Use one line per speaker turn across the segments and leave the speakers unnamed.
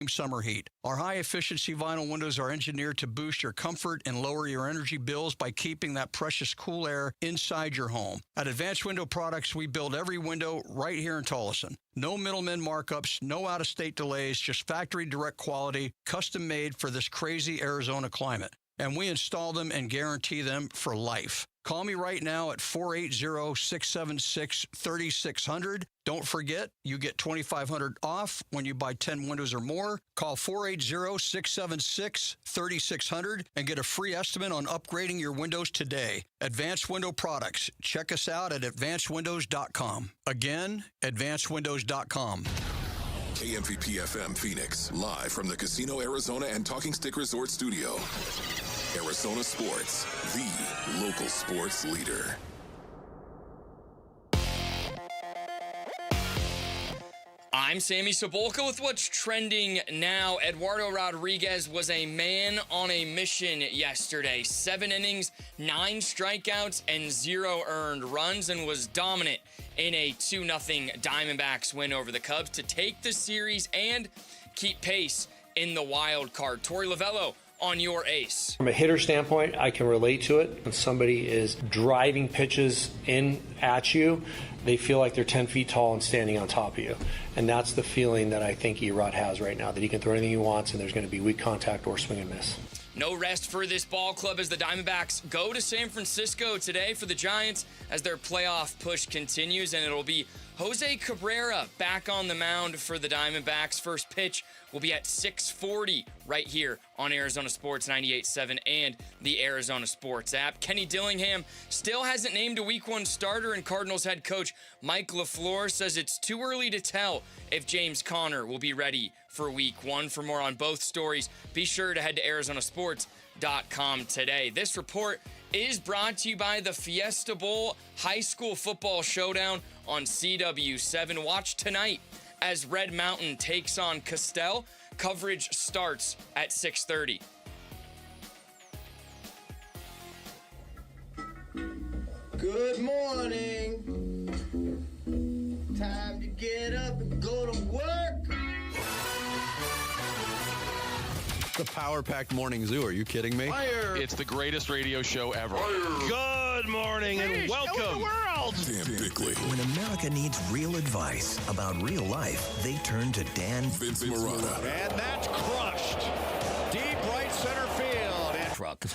summer heat. Our high-efficiency vinyl windows are engineered to boost your comfort and lower your energy bills by keeping that precious cool air inside your home. At Advanced Window Products, we build every window right here in Tolleson. No middlemen markups, no out-of-state delays, just factory direct quality, custom made for this crazy Arizona climate. And we install them and guarantee them for life. Call me right now at 480-676-3600. Don't forget, you get $2,500 off when you buy 10 windows or more. Call 480-676-3600 and get a free estimate on upgrading your windows today. Advanced Window Products. Check us out at advancedwindows.com. Again, advancedwindows.com.
KMVP FM Phoenix, live from the Casino Arizona and Talking Stick Resort Studio. Arizona Sports, the local sports leader.
I'm Sammy Sabolka with what's trending now. Eduardo Rodriguez was a man on a mission yesterday. 7 innings, 9 strikeouts, and 0 earned runs, and was dominant in a 2-0 Diamondbacks win over the Cubs to take the series and keep pace in the wild card. Torey Lovello on your ace.
From a hitter standpoint, I can relate to it. When somebody is driving pitches in at you, they feel like they're 10 feet tall and standing on top of you. And that's the feeling that I think Erod has right now, that he can throw anything he wants and there's going to be weak contact or swing and miss.
No rest for this ball club as the Diamondbacks go to San Francisco today for the Giants as their playoff push continues, and it'll be Jose Cabrera back on the mound for the Diamondbacks. First pitch will be at 6:40 right here on Arizona Sports 98.7 and the Arizona Sports app. Kenny Dillingham still hasn't named a Week 1 starter, and Cardinals head coach Mike LaFleur says it's too early to tell if James Conner will be ready for Week 1. For more on both stories, be sure to head to ArizonaSports.com today. This report is brought to you by the Fiesta Bowl High School Football Showdown on CW7. Watch tonight as Red Mountain takes on Castell. Coverage starts at 6:30.
Good morning. Time to get up and go to work.
The power-packed morning zoo. Are you kidding me?
Fire. It's the greatest radio show ever.
Fire. Good morning and welcome.
The world.
Dan Bickley.
When America needs real advice about real life, they turn to Dan
Vince Marotta.
And that's crushed. Deep right center field. And
truck.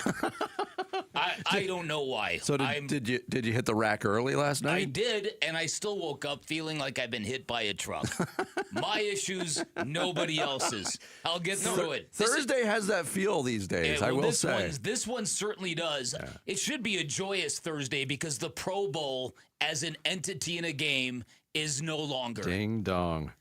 I don't know why.
So did you hit the rack early last night?
I did, and I still woke up feeling like I've been hit by a truck. My issues, nobody else's. I'll get through it.
Thursday has that feel these days, I will say.
This one certainly does. Yeah. It should be a joyous Thursday because the Pro Bowl as an entity in a game is no longer.
Ding dong.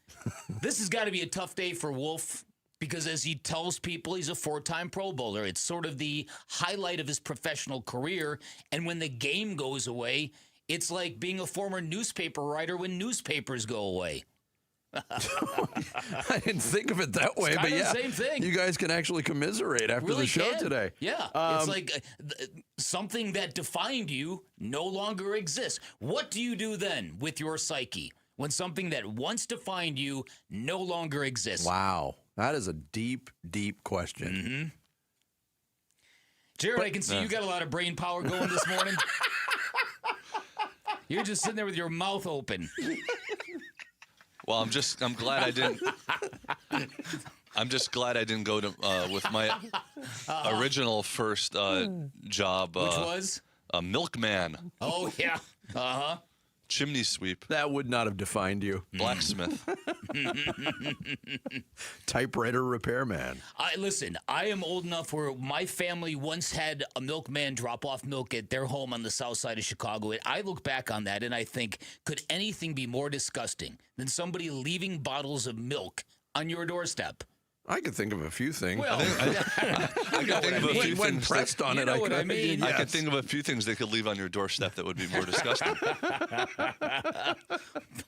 This has got to be a tough day for Wolf. Because as he tells people, he's a 4-time Pro Bowler. It's sort of the highlight of his professional career. And when the game goes away, it's like being a former newspaper writer when newspapers go away.
I didn't think of it that way,
but
yeah,
the same thing.
You guys can actually commiserate after the show today.
Yeah, it's like something that defined you no longer exists. What do you do then with your psyche when something that once defined you no longer exists?
Wow. That is a deep, deep question.
Mm-hmm. Jared, I can see you got a lot of brain power going this morning. You're just sitting there with your mouth open.
Well, I'm glad I didn't. I'm just glad I didn't go to with my original first job.
Which was
a milkman.
Oh yeah. Uh-huh.
Chimney sweep.
That would not have defined you.
Blacksmith.
Typewriter repairman.
Listen, I am old enough where my family once had a milkman drop off milk at their home on the south side of Chicago. I look back on that and I think, could anything be more disgusting than somebody leaving bottles of milk on your doorstep?
I could think of a few things.
Well,
I could think of a few
when
things.
Pressed on it, I could.
I mean?
I could think of a few things they could leave on your doorstep that would be more disgusting.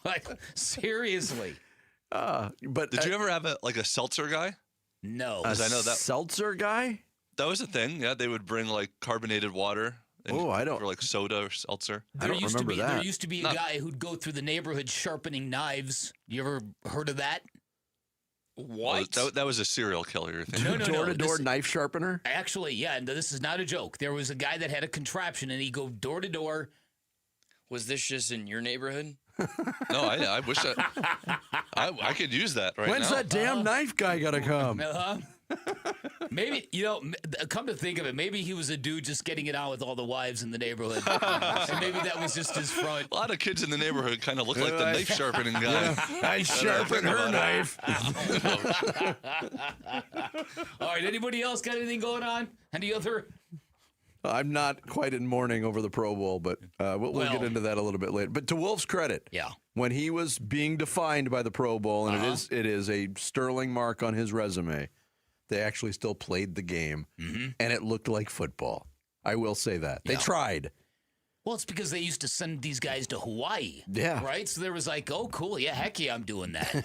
But seriously.
But
did you ever have a seltzer guy?
No.
A seltzer guy?
That was a thing. Yeah, they would bring like carbonated water.
I don't.
Or like soda or seltzer.
I don't remember that.
There used to be a guy who'd go through the neighborhood sharpening knives. You ever heard of that?
What?
That was a serial killer, you're thinking.
No.
Door-to-door knife sharpener?
Actually, yeah, and this is not a joke. There was a guy that had a contraption, and he'd go door to door.
Was this just in your neighborhood?
No, I wish I could use that right
When's
now.
that damn knife guy gonna come?
Maybe, come to think of it, maybe he was a dude just getting it on with all the wives in the neighborhood. And maybe that was just his front.
A lot of kids in the neighborhood kind of look like the knife sharpening guy.
I sharpen her knife.
All right, anybody else got anything going on? Any other?
I'm not quite in mourning over the Pro Bowl, but we'll get into that a little bit later. But to Wolf's credit, when he was being defined by the Pro Bowl, and it is a sterling mark on his resume, they actually still played the game, and it looked like football. I will say that. They tried.
Well, it's because they used to send these guys to Hawaii.
Yeah.
Right? So there was like, oh, cool. Yeah, heck yeah, I'm doing that.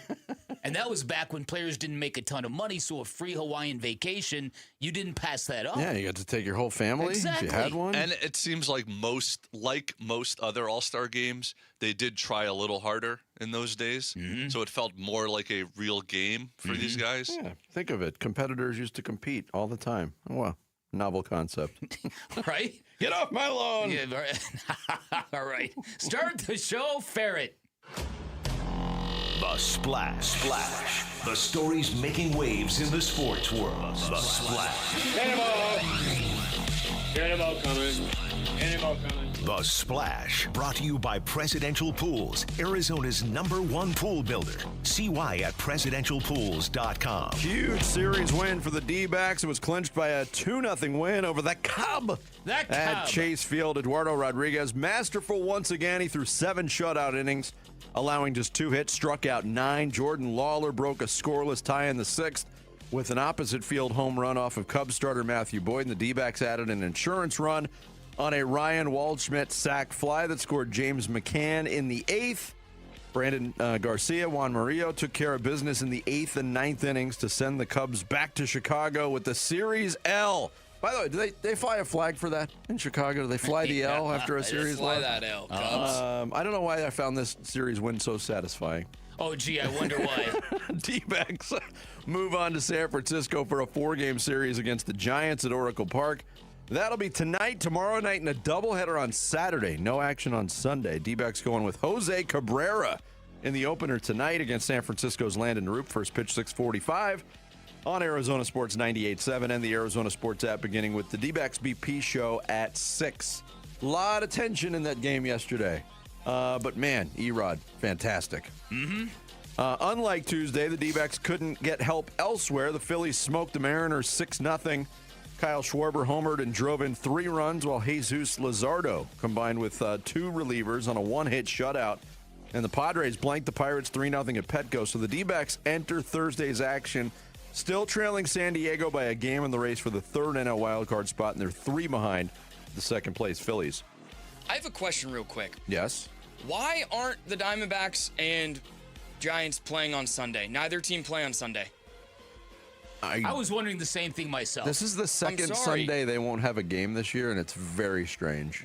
And that was back when players didn't make a ton of money, so a free Hawaiian vacation, you didn't pass that up.
Yeah, you got to take your whole family
Exactly.
if you had one.
And it seems like most other All-Star games, they did try a little harder in those days. So it felt more like a real game for these guys.
Yeah, think of it. Competitors used to compete all the time. Oh, wow. Novel concept.
Right?
Get off my lawn.
Yeah, all right. Start the show, Ferret.
The Splash. The stories making waves in the sports world. The Splash.
Cannonball coming.
The Splash. Brought to you by Presidential Pools, Arizona's #1 pool builder. See why at presidentialpools.com.
Huge series win for the D-backs. It was clinched by a 2-0 win over the Cub. At Chase Field. Eduardo Rodriguez, masterful once again. He threw 7 shutout innings, allowing just 2 hits, struck out 9. Jordan Lawler broke a scoreless tie in the 6th with an opposite field home run off of Cubs starter Matthew Boyd. And the D-backs added an insurance run on a Ryan Waldschmidt sac fly that scored James McCann in the 8th. Brandon Garcia, Juan Murillo took care of business in the 8th and 9th innings to send the Cubs back to Chicago with the Series L. By the way, do they fly a flag for that in Chicago? Do they fly the L after a series
Fly
loss?
that L, Cubs.
I don't know why I found this series win so satisfying.
Oh, gee, I wonder why.
D-backs move on to San Francisco for a 4-game series against the Giants at Oracle Park. That'll be tonight, tomorrow night, and a doubleheader on Saturday. No action on Sunday. D-backs going with Jose Cabrera in the opener tonight against San Francisco's Landon Roop. First pitch 6:45 on Arizona Sports 98.7 and the Arizona Sports app, beginning with the D-backs BP show at 6. A lot of tension in that game yesterday. But man, Erod, fantastic. Unlike Tuesday, the D-backs couldn't get help elsewhere. The Phillies smoked the Mariners 6-0. Kyle Schwarber homered and drove in 3 runs, while Jesus Luzardo combined with 2 relievers on a 1-hit shutout. And the Padres blanked the Pirates 3-0 at Petco. So the D-backs enter Thursday's action, still trailing San Diego by a game in the race for the 3rd NL wildcard spot, and they're 3 behind the second-place Phillies.
I have a question real quick.
Yes?
Why aren't the Diamondbacks and Giants playing on Sunday? Neither team play on Sunday.
I was wondering the same thing myself.
This is the second Sunday they won't have a game this year, and it's very strange.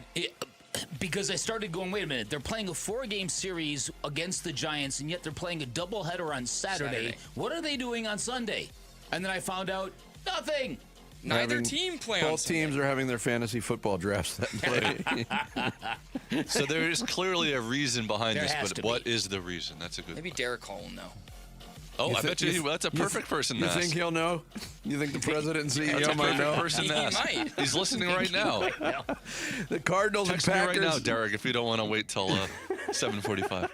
Because I started going, wait a minute, they're playing a 4-game series against the Giants, and yet they're playing a doubleheader on Saturday. What are they doing on Sunday? And then I found out nothing.
Neither team play on
Both
Sunday.
teams are having their fantasy football drafts that day.
So there is clearly a reason behind
There
this,
has
but
to
what
be.
is the reason? That's a good
Maybe Derek Hall will know.
Oh, I bet you that's a perfect person to
You
ask.
think he'll know? You think the president and CEO
That's a
might
perfect
know?
person to
He
ask.
might.
He's listening right now.
The Cardinals
Text
and
me
Packers.
right now, Derek, if you don't want to wait till 7:45.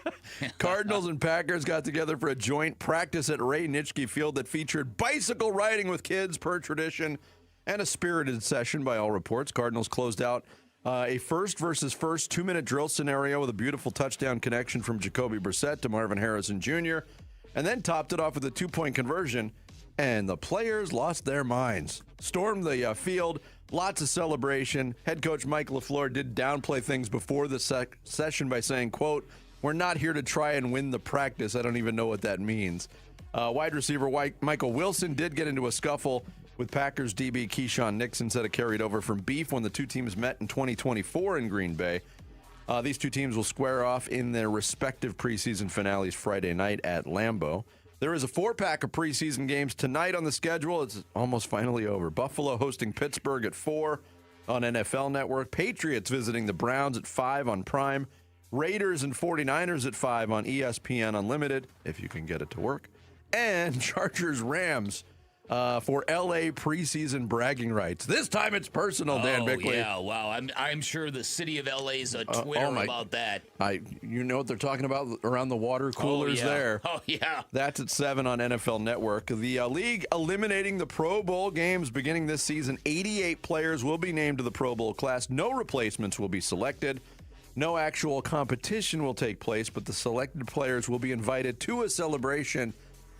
Cardinals and Packers got together for a joint practice at Ray Nitschke Field that featured bicycle riding with kids per tradition and a spirited session by all reports. Cardinals closed out a first versus first 2-minute drill scenario with a beautiful touchdown connection from Jacoby Brissett to Marvin Harrison Jr., and then topped it off with a 2-point conversion, and the players lost their minds. Stormed the field, lots of celebration. Head coach Mike LaFleur did downplay things before the session by saying, quote, "We're not here to try and win the practice." I don't even know what that means. Wide receiver Michael Wilson did get into a scuffle with Packers DB Keyshawn Nixon, said it carried over from beef when the two teams met in 2024 in Green Bay. These two teams will square off in their respective preseason finales Friday night at Lambeau. There is a 4-pack of preseason games tonight on the schedule. It's almost finally over. Buffalo hosting Pittsburgh at 4 on NFL Network. Patriots visiting the Browns at 5 on Prime. Raiders and 49ers at 5 on ESPN Unlimited, if you can get it to work. And Chargers-Rams for L.A. preseason bragging rights. This time it's personal, Dan Bickley.
Yeah, wow. I'm sure the city of L.A. is a Twitter about that.
You know what they're talking about around the water coolers there.
Oh, yeah.
That's at 7 on NFL Network. The league eliminating the Pro Bowl games beginning this season. 88 players will be named to the Pro Bowl class. No replacements will be selected. No actual competition will take place, but the selected players will be invited to a celebration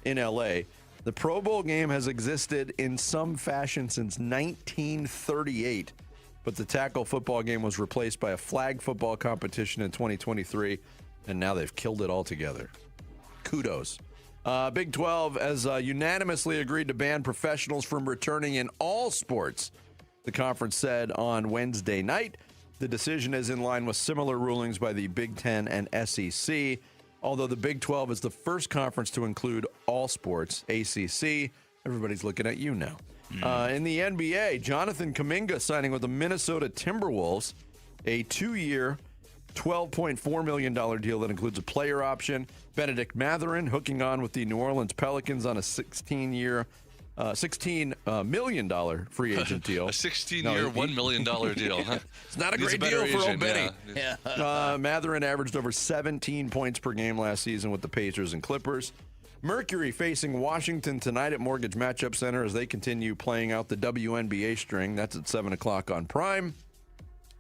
in L.A. The Pro Bowl game has existed in some fashion since 1938, but the tackle football game was replaced by a flag football competition in 2023, and now they've killed it altogether. Kudos. Big 12 has unanimously agreed to ban professionals from returning in all sports, the conference said on Wednesday night. The decision is in line with similar rulings by the Big 10 and SEC. Although the Big 12 is the first conference to include all sports, ACC, everybody's looking at you now. In the NBA, Jonathan Kuminga signing with the Minnesota Timberwolves, a 2-year, $12.4 million deal that includes a player option. Benedict Mathurin hooking on with the New Orleans Pelicans on a 16-year, $16 million free agent deal.
A 16-year, $1 million deal. Huh?
It's not a great deal for old Benny. Yeah. Mathurin averaged over 17 points per game last season with the Pacers and Clippers. Mercury facing Washington tonight at Mortgage Matchup Center as they continue playing out the WNBA string. That's at 7 o'clock on Prime.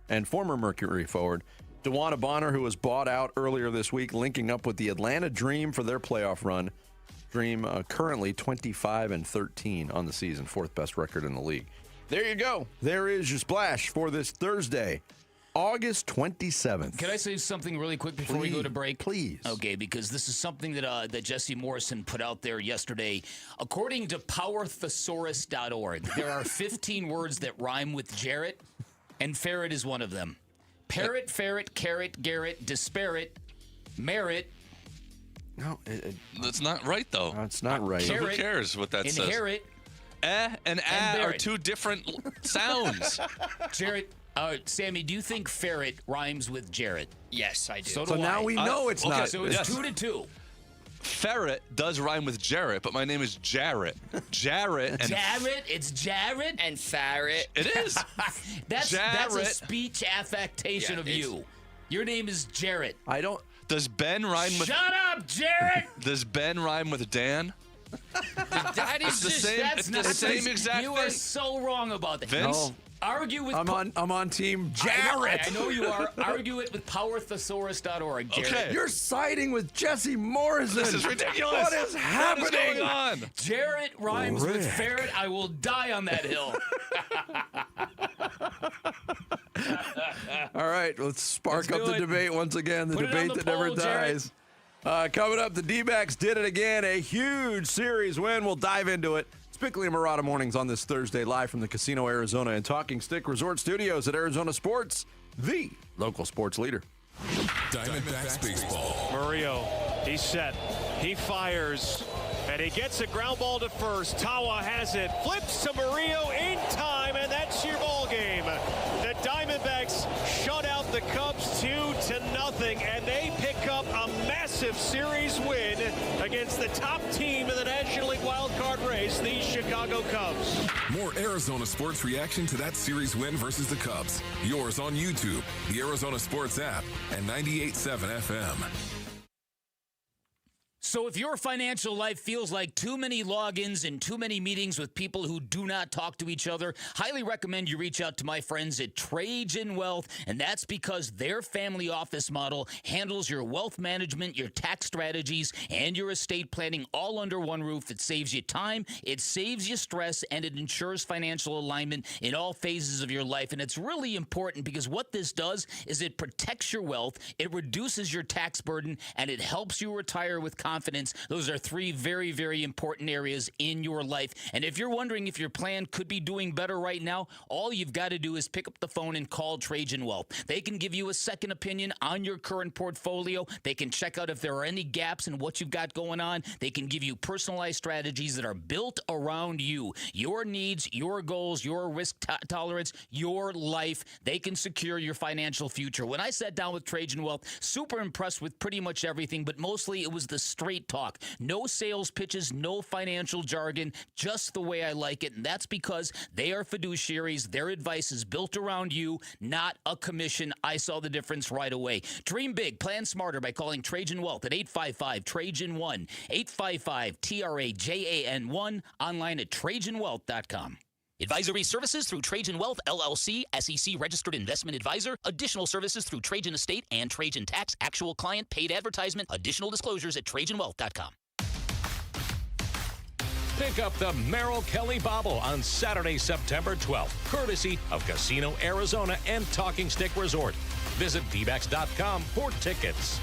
And former Mercury forward DeWanna Bonner, who was bought out earlier this week, linking up with the Atlanta Dream for their playoff run. Dream currently 25-13 on the season, 4th best record in the league. There you go. There is your splash for this Thursday, August 27th.
Can I say something really quick before we go to break?
Please.
Okay, because this is something that Jesse Morrison put out there yesterday. According to powerthesaurus.org, there are 15 words that rhyme with Jarrett, and ferret is one of them. Parrot, ferret, carrot, garret, disparate, merit.
No,
that's not right, though.
No, it's not right.
So who cares what that says?
Inherit.
And are two different sounds.
Jarrett, Sammy, do you think ferret rhymes with Jarrett?
Yes, I do.
So now we know it's not.
So it's 2-2.
Ferret does rhyme with Jarrett, but my name is Jarrett. Jarrett. And
Jarrett? It's Jarrett?
And ferret.
It is.
That's a speech affectation of you. Your name is Jarrett.
I don't.
Does Ben rhyme with...
Shut up, Jarrett!
Does Ben rhyme with Dan?
That is
the same. It's the same exact thing.
You are so wrong about that.
Vince?
No.
Argue with...
I'm on team Jarrett.
I know you are. Argue it with powerthesaurus.org, Jarrett.
Okay.
You're siding with Jesse Morrison.
This is ridiculous.
What is happening?
What is going on?
Jarrett rhymes with ferret. I will die on that hill.
All right, let's spark up the debate once again. The
Put it on
debate
the
that never
poll,
dies. Coming up, the D-backs did it again. A huge series win. We'll dive into it. It's Bickley and Murata Mornings on this Thursday, live from the Casino Arizona and Talking Stick Resort Studios at Arizona Sports, the local sports leader.
Diamondbacks baseball.
Murillo, he's set. He fires, and he gets a ground ball to first. Tawa has it, flips to Murillo in time, and that's your ball game. The Diamondbacks shut out the Cubs 2-0, and they pick up a massive series win against the top team in the National League wildcard race, the Chicago Cubs.
More Arizona sports reaction to that series win versus the Cubs. Yours on YouTube, the Arizona Sports app, and 98.7 FM.
So if your financial life feels like too many logins and too many meetings with people who do not talk to each other, highly recommend you reach out to my friends at Trajan Wealth, and that's because their family office model handles your wealth management, your tax strategies, and your estate planning all under one roof. It saves you time, it saves you stress, and it ensures financial alignment in all phases of your life. And it's really important because what this does is it protects your wealth, it reduces your tax burden, and it helps you retire with confidence confidence. Those are three very, very important areas in your life. And if you're wondering if your plan could be doing better right now, all you've got to do is pick up the phone and call Trajan Wealth. They can give you a second opinion on your current portfolio. They can check out if there are any gaps in what you've got going on. They can give you personalized strategies that are built around you, your needs, your goals, your risk tolerance, your life. They can secure your financial future. When I sat down with Trajan Wealth, super impressed with pretty much everything, but mostly it was the straight talk. No sales pitches, no financial jargon, just the way I like it. And that's because they are fiduciaries. Their advice is built around you, not a commission. I saw the difference right away. Dream big, plan smarter by calling Trajan Wealth at 855-TRAJAN-1, 855-TRAJAN-1, online at TrajanWealth.com. Advisory services through Trajan Wealth, LLC, SEC registered investment advisor. Additional services through Trajan Estate and Trajan Tax. Actual client paid advertisement. Additional disclosures at TrajanWealth.com.
Pick up the Merrill Kelly Bobble on Saturday, September 12th, courtesy of Casino Arizona and Talking Stick Resort. Visit dbacks.com for tickets.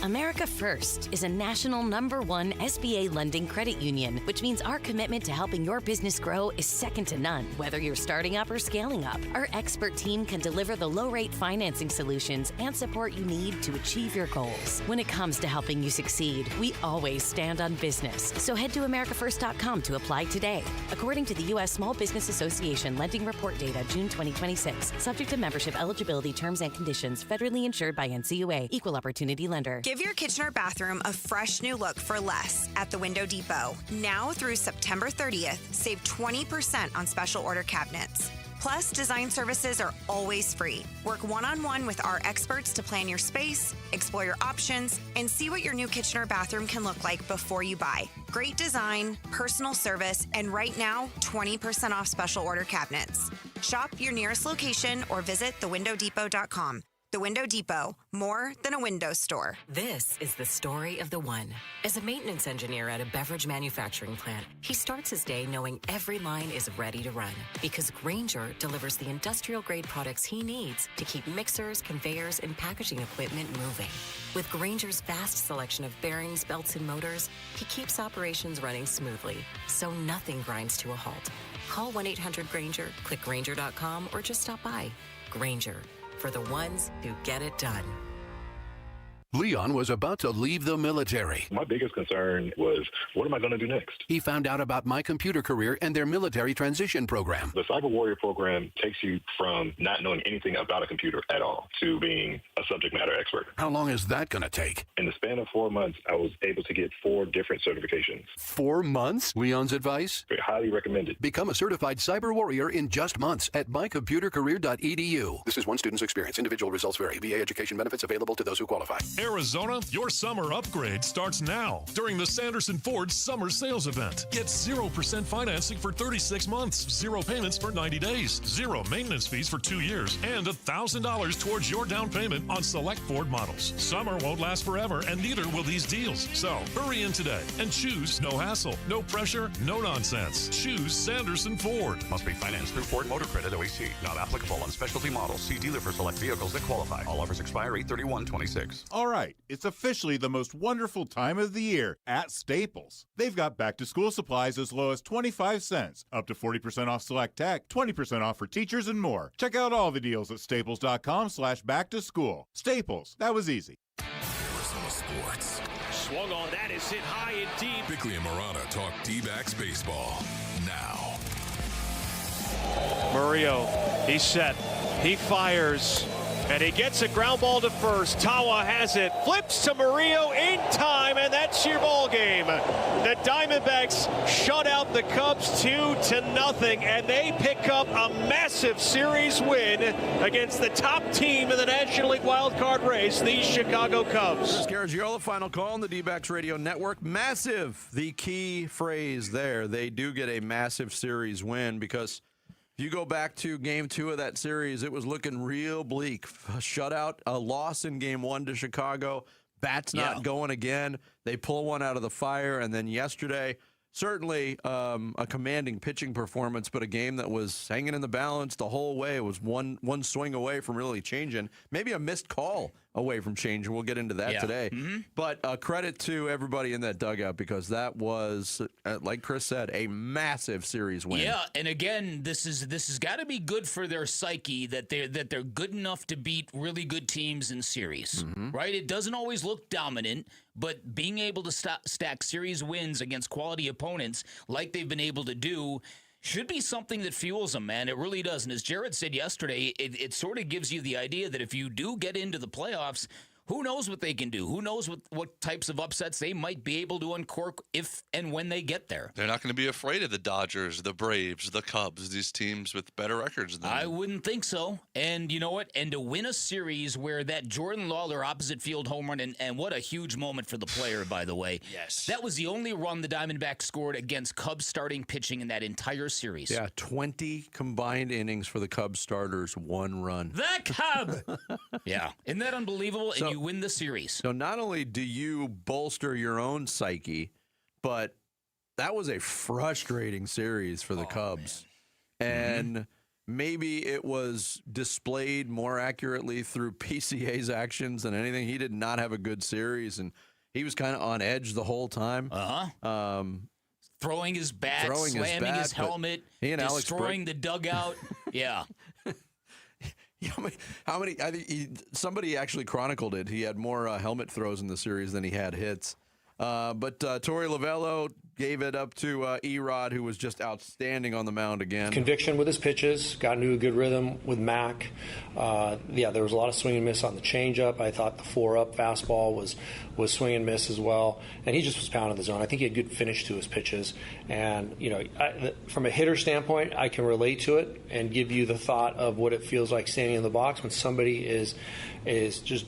America First is a national #1 SBA lending credit union, which means our commitment to helping your business grow is second to none. Whether you're starting up or scaling up, our expert team can deliver the low-rate financing solutions and support you need to achieve your goals. When it comes to helping you succeed, we always stand on business. So head to americafirst.com to apply today. According to the U.S. Small Business Association Lending Report Data, June 2026, subject to membership eligibility terms and conditions, federally insured by NCUA, Equal Opportunity Lender.
Give your kitchen or bathroom a fresh new look for less at the Window Depot. Now through September 30th, save 20% on special order cabinets. Plus, design services are always free. Work one-on-one with our experts to plan your space, explore your options, and see what your new kitchen or bathroom can look like before you buy. Great design, personal service, and right now, 20% off special order cabinets. Shop your nearest location or visit thewindowdepot.com. The Window Depot, more than a window store.
This is the story of the one. As a maintenance engineer at a beverage manufacturing plant, he starts his day knowing every line is ready to run because Grainger delivers the industrial-grade products he needs to keep mixers, conveyors, and packaging equipment moving. With Grainger's vast selection of bearings, belts, and motors, he keeps operations running smoothly, so nothing grinds to a halt. Call 1-800-GRAINGER, click Grainger.com, or just stop by. Grainger, for the ones who get it done.
Leon was about to leave the military.
My biggest concern was, what am I going to do next?
He found out about My Computer Career and their military transition program.
The Cyber Warrior program takes you from not knowing anything about a computer at all to being a subject matter expert.
How long is that going to take?
In the span of 4 months, I was able to get 4 different certifications.
4 months? Leon's advice?
Highly recommended.
Become a certified cyber warrior in just months at mycomputercareer.edu. This is one student's experience. Individual results vary. VA education benefits available to those who qualify.
Arizona, your summer upgrade starts now during the Sanderson Ford Summer Sales Event. Get 0% financing for 36 months, 0 payments for 90 days, 0 maintenance fees for 2 years, and $1,000 towards your down payment on select Ford models. Summer won't last forever, and neither will these deals. So hurry in today and choose no hassle, no pressure, no nonsense. Choose Sanderson Ford.
Must be financed through Ford Motor Credit OEC. Not applicable on specialty models. See dealer for select vehicles that qualify. All offers expire 8/31/26.
All right, it's officially the most wonderful time of the year at Staples. They've got back-to-school supplies as low as 25 cents, up to 40% off select tech, 20% off for teachers, and more. Check out all the deals at staples.com/back-to-school. Staples, that was easy.
Arizona Sports.
Swung on, that is hit high and deep.
Bickley and Morana talk D-backs baseball now.
Murillo, he's set. He fires. And he gets a ground ball to first. Tawa has it. Flips to Murillo in time, and that's your ball game. The Diamondbacks shut out the Cubs 2-0, and they pick up a massive series win against the top team in the National League wildcard race, the Chicago Cubs.
Garagiola, final call on the D-backs Radio Network. Massive, the key phrase there. They do get a massive series win because if you go back to Game 2 of that series, it was looking real bleak. A shutout, a loss in Game 1 to Chicago. Bats not going again. They pull one out of the fire. And then yesterday, certainly a commanding pitching performance, but a game that was hanging in the balance the whole way. It was one swing away from really changing. Maybe a missed call away from change, and we'll get into that today. But credit to everybody in that dugout, because that was, like Chris said, a massive series win.
Yeah, and again, this has got to be good for their psyche that they're good enough to beat really good teams in series, right? It doesn't always look dominant, but being able to stack series wins against quality opponents like they've been able to do should be something that fuels them, man. It really does. And as Jared said yesterday, it sort of gives you the idea that if you do get into the playoffs, who knows what they can do? Who knows what types of upsets they might be able to uncork if and when they get there?
They're not going to be afraid of the Dodgers, the Braves, the Cubs, these teams with better records than them.
I wouldn't think so. And you know what? And to win a series where that Jordan Lawler opposite field home run, and what a huge moment for the player, by the way.
Yes.
That was the only run the Diamondbacks scored against Cubs starting pitching in that entire series.
Yeah, 20 combined innings for the Cubs starters, 1 run.
The Cub! Yeah. Isn't that unbelievable? And you win the series.
So not only do you bolster your own psyche, but that was a frustrating series for the Cubs.
Man.
And maybe it was displayed more accurately through PCA's actions than anything. He did not have a good series, and he was kind of on edge the whole time.
Throwing his bat, slamming his helmet, destroying the dugout. Yeah.
How many? I think somebody actually chronicled it. He had more helmet throws in the series than he had hits. But Torey Lovello gave it up to Erod, who was just outstanding on the mound again.
Conviction with his pitches, got into a good rhythm with Mac. There was a lot of swing and miss on the changeup. I thought the 4-up fastball was swing and miss as well, and he just was pounding the zone. I think he had good finish to his pitches, and from a hitter standpoint, I can relate to it and give you the thought of what it feels like standing in the box when somebody is just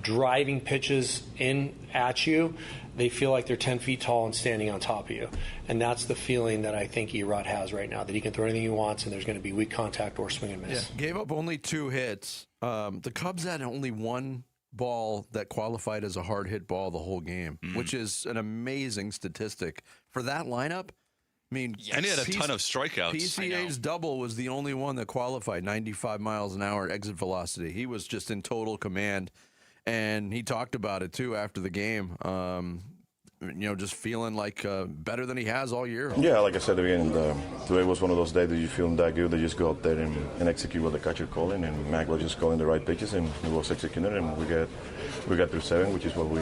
driving pitches in at you. They feel like they're 10 feet tall and standing on top of you. And that's the feeling that I think Erod has right now, that he can throw anything he wants and there's going to be weak contact or swing and miss.
Yeah, gave up only 2 hits. The Cubs had only 1 ball that qualified as a hard hit ball the whole game, which is an amazing statistic. For that lineup, I mean,
and he had a ton of strikeouts.
PCA's double was the only one that qualified, 95 miles an hour exit velocity. He was just in total command. And he talked about it, too, after the game, just feeling like better than he has all year.
Yeah, like I said at the beginning, today was one of those days that you feel that good that you just go out there and execute what the catcher calling. And Mac was just calling the right pitches, and he was executing it. And we got through 7, which is what we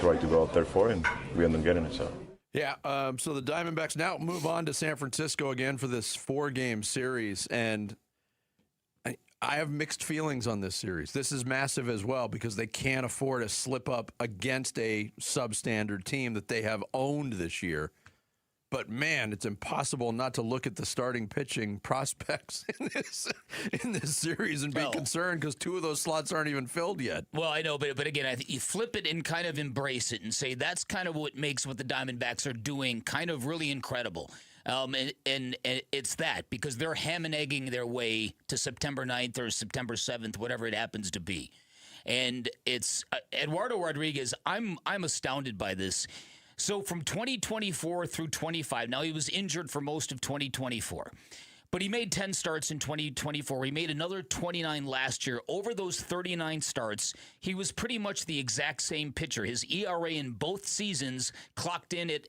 tried to go out there for, and we ended up getting it. So.
Yeah, so the Diamondbacks now move on to San Francisco again for this 4-game series. And I have mixed feelings on this series. This is massive as well because they can't afford a slip up against a substandard team that they have owned this year. But man, it's impossible not to look at the starting pitching prospects in this series and be concerned because 2 of those slots aren't even filled yet.
Well, I know, but again, I think you flip it and kind of embrace it and say that's kind of what makes what the Diamondbacks are doing kind of really incredible. And it's that because they're ham and egging their way to September 9th or September 7th, whatever it happens to be. And it's Eduardo Rodriguez. I'm astounded by this. So from 2024 through 25, now he was injured for most of 2024. But he made 10 starts in 2024. He made another 29 last year. Over those 39 starts, he was pretty much the exact same pitcher. His ERA in both seasons clocked in at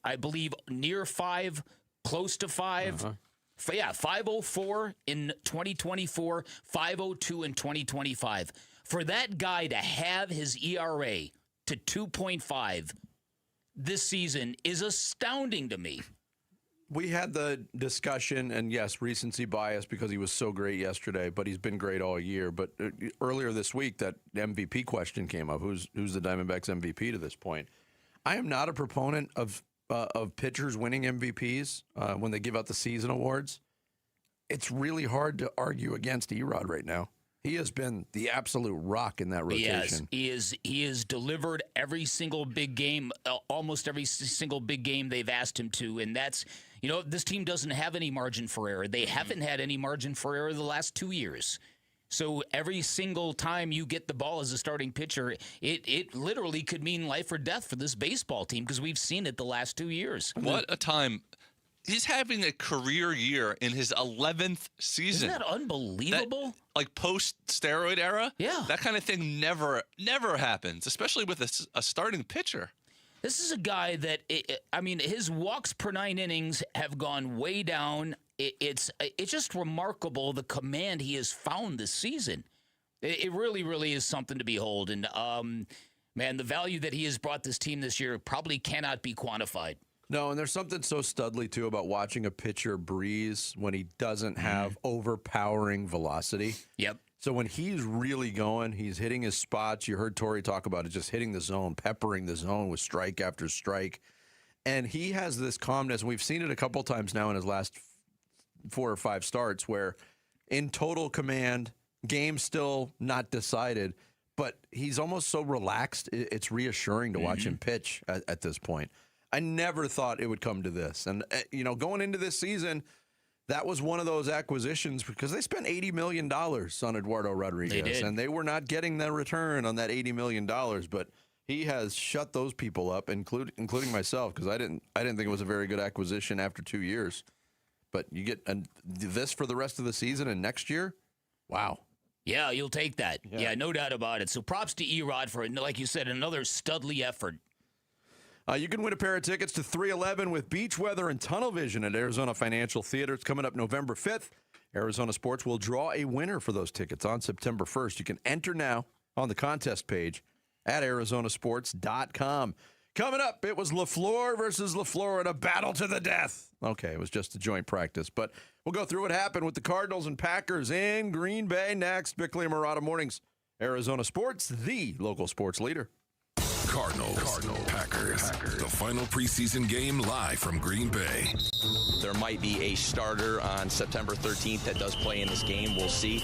I believe, near 5, close to 5. 504 in 2024, 502 in 2025. For that guy to have his ERA to 2.5 this season is astounding to me.
We had the discussion, and yes, recency bias because he was so great yesterday, but he's been great all year. But earlier this week, that MVP question came up. Who's the Diamondbacks MVP to this point? I am not a proponent of pitchers winning MVPs when they give out the season awards. It's really hard to argue against Erod right now. He has been the absolute rock in that rotation.
He has delivered every single big game, almost every single big game they've asked him to, and that's, this team doesn't have any margin for error. They haven't had any margin for error the last 2 years. So every single time you get the ball as a starting pitcher, it literally could mean life or death for this baseball team because we've seen it the last 2 years.
What a time. He's having a career year in his 11th season.
Isn't that unbelievable?
Like post-steroid era?
Yeah.
That kind of thing never happens, especially with a starting pitcher.
This is a guy that, his walks per 9 innings have gone way down. It's just remarkable the command he has found this season. It really, really is something to behold. And, man, the value that he has brought this team this year probably cannot be quantified.
No, and there's something so studly, too, about watching a pitcher breeze when he doesn't have overpowering velocity.
Yep.
So when he's really going, he's hitting his spots. You heard Torrey talk about it, just hitting the zone, peppering the zone with strike after strike. And he has this calmness. We've seen it a couple times now in his last 4 or 5 starts where in total command, game still not decided, but he's almost so relaxed. It's reassuring to watch him pitch at this point. I never thought it would come to this. And, going into this season, that was one of those acquisitions because they spent $80 million on Eduardo Rodriguez.
They did.
And they were not getting the return on that $80 million. But he has shut those people up, including myself, because I didn't think it was a very good acquisition after 2 years. But you get this for the rest of the season and next year? Wow.
Yeah, you'll take that. Yeah, no doubt about it. So props to Erod for, like you said, another studly effort.
You can win a pair of tickets to 311 with beach weather and tunnel vision at Arizona Financial Theater. It's coming up November 5th. Arizona Sports will draw a winner for those tickets on September 1st. You can enter now on the contest page at arizonasports.com. Coming up, it was LaFleur versus LaFleur in a battle to the death. Okay, it was just a joint practice, but we'll go through what happened with the Cardinals and Packers in Green Bay next. Bickley and Murata Mornings, Arizona Sports, the local sports leader.
Cardinals, Packers. The final preseason game live from Green Bay.
There might be a starter on September 13th that does play in this game. We'll see.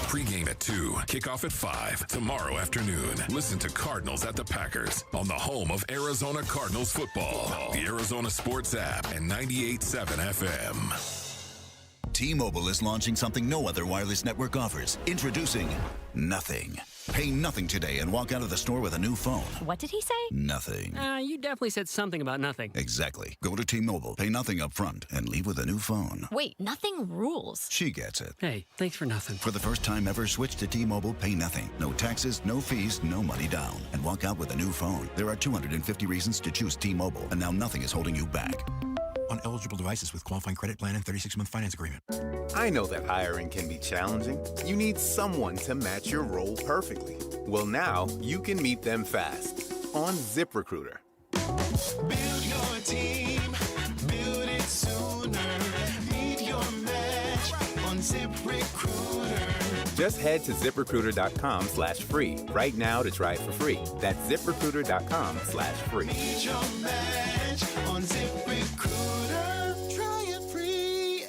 Pregame at 2, kickoff at 5 tomorrow afternoon. Listen to Cardinals at the Packers on the home of Arizona Cardinals football. The Arizona Sports app and 98.7 FM.
T-Mobile is launching something no other wireless network offers. Introducing Nothing. Pay nothing today and walk out of the store with a new phone.
What did he say?
Nothing.
You definitely said something about nothing.
Exactly. Go to T-Mobile, pay nothing up front, and leave with a new phone.
Wait, nothing rules.
She gets it.
Hey, thanks for nothing.
For the first time ever, switch to T-Mobile, pay nothing. No taxes, no fees, no money down. And walk out with a new phone. There are 250 reasons to choose T-Mobile, and now nothing is holding you back.
On eligible devices with qualifying credit plan and 36-month finance agreement.
I know that hiring can be challenging. You need someone to match your role perfectly. Well, now you can meet them fast on ZipRecruiter.
Build your team, build it sooner. Meet your match on ZipRecruiter.
Just head to ZipRecruiter.com/free right now to try it for free. That's ZipRecruiter.com/free.
Meet your match on ZipRecruiter. Try it free.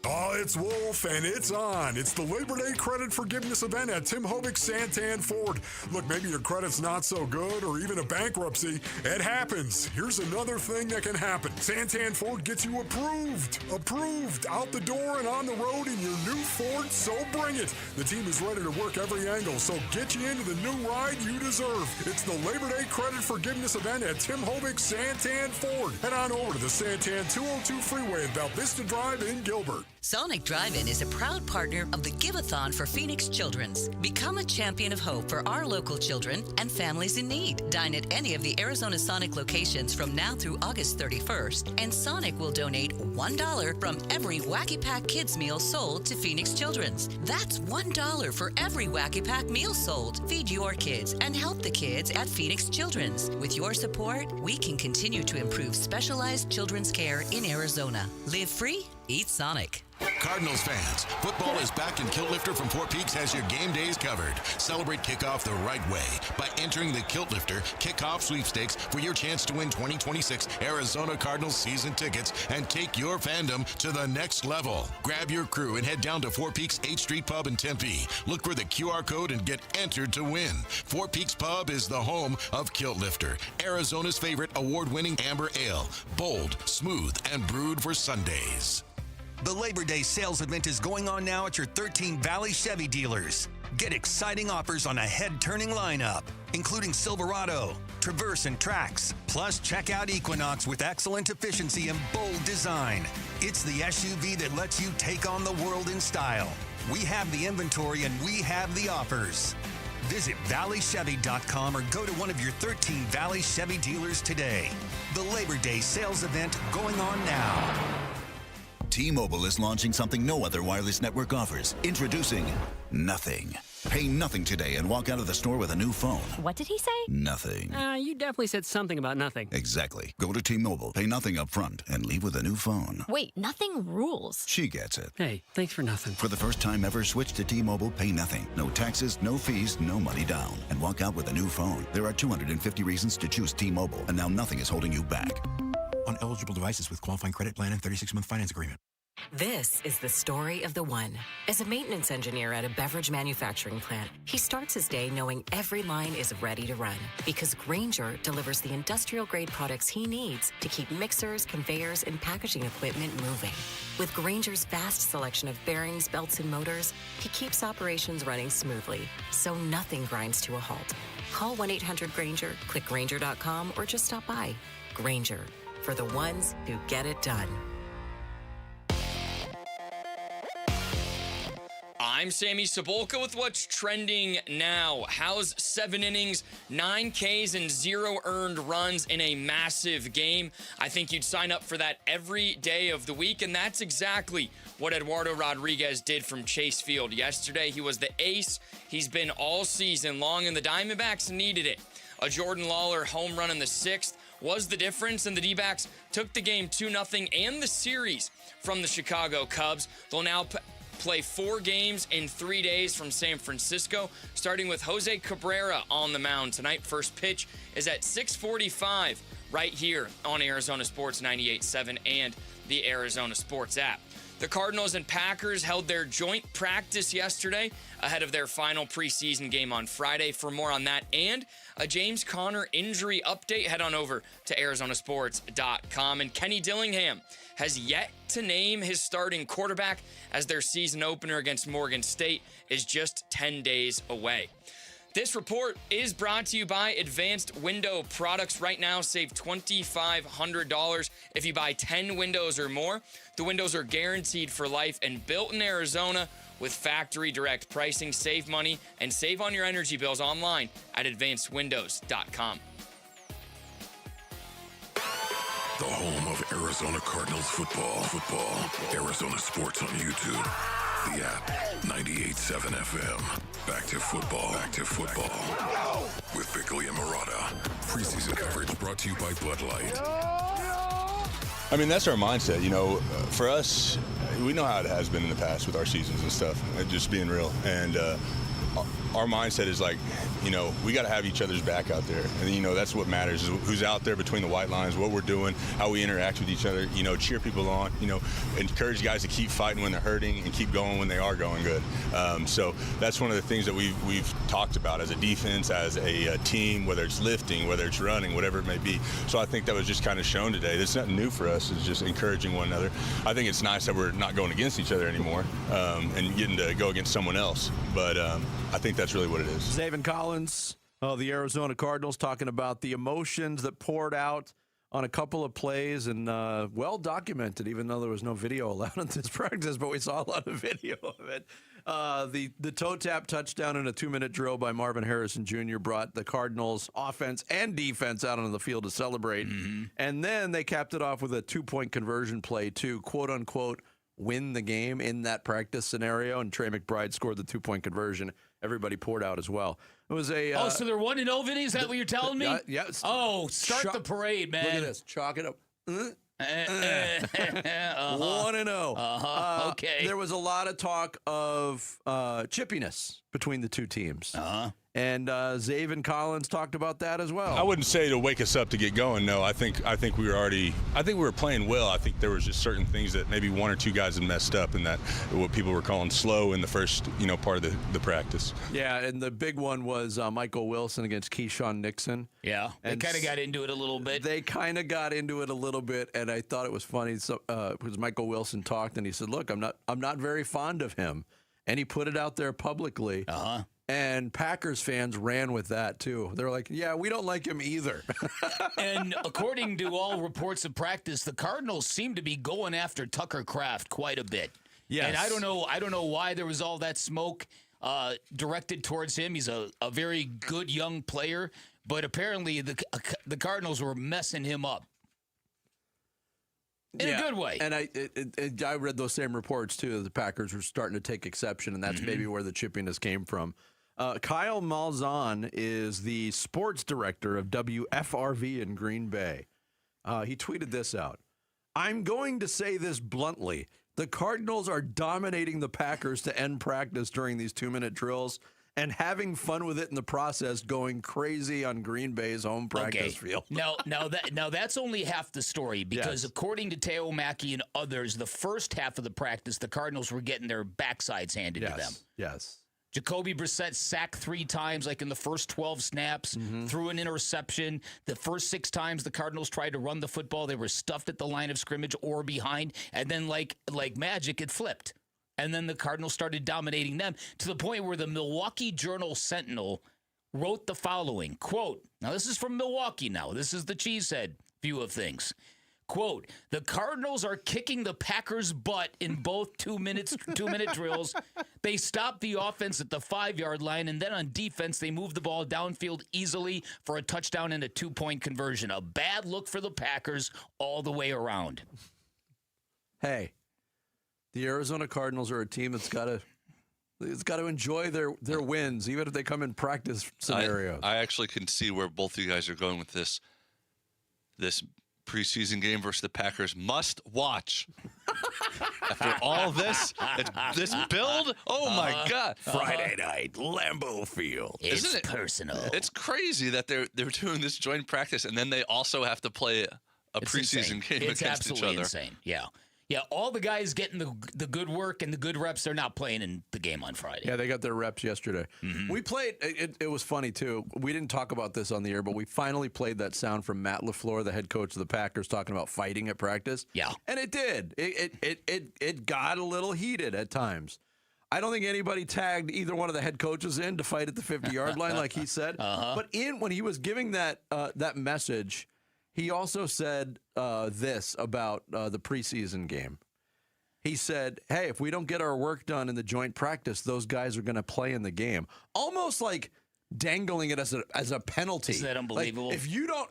Oh, it's Wolf, and it's on. It's the Labor Day Credit Forgiveness event at Tim Hovick's Santan Ford. Look, maybe your credit's not so good or even a bankruptcy. It happens. Here's another thing that can happen. Santan Ford gets you approved. Approved. Out the door and on the road in your new Ford, so bring it. The team is ready to work every angle, so get you into the new ride you deserve. It's the Labor Day Credit Forgiveness event at Tim Hovick's Santan Ford. Head on over to the Santan 202 Freeway at Val Vista Drive in Gilbert.
Sonic Drive-In is a proud partner of the Give-a-thon for Phoenix Children's. Become a champion of hope for our local children and families in need. Dine at any of the Arizona Sonic locations from now through August 31st, and Sonic will donate $1 from every Wacky Pack Kids meal sold to Phoenix Children's. That's $1 for every Wacky Pack meal sold. Feed your kids and help the kids at Phoenix Children's. With your support, we can continue to improve specialized children's care in Arizona. Live free, eat Sonic.
Cardinals fans, football is back and Kilt Lifter from Four Peaks has your game days covered. Celebrate kickoff the right way by entering the Kilt Lifter Kickoff Sweepstakes for your chance to win 2026 Arizona Cardinals season tickets and take your fandom to the next level. Grab your crew and head down to Four Peaks 8th Street Pub in Tempe. Look for the QR code and get entered to win. Four Peaks Pub is the home of Kilt Lifter, Arizona's favorite award-winning amber ale. Bold, smooth, and brewed for Sundays.
The Labor Day sales event is going on now at your 13 Valley Chevy dealers.
Get exciting offers on a head-turning lineup, including Silverado, Traverse, and Trax. Plus, check out Equinox with excellent efficiency and bold design. It's the SUV that lets you take on the world in style. We have the inventory and we have the offers. Visit valleychevy.com or go to one of your 13 Valley Chevy dealers today. The Labor Day sales event going on now.
T-Mobile is launching something no other wireless network offers. Introducing Nothing. Pay nothing today and walk out of the store with a new phone.
What did he say?
Nothing.
You definitely said something about nothing.
Exactly. Go to T-Mobile, pay nothing up front, and leave with a new phone.
Wait, nothing rules.
She gets it.
Hey, thanks for nothing.
For the first time ever, switch to T-Mobile, pay nothing. No taxes, no fees, no money down. And walk out with a new phone. There are 250 reasons to choose T-Mobile, and now nothing is holding you back.
On eligible devices with qualifying credit plan and 36-month finance agreement.
This is the story of the one. As a maintenance engineer at a beverage manufacturing plant, he starts his day knowing every line is ready to run because Grainger delivers the industrial-grade products he needs to keep mixers, conveyors, and packaging equipment moving. With Grainger's vast selection of bearings, belts, and motors, he keeps operations running smoothly, so nothing grinds to a halt. Call 1-800-GRAINGER, click Grainger.com, or just stop by. Grainger, for the ones who get it done.
I'm Sammy Sabolka with what's trending now. How's 7 innings, 9 Ks, and 0 earned runs in a massive game? I think you'd sign up for that every day of the week, and that's exactly what Eduardo Rodriguez did from Chase Field yesterday. He was the ace he's been all season long, and the Diamondbacks needed it. A Jordan Lawler home run in the 6th was the difference, and the D-backs took the game 2-0 and the series from the Chicago Cubs. They'll now play 4 games in 3 days from San Francisco, starting with Jose Cabrera on the mound tonight. First pitch is at 6:45 right here on Arizona Sports 98.7 and the Arizona Sports app. The Cardinals and Packers held their joint practice yesterday ahead of their final preseason game on Friday. For more on that and a James Conner injury update, head on over to arizonasports.com. And Kenny Dillingham has yet to name his starting quarterback as their season opener against Morgan State is just 10 days away. This report is brought to you by Advanced Window Products. Right now, save $2,500 if you buy 10 windows or more. The windows are guaranteed for life and built in Arizona with factory direct pricing. Save money and save on your energy bills online at advancedwindows.com.
The home of Arizona Cardinals football. Arizona Sports on YouTube. The app. 98.7 FM. Back to football. With Bickley and Murata. Preseason coverage brought to you by Bud Light.
I mean, that's our mindset. You know, for us, we know how it has been in the past with our seasons and stuff. Just being real. And our mindset is like, you know, we got to have each other's back out there. And, you know, that's what matters, is who's out there between the white lines, what we're doing, how we interact with each other, you know, cheer people on, you know, encourage guys to keep fighting when they're hurting and keep going when they are going good. So that's one of the things that we've talked about as a defense, as a team, whether it's lifting, whether it's running, whatever it may be. So I think that was just kind of shown today. There's nothing new for us. It's just encouraging one another. I think it's nice that we're not going against each other anymore and getting to go against someone else. But I think that's really what it is.
Zaven Collins of the Arizona Cardinals talking about the emotions that poured out on a couple of plays, and well documented, even though there was no video allowed in this practice, but we saw a lot of video of it. The toe tap touchdown in a 2-minute drill by Marvin Harrison Jr. brought the Cardinals offense and defense out onto the field to celebrate. Mm-hmm. And then they capped it off with a 2-point conversion play to, quote unquote, win the game in that practice scenario, and Trey McBride scored the 2-point conversion. Everybody poured out as well. It was a
so they're 1-0, Vinny? Is that what you're telling me?
Yes.
Oh, start the parade, man.
Look at this. Chalk it up. 1-0.
Okay.
There was a lot of talk of chippiness between the two teams. And Zaven Collins talked about that as well.
I wouldn't say to wake us up to get going. No, I think we were playing well. I think there was just certain things that maybe one or two guys had messed up, and that what people were calling slow in the first part of the practice.
Yeah, and the big one was Michael Wilson against Keyshawn Nixon.
Yeah, they kind of got into it a little bit.
And I thought it was funny because Michael Wilson talked and he said, "Look, I'm not very fond of him." and he put it out there publicly. And Packers fans ran with that, too. They're like, yeah, we don't like him either.
And according to all reports of practice, the Cardinals seem to be going after Tucker Kraft quite a bit.
Yes.
And I don't know why there was all that smoke directed towards him. He's a very good young player, but apparently the Cardinals were messing him up. In a good way.
And I read those same reports, too. The Packers were starting to take exception, and that's maybe where the chippiness came from. Kyle Malzahn is the sports director of WFRV in Green Bay. He tweeted this out. I'm going to say this bluntly. The Cardinals are dominating the Packers to end practice during these 2-minute drills and having fun with it in the process, going crazy on Green Bay's home practice field.
Now that's only half the story, because according to Teo Mackey and others, the first half of the practice, the Cardinals were getting their backsides handed to them.
Yes.
Jacoby Brissett sacked 3 times, like in the first 12 snaps, threw an interception. The first 6 times the Cardinals tried to run the football, they were stuffed at the line of scrimmage or behind, and then like magic, it flipped. And then the Cardinals started dominating them to the point where the Milwaukee Journal-Sentinel wrote the following, quote, now this is from Milwaukee now, this is the cheesehead view of things. Quote, the Cardinals are kicking the Packers' butt in both 2-minute drills. They stop the offense at the 5-yard line, and then on defense, they move the ball downfield easily for a touchdown and a 2-point conversion. A bad look for the Packers all the way around.
Hey, the Arizona Cardinals are a team that's got to enjoy their wins, even if they come in practice scenarios.
I actually can see where both of you guys are going with this. This preseason game versus the Packers must watch. After all this build, oh my God!
Friday night, Lambeau Field.
It's personal.
It's crazy that they're doing this joint practice, and then they also have to play a preseason game
it's
against each
absolutely
other.
Insane. Yeah, all the guys getting the good work and the good reps, they're not playing in the game on Friday.
Yeah, they got their reps yesterday. We played, it was funny too. We didn't talk about this on the air, but we finally played that sound from Matt LaFleur, the head coach of the Packers, talking about fighting at practice.
Yeah.
And it did. It got a little heated at times. I don't think anybody tagged either one of the head coaches in to fight at the 50-yard line, like he said. But when he was giving that message, he also said this about the preseason game. He said, hey, if we don't get our work done in the joint practice, those guys are going to play in the game. Almost like dangling it as a penalty.
Isn't that unbelievable?
Like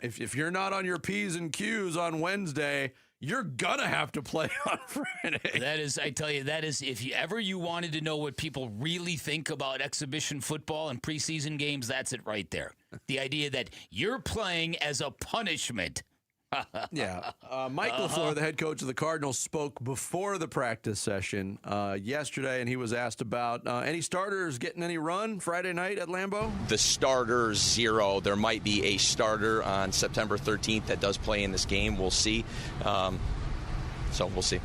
if you're not on your P's and Q's on Wednesday, you're going to have to play on Friday.
That is, I tell you, if you ever wanted to know what people really think about exhibition football and preseason games, that's it right there. The idea that you're playing as a punishment.
Yeah. Mike LaFleur, the head coach of the Cardinals, spoke before the practice session yesterday, and he was asked about any starters getting any run Friday night at Lambeau?
The starters, 0. There might be a starter on September 13th that does play in this game. We'll see. So we'll see.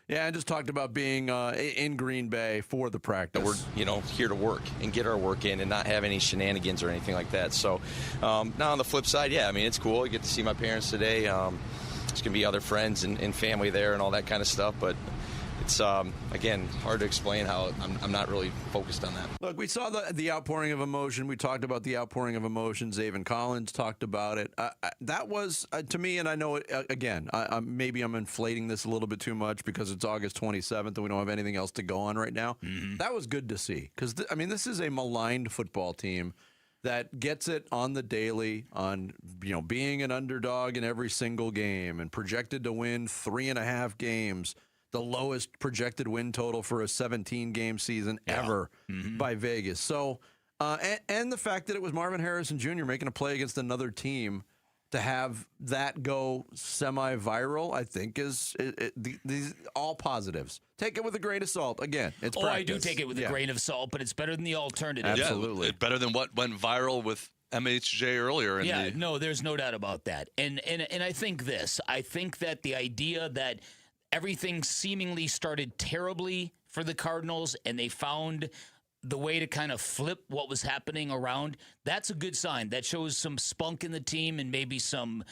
Yeah, and just talked about being in Green Bay for the practice.
We're, here to work and get our work in and not have any shenanigans or anything like that. So now on the flip side, yeah, I mean, it's cool. I get to see my parents today. There's going to be other friends and family there and all that kind of stuff. But it's, again, hard to explain how I'm not really focused on that.
Look, we saw the outpouring of emotion. We talked about the outpouring of emotion. Zaven Collins talked about it. That was, to me, and I know, again, maybe I'm inflating this a little bit too much because it's August 27th and we don't have anything else to go on right now. That was good to see because, this is a maligned football team that gets it on the daily on, being an underdog in every single game and projected to win 3.5 games. The lowest projected win total for a 17-game season ever by Vegas. So, and the fact that it was Marvin Harrison Jr. making a play against another team to have that go semi-viral, I think is these all positives. Take it with a grain of salt. Again, it's practice.
I do take it with a grain of salt, but it's better than the alternative.
Absolutely.
Yeah, better than what went viral with MHJ earlier.
No, there's no doubt about that. And I think this. I think that the idea that everything seemingly started terribly for the Cardinals, and they found the way to kind of flip what was happening around. That's a good sign. That shows some spunk in the team and maybe some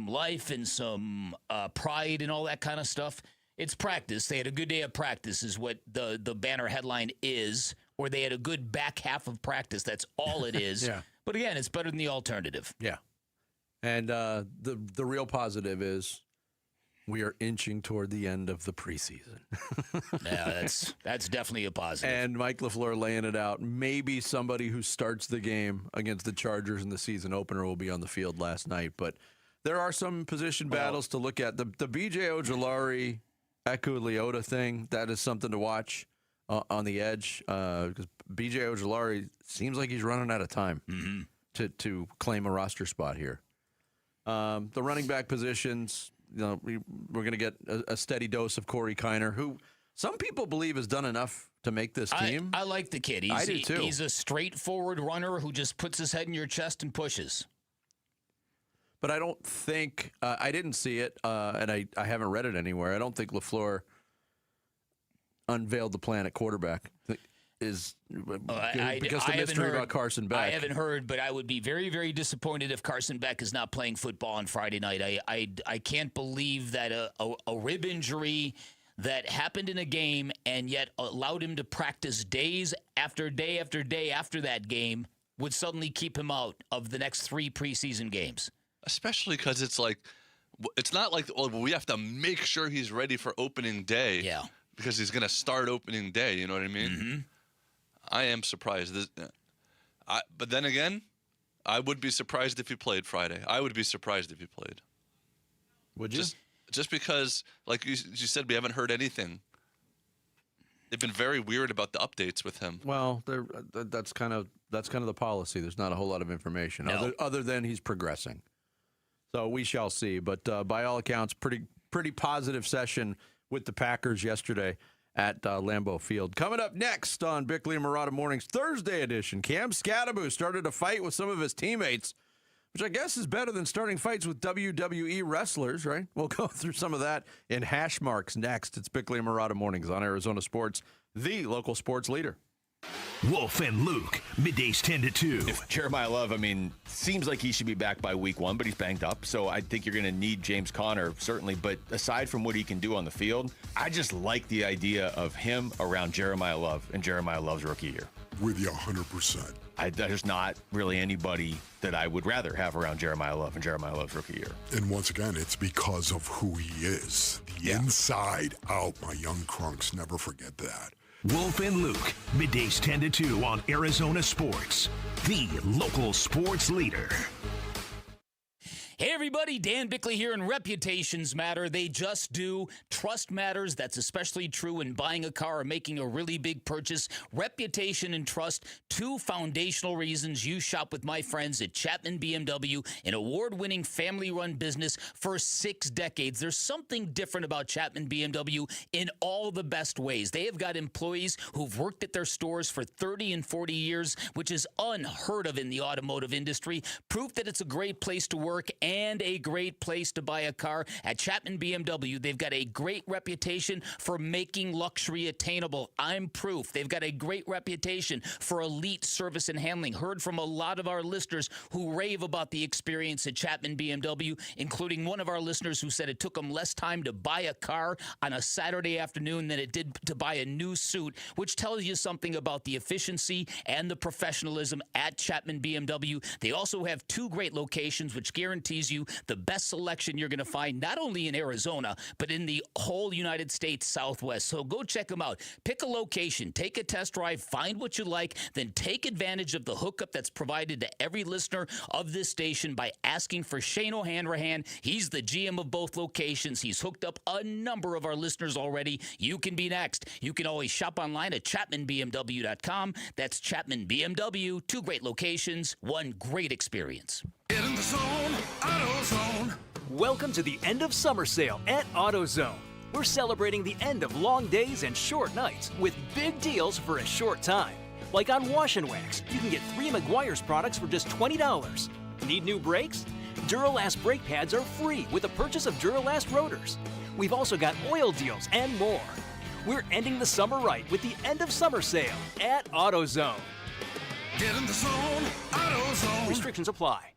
life and some pride and all that kind of stuff. It's practice. They had a good day of practice is what the banner headline is, or they had a good back half of practice. That's all it is.
Yeah.
But again, it's better than the alternative.
Yeah. And the real positive is we are inching toward the end of the preseason.
Yeah, that's definitely a positive.
And Mike LaFleur laying it out. Maybe somebody who starts the game against the Chargers in the season opener will be on the field last night. But there are some position battles to look at. The B.J. Ojulari, Eku Leota thing, that is something to watch on the edge. Because B.J. Ojulari seems like he's running out of time to claim a roster spot here. The running back positions, we're going to get a steady dose of Corey Kiner, who some people believe has done enough to make this team.
I like the kid.
I do too.
He's a straightforward runner who just puts his head in your chest and pushes.
But I don't think I didn't see it, and I haven't read it anywhere. I don't think LaFleur unveiled the plan at quarterback. Because the mystery about Carson Beck.
I haven't heard, but I would be very, very disappointed if Carson Beck is not playing football on Friday night. I can't believe that a rib injury that happened in a game and yet allowed him to practice days after day after day after that game would suddenly keep him out of the next 3 preseason games.
Especially because it's not like we have to make sure he's ready for opening day.
Yeah.
Because he's going to start opening day. You know what I mean?
Mm-hmm.
I am surprised. But then again, I would be surprised if he played Friday. I would be surprised if he played.
Would you?
Just because, like you said, we haven't heard anything. They've been very weird about the updates with him.
Well, that's kind of the policy. There's not a whole lot of information other than he's progressing. So we shall see. But by all accounts, pretty positive session with the Packers yesterday at Lambeau Field. Coming up next on Bickley and Marotta Mornings Thursday edition, Cam Scadaboo started a fight with some of his teammates, which I guess is better than starting fights with WWE wrestlers, right? We'll go through some of that in hash marks next. It's Bickley and Marotta Mornings on Arizona Sports, the local sports leader.
Wolf and Luke, middays 10 to 2.
If Jeremiah Love, seems like he should be back by week 1, but he's banged up. So I think you're going to need James Conner, certainly. But aside from what he can do on the field, I just like the idea of him around Jeremiah Love and Jeremiah Love's rookie year.
With you 100%.
There's not really anybody that I would rather have around Jeremiah Love and Jeremiah Love's rookie year.
And once again, it's because of who he is. The inside out, my young crunks. Never forget that.
Wolf and Luke, middays 10 to 2 on Arizona Sports, the local sports leader.
Hey everybody, Dan Bickley here, and reputations matter. They just do. Trust matters. That's especially true when buying a car or making a really big purchase. Reputation and trust, 2 foundational reasons you shop with my friends at Chapman BMW, an award-winning family-run business for 6 decades. There's something different about Chapman BMW in all the best ways. They have got employees who've worked at their stores for 30 and 40 years, which is unheard of in the automotive industry. Proof that it's a great place to work and a great place to buy a car. At Chapman BMW, they've got a great reputation for making luxury attainable. I'm proof. They've got a great reputation for elite service and handling. Heard from a lot of our listeners who rave about the experience at Chapman BMW, including one of our listeners who said it took them less time to buy a car on a Saturday afternoon than it did to buy a new suit, which tells you something about the efficiency and the professionalism at Chapman BMW. They also have 2 great locations, which guarantees you the best selection you're going to find not only in Arizona, but in the whole United States Southwest. So go check them out. Pick a location, take a test drive, find what you like, then take advantage of the hookup that's provided to every listener of this station by asking for Shane O'Hanrahan. He's the GM of both locations. He's hooked up a number of our listeners already. You can be next. You can always shop online at ChapmanBMW.com. That's Chapman BMW. 2 great locations, 1 great experience.
Get in the zone, AutoZone.
Welcome to the end of summer sale at AutoZone. We're celebrating the end of long days and short nights with big deals for a short time. Like on Wash and Wax, you can get 3 Meguiar's products for just $20. Need new brakes? Duralast brake pads are free with the purchase of Duralast rotors. We've also got oil deals and more. We're ending the summer right with the end of summer sale at AutoZone.
Get in the zone, AutoZone.
Restrictions apply.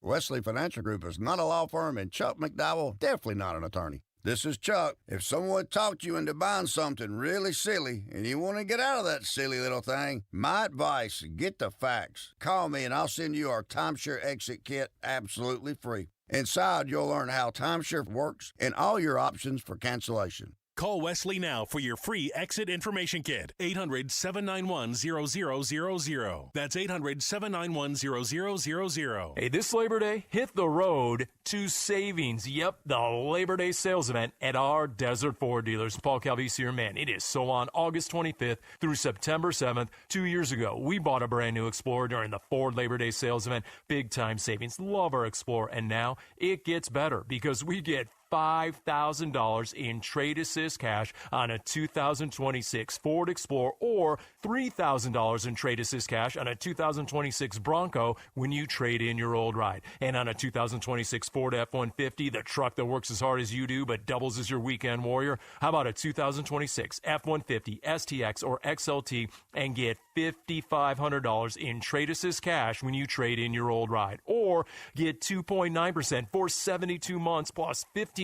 Wesley Financial Group is not a law firm, and Chuck McDowell definitely not an attorney.
This is Chuck. If someone talked you into buying something really silly and you want to get out of that silly little thing, my advice, get the facts. Call me and I'll send you our timeshare exit kit absolutely free. Inside, you'll learn how timeshare works and all your options for cancellation.
Call Wesley now for your free exit information kit. 800-791-0000. That's 800-791-0000.
Hey, this Labor Day, hit the road to savings. Yep, the Labor Day sales event at our Desert Ford dealers. Paul Calvisi, your man. It is so on August 25th through September 7th. 2 years ago, we bought a brand new Explorer during the Ford Labor Day sales event. Big time savings. Love our Explorer. And now it gets better because we get $5,000 in trade assist cash on a 2026 Ford Explorer or $3,000 in trade assist cash on a 2026 Bronco when you trade in your old ride. And on a 2026 Ford F-150, the truck that works as hard as you do but doubles as your weekend warrior. How about a 2026 F-150 STX or XLT and get $5,500 in trade assist cash when you trade in your old ride? Or get 2.9% for 72 months plus $1,500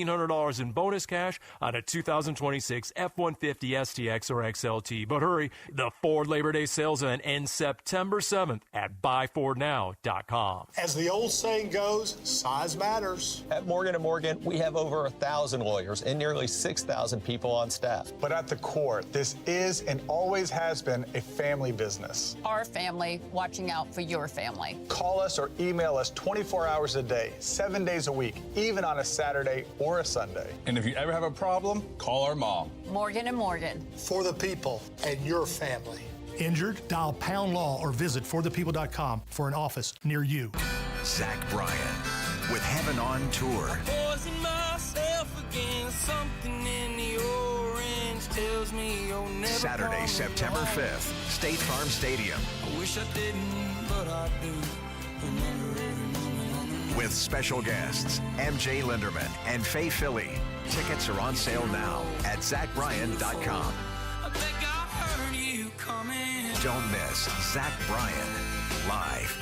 in bonus cash on a 2026 F-150 STX or XLT. But hurry, the Ford Labor Day sales event ends September 7th at buyfordnow.com.
As the old saying goes, size matters.
At Morgan & Morgan, we have over 1,000 lawyers and nearly 6,000 people on staff.
But at the core, this is and always has been a family business.
Our family watching out for your family.
Call us or email us 24 hours a day, 7 days a week, even on a Saturday or a Sunday.
And if you ever have a problem, call our mom.
Morgan & Morgan.
For the people and your family.
Injured? Dial Pound Law or visit forthepeople.com for an office near you.
Zach Bryan with Heaven on Tour. Saturday, September 5th, State Farm Stadium.
I wish I didn't, but I do.
With special guests, MJ Linderman and Faye Philly. Tickets are on sale now at ZachBryan.com. Don't miss Zach Bryan live.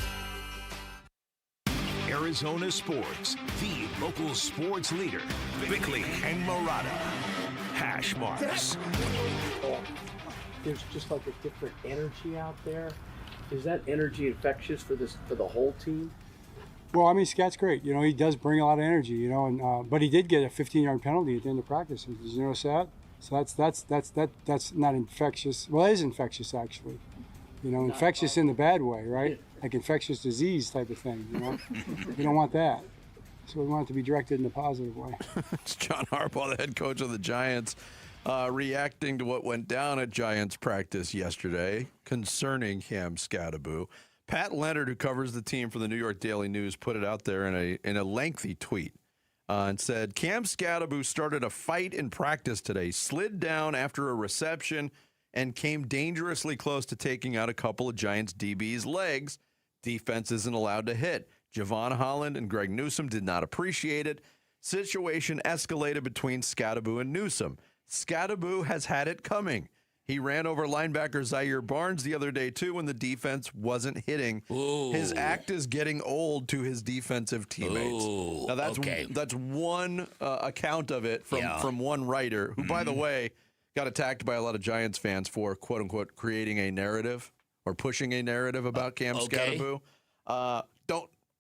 Arizona Sports, the local sports leader. Bickley and Murata. Hash marks.
There's just like a different energy out there. Is that energy infectious for the whole team?
Well, I mean, Scott's great. You know, he does bring a lot of energy. You know, and but he did get a 15-yard penalty at the end of practice. Did you notice that? So that's not infectious. Well, it is infectious actually. You know, infectious in the bad way, right? Like infectious disease type of thing. You know, we don't want that. So we want it to be directed in a positive way.
It's John Harbaugh, the head coach of the Giants, reacting to what went down at Giants practice yesterday concerning Cam Scatterbo. Pat Leonard, who covers the team for the New York Daily News, put it out there in a lengthy tweet and said, Cam Scatterbo started a fight in practice today, slid down after a reception, and came dangerously close to taking out a couple of Giants DB's legs. Defense isn't allowed to hit. Javon Holland and Greg Newsome did not appreciate it. Situation escalated between Scatterbo and Newsome. Scatterbo has had it coming. He ran over linebacker Zaire Barnes the other day, too, when the defense wasn't hitting.
Ooh.
His act is getting old to his defensive teammates.
Ooh,
now, that's
okay.
That's one account of it from one writer, who, by the way, got attacked by a lot of Giants fans for, quote-unquote, creating a narrative or pushing a narrative about Cam Scatterbo.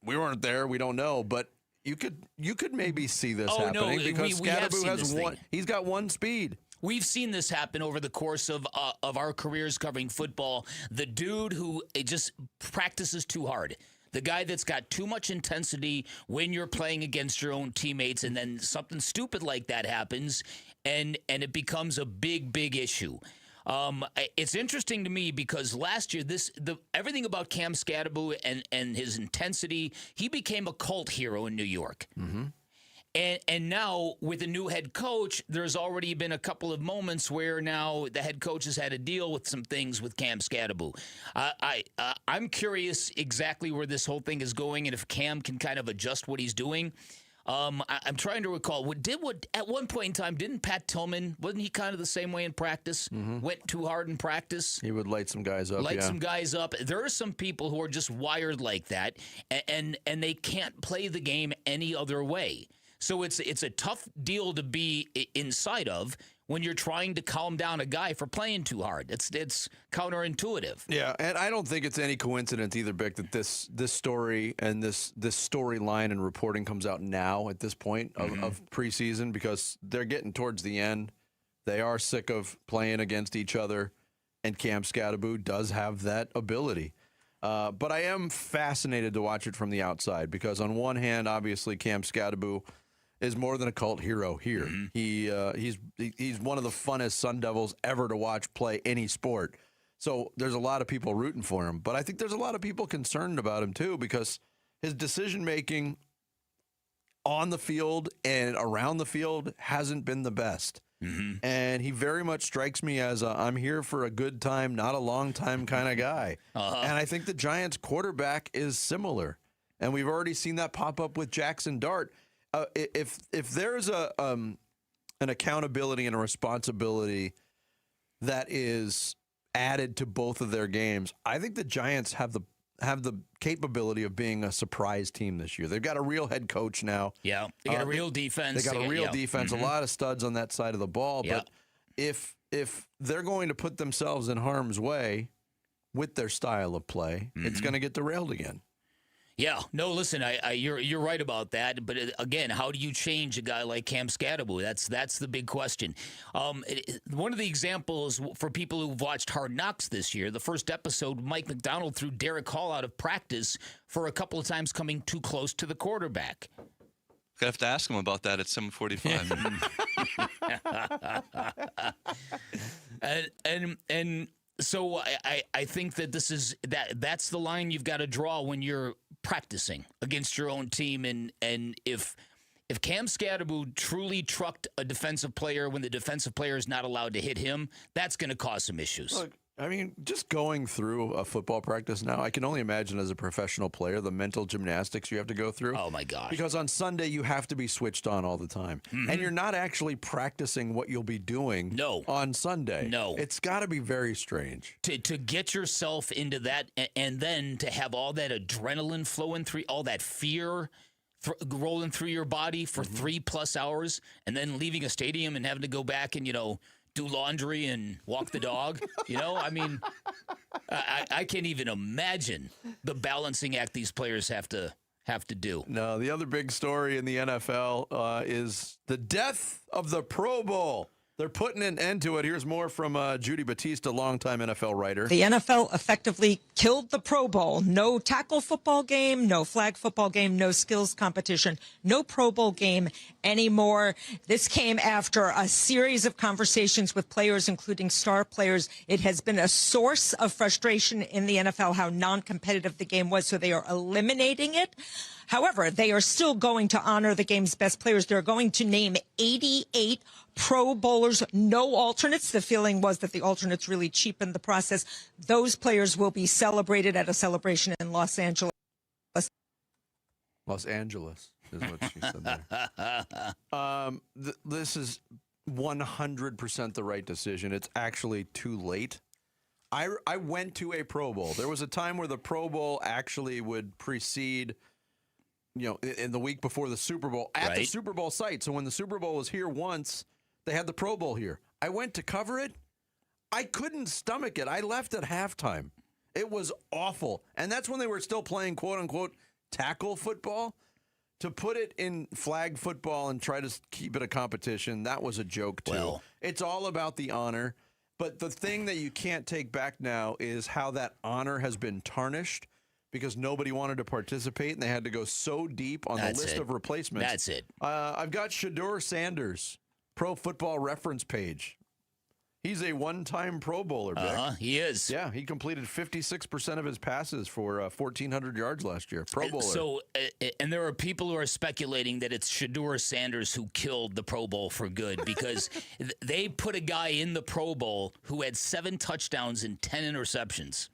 We weren't there. We don't know, but you could maybe see this happening because Scatterbo has one. He's got one speed.
We've seen this happen over the course of our careers covering football. The dude who just practices too hard. The guy that's got too much intensity when you're playing against your own teammates, and then something stupid like that happens, and it becomes a big issue. It's interesting to me because last year, everything about Cam Scatterbo and his intensity, he became a cult hero in New York. Mm-hmm. And now with a new head coach, there's already been a couple of moments where now the head coach has had to deal with some things with Cam Scatterbo. I'm curious exactly where this whole thing is going and if Cam can kind of adjust what he's doing. I'm trying to recall. At one point in time, didn't Pat Tillman, wasn't he kind of the same way in practice? Mm-hmm. Went too hard in practice?
He would light some guys up.
Some guys up. There are some people who are just wired like that, and they can't play the game any other way. So it's a tough deal to be inside of when you're trying to calm down a guy for playing too hard. It's counterintuitive.
Yeah, and I don't think it's any coincidence either, Bick, that this story and this storyline and reporting comes out now at this point of preseason, because they're getting towards the end. They are sick of playing against each other, and Cam Scatterbo does have that ability. But I am fascinated to watch it from the outside, because on one hand, obviously, Cam Scatterbo is more than a cult hero here. He's one of the funnest Sun Devils ever to watch play any sport. So there's a lot of people rooting for him. But I think there's a lot of people concerned about him, too, because his decision-making on the field and around the field hasn't been the best. And he very much strikes me as a I'm here for a good time, not a long time kind of guy. And I think the Giants quarterback is similar. And we've already seen that pop up with Jackson Dart. If there's an accountability and a responsibility that is added to both of their games, I think the Giants have the capability of being a surprise team this year. They've got a real head coach now.
Yeah, they got a real defense.
They got a real defense, a lot of studs on that side of the ball. But if they're going to put themselves in harm's way with their style of play, it's going to get derailed again.
Yeah, no, listen, you're right about that. But again, how do you change a guy like Cam Scatterbo? That's the big question. One of the examples for people who've watched Hard Knocks this year, the first episode, Mike McDonald threw Derek Hall out of practice for a couple of times coming too close to the quarterback.
I have to ask him about that at 7:45.
and so I think that that's the line you've got to draw when you're practicing against your own team. And if Cam Scatterbo truly trucked a defensive player when the defensive player is not allowed to hit him, that's going to cause some issues.
Look, I mean, just going through a football practice now, I can only imagine as a professional player the mental gymnastics you have to go through.
Oh, my gosh.
Because on Sunday, you have to be switched on all the time. And you're not actually practicing what you'll be doing on Sunday.
No.
It's got to be very strange.
To get yourself into that, and then to have all that adrenaline flowing through, all that fear rolling through your body for 3+ hours, and then leaving a stadium and having to go back and, do laundry and walk the dog. I mean, I can't even imagine the balancing act these players have to do.
No, the other big story in the NFL is the death of the Pro Bowl. They're putting an end to it. Here's more from Judy Batista, longtime NFL writer.
The NFL effectively killed the Pro Bowl. No tackle football game, no flag football game, no skills competition, no Pro Bowl game anymore. This came after a series of conversations with players, including star players. It has been a source of frustration in the NFL how non-competitive the game was, so they are eliminating it. However, they are still going to honor the game's best players. They're going to name 88 Pro Bowlers, no alternates. The feeling was that the alternates really cheapened the process. Those players will be celebrated at a celebration in Los Angeles.
Los Angeles is what she said there. This is 100% the right decision. It's actually too late. I went to a Pro Bowl. There was a time where the Pro Bowl actually would precede, in the week before the Super Bowl at the Super Bowl site. So when the Super Bowl was here once, they had the Pro Bowl here. I went to cover it. I couldn't stomach it. I left at halftime. It was awful. And that's when they were still playing, quote unquote, tackle football. To put it in flag football and try to keep it a competition, that was a joke too.
Well,
it's all about the honor. But the thing that you can't take back now is how that honor has been tarnished, because nobody wanted to participate, and they had to go so deep on the list of replacements.
That's it.
I've got Shedeur Sanders, Pro Football Reference page. He's a one-time Pro Bowler, Vic.
He is.
Yeah, he completed 56% of his passes for 1,400 yards last year. Pro Bowler.
So, and there are people who are speculating that it's Shedeur Sanders who killed the Pro Bowl for good, because they put a guy in the Pro Bowl who had 7 touchdowns and 10 interceptions.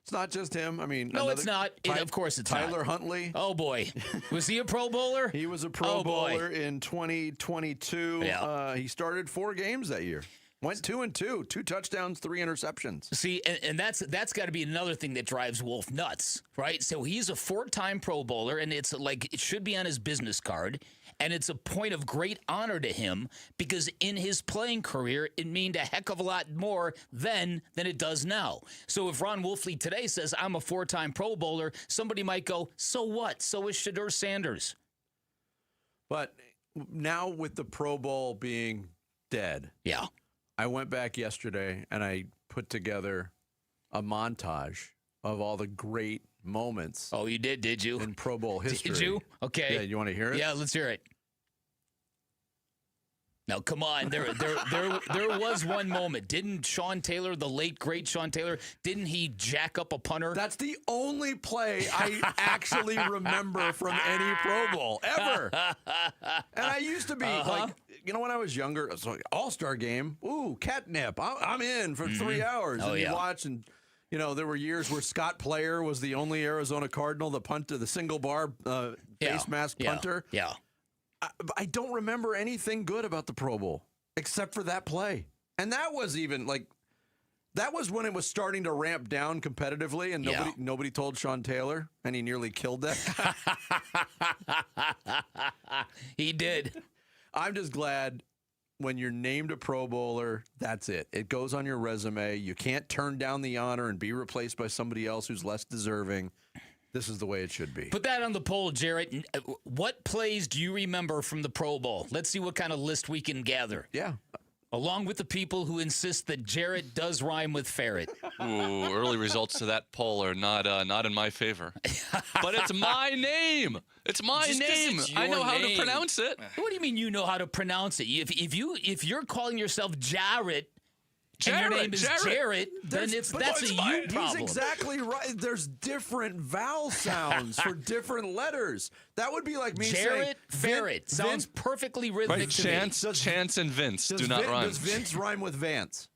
It's not just him. I mean,
no, it's not. Of course, it's
Tyler
not.
Huntley.
Oh boy, was he a Pro Bowler?
He was a Pro Bowler in 2022. Yeah. He started 4 games that year. Went 2-2, 2 touchdowns, 3 interceptions.
See, and that's got to be another thing that drives Wolf nuts, right? So he's a 4-time Pro Bowler, and it's like it should be on his business card. and it's a point of great honor to him because in his playing career, it meant a heck of a lot more then than it does now. So if Ron Wolfley today says, I'm a 4-time Pro Bowler, somebody might go, so what? So is Shedeur Sanders.
But now with the Pro Bowl being dead,
yeah,
I went back yesterday and I put together a montage of all the great moments.
Oh, you did you?
In Pro Bowl history.
Did you? Okay.
Yeah, you want to hear it?
Yeah, let's hear it. Now, come on. There was one moment. Didn't Sean Taylor, the late, great Sean Taylor, didn't he jack up a punter?
That's the only play I actually remember from any Pro Bowl ever. And I used to be like, when I was younger, it's like All-Star game. Ooh, catnip. I'm in for 3 hours.
Oh,
and you
yeah.
watch and... there were years where Scott Player was the only Arizona Cardinal, the punter, the single bar face mask punter.
Yeah.
I don't remember anything good about the Pro Bowl except for that play. And that was even that was when it was starting to ramp down competitively and nobody told Sean Taylor and he nearly killed that.
He did.
I'm just glad when you're named a Pro Bowler, that's it. It goes on your resume. You can't turn down the honor and be replaced by somebody else who's less deserving. This is the way it should be.
Put that on the poll, Jarrett. What plays do you remember from the Pro Bowl? Let's see what kind of list we can gather.
Yeah.
Along with the people who insist that Jarrett does rhyme with ferret.
Ooh, early results to that poll are not in my favor. But it's my name. It's my name. I know how to pronounce it.
What do you mean you know how to pronounce it? If you're calling yourself Jarrett, and your name is Jarrett, then that's a you problem.
He's exactly right. There's different vowel sounds for different letters. That would be like me saying
Jarrett Ferret. Sounds perfectly rhythmic to me.
Chance and Vince do not rhyme.
Does Vince rhyme with Vance?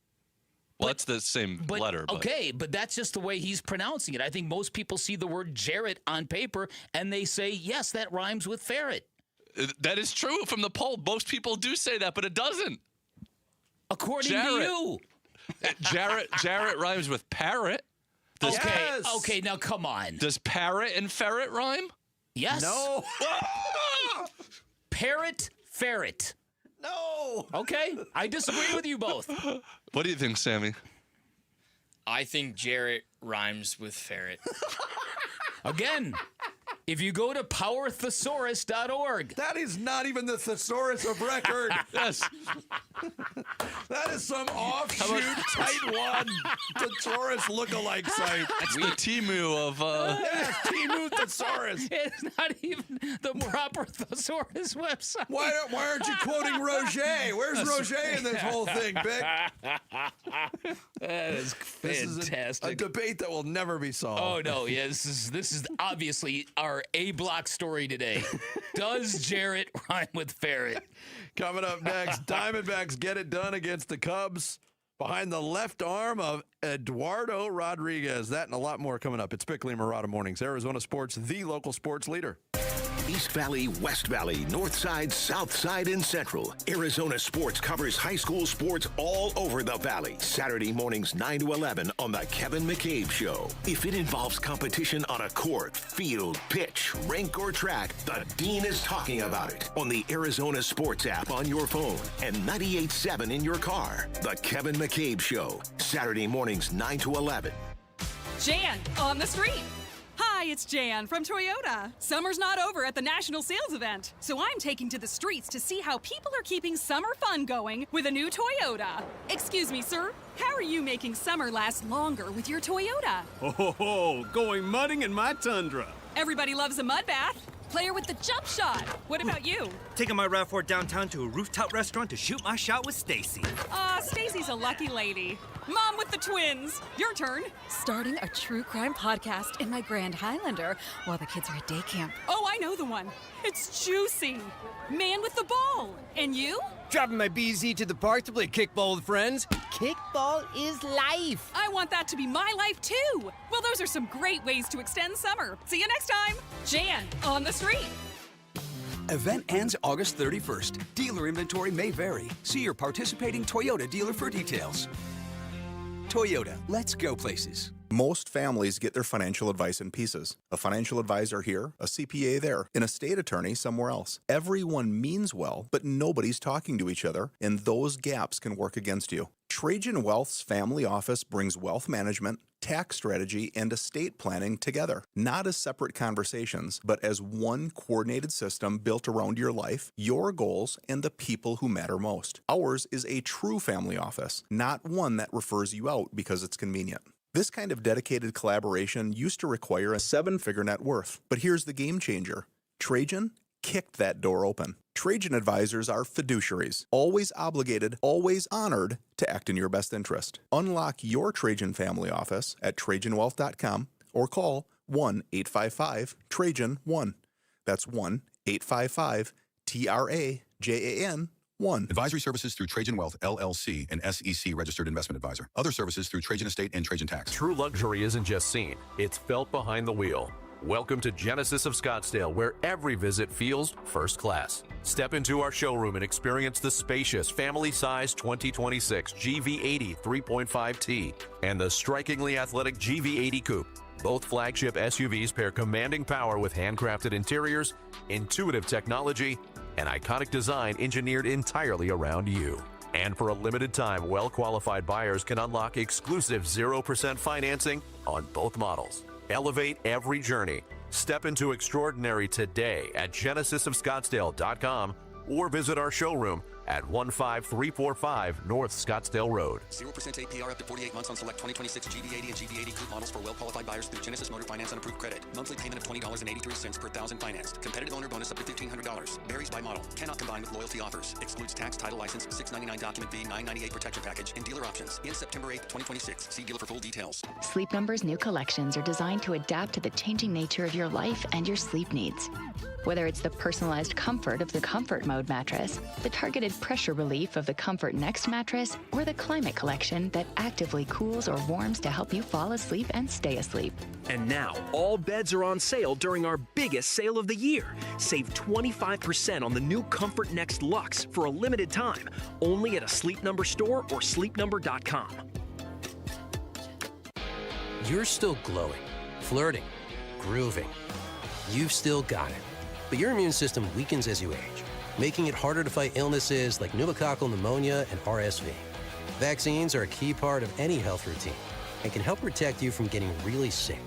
Well, that's the same letter. But.
Okay, but that's just the way he's pronouncing it. I think most people see the word Jarrett on paper, and they say, yes, that rhymes with ferret.
That is true from the poll. Most people do say that, but it doesn't.
According to you.
Jarrett rhymes with parrot.
Okay, now come on.
Does parrot and ferret rhyme?
Yes.
No.
Parrot, ferret.
No.
Okay, I disagree with you both.
What do you think, Sammy?
I think Jarrett rhymes with ferret.
Again, if you go to powerthesaurus.org.
That is not even the thesaurus of record.
Yes.
That is some offshoot tight one thesaurus lookalike site.
It's the Timu of...
Yes, Timu thesaurus.
It's not even the proper thesaurus website.
Why aren't you quoting Roger? Where's Roger in this whole thing, Vic?
That is fantastic.
This is a debate that will never be solved.
Oh, no. Yeah, this is obviously our A-block story today. Does Jarrett rhyme with ferret?
Coming up next, Diamondbacks get it done against the Cubs behind the left arm of Eduardo Rodriguez. That and a lot more coming up. It's Bickley and Murata Mornings, Arizona Sports, the local sports leader.
East Valley, West Valley, North Side, South Side, and Central. Arizona Sports covers high school sports all over the Valley. Saturday mornings 9 to 11 on The Kevin McCabe Show. If it involves competition on a court, field, pitch, rink, or track, the Dean is talking about it on the Arizona Sports app on your phone and 98.7 in your car. The Kevin McCabe Show. Saturday mornings 9 to 11.
Jan on the street. Hi, it's Jan from Toyota. Summer's not over at the national sales event, so I'm taking to the streets to see how people are keeping summer fun going with a new Toyota. Excuse me, sir. How are you making summer last longer with your Toyota?
Oh, going mudding in my Tundra.
Everybody loves a mud bath. Player with the jump shot. What about you?
Taking my RAV4 downtown to a rooftop restaurant to shoot my shot with Stacy.
Stacy's a lucky lady. Mom with the twins. Your turn.
Starting a true crime podcast in my Grand Highlander while the kids are at day camp.
Oh, I know the one. It's juicy. Man with the ball. And you?
Dropping my BZ to the park to play kickball with friends. Kickball is life.
I want that to be my life, too. Well, those are some great ways to extend summer. See you next time. Jan on the street.
Event ends August 31st. Dealer inventory may vary. See your participating Toyota dealer for details. Toyota, let's go places.
Most families get their financial advice in pieces. A financial advisor here, a CPA there, an estate attorney somewhere else. Everyone means well, but nobody's talking to each other, and those gaps can work against you. Trajan Wealth's family office brings wealth management, tax strategy, and estate planning together, not as separate conversations, but as one coordinated system built around your life, your goals, and the people who matter most. Ours is a true family office, not one that refers you out because it's convenient. This kind of dedicated collaboration used to require a 7-figure net worth, but here's the game changer. Trajan kicked that door open. Trajan advisors are fiduciaries, always obligated, always honored to act in your best interest. Unlock your Trajan family office at TrajanWealth.com or call 1-855-TRAJAN-1. That's 1-855-TRAJAN-1.
Advisory services through Trajan Wealth, LLC, an SEC registered investment advisor. Other services through Trajan Estate and Trajan Tax.
True luxury isn't just seen, it's felt behind the wheel. Welcome to Genesis of Scottsdale, where every visit feels first class. Step into our showroom and experience the spacious, family-sized 2026 GV80 3.5T and the strikingly athletic GV80 Coupe. Both flagship SUVs pair commanding power with handcrafted interiors, intuitive technology, and iconic design engineered entirely around you. And for a limited time, well-qualified buyers can unlock exclusive 0% financing on both models. Elevate every journey. Step into extraordinary today at genesisofscottsdale.com or visit our showroom at 15345 North Scottsdale Road.
0% APR up to 48 months on select 2026 GV80 and GV80 Coupe models for well-qualified buyers through Genesis Motor Finance on approved credit. Monthly payment of $20.83 per thousand financed. Competitive owner bonus up to $1,500. Varies by model. Cannot combine with loyalty offers. Excludes tax, title, license, $699 document fee, $998 protection package, and dealer options. In September 8th, 2026. See dealer for full details.
Sleep Number's new collections are designed to adapt to the changing nature of your life and your sleep needs. Whether it's the personalized comfort of the Comfort Mode mattress, the targeted pressure relief of the Comfort Next mattress, or the Climate Collection that actively cools or warms to help you fall asleep and stay asleep.
And now, all beds are on sale during our biggest sale of the year. Save 25% on the new Comfort Next Luxe for a limited time, only at a Sleep Number store or sleepnumber.com.
You're still glowing, flirting, grooving. You've still got it. But your immune system weakens as you age, making it harder to fight illnesses like pneumococcal pneumonia and RSV. Vaccines are a key part of any health routine and can help protect you from getting really sick.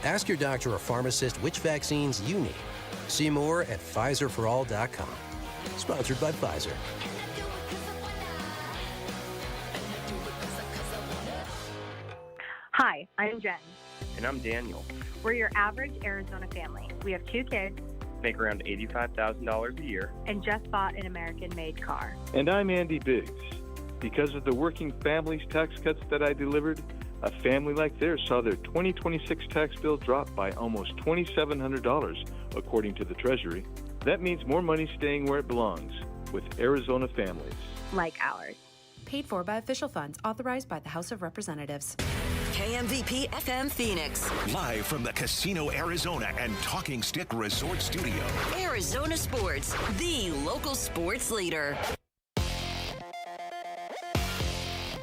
Ask your doctor or pharmacist which vaccines you need. See more at PfizerForAll.com. Sponsored by Pfizer.
Hi, I'm Jen.
And I'm Daniel.
We're your average Arizona family. We have 2 kids,
Make around $85,000 a year.
and just bought an American-made car.
And I'm Andy Biggs. Because of the working families tax cuts that I delivered, a family like theirs saw their 2026 tax bill drop by almost $2,700, according to the Treasury. That means more money staying where it belongs, with Arizona families.
Like ours.
Paid for by official funds authorized by the House of Representatives.
KMVP FM Phoenix.
Live from the Casino Arizona and Talking Stick Resort Studio.
Arizona Sports, the local sports leader.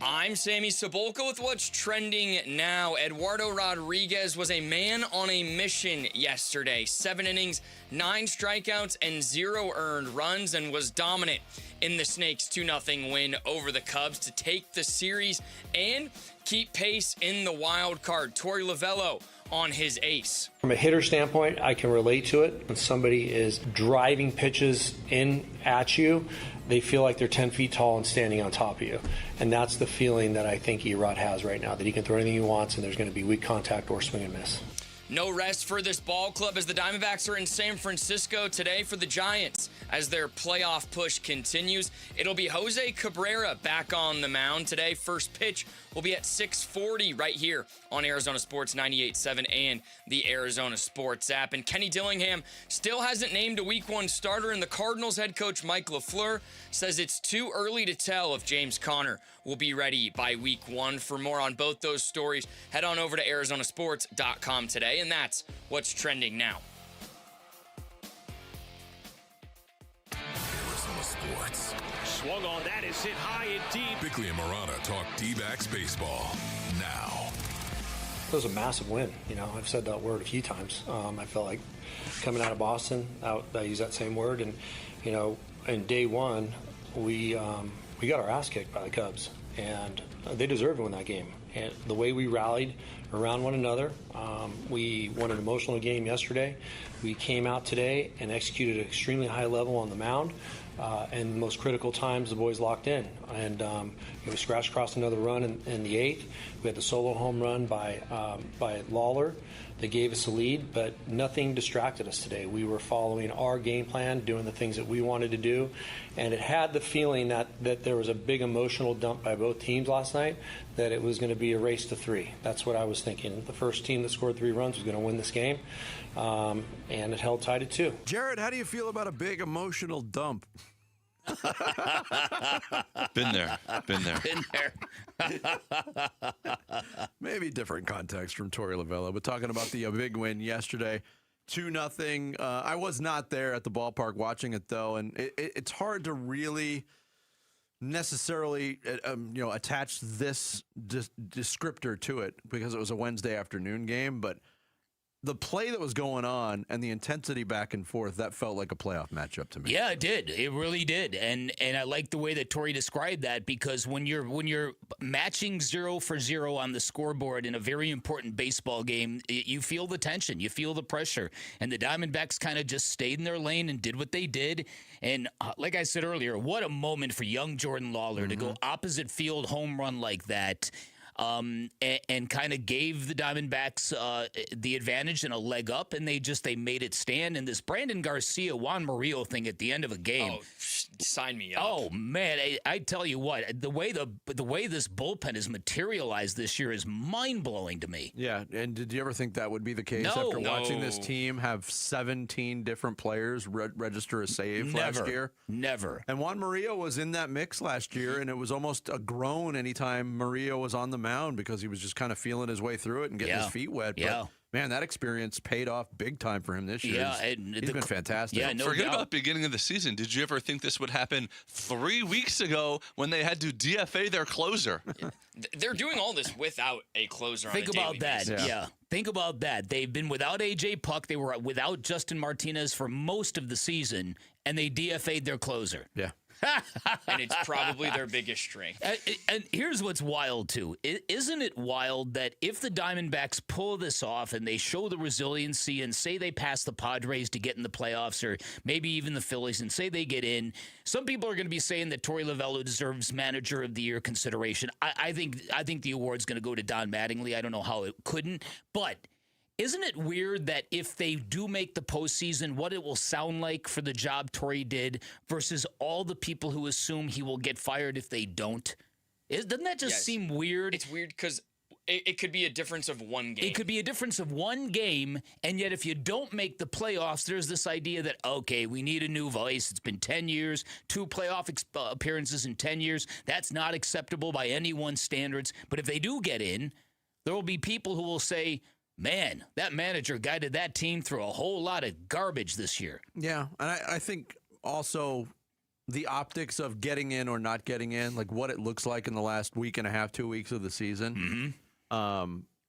I'm Sammy Cebulka with what's trending now. Eduardo Rodriguez was a man on a mission yesterday. 7 innings, 9 strikeouts, and 0 earned runs, and was dominant in the Snakes' 2-0 win over the Cubs to take the series and keep pace in the wild card. Torey Lovello on his ace.
From a hitter standpoint, I can relate to it. When somebody is driving pitches in at you, they feel like they're 10 feet tall and standing on top of you. And that's the feeling that I think Erod has right now, that he can throw anything he wants and there's going to be weak contact or swing and miss.
No rest for this ball club as the Diamondbacks are in San Francisco today for the Giants as their playoff push continues. It'll be Jose Cabrera back on the mound today. First pitch will be at 6:40 right here on Arizona Sports 98.7 and the Arizona Sports app. And Kenny Dillingham still hasn't named a Week 1 starter, and the Cardinals head coach Mike LaFleur says it's too early to tell if James Conner will be ready by Week 1. For more on both those stories, head on over to arizonasports.com today, and that's what's trending now.
Arizona Sports. Swung on, that is hit high and deep. Bickley and Marana talk D-backs baseball now.
It was a massive win. I've said that word a few times. I felt like coming out of Boston, I use that same word, and in day one, we got our ass kicked by the Cubs, and they deserved to win that game. And the way we rallied around one another, we won an emotional game yesterday. We came out today and executed at an extremely high level on the mound. And the most critical times, the boys locked in. And we scratched across another run in the 8th. We had the solo home run by Lawler that gave us a lead, but nothing distracted us today. We were following our game plan, doing the things that we wanted to do. And it had the feeling that there was a big emotional dump by both teams last night, that it was going to be a race to 3. That's what I was thinking. The first team that scored 3 runs was going to win this game. And it held tight at 2.
Jared, how do you feel about a big emotional dump?
Been there.
Maybe different context from Torey Lovullo, but talking about the big win yesterday, 2-0. I was not there at the ballpark watching it, though, and it's hard to really necessarily attach this descriptor to it because it was a Wednesday afternoon game, but the play that was going on and the intensity back and forth, that felt like a playoff matchup to me.
Yeah, it did. It really did. And I like the way that Torey described that, because when you're matching 0 for 0 on the scoreboard in a very important baseball game, you feel the tension, you feel the pressure. And the Diamondbacks kind of just stayed in their lane and did what they did. And like I said earlier, what a moment for young Jordan Lawler to go opposite field home run like that. And kind of gave the Diamondbacks the advantage and a leg up, and they made it stand. And this Brandon Garcia, Juan Murillo thing at the end of a game.
Oh, sign me up.
Oh man, I tell you what, the way this bullpen has materialized this year is mind blowing to me.
Yeah, and did you ever think that would be the case after watching this team have 17 different players register a save last year?
Never.
And Juan Murillo was in that mix last year, and it was almost a groan anytime Murillo was on the mound because he was just kind of feeling his way through it and getting his feet wet. But man, that experience paid off big time for him this year.
Yeah,
he's been fantastic.
Yeah, no
Forget
doubt.
about the beginning of the season. Did you ever think this would happen 3 weeks ago when they had to DFA their closer?
They're doing all this without a closer.
Think
on a
about that.
basis.
Yeah. Think about that. They've been without A.J. Puck. They were without Justin Martinez for most of the season, and they DFA'd their closer.
Yeah.
And it's probably their biggest strength.
And here's what's wild, too. Isn't it wild that if the Diamondbacks pull this off and they show the resiliency and say they pass the Padres to get in the playoffs, or maybe even the Phillies, and say they get in, some people are going to be saying that Torey Lovullo deserves Manager of the Year consideration. I think the award's going to go to Don Mattingly. I don't know how it couldn't, but isn't it weird that if they do make the postseason, what it will sound like for the job Torey did versus all the people who assume he will get fired if they don't? Doesn't that just seem weird?
It's weird because it could be a difference of one game.
It could be a difference of one game, and yet if you don't make the playoffs, there's this idea that, okay, we need a new voice. It's been 10 years, 2 playoff appearances in 10 years. That's not acceptable by anyone's standards. But if they do get in, there will be people who will say, man, that manager guided that team through a whole lot of garbage this year.
Yeah, and I think also the optics of getting in or not getting in, like what it looks like in the last week and a half, 2 weeks of the season,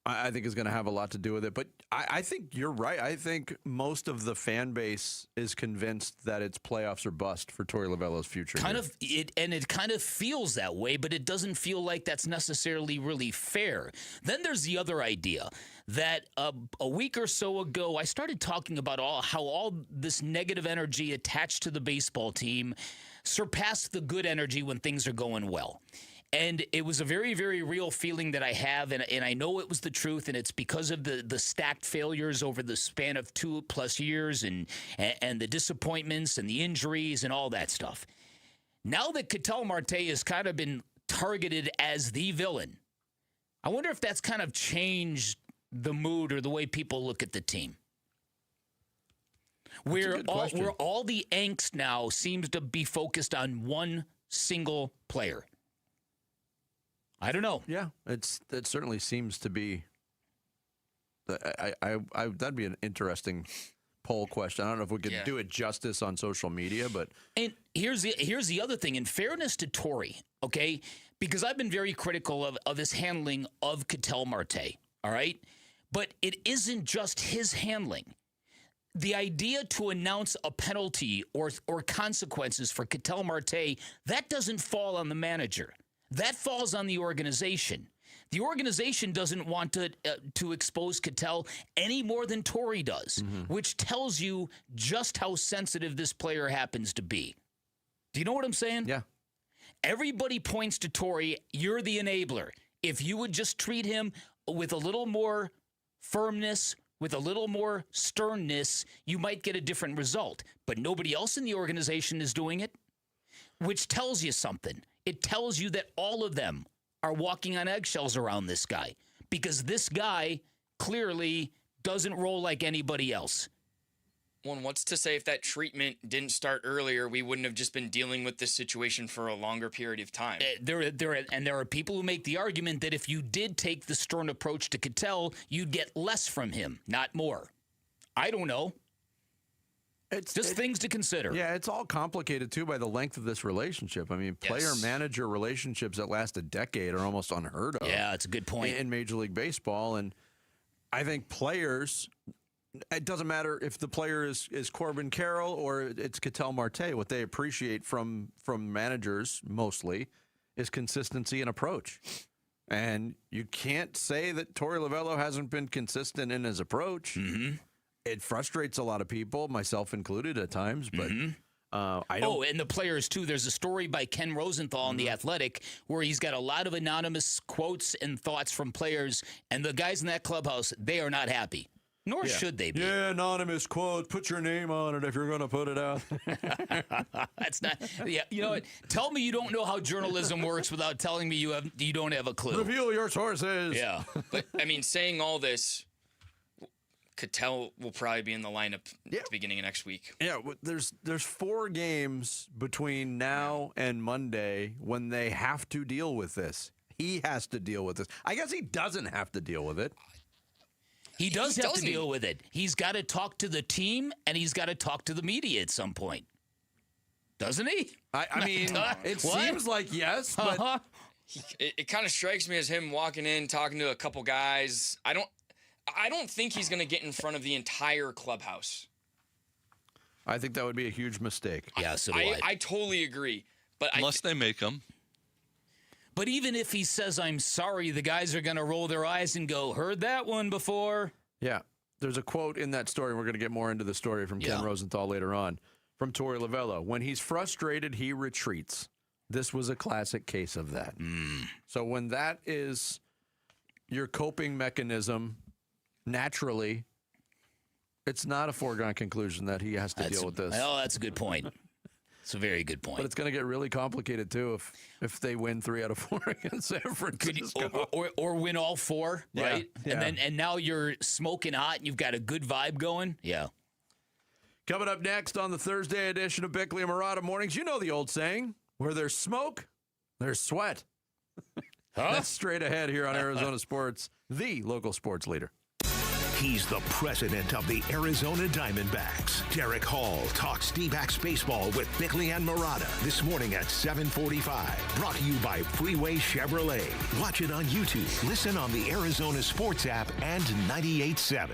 I think is going to have a lot to do with it. But I think you're right. I think most of the fan base is convinced that it's playoffs or bust for Torey Lovullo's future.
It kind of feels that way, but it doesn't feel like that's necessarily really fair. Then there's the other idea that a week or so ago, I started talking about how all this negative energy attached to the baseball team surpassed the good energy when things are going well. And it was a very, very real feeling that I have, and I know it was the truth, and it's because of the stacked failures over the span of 2+ years and the disappointments and the injuries and all that stuff. Now that Ketel Marte has kind of been targeted as the villain, I wonder if that's kind of changed the mood or the way people look at the team. Where all the angst now seems to be focused on one single player. I don't know.
Yeah, it certainly seems to be. That'd be an interesting poll question. I don't know if we could do it justice on social media, but
here's the other thing. In fairness to Torey, okay, because I've been very critical of his handling of Ketel Marte. all right? But it isn't just his handling. The idea to announce a penalty or consequences for Ketel Marte, that doesn't fall on the manager. That falls on the organization. The organization doesn't want to expose Ketel any more than Torrey does, which tells you just how sensitive this player happens to be. Do you know what I'm saying?
Yeah.
Everybody points to Torrey. You're the enabler. If you would just treat him with a little more firmness, with a little more sternness, you might get a different result. But nobody else in the organization is doing it, which tells you something. It tells you that all of them are walking on eggshells around this guy because this guy clearly doesn't roll like anybody else.
Well, what's to say if that treatment didn't start earlier, we wouldn't have just been dealing with this situation for a longer period of time?
There are people who make the argument that if you did take the stern approach to Ketel, you'd get less from him, not more. I don't know. It's just things to consider.
Yeah, it's all complicated, too, by the length of this relationship. I mean, player-manager relationships that last a decade are almost unheard of.
Yeah, it's a good point.
In Major League Baseball. And I think players, it doesn't matter if the player is Corbin Carroll or it's Ketel Marte. What they appreciate from managers, mostly, is consistency and approach. And you can't say that Torey Lovullo hasn't been consistent in his approach.
Mm-hmm.
It frustrates a lot of people, myself included at times, but I don't.
Oh, and the players, too. There's a story by Ken Rosenthal in The Athletic where he's got a lot of anonymous quotes and thoughts from players, and the guys in that clubhouse, they are not happy. Nor should they be.
Yeah, anonymous quote. Put your name on it if you're going to put it out.
That's not. Yeah, you know what? Tell me you don't know how journalism works without telling me you don't have a clue.
Reveal your sources.
Yeah.
But, I mean, saying all this, Ketel will probably be in the lineup at the beginning of next week.
Yeah, there's 4 games between now and Monday when they have to deal with this. He has to deal with this. I guess he doesn't have to deal with it.
He does have to deal with it. He's got to talk to the team, and he's got to talk to the media at some point. Doesn't he?
I mean, it seems like yes, but
it kind of strikes me as him walking in, talking to a couple guys. I don't think he's going to get in front of the entire clubhouse.
I think that would be a huge mistake.
Yeah, so do
I totally agree. But
Unless they make him.
But even if he says, I'm sorry, the guys are going to roll their eyes and go, heard that one before.
Yeah. There's a quote in that story. We're going to get more into the story from Ken Rosenthal later on. From Torey Lovullo. When he's frustrated, he retreats. This was a classic case of that. So when that is your coping mechanism, naturally, it's not a foregone conclusion that he has to deal with this.
Oh, that's a good point. It's a very good point.
But it's going to get really complicated, too, if they win 3 out of 4 against San Francisco.
Or win all 4, right?
Yeah.
And now you're smoking hot and you've got a good vibe going. Yeah.
Coming up next on the Thursday edition of Bickley and Murata Mornings, you know the old saying, where there's smoke, there's sweat. That's straight ahead here on Arizona Sports, the local sports leader.
He's the president of the Arizona Diamondbacks. Derek Hall talks D-backs baseball with Bickley and Murata this morning at 7:45. Brought to you by Freeway Chevrolet. Watch it on YouTube. Listen on the Arizona Sports app and 98.7.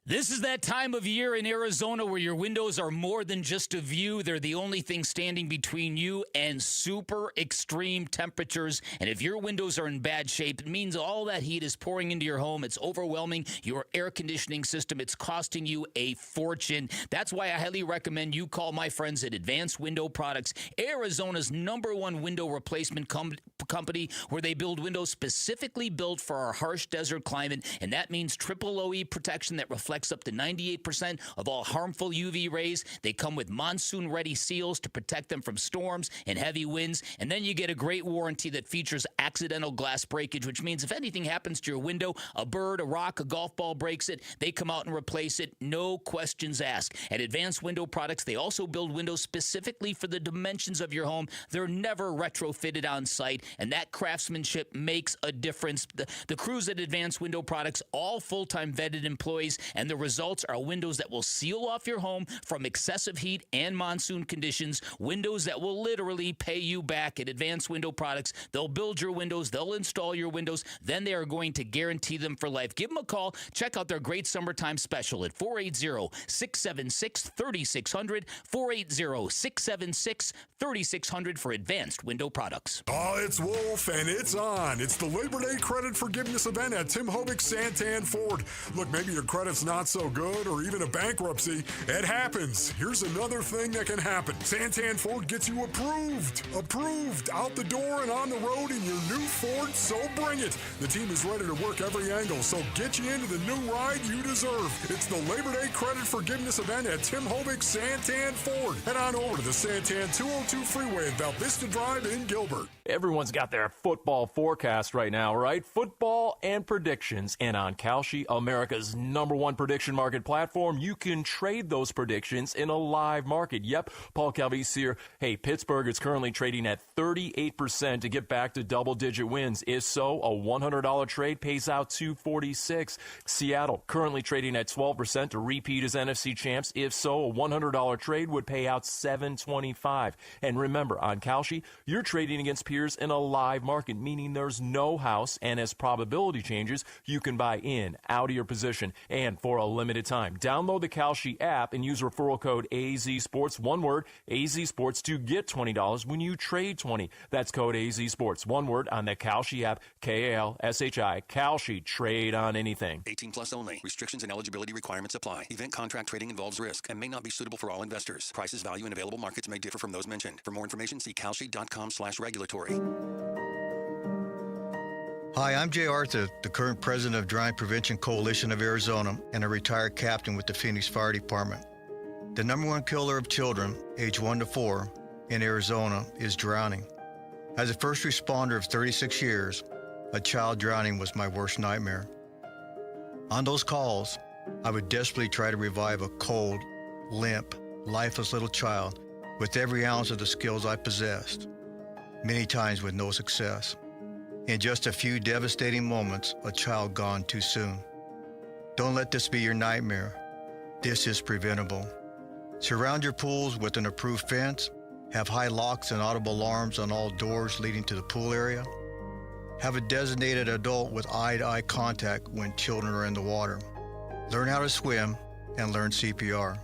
This is that time of year in Arizona where your windows are more than just a view. They're the only thing standing between you and super extreme temperatures. And if your windows are in bad shape, it means all that heat is pouring into your home. It's overwhelming your air conditioning system. It's costing you a fortune. That's why I highly recommend you call my friends at Advanced Window Products, Arizona's #1 window replacement company, where they build windows specifically built for our harsh desert climate. And that means triple OE protection that reflects up to 98% of all harmful UV rays. They come with monsoon-ready seals to protect them from storms and heavy winds. And then you get a great warranty that features accidental glass breakage, which means if anything happens to your window, a bird, a rock, a golf ball breaks it, they come out and replace it. No questions asked. At Advanced Window Products, they also build windows specifically for the dimensions of your home. They're never retrofitted on site, and that craftsmanship makes a difference. The crews at Advanced Window Products, all full-time vetted employees, And the results are windows that will seal off your home from excessive heat and monsoon conditions, windows that will literally pay you back. At Advanced Window Products, they'll build your windows, they'll install your windows, then they are going to guarantee them for life. Give them a call. Check out their great summertime special at 480-676-3600, 480-676-3600 for Advanced Window Products.
Oh, it's Wolf, and it's on. It's the Labor Day Credit Forgiveness event at Tim Hovick Santan Ford. Look, maybe your credit's not so good or even a bankruptcy. It happens. Here's another thing that can happen. Santan Ford gets you approved. Approved. Out the door and on the road in your new Ford, so bring it. The team is ready to work every angle, so get you into the new ride you deserve. It's the Labor Day Credit Forgiveness event at Tim Hovick Santan Ford. Head on over to the Santan 202 Freeway at Val Vista Drive in Gilbert.
Everyone's got their football forecast right now, right? Football and predictions. And on Kalshi, America's #1 prediction market platform, you can trade those predictions in a live market. Yep, Paul Calvise here. Hey, Pittsburgh is currently trading at 38% to get back to double-digit wins. If so, a $100 trade pays out $246. Seattle currently trading at 12% to repeat as NFC champs. If so, a $100 trade would pay out $725. And remember, on Kalshi, you're trading against peers in a live market, meaning there's no house, and as probability changes, you can buy in, out of your position, and for a limited time. Download the Kalshi app and use referral code AZSports, one word, AZSports, to get $20 when you trade 20. That's code AZSports, one word, on the Kalshi app, Kalshi. Kalshi, trade on anything.
18 plus only. Restrictions and eligibility requirements apply. Event contract trading involves risk and may not be suitable for all investors. Prices, value, and available markets may differ from those mentioned. For more information, see kalshi.com/regulatory.
Hi, I'm Jay Arthur, the current president of Drowning Prevention Coalition of Arizona and a retired captain with the Phoenix Fire Department. The #1 killer of children, age 1 to 4, in Arizona is drowning. As a first responder of 36 years, a child drowning was my worst nightmare. On those calls, I would desperately try to revive a cold, limp, lifeless little child with every ounce of the skills I possessed, many times with no success. In just a few devastating moments, a child gone too soon. Don't let this be your nightmare. This is preventable. Surround your pools with an approved fence. Have high locks and audible alarms on all doors leading to the pool area. Have a designated adult with eye-to-eye contact when children are in the water. Learn how to swim and learn CPR.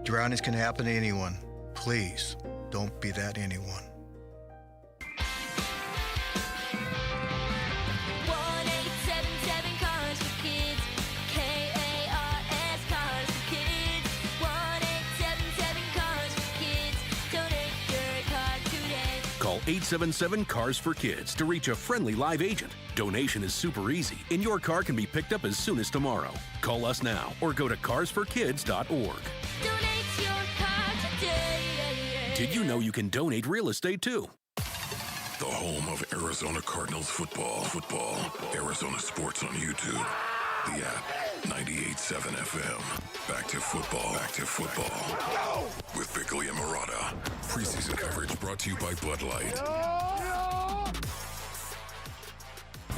Drownings can happen to anyone. Please, don't be that anyone.
Call 877-CARS-FOR-KIDS to reach a friendly live agent. Donation is super easy, and your car can be picked up as soon as tomorrow. Call us now or go to carsforkids.org.
Donate your car today.
Did you know you can donate real estate too?
The home of Arizona Cardinals football. Arizona Sports on YouTube. The app. 98.7 FM. Back to football. With Bickley and Murata. Preseason coverage brought to you by Bud Light.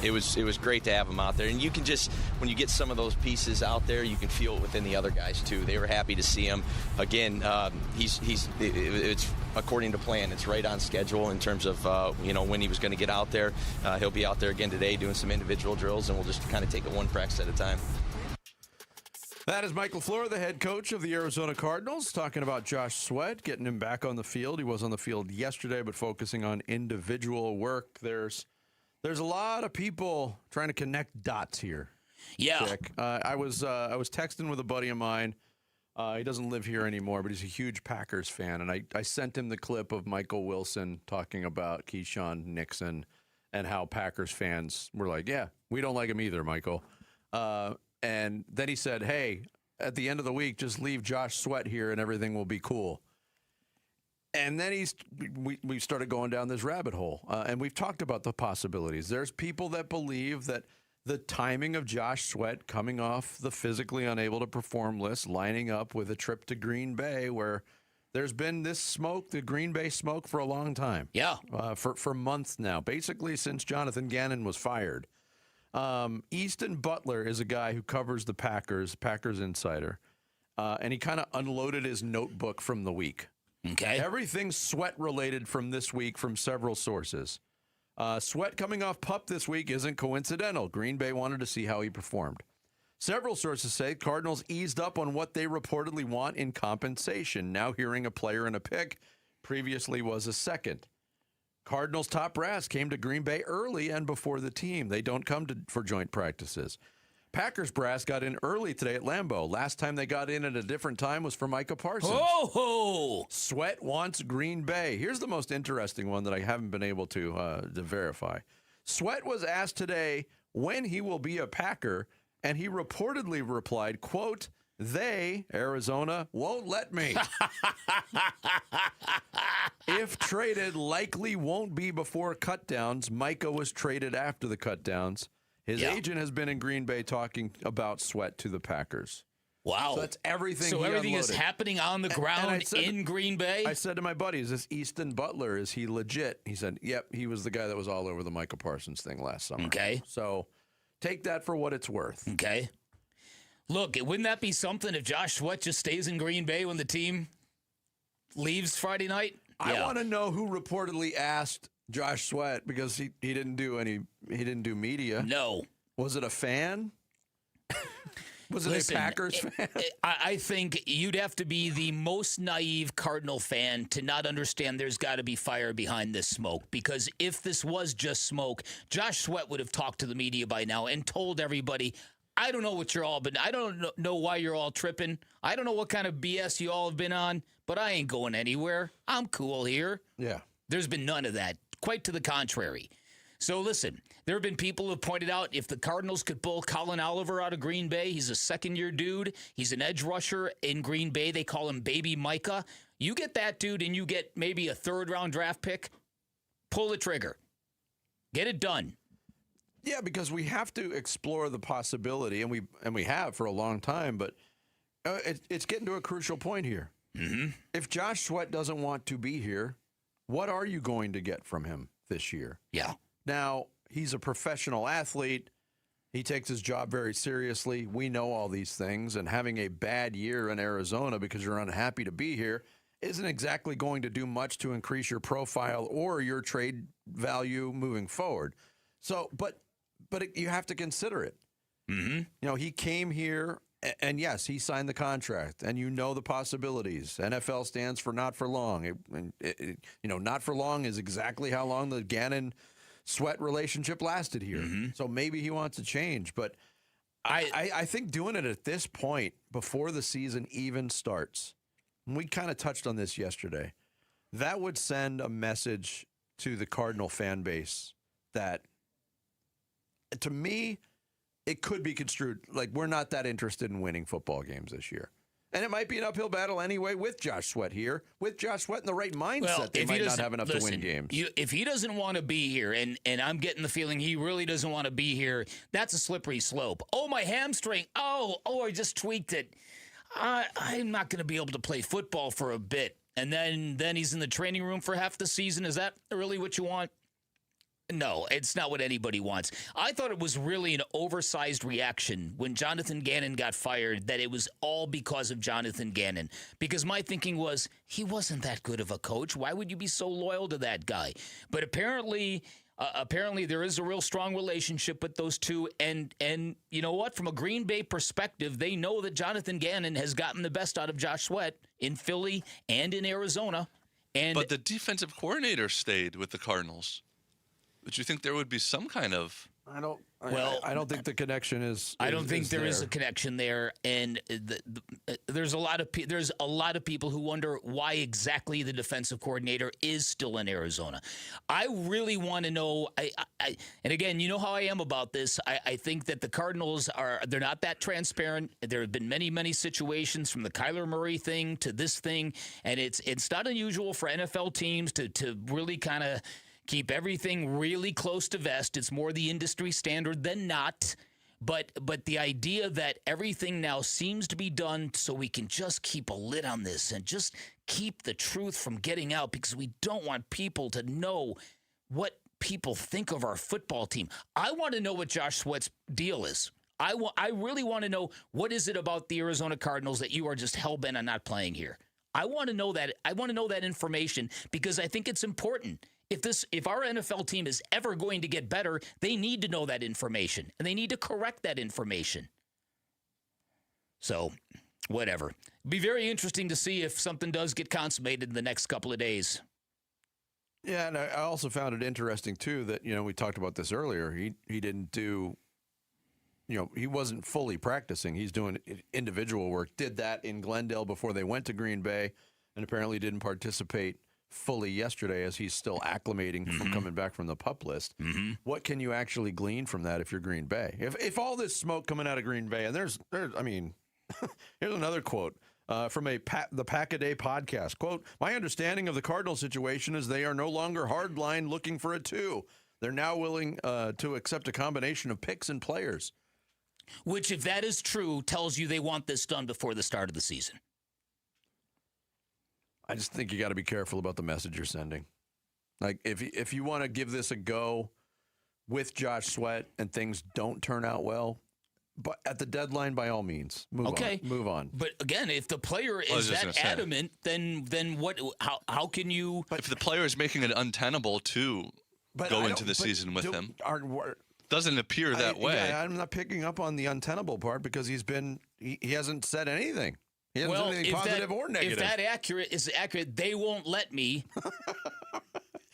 It was great to have him out there, and you can just, when you get some of those pieces out there, you can feel it within the other guys too. They were happy to see him again. It's according to plan. It's right on schedule in terms of when he was going to get out there. He'll be out there again today doing some individual drills, and we'll just kind of take it one practice at a time.
That is Michael Fleur, the head coach of the Arizona Cardinals, talking about Josh Sweat, getting him back on the field. He was on the field yesterday, but focusing on individual work. There's a lot of people trying to connect dots here.
Yeah.
Dick. I was texting with a buddy of mine. He doesn't live here anymore, but he's a huge Packers fan, and I sent him the clip of Michael Wilson talking about Keyshawn Nixon and how Packers fans were like, yeah, we don't like him either, Michael. And then he said, hey, at the end of the week, just leave Josh Sweat here and everything will be cool. And then we started going down this rabbit hole, and we've talked about the possibilities. There's people that believe that the timing of Josh Sweat coming off the physically unable to perform list, lining up with a trip to Green Bay where there's been this smoke, the Green Bay smoke, for a long time.
Yeah.
For months now, basically since Jonathan Gannon was fired. Easton Butler is a guy who covers the Packers insider, and he kind of unloaded his notebook from the week.
Okay.
Everything Sweat related from this week from several sources. Sweat coming off PUP this week isn't coincidental. Green Bay wanted to see how he performed. Several sources say Cardinals eased up on what they reportedly want in compensation. Now hearing a player and a pick previously was a second. Cardinals top brass came to Green Bay early and before the team. They don't come for joint practices. Packers brass got in early today at Lambeau. Last time they got in at a different time was for Micah Parsons.
Oh!
Sweat wants Green Bay. Here's the most interesting one that I haven't been able to verify. Sweat was asked today when he will be a Packer, and he reportedly replied, quote, "They, Arizona, won't let me. If traded, likely won't be before cutdowns." Micah was traded after the cutdowns. His agent has been in Green Bay talking about Sweat to the Packers.
Wow.
So that's everything.
So
he
everything
unloaded.
is happening on the ground in Green Bay?
I said to my buddy, "Is this Easton Butler? Is he legit?" He said, "Yep, he was the guy that was all over the Micah Parsons thing last summer."
Okay.
So take that for what it's worth.
Okay. Look, wouldn't that be something if Josh Sweat just stays in Green Bay when the team leaves Friday night?
I want to know who reportedly asked Josh Sweat, because he didn't do media.
No.
Was it a fan? Was it a Packers fan?
I think you'd have to be the most naive Cardinal fan to not understand there's got to be fire behind this smoke. Because if this was just smoke, Josh Sweat would have talked to the media by now and told everybody, I don't know what you're all been. I don't know why you're all tripping. I don't know what kind of BS you all have been on, but I ain't going anywhere. I'm cool here.
Yeah.
There's been none of that. Quite to the contrary. So listen, there have been people who have pointed out if the Cardinals could pull Colin Oliver out of Green Bay, he's a second-year dude. He's an edge rusher in Green Bay. They call him Baby Micah. You get that dude and you get maybe a third-round draft pick, pull the trigger. Get it done.
Yeah, because we have to explore the possibility, and we have for a long time, but it's getting to a crucial point here.
Mm-hmm.
If Josh Sweat doesn't want to be here, what are you going to get from him this year?
Yeah.
Now, he's a professional athlete. He takes his job very seriously. We know all these things, and having a bad year in Arizona because you're unhappy to be here isn't exactly going to do much to increase your profile or your trade value moving forward. So, but you have to consider it.
Mm-hmm.
You know, he came here, and yes, he signed the contract, and you know the possibilities. NFL stands for not for long. Not for long is exactly how long the Gannon-Sweat relationship lasted here.
Mm-hmm.
So maybe he wants to change, but I think doing it at this point, before the season even starts, and we kind of touched on this yesterday, that would send a message to the Cardinal fan base that, to me, it could be construed like we're not that interested in winning football games this year. And it might be an uphill battle anyway with Josh Sweat here. With Josh Sweat in the right mindset, they might not have enough to win games.
If he doesn't want to be here, and I'm getting the feeling he really doesn't want to be here, that's a slippery slope. Oh, my hamstring. Oh, I just tweaked it. I'm not going to be able to play football for a bit. And then he's in the training room for half the season. Is that really what you want? No, it's not what anybody wants. I thought it was really an oversized reaction when Jonathan Gannon got fired, that it was all because of Jonathan Gannon. Because my thinking was, he wasn't that good of a coach. Why would you be so loyal to that guy? But apparently there is a real strong relationship with those two. And you know what? From a Green Bay perspective, they know that Jonathan Gannon has gotten the best out of Josh Sweat in Philly and in Arizona.
But the defensive coordinator stayed with the Cardinals. But you think there would be some kind of...
I don't think the connection is.
I don't think there is a connection there, and there's a lot of people who wonder why exactly the defensive coordinator is still in Arizona. I really want to know. And again, you know how I am about this. I think that the Cardinals they're not that transparent. There have been many situations, from the Kyler Murray thing to this thing, and it's not unusual for NFL teams to really kind of keep everything really close to vest. It's more the industry standard than not. But the idea that everything now seems to be done so we can just keep a lid on this and just keep the truth from getting out, because we don't want people to know what people think of our football team. I want to know what Josh Sweat's deal is. I really want to know, what is it about the Arizona Cardinals that you are just hell-bent on not playing here? I want to know that. I want to know that information because I think it's important. If our NFL team is ever going to get better, they need to know that information, and they need to correct that information. So, whatever. Be very interesting to see if something does get consummated in the next couple of days.
Yeah, and I also found it interesting, too, that, we talked about this earlier. He didn't do, he wasn't fully practicing. He's doing individual work. Did that in Glendale before they went to Green Bay, and apparently didn't participate fully yesterday as he's still acclimating from coming back from the PUP list. What can you actually glean from that if you're Green Bay? If all this smoke coming out of Green Bay, and there's here's another quote from the Pack-A-Day podcast. Quote, "My understanding of the Cardinal situation is they are no longer hardline looking for a 2. They're now willing to accept a combination of picks and players."
Which, if that is true, tells you they want this done before the start of the season.
I just think you got to be careful about the message you're sending. Like, if you want to give this a go with Josh Sweat and things don't turn out well, but at the deadline, by all means, move on.
But again, if the player is that adamant, then what? How can you?
If the player is making it untenable to go into the season with him, doesn't appear that way.
Yeah, I'm not picking up on the untenable part because he hasn't said anything. He hasn't said anything positive or negative.
If that is accurate, they won't let me.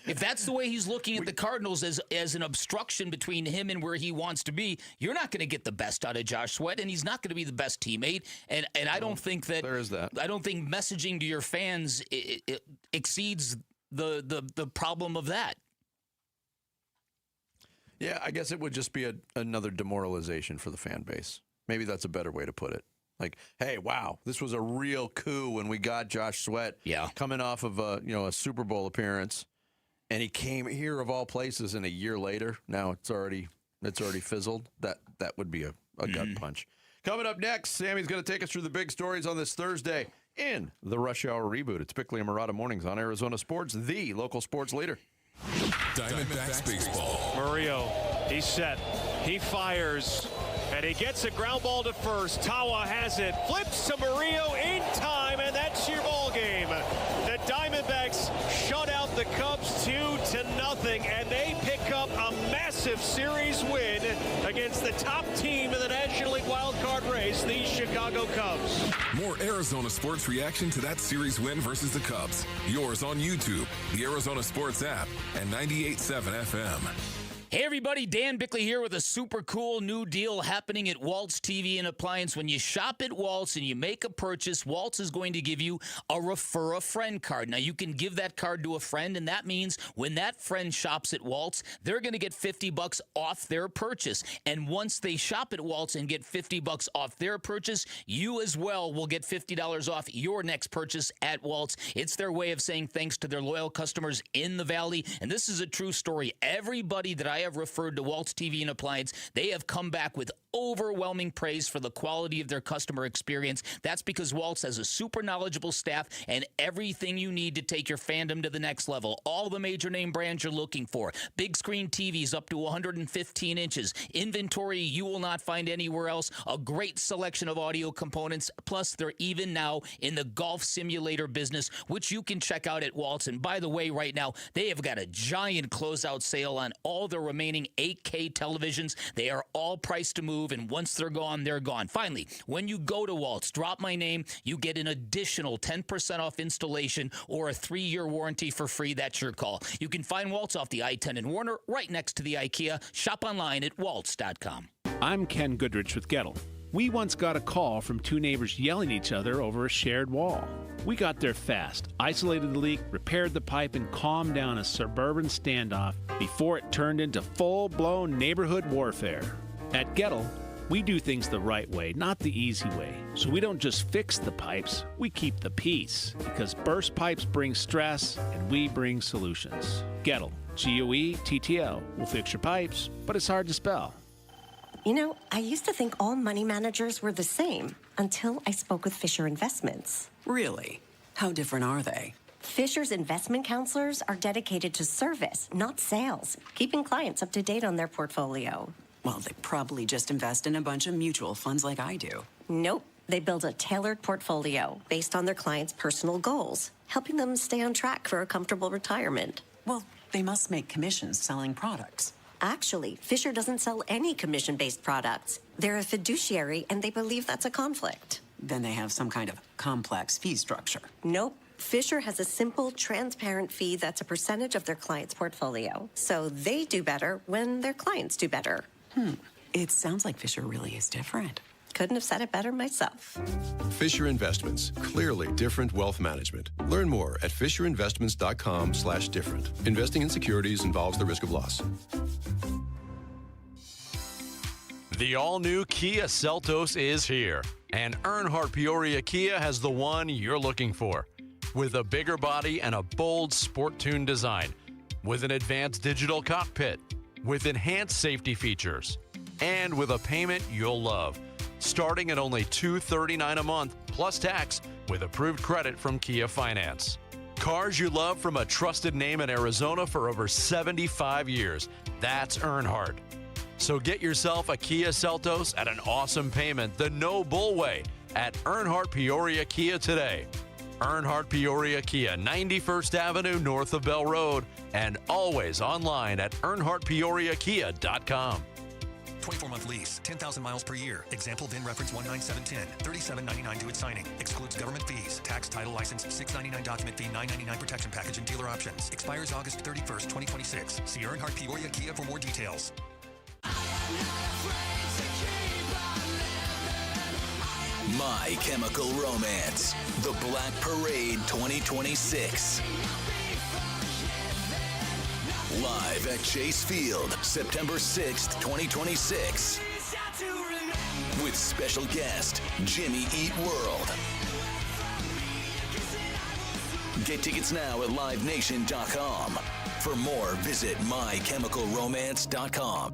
If that's the way he's looking at the Cardinals as an obstruction between him and where he wants to be, you're not going to get the best out of Josh Sweat, and he's not going to be the best teammate. And I don't think that
there is that.
I don't think messaging to your fans it exceeds the problem of that.
Yeah, I guess it would just be another demoralization for the fan base. Maybe that's a better way to put it. Like, hey, wow, this was a real coup when we got Josh Sweat coming off of a Super Bowl appearance, and he came here of all places, and a year later, now it's already fizzled. That would be a gut punch. Coming up next, Sammy's going to take us through the big stories on this Thursday in the Rush Hour Reboot. It's Bickley and Murata Mornings on Arizona Sports, the local sports leader.
Diamondbacks baseball.
Murillo, he's set. He fires. And he gets a ground ball to first. Tawa has it. Flips to Murillo in time, and that's your ball game. The Diamondbacks shut out the Cubs 2-0, and they pick up a massive series win against the top team in the National League wildcard race, the Chicago Cubs.
More Arizona sports reaction to that series win versus the Cubs. Yours on YouTube, the Arizona Sports app, and 98.7 FM.
Hey everybody, Dan Bickley here with a super cool new deal happening at Waltz TV and Appliance. When you shop at Waltz and you make a purchase, Waltz is going to give you a Refer a Friend card. Now you can give that card to a friend, and that means when that friend shops at Waltz, they're going to get $50 off their purchase. And once they shop at Waltz and get $50 off their purchase, you as well will get $50 off your next purchase at Waltz. It's their way of saying thanks to their loyal customers in the Valley. And this is a true story. Everybody that I have referred to Waltz TV and Appliance, they have come back with overwhelming praise for the quality of their customer experience. That's because Waltz has a super knowledgeable staff and everything you need to take your fandom to the next level. All the major name brands you're looking for. Big screen TVs up to 115 inches. Inventory you will not find anywhere else. A great selection of audio components. Plus, they're even now in the golf simulator business, which you can check out at Waltz. And by the way, right now, they have got a giant closeout sale on all the remaining 8K televisions. They are all priced to move, and once they're gone, they're gone. Finally, when you go to Waltz, drop my name, you get an additional 10% off installation or a 3-year warranty for free. That's your call. You can find Waltz off the I-10 in Warner, right next to the IKEA. Shop online at waltz.com.
I'm Ken Goodrich with Gettle. We once got a call from two neighbors yelling at each other over a shared wall. We got there fast, isolated the leak, repaired the pipe, and calmed down a suburban standoff before it turned into full-blown neighborhood warfare. At Gettle, we do things the right way, not the easy way. So we don't just fix the pipes, we keep the peace. Because burst pipes bring stress, and we bring solutions. Gettle, G-O-E-T-T-L, will fix your pipes, but it's hard to spell.
You know, I used to think all money managers were the same until I spoke with Fisher Investments.
Really? How different are they?
Fisher's investment counselors are dedicated to service, not sales, keeping clients up to date on their portfolio.
Well, they probably just invest in a bunch of mutual funds like I do.
Nope. They build a tailored portfolio based on their clients' personal goals, helping them stay on track for a comfortable retirement.
Well, they must make commissions selling products.
Actually, Fisher doesn't sell any commission-based products. They're a fiduciary, and they believe that's a conflict.
Then they have some kind of complex fee structure.
Nope. Fisher has a simple, transparent fee that's a percentage of their client's portfolio. So they do better when their clients do better.
It sounds like Fisher really is different.
Couldn't have said it better myself.
Fisher Investments. Clearly different wealth management. Learn more at fisherinvestments.com/different. Investing in securities involves the risk of loss.
The all-new Kia Seltos is here, and Earnhardt Peoria Kia has the one you're looking for. With a bigger body and a bold sport-tuned design, with an advanced digital cockpit, with enhanced safety features, and with a payment you'll love. Starting at only $239 a month, plus tax, with approved credit from Kia Finance. Cars you love from a trusted name in Arizona for over 75 years. That's Earnhardt. So get yourself a Kia Seltos at an awesome payment the no bull way at Earnhardt Peoria Kia today. Earnhardt Peoria Kia, 91st Avenue north of Bell Road, and always online at earnhardtpeoriakia.com.
24-month lease, 10,000 miles per year. Example VIN reference 19710. $37.99 due at signing. Excludes government fees. Tax, title, license, $699 document fee, $999 protection package, and dealer options. Expires August 31st, 2026. See Earnhardt Peoria Kia for more details.
My Chemical Romance. The Black Parade 2026. Live at Chase Field, September 6th, 2026. With special guest, Jimmy Eat World. Get tickets now at livenation.com. For more, visit mychemicalromance.com.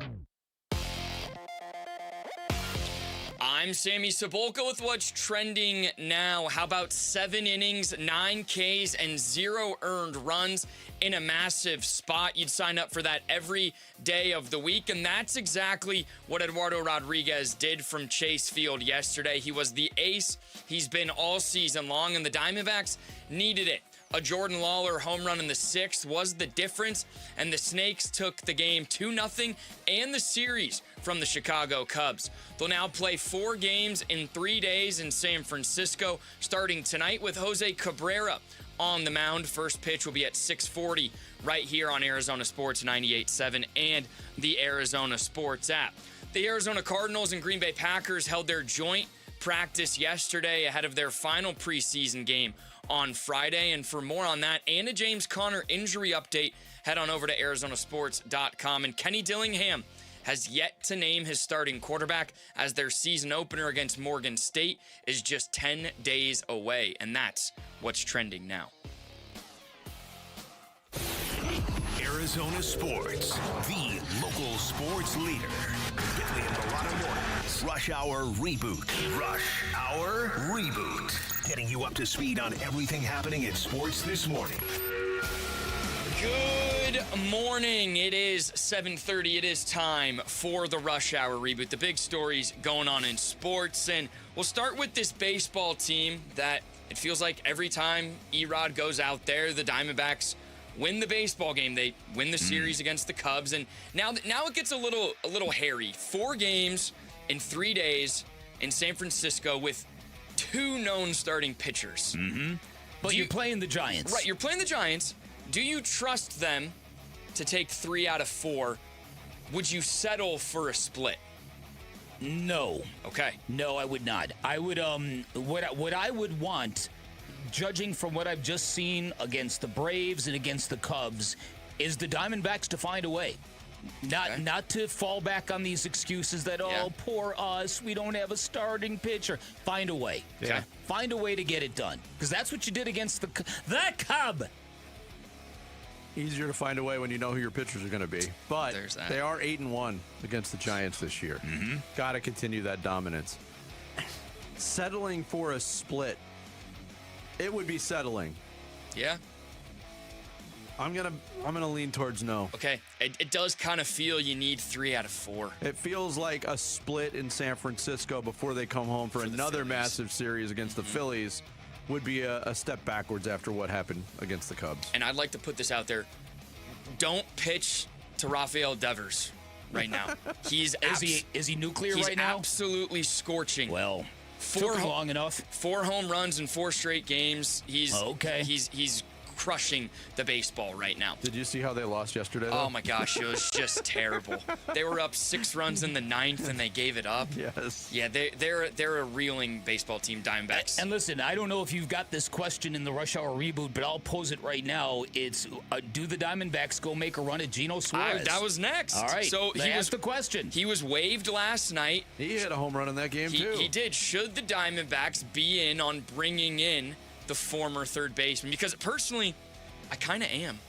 I'm Sammy Cebulka with what's trending now. How about 7 innings, 9 Ks, and 0 earned runs in a massive spot? You'd sign up for that every day of the week, and that's exactly what Eduardo Rodriguez did from Chase Field yesterday. He was the ace he's been all season long, and the Diamondbacks needed it. A Jordan Lawler home run in the 6th was the difference, and the Snakes took the game 2-0 and the series from the Chicago Cubs. They'll now play 4 games in 3 days in San Francisco, starting tonight with Jose Cabrera on the mound. First pitch will be at 6:40 right here on Arizona Sports 98.7 and the Arizona Sports app. The Arizona Cardinals and Green Bay Packers held their joint practice yesterday ahead of their final preseason game on Friday. And for more on that and a James Conner injury update, head on over to arizonasports.com. And Kenny Dillingham has yet to name his starting quarterback, as their season opener against Morgan State is just 10 days away. And that's what's trending now.
Arizona Sports, the local sports leader. Bentley and Barada mornings. Rush Hour Reboot. Rush Hour Reboot. Getting you up to speed on everything happening in sports this morning.
Good morning. It is 7:30. It is time for the Rush Hour Reboot. The big stories going on in sports. And we'll start with this baseball team that it feels like every time Erod goes out there, the Diamondbacks win the baseball game. They win the series against the Cubs. And now it gets a little hairy. 4 games in 3 days in San Francisco with 2 known starting pitchers.
But you're playing the Giants.
Right, you're playing the Giants. Do you trust them to take 3 out of 4? Would you settle for a split?
No.
Okay.
No, I would not. I would what I would want, judging from what I've just seen against the Braves and against the Cubs, is the Diamondbacks to find a way. Not to fall back on these excuses that, poor us, we don't have a starting pitcher. Find a way.
Okay.
Find a way to get it done. Because that's what you did against the Cub.
Easier to find a way when you know who your pitchers are going to be. But they are 8-1 against the Giants this year. Got to continue that dominance. Settling for a split. It would be settling.
Yeah.
I'm gonna lean towards no.
Okay, it does kind of feel you need 3 out of 4.
It feels like a split in San Francisco before they come home for another massive series against the Phillies would be a step backwards after what happened against the Cubs.
And I'd like to put this out there. Don't pitch to Rafael Devers right now.
Is he nuclear right now?
He's absolutely scorching.
Took him long enough.
4 home runs in 4 straight games. He's crushing the baseball right now.
Did you see how they lost yesterday, though?
Oh, my gosh. It was just terrible. They were up 6 runs in the 9th, and they gave it up.
Yes.
Yeah, they're a reeling baseball team, Diamondbacks.
And listen, I don't know if you've got this question in the Rush Hour reboot, but I'll pose it right now. It's, do the Diamondbacks go make a run at Geno Suarez?
That was next.
All right,
so
he asked the question.
He was waived last night.
He hit a home run in that game, too.
He did. Should the Diamondbacks be in on bringing in the former third baseman? Because personally, I kind of am.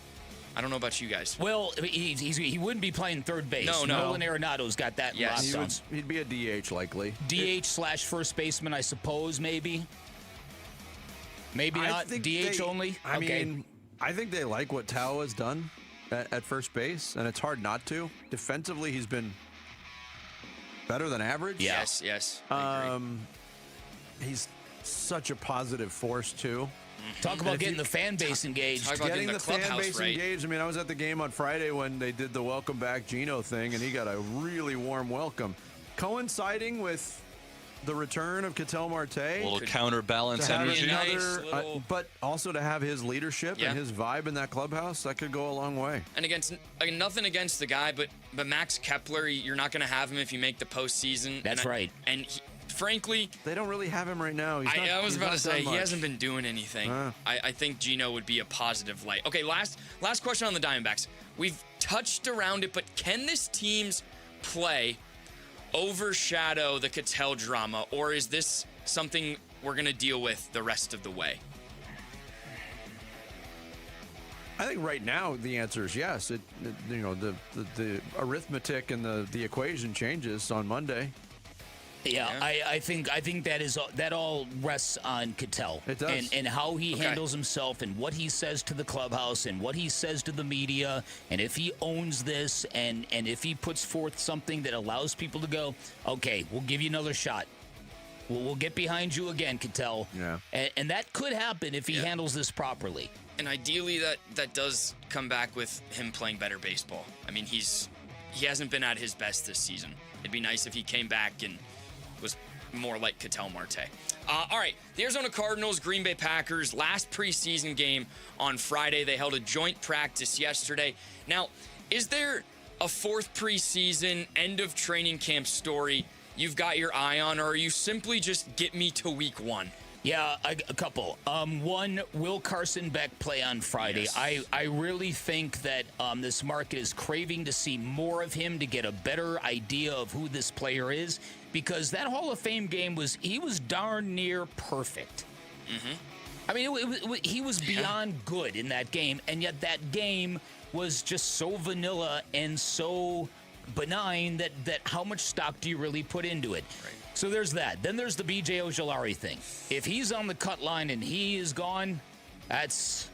I don't know about you guys.
Well, he wouldn't be playing third base.
No.
Nolan Arenado's got that locked on.
He'd be a DH likely.
DH/first baseman, I suppose, maybe. Maybe not DH only.
I mean, I think they like what Tao has done at first base, and it's hard not to. Defensively, he's been better than average.
Yeah. Yes. I agree.
He's such a positive force too.
Talk about getting the fan base engaged.
Talk about
getting the fan base
right.
engaged. I mean, I was at the game on Friday when they did the welcome back Geno thing, and he got a really warm welcome, coinciding with the return of Ketel Marte.
A little counterbalance energy.
But also to have his leadership and his vibe in that clubhouse, that could go a long way.
And nothing against the guy, but Max Kepler, you're not going to have him if you make the postseason.
That's right.
And frankly,
they don't really have him right now.
I was about to say he hasn't been doing anything. I think Geno would be a positive light. Okay, last question on the Diamondbacks. We've touched around it, but can this team's play overshadow the Ketel drama, or is this something we're going to deal with the rest of the way?
I think right now the answer is yes. The arithmetic and the equation changes on Monday.
Yeah, I think that all rests on Ketel.
It does.
And how he handles himself and what he says to the clubhouse and what he says to the media, and if he owns this and if he puts forth something that allows people to go, okay, we'll give you another shot. We'll get behind you again, Ketel.
Yeah.
And that could happen if he handles this properly.
And ideally that does come back with him playing better baseball. I mean, he hasn't been at his best this season. It'd be nice if he came back and was more like Ketel Marte. All right, the Arizona Cardinals, Green Bay Packers, last preseason game on Friday. They held a joint practice yesterday. Now, is there a 4th preseason, end of training camp story you've got your eye on, or are you simply just get me to week 1?
Yeah, a couple. One, will Carson Beck play on Friday?
Yes.
I really think that this market is craving to see more of him to get a better idea of who this player is, because that Hall of Fame game was darn near perfect.
Mm-hmm.
I mean, he was beyond good in that game, and yet that game was just so vanilla and so benign that how much stock do you really put into it?
Right.
So there's that. Then there's the B.J. Ojulari thing. If he's on the cut line and he is gone, that's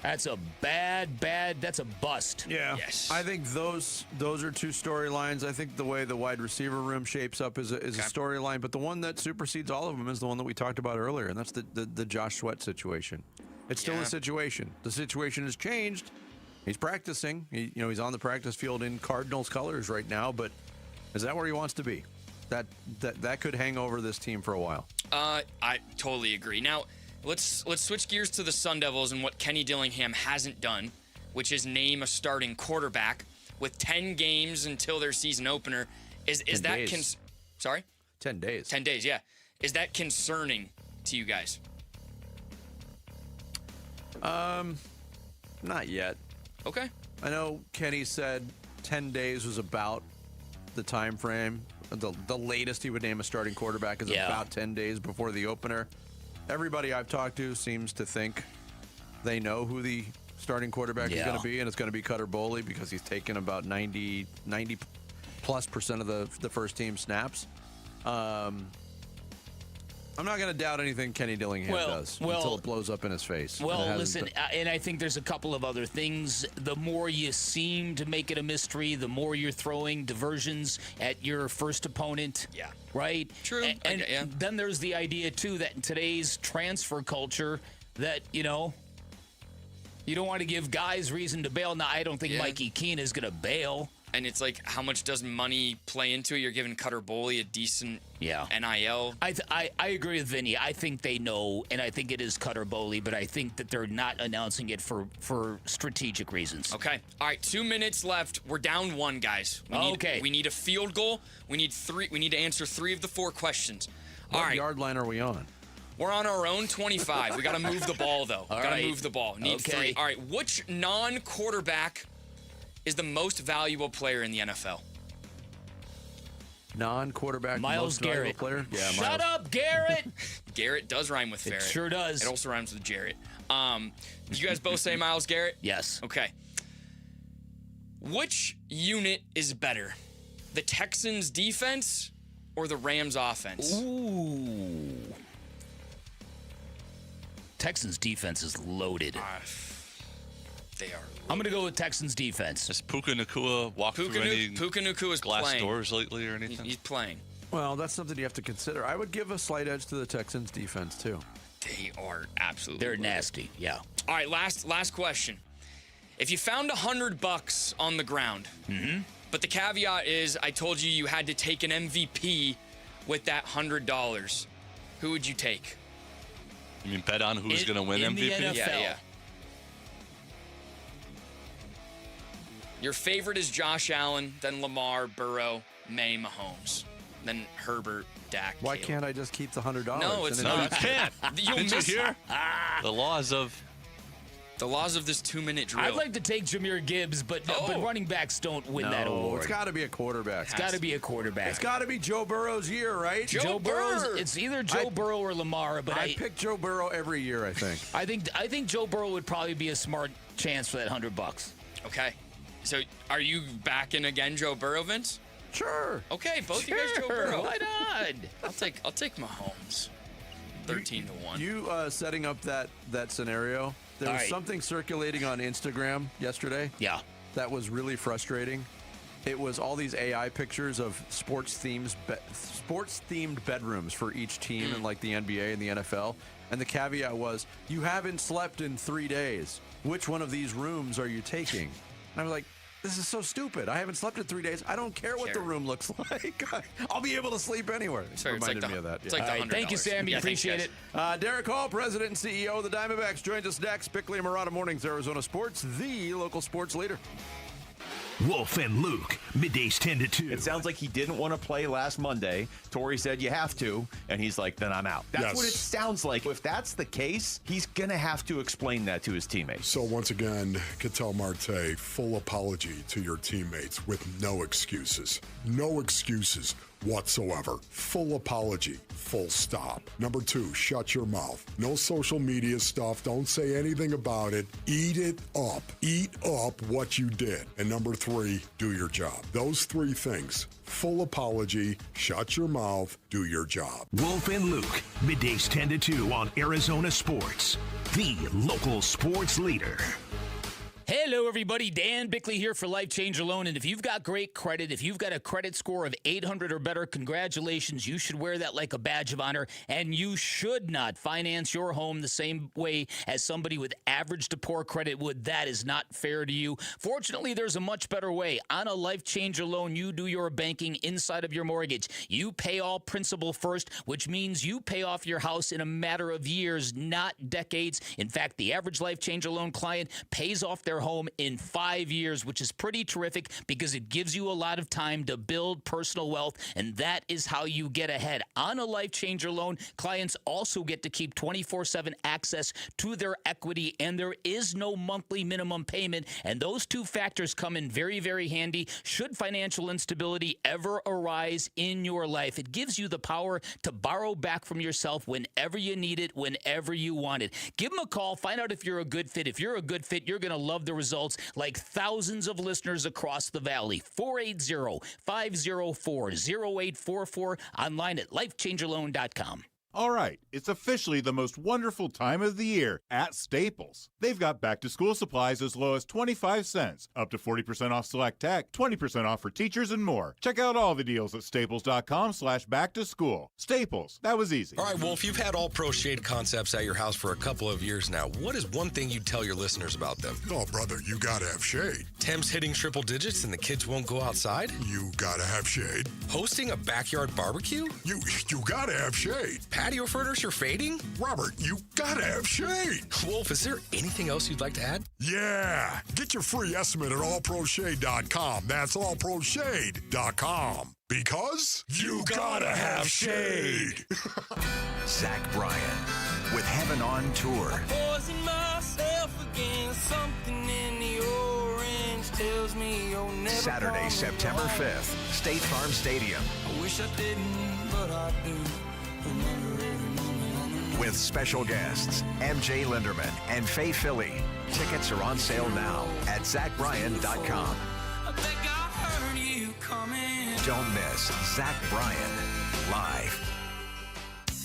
a that's a bust.
Yeah.
Yes.
I think those are 2 storylines. I think the way the wide receiver room shapes up is a storyline, but the one that supersedes all of them is the one that we talked about earlier, and that's the Josh Sweat situation. It's still a situation. The situation has changed. He's practicing. He's on the practice field in Cardinals colors right now, but is that where he wants to be? That could hang over this team for a while.
I totally agree. Now, let's switch gears to the Sun Devils and what Kenny Dillingham hasn't done, which is name a starting quarterback with 10 games until their season opener. Is that sorry?
10 days.
10 days, yeah. Is that concerning to you guys?
Not yet.
Okay.
I know Kenny said 10 days was about the time frame. The latest he would name a starting quarterback is about 10 days before the opener. Everybody I've talked to seems to think they know who the starting quarterback is going to be, and it's going to be Cutter Boley because he's taken about 90+% of the first team snaps. I'm not going to doubt anything Kenny Dillingham does until it blows up in his face.
Well, listen, and I think there's a couple of other things. The more you seem to make it a mystery, the more you're throwing diversions at your first opponent.
Yeah.
Right?
True.
And then there's the idea, too, that in today's transfer culture that, you don't want to give guys reason to bail. Now, I don't think Mikey Keene is going to bail.
And it's like, how much does money play into it? You're giving Cutter Boley a decent NIL.
I agree with Vinny. I think they know, and I think it is Cutter Boley, but I think that they're not announcing it for strategic reasons.
Okay. All right, 2 minutes left. We're down 1, guys. We need a field goal. We need to answer 3 of the 4 questions.
What yard line are we on?
We're on our own 25. We got to move the ball, though. We got to move the ball. Need 3. All right, which non-quarterback is the most valuable player in the NFL?
Non-quarterback,
Myles
most valuable
Garrett.
player? Yeah,
Shut up, Garrett!
Garrett does rhyme with Ferret.
It sure does.
It also rhymes with Jarrett. Did you guys both say Myles Garrett?
Yes.
Okay. Which unit is better? The Texans defense or the Rams offense?
Ooh. Texans defense is loaded.
They are.
I'm going to go with Texans defense.
Has Puka Nacua walked through any
Puka Nacua is
glass
playing.
doors lately or anything?
He's playing.
Well, that's something you have to consider. I would give a slight edge to the Texans defense, too.
They are absolutely
They're nasty, yeah.
All right, last question. If you found $100 on the ground, but the caveat is I told you had to take an MVP with that $100, who would you take?
You mean bet on who's going to win
in
MVP?
The NFL.
Yeah. Your favorite is Josh Allen, then Lamar, Burrow, May, Mahomes, then Herbert, Dak.
Why
Caleb.
can't I just keep the $100?
No, it's
No,
not.
you can't.
You'll
Did you
miss
hear? The laws of
this 2-minute drill.
I'd like to take Jahmyr Gibbs, but running backs don't win that
No,
award.
it's got to be a quarterback.
It's got to be a quarterback.
It's got to be Joe Burrow's year, right?
Joe Burrow's. It's either Joe Burrow or Lamar, but
I pick Joe Burrow every year, I think.
I think Joe Burrow would probably be a smart chance for that $100.
Okay. So are you backing again Joe Burrow, Vince?
Sure.
Okay, both you guys Joe Burrow.
Why not?
I'll take Mahomes. 13-1.
You setting up that scenario. There was something circulating on Instagram yesterday.
Yeah.
That was really frustrating. It was all these AI pictures of sports-themed bedrooms for each team in like the NBA and the NFL. And the caveat was, you haven't slept in 3 days. Which one of these rooms are you taking? And I was like, this is so stupid. I haven't slept in 3 days. I don't care what the room looks like. I'll be able to sleep anywhere. It reminded me of that.
It's like
All right, thank you, Sammy. Appreciate it.
Derek Hall, President and CEO of the Diamondbacks, joins us next. Bickley and Murata Mornings, Arizona Sports, the local sports leader.
Wolf and Luke, middays 10 to 2.
It sounds like he didn't want to play last Monday. Torrey said you have to, and he's like, then I'm out. That's what it sounds like. If that's the case, he's going to have to explain that to his teammates.
So once again, Ketel Marte, full apology to your teammates with no excuses. No excuses whatsoever. Full apology. Full stop. Number 2, shut your mouth. No social media stuff. Don't say anything about it. Eat it up. Eat up what you did. And number 3, do your job. Those 3 things. Full apology, shut your mouth, do your job.
Wolf and Luke, middays 10 to 2 on Arizona Sports, the local sports leader.
Hello, everybody. Dan Bickley here for Life Changer Loan. And if you've got great credit, if you've got a credit score of 800 or better, congratulations. You should wear that like a badge of honor. And you should not finance your home the same way as somebody with average to poor credit would. That is not fair to you. Fortunately, there's a much better way. On a Life Changer Loan, you do your banking inside of your mortgage. You pay all principal first, which means you pay off your house in a matter of years, not decades. In fact, the average Life Changer Loan client pays off their home in 5 years, which is pretty terrific because it gives you a lot of time to build personal wealth, and that is how you get ahead. On a Life Changer Loan, clients also get to keep 24/7 access to their equity, and there is no monthly minimum payment, and those 2 factors come in very, very handy should financial instability ever arise in your life. It gives you the power to borrow back from yourself whenever you need it, whenever you want it. Give them a call. Find out if you're a good fit. If you're a good fit, you're going to love the results like thousands of listeners across the valley. 480-504-0844, online at lifechangerloan.com.
All right, it's officially the most wonderful time of the year at Staples. They've got back-to-school supplies as low as 25 cents, up to 40% off select tech, 20% off for teachers, and more. Check out all the deals at staples.com/back-to-school. Staples, that was easy.
All right, Wolf, you've had All Pro Shade concepts at your house for a couple of years now. What is one thing you'd tell your listeners about them?
Oh, brother, you gotta have shade.
Temps hitting triple digits and the kids won't go outside?
You gotta have shade.
Hosting a backyard barbecue?
You gotta have shade.
Patio furniture fading?
Robert, you gotta have shade.
Wolf, is there anything else you'd like to add?
Yeah. Get your free estimate at allproshade.com. That's allproshade.com. Because you gotta have shade.
Zach Bryan with Heaven on Tour.
Poison myself against something in the orange tells me you'll never
Saturday,
come
September
along.
5th, State Farm Stadium.
I wish I didn't, but I do.
With special guests, MJ Linderman and Faye Philly. Tickets are on sale now at ZachBryan.com.
I think I heard you coming.
Don't miss Zach Bryan live.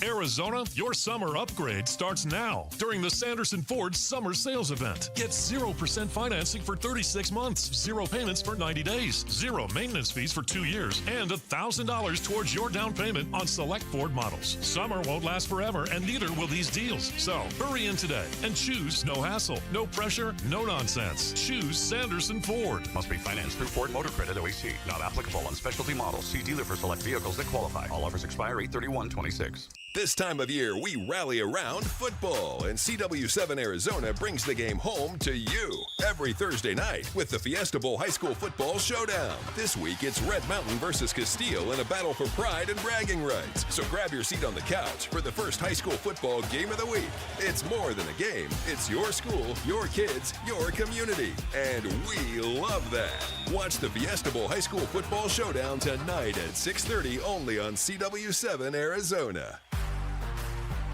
Arizona, your summer upgrade starts now during the Sanderson Ford Summer Sales Event. Get 0% financing for 36 months, 0 payments for 90 days, 0 maintenance fees for 2 years, and $1,000 towards your down payment on select Ford models. Summer won't last forever, and neither will these deals. So hurry in today and choose no hassle, no pressure, no nonsense. Choose Sanderson Ford.
Must be financed through Ford Motor Credit OAC. Not applicable on specialty models. See dealer for select vehicles that qualify. All offers expire 8/31/26.
This time of year, we rally around football, and CW7 Arizona brings the game home to you every Thursday night with the Fiesta Bowl High School Football Showdown. This week, it's Red Mountain versus Castile in a battle for pride and bragging rights. So grab your seat on the couch for the first high school football game of the week. It's more than a game. It's your school, your kids, your community, and we love that. Watch the Fiesta Bowl High School Football Showdown tonight at 6:30 only on CW7 Arizona.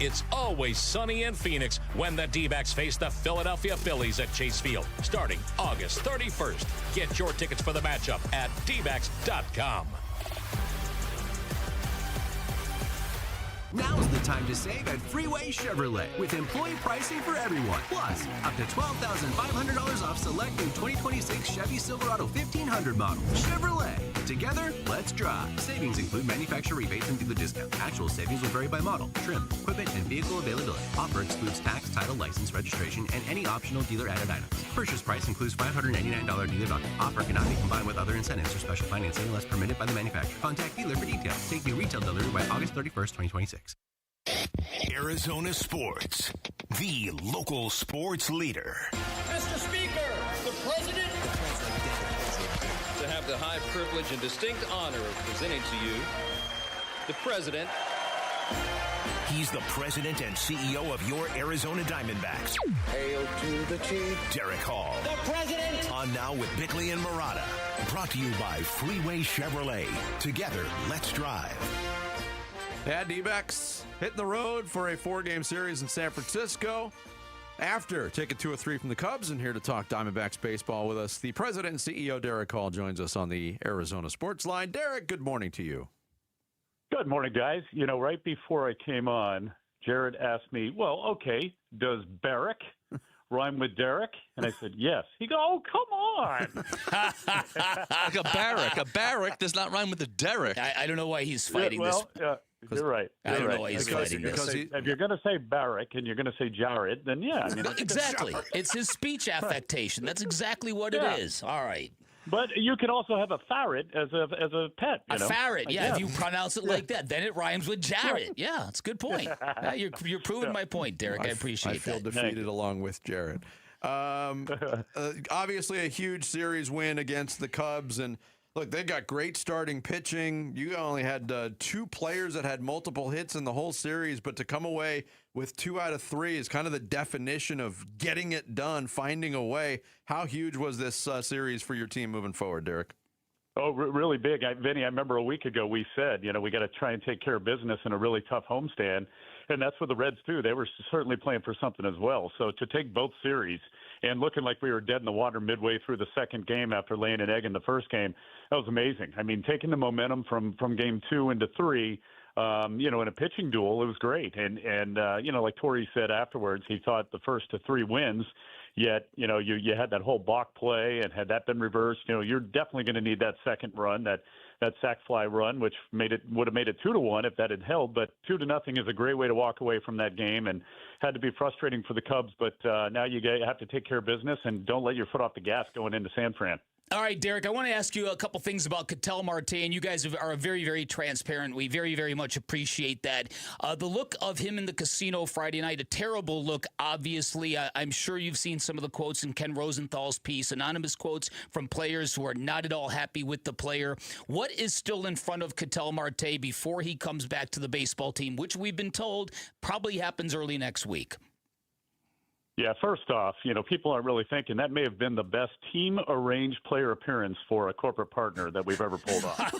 It's always sunny in Phoenix when the D-backs face the Philadelphia Phillies at Chase Field, starting August 31st. Get your tickets for the matchup at dbacks.com.
Now's the time to save at Freeway Chevrolet with employee pricing for everyone. Plus, up to $12,500 off select new 2026 Chevy Silverado 1500 model. Chevrolet. Together, let's drive. Savings include manufacturer rebates and dealer discount. Actual savings will vary by model, trim, equipment, and vehicle availability. Offer excludes tax, title, license, registration, and any optional dealer-added items. Purchase price includes $599 dealer value. Offer cannot be combined with other incentives or special financing unless permitted by the manufacturer. Contact dealer for details. Take new retail delivery by August 31st, 2026.
Arizona Sports, the local sports leader.
Mr. Speaker, the President. To have the high privilege and distinct honor of presenting to you the President.
He's the president and CEO of your Arizona Diamondbacks.
Hail to the chief.
Derek Hall.
The President.
On Now with Bickley and Murata. Brought to you by Freeway Chevrolet. Together, let's drive.
Yeah, D-backs hitting the road for a 4-game series in San Francisco. After taking 2 or 3 from the Cubs, and here to talk Diamondbacks baseball with us, the president and CEO, Derek Hall, joins us on the Arizona Sports Line. Derek, good morning to you.
Good morning, guys. You know, right before I came on, Jared asked me, well, okay, does Barrick rhyme with Derek? And I said, yes. He goes, oh, come on.
Like a barrack does not rhyme with a Derek.
I don't know why he's fighting this.
You're right.
I don't know why he's fighting this.
If you're going to say Barrick and you're going to say Jared, then yeah. I mean,
exactly. It's his speech affectation. That's exactly what it is. All right.
But you can also have a ferret as a pet.
A ferret, yeah. If you pronounce it like that, then it rhymes with Jared. Yeah, that's a good point. You're proving my point, Derek. I appreciate that.
I feel defeated along with Jared. Obviously, a huge series win against the Cubs, and look, they got great starting pitching. You only had 2 players that had multiple hits in the whole series, but to come away with 2 out of 3 is kind of the definition of getting it done, finding a way. How huge was this series for your team moving forward, Derek?
Oh, really big. Vinny, I remember a week ago we said, we got to try and take care of business in a really tough homestand. And that's what the Reds too. They were certainly playing for something as well. So to take both series and looking like we were dead in the water midway through the second game after laying an egg in the first game, that was amazing. I mean, taking the momentum from game 2 into 3, in a pitching duel, it was great. And like Torrey said afterwards, he thought the first to 3 wins, yet, you had that whole balk play, and had that been reversed, you're definitely going to need that second run, that sac fly run, which would have made it 2-1 if that had held. But 2-0 is a great way to walk away from that game, and had to be frustrating for the Cubs. But now you have to take care of business and don't let your foot off the gas going into San Fran.
All right, Derek, I want to ask you a couple things about Ketel Marte, and you guys are very, very transparent. We very, very much appreciate that. The look of him in the casino Friday night, a terrible look, obviously. I'm sure you've seen some of the quotes in Ken Rosenthal's piece, anonymous quotes from players who are not at all happy with the player. What is still in front of Ketel Marte before he comes back to the baseball team, which we've been told probably happens early next week?
Yeah, first off, people aren't really thinking that may have been the best team-arranged player appearance for a corporate partner that we've ever pulled off.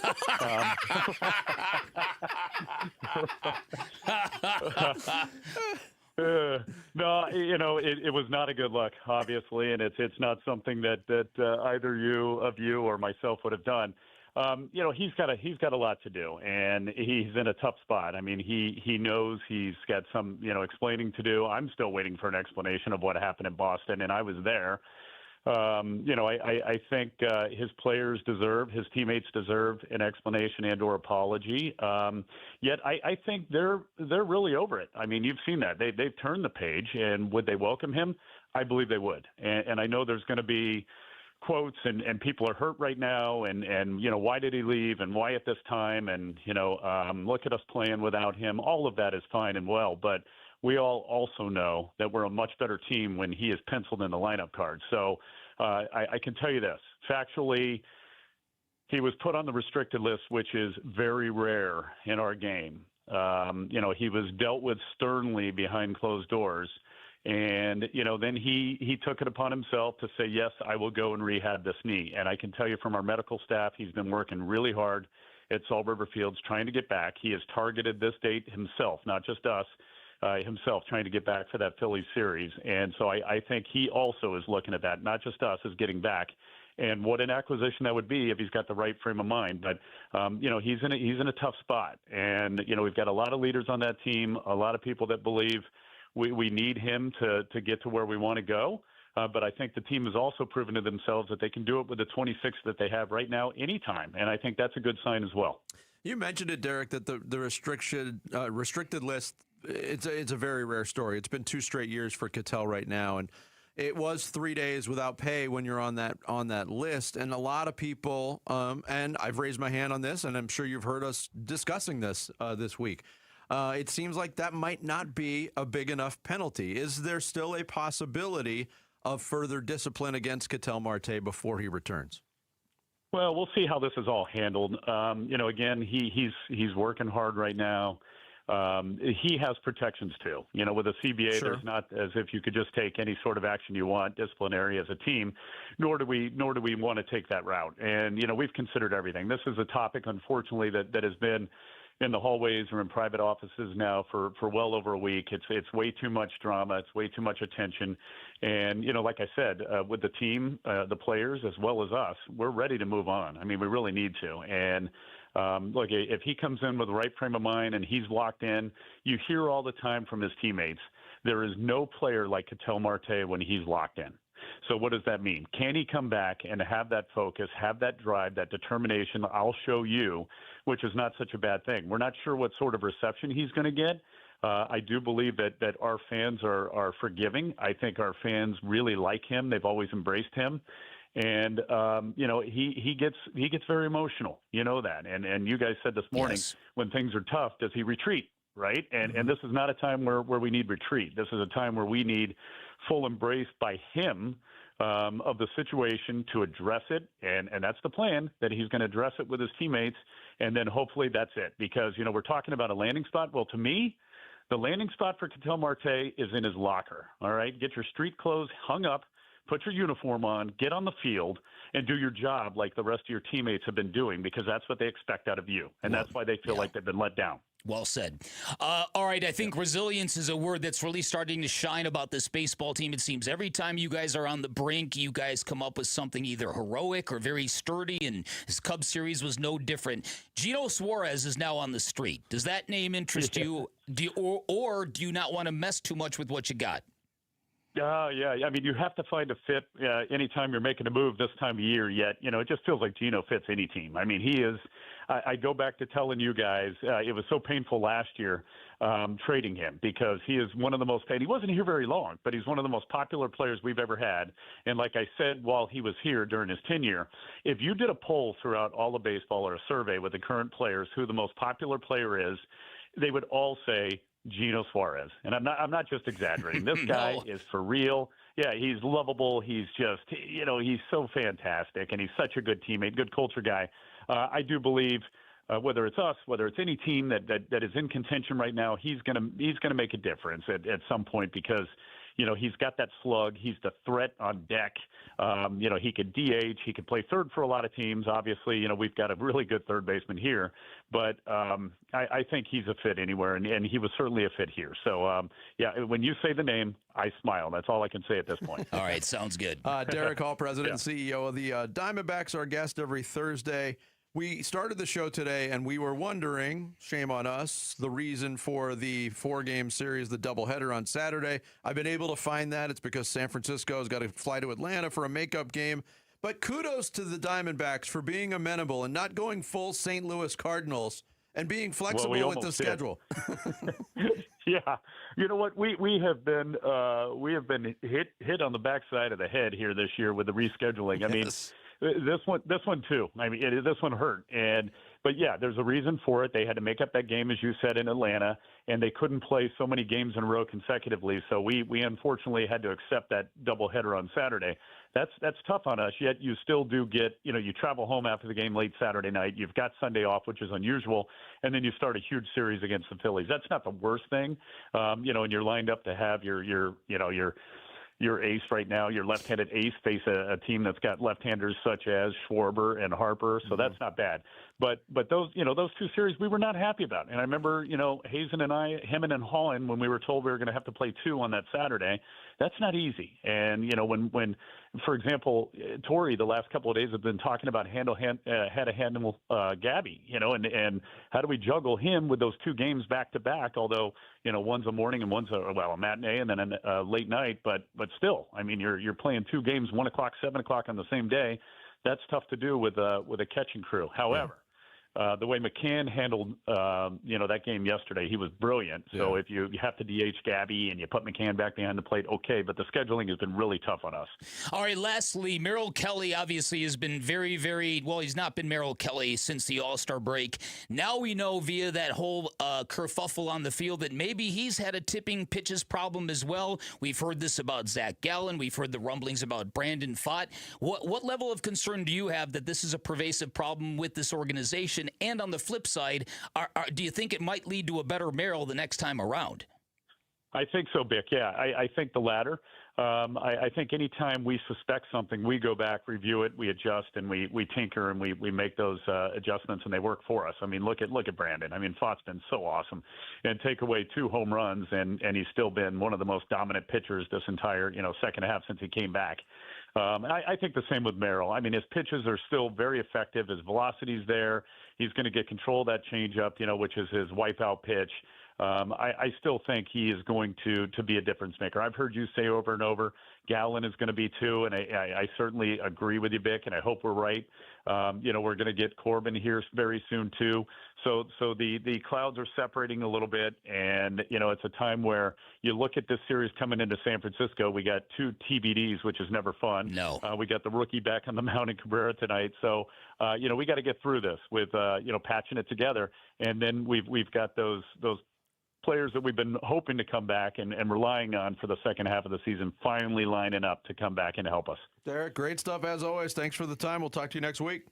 No, it was not a good look, obviously, and it's not something that either you or myself would have done. He's got a lot to do, and he's in a tough spot. I mean, he knows he's got some, explaining to do. I'm still waiting for an explanation of what happened in Boston, and I was there. I think his players deserve, his teammates deserve an explanation and/or apology. Yet I think they're really over it. I mean, you've seen that they've turned the page, and would they welcome him? I believe they would, and I know there's going to be quotes and people are hurt right now, and why did he leave, and why at this time, and look at us playing without him. All of that is fine and well, but we all also know that we're a much better team when he is penciled in the lineup card. So I can tell you this factually, he was put on the restricted list, which is very rare in our game. He was dealt with sternly behind closed doors. And, then he took it upon himself to say, yes, I will go and rehab this knee. And I can tell you from our medical staff, he's been working really hard at Salt River Fields trying to get back. He has targeted this date himself, not just us, himself trying to get back for that Phillies series. And so I think he also is looking at that, not just us, as getting back. And what an acquisition that would be if he's got the right frame of mind. But, he's in a tough spot. And, we've got a lot of leaders on that team, a lot of people that believe we need him to get to where we want to go. But I think the team has also proven to themselves that they can do it with the 26 that they have right now anytime. And I think that's a good sign as well.
You mentioned it, Derek, that the restricted list, it's a very rare story. It's been 2 straight years for Ketel right now. And it was 3 days without pay when you're on that list. And a lot of people, and I've raised my hand on this, and I'm sure you've heard us discussing this this week. It seems like that might not be a big enough penalty. Is there still a possibility of further discipline against Ketel Marte before he returns?
Well, we'll see how this is all handled. Again, he's working hard right now. He has protections too. With a CBA,
Sure.
There's not as if you could just take any sort of action you want, disciplinary as a team. Nor do we want to take that route. And we've considered everything. This is a topic, unfortunately, that has been in the hallways or in private offices now for well over a week. It's way too much drama. It's way too much attention. And, like I said, with the team, the players, as well as us, we're ready to move on. I mean, we really need to. And look, if he comes in with the right frame of mind and he's locked in, you hear all the time from his teammates, there is no player like Ketel Marte when he's locked in. So what does that mean? Can he come back and have that focus, have that drive, that determination, I'll show you, which is not such a bad thing. We're not sure what sort of reception he's going to get. I do believe that our fans are forgiving. I think our fans really like him. They've always embraced him. And, he gets very emotional. You know that. And you guys said this morning,
Yes.
When things are tough, does he retreat? Right. And this is not a time where we need retreat. This is a time where we need full embrace by him of the situation to address it. And that's the plan, that he's going to address it with his teammates. And then hopefully that's it. Because, we're talking about a landing spot. Well, to me, the landing spot for Ketel Marte is in his locker. All right. Get your street clothes hung up, put your uniform on, get on the field, and do your job like the rest of your teammates have been doing, because that's what they expect out of you, and that's why they feel like they've been let down.
Well said. All right, I think resilience is a word that's really starting to shine about this baseball team. It seems every time you guys are on the brink, you guys come up with something either heroic or very sturdy, and this Cubs series was no different. Gino Suarez is now on the street. Does that name interest you, or do you not want to mess too much with what you got?
Yeah. I mean, you have to find a fit anytime you're making a move this time of year. Yet, it just feels like Gino fits any team. I mean, he is. I go back to telling you guys, it was so painful last year trading him, because he is one of the most paid. He wasn't here very long, but he's one of the most popular players we've ever had. And like I said, while he was here during his tenure, if you did a poll throughout all of baseball or a survey with the current players who the most popular player is, they would all say Gino Suarez. And I'm not just exaggerating. This guy is for real. Yeah, he's lovable. He's just, he's so fantastic, and he's such a good teammate, good culture guy. I do believe whether it's us, whether it's any team that is in contention right now, he's gonna make a difference at some point, because he's got that slug. He's the threat on deck. He could DH. He could play third for a lot of teams. Obviously, we've got a really good third baseman here. But I think he's a fit anywhere, and he was certainly a fit here. So, when you say the name, I smile. That's all I can say at this point.
All right, sounds good.
Derek Hall, President and CEO of the Diamondbacks, our guest every Thursday. We started the show today, and we were wondering, shame on us, the reason for the 4-game series, the doubleheader on Saturday. I've been able to find that. It's because San Francisco's got to fly to Atlanta for a makeup game. But kudos to the Diamondbacks for being amenable and not going full St. Louis Cardinals and being flexible with the schedule.
Yeah, you know what? We have been hit on the backside of the head here this year with the rescheduling. I mean, this one too. I mean, this one hurt, but yeah, there's a reason for it. They had to make up that game, as you said, in Atlanta, and they couldn't play so many games in a row consecutively. So we unfortunately had to accept that doubleheader on Saturday. That's tough on us. Yet you still do get, you travel home after the game late Saturday night. You've got Sunday off, which is unusual, and then you start a huge series against the Phillies. That's not the worst thing, and you're lined up to have your ace right now, your left-handed ace, face a team that's got left-handers such as Schwarber and Harper, so that's not bad. But those two series we were not happy about. And I remember, Hazen and I, Hemman and Holland, when we were told we were going to have to play 2 on that Saturday, that's not easy. And, when for example, Torrey the last couple of days have been talking about how to handle Gabby, and how do we juggle him with those 2 games back-to-back, although, one's a morning and one's a matinee and then a late night. But still, I mean, you're playing 2 games, 1 o'clock, 7 o'clock on the same day. That's tough to do with a catching crew. However, the way McCann handled, that game yesterday, he was brilliant. So if you have to DH Gabby and you put McCann back behind the plate, okay, but the scheduling has been really tough on us.
All right, lastly, Merrill Kelly obviously has been very, very, well, he's not been Merrill Kelly since the All-Star break. Now we know via that whole kerfuffle on the field that maybe he's had a tipping pitches problem as well. We've heard this about Zach Gallen. We've heard the rumblings about Brandon Pfaadt. What level of concern do you have that this is a pervasive problem with this organization? And on the flip side, do you think it might lead to a better Merrill the next time around?
I think so, Bick. Yeah, I think the latter. I think anytime we suspect something, we go back, review it, we adjust, and we tinker, and we make those adjustments, and they work for us. I mean, look at Brandon. I mean, Pfaadt's been so awesome, and take away 2 home runs, and he's still been one of the most dominant pitchers this entire second half since he came back. I think the same with Merrill. I mean, his pitches are still very effective. His velocity's there. He's going to get control of that changeup, which is his wipeout pitch. I still think he is going to be a difference maker. I've heard you say over and over, Gallen is going to be too, and I certainly agree with you, Bick, and I hope we're right. We're going to get Corbin here very soon too. So the clouds are separating a little bit, and it's a time where you look at this series coming into San Francisco. We got 2 TBDs, which is never fun.
No,
we got the rookie back on the mound in Cabrera tonight. So we got to get through this with patching it together, and then we've got those players that we've been hoping to come back and relying on for the second half of the season finally lining up to come back and help us.
Derek, great stuff as always. Thanks for the time. We'll talk to you next week.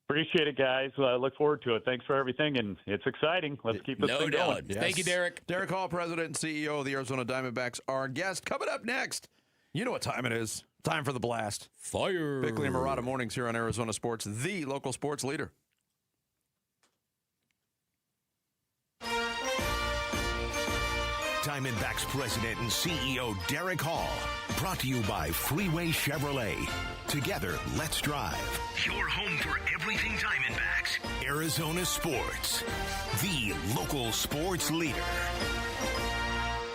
Appreciate it, guys. Look forward to it. Thanks for everything, and it's exciting. Let's keep this thing going.
Yes. Thank you, Derek.
Derek Hall, President and CEO of the Arizona Diamondbacks, our guest. Coming up next, you know what time it is. Time for the blast.
Fire.
Bickley and Murata mornings here on Arizona Sports, the local sports leader.
Diamondbacks president and CEO Derek Hall. Brought to you by Freeway Chevrolet. Together, let's drive.
Your home for everything Diamondbacks.
Arizona Sports, the local sports leader.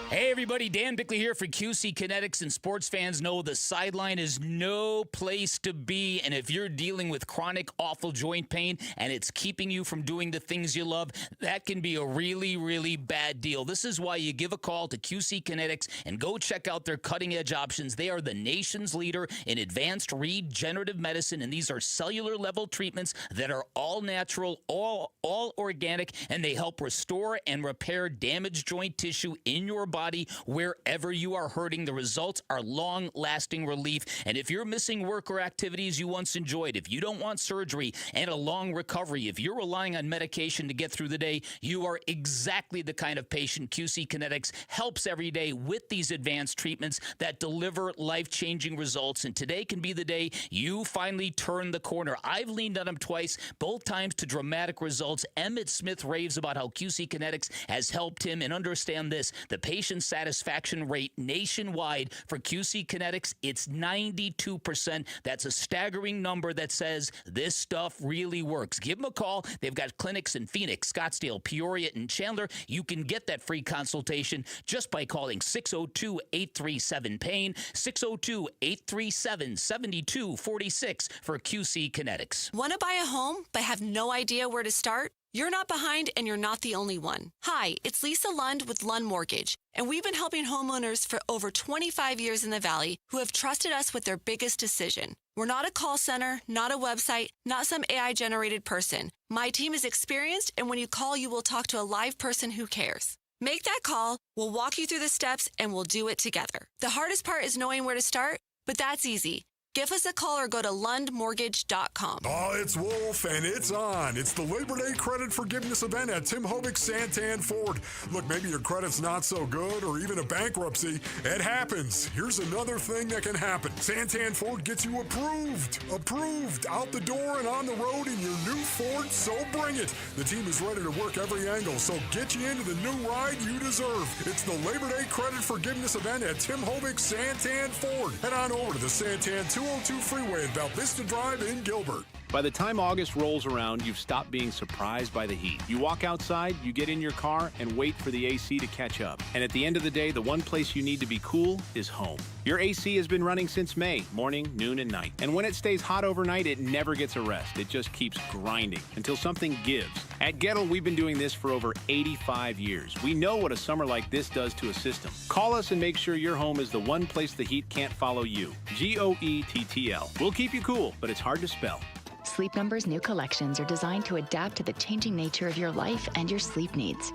Hey everybody, Dan Bickley here for QC Kinetics, and sports fans know the sideline is no place to be. And if you're dealing with chronic, awful joint pain and it's keeping you from doing the things you love, that can be a really, really bad deal. This is why you give a call to QC Kinetics and go check out their cutting-edge options. They are the nation's leader in advanced regenerative medicine, and these are cellular-level treatments that are all natural, all organic, and they help restore and repair damaged joint tissue in your body wherever you are hurting. The results are long-lasting relief. And if you're missing work or activities you once enjoyed, if you don't want surgery and a long recovery, if you're relying on medication to get through the day, you are exactly the kind of patient QC Kinetics helps every day with these advanced treatments that deliver life-changing results. And today can be the day you finally turn the corner. I've leaned on them twice, both times to dramatic results. Emmett Smith raves about how QC Kinetics has helped him. And understand this, the patient satisfaction rate nationwide for QC Kinetics, it's 92%. That's a staggering number that says this stuff really works. Give them a call. They've got clinics in Phoenix, Scottsdale, Peoria, and Chandler. You can get that free consultation just by calling 602-837-PAIN, 602-837-7246 for QC Kinetics.
Want to buy a home but have no idea where to start? You're not behind, and you're not the only one. Hi, it's Lisa Lund with Lund Mortgage, and we've been helping homeowners for over 25 years in the Valley who have trusted us with their biggest decision. We're not a call center, not a website, not some AI-generated person. My team is experienced, and when you call, you will talk to a live person who cares. Make that call, we'll walk you through the steps, and we'll do it together. The hardest part is knowing where to start, but that's easy. Give us a call or go to lundmortgage.com.
Oh, it's Wolf, and it's on. It's the Labor Day credit forgiveness event at Tim Hovick's Santan Ford. Look, maybe your credit's not so good or even a bankruptcy. It happens. Here's another thing that can happen. Santan Ford gets you approved. Approved. Out the door and on the road in your new Ford, so bring it. The team is ready to work every angle, so get you into the new ride you deserve. It's the Labor Day credit forgiveness event at Tim Hovick's Santan Ford. Head on over to the Santan 202 Freeway at Val Vista Drive in Gilbert.
By the time August rolls around, you've stopped being surprised by the heat. You walk outside, you get in your car, and wait for the AC to catch up. And at the end of the day, the one place you need to be cool is home. Your AC has been running since May, morning, noon, and night. And when it stays hot overnight, it never gets a rest. It just keeps grinding until something gives. At Gettle, we've been doing this for over 85 years. We know what a summer like this does to a system. Call us and make sure your home is the one place the heat can't follow you. GOETTL. We'll keep you cool, but it's hard to spell.
Sleep Number's new collections are designed to adapt to the changing nature of your life and your sleep needs.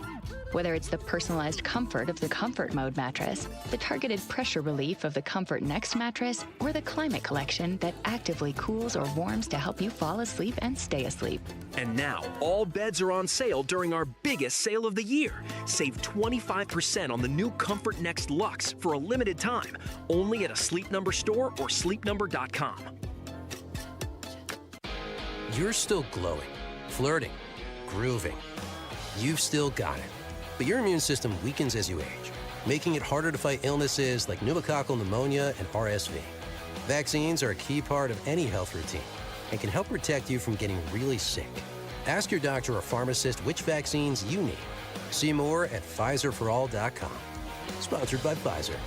Whether it's the personalized comfort of the Comfort Mode mattress, the targeted pressure relief of the Comfort Next mattress, or the Climate Collection that actively cools or warms to help you fall asleep and stay asleep.
And now, all beds are on sale during our biggest sale of the year. Save 25% on the new Comfort Next Luxe for a limited time, only at a Sleep Number store or sleepnumber.com.
You're still glowing, flirting, grooving. You've still got it. But your immune system weakens as you age, making it harder to fight illnesses like pneumococcal pneumonia and RSV. Vaccines are a key part of any health routine and can help protect you from getting really sick. Ask your doctor or pharmacist which vaccines you need. See more at PfizerForAll.com. Sponsored by Pfizer.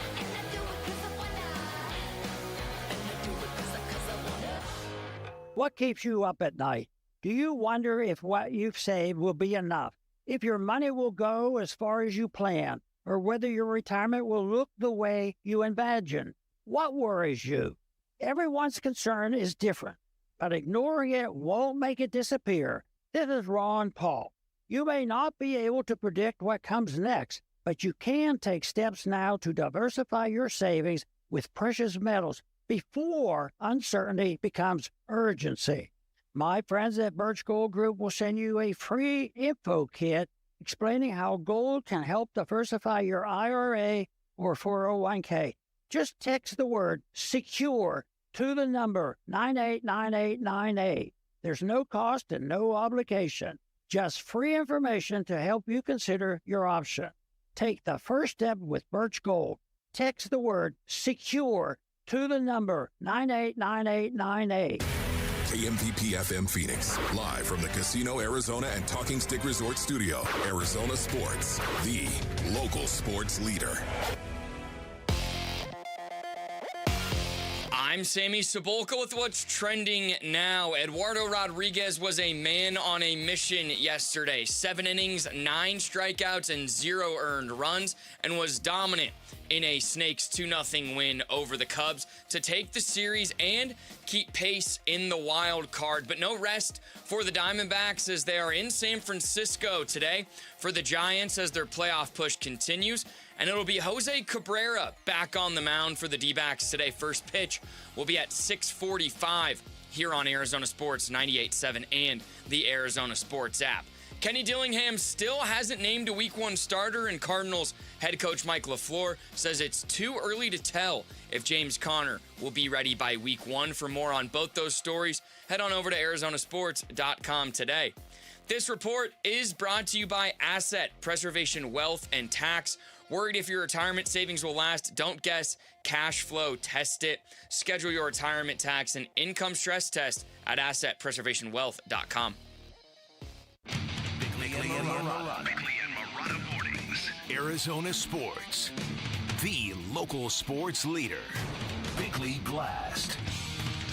What keeps you up at night? Do you wonder if what you've saved will be enough? If your money will go as far as you plan? Or whether your retirement will look the way you imagine? What worries you? Everyone's concern is different, but ignoring it won't make it disappear. This is Ron Paul. You may not be able to predict what comes next, but you can take steps now to diversify your savings with precious metals before uncertainty becomes urgency. My friends at Birch Gold Group will send you a free info kit explaining how gold can help diversify your IRA or 401k. Just text the word SECURE to the number 989898. There's no cost and no obligation. Just free information to help you consider your option. Take the first step with Birch Gold. Text the word SECURE to the number 989898.
KMPP FM Phoenix, live from the Casino Arizona and Talking Stick Resort Studio. Arizona Sports, the local sports leader.
I'm Sammy Cebulka with what's trending now. Eduardo Rodriguez was a man on a mission yesterday. 7 innings, 9 strikeouts, and 0 earned runs, and was dominant in a Snakes 2-0 win over the Cubs to take the series and keep pace in the wild card. But no rest for the Diamondbacks as they are in San Francisco today for the Giants as their playoff push continues. And it'll be Jose Cabrera back on the mound for the D-backs today. First pitch will be at 6:45 here on Arizona Sports 98.7 and the Arizona Sports app. Kenny Dillingham still hasn't named a Week 1 starter, and Cardinals head coach Mike LaFleur says it's too early to tell if James Conner will be ready by Week 1. For more on both those stories, head on over to arizonasports.com today. This report is brought to you by Asset Preservation Wealth and Tax. Worried if your retirement savings will last? Don't guess. Cash flow. Test it. Schedule your retirement tax and income stress test at assetpreservationwealth.com.
Bickley and Marotta Mornings. Arizona Sports, the local sports leader. Bickley Blast.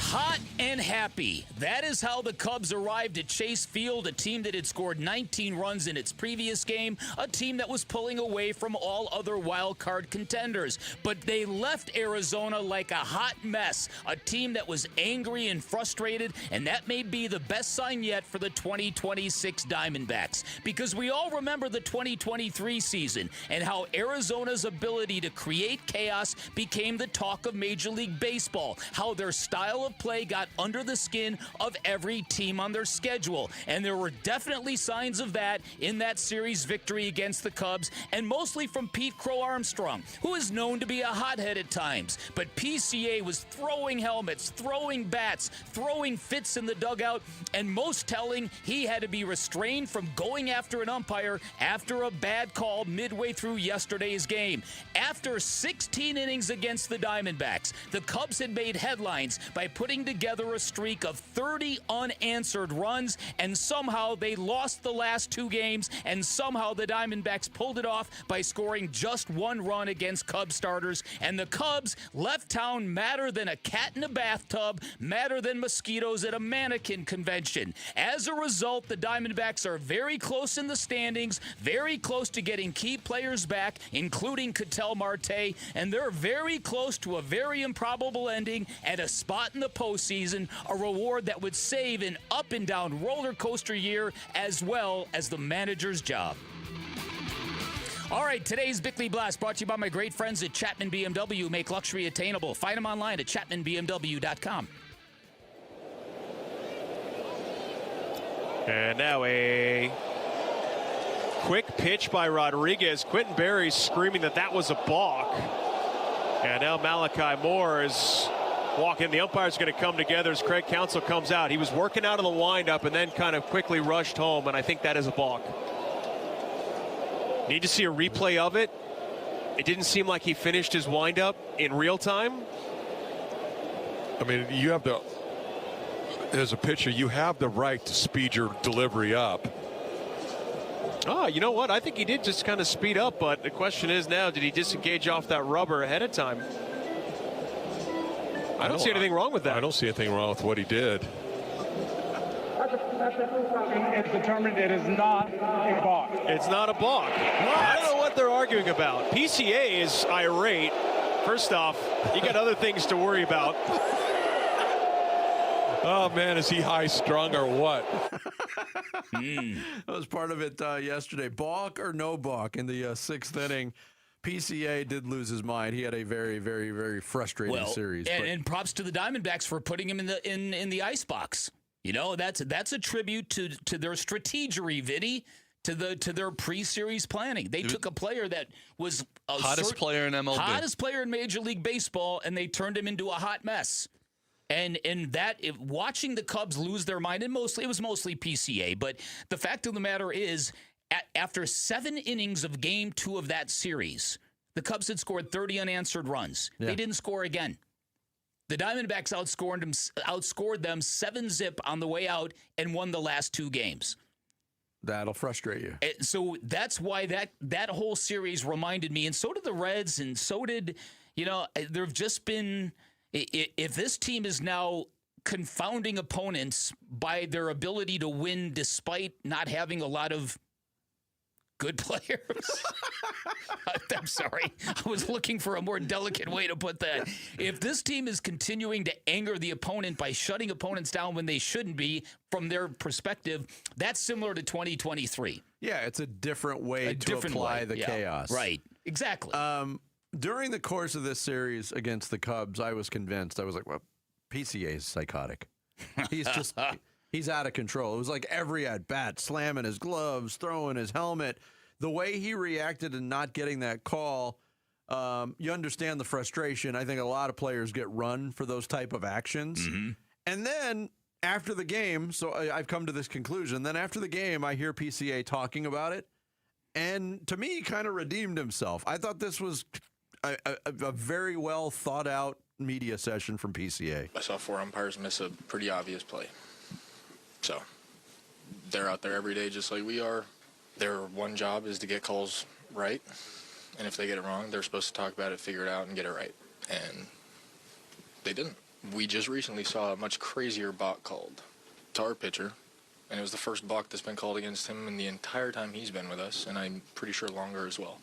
Hot and happy. That is how the Cubs arrived at Chase Field, a team that had scored 19 runs in its previous game, a team that was pulling away from all other wild card contenders. But they left Arizona like a hot mess, a team that was angry and frustrated, and that may be the best sign yet for the 2026 Diamondbacks. Because we all remember the 2023 season and how Arizona's ability to create chaos became the talk of Major League Baseball, how their style of play got under the skin of every team on their schedule. And there were definitely signs of that in that series victory against the Cubs, and mostly from Pete Crow Armstrong, who is known to be a hothead at times. But PCA was throwing helmets, throwing bats, throwing fits in the dugout, and most telling, he had to be restrained from going after an umpire after a bad call midway through yesterday's game. After 16 innings against the Diamondbacks, the Cubs had made headlines by putting together a streak of 30 unanswered runs, and somehow they lost the last 2 games, and somehow the Diamondbacks pulled it off by scoring just 1 run against Cubs starters, and the Cubs left town madder than a cat in a bathtub, madder than mosquitoes at a mannequin convention. As a result, the Diamondbacks are very close in the standings, very close to getting key players back, including Ketel Marte, and they're very close to a very improbable ending at a spot in the postseason, a reward that would save an up and down roller coaster year as well as the manager's job. All right, today's Bickley Blast brought to you by my great friends at Chapman BMW, make luxury attainable. Find them online at chapmanbmw.com.
And now a quick pitch by Rodriguez. Quentin Berry screaming that was a balk. And now Malachi Moore is walking. The umpire's going to come together as Craig Counsell comes out. He was working out of the windup and then kind of quickly rushed home, and I think that is a balk. Need to see a replay of it. It didn't seem like he finished his windup in real time.
I mean, as a pitcher, you have the right to speed your delivery up.
Oh, you know what? I think he did just kind of speed up, but the question is now, did he disengage off that rubber ahead of time? I don't see anything wrong with that.
I don't see anything wrong with what he did.
It's determined it is not a balk.
It's not a balk. I don't know what they're arguing about. PCA is irate. First off, you got other things to worry about.
Oh, man, is he high-strung or what?
That was part of it yesterday. Balk or no balk in the 6th inning. PCA did lose his mind. He had a very, very, very frustrating series.
And props to the Diamondbacks for putting him in the icebox. You know, that's a tribute to their strategery, Vinny, to their pre-series planning. They took a player that was
hottest player in MLB,
hottest player in Major League Baseball, and they turned him into a hot mess. And watching the Cubs lose their mind, and it was mostly PCA, but the fact of the matter is, after 7 innings of Game 2 of that series, the Cubs had scored 30 unanswered runs. Yeah. They didn't score again. The Diamondbacks outscored them 7-0 on the way out and won the last 2 games.
That'll frustrate you.
So that's why that whole series reminded me, and so did the Reds, and so did, there have just been, if this team is now confounding opponents by their ability to win despite not having a lot of good players. I'm sorry. I was looking for a more delicate way to put that. If this team is continuing to anger the opponent by shutting opponents down when they shouldn't be, from their perspective, that's similar to 2023.
Yeah, it's a different way to apply the chaos.
Right. Exactly.
During the course of this series against the Cubs, I was convinced. I was like, well, PCA is psychotic. He's out of control. It was like every at-bat, slamming his gloves, throwing his helmet. The way he reacted in not getting that call, you understand the frustration. I think a lot of players get run for those type of actions. Mm-hmm. And then after the game, so I've come to this conclusion, then after the game, I hear PCA talking about it. And to me, he kind of redeemed himself. I thought this was a very well thought out media session from PCA.
I saw 4 umpires miss a pretty obvious play. So they're out there every day just like we are. Their one job is to get calls right. And if they get it wrong, they're supposed to talk about it, figure it out, and get it right. And they didn't. We just recently saw a much crazier balk called to our pitcher. And it was the first balk that's been called against him in the entire time he's been with us. And I'm pretty sure longer as well.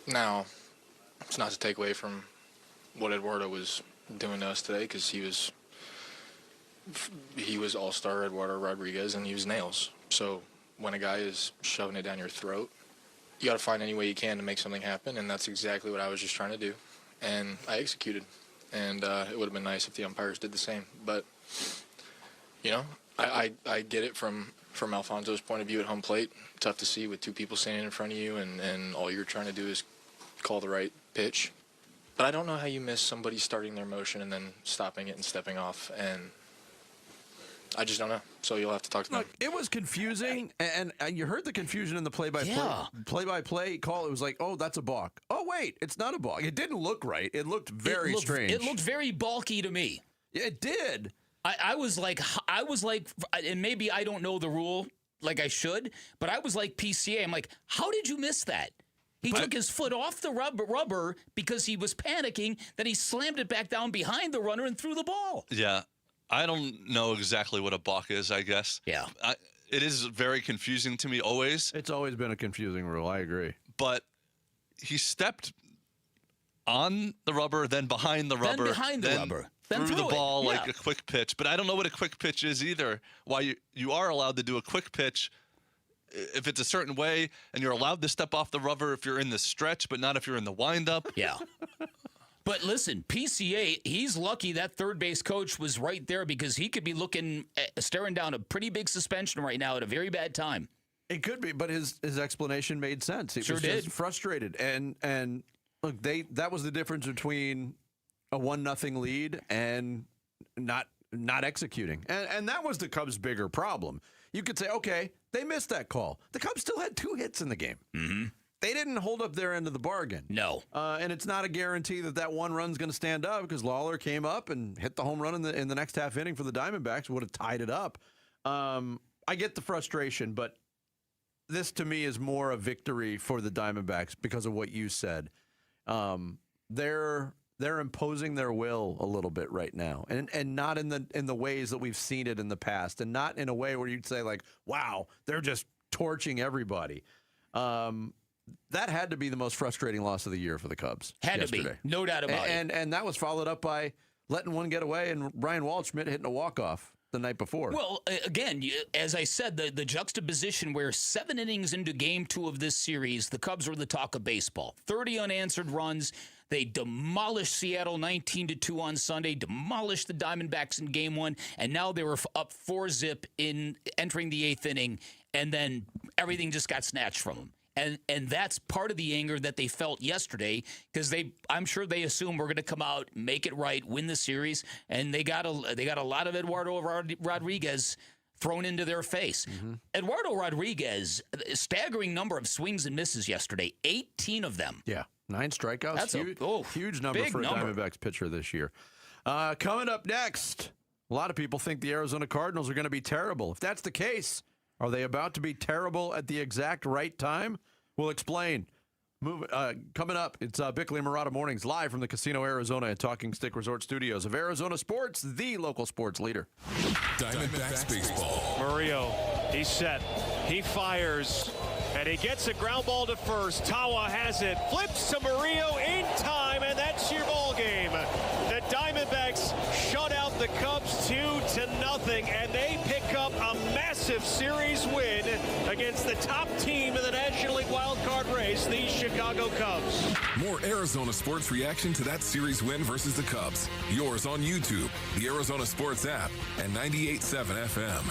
Now, it's not to take away from what Eduardo was doing to us today, because he was all-star Eduardo Rodriguez, and he was nails. So when a guy is shoving it down your throat, you got to find any way you can to make something happen, and that's exactly what I was just trying to do. And I executed, and it would have been nice if the umpires did the same. But, I get it from Alfonso's point of view at home plate. Tough to see with 2 people standing in front of you, and all you're trying to do is call the right pitch. But I don't know how you miss somebody starting their motion and then stopping it and stepping off, and I just don't know. So you'll have to talk to them.
Look, it was confusing, and you heard the confusion in the play-by-play call. It was like, oh, that's a balk. Oh, wait, it's not a balk. It didn't look right. It looked very strange.
It looked very balky to me.
Yeah, it did.
I was like, and maybe I don't know the rule like I should, but I was like PCA. I'm like, how did you miss that? He took his foot off the rubber because he was panicking. Then he slammed it back down behind the runner and threw the ball.
Yeah. I don't know exactly what a balk is, I guess.
Yeah.
It is very confusing to me always.
It's always been a confusing rule. I agree.
But he stepped on the rubber, then behind the rubber.
Then behind the rubber. Then
threw the ball like a quick pitch. But I don't know what a quick pitch is either. Why you are allowed to do a quick pitch if it's a certain way, and you're allowed to step off the rubber if you're in the stretch, but not if you're in the windup.
Yeah. But listen, PCA, he's lucky that third base coach was right there, because he could be staring down a pretty big suspension right now at a very bad time.
It could be, but his explanation made sense. He
sure
was
did.
Just frustrated, and look, that was the difference between a 1-0 lead and not executing, and that was the Cubs' bigger problem. You could say, okay, they missed that call. The Cubs still had 2 hits in the game.
Mm-hmm.
They didn't hold up their end of the bargain.
No.
And it's not a guarantee that one run's going to stand up, because Lawler came up and hit the home run in the next half inning for the Diamondbacks, would have tied it up. I get the frustration, but this to me is more a victory for the Diamondbacks because of what you said. They're imposing their will a little bit right now, and not in the ways that we've seen it in the past, and not in a way where you'd say like, wow, they're just torching everybody. That had to be the most frustrating loss of the year for the Cubs.
Had yesterday. To be, no doubt about it.
And that was followed up by letting one get away and Ryan Waldschmidt hitting a walk-off the night before.
Well, again, as I said, the juxtaposition where 7 innings into Game 2 of this series, the Cubs were the talk of baseball. 30 unanswered runs. They demolished Seattle 19-2 on Sunday, demolished the Diamondbacks in Game 1, and now they were up 4-zip in entering the 8th inning, and then everything just got snatched from them. And that's part of the anger that they felt yesterday, because I'm sure they assumed we're going to come out, make it right, win the series, and they got a lot of Eduardo Rodriguez thrown into their face. Eduardo Rodriguez, a staggering number of swings and misses yesterday, 18 of them.
Yeah, 9 strikeouts.
That's
huge number for a Diamondbacks pitcher this year. Coming up next, a lot of people think the Arizona Cardinals are going to be terrible. If that's the case, are they about to be terrible at the exact right time? We'll explain. Coming up, it's Bickley and Murata Mornings live from the Casino Arizona and Talking Stick Resort Studios of Arizona Sports, the local sports leader.
Diamondbacks baseball.
Murillo, he's set. He fires, and he gets a ground ball to first. Tawa has it, flips to Murillo in time, and that's your ball game. The Diamondbacks shut out the Cubs 2-0, and they pick up a massive series win against the top team in the National League wildcard race, the Chicago Cubs.
More Arizona sports reaction to that series win versus the Cubs. Yours on YouTube, the Arizona Sports app, and 98.7 FM.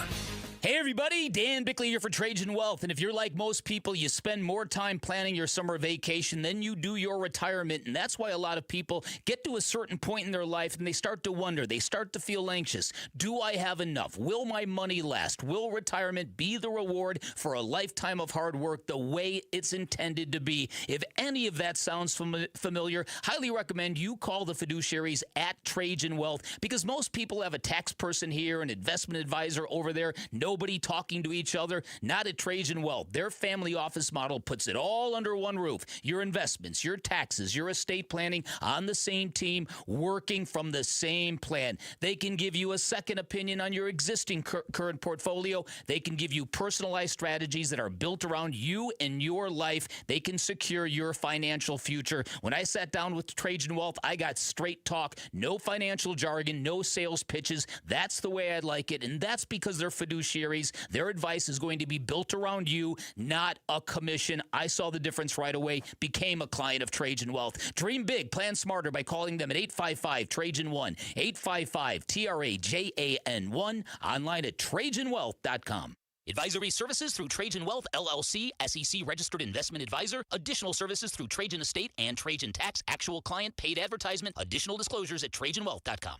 Hey everybody, Dan Bickley here for Trajan Wealth. And if you're like most people, you spend more time planning your summer vacation than you do your retirement. And that's why a lot of people get to a certain point in their life and they start to wonder, they start to feel anxious. Do I have enough? Will my money last? Will retirement be the reward for a lifetime of hard work the way it's intended to be? If any of that sounds familiar, highly recommend you call the fiduciaries at Trajan Wealth, because most people have a tax person here, an investment advisor over there, nobody talking to each other. Not at Trajan Wealth. Their family office model puts it all under one roof. Your investments, your taxes, your estate planning on the same team, working from the same plan. They can give you a second opinion on your existing current portfolio. They can give you personalized strategies that are built around you and your life. They can secure your financial future. When I sat down with Trajan Wealth, I got straight talk, no financial jargon, no sales pitches. That's the way I like it, and that's because they're fiduciaries. Their advice is going to be built around you, not a commission. I saw the difference right away, became a client of Trajan Wealth. Dream big, plan smarter by calling them at 855-TRAJAN-1, 855-TRAJAN-1, online at TrajanWealth.com.
Advisory services through Trajan Wealth, LLC, SEC registered investment advisor. Additional services through Trajan Estate and Trajan Tax. Actual client paid advertisement. Additional disclosures at TrajanWealth.com.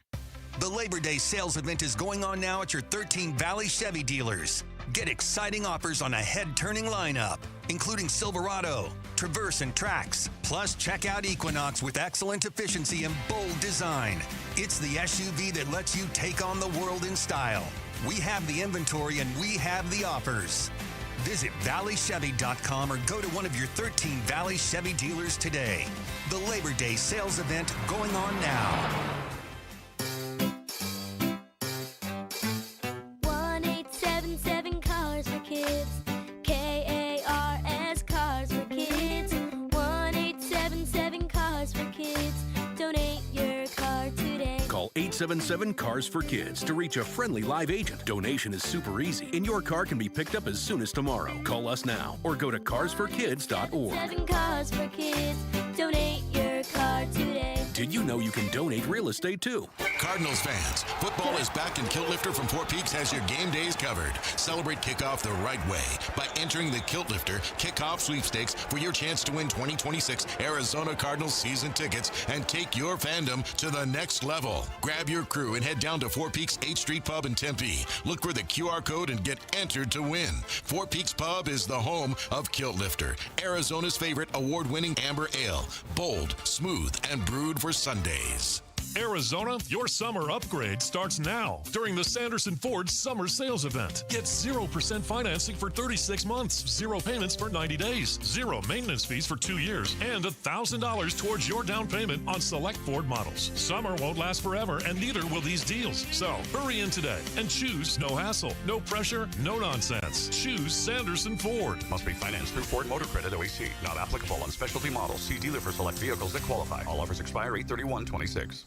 The Labor Day sales event is going on now at your 13 Valley Chevy dealers. Get exciting offers on a head-turning lineup, including Silverado, Traverse, and Trax. Plus, check out Equinox with excellent efficiency and bold design. It's the SUV that lets you take on the world in style. We have the inventory and we have the offers. Visit valleychevy.com or go to one of your 13 Valley Chevy dealers today. The Labor Day sales event going on now.
1-877 Cars for Kids. KARS Cars for Kids. 1-877 Cars for Kids. Donate your car today.
Call 877 Cars for Kids to reach a friendly live agent. Donation is super easy, and your car can be picked up as soon as tomorrow. Call us now or go to carsforkids.org.
7 Cars for Kids. Donate your car today.
Did you know you can donate real estate too?
Cardinals fans, football is back and Kilt Lifter from Four Peaks has your game days covered. Celebrate kickoff the right way by entering the Kilt Lifter Kickoff Sweepstakes for your chance to win 2026 Arizona Cardinals season tickets and take your fandom to the next level. Grab your crew and head down to Four Peaks 8th Street Pub in Tempe. Look for the QR code and get entered to win. Four Peaks Pub is the home of Kilt Lifter, Arizona's favorite award-winning amber ale. Bold, smooth, and brewed for Sundays.
Arizona, your summer upgrade starts now during the Sanderson Ford Summer Sales Event. Get 0% financing for 36 months, 0 payments for 90 days, 0 maintenance fees for 2 years, and $1,000 towards your down payment on select Ford models. Summer won't last forever, and neither will these deals. So hurry in today and choose no hassle, no pressure, no nonsense. Choose Sanderson Ford.
Must be financed through Ford Motor Credit OAC. Not applicable on specialty models. See dealer for select vehicles that qualify. All offers expire 8/31/26.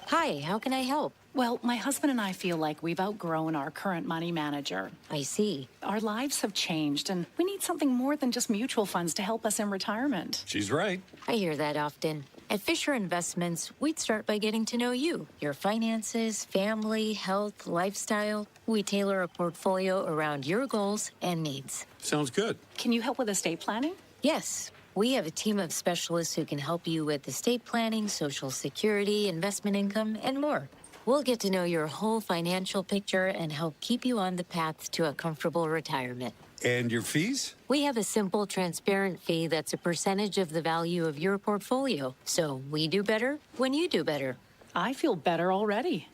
Hi, how can I help? Well, my husband and I feel like we've outgrown our current money manager. I see. Our lives have changed, and we need something more than just mutual funds to help us in retirement.
She's right.
I hear that often.
At Fisher Investments, we'd start by getting to know you, your finances, family, health, lifestyle. We tailor a portfolio around your goals and needs.
Sounds good.
Can you help with estate planning?
Yes, we have a team of specialists who can help you with estate planning, Social Security, investment income, and more. We'll get to know your whole financial picture and help keep you on the path to a comfortable retirement.
And your fees?
We have a simple, transparent fee that's a percentage of the value of your portfolio. So we do better when you do better.
I feel better already.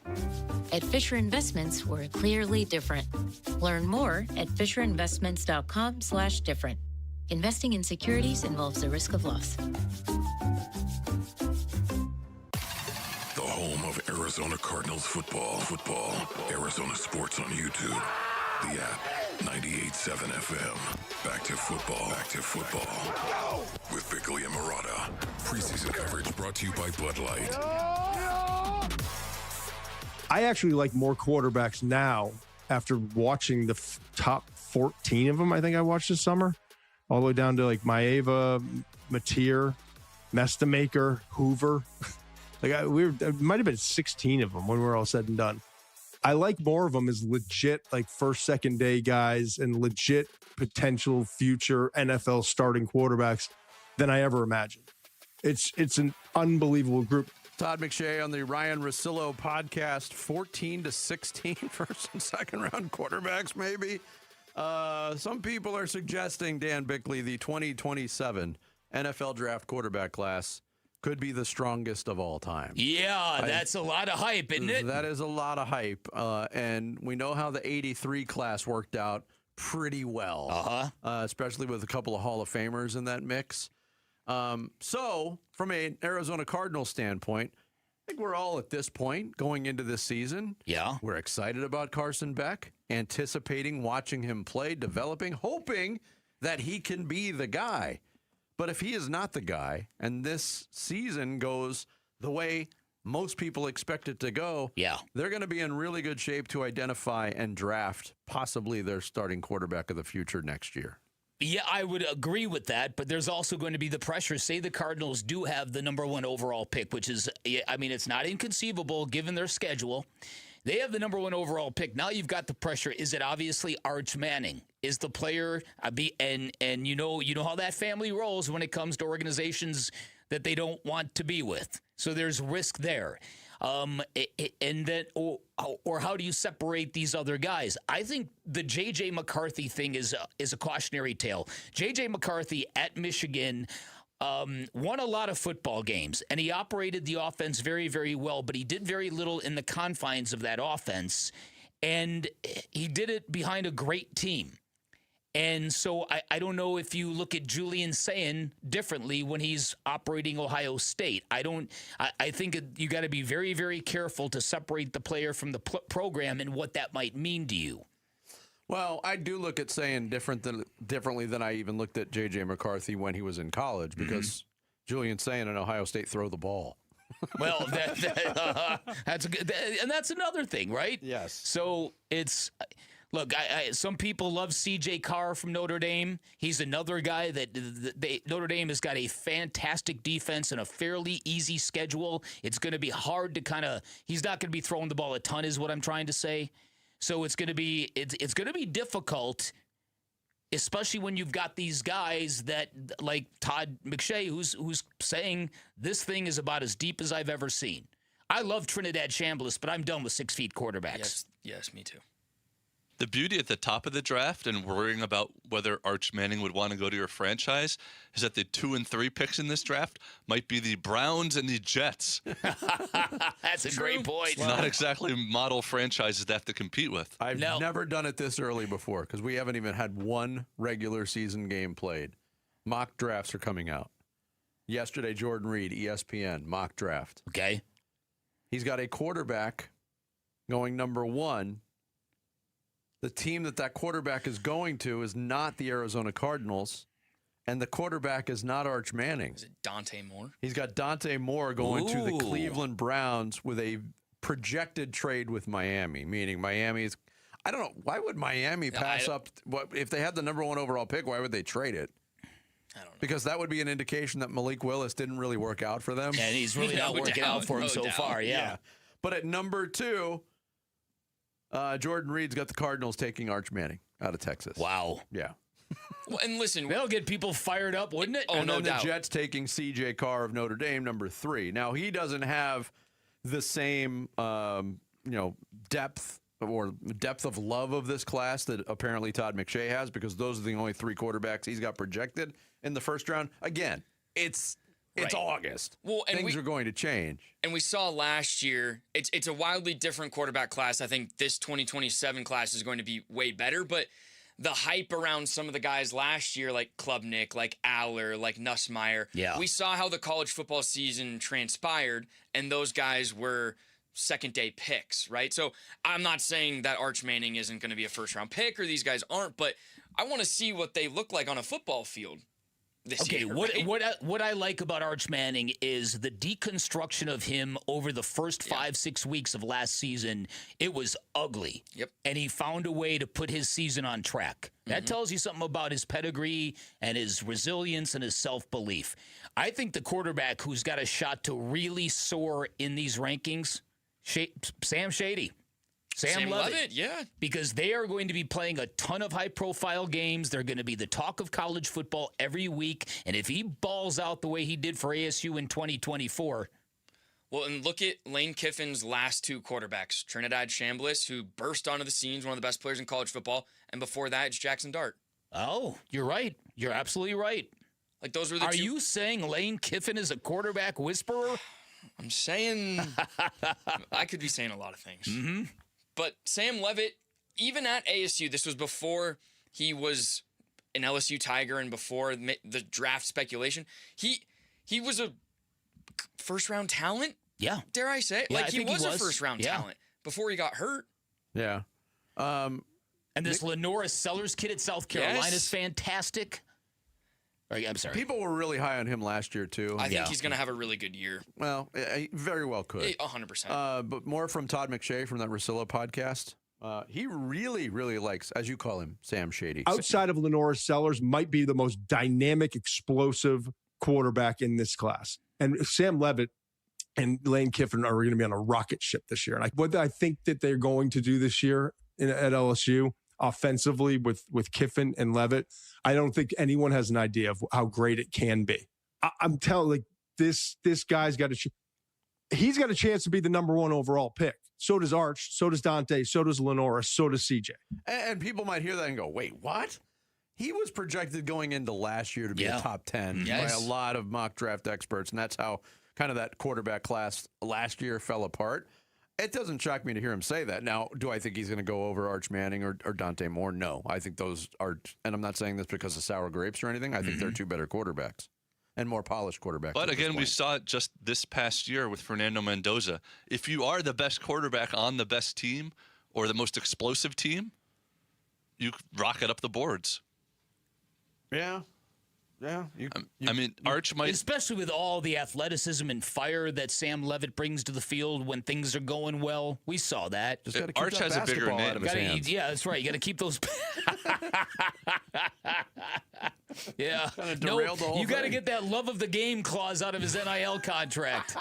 At Fisher Investments, we're clearly different. Learn more at fisherinvestments.com/different. Investing in securities involves the risk of loss.
The home of Arizona Cardinals football. Arizona Sports on YouTube. The app, 98.7 FM. Back to football. With Bickley and Murata. Preseason coverage brought to you by Bud Light.
I actually like more quarterbacks now after watching the top 14 of them I think I watched this summer. All the way down to like Maeva, Mateer, Mestamaker, Hoover. It might have been 16 of them when we were all said and done. I like more of them as legit, like first, second day guys and legit potential future NFL starting quarterbacks than I ever imagined. It's an unbelievable group.
Todd McShay on the Ryan Russillo podcast, 14-16 first and second round quarterbacks, maybe. Some people are suggesting, Dan Bickley, the 2027 NFL draft quarterback class could be the strongest of all time.
Yeah, that's a lot of hype, isn't it?
That is a lot of hype. And we know how the 83 class worked out pretty well, especially with a couple of Hall of Famers in that mix. So from an Arizona Cardinals standpoint, I think we're all at this point going into this season.
Yeah.
We're excited about Carson Beck, anticipating watching him play, developing, hoping that he can be the guy. But if he is not the guy, and this season goes the way most people expect it to go, they're going to be in really good shape to identify and draft possibly their starting quarterback of the future next year.
Yeah, I would agree with that, but there's also going to be the pressure. Say the Cardinals do have the number 1 overall pick, which is, I mean, it's not inconceivable given their schedule. They have the number 1 overall pick. Now you've got the pressure. Is it obviously Arch Manning? Is the player and you know how that family rolls when it comes to organizations that they don't want to be with. So there's risk there. And then or how do you separate these other guys? I think the J.J. McCarthy thing is a cautionary tale. J.J. McCarthy at Michigan won a lot of football games, and he operated the offense very, very well, but he did very little in the confines of that offense, and he did it behind a great team. And so I don't know if you look at Julian Sayin differently when he's operating Ohio State. I think you got to be very, very careful to separate the player from the program and what that might mean to you.
Well, I do look at Sayin differently than I even looked at J.J. McCarthy when he was in college, because Julian Sayin and Ohio State throw the ball.
Well, that's a good, and that's another thing, right?
Yes.
So it's. Look, some people love C.J. Carr from Notre Dame. He's another guy that Notre Dame has got a fantastic defense and a fairly easy schedule. It's going to be hard to he's not going to be throwing the ball a ton is what I'm trying to say. So it's going to be difficult, especially when you've got these guys that like Todd McShay, who's saying this thing is about as deep as I've ever seen. I love Trinidad Chambliss, but I'm done with 6 feet quarterbacks.
Yes, me too.
The beauty at the top of the draft and worrying about whether Arch Manning would want to go to your franchise is that the 2 and 3 picks in this draft might be the Browns and the Jets.
That's a great point.
It's not exactly model franchises to have to compete with.
I've never done it this early before because we haven't even had one regular season game played. Mock drafts are coming out. Yesterday, Jordan Reed, ESPN, mock draft.
Okay.
He's got a quarterback going number 1. The team that quarterback is going to is not the Arizona Cardinals, and the quarterback is not Arch Manning.
Is it Dante Moore?
He's got Dante Moore going to the Cleveland Browns with a projected trade with Miami, meaning Miami's. I don't know. Why would Miami pass up? If they had the number 1 overall pick, why would they trade it?
I don't know.
Because that would be an indication that Malik Willis didn't really work out for them.
And he's really not working out for him so far, yeah.
But at number 2, Jordan Reed's got the Cardinals taking Arch Manning out of Texas.
Wow.
Yeah.
Well, and listen,
that'll get people fired up, wouldn't it?
Oh,
and
no
then
doubt.
The Jets taking C.J. Carr of Notre Dame, number 3. Now, he doesn't have the same, depth of love of this class that apparently Todd McShay has, because those are the only 3 quarterbacks he's got projected in the first round. Again, it's August.
Well, and
things are going to change.
And we saw last year, it's a wildly different quarterback class. I think this 2027 class is going to be way better, but the hype around some of the guys last year, like Klubnik, like Aller, like Nussmeier, we saw how the college football season transpired, and those guys were second-day picks, right? So I'm not saying that Arch Manning isn't going to be a first-round pick or these guys aren't, but I want to see what they look like on a football field.
Okay, what I like about Arch Manning is the deconstruction of him over the first 5-6 weeks of last season. It was ugly.
Yep.
And he found a way to put his season on track. That tells you something about his pedigree and his resilience and his self-belief. I think the quarterback who's got a shot to really soar in these rankings, Sam Shady. Sam Levitt,
yeah.
Because they are going to be playing a ton of high-profile games. They're going to be the talk of college football every week. And if he balls out the way he did for ASU in 2024...
Well, and look at Lane Kiffin's last 2 quarterbacks. Trinidad Chambliss, who burst onto the scenes, one of the best players in college football. And before that, it's Jackson Dart.
Oh, you're right. You're absolutely right.
Like those were the
Are
2.
you saying Lane Kiffin is a quarterback whisperer?
I'm saying... I could be saying a lot of things.
Mm-hmm.
But Sam Levitt, even at ASU, this was before he was an LSU Tiger and before the draft speculation. He was a first-round talent?
Yeah.
Dare I say?
Yeah,
like, he was a first-round talent before he got hurt.
Yeah.
And this Lenora Sellers kid at South Carolina is fantastic. I'm sorry.
People were really high on him last year, too.
I think he's going to have a really good year.
Well, he very well could.
100%.
But more from Todd McShay from that Russillo podcast. He really, really likes, as you call him, Sam Shady.
Outside of Lenora Sellers, might be the most dynamic, explosive quarterback in this class. And Sam Levitt and Lane Kiffin are going to be on a rocket ship this year. And what I think that they're going to do this year at LSU offensively with Kiffin and Levitt, I don't think anyone has an idea of how great it can be. I'm telling this guy's got he's got a chance to be the number 1 overall pick. So does Arch, so does Dante, so does Lenora, so does CJ.
And people might hear that and go, wait, what? He was projected going into last year to be a top 10 by a lot of mock draft experts, and that's how kind of that quarterback class last year fell apart. It doesn't shock me to hear him say that. Now, do I think he's going to go over Arch Manning or Dante Moore? No. I think those are, and I'm not saying this because of sour grapes or anything. I think they're 2 better quarterbacks and more polished quarterbacks.
But again, we saw it just this past year with Fernando Mendoza. If you are the best quarterback on the best team or the most explosive team, you rocket up the boards.
Yeah. Yeah.
I mean, Arch might...
Especially with all the athleticism and fire that Sam Levitt brings to the field when things are going well. We saw that.
Just gotta keep
Arch
that
has a bigger
basketball
name.
out of his hands.
Yeah, that's right. You got to keep those... Yeah.
derail the whole
you got to
thing.
get that love of the game clause out of his NIL contract.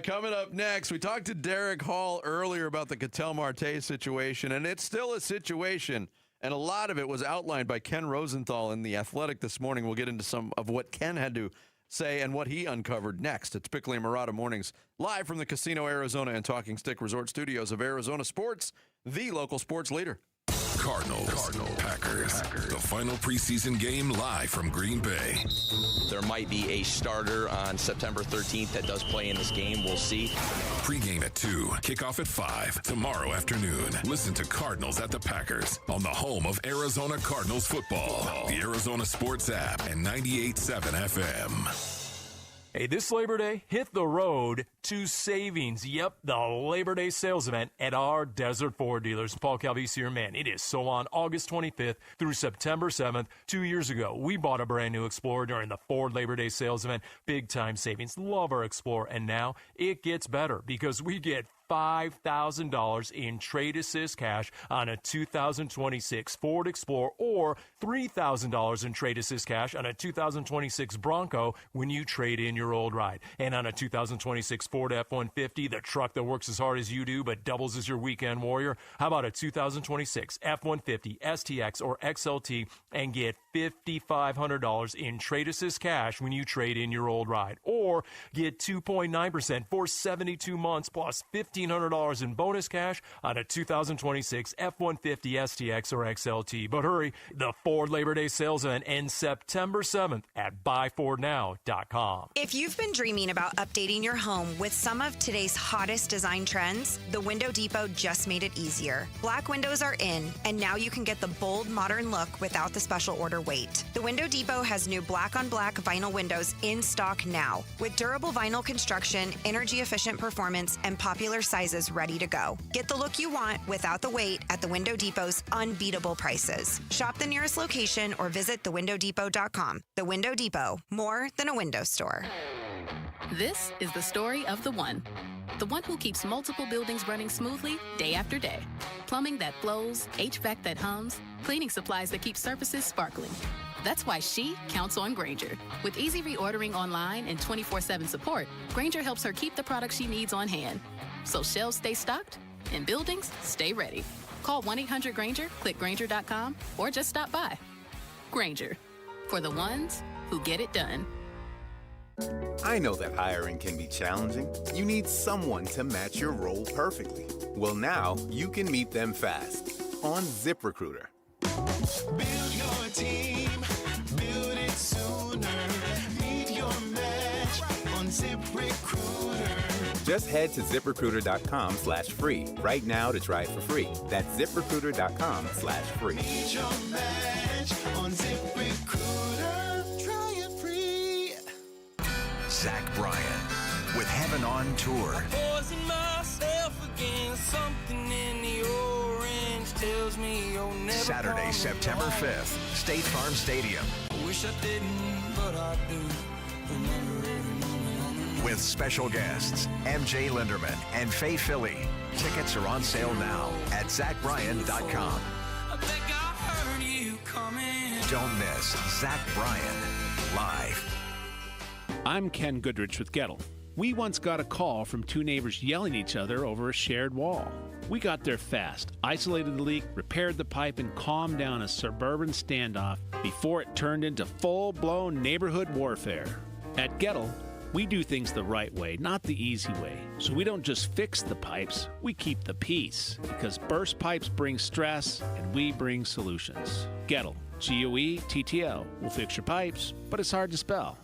Coming up next, we talked to Derek Hall earlier about the Cattell Marte situation, and it's still a situation, and a lot of it was outlined by Ken Rosenthal in The Athletic this morning. We'll get into some of what Ken had to say and what he uncovered next. It's Bickley and Murata Mornings, live from the Casino Arizona and Talking Stick Resort Studios of Arizona Sports, the local sports leader.
Cardinals, Packers. The final preseason game live from Green Bay.
There might be a starter on September 13th that does play in this game. We'll see.
Pregame at 2, kickoff at 5 tomorrow afternoon. Listen to Cardinals at the Packers on the home of Arizona Cardinals football. The Arizona Sports app and 98.7 FM.
Hey, this Labor Day, hit the road to savings. Yep, the Labor Day sales event at our Desert Ford dealers. Paul Calvisi, your man. It is so on August 25th through September 7th. 2 years ago, we bought a brand new Explorer during the Ford Labor Day sales event. Big time savings. Love our Explorer. And now it gets better because we get $5,000 in trade assist cash on a 2026 Ford Explorer or $3,000 in trade assist cash on a 2026 Bronco when you trade in your old ride. And on a 2026 Ford F-150, the truck that works as hard as you do but doubles as your weekend warrior, how about a 2026 F-150, STX, or XLT and get $5,500 in trade assist cash when you trade in your old ride? Or get 2.9% for 72 months plus $1,500 in bonus cash on a 2026 F-150, STX, or XLT. But hurry, the Ford Labor Day sales event ends September 7th at buyfordnow.com.
If you've been dreaming about updating your home with some of today's hottest design trends, the Window Depot just made it easier. Black windows are in, and now you can get the bold, modern look without the special order wait. The Window Depot has new black-on-black vinyl windows in stock now, with durable vinyl construction, energy-efficient performance, and popular sizes ready to go. Get the look you want without the wait at the Window Depot's unbeatable prices. Shop the nearest location or visit thewindowdepot.com. The Window Depot, more than a window store.
This is the story of the one who keeps multiple buildings running smoothly day after day. Plumbing that flows, HVAC that hums, cleaning supplies that keep surfaces sparkling. That's why she counts on Grainger. With easy reordering online and 24/7 support, Grainger helps her keep the products she needs on hand. So shelves stay stocked and buildings stay ready. Call 1-800-GRAINGER, click Grainger.com, or just stop by. Grainger, for the ones who get it done.
I know that hiring can be challenging. You need someone to match your role perfectly. Well, now you can meet them fast on ZipRecruiter.
Build your team, build it sooner. Meet your match on ZipRecruiter.
Just head to ZipRecruiter.com/free right now to try it for free. That's ZipRecruiter.com/free.
Meet your match on ZipRecruiter. Try it free.
Zach Bryan with Heaven on Tour.
Poison myself against something in the orange tells me you'll never
Saturday, September 5th, State Farm Stadium.
Wish I didn't, but I do.
With special guests, MJ Linderman and Faye Philly. Tickets are on sale now at ZachBryan.com.
I think I heard you coming.
Don't miss Zach Bryan live.
I'm Ken Goodrich with Gettle. We once got a call from two neighbors yelling at each other over a shared wall. We got there fast, isolated the leak, repaired the pipe, and calmed down a suburban standoff before it turned into full-blown neighborhood warfare. At Gettle, we do things the right way, not the easy way. So we don't just fix the pipes, we keep the peace. Because burst pipes bring stress, and we bring solutions. Gettle, G-O-E-T-T-L. We'll fix your pipes, but it's hard to spell.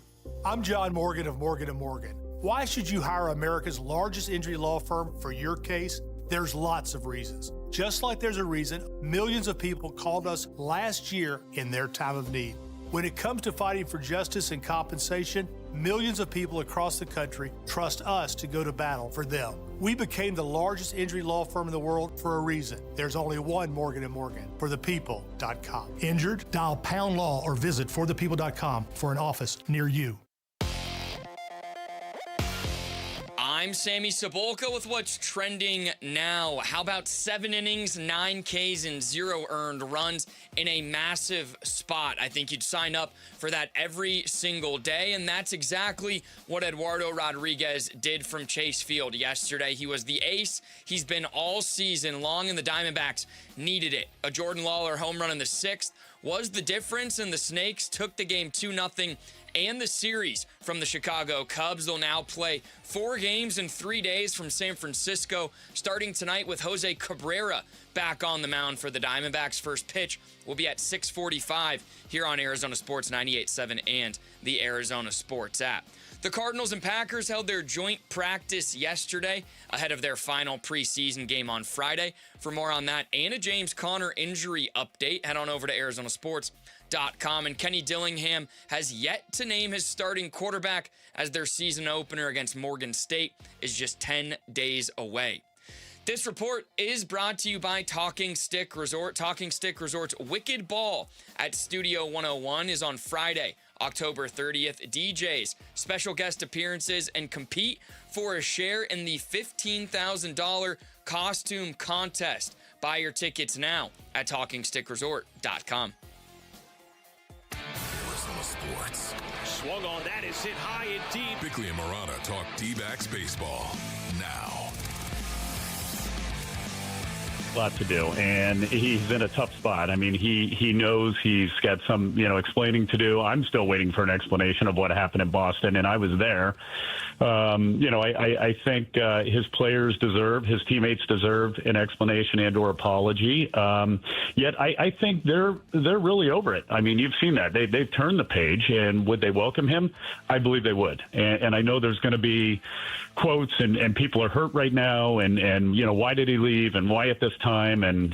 I'm John Morgan of Morgan & Morgan. Why should you hire America's largest injury law firm for your case? There's lots of reasons. Just like there's a reason millions of people called us last year in their time of need. When it comes to fighting for justice and compensation, millions of people across the country trust us to go to battle for them. We became the largest injury law firm in the world for a reason. There's only one Morgan & Morgan, forthepeople.com. Injured? Dial #law or visit forthepeople.com for an office near you.
I'm Sammy Sabolka with what's trending now. How about 7 innings, 9 Ks, and 0 earned runs in a massive spot? I think you'd sign up for that every single day, and that's exactly what Eduardo Rodriguez did from Chase Field yesterday. He was the ace he's been all season long, and the Diamondbacks needed it. A Jordan Lawler home run in the 6th was the difference, and the Snakes took the game 2-0 and the series from the Chicago Cubs. They'll now play 4 games in 3 days from San Francisco, starting tonight with Jose Cabrera back on the mound for the Diamondbacks. First pitch will be at 6:45 here on Arizona Sports 98.7 and the Arizona Sports app. The Cardinals and Packers held their joint practice yesterday ahead of their final preseason game on Friday. For more on that and a James Conner injury update, head on over to ArizonaSports.com. And Kenny Dillingham has yet to name his starting quarterback as their season opener against Morgan State is just 10 days away. This report is brought to you by Talking Stick Resort. Talking Stick Resort's Wicked Ball at Studio 101 is on Friday, October 30th. DJs, special guest appearances, and compete for a share in the $15,000 costume contest. Buy your tickets now at TalkingStickResort.com.
Arizona Sports.
Swung on, that is hit high and deep.
Bickley and Marana talk D-backs baseball now.
Lot to do, and he's in a tough spot. I mean, he knows he's got some, explaining to do. I'm still waiting for an explanation of what happened in Boston, and I was there. I think his players deserve, his teammates deserve an explanation and/or apology. Yet I think they're really over it. I mean, you've seen that they've turned the page, and would they welcome him? I believe they would, and I know there's going to be quotes and people are hurt right now, and why did he leave, and why at this time, and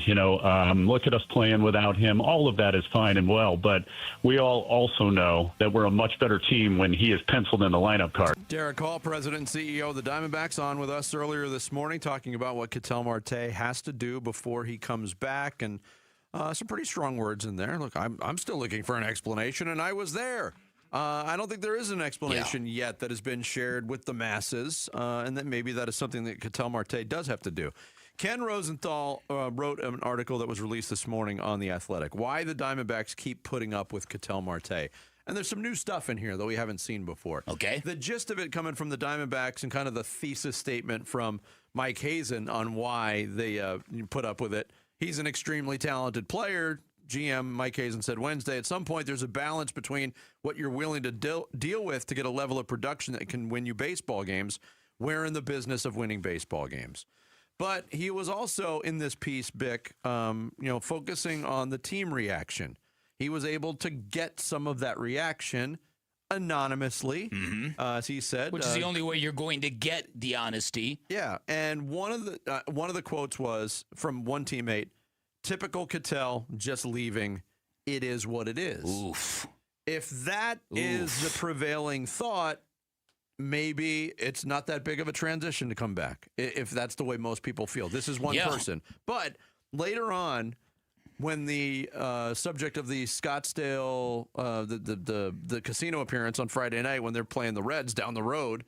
look at us playing without him. All of that is fine and well, but we all also know that we're a much better team when he is penciled in the lineup card.
Derek Hall, President and CEO of the Diamondbacks, on with us earlier this morning talking about what Ketel Marte has to do before he comes back, and some pretty strong words in there. Look, I'm still looking for an explanation, and I was there. I don't think there is an explanation yet that has been shared with the masses, and that maybe that is something that Ketel Marte does have to do. Ken Rosenthal wrote an article that was released this morning on The Athletic, why the Diamondbacks keep putting up with Ketel Marte. And there's some new stuff in here that we haven't seen before.
Okay.
The gist of it coming from the Diamondbacks and kind of the thesis statement from Mike Hazen on why they put up with it. He's an extremely talented player. GM Mike Hazen said Wednesday, at some point there's a balance between what you're willing to deal with to get a level of production that can win you baseball games. We're in the business of winning baseball games. But he was also in this piece, Bick, focusing on the team reaction. He was able to get some of that reaction anonymously, as he said.
Which is the only way you're going to get the honesty.
Yeah, and one of the quotes was from one teammate, typical Ketel, just leaving, it is what it is.
Oof.
If that is the prevailing thought, maybe it's not that big of a transition to come back, if that's the way most people feel. This is one person. But later on, when the subject of the Scottsdale, the casino appearance on Friday night when they're playing the Reds down the road,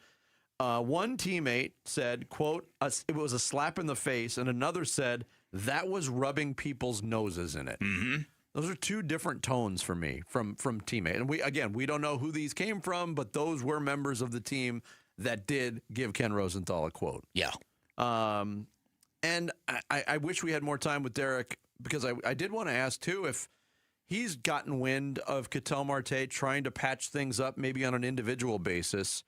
one teammate said, quote, it was a slap in the face, and another said, that was rubbing people's noses in it.
Mm-hmm.
Those are two different tones for me from teammate. And we don't know who these came from, but those were members of the team that did give Ken Rosenthal a quote.
Yeah.
And I wish we had more time with Derek, because I did want to ask, too, if he's gotten wind of Ketel Marte trying to patch things up maybe on an individual basis,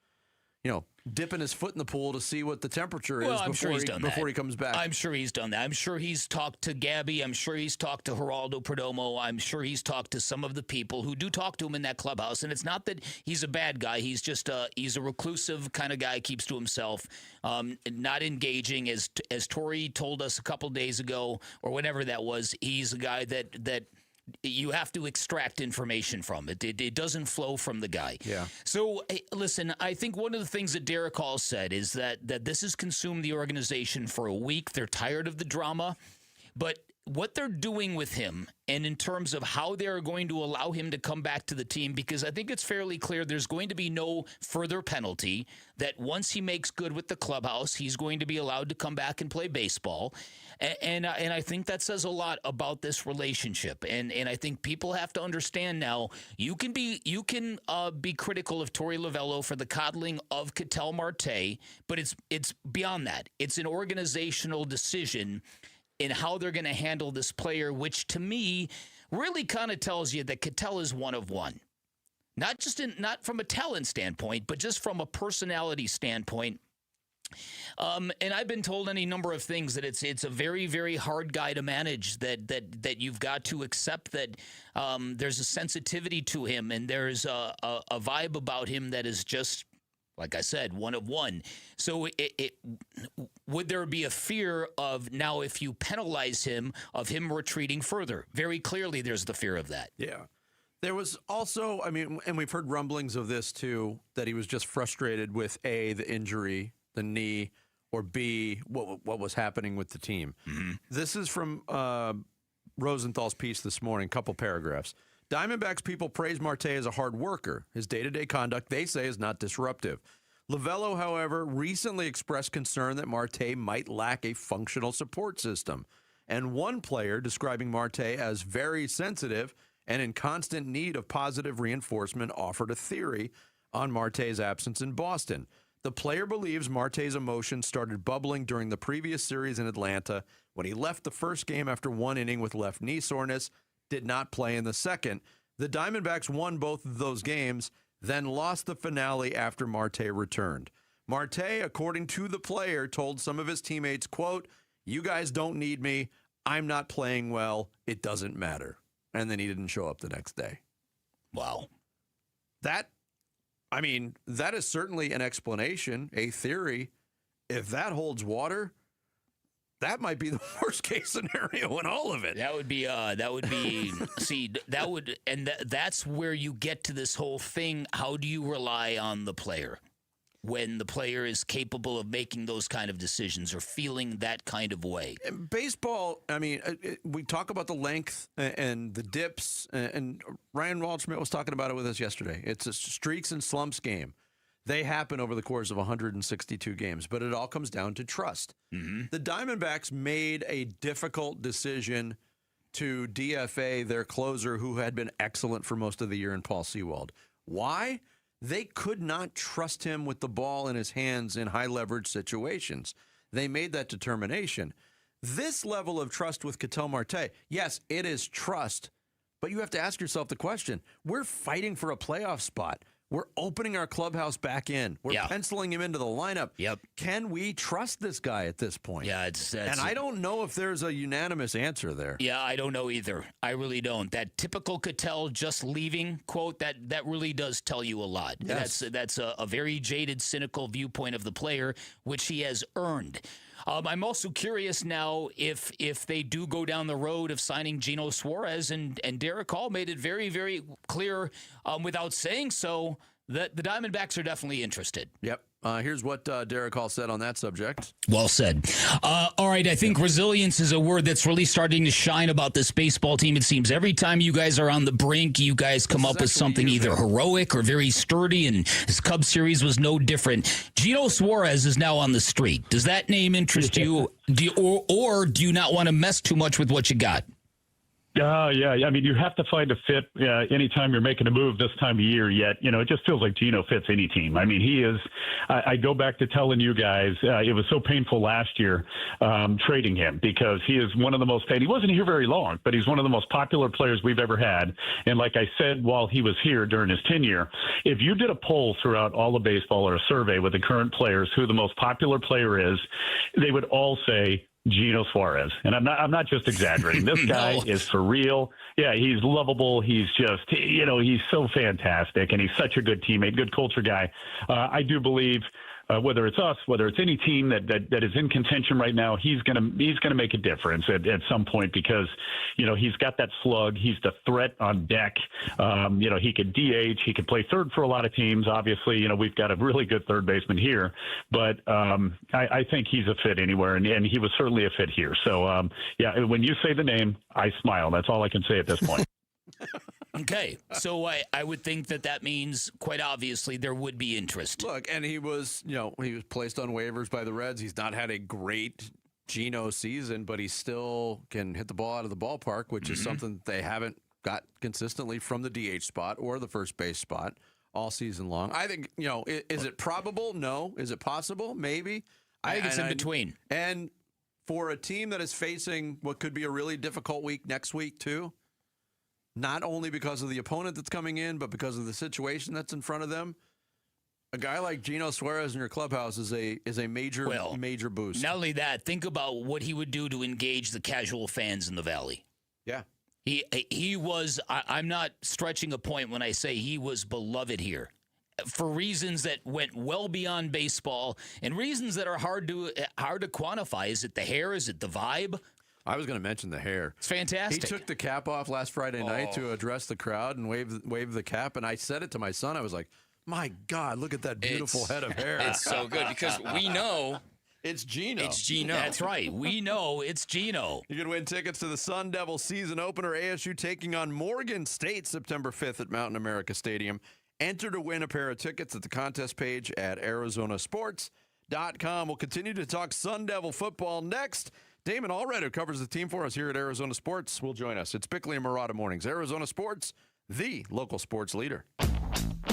dipping his foot in the pool to see what the temperature is before he comes back.
I'm sure he's done that. I'm sure he's talked to Gabby. I'm sure he's talked to Geraldo Perdomo. I'm sure he's talked to some of the people who do talk to him in that clubhouse. And it's not that he's a bad guy. He's just he's a reclusive kind of guy, keeps to himself, not engaging. As Tori told us a couple days ago, or whenever that was, he's a guy that you have to extract information from it. It doesn't flow from the guy.
Yeah.
So, listen, I think one of the things that Derek Hall said is that this has consumed the organization for a week. They're tired of the drama. But what they're doing with him, and in terms of how they're going to allow him to come back to the team, because I think it's fairly clear there's going to be no further penalty, that once he makes good with the clubhouse, he's going to be allowed to come back and play baseball. And I think that says a lot about this relationship. And I think people have to understand now, you can be critical of Torey Lovullo for the coddling of Ketel Marte, but it's beyond that. It's an organizational decision in how they're going to handle this player, which to me really kind of tells you that Ketel is one of one. Not from a talent standpoint, but just from a personality standpoint. And I've been told any number of things, that it's a very, very hard guy to manage, that you've got to accept that there's a sensitivity to him, and there's a vibe about him that is just, like I said, one of one. So would there be a fear of, now if you penalize him, of him retreating further? Very clearly there's the fear of that.
Yeah. There was also, and we've heard rumblings of this too, that he was just frustrated with A, the injury, the knee, or B, what was happening with the team.
Mm-hmm.
This is from Rosenthal's piece this morning, couple paragraphs. Diamondbacks people praise Marte as a hard worker. His day-to-day conduct, they say, is not disruptive. Lovello, however, recently expressed concern that Marte might lack a functional support system. And one player describing Marte as very sensitive and in constant need of positive reinforcement offered a theory on Marte's absence in Boston. The player believes Marte's emotions started bubbling during the previous series in Atlanta when he left the first game after one inning with left knee soreness, did not play in the second. The Diamondbacks won both of those games, then lost the finale after Marte returned. Marte, according to the player, told some of his teammates, quote, "You guys don't need me. I'm not playing well. It doesn't matter." And then he didn't show up the next day.
Wow.
That is certainly an explanation, a theory. If that holds water, that might be the worst case scenario in all of it.
That's where you get to this whole thing. How do you rely on the player when the player is capable of making those kind of decisions or feeling that kind of way?
In baseball, we talk about the length and the dips, and Ryan Waldschmidt was talking about it with us yesterday. It's a streaks and slumps game. They happen over the course of 162 games, but it all comes down to trust.
Mm-hmm.
The Diamondbacks made a difficult decision to DFA their closer, who had been excellent for most of the year, in Paul Sewald. Why? They could not trust him with the ball in his hands in high-leverage situations. They made that determination. This level of trust with Ketel Marte, yes, it is trust, but you have to ask yourself the question, we're fighting for a playoff spot. We're opening our clubhouse back in. We're penciling him into the lineup.
Yep.
Can we trust this guy at this point?
Yeah,
and I don't know if there's a unanimous answer there.
Yeah, I don't know either. I really don't. That typical Ketel just leaving quote, that really does tell you a lot.
Yes.
That's a very jaded, cynical viewpoint of the player, which he has earned. I'm also curious now if they do go down the road of signing Gino Suarez, and Derek Hall made it very, very clear without saying so that the Diamondbacks are definitely interested.
Yep. Here's what Derek Hall said on that subject.
Well said. All right, I think resilience is a word that's really starting to shine about this baseball team. It seems every time you guys are on the brink, you guys come up with something either heroic or very sturdy, and this Cubs series was no different. Gino Suarez is now on the street. Does that name interest you, or do you not want to mess too much with what you got?
Yeah. I mean, you have to find a fit anytime you're making a move this time of year. Yet, it just feels like Gino fits any team. I mean, he is. I go back to telling you guys it was so painful last year trading him, because he is one of the most. And he wasn't here very long, but he's one of the most popular players we've ever had. And like I said, while he was here during his tenure, if you did a poll throughout all of baseball or a survey with the current players who the most popular player is, they would all say Gino Suarez. And I'm not just exaggerating. This guy is for real. Yeah, he's lovable. He's just, he's so fantastic, and he's such a good teammate, good culture guy. I do believe whether it's us, whether it's any team that is in contention right now, he's gonna make a difference at some point, because he's got that slug. He's the threat on deck. He could DH. He could play third for a lot of teams. Obviously, we've got a really good third baseman here, but I think he's a fit anywhere, and he was certainly a fit here. So when you say the name, I smile. That's all I can say at this point.
Okay, so I would think that means, quite obviously, there would be interest.
Look, and he was placed on waivers by the Reds. He's not had a great Gino season, but he still can hit the ball out of the ballpark, which is something they haven't got consistently from the DH spot or the first base spot all season long. I think, is it probable? No. Is it possible? Maybe.
I think it's in between.
And for a team that is facing what could be a really difficult week next week, too, not only because of the opponent that's coming in, but because of the situation that's in front of them, a guy like Gino Suarez in your clubhouse is a major boost.
Not only that, think about what he would do to engage the casual fans in the Valley.
Yeah.
He was, I'm not stretching a point when I say he was beloved here for reasons that went well beyond baseball and reasons that are hard to quantify. Is it the hair? Is it the vibe?
I was going to mention the hair.
It's fantastic.
He took the cap off last Friday night to address the crowd and wave the cap, and I said it to my son. I was like, my God, look at that beautiful head of hair.
It's so good, because we know
It's Gino.
It's Gino.
That's right. We know it's Gino.
You can win tickets to the Sun Devil season opener, ASU taking on Morgan State September 5th at Mountain America Stadium. Enter to win a pair of tickets at the contest page at arizonasports.com. We'll continue to talk Sun Devil football next. Damon Allred, who covers the team for us here at Arizona Sports, will join us. It's Bickley and Murata Mornings. Arizona Sports, the local sports leader.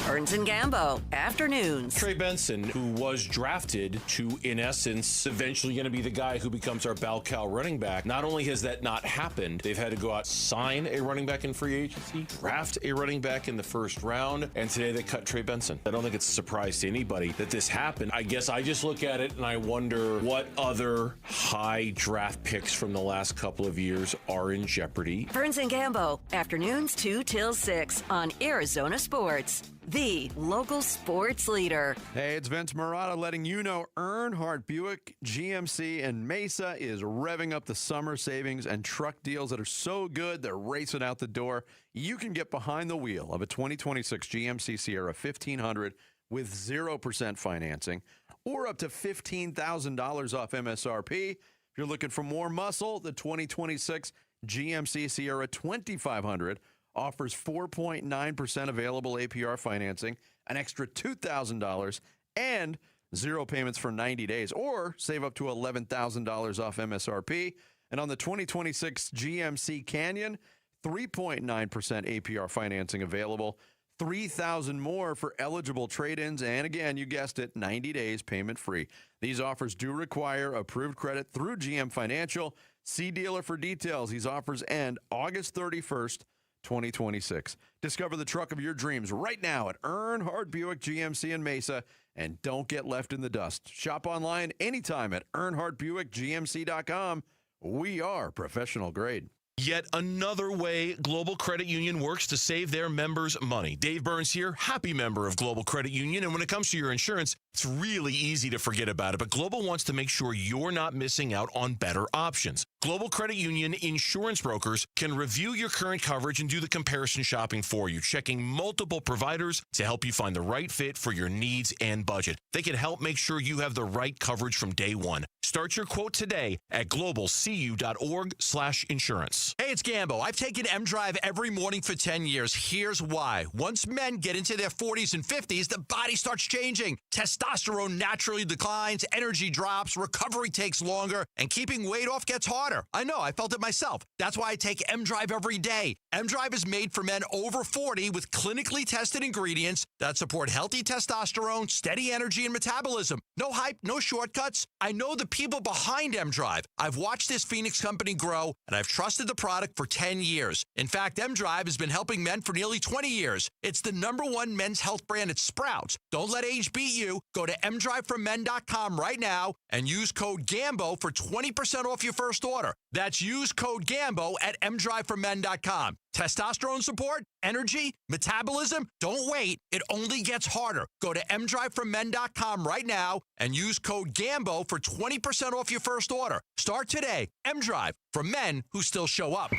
Burns and Gambo, afternoons.
Trey Benson, who was drafted to, in essence, eventually going to be the guy who becomes our bell cow running back. Not only has that not happened, they've had to go out, sign a running back in free agency, draft a running back in the first round, and today they cut Trey Benson. I don't think it's a surprise to anybody that this happened. I guess I just look at it and I wonder what other high draft picks from the last couple of years are in jeopardy.
Burns and Gambo, afternoons 2 till 6 on Arizona Sports, the local sports leader.
Hey, it's Vince Murata letting you know Earnhardt Buick GMC in Mesa is revving up the summer savings and truck deals that are so good they're racing out the door. You can get behind the wheel of a 2026 GMC Sierra 1500 with 0% financing or up to $15,000 off MSRP. If you're looking for more muscle, the 2026 GMC Sierra 2500 offers 4.9% available APR financing, an extra $2,000, and 0 payments for 90 days, or save up to $11,000 off MSRP. And on the 2026 GMC Canyon, 3.9% APR financing available, $3,000 more for eligible trade-ins, and again, you guessed it, 90 days payment free. These offers do require approved credit through GM Financial. See dealer for details. These offers end August 31st, 2026. Discover the truck of your dreams right now at Earnhardt Buick GMC in Mesa, and don't get left in the dust. Shop online anytime at EarnhardtBuickGMC.com. We are professional grade.
Yet another way Global Credit Union works to save their members money. Dave Burns here, happy member of Global Credit Union. And when it comes to your insurance, it's really easy to forget about it. But Global wants to make sure you're not missing out on better options. Global Credit Union insurance brokers can review your current coverage and do the comparison shopping for you, checking multiple providers to help you find the right fit for your needs and budget. They can help make sure you have the right coverage from day one. Start your quote today at globalcu.org/insurance.
Hey, it's Gambo. I've taken M-Drive every morning for 10 years. Here's why. Once men get into their 40s and 50s, the body starts changing. Testosterone naturally declines, energy drops, recovery takes longer, and keeping weight off gets harder. I know, I felt it myself. That's why I take M-Drive every day. M-Drive is made for men over 40 with clinically tested ingredients that support healthy testosterone, steady energy, and metabolism. No hype, no shortcuts. I know the people behind M-Drive. I've watched this Phoenix company grow, and I've trusted the product for 10 years. In fact, M-Drive has been helping men for nearly 20 years. It's the #1 men's health brand at Sprouts. Don't let age beat you. Go to mdriveformen.com right now and use code GAMBO for 20% off your first order. That's use code GAMBO at mdriveformen.com. Testosterone support, energy, metabolism, don't wait. It only gets harder. Go to mdriveformen.com right now and use code GAMBO for 20% off your first order. Start today. M-Drive, for men who still show up.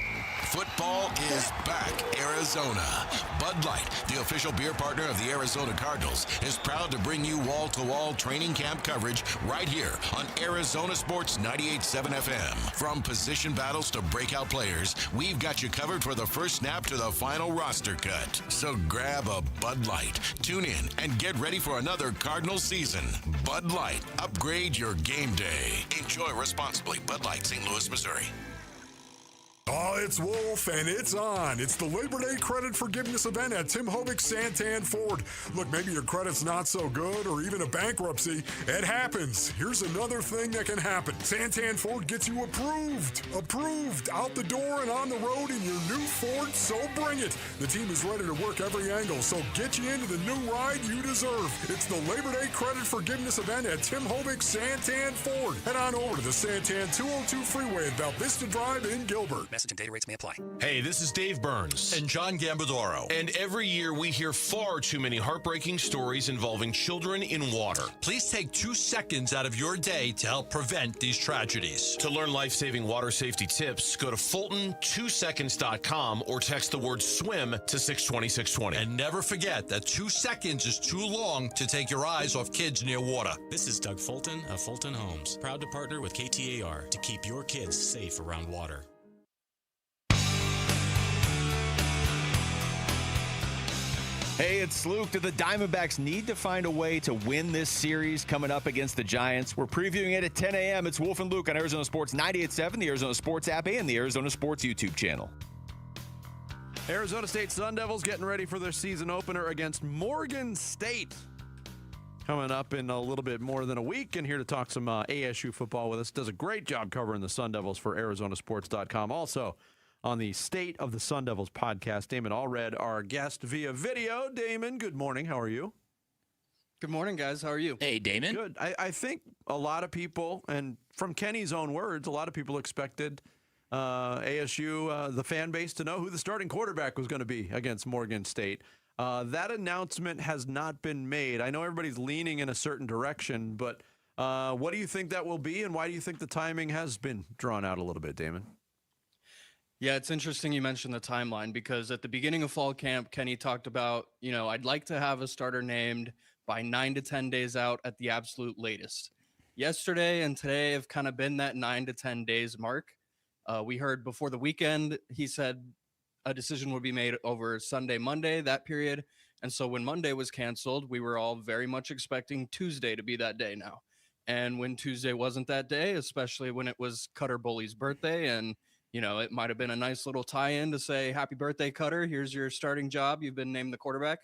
Football is back, Arizona. Bud Light, the official beer partner of the Arizona Cardinals, is proud to bring you wall-to-wall training camp coverage right here on Arizona Sports 98.7 FM. From position battles to breakout players, we've got you covered for the first snap to the final roster cut. So grab a Bud Light, tune in, and get ready for another Cardinals season. Bud Light, upgrade your game day. Enjoy responsibly. Bud Light, St. Louis, Missouri.
Oh, it's Wolf, and it's on. It's the Labor Day Credit Forgiveness event at Tim Hovick's Santan Ford. Look, maybe your credit's not so good or even a bankruptcy. It happens. Here's another thing that can happen. Santan Ford gets you approved. Approved. Out the door and on the road in your new Ford, so bring it. The team is ready to work every angle, so get you into the new ride you deserve. It's the Labor Day Credit Forgiveness event at Tim Hovick's Santan Ford. Head on over to the Santan 202 Freeway at Val Vista Drive in Gilbert.
Message and data rates may apply.
Hey, this is Dave Burns.
And John Gambadoro.
And every year we hear far too many heartbreaking stories involving children in water.
Please take 2 seconds out of your day to help prevent these tragedies.
To learn life-saving water safety tips, go to Fulton2seconds.com or text the word SWIM to 620-620.
And never forget that 2 seconds is too long to take your eyes off kids near water.
This is Doug Fulton of Fulton Homes, proud to partner with KTAR to keep your kids safe around water.
Hey, it's Luke. Do the Diamondbacks need to find a way to win this series coming up against the Giants? We're previewing it at 10 a.m. It's Wolf and Luke on Arizona Sports 98.7, the Arizona Sports app, and the Arizona Sports YouTube channel.
Arizona State Sun Devils getting ready for their season opener against Morgan State. Coming up in a little bit more than a week, and here to talk some ASU football with us. Does a great job covering the Sun Devils for ArizonaSports.com. Also, on the State of the Sun Devils podcast, Damon Allred, our guest via video. Damon, good morning. How are you?
Good morning, guys. How are you?
Hey, Damon.
Good. I think a lot of people, and from Kenny's own words, a lot of people expected ASU, the fan base, to know who the starting quarterback was going to be against Morgan State. That announcement has not been made. I know everybody's leaning in a certain direction, but what do you think that will be, and why do you think the timing has been drawn out a little bit, Damon?
Yeah, it's interesting you mentioned the timeline because at the beginning of fall camp, Kenny talked about, I'd like to have a starter named by 9 to 10 days out at the absolute latest. Yesterday and today have kind of been that 9 to 10 days mark. We heard before the weekend, he said a decision would be made over Sunday, Monday, that period. And so when Monday was canceled, we were all very much expecting Tuesday to be that day now. And when Tuesday wasn't that day, especially when it was Cutter Bully's birthday, and it might have been a nice little tie-in to say, happy birthday, Cutter. Here's your starting job. You've been named the quarterback.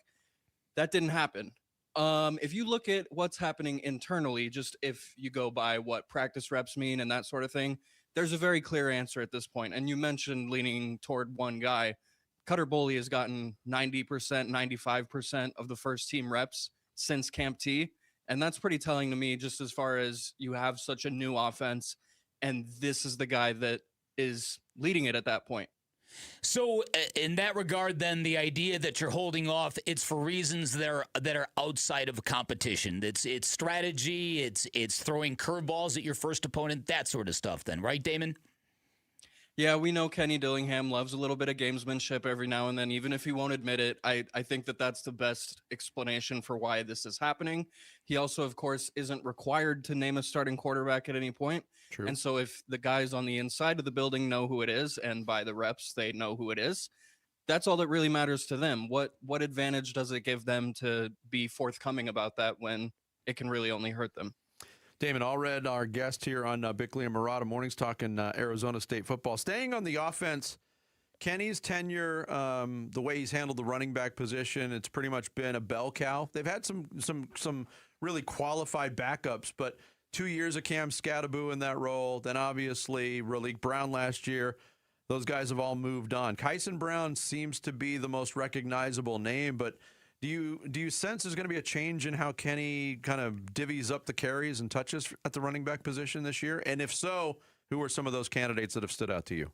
That didn't happen. If you look at what's happening internally, just if you go by what practice reps mean and that sort of thing, there's a very clear answer at this point. And you mentioned leaning toward one guy. Cutter Bully has gotten 90%, 95% of the first team reps since Camp T. And that's pretty telling to me, just as far as you have such a new offense, and this is the guy that is leading it at that point.
So in that regard, then, the idea that you're holding off, it's for reasons that are outside of competition. It's strategy, it's throwing curveballs at your first opponent, that sort of stuff then, right, Damon?
Yeah, we know Kenny Dillingham loves a little bit of gamesmanship every now and then, even if he won't admit it. I think that that's the best explanation for why this is happening. He also, of course, isn't required to name a starting quarterback at any point.
True.
And so if the guys on the inside of the building know who it is, and by the reps they know who it is, that's all that really matters to them. What advantage does it give them to be forthcoming about that when it can really only hurt them?
Damon Allred, our guest here on Bickley and Murata Mornings, talking Arizona State football. Staying on the offense, Kenny's tenure, the way he's handled the running back position, it's pretty much been a bell cow. They've had some really qualified backups, but 2 years of Cam Scattaboo in that role, then obviously Raleek Brown last year. Those guys have all moved on. Kyson Brown seems to be the most recognizable name, but do you sense there's going to be a change in how Kenny kind of divvies up the carries and touches at the running back position this year? And if so, who are some of those candidates that have stood out to you?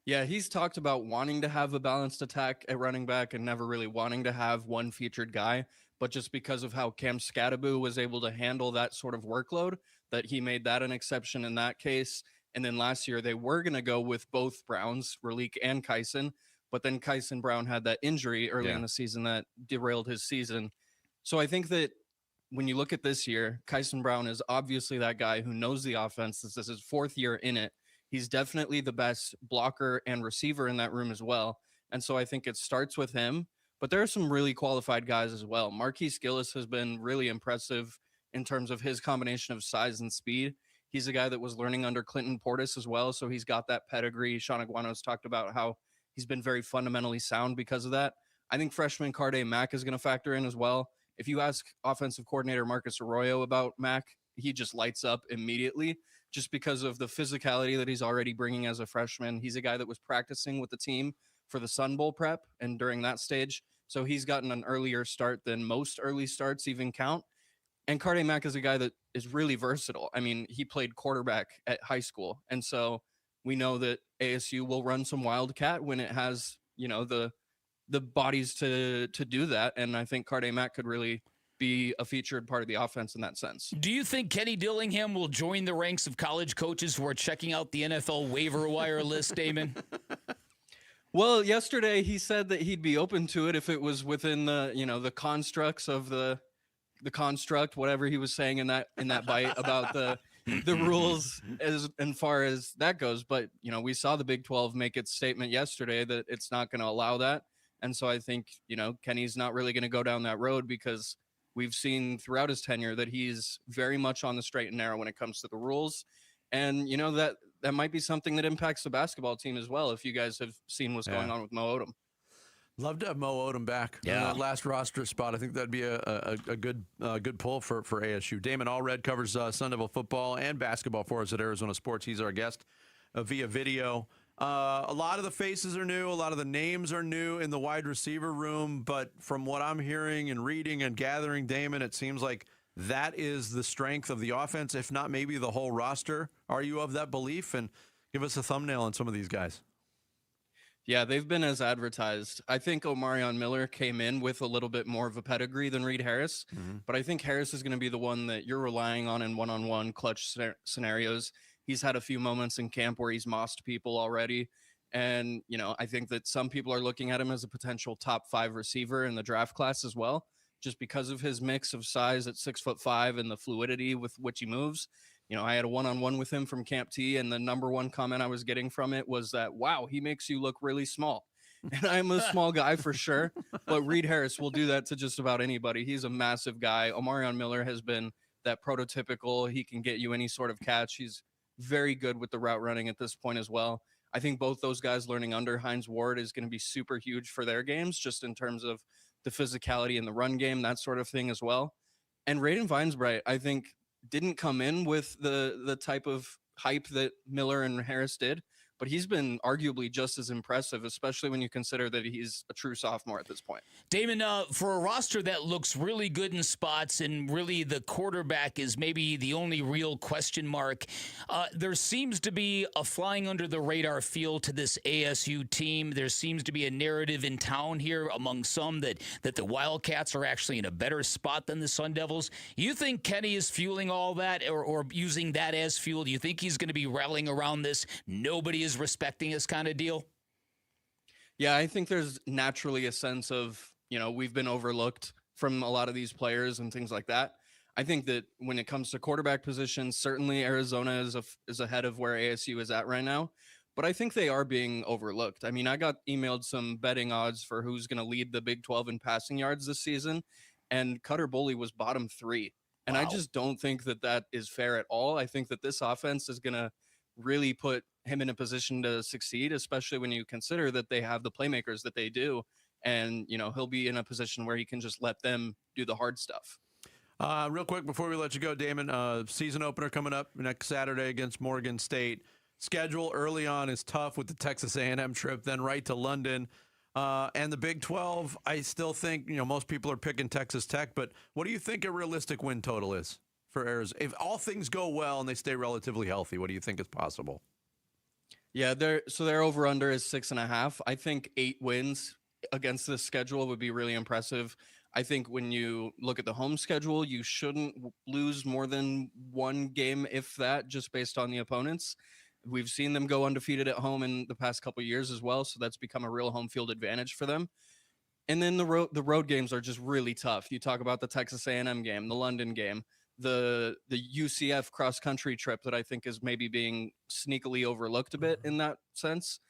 Yeah, he's talked about wanting to have a balanced attack at running back and never really wanting to have one featured guy. But just because of how Cam Scattaboo was able to handle that sort of workload, that he made that an exception in that case. And then last year, they were going to go with both Browns, Raleek and Kyson. But then Kyson Brown had that injury early in the season that derailed his season. So I think that when you look at this year, Kyson Brown is obviously that guy who knows the offense. This is his fourth year in it. He's definitely the best blocker and receiver in that room as well. And so I think it starts with him. But there are some really qualified guys as well. Marquise Gillis has been really impressive in terms of his combination of size and speed. He's a guy that was learning under Clinton Portis as well, so he's got that pedigree. Sean Aguano's talked about how he's been very fundamentally sound because of that. I think freshman Cardé Mack is going to factor in as well. If you ask offensive coordinator Marcus Arroyo about Mack, he just lights up immediately just because of the physicality that he's already bringing as a freshman. He's a guy that was practicing with the team for the Sun Bowl prep and during that stage. So he's gotten an earlier start than most early starts even count. And Cardé Mack is a guy that is really versatile. I mean, he played quarterback at high school. And so we know that ASU will run some Wildcat when it has, the bodies to do that. And I think Cárdenas could really be a featured part of the offense in that sense.
Do you think Kenny Dillingham will join the ranks of college coaches who are checking out the NFL waiver wire list, Damon?
Well, yesterday he said that he'd be open to it if it was within the, the constructs of the construct, whatever he was saying in that bite about the rules as far as that goes. But, we saw the Big 12 make its statement yesterday that it's not going to allow that. And so I think, Kenny's not really going to go down that road, because we've seen throughout his tenure that he's very much on the straight and narrow when it comes to the rules. And, that might be something that impacts the basketball team as well, if you guys have seen what's going on with Mo Odom.
Love to have Mo Odom back.
Yeah.
Last roster spot. I think that'd be a good pull for ASU. Damon Allred covers Sun Devil football and basketball for us at Arizona Sports. He's our guest via video. A lot of the faces are new. A lot of the names are new in the wide receiver room. But from what I'm hearing and reading and gathering, Damon, it seems like that is the strength of the offense, if not maybe the whole roster. Are you of that belief? And give us a thumbnail on some of these guys.
Yeah, they've been as advertised. I think Omarion Miller came in with a little bit more of a pedigree than Reed Harris. But I think Harris is going to be the one that you're relying on in one-on-one clutch scenarios. He's had a few moments in camp where he's mossed people already. And, I think that some people are looking at him as a potential top 5 receiver in the draft class as well, just because of his mix of size at 6'5" and the fluidity with which he moves. I had a one-on-one with him from Camp T, and the number one comment I was getting from it was that, wow, he makes you look really small. And I'm a small guy for sure, but Reed Harris will do that to just about anybody. He's a massive guy. Omarion Miller has been that prototypical. He can get you any sort of catch. He's very good with the route running at this point as well. I think both those guys learning under Hines Ward is going to be super huge for their games, just in terms of the physicality in the run game, that sort of thing as well. And Raiden Vinesbright, I think, didn't come in with the type of hype that Miller and Harris did, but he's been arguably just as impressive, especially when you consider that he's a true sophomore at this point.
Damon, for a roster that looks really good in spots and really the quarterback is maybe the only real question mark, there seems to be a flying under the radar feel to this ASU team. There seems to be a narrative in town here among some that the Wildcats are actually in a better spot than the Sun Devils. You think Kenny is fueling all that or using that as fuel? Do you think he's going to be rallying around this nobody is respecting us kind of deal?
Yeah, I think there's naturally a sense of, we've been overlooked from a lot of these players and things like that. I think that when it comes to quarterback positions, certainly Arizona is ahead of where ASU is at right now, but I think they are being overlooked. I mean, I got emailed some betting odds for who's going to lead the Big 12 in passing yards this season, and Cutter Boley was bottom 3. And I just don't think that is fair at all. I think that this offense is going to really put him in a position to succeed, especially when you consider that they have the playmakers that they do. And, he'll be in a position where he can just let them do the hard stuff.
Real quick before we let you go, Damon, season opener coming up next Saturday against Morgan State. Schedule early on is tough with the Texas A&M trip, then right to London. And the Big 12, I still think, most people are picking Texas Tech, but what do you think a realistic win total is for Arizona? If all things go well and they stay relatively healthy, what do you think is possible?
Yeah, their over-under is 6.5. I think 8 wins against this schedule would be really impressive. I think when you look at the home schedule, you shouldn't lose more than 1 game, if that, just based on the opponents. We've seen them go undefeated at home in the past couple of years as well, so that's become a real home field advantage for them. And then the road games are just really tough. You talk about the Texas A&M game, the London game, the UCF cross-country trip that I think is maybe being sneakily overlooked a bit in that sense.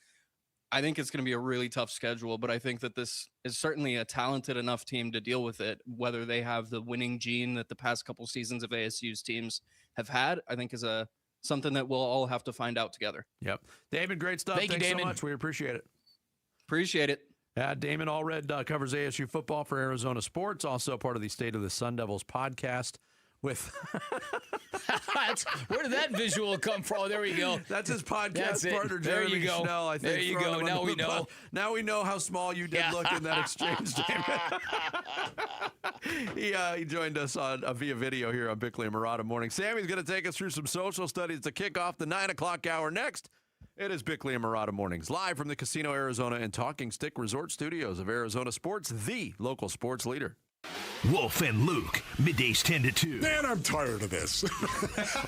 I think it's going to be a really tough schedule, but I think that this is certainly a talented enough team to deal with it. Whether they have the winning gene that the past couple seasons of ASU's teams have had, I think is something that we'll all have to find out together.
Yep. David, great stuff.
Thanks
so much. We appreciate it.
Appreciate it.
Damon Allred covers ASU football for Arizona Sports, also part of the State of the Sun Devils podcast. With
where did that visual come from? Oh, there we go.
That's his podcast partner,
there
Jeremy
you go.
Schnell. I think
there you go. Now we know.
Now we know how small you did look in that exchange, Damon. He joined us on via video here on Bickley and Murata Morning. Sammy's going to take us through some social studies to kick off the 9 o'clock hour next. It is Bickley and Murata Mornings, live from the Casino Arizona and Talking Stick Resort Studios of Arizona Sports, the local sports leader.
Wolf and Luke, middays 10 to 2.
Man, I'm tired of this.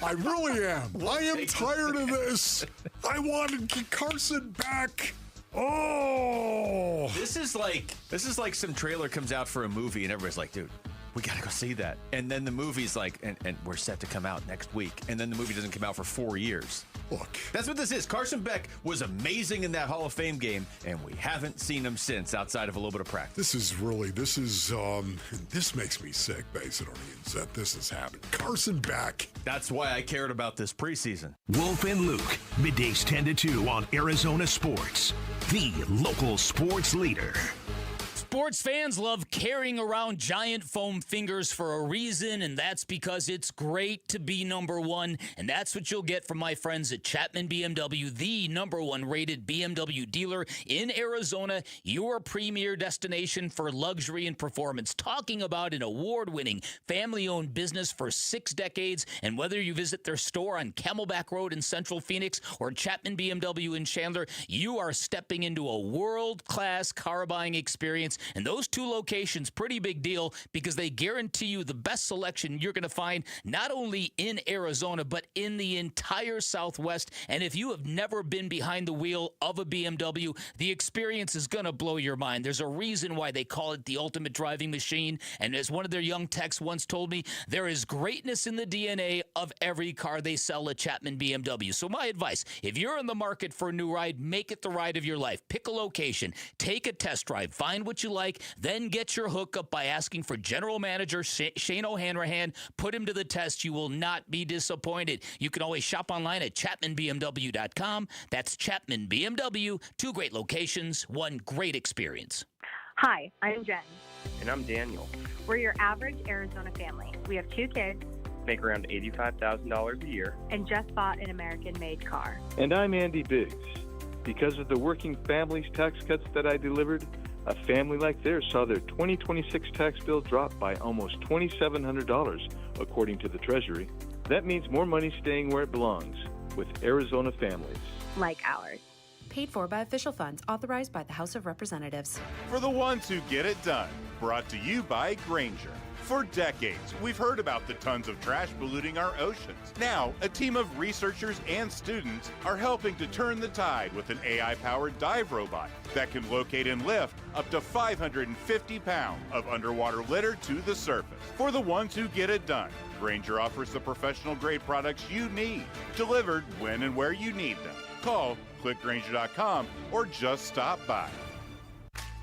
I really am. I am tired of this. I wanted Carson back. Oh,
This is like some trailer comes out for a movie and everybody's like, dude, we got to go see that. And then the movie's like, and we're set to come out next week. And then the movie doesn't come out for 4 years.
Look.
That's what this is. Carson Beck was amazing in that Hall of Fame game, and we haven't seen him since outside of a little bit of practice.
This makes me sick, Basidonians, that this has happened. Carson Beck.
That's why I cared about this preseason.
Wolf and Luke, middays 10 to 2 on Arizona Sports, the local sports leader.
Sports fans love carrying around giant foam fingers for a reason, and that's because it's great to be number one, and that's what you'll get from my friends at Chapman BMW, the number one rated BMW dealer in Arizona, your premier destination for luxury and performance. Talking about an award-winning, family-owned business for 6 decades, and whether you visit their store on Camelback Road in Central Phoenix or Chapman BMW in Chandler, you are stepping into a world-class car buying experience. And those 2 locations, pretty big deal because they guarantee you the best selection you're going to find not only in Arizona, but in the entire Southwest. And if you have never been behind the wheel of a BMW, the experience is going to blow your mind. There's a reason why they call it the ultimate driving machine. And as one of their young techs once told me, there is greatness in the DNA of every car they sell at Chapman BMW. So my advice, if you're in the market for a new ride, make it the ride of your life. Pick a location, take a test drive, find what you like, then get your hookup by asking for General Manager Shane O'Hanrahan. Put him to the test. You will not be disappointed. You can always shop online at ChapmanBMW.com. That's Chapman BMW. 2 great locations, 1 great experience.
Hi, I'm Jen.
And I'm Daniel.
We're your average Arizona family. We have 2 kids.
Make around $85,000 a year.
And just bought an American-made car.
And I'm Andy Biggs. Because of the Working Families tax cuts that I delivered, a family like theirs saw their 2026 tax bill drop by almost $2,700, according to the Treasury. That means more money staying where it belongs, with Arizona families.
Like ours.
Paid for by official funds authorized by the House of Representatives.
For the ones who get it done, brought to you by Grainger. For decades, we've heard about the tons of trash polluting our oceans. Now, a team of researchers and students are helping to turn the tide with an AI-powered dive robot that can locate and lift up to 550 pounds of underwater litter to the surface. For the ones who get it done, Grainger offers the professional-grade products you need, delivered when and where you need them. Call, click Grainger.com, or just stop by.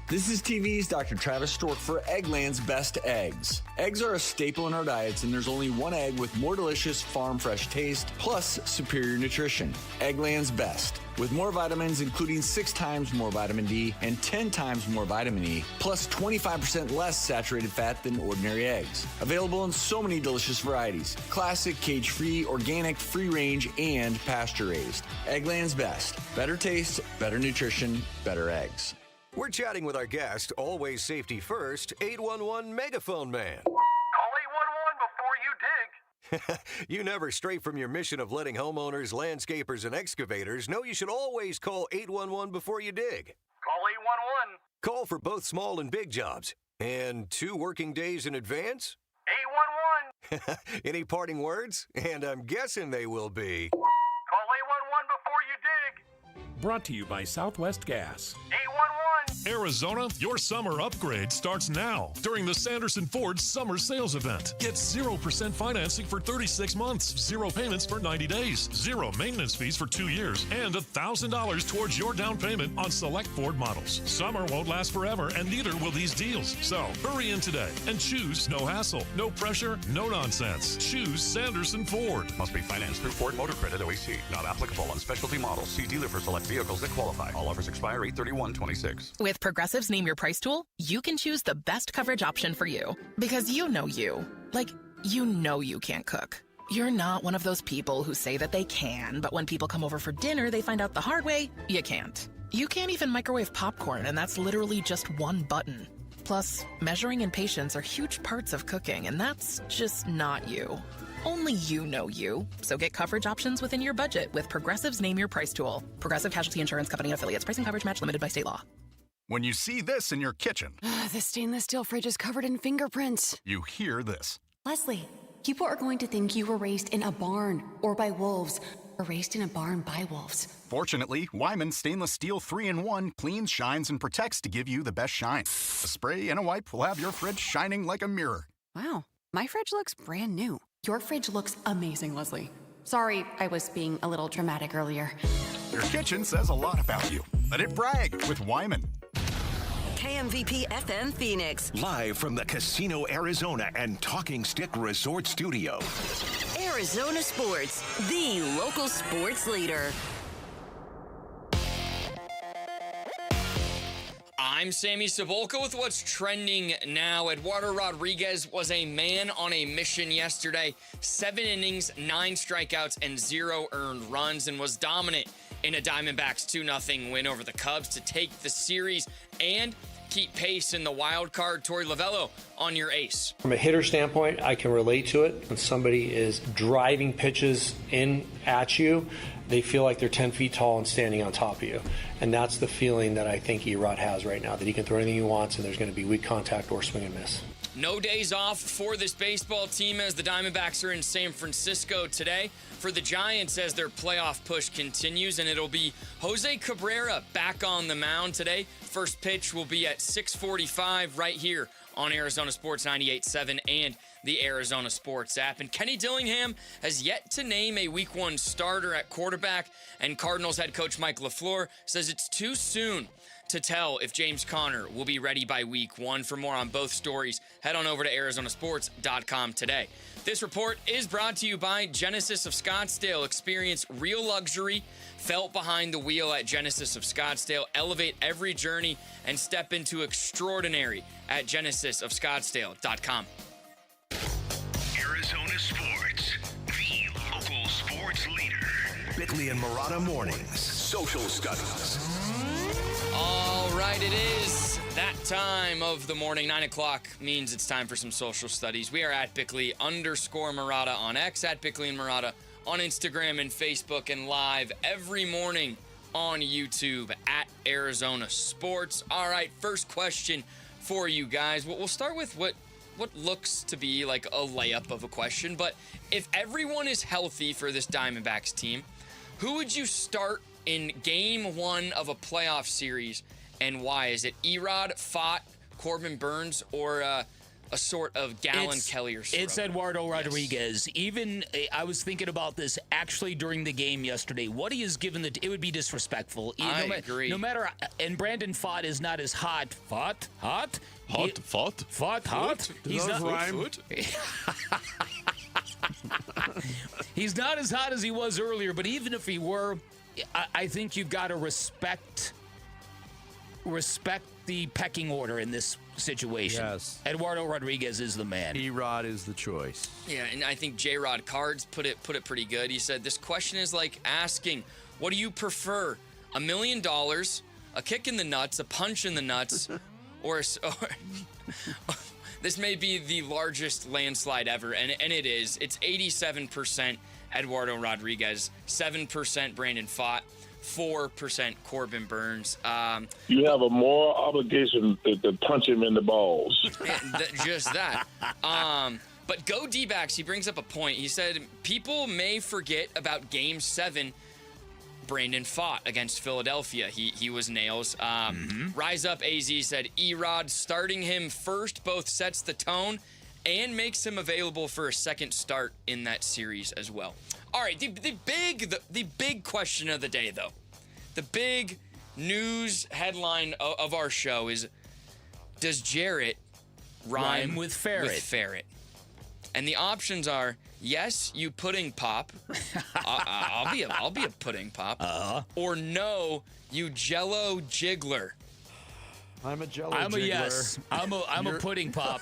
This is TV's Dr. Travis Stork for Eggland's Best Eggs. Eggs are a staple in our diets, and there's only one egg with more delicious farm-fresh taste, plus superior nutrition. Eggland's Best. With more vitamins, including 6 times more vitamin D and 10 times more vitamin E, plus 25% less saturated fat than ordinary eggs. Available in so many delicious varieties. Classic, cage-free, organic, free-range, and pasture-raised. Eggland's Best. Better taste, better nutrition, better eggs.
We're chatting with our guest, always safety first, 811 Megaphone Man.
Call 811 before you dig.
You never stray from your mission of letting homeowners, landscapers, and excavators know you should always call 811 before you dig.
Call 811.
Call for both small and big jobs. And 2 working days in advance?
811.
Any parting words? And I'm guessing they will be...
Call 811 before you dig.
Brought to you by Southwest Gas.
811.
Arizona, your summer upgrade starts now during the Sanderson Ford Summer Sales Event. Get 0% financing for 36 months, 0 payments for 90 days, 0 maintenance fees for 2 years, and $1,000 towards your down payment on select Ford models. Summer won't last forever, and neither will these deals. So hurry in today and choose no hassle, no pressure, no nonsense. Choose Sanderson Ford.
Must be financed through Ford Motor Credit OAC. Not applicable on specialty models. See dealer for select vehicles that qualify. All offers expire 8/31/26.
With Progressive's Name Your Price tool, you can choose the best coverage option for you. Because you know you. Like, you know you can't cook. You're not one of those people who say that they can, but when people come over for dinner, they find out the hard way, you can't. You can't even microwave popcorn, and that's literally just one button. Plus, measuring and patience are huge parts of cooking, and that's just not you.
Only you know you. So get coverage options within your budget with Progressive's Name Your Price tool. Progressive Casualty Insurance Company and Affiliates. Price and coverage match limited by state law.
When you see this in your kitchen,
The stainless steel fridge is covered in fingerprints.
you hear this.
Leslie, people are going to think you were raised in a barn or by wolves or raised in a barn by wolves.
Fortunately, Wyman Stainless Steel 3-in-1 cleans, shines, and protects to give you the best shine. A spray and a wipe will have your fridge shining like a mirror.
Wow, my fridge looks brand new. Your fridge looks amazing, Leslie. Sorry, I was being a little dramatic earlier.
Your kitchen says a lot about you. Let it brag with Wyman.
KMVP FM Phoenix.
Live from the Casino Arizona and Talking Stick Resort Studio.
Arizona Sports, the local sports leader.
I'm Sammy Sabolka with what's trending now. Eduardo Rodriguez was a man on a mission yesterday. 7 innings, 9 strikeouts, and 0 earned runs, and was dominant in a Diamondbacks 2-0 win over the Cubs to take the series and keep pace in the wild card. Torey Lovello on your ace.
From a hitter standpoint, I can relate to it. When somebody is driving pitches in at you, they feel like they're 10 feet tall and standing on top of you. And that's the feeling that I think Erod has right now, that he can throw anything he wants and there's going to be weak contact or swing and miss.
No days off for this baseball team as the Diamondbacks are in San Francisco today. For the Giants as their playoff push continues, and it'll be Jose Cabrera back on the mound today. First pitch will be at 6:45 right here on Arizona Sports 98.7 and the Arizona Sports app. And Kenny Dillingham has yet to name a Week 1 starter at quarterback, and Cardinals head coach Mike LaFleur says it's too soon to tell if James Conner will be ready by Week 1. For more on both stories, head on over to arizonasports.com today. This report is brought to you by Genesis of Scottsdale. Experience real luxury felt behind the wheel at Genesis of Scottsdale. Elevate every journey and step into extraordinary at genesisofscottsdale.com.
Arizona Sports, the local sports leader. Bickley and Murata Mornings, Social Studies.
All right, it is that time of the morning. 9 o'clock means it's time for some social studies. We are at Bickley_Murata on X, at Bickley and Murata on Instagram and Facebook, and live every morning on YouTube at Arizona Sports. All right, first question for you guys. We'll start with what looks to be like a layup of a question, but if everyone is healthy for this Diamondbacks team, who would you start in Game 1 of a playoff series, and why? Is it Erod, Fott, Corbin Burns, or a sort of Gallon Kelly or Soroka?
It's Eduardo Rodriguez. Yes. Even I was thinking about this actually during the game yesterday. What he has given it would be disrespectful.
I agree.
No matter, and Brandon Fott is not as hot. Fott? He's not
rhyme.
He's not as hot as he was earlier, but even if he were, I think you've got to respect the pecking order in this situation.
Yes.
Eduardo Rodriguez is the man.
Erod is the choice.
Yeah, and I think J-Rod Cards put it pretty good. He said, this question is like asking, what do you prefer? $1 million, a kick in the nuts, a punch in the nuts, or this may be the largest landslide ever, and it is. It's 87% Eduardo Rodriguez, 7% Brandon Fott, 4% Corbin Burns.
You have a moral obligation to punch him in the balls.
Just that. But go D-backs, he brings up a point. He said, people may forget about Game 7, Brandon Fott against Philadelphia. He was nails. Rise Up AZ said, Erod starting him first both sets the tone and makes him available for a second start in that series as well. All right, the big question of the day, though, the big news headline of our show is, does Jarrett rhyme
with ferret?
And the options are, yes, you pudding pop. I'll be a pudding pop. Or no, you Jello jiggler.
I'm a Jello
I'm
jiggler.
a yes. I'm a pudding pop.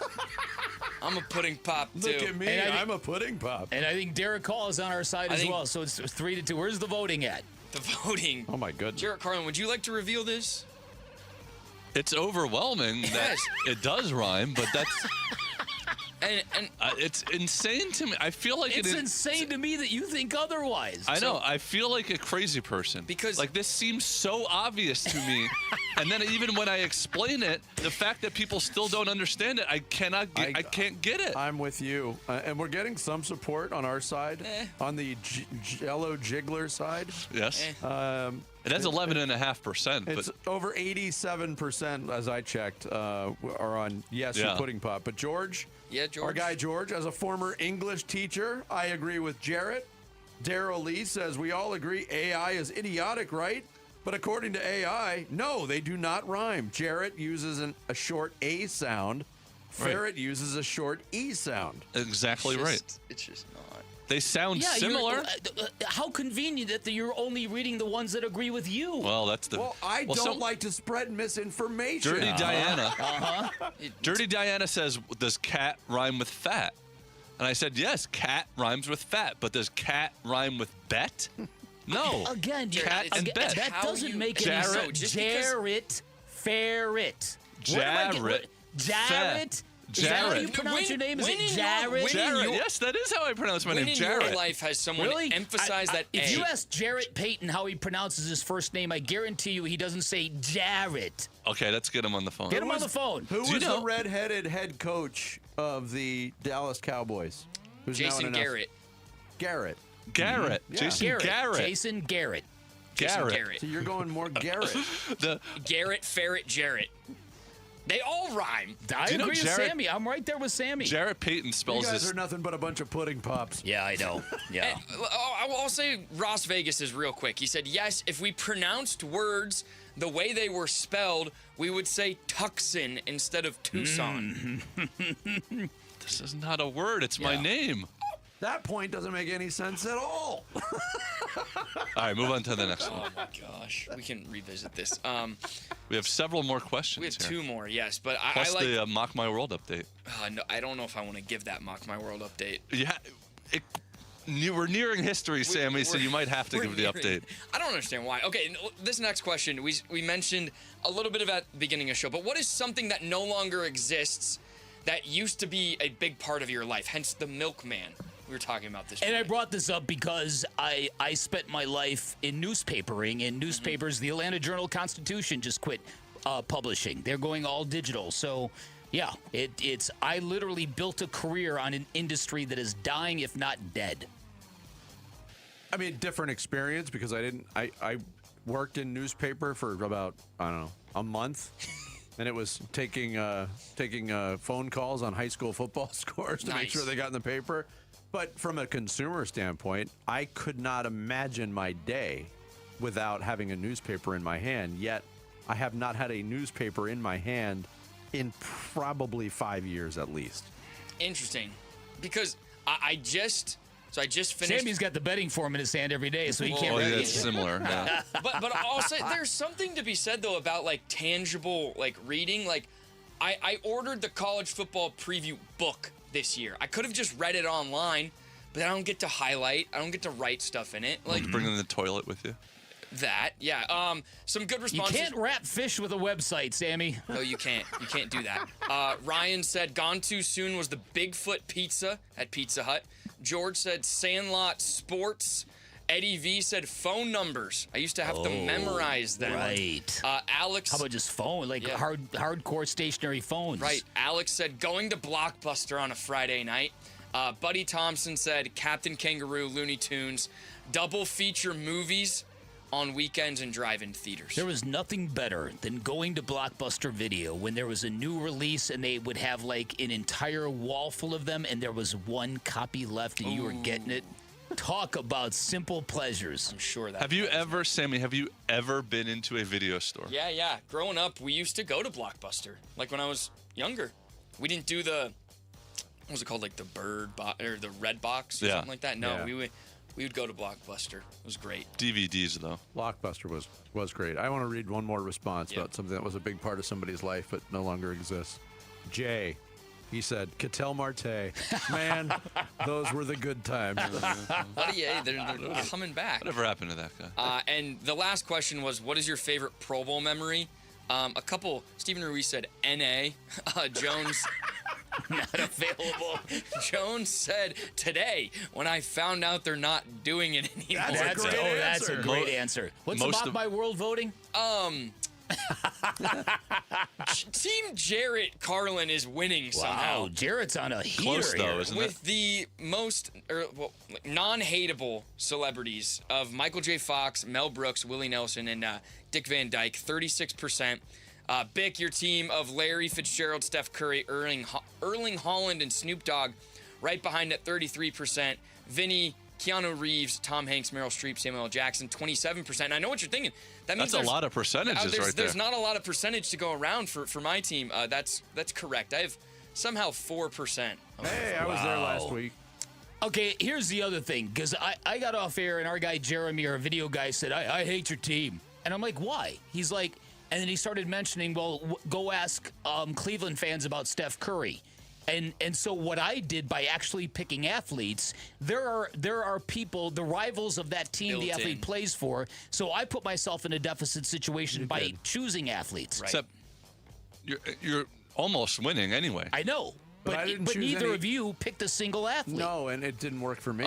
I'm a pudding pop too.
Look at me. I'm a pudding pop.
And I think Derek Hall is on our side as well. So it's 3-2. Where's the voting at?
The voting.
Oh my goodness.
Jarrett Carlin, would you like to reveal this?
It's overwhelming that it does rhyme, but that's
And
it's insane to me. I feel like
it's insane to me that you think otherwise.
I know. I feel like a crazy person
because
like this seems so obvious to me, and then even when I explain it, the fact that people still don't understand it, I can't get it.
I'm with you, and we're getting some support on our side, on the Jello Jiggler side.
Yes. It has 11.5%. But
it's over 87%, as I checked, are on yes, you're pudding pop. But George, our guy George, as a former English teacher, I agree with Jarrett. Daryl Lee says, we all agree AI is idiotic, right? But according to AI, no, they do not rhyme. Jarrett uses a short A sound. Ferret uses a short E sound.
Exactly right.
It's just not.
They sound similar.
How convenient that you're only reading the ones that agree with you.
Well, that's the.
Well, I don't like to spread misinformation.
Dirty Diana. Dirty Diana says, "Does cat rhyme with fat?" And I said, "Yes, cat rhymes with fat, but does cat rhyme with bet?" No.
Again,
cat and bet.
That doesn't make any sense. Jarrett, ferret.
Jarrett.
Jarrett. Is that how you pronounce your name? Is it Jarrett?
Jarrett. Yes, that is how I pronounce my name. Jarrett.
Your life has someone emphasize that
If
A.
you ask Jarrett Payton how he pronounces his first name, I guarantee you he doesn't say Jarrett.
Okay, let's get him on the phone.
Get him on the phone.
Who was the red-headed head coach of the Dallas Cowboys? Who's
Jason Garrett.
Garrett.
Garrett.
Yeah.
Jason Garrett.
Jason Garrett.
Jason Garrett.
So you're going more Garrett.
Garrett, Ferret, Jarrett. They all rhyme.
I agree with Sammy. I'm right there with Sammy.
Jarrett Payton spells
You guys
this.
are nothing but a bunch of pudding pops.
Yeah, I know. Yeah.
I'll say Ross Vegas is real quick. He said, yes, if we pronounced words the way they were spelled, we would say Tucson instead of Tucson.
This is not a word. It's my name.
That point doesn't make any sense at all.
All right, move on to the next one.
Oh, my gosh. We can revisit this.
We have several more questions.
We have
here.
2 more, yes. But
Plus
I like
the Mock My World update.
No, I don't know if I want to give that Mock My World update.
Yeah, we're nearing history, Sammy, so you might have to give the update.
I don't understand why. Okay, this next question, we mentioned a little bit of at the beginning of the show, but what is something that no longer exists that used to be a big part of your life, hence the milkman? We were talking about this.
And I brought this up because I spent my life in newspapering. In newspapers, the Atlanta Journal-Constitution just quit publishing. They're going all digital. So, yeah, I literally built a career on an industry that is dying, if not dead.
I mean, different experience because I worked in newspaper for about, I don't know, a month. And it was taking phone calls on high school football scores to make sure they got in the paper. But from a consumer standpoint, I could not imagine my day without having a newspaper in my hand. Yet, I have not had a newspaper in my hand in probably 5 years at least.
Interesting. Because I just finished.
Sammy's got the betting form in his hand every day, so he can't read it.
That's similar. Yeah.
But I'll say there's something to be said, though, about, like, tangible, like, reading. Like, I ordered the college football preview book this year. I could have just read it online, but I don't get to highlight. I don't get to write stuff in it. Like,
bring it in the toilet with you.
That, yeah. Some good responses.
You can't wrap fish with a website, Sammy.
No, you can't. You can't do that. Ryan said gone too soon was the Bigfoot pizza at Pizza Hut. George said Sandlot Sports. Eddie V said phone numbers. I used to have to memorize them.
Right.
Alex.
How about just phone? Like hardcore stationary phones.
Right. Alex said going to Blockbuster on a Friday night. Buddy Thompson said Captain Kangaroo, Looney Tunes, double feature movies on weekends and drive-in theaters.
There was nothing better than going to Blockbuster Video when there was a new release and they would have like an entire wall full of them and there was one copy left and you were getting it. Talk about simple pleasures.
I'm sure that.
Have you ever, Sammy, been into a video store?
Yeah. Growing up, we used to go to Blockbuster. Like when I was younger. We didn't do what was it called? Like the bird box or the red box or something like that? No, we would go to Blockbuster. It was great.
DVDs, though.
Blockbuster was great. I want to read one more response about something that was a big part of somebody's life but no longer exists. Jay. He said, Cattell Marte. Man, those were the good times.
They're coming back.
Whatever happened to that guy?
And the last question was, what is your favorite Pro Bowl memory? A couple, Stephen Ruiz said N.A. Jones
Not available.
Jones said today when I found out they're not doing it anymore.
That's a great answer. What's the Mock My World voting?
Team Jarrett Carlin is winning somehow.
Wow, Jarrett's on a heater
Close, though,
here.
isn't
With the most non-hateable celebrities of Michael J. Fox, Mel Brooks, Willie Nelson, and Dick Van Dyke, 36%. Bick, your team of Larry Fitzgerald, Steph Curry, Erling Haaland, and Snoop Dogg, right behind at 33%. Vinny, Keanu Reeves, Tom Hanks, Meryl Streep, Samuel L. Jackson, 27%. And I know what you're thinking. That means
that's a lot of percentages right there.
There's not a lot of percentage to go around for my team. That's correct. I have somehow 4%.
Hey, I was there last week.
Okay, here's the other thing, because I got off air and our guy Jeremy, our video guy, said, I hate your team. And I'm like, why? He's like, and then he started mentioning, well, go ask Cleveland fans about Steph Curry. And so what I did by actually picking athletes, there are people, the rivals of that team the athlete plays for. So I put myself in a deficit situation by choosing athletes.
Right.
Except you're almost winning anyway.
I know, but neither of you picked a single athlete.
No, and it didn't work for me.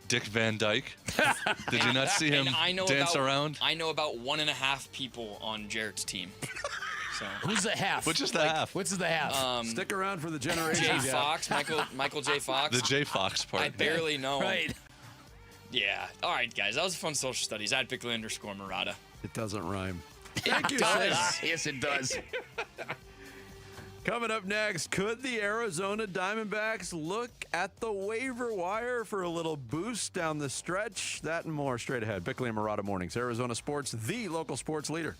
Dick Van Dyke. Did you not see him dance around?
I know about 1.5 people on Jarrett's team. So.
Who's the half?
Which is the half?
What's the half?
Stick around for the generation.
Jay Fox, Michael J. Fox.
The J. Fox part.
I barely know him.
Right.
Yeah. All right, guys. That was fun social studies. I'd pick _Murata.
It doesn't rhyme.
Thank you, does. Yes, it does.
Coming up next, could the Arizona Diamondbacks look at the waiver wire for a little boost down the stretch? That and more straight ahead. Bickley and Murata Mornings. Arizona Sports, the local sports leader.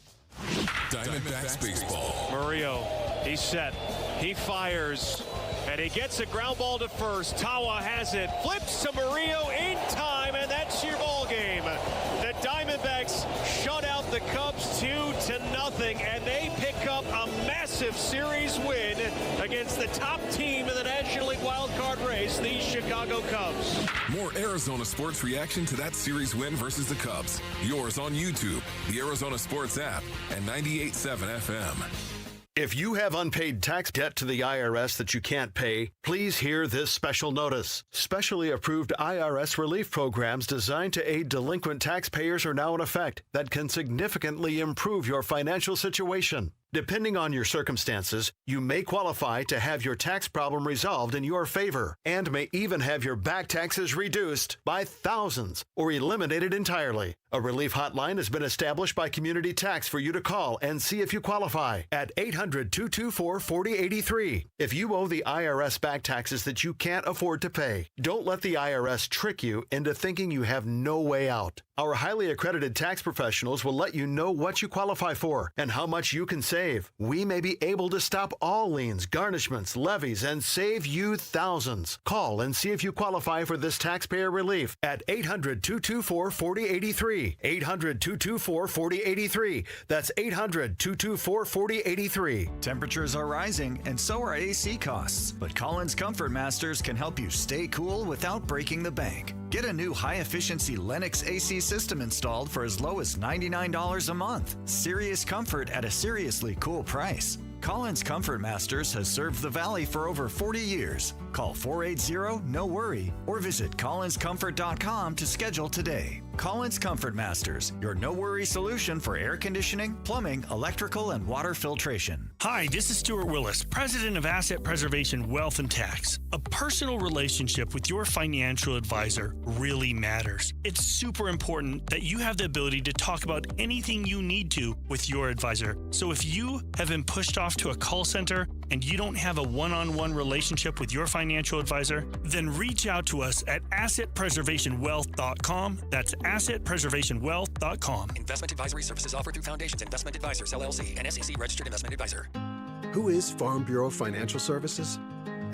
Diamondbacks baseball.
Murillo, he's set. He fires, and he gets a ground ball to first. Tawa has it, flips to Murillo in time, and that's your ball game. The Diamondbacks shut out the Cubs 2-0, and they pick up a massive series win against the top team in the National League wildcard race, the Chicago Cubs.
More Arizona sports reaction to that series win versus the Cubs. Yours on YouTube, the Arizona Sports app, and 98.7 FM.
If you have unpaid tax debt to the IRS that you can't pay, please hear this special notice. Specially approved IRS relief programs designed to aid delinquent taxpayers are now in effect that can significantly improve your financial situation. Depending on your circumstances, you may qualify to have your tax problem resolved in your favor and may even have your back taxes reduced by thousands or eliminated entirely. A relief hotline has been established by Community Tax for you to call and see if you qualify at 800-224-4083. If you owe the IRS back taxes that you can't afford to pay, don't let the IRS trick you into thinking you have no way out. Our highly accredited tax professionals will let you know what you qualify for and how much you can save. We may be able to stop all liens, garnishments, levies, and save you thousands. Call and see if you qualify for this taxpayer relief at 800-224-4083. 800-224-4083. That's 800-224-4083.
Temperatures are rising, and so are AC costs. But Collins Comfort Masters can help you stay cool without breaking the bank. Get a new high-efficiency Lennox AC system installed for as low as $99 a month. Serious comfort at a seriously cool price. Collins Comfort Masters has served the Valley for over 40 years. Call 480-NO-WORRY or visit collinscomfort.com to schedule today. Collins Comfort Masters, your no-worry solution for air conditioning, plumbing, electrical, and water filtration.
Hi, this is Stuart Willis, president of Asset Preservation Wealth and Tax. A personal relationship with your financial advisor really matters. It's super important that you have the ability to talk about anything you need to with your advisor. So if you have been pushed off to a call center and you don't have a one-on-one relationship with your financial advisor, then reach out to us at assetpreservationwealth.com. That's assetpreservationwealth.com.
Investment advisory services offered through Foundations Investment Advisors, LLC, an SEC registered investment advisor.
Who is Farm Bureau Financial Services?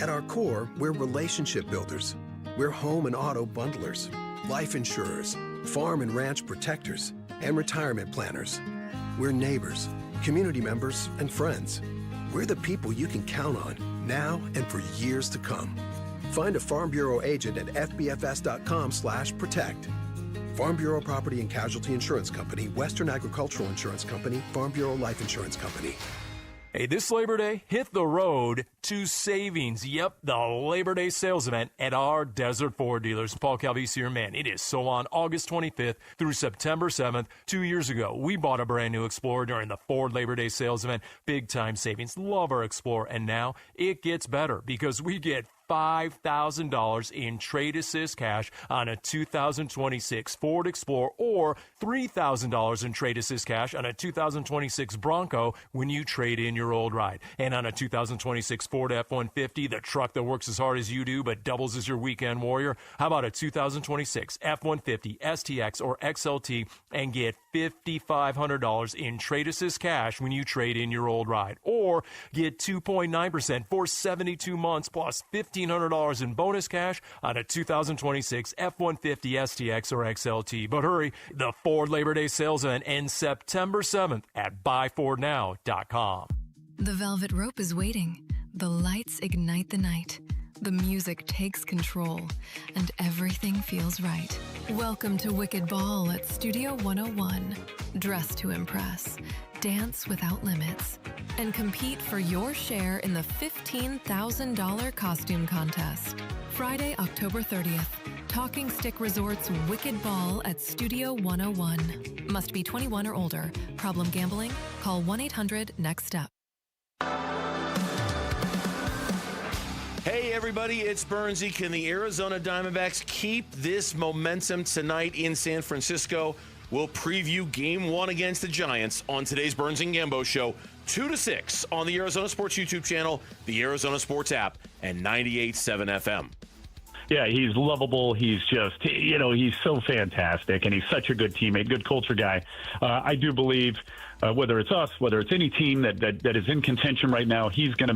At our core, we're relationship builders. We're home and auto bundlers, life insurers, farm and ranch protectors, and retirement planners. We're neighbors, community members, and friends. We're the people you can count on now and for years to come. Find a Farm Bureau agent at fbfs.com/protect. Farm Bureau Property and Casualty Insurance Company, Western Agricultural Insurance Company, Farm Bureau Life Insurance Company.
Hey, this Labor Day, hit the road to savings. Yep, the Labor Day sales event at our Desert Ford dealers. Paul Calvisi, your man. It is so on August 25th through September 7th. 2 years ago, we bought a brand new Explorer during the Ford Labor Day sales event. Big time savings. Love our Explorer. And now it gets better because we get $5,000 in trade assist cash on a 2026 Ford Explorer or $3,000 in trade assist cash on a 2026 Bronco when you trade in your old ride. And on a 2026 Ford F-150, the truck that works as hard as you do but doubles as your weekend warrior. How about a 2026 F-150 STX or XLT and get $5,500 in trade assist cash when you trade in your old ride? Or get 2.9% for 72 months plus $1,500 in bonus cash on a 2026 F-150 STX or XLT. But hurry, the Ford Labor Day sales event ends September 7th at buyfordnow.com.
The velvet rope is waiting. The lights ignite the night. The music takes control, and everything feels right. Welcome to Wicked Ball at Studio 101. Dress to impress, dance without limits, and compete for your share in the $15,000 costume contest. Friday, October 30th, Talking Stick Resort's Wicked Ball at Studio 101. Must be 21 or older. Problem gambling? Call 1-800-NEXT-STEP.
Hey everybody, it's Bernsey. Can the Arizona Diamondbacks keep this momentum tonight in San Francisco? We'll preview Game 1 against the Giants on today's Burns and Gambo Show, 2 to 6 on the Arizona Sports YouTube channel, the Arizona Sports app, and 98.7 FM.
Yeah, he's lovable. He's just, he's so fantastic, and he's such a good teammate, good culture guy. I do believe whether it's us, whether it's any team that is in contention right now, he's gonna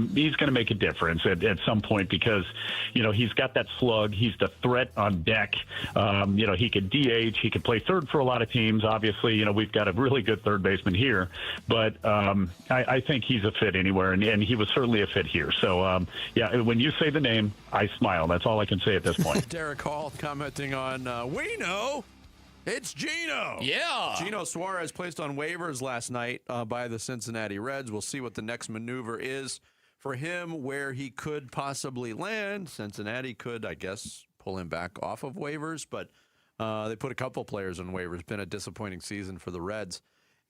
make a difference at some point because, he's got that slug. He's the threat on deck. He could DH. He could play third for a lot of teams. Obviously, we've got a really good third baseman here, but I think he's a fit anywhere, and he was certainly a fit here. So, when you say the name, I smile. That's all I can say at this point.
Derek Hall commenting on, we know. It's Gino.
Yeah.
Gino Suarez placed on waivers last night by the Cincinnati Reds. We'll see what the next maneuver is for him, where he could possibly land. Cincinnati could, I guess, pull him back off of waivers, but they put a couple players on waivers. Been a disappointing season for the Reds.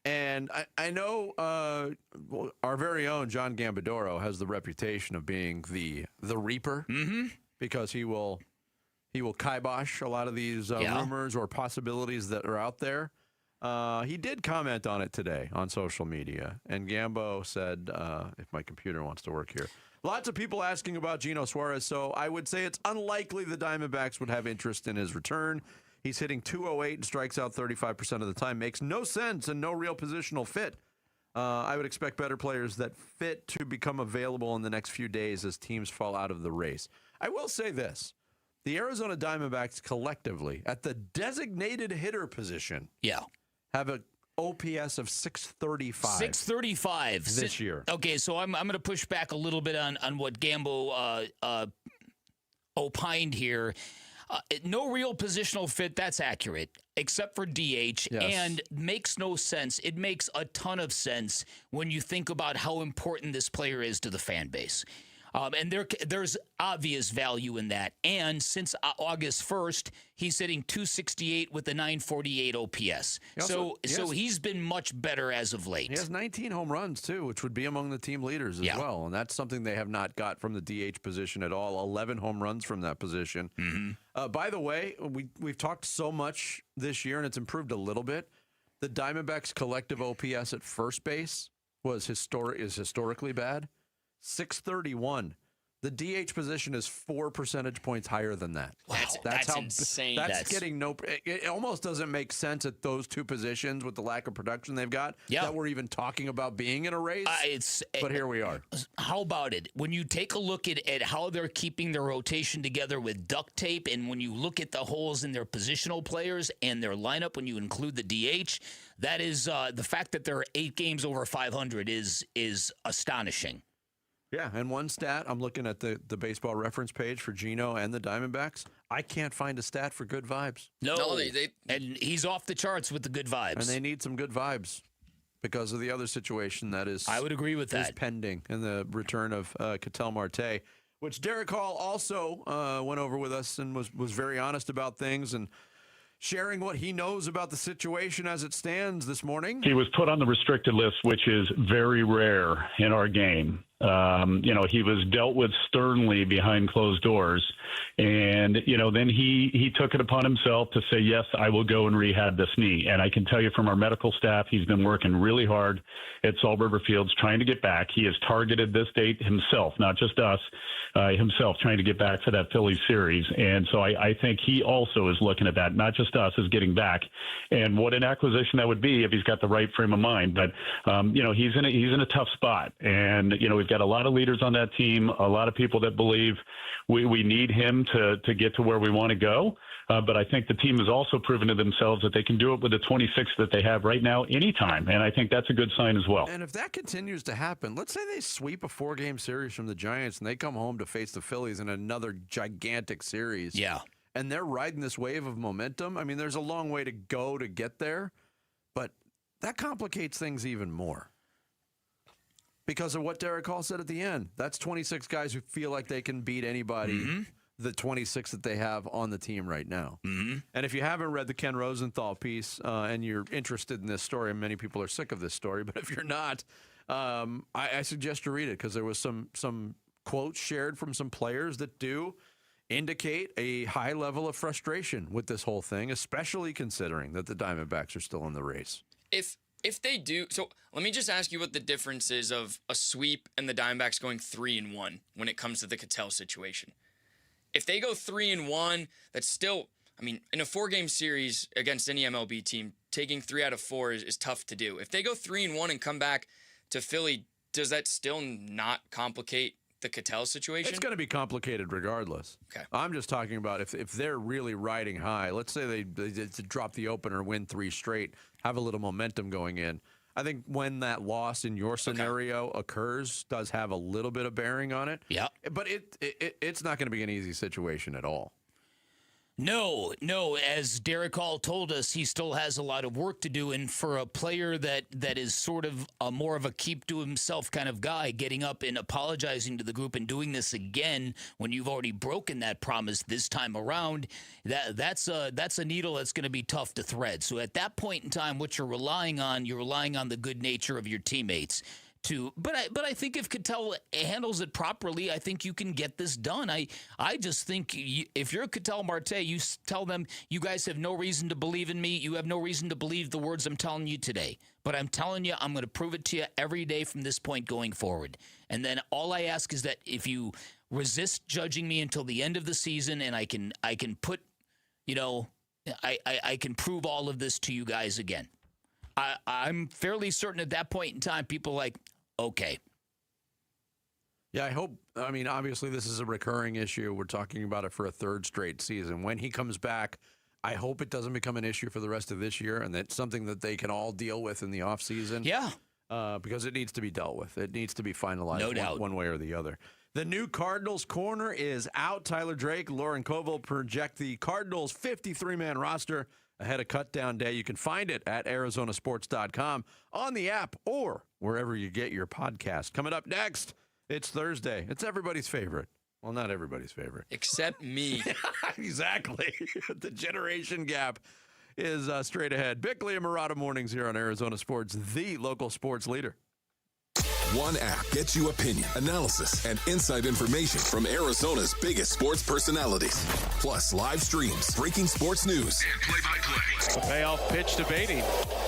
And I know our very own John Gambadoro has the reputation of being the Reaper because he will kibosh a lot of these rumors or possibilities that are out there. He did comment on it today on social media, and Gambo said, if my computer wants to work here, lots of people asking about Gino Suarez, so I would say it's unlikely the Diamondbacks would have interest in his return. He's hitting .208 and strikes out 35% of the time. Makes no sense and no real positional fit. I would expect better players that fit to become available in the next few days as teams fall out of the race. I will say this. The Arizona Diamondbacks collectively, at the designated hitter position, have an OPS of 635.
635
this year.
Okay, so I'm going to push back a little bit on what Gambo opined here. No real positional fit, that's accurate, except for DH, and makes no sense. It makes a ton of sense when you think about how important this player is to the fan base. And there's obvious value in that. And since August 1st, he's hitting .268 with a .948 OPS. So he's been much better as of late.
He has 19 home runs, too, which would be among the team leaders as well. And that's something they have not got from the DH position at all. 11 home runs from that position. By the way, we've talked so much this year, and it's improved a little bit. The Diamondbacks' collective OPS at first base is historically bad. 631. The DH position is 4 percentage points higher than that.
Wow, that's insane.
That's getting no. It almost doesn't make sense at those two positions with the lack of production they've got. That we're even talking about being in a race. But here we are.
How about it? When you take a look at how they're keeping their rotation together with duct tape, and when you look at the holes in their positional players and their lineup, when you include the DH, that is the fact that they're 8 games over 500 is astonishing.
Yeah, and one stat, I'm looking at the baseball reference page for Gino and the Diamondbacks. I can't find a stat for good vibes.
No, and he's off the charts with the good vibes.
And they need some good vibes because of the other situation that is.
I would agree with that.
Is pending in the return of Ketel Marte, which Derek Hall also went over with us and was very honest about things and sharing what he knows about the situation as it stands this morning.
He was put on the restricted list, which is very rare in our game. He was dealt with sternly behind closed doors. And, then he took it upon himself to say, yes, I will go and rehab this knee. And I can tell you from our medical staff, he's been working really hard at Salt River Fields trying to get back. He has targeted this date himself, not just us, himself trying to get back for that Phillies series. And so I think he also is looking at that, not just us, as getting back. And what an acquisition that would be if he's got the right frame of mind. But, he's in a tough spot. And, we've got a lot of leaders on that team, a lot of people that believe we need him to get to where we want to go. But I think the team has also proven to themselves that they can do it with the 26 that they have right now anytime. And I think that's a good sign as well.
And if that continues to happen, let's say they sweep a 4-game series from the Giants and they come home to face the Phillies in another gigantic series.
Yeah.
And they're riding this wave of momentum. I mean, there's a long way to go to get there, but that complicates things even more. Because of what Derek Hall said at the end. That's 26 guys who feel like they can beat anybody, the 26 that they have on the team right now.
Mm-hmm.
And if you haven't read the Ken Rosenthal piece and you're interested in this story, and many people are sick of this story, but if you're not, I suggest you read it because there was some quotes shared from some players that do indicate a high level of frustration with this whole thing, especially considering that the Diamondbacks are still in the race.
If they do, so let me just ask you what the difference is of a sweep and the Diamondbacks going 3-1 when it comes to the Ketel situation. If they go 3-1, that's still, in a 4-game series against any MLB team, taking 3 out of 4 is tough to do. If they go 3-1 and come back to Philly, does that still not complicate the Ketel situation?
It's going to be complicated regardless.
Okay.
I'm just talking about if they're really riding high. Let's say they drop the opener, win 3 straight, have a little momentum going in. I think when that loss in your scenario occurs does have a little bit of bearing on it.
Yeah.
But it's not going to be an easy situation at all.
No. As Derek Hall told us, he still has a lot of work to do. And for a player that is sort of more of a keep to himself kind of guy, getting up and apologizing to the group and doing this again when you've already broken that promise this time around, that's a needle that's going to be tough to thread. So at that point in time, what you're relying on the good nature of your teammates. But I think if Ketel handles it properly, I think you can get this done. I just think if you're Ketel Marte, you tell them, you guys have no reason to believe in me. You have no reason to believe the words I'm telling you today. But I'm telling you, I'm going to prove it to you every day from this point going forward. And then all I ask is that if you resist judging me until the end of the season, and I can put, I can prove all of this to you guys again. I'm fairly certain at that point in time, people are like, okay.
Yeah, I hope. Obviously, this is a recurring issue. We're talking about it for a 3rd straight season. When he comes back, I hope it doesn't become an issue for the rest of this year, and that's something that they can all deal with in the offseason.
Yeah.
Because it needs to be dealt with. It needs to be finalized
no doubt.
One way or the other. The new Cardinals corner is out. Tyler Drake, Lauren Koval project the Cardinals 53-man roster ahead of cutdown day. You can find it at arizonasports.com, on the app, or wherever you get your podcast. Coming up next, it's Thursday. It's everybody's favorite. Well, not everybody's favorite.
Except me.
Exactly. The generation gap is straight ahead. Bickley and Murata mornings here on Arizona Sports, the local sports leader.
One app gets you opinion, analysis, and inside information from Arizona's biggest sports personalities. Plus live streams, breaking sports news, and play-by-play.
Payoff pitch to Beatty.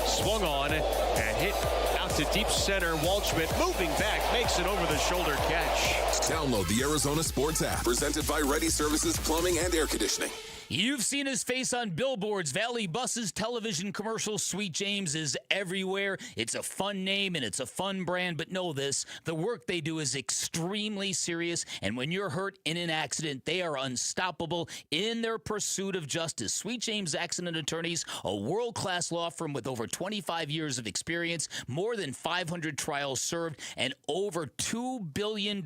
Swung on and hit out to deep center. Waldschmidt moving back, makes an over-the-shoulder catch.
Download the Arizona Sports app, presented by Ready Services Plumbing and Air Conditioning.
You've seen his face on billboards, Valley buses, television commercials. Sweet James is everywhere. It's a fun name and it's a fun brand, but know this, the work they do is extremely serious, and when you're hurt in an accident, they are unstoppable in their pursuit of justice. Sweet James Accident Attorneys, a world-class law firm with over 25 years of experience, more than 500 trials served, and over $2 billion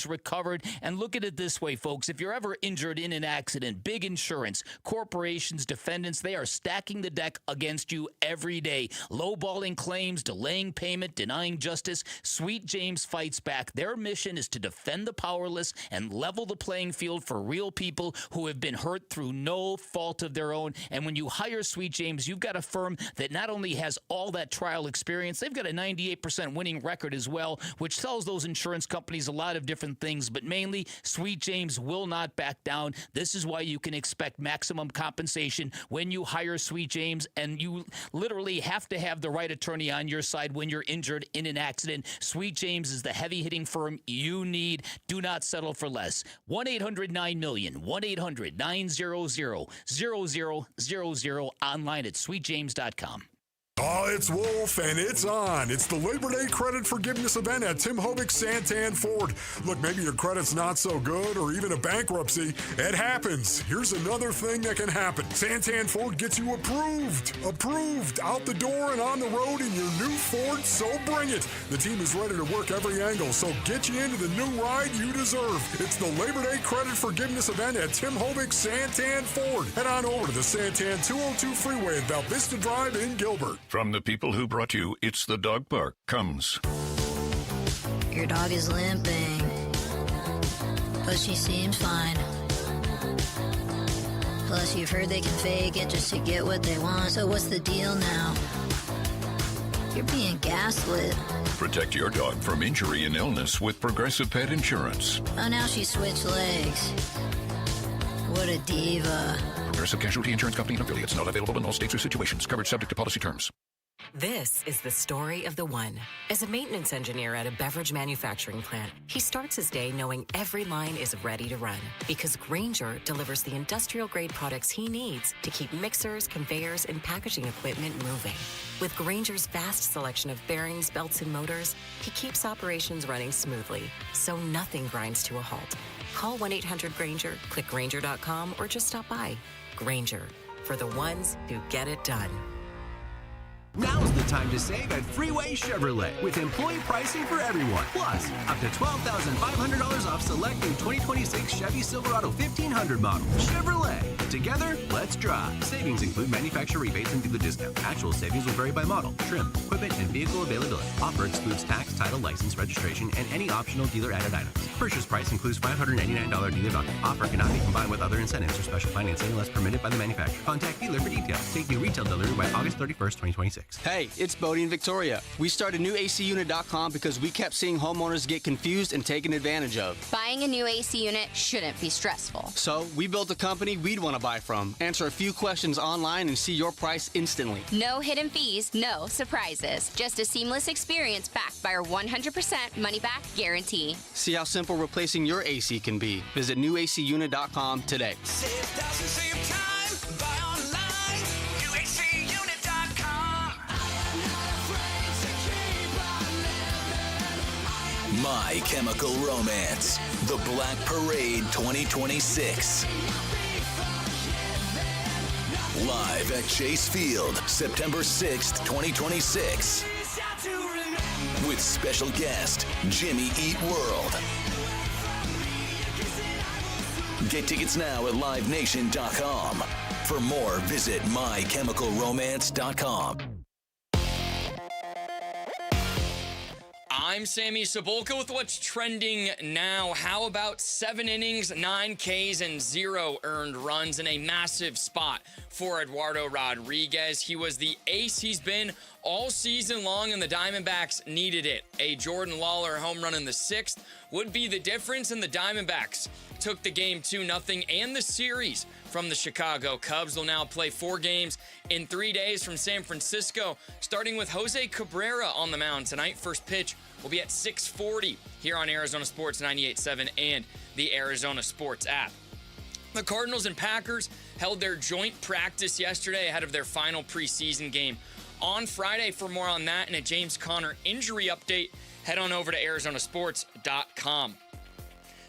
recovered. And look at it this way, folks. If you're ever injured in an accident, big insurance insurance. Corporations, defendants, they are stacking the deck against you every day. Lowballing claims, delaying payment, denying justice. Sweet James fights back. Their mission is to defend the powerless and level the playing field for real people who have been hurt through no fault of their own. And when you hire Sweet James, you've got a firm that not only has all that trial experience, they've got a 98% winning record as well, which tells those insurance companies a lot of different things. But mainly, Sweet James will not back down. This is why you can expect maximum compensation when you hire Sweet James, and you literally have to have the right attorney on your side when you're injured in an accident. Sweet James is the heavy-hitting firm you need. Do not settle for less. 1-800-9-MILLION, 1-800-900-0000, online at sweetjames.com.
Oh, it's Wolf, and it's on. It's the Labor Day credit forgiveness event at Tim Hovig's Santan Ford. Look, maybe your credit's not so good or even a bankruptcy. It happens. Here's another thing that can happen. Santan Ford gets you approved. Approved. Out the door and on the road in your new Ford, so bring it. The team is ready to work every angle, so get you into the new ride you deserve. It's the Labor Day credit forgiveness event at Tim Hovig's Santan Ford. Head on over to the Santan 202 freeway at Val Vista Drive in Gilbert.
From the people who brought you It's the Dog Park comes.
Your dog is limping, but she seems fine. Plus, you've heard they can fake it just to get what they want. So what's the deal now? You're being gaslit.
Protect your dog from injury and illness with Progressive Pet Insurance.
Oh, now she switched legs. What a diva.
Progressive Casualty Insurance Company and affiliates. Not available in all states or situations. Coverage subject to policy terms.
This is the story of the one. As a maintenance engineer at a beverage manufacturing plant, he starts his day knowing every line is ready to run because Grainger delivers the industrial-grade products he needs to keep mixers, conveyors, and packaging equipment moving. With Grainger's vast selection of bearings, belts, and motors, he keeps operations running smoothly, so nothing grinds to a halt. Call 1-800-GRAINGER, click Grainger.com, or just stop by. Grainger, for the ones who get it done.
Now's the time to save at Freeway Chevrolet with employee pricing for everyone. Plus, up to $12,500 off select new 2026 Chevy Silverado 1500 model. Chevrolet. Together, let's drive. Savings include manufacturer rebates and dealer discount. Actual savings will vary by model, trim, equipment, and vehicle availability. Offer excludes tax, title, license, registration, and any optional dealer-added items. Purchase price includes $589 dealer value. Offer cannot be combined with other incentives or special financing unless permitted by the manufacturer. Contact dealer for details. Take new retail delivery by August 31st, 2026.
Hey, it's Bodie in Victoria. We started newacunit.com because we kept seeing homeowners get confused and taken advantage of.
Buying a new AC unit shouldn't be stressful.
So we built a company we'd want to buy from. Answer a few questions online and see your price instantly.
No hidden fees, no surprises. Just a seamless experience backed by our 100% money-back guarantee.
See how simple replacing your AC can be. Visit newacunit.com today.
Save thousands, save time. Buy online. newacunit.com.
My Chemical Romance, The Black Parade 2026. Live at Chase Field, September 6th, 2026. With special guest, Jimmy Eat World. Get tickets now at livenation.com. For more, visit mychemicalromance.com.
I'm Sammy Cebulka with what's trending now. How about 7 innings, 9 Ks, and 0 earned runs in a massive spot for Eduardo Rodriguez? He was the ace he's been all season long, and the Diamondbacks needed it. A Jordan Lawler home run in the 6th would be the difference, and the Diamondbacks took the game 2-0 and the series from the Chicago Cubs. They'll now play 4 games in 3 days from San Francisco, starting with Jose Cabrera on the mound tonight. First pitch will be at 6:40 here on Arizona Sports 98.7 and the Arizona Sports app. The Cardinals and Packers held their joint practice yesterday ahead of their final preseason game on Friday. For more on that and a James Conner injury update, head on over to arizonasports.com.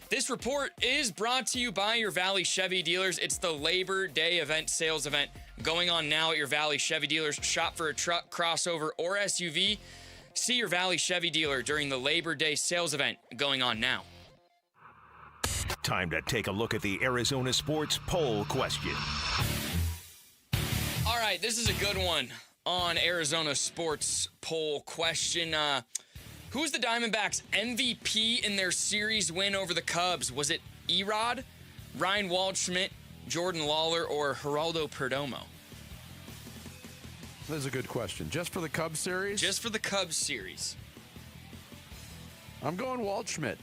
This report is brought to you by your Valley Chevy dealers. It's the Labor Day sales event going on now at your Valley Chevy dealers. Shop for a truck, crossover, or SUV. See your Valley Chevy dealer during the Labor Day sales event going on now.
Time to take a look at the Arizona Sports Poll question.
All right, this is a good one on Arizona Sports Poll question. Who's the Diamondbacks' MVP in their series win over the Cubs? Was it Erod, Ryan Waldschmidt, Jordan Lawler, or Geraldo Perdomo?
That's a good question. Just for the Cubs series?
Just for the Cubs series.
I'm going Waldschmidt.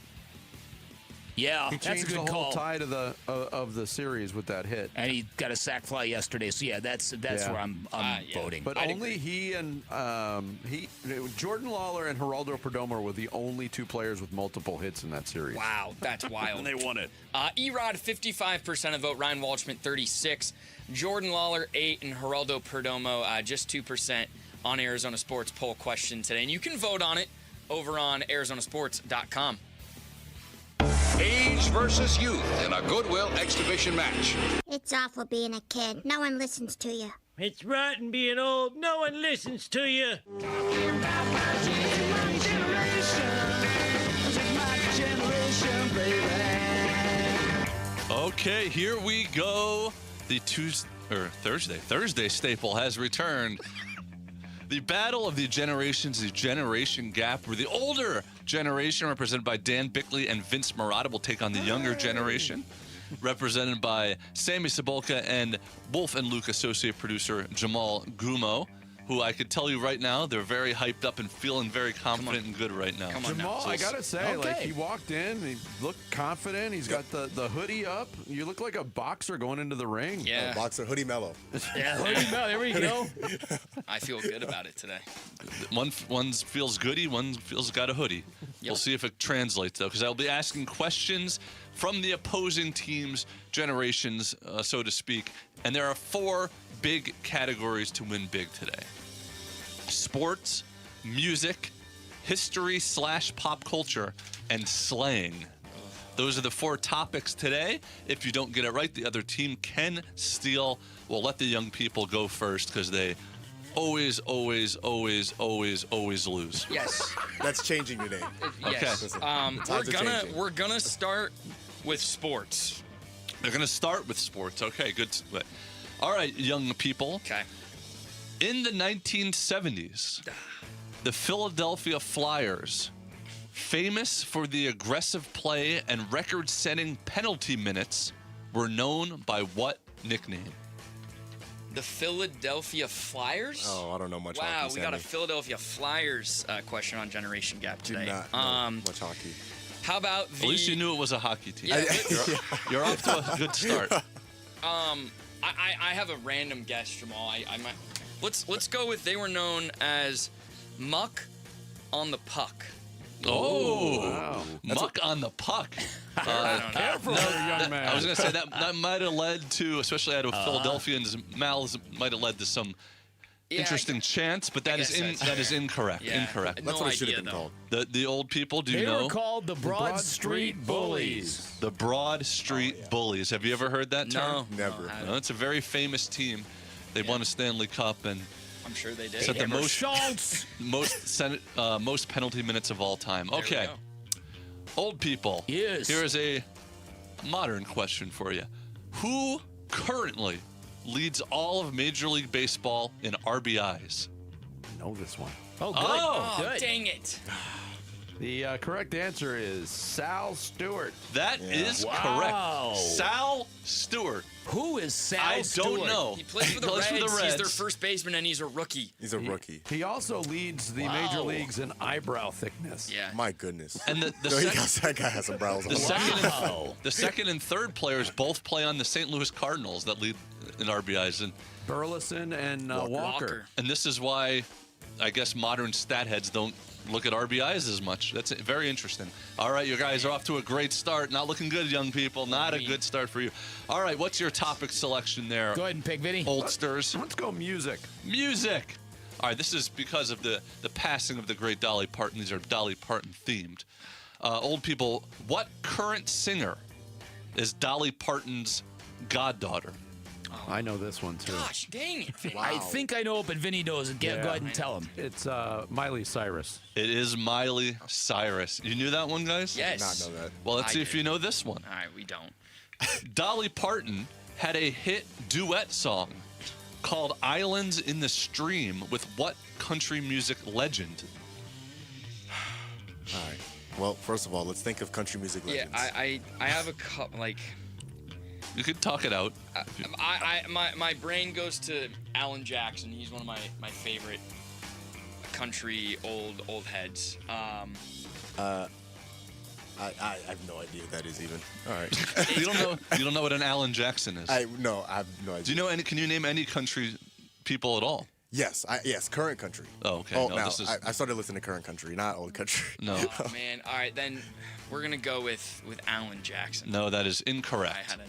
Yeah,
He
that's
changed
a good
the whole
call.
tide of the series with that hit.
And he got a sac fly yesterday, so yeah, that's where I'm voting.
But only he and Jordan Lawler and Geraldo Perdomo were the only two players with multiple hits in that series.
Wow, that's wild.
And they won it.
Erod, 55% of vote. Ryan Waldschmidt, 36%. Jordan Lawler, 8%. And Geraldo Perdomo, just 2% on Arizona Sports Poll question today. And you can vote on it over on ArizonaSports.com.
Age versus youth in a Goodwill exhibition match.
It's awful being a kid. No one listens to you.
It's rotten being old. No one listens to you.
Okay, here we go. The Thursday staple has returned. The battle of the generations, the generation gap, where the older generation, represented by Dan Bickley and Vince Marotta, will take on the younger generation, represented by Sammy Cebulka and Wolf and Luke associate producer Jamal Gumo, who I could tell you right now, they're very hyped up and feeling very confident and good right now.
Jamal,
So
I gotta say, like
Okay.
he walked in, he looked confident. He's got the hoodie up. You look like a boxer going into the ring.
Yeah.
Boxer hoodie mellow.
Yeah, there we go.
I feel good about it today.
One feels goody, one feels got a hoodie. We'll see if it translates, though, because I'll be asking questions from the opposing team's generations, so to speak. And there are 4 big categories to win big today: sports, music, history/pop culture, and slang. Those are the 4 topics today. If you don't get it right, the other team can steal. We'll let the young people go first because they always lose.
Yes.
That's changing your name.
Yes.
Okay.
We're gonna start with sports.
They're going to start with sports. Okay, good. All right, young people.
Okay.
In the 1970s, the Philadelphia Flyers, famous for the aggressive play and record-setting penalty minutes, were known by what nickname?
The Philadelphia Flyers?
Oh, I don't know much
Wow,
hockey.
we got a
Sammy.
Philadelphia Flyers question on Generation Gap
Do
today.
not know much hockey.
How about the...
At least you knew it was a hockey team.
Yeah,
You're off to a good start.
I have a random guess, Jamal. I might... Let's go with they were known as Muck on the Puck.
Oh,
Wow.
Muck on the puck.
Careful, young man.
I was going to say that might have led to, especially out of Philadelphians' mouths, might have led to some interesting chants, but that is incorrect.
Yeah.
Incorrect.
That's what it should have been called.
The old people, do you
They
know?
were called the Broad Street Bullies.
The Broad Street Bullies. Have you ever heard that term?
No.
Never.
No, it's a very famous team. They won a Stanley Cup and
I'm sure they did.
set the
Schultz.
most penalty minutes of all time.
There we
Okay.
go.
Old people.
Yes.
Here is a modern question for you. Who currently leads all of Major League Baseball in RBIs?
I know this one.
Oh, good.
Oh,
Good.
dang it.
The correct answer is Sal Stewart.
That is correct. Sal Stewart.
Who is Sal
I
Stewart?
don't know.
He plays for the Reds. He's their first baseman, and he's a rookie.
He's a rookie.
He also leads the major leagues in eyebrow thickness.
Yeah.
My goodness.
And the
No, that guy has some brows on
The
him.
second and third players both play on the St. Louis Cardinals that lead in RBIs. And
Burleson and Walker.
And this is why I guess modern stat heads don't look at RBIs as much. That's very interesting. All right, you guys are off to a great start. Not looking good, young people. Not a good start for you. All right, what's your topic selection there?
Go ahead and pick, Vinny.
Oldsters.
Let's go music.
Music. All right, this is because of the passing of the great Dolly Parton. These are Dolly Parton themed. Old people, what current singer is Dolly Parton's goddaughter?
I know this one too.
Gosh, dang it.
I think I know it, but Vinny knows it. Go ahead and tell him.
It's Miley Cyrus.
It is Miley Cyrus. You knew that one, guys?
Yes.
Did not know that.
Well, let's see if you know this one.
All right, we don't.
Dolly Parton had a hit duet song called Islands in the Stream with what country music legend?
All right. Well, first of all, let's think of country music legends.
Yeah, I have a couple, like...
You could talk it out.
My brain goes to Alan Jackson. He's one of my favorite country old heads.
I have no idea what that is even. All right.
You don't know what an Alan Jackson is?
No, I have no idea.
Do you know any? Can you name any country people at all?
Yes, yes, current country.
Oh, okay.
Oh,
no,
now,
this is...
I started listening to current country, not old country.
No.
Oh, man. All right, then we're going to go with Alan Jackson.
No, that is incorrect.
I had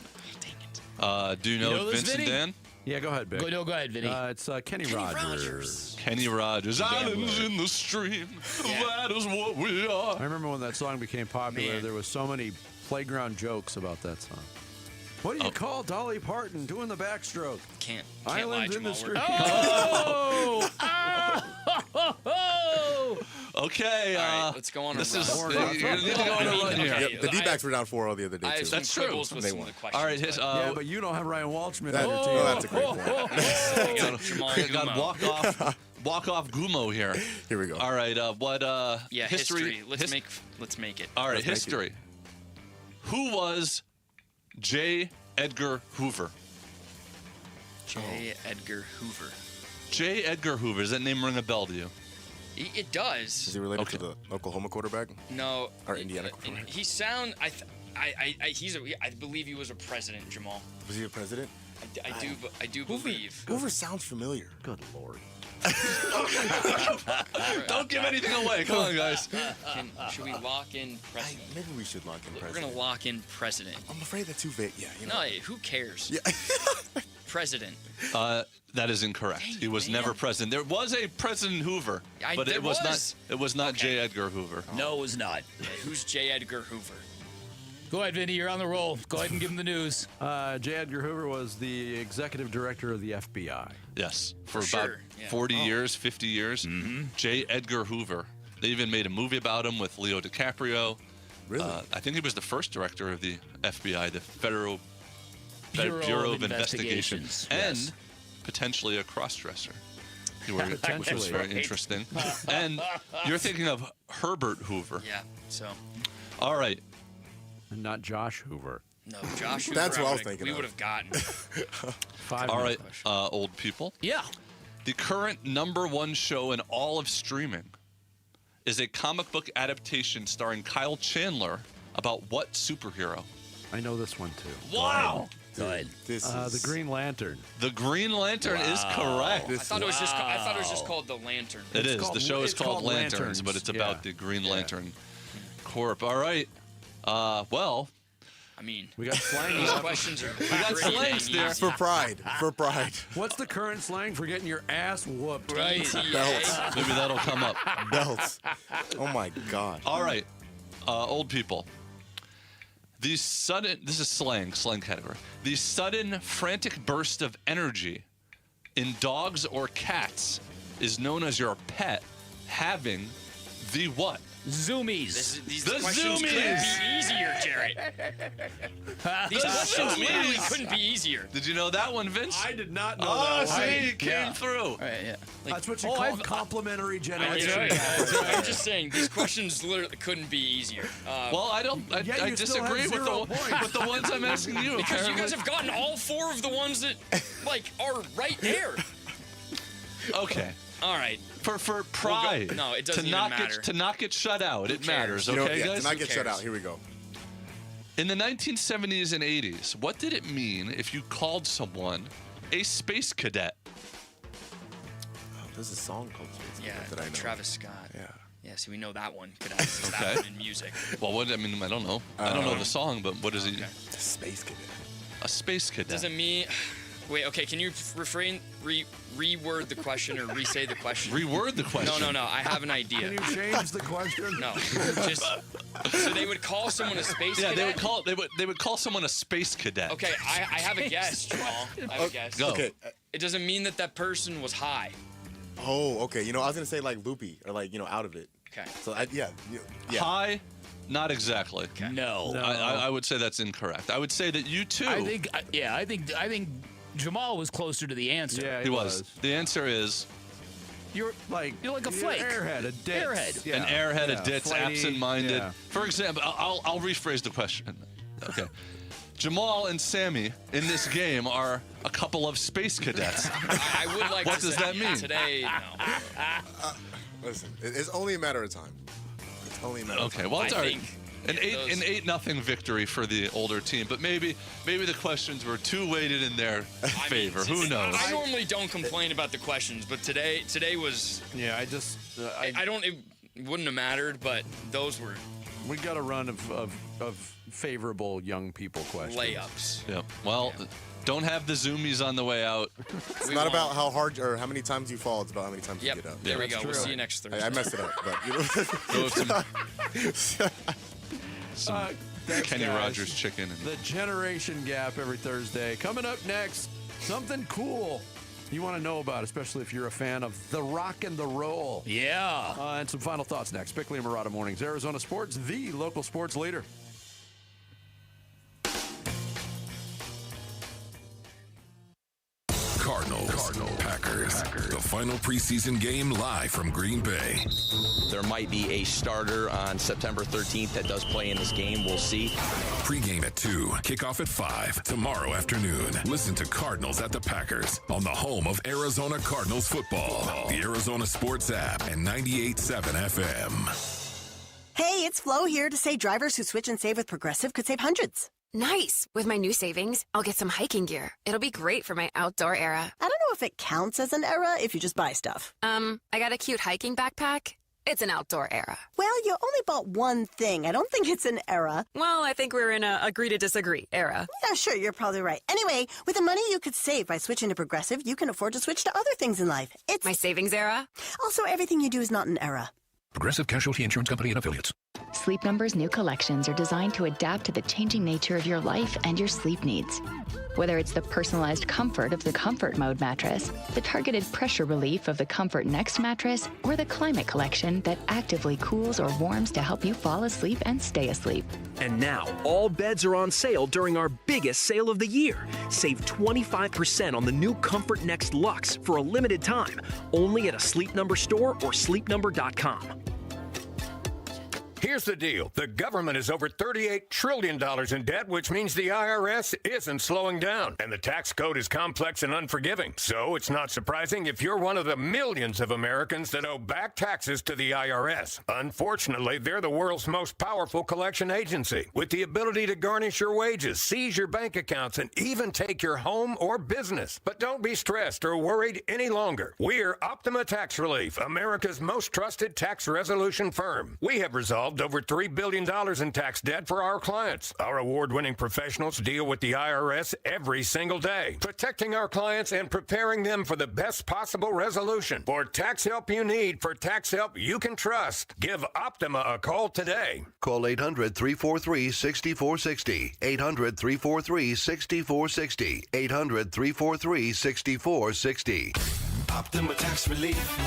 dang it.
Do you know,
this,
Vince
Vinny?
Dan?
Yeah, go ahead, Vic.
Go ahead, Vinny.
It's Kenny Rogers.
Kenny Rogers. Islands in the stream. That is what we are.
I remember when that song became popular,
Man.
there was so many playground jokes about that song. What do you call Dolly Parton doing the backstroke?
Can't
Islands
lie,
in the
Jamal.
street.
Okay.
All right, let's go on a
This
run.
is you need to go on a run here.
Okay.
Yep, the D-backs were down 4-0 the other day,
I
too.
have some
That's true.
quibbles with
They
some
won.
of the questions.
All right,
Yeah, but you don't have Ryan Walshman
That-
on your
oh,
team.
that's a great point.
I got Jamal
We got
Gumo.
walk off Gumo here.
Here we go.
All right. What?
Yeah, history. Let's make it.
All right,
Let's make
history. Who was J. Edgar Hoover?
J. Edgar Hoover.
J. Edgar Hoover. Does that name ring a bell to you?
It does.
Is he related to the Oklahoma quarterback?
No.
Or Indiana quarterback?
He sound. I believe he was a president, Jamal.
Was he a president?
I do believe.
Hoover sounds familiar.
Good Lord.
Don't give anything away. Come on, guys.
Should we lock in president?
Maybe we should lock in
We're
president.
gonna lock in president.
I'm afraid that's too vague. Yeah, you know.
No, who cares?
Yeah.
President.
That is incorrect. He was never president. There was a President Hoover, but
there
it was not.
was.
It was not J. Edgar Hoover.
No, it was not.
Who's J. Edgar Hoover?
Go ahead, Vinny. You're on the roll. Go ahead and give him the news.
J. Edgar Hoover was the executive director of the FBI.
Yes, for
For
about
sure, yeah.
40 years, 50 years. J. Edgar Hoover. They even made a movie about him with Leo DiCaprio.
Really?
I think he was the first director of the FBI, the Federal
Bureau
of
of
Investigation,
Investigations,
and
yes.
potentially a cross-dresser. Which was
Potentially.
very interesting. And you're thinking of Herbert Hoover.
Yeah. So.
All right.
And not Josh Hoover.
No, Josh. Hoover,
That's what I was thinking
We
of.
would have gotten.
All right, old people.
Yeah.
The current #1 show in all of streaming is a comic book adaptation starring Kyle Chandler about what superhero?
I know this one too.
Wow!
Go ahead.
The Green Lantern.
The Green Lantern is correct.
I thought it was just called the Lantern.
It is. The show is
it's
called
called
Lanterns,
Lanterns,
but it's
yeah.
about the Green Lantern Corp. All right. Well,
I mean,
We got slang.
these questions are. We
got slangs there.
For pride. For pride.
What's the current slang for getting your ass whooped?
Right.
Belts.
maybe that'll come up.
Belts. Oh, my God.
All right, old people. This is slang category. The sudden, frantic burst of energy in dogs or cats is known as your pet having the what?
Zoomies.
These
The
questions couldn't
zoomies.
be easier, Jared. These questions literally couldn't be easier.
Did you know that one, Vince?
I did not know
Oh,
that.
see,
one.
it came through.
Right, yeah.
That's what you call complimentary generation.
I'm just saying, these questions literally couldn't be easier.
Well, I
Yet
I
you still
disagree
have
with
0 points.
with the ones I'm asking you.
Because you
apparently.
guys have gotten all 4 of the ones that, are right there.
Okay.
All right.
For pride.
No, it doesn't
to
even
not
matter.
to not get shut out. It matters,
You know,
okay,
yeah,
guys?
to not get shut
cares?
out. Here we go.
In the 1970s and 80s, what did it mean if you called someone a space cadet?
Oh, there's a song called Space
Yeah,
Cadet that I know.
Travis Scott.
Yeah.
Yeah, see, we know that one. Could have
Okay.
that one in music.
Well, what I mean, I don't know. I don't know the song, but what is he?
Space Cadet.
A space cadet.
Doesn't mean. Wait, okay, can you reword the question or re-say the question?
Reword the question?
No, I have an idea.
Can you change the question?
No, just so they would call someone a space cadet?
they would call someone a space cadet.
Okay, I have a guess, Jamal. I have a guess.
Go.
Okay.
It doesn't mean that person was high.
Oh, okay. I was gonna say like loopy or like out of it.
Okay.
So yeah.
High, not exactly.
Okay.
No.
I would say that's incorrect. I would say that you too.
I think Jamal was closer to the answer.
Yeah,
he was. The answer is.
You're like a flake.
Airhead, a ditz.
Airhead.
Yeah.
An airhead, a ditz,
flighty,
absent-minded.
yeah.
For example, I'll rephrase the question. Okay. Jamal and Sammy in this game are a couple of space cadets.
I would like
what
to
does
say
that mean?
Today, no.
Listen, it's only a matter of time. It's only a matter of time.
Well, it's
I
all right.
think
An 8-0 victory for the older team, but maybe the questions were too weighted in their favor. Who knows?
I normally don't complain about the questions, but today was.
Yeah, I just.
I don't. It wouldn't have mattered, but those were.
We got a run of favorable young people questions.
Layups.
Yeah. Well, don't have the zoomies on the way out.
It's not about how hard or how many times you fall. It's about how many times you get up.
There we go. We'll see you next Thursday.
I messed it up, but
Some
Thanks,
Kenny
guys.
Rogers chicken.
The Generation Gap every Thursday. Coming up next, something cool you want to know about, especially if you're a fan of the rock and the roll.
Yeah.
And some final thoughts next. Bickley and Murata Mornings, Arizona Sports, the local sports leader.
Cardinals, Packers. The final preseason game live from Green Bay.
There might be a starter on September 13th that does play in this game. We'll see.
Pregame at 2, kickoff at 5 tomorrow afternoon. Listen to Cardinals at the Packers on the home of Arizona Cardinals football. The Arizona Sports app and 98.7 FM.
Hey, it's Flo here to say drivers who switch and save with Progressive could save hundreds.
Nice. With my new savings, I'll get some hiking gear. It'll be great for my outdoor era.
I don't know if it counts as an era if you just buy stuff.
I got a cute hiking backpack. It's an outdoor era.
Well, you only bought one thing. I don't think it's an era.
Well, I think we're in a agree to disagree era.
Yeah, sure, you're probably right. Anyway, with the money you could save by switching to Progressive, you can afford to switch to other things in life. It's
my savings era.
Also, everything you do is not an era.
Progressive Casualty Insurance Company and Affiliates.
Sleep Number's new collections are designed to adapt to the changing nature of your life and your sleep needs. Whether it's the personalized comfort of the Comfort Mode mattress, the targeted pressure relief of the Comfort Next mattress, or the Climate Collection that actively cools or warms to help you fall asleep and stay asleep.
And now, all beds are on sale during our biggest sale of the year. Save 25% on the new Comfort Next Luxe for a limited time, only at a Sleep Number store or sleepnumber.com.
Here's the deal. The government is over $38 trillion in debt, which means the IRS isn't slowing down. And the tax code is complex and unforgiving. So it's not surprising if you're one of the millions of Americans that owe back taxes to the IRS. Unfortunately, they're the world's most powerful collection agency, with the ability to garnish your wages, seize your bank accounts, and even take your home or business. But don't be stressed or worried any longer. We're Optima Tax Relief, America's most trusted tax resolution firm. We have resolved over $3 billion in tax debt for our clients. Our award-winning professionals deal with the IRS every single day, protecting our clients and preparing them for the best possible resolution. For tax help you need, for tax help you can trust, give Optima a call today.
Call 800-343-6460. 800-343-6460. 800-343-6460.
Optima Tax Relief.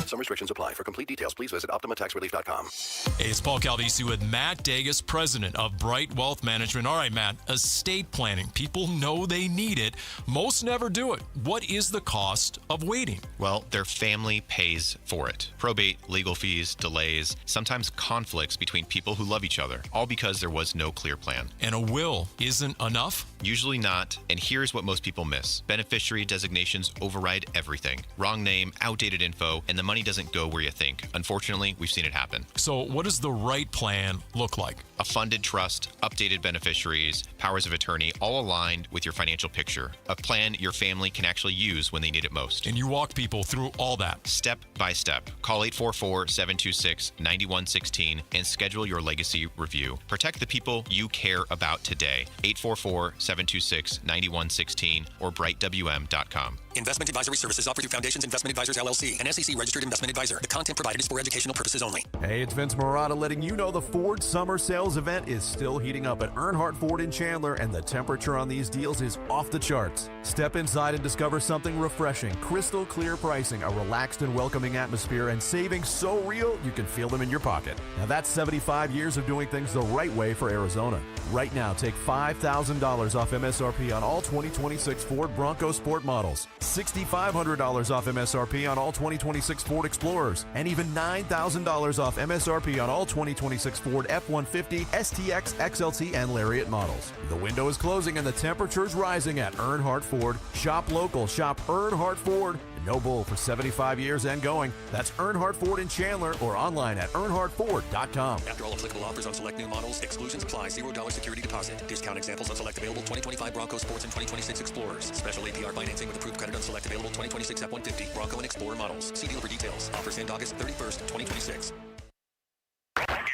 Some restrictions apply. For complete details, please visit OptimaTaxRelief.com.
Hey, it's Paul Calvisi with Matt Dagus, president of Bright Wealth Management. All right, Matt, estate planning. People know they need it. Most never do it. What is the cost of waiting?
Well, their family pays for it. Probate, legal fees, delays, sometimes conflicts between people who love each other, all because there was no clear plan.
And a will isn't enough?
Usually not, and here's what most people miss. Beneficiary designations override everything. everything. Wrong name, outdated info, and the money doesn't go where you think. Unfortunately, we've seen it happen.
So what does the right plan look like?
A funded trust, updated beneficiaries, powers of attorney, all aligned with your financial picture. A plan your family can actually use when they need it most.
And you walk people through all that.
Step by step. Call 844-726-9116 and schedule your legacy review. Protect the people you care about today. 844-726-9116 or brightwm.com.
Investment advisory services offered through Foundations Investment Advisors, LLC, an SEC-registered investment advisor. The content provided is for educational purposes only.
Hey, it's Vince Marotta letting you know the Ford Summer Sales event is still heating up at Earnhardt Ford in Chandler, and the temperature on these deals is off the charts. Step inside and discover something refreshing, crystal clear pricing, a relaxed and welcoming atmosphere, and savings so real you can feel them in your pocket. Now that's 75 years of doing things the right way for Arizona. Right now, take $5,000 off MSRP on all 2026 Ford Bronco Sport models, $6,500 off MSRP on all 2026 Ford Explorers, and even $9,000 off MSRP on all 2026 Ford F-150, STX, XLT, and Lariat models. The window is closing and the temperature's rising at Earnhardt Ford. Shop local, shop Earnhardt Ford. No bull for 75 years and going. That's Earnhardt Ford in Chandler or online at earnhardtford.com.
After all applicable offers on select new models, exclusions apply. $0 security deposit. Discount examples on select available 2025 Bronco Sports and 2026 Explorers. Special APR financing with approved credit on select available 2026 F-150, Bronco, and Explorer models. See dealer for details. Offers end August 31st, 2026.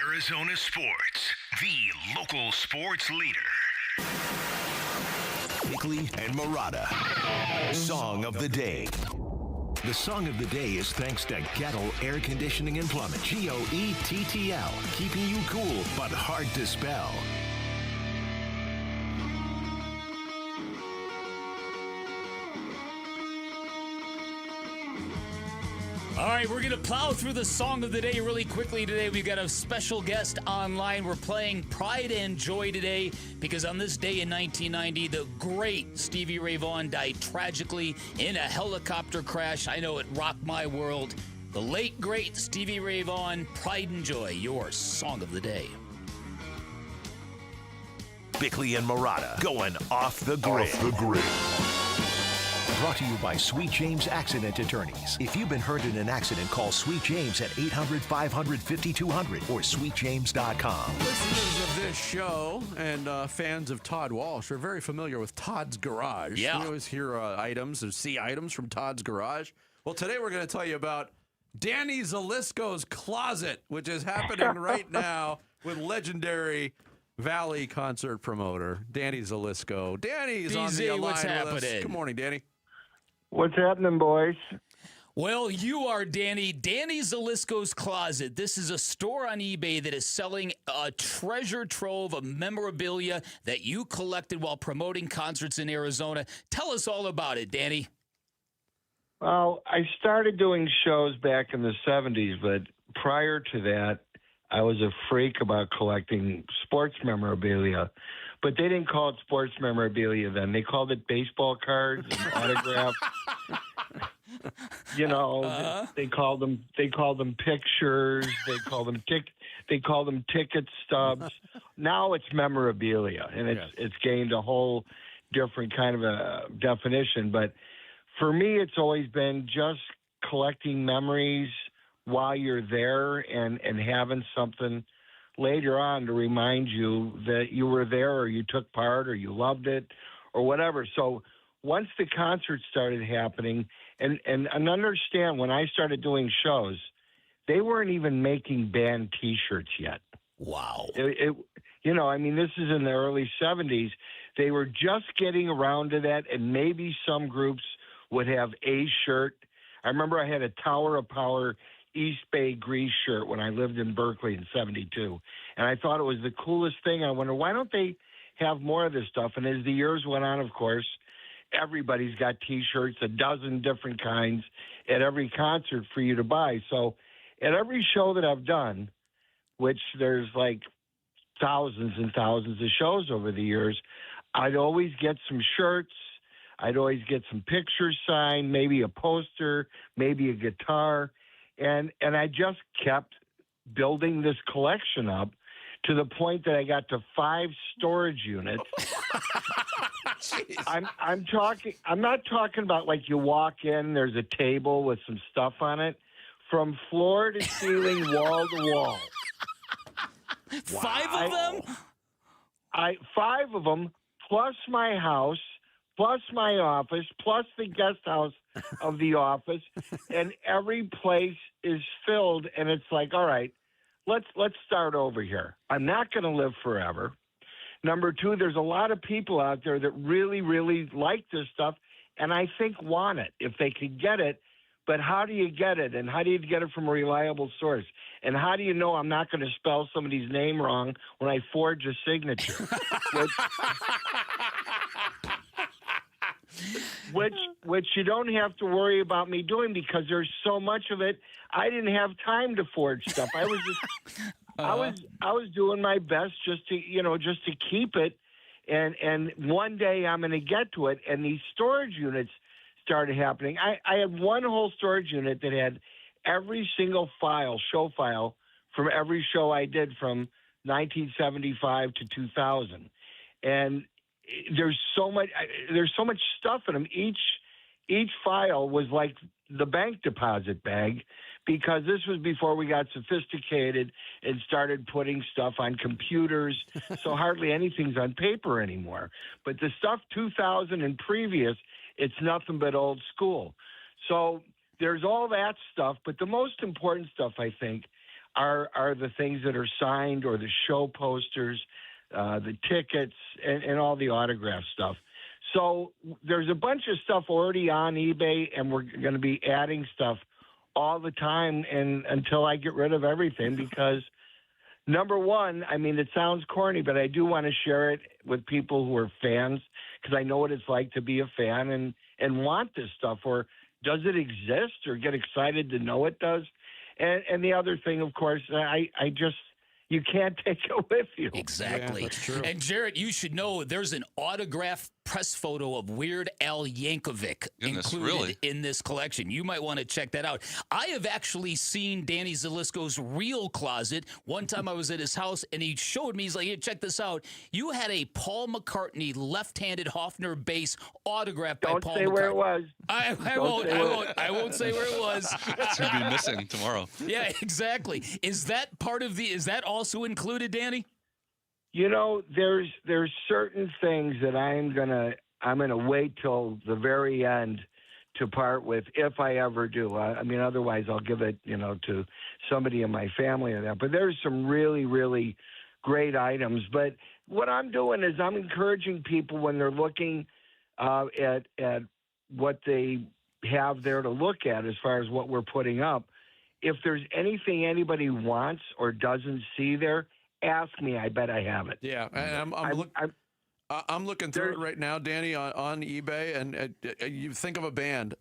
Arizona Sports, the local sports leader. Bickley and Marotta. Song of the Day. The song of the day is thanks to Gettle Air Conditioning and Plumbing. GOETTL, keeping you cool but hard to spell.
All right, we're going to plow through the song of the day really quickly today. We've got a special guest online. We're playing Pride and Joy today because on this day in 1990, the great Stevie Ray Vaughan died tragically in a helicopter crash. I know it rocked my world. The late, great Stevie Ray Vaughan, Pride and Joy, your song of the day.
Bickley and Marotta going off the grid. Off the grid.
Brought to you by Sweet James Accident Attorneys. If you've been hurt in an accident, call Sweet James at 800-500-5200 or sweetjames.com.
Listeners of this show and fans of Todd Walsh are very familiar with Todd's Garage.
Yeah.
We always hear items or see items from Todd's Garage. Well, today we're going to tell you about Danny Zalisco's Closet, which is happening right now with legendary Valley concert promoter Danny Zalisco. Danny's on the line
what's
with us.
happening?
Good morning, Danny.
What's happening, boys?
Well, you are Danny Zalisco's Closet. This is a store on eBay that is selling a treasure trove of memorabilia that you collected while promoting concerts in Arizona. Tell us all about it, Danny.
Well, I started doing shows back in the 70s, but prior to that, I was a freak about collecting sports memorabilia. But they didn't call it sports memorabilia then. They called it baseball cards and autographs. You know, they called them pictures. They called them ticket stubs. Now it's memorabilia, and it's gained a whole different kind of a definition. But for me, it's always been just collecting memories while you're there and having something later on to remind you that you were there or you took part or you loved it or whatever. So once the concert started happening, and understand when I started doing shows, they weren't even making band T-shirts yet.
Wow.
You know, I mean, this is in the early 70s. They were just getting around to that, and maybe some groups would have a shirt. I remember I had a Tower of Power East Bay Grease shirt when I lived in Berkeley in 72. And I thought it was the coolest thing. I wonder, why don't they have more of this stuff? And as the years went on, of course, everybody's got T-shirts, a dozen different kinds at every concert for you to buy. So at every show that I've done, which there's like thousands and thousands of shows over the years, I'd always get some shirts. I'd always get some pictures signed, maybe a poster, maybe a guitar. And I just kept building this collection up to the point that I got to 5 storage units. I'm not talking about like you walk in, there's a table with some stuff on it. From floor to ceiling, wall to wall.
5 of them?
5 of them, plus my house, plus my office, plus the guest house of the office, and every place is filled. And it's like, all right, let's start over here. I'm not going to live forever. Number 2, there's a lot of people out there that really, really like this stuff, and I think want it if they could get it. But how do you get it? And how do you get it from a reliable source? And how do you know I'm not going to spell somebody's name wrong when I forge a signature? Which you don't have to worry about me doing because there's so much of it. I didn't have time to forge stuff. I was just, I was doing my best just to keep it. And one day I'm going to get to it. And these storage units started happening. I had one whole storage unit that had every single show file from every show I did from 1975 to 2000. And there's so much stuff in them. Each file was like the bank deposit bag because this was before we got sophisticated and started putting stuff on computers. So hardly anything's on paper anymore. But the stuff 2000 and previous, it's nothing but old school. So there's all that stuff. But the most important stuff, I think, are the things that are signed or the show posters, the tickets, and all the autograph stuff. So there's a bunch of stuff already on eBay, and we're going to be adding stuff all the time and until I get rid of everything because, number one, I mean, it sounds corny, but I do want to share it with people who are fans because I know what it's like to be a fan and want this stuff. Or does it exist or get excited to know it does? And the other thing, of course, you can't take it with you.
Exactly.
Yeah, that's true.
And Jarrett, you should know there's an autographed press photo of Weird Al Yankovic included in this collection. You might want to check that out. I have actually seen Danny Zalisco's real closet. One time I was at his house and he showed me, he's like, here, check this out. You had a Paul McCartney left-handed Hofner bass autographed by Paul McCartney.
Don't say where it was.
I won't say where it was.
It's going to be missing tomorrow.
Yeah, exactly. Is that also included, Danny?
You know, there's certain things that I'm gonna wait till the very end to part with if I ever do. I mean, otherwise I'll give it, to somebody in my family or that. But there's some really, really great items. But what I'm doing is I'm encouraging people when they're looking at what they have there to look at as far as what we're putting up. If there's anything anybody wants or doesn't see there, ask me. I bet I have it.
Yeah, and I'm looking through it right now, Danny, on eBay, and you think of a band.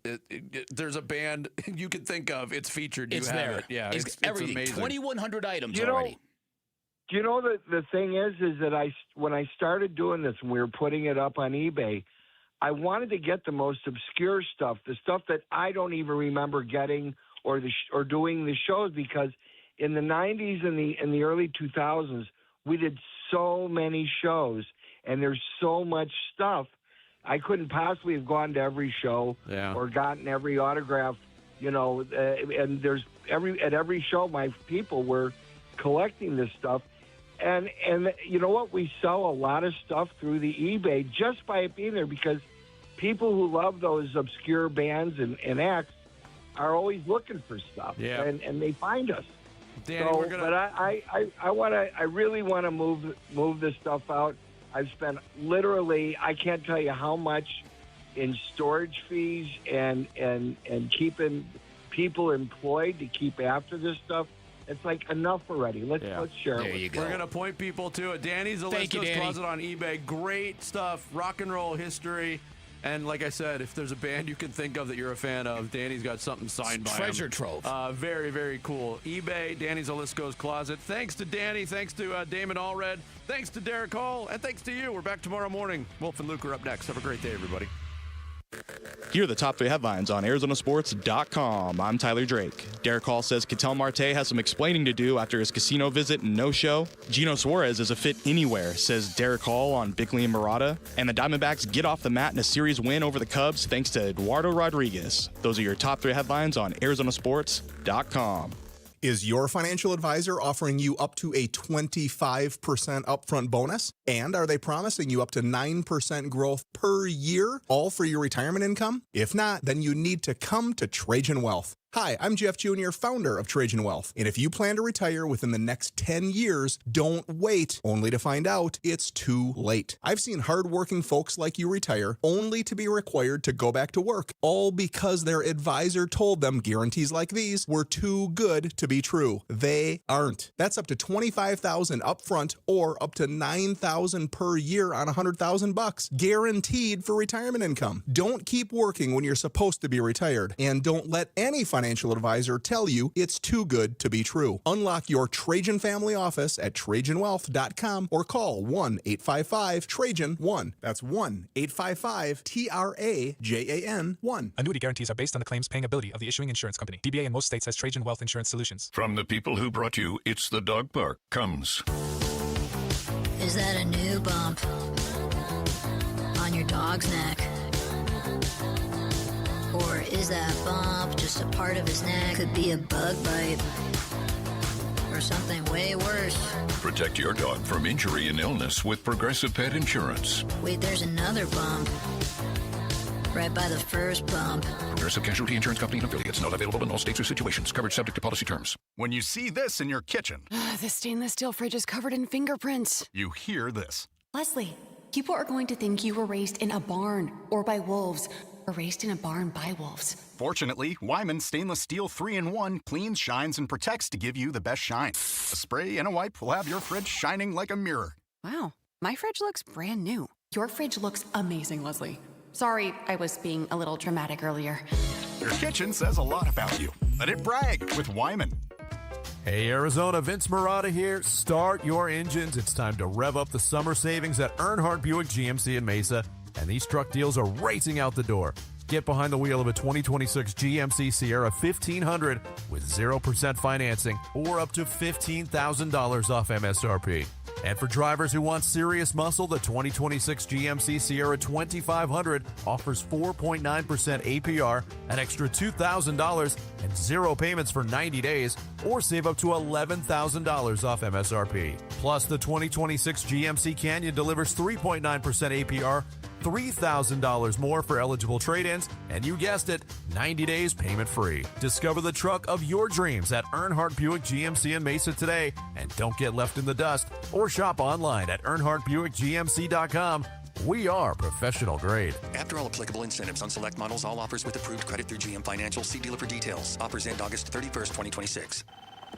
There's a band you can think of. It's featured.
It's
you have
there.
it. Yeah,
it's
everything.
2,100 items already.
Do you know the thing is that when I started doing this and we were putting it up on eBay, I wanted to get the most obscure stuff, the stuff that I don't even remember getting or doing the shows, because in the 90s and the early 2000s, we did so many shows, and there's so much stuff. I couldn't possibly have gone to every show or gotten every autograph, and at every show, my people were collecting this stuff. And you know what? We sell a lot of stuff through the eBay just by it being there, because people who love those obscure bands and acts are always looking for stuff, and they find us.
Danny,
but I really want to move this stuff out. I've spent literally, I can't tell you how much in storage fees and keeping people employed to keep after this stuff. It's like enough already. Let's share it.
There you go.
We're going to point people to it. Danny's Zalisco's Closet on eBay. Great stuff. Rock and roll history. And like I said, if there's a band you can think of that you're a fan of, Danny's got something signed by him.
Treasure trove.
Very, very cool. eBay, Danny Zalisco's Closet. Thanks to Danny. Thanks to Damon Allred. Thanks to Derek Hall. And thanks to you. We're back tomorrow morning. Wolf and Luke are up next. Have a great day, everybody.
Here are the top 3 headlines on ArizonaSports.com. I'm Tyler Drake. Derek Hall says Ketel Marte has some explaining to do after his casino visit and no-show. Gino Suarez is a fit anywhere, says Derek Hall on Bickley and Murata. And the Diamondbacks get off the mat in a series win over the Cubs thanks to Eduardo Rodriguez. Those are your top 3 headlines on ArizonaSports.com.
Is your financial advisor offering you up to a 25% upfront bonus? And are they promising you up to 9% growth per year, all for your retirement income? If not, then you need to come to Trajan Wealth. Hi, I'm Jeff Jr., founder of Trajan Wealth. And if you plan to retire within the next 10 years, don't wait, only to find out it's too late. I've seen hardworking folks like you retire, only to be required to go back to work, all because their advisor told them guarantees like these were too good to be true. They aren't. That's up to $25,000 upfront or up to $9,000 per year on $100,000, guaranteed for retirement income. Don't keep working when you're supposed to be retired, and don't let any financial advisor tell you it's too good to be true. Unlock your Trajan family office at TrajanWealth.com or call 1-855-TRAJAN-1. That's 1-855-TRAJAN-1.
Annuity guarantees are based on the claims paying ability of the issuing insurance company. DBA in most states has Trajan Wealth Insurance Solutions.
From the people who brought you It's the Dog Park comes.
Is that a new bump on your dog's neck? Or is that bump just a part of his neck? Could be a bug bite. Or something way worse.
Protect your dog from injury and illness with Progressive Pet Insurance.
Wait, there's another bump. Right by the first bump.
Progressive Casualty Insurance Company and affiliates. Not available in all states or situations. Coverage subject to policy terms.
When you see this in your kitchen.
The stainless steel fridge is covered in fingerprints.
You hear this.
Leslie, people are going to think you were raised in a barn or by wolves. Or raised in a barn by wolves.
Fortunately, Wyman Stainless Steel 3-in-1 cleans, shines, and protects to give you the best shine. A spray and a wipe will have your fridge shining like a mirror.
Wow, my fridge looks brand new. Your fridge looks amazing, Leslie. Sorry, I was being a little dramatic earlier.
Your kitchen says a lot about you. Let it brag with Wyman.
Hey Arizona, Vince Murata here. Start your engines. It's time to rev up the summer savings at Earnhardt Buick GMC in Mesa. And these truck deals are racing out the door. Get behind the wheel of a 2026 GMC Sierra 1500 with 0% financing or up to $15,000 off MSRP. And for drivers who want serious muscle, the 2026 GMC Sierra 2500 offers 4.9% APR, an extra $2,000, and 0 payments for 90 days, or save up to $11,000 off MSRP. Plus, the 2026 GMC Canyon delivers 3.9% APR, $3,000 more for eligible trade-ins, and you guessed it, 90 days payment-free. Discover the truck of your dreams at Earnhardt Buick GMC in Mesa today, and don't get left in the dust, or shop online at EarnhardtBuickGMC.com. We are professional grade.
After all applicable incentives on select models, all offers with approved credit through GM Financial. See dealer for details. Offers end August 31st, 2026.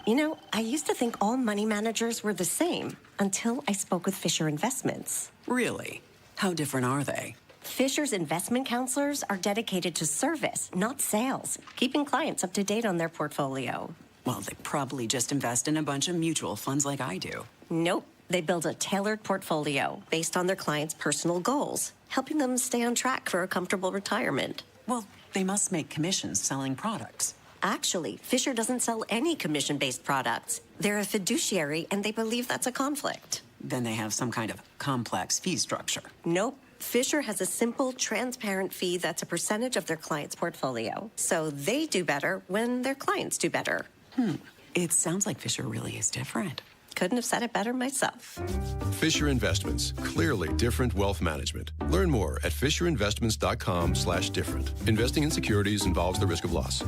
You know, I used to think all money managers were the same until I spoke with Fisher Investments.
Really? How different are they?
Fisher's investment counselors are dedicated to service, not sales, keeping clients up to date on their portfolio.
Well, they probably just invest in a bunch of mutual funds like I do.
Nope. They build a tailored portfolio based on their clients' personal goals, helping them stay on track for a comfortable retirement.
Well, they must make commissions selling products.
Actually, Fisher doesn't sell any commission-based products. They're a fiduciary, and they believe that's a conflict.
Then they have some kind of complex fee structure.
Nope. Fisher has a simple, transparent fee that's a percentage of their client's portfolio. So they do better when their clients do better.
It sounds like Fisher really is different.
Couldn't have said it better myself.
Fisher Investments. Clearly different wealth management. Learn more at FisherInvestments.com/different. Investing in securities involves the risk of loss.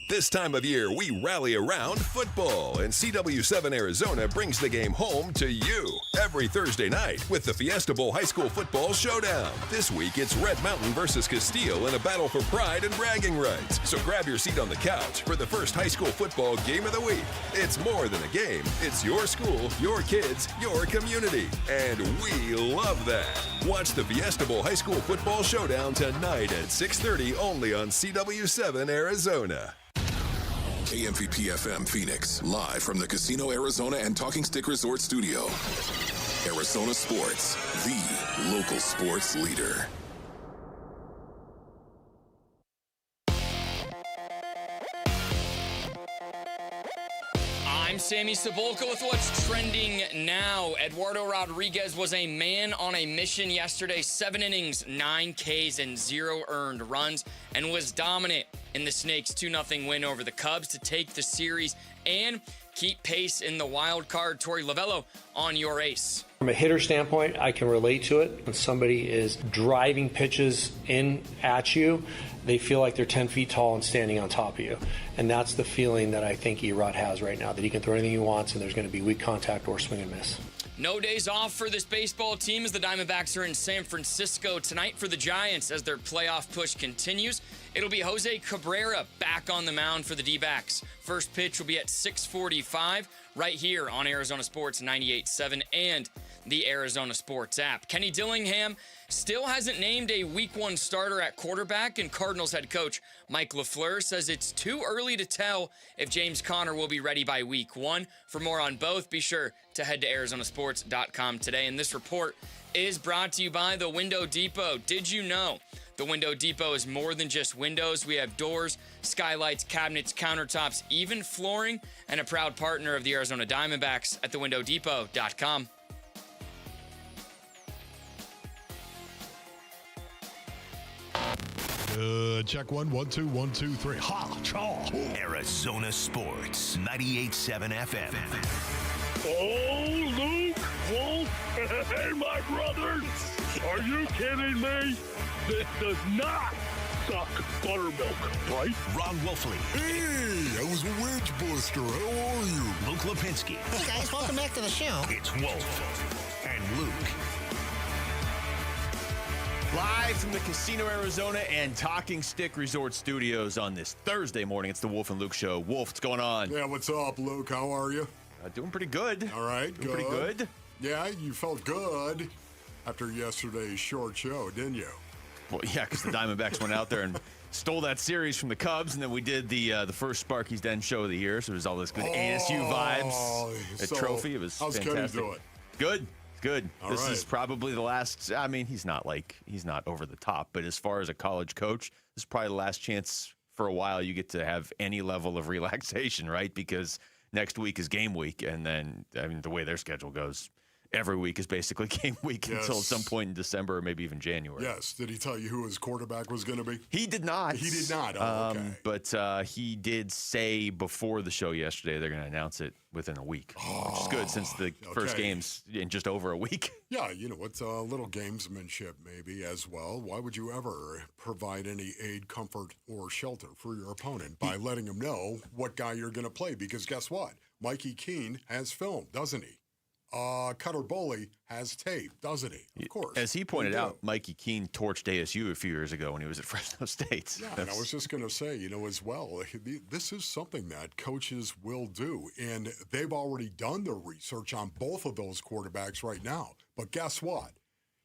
This time of year, we rally around football, and CW7 Arizona brings the game home to you every Thursday night with the Fiesta Bowl High School Football Showdown. This week, it's Red Mountain versus Castile in a battle for pride and bragging rights. So grab your seat on the couch for the first high school football game of the week. It's more than a game. It's your school, your kids, your community, and we love that. Watch the Fiesta Bowl High School Football Showdown tonight at 6:30 only on CW7 Arizona.
KMVP FM Phoenix, live from the Casino Arizona and Talking Stick Resort Studio. Arizona Sports, the local sports leader.
Sammy Cebulka with what's trending now. Eduardo Rodriguez was a man on a mission yesterday. 7 innings, 9 Ks, and 0 earned runs, and was dominant in the Snakes' 2-0 win over the Cubs to take the series and keep pace in the wild card. Torey Lovello on your ace.
From a hitter standpoint, I can relate to it. When somebody is driving pitches in at you, they feel like they're 10 feet tall and standing on top of you. And that's the feeling that I think Erod has right now, that he can throw anything he wants and there's going to be weak contact or swing and miss.
No days off for this baseball team as the Diamondbacks are in San Francisco tonight for the Giants as their playoff push continues. It'll be Jose Cabrera back on the mound for the D-backs. First pitch will be at 6:45 right here on Arizona Sports 98.7 and the Arizona Sports app. Kenny Dillingham still hasn't named a Week 1 starter at quarterback, and Cardinals head coach Mike LaFleur says it's too early to tell if James Conner will be ready by Week 1. For more on both, be sure to head to ArizonaSports.com today. And this report is brought to you by the Window Depot. Did you know the Window Depot is more than just windows? We have doors, skylights, cabinets, countertops, even flooring, and a proud partner of the Arizona Diamondbacks at thewindowdepot.com.
Check 1, 1, 2, 1, 2, 3. Ha! Chaw!
Arizona Sports 98.7 FM.
Oh, Luke, Wolf, hey, my brothers, are you kidding me? This does not suck buttermilk, right?
Ron Wolfley.
Hey, I was a wedge buster. How are you?
Luke Lipinski.
Hey, guys, welcome back to the show.
It's Wolf and Luke.
Live from the Casino Arizona and Talking Stick Resort Studios on this Thursday morning. It's the Wolf and Luke Show. Wolf, what's going on?
Yeah, what's up, Luke? How are you?
Doing pretty good.
All right,
doing pretty good.
Yeah, you felt good after yesterday's short show, didn't you?
Well, yeah, because the Diamondbacks went out there and stole that series from the Cubs, and then we did the first Sparky's Den show of the year, so it was all this good ASU vibes. A trophy. It was
how's
fantastic.
Kenny doing?
Good. Good. This
right.
is probably the last. I mean, he's not over the top, but as far as a college coach, this is probably the last chance for a while you get to have any level of relaxation, right? Because next week is game week, and then I mean the way their schedule goes, every week is basically game week until some point in December or maybe even January.
Yes. Did he tell you who his quarterback was going to be?
He did not.
He did not. Oh, okay.
But he did say before the show yesterday they're going to announce it within a week, which is good since the first game's in just over a week.
Yeah, you know, it's a little gamesmanship maybe as well. Why would you ever provide any aid, comfort, or shelter for your opponent by letting him know what guy you're going to play? Because guess what? Mikey Keene has film, doesn't he? Cutter Boley has tape, doesn't he? Of course.
As he pointed out, Mikey Keene torched ASU a few years ago when he was at Fresno State.
Yeah, and I was just going to say, you know, as well, this is something that coaches will do. And they've already done their research on both of those quarterbacks right now. But guess what?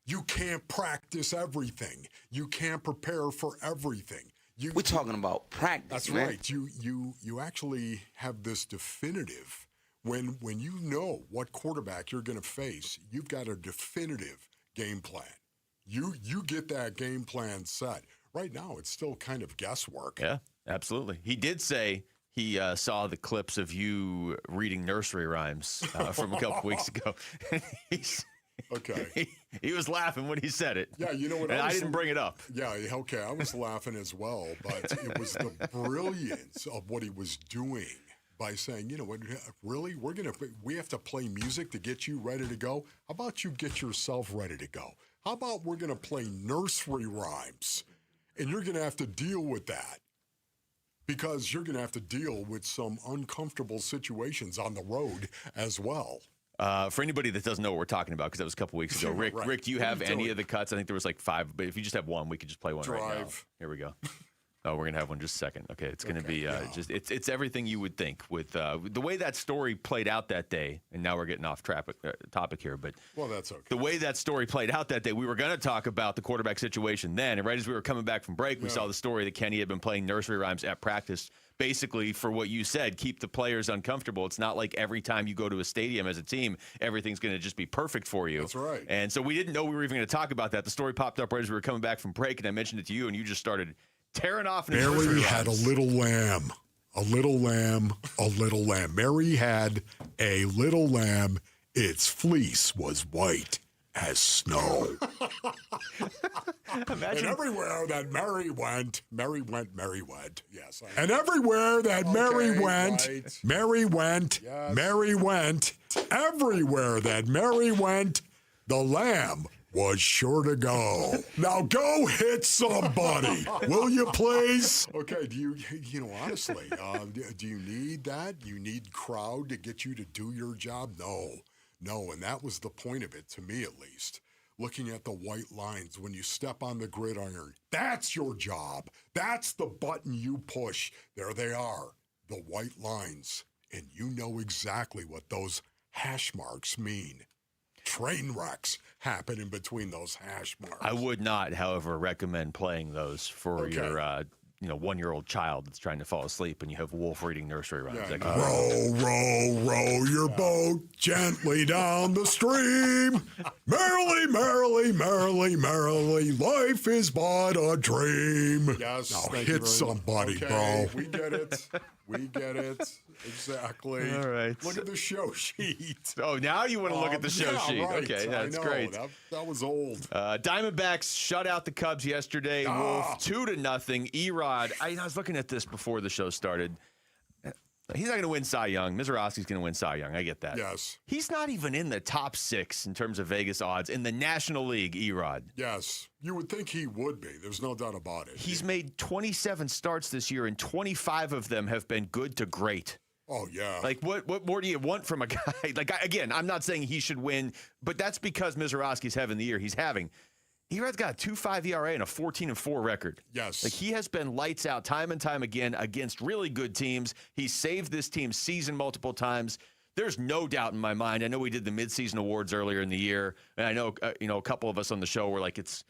You can't practice everything. You can't prepare for everything.
We're talking about practice,
That's
man.
right. You actually have this definitive. When you know what quarterback you're going to face, you've got a definitive game plan. You get that game plan set. Right now, it's still kind of guesswork.
Yeah, absolutely. He did say he saw the clips of you reading nursery rhymes from a couple weeks ago.
Okay.
He was laughing when he said it.
Yeah, you know what?
And I didn't bring it up.
Yeah, okay. I was laughing as well, but it was the brilliance of what he was doing. By saying, you know what, really, we have to play music to get you ready to go. How about you get yourself ready to go? How about we're going to play nursery rhymes, and you're going to have to deal with that because you're going to have to deal with some uncomfortable situations on the road as well.
For anybody that doesn't know what we're talking about, because that was a couple weeks ago, Rick,
Right.
Rick, do you have any of the cuts? I think there was like 5, but if you just have one, we could just play one right now.
Drive.
Here we go. Oh, we're gonna have one just a second. Okay, it's gonna be just it's everything you would think with the way that story played out that day. And now we're getting off topic here, but
well, that's okay.
The way that story played out that day, we were gonna talk about the quarterback situation then, and right as we were coming back from break, we saw the story that Kenny had been playing nursery rhymes at practice. Basically, for what you said, keep the players uncomfortable. It's not like every time you go to a stadium as a team, everything's going to just be perfect for you.
That's right.
And so we didn't know we were even going to talk about that. The story popped up right as we were coming back from break, and I mentioned it to you, and you just started tearing off.
Mary had a little lamb. A little lamb, a little lamb. Mary had a little lamb. Its fleece was white as snow. And everywhere that Mary went, yes. And everywhere that Mary went,
right.
Mary went,
Yes.
Mary went, everywhere that Mary went, the lamb was sure to go. Now go hit somebody, will you please? Okay, do you honestly, do you need that? You need crowd to get you to do your job? No, and that was the point of it, to me at least. Looking at the white lines when you step on the gridiron, that's your job. That's the button you push. There they are, the white lines. And you know exactly what those hash marks mean. Train wrecks happen in between those hash marks.
I would not, however, recommend playing those for your 1-year-old child that's trying to fall asleep and you have wolf reading nursery rhymes.
Row your boat gently down the stream. Merrily, merrily, merrily, merrily, life is but a dream.
Yes,
now
thank you
hit
very
somebody,
much.
bro.
Okay, we get it. We get it. Exactly.
All right.
Look at the show sheet.
Oh, now you want to look at the show sheet.
Right.
Okay, that's
I know.
great.
That was old.
Diamondbacks shut out the Cubs yesterday. Wolf 2-0. Erod. I was looking at this before the show started. He's not going to win Cy Young. Mizorowski's going to win Cy Young. I get that.
Yes.
He's not even in the top 6 in terms of Vegas odds in the National League, Erod.
Yes. You would think he would be. There's no doubt about it.
He's made 27 starts this year, and 25 of them have been good to great.
Oh, yeah.
Like, what more do you want from a guy? Like, again, I'm not saying he should win, but that's because Mizorowski's having the year he's having. Erod's got a 2.5 ERA and a 14-4 record.
Yes.
Like, he has been lights out time and time again against really good teams. He's saved this team's season multiple times. There's no doubt in my mind. I know we did the midseason awards earlier in the year, and I know a couple of us on the show were like, it's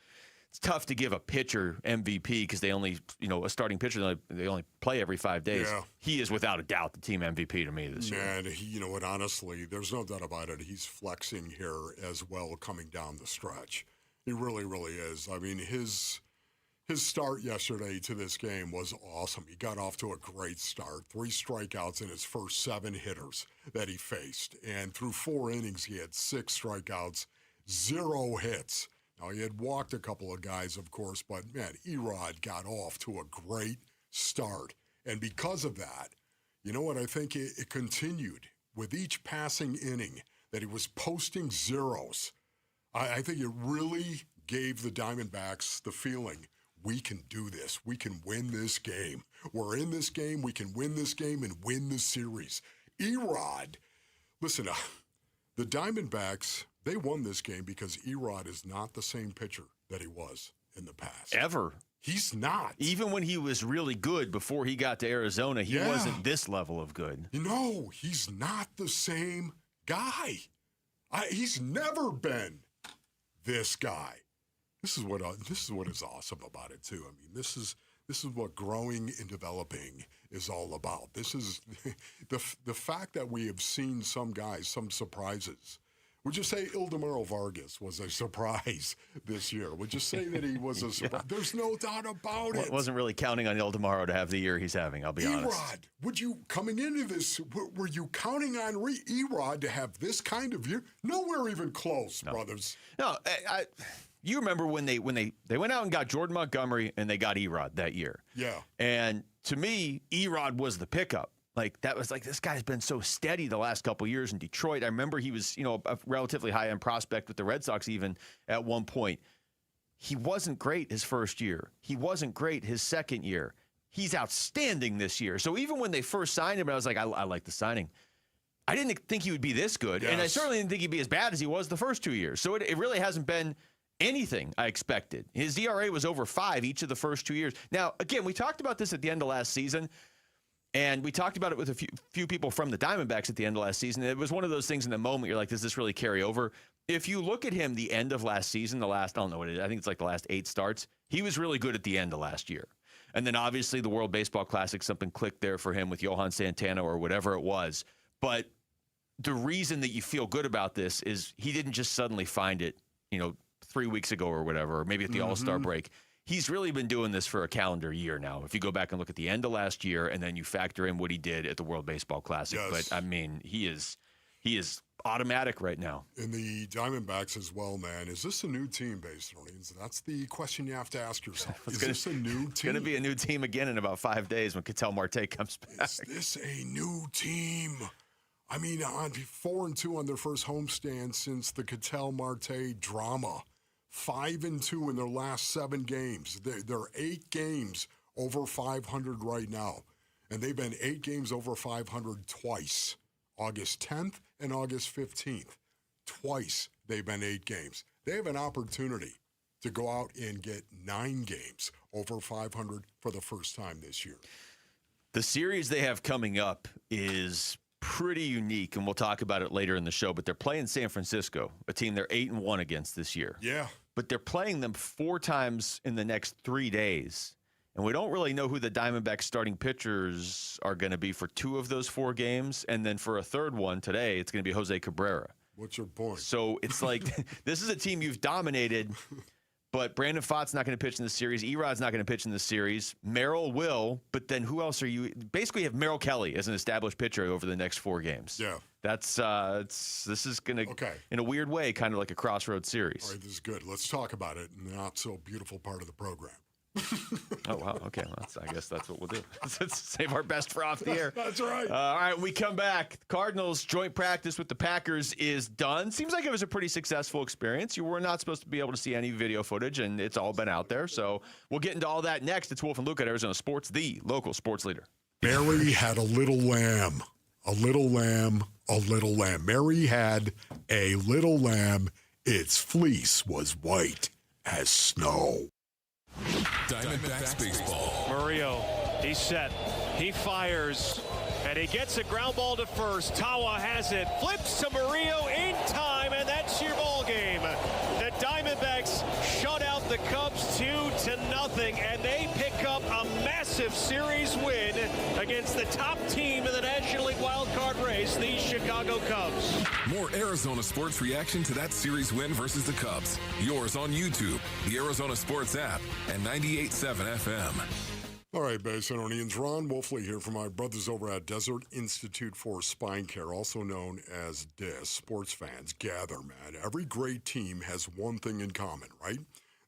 tough to give a pitcher MVP because they only, a starting pitcher, they only play every 5 days.
Yeah.
He is without a doubt the team MVP to me this year.
Man, you know what, honestly, there's no doubt about it. He's flexing here as well coming down the stretch. He really, really is. I mean, his start yesterday to this game was awesome. He got off to a great start. 3 strikeouts in his first 7 hitters that he faced. And through 4 innings, he had 6 strikeouts, 0 hits. Now, he had walked a couple of guys, of course, but, man, Erod got off to a great start. And because of that, you know what? I think it continued with each passing inning that he was posting zeros. I think it really gave the Diamondbacks the feeling, we can do this. We can win this game. We're in this game. We can win this game and win the series. Erod, listen, the Diamondbacks, they won this game because Erod is not the same pitcher that he was in the past.
Ever.
He's not.
Even when he was really good before he got to Arizona, he wasn't this level of good.
No, he's not the same guy. He's never been this guy. This is what is awesome about it too. I mean, this is what growing and developing is all about. This is the fact that we have seen some guys, some surprises. Would you say Ildemaro Vargas was a surprise this year? Would you say that he was a surprise? Yeah. There's no doubt about it.
Wasn't really counting on Ildemaro to have the year he's having, I'll be honest.
Erod, would you, coming into this, were you counting on Erod to have this kind of year? Nowhere even close, brothers.
No, you remember when they went out and got Jordan Montgomery and they got Erod that year.
Yeah.
And to me, Erod was the pickup. Like, that was like, this guy's been so steady the last couple of years in Detroit. I remember he was, a relatively high-end prospect with the Red Sox even at one point. He wasn't great his first year. He wasn't great his second year. He's outstanding this year. So even when they first signed him, I was like, I like the signing. I didn't think he would be this good, and I certainly didn't think he'd be as bad as he was the first 2 years. So it really hasn't been anything I expected. His ERA was over 5 each of the first 2 years. Now, again, we talked about this at the end of last season. And we talked about it with a few people from the Diamondbacks at the end of last season. It was one of those things in the moment you're like, does this really carry over? If you look at him the end of last season, I don't know what it is, I think it's like the last 8 starts, he was really good at the end of last year. And then obviously the World Baseball Classic, something clicked there for him with Johan Santana or whatever it was. But the reason that you feel good about this is he didn't just suddenly find it, 3 weeks ago or whatever, or maybe at the All-Star break. he's really been doing this for a calendar year now. If you go back and look at the end of last year and then you factor in what he did at the World Baseball Classic.
Yes.
But, I mean, he is automatic right now.
In the Diamondbacks as well, man. Is this a new team, Base Orleans? That's the question you have to ask yourself. Is this a new team?
It's going to be a new team again in about 5 days when Ketel Marte comes back.
Is this a new team? I mean, on 4-2 on their first homestand since the Ketel Marte drama. 5-2 in their last 7 games. They're 8 games over 500 right now. And they've been 8 games over 500 twice. August 10th and August 15th. Twice they've been 8 games. They have an opportunity to go out and get 9 games over 500 for the first time this year.
The series they have coming up is pretty unique, and we'll talk about it later in the show, but they're playing San Francisco, a team they're 8-1 against this year.
Yeah.
But they're playing them 4 times in the next 3 days. And we don't really know who the Diamondbacks starting pitchers are going to be for 2 of those 4 games. And then for a third one today, it's going to be Jose Cabrera.
What's your point?
So it's like, this is a team you've dominated, but Brandon Pfaadt's not going to pitch in the series. Erod's not going to pitch in the series. Merrill will, but then who else are you? Basically, you have Merrill Kelly as an established pitcher over the next 4 games.
Yeah.
That's this is going to, in a weird way, kind of like a crossroads series.
All right, this is good. Let's talk about it in the not-so-beautiful part of the program.
Oh, wow. Okay. Well, I guess that's what we'll do. Let's save our best for off the air.
That's right.
All right. We come back. Cardinals joint practice with the Packers is done. Seems like it was a pretty successful experience. You were not supposed to be able to see any video footage, and it's all been out there. So we'll get into all that next. It's Wolf and Luke at Arizona Sports, the local sports leader.
Mary had a little lamb. A little lamb. A little lamb. Mary had a little lamb. Its fleece was white as snow.
Diamondbacks baseball.
Murillo, he's set. He fires, and he gets a ground ball to first. Tawa has it, flips to Murillo in time, and that's your ball game. The Diamondbacks shut out the Cubs 2-0, and they pick up a massive series win against the top team in the National League wildcard race, the Chicago Cubs.
More Arizona sports reaction to that series win versus the Cubs. Yours on YouTube, the Arizona Sports app, and 98.7 FM.
All right, Basinonians, Ron Wolfley here from my brothers over at Desert Institute for Spine Care, also known as DIS. Sports fans, gather, man. Every great team has one thing in common, right?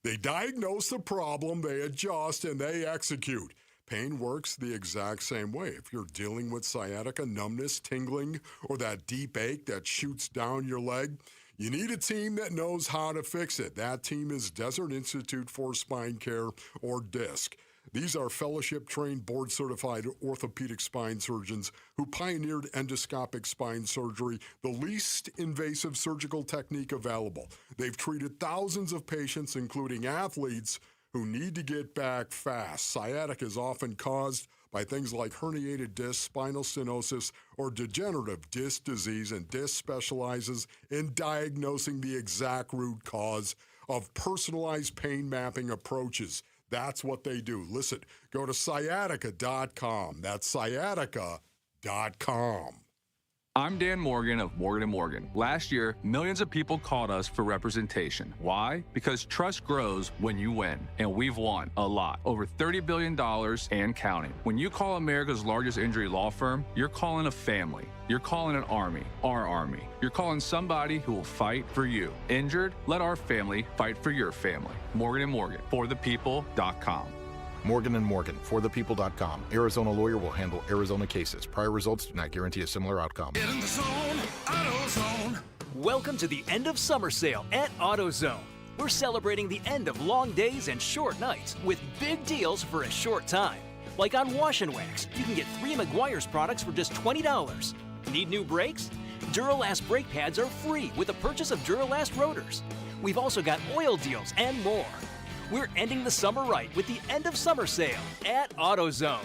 They diagnose the problem, they adjust, and they execute. Pain works the exact same way. If you're dealing with sciatica, numbness, tingling, or that deep ache that shoots down your leg, you need a team that knows how to fix it. That team is Desert Institute for Spine Care, or DISC. These are fellowship-trained, board-certified orthopedic spine surgeons who pioneered endoscopic spine surgery, the least invasive surgical technique available. They've treated thousands of patients, including athletes, who need to get back fast. Sciatica is often caused by things like herniated disc, spinal stenosis, or degenerative disc disease, and DISC specializes in diagnosing the exact root cause of personalized pain mapping approaches. That's what they do. Listen, go to sciatica.com. That's sciatica.com.
I'm Dan Morgan of Morgan & Morgan. Last year, millions of people called us for representation. Why? Because trust grows when you win, and we've won a lot. Over $30 billion and counting. When you call America's largest injury law firm, you're calling a family. You're calling an army, our army. You're calling somebody who will fight for you. Injured? Let our family fight for your family. Morgan & Morgan, forthepeople.com.
Morgan & Morgan, forthepeople.com. Arizona lawyer will handle Arizona cases. Prior results do not guarantee a similar outcome.
Get in the zone, AutoZone.
Welcome to the end of summer sale at AutoZone. We're celebrating the end of long days and short nights with big deals for a short time. Like on Wash and Wax, you can get 3 Meguiar's products for just $20. Need new brakes? Duralast brake pads are free with the purchase of Duralast rotors. We've also got oil deals and more. We're ending the summer right with the end of summer sale at AutoZone.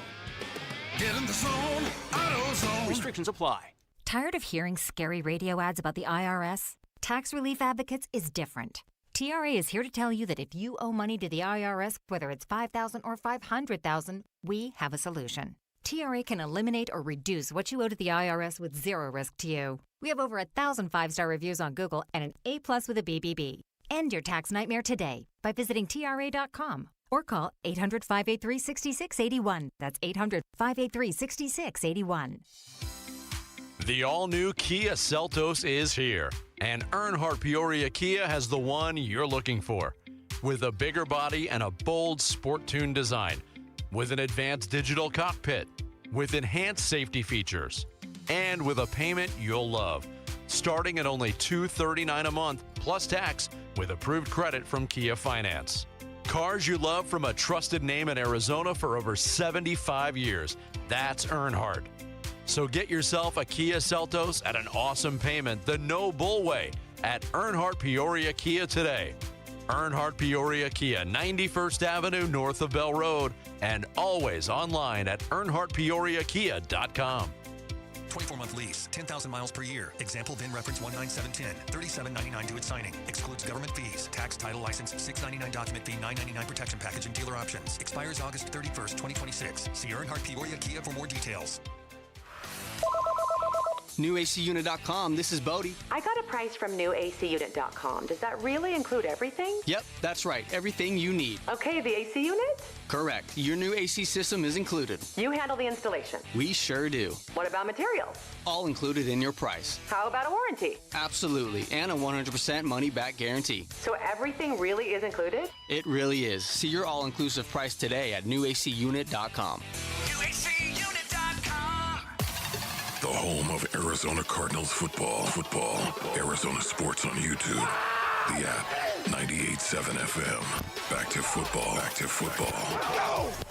Get in the zone, AutoZone.
Restrictions apply.
Tired of hearing scary radio ads about the IRS? Tax Relief Advocates is different. TRA is here to tell you that if you owe money to the IRS, whether it's $5,000 or $500,000, we have a solution. TRA can eliminate or reduce what you owe to the IRS with zero risk to you. We have over 1,000 5-star reviews on Google and an A+ with a BBB. End your tax nightmare today by visiting TRA.com or call 800-583-6681. That's 800-583-6681.
The all-new Kia Seltos is here, and Earnhardt Peoria Kia has the one you're looking for. With a bigger body and a bold sport-tuned design, with an advanced digital cockpit, with enhanced safety features, and with a payment you'll love. Starting at only $239 a month, plus tax, with approved credit from Kia Finance. Cars you love from a trusted name in Arizona for over 75 years. That's Earnhardt. So get yourself a Kia Seltos at an awesome payment the no bull way at Earnhardt Peoria Kia today. Earnhardt Peoria Kia, 91st Avenue north of Bell Road, and always online at earnhardtpeoriakia.com.
24-month lease, 10,000 miles per year. Example VIN reference 19710. $37.99 due at signing. Excludes government fees. Tax, title, license, $699 document fee, $999 protection package, and dealer options. Expires August 31st, 2026. See Earnhardt Peoria Kia for more details.
NewACUnit.com, this is Bodie.
I got a price from NewACUnit.com. Does that really include everything?
Yep, that's right. Everything you need.
Okay, the AC unit?
Correct. Your new AC system is included.
You handle the installation?
We sure do.
What about materials?
All included in your price.
How about a warranty?
Absolutely, and a 100% money-back guarantee.
So everything really is included?
It really is. See your all-inclusive price today at NewACUnit.com.
The home of Arizona Cardinals football. Arizona sports on YouTube. The app, 98.7 FM. Back to football.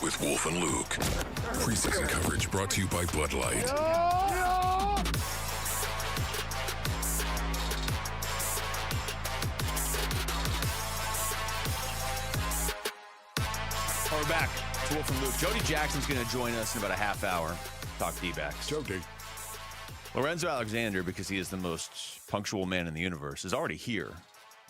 With Wolf and Luke. Preseason coverage brought to you by Bud Light.
We're back. It's Wolf and Luke. Jody Jackson's going to join us in about a half hour. Talk D-backs.
Jody.
Lorenzo Alexander, because he is the most punctual man in the universe, is already here.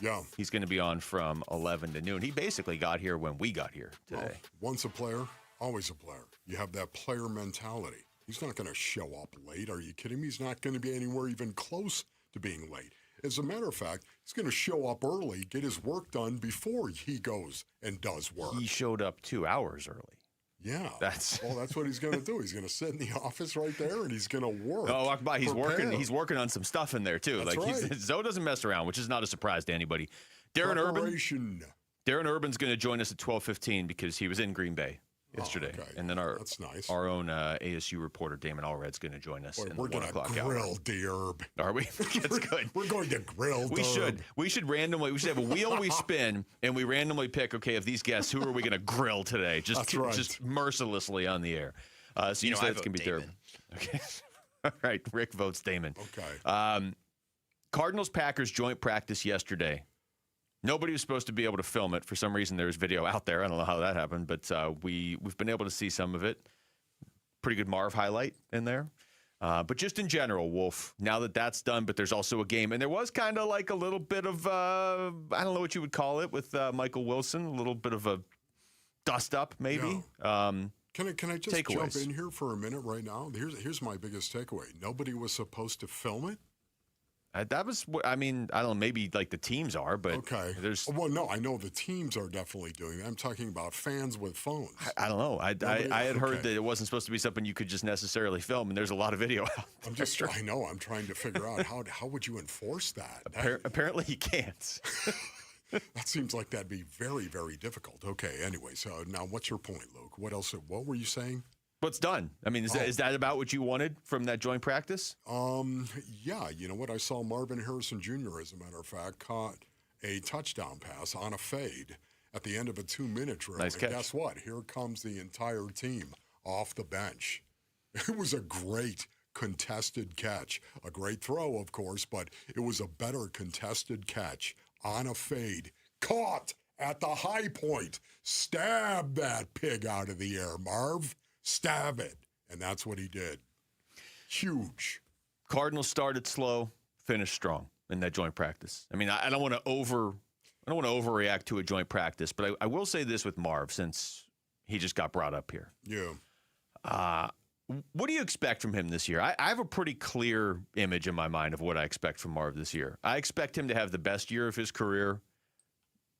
Yeah.
He's going to be on from 11 to noon. He basically got here when we got here today.
Well, once a player, always a player. You have that player mentality. He's not going to show up late. Are you kidding me? He's not going to be anywhere even close to being late. As a matter of fact, he's going to show up early, get his work done before he goes and does work.
He showed up 2 hours early.
Yeah.
That's
what he's going to do. He's going to sit in the office right there, and he's going to work.
Oh, walk by. He's working on some stuff in there, too.
That's right.
Zoe doesn't mess around, which is not a surprise to anybody. Darren Urban's going to join us at 12:15 because he was in Green Bay yesterday.
Okay.
And then
That's nice.
Our own ASU reporter, Damon Allred's going to join us.
We're going to grill D-Herb.
Are we? That's good.
We're going to grill D-Herb.
We should have a wheel we spin, and we randomly pick, okay, of these guests, who are we going to grill today? Just mercilessly on the air. So you said it's going to be Durb. Okay. All right. Rick votes Damon.
Okay.
Cardinals-Packers joint practice yesterday. Nobody was supposed to be able to film it. For some reason, there's video out there. I don't know how that happened, but we've been able to see some of it. Pretty good Marv highlight in there. But just in general, Wolf, now that that's done, but there's also a game. And there was kind of like a little bit of, I don't know what you would call it, with Michael Wilson, a little bit of a dust-up, maybe.
Yeah. Can I just
takeaways.
jump in here for a minute right now? Here's my biggest takeaway. Nobody was supposed to film it?
That was, I don't know, maybe like the teams are, but
okay. Well, no, I know the teams are definitely doing that. I'm talking about fans with phones.
I don't know. I had heard that it wasn't supposed to be something you could just necessarily film, and there's a lot of video out there.
I know. I'm trying to figure out how would you enforce that?
Apparently you can't.
That seems like that'd be very, very difficult. Okay, anyway, so now what's your point, Luke? What were you saying?
What's done? Is that about what you wanted from that joint practice?
Yeah. You know what? I saw Marvin Harrison Jr., as a matter of fact, caught a touchdown pass on a fade at the end of a 2-minute drill.
Nice catch.
And guess what? Here comes the entire team off the bench. It was a great contested catch. A great throw, of course, but it was a better contested catch on a fade. Caught at the high point. Stab that pig out of the air, Marv. Stab it. And that's what he did. Huge.
Cardinals started slow, finished strong in that joint practice. I don't want to overreact to a joint practice, but I will say this with Marv, since he just got brought up here.
Yeah.
What do you expect from him this year? I have a pretty clear image in my mind of what I expect from Marv this year. I expect him to have the best year of his career.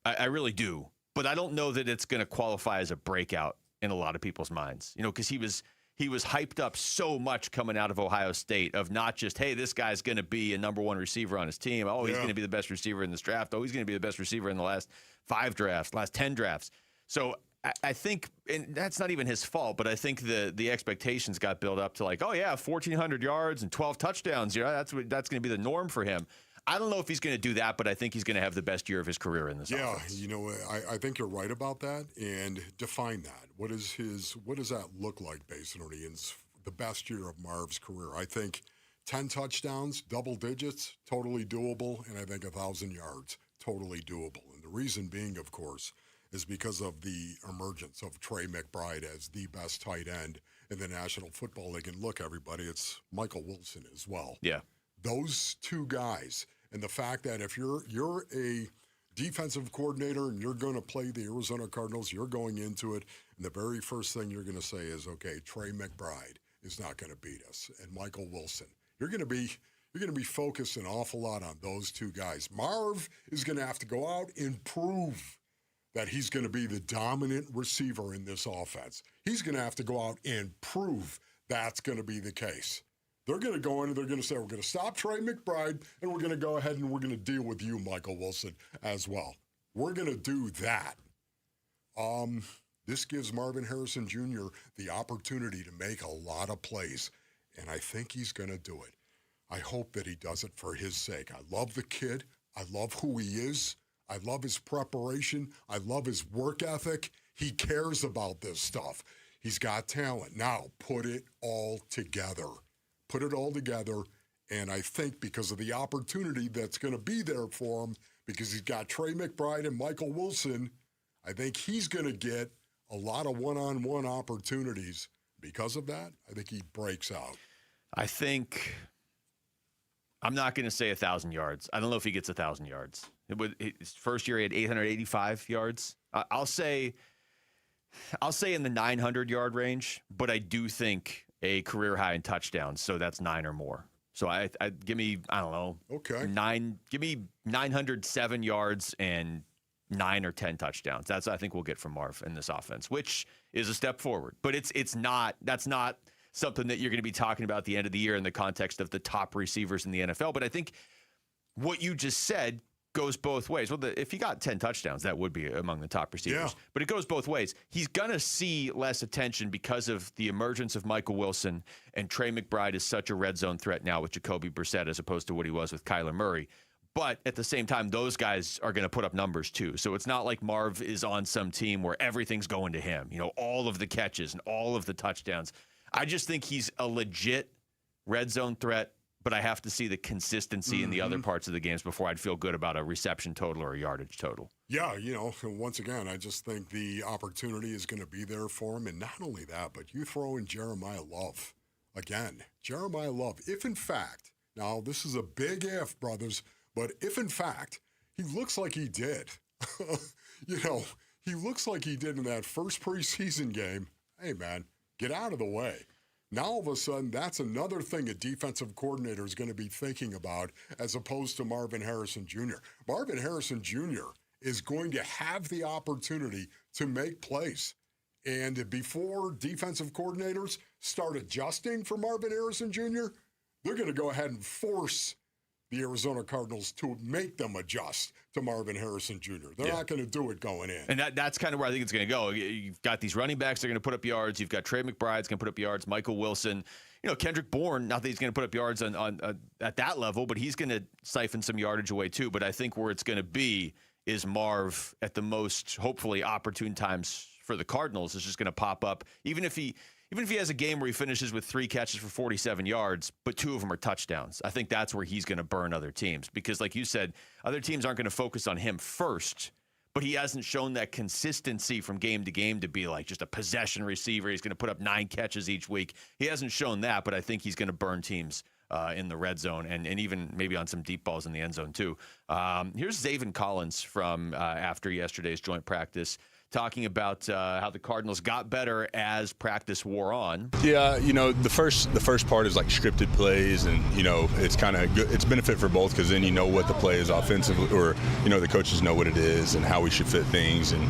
I really do. but I don't know that it's going to qualify as a breakout in a lot of people's minds, because he was hyped up so much coming out of Ohio State of not just, hey, this guy's going to be a number one receiver on his team. Oh, he's going to be the best receiver in this draft. Oh, he's going to be the best receiver in the last 5 drafts, last 10 drafts. So I think, and that's not even his fault, but I think the expectations got built up to 1,400 yards and 12 touchdowns. That's going to be the norm for him. I don't know if he's going to do that, but I think he's going to have the best year of his career in this offense.
I think you're right about that. And define that. What does that look like, basically, in the best year of Marv's career? I think 10 touchdowns, double digits, totally doable, and I think 1,000 yards, totally doable. And the reason being, of course, is because of the emergence of Trey McBride as the best tight end in the National Football League. And look, everybody, it's Michael Wilson as well.
Yeah.
Those two guys, and the fact that if you're a defensive coordinator and you're going to play the Arizona Cardinals, you're going into it, and the very first thing you're going to say is, okay, Trey McBride is not going to beat us, and Michael Wilson. You're going to be focused an awful lot on those two guys. Marv is going to have to go out and prove that he's going to be the dominant receiver in this offense. He's going to have to go out and prove that's going to be the case. They're going to go in and they're going to say, we're going to stop Trey McBride, and we're going to go ahead and we're going to deal with you, Michael Wilson, as well. We're going to do that. This gives Marvin Harrison Jr. the opportunity to make a lot of plays, and I think he's going to do it. I hope that he does it for his sake. I love the kid. I love who he is. I love his preparation. I love his work ethic. He cares about this stuff. He's got talent. Now, put it all together. Put it all together, and I think because of the opportunity that's going to be there for him, because he's got Trey McBride and Michael Wilson, I think he's going to get a lot of one-on-one opportunities. Because of that, I think he breaks out.
I think I'm not going to say 1,000 yards. I don't know if he gets 1,000 yards. His first year he had 885 yards. I'll say in the 900-yard range, but I do think a career high in touchdowns, so that's 9 or more. So I give me, I don't know, give me 907 yards and 9 or 10 touchdowns. That's I think we'll get from Marv in this offense, which is a step forward. But that's not something that you're going to be talking about at the end of the year in the context of the top receivers in the NFL. But I think what you just said goes both ways. Well, if he got 10 touchdowns, that would be among the top receivers. Yeah. But it goes both ways. He's going to see less attention because of the emergence of Michael Wilson, and Trey McBride is such a red zone threat now with Jacoby Brissett as opposed to what he was with Kyler Murray. But at the same time, those guys are going to put up numbers too. So it's not like Marv is on some team where everything's going to him. All of the catches and all of the touchdowns. I just think he's a legit red zone threat, but I have to see the consistency in the other parts of the games before I'd feel good about a reception total or a yardage total.
Yeah, once again, I just think the opportunity is going to be there for him. And not only that, but you throw in Jeremiah Love. Again, Jeremiah Love, if in fact, now this is a big if, brothers, but if in fact he looks like he did, he looks like he did in that first preseason game, hey, man, get out of the way. Now, all of a sudden, that's another thing a defensive coordinator is going to be thinking about as opposed to Marvin Harrison Jr. Marvin Harrison Jr. is going to have the opportunity to make plays. And before defensive coordinators start adjusting for Marvin Harrison Jr., they're going to go ahead and force the Arizona Cardinals to make them adjust to Marvin Harrison Jr. They're not going to do it going in.
And that's kind of where I think it's going to go. You've got these running backs that are going to put up yards. You've got Trey McBride's going to put up yards. Michael Wilson. Kendrick Bourne, not that he's going to put up yards on at that level, but he's going to siphon some yardage away too. But I think where it's going to be is Marv at the most, hopefully, opportune times for the Cardinals is just going to pop up. Even if he has a game where he finishes with 3 catches for 47 yards, but 2 of them are touchdowns, I think that's where he's going to burn other teams. Because like you said, other teams aren't going to focus on him first, but he hasn't shown that consistency from game to game to be like just a possession receiver. He's going to put up 9 catches each week. He hasn't shown that, but I think he's going to burn teams in the red zone and even maybe on some deep balls in the end zone too. Here's Zaven Collins from after yesterday's joint practice, talking about how the Cardinals got better as practice wore on.
Yeah, the first part is like scripted plays, and it's kind of good. It's benefit for both because then you know what the play is offensively, or the coaches know what it is and how we should fit things, and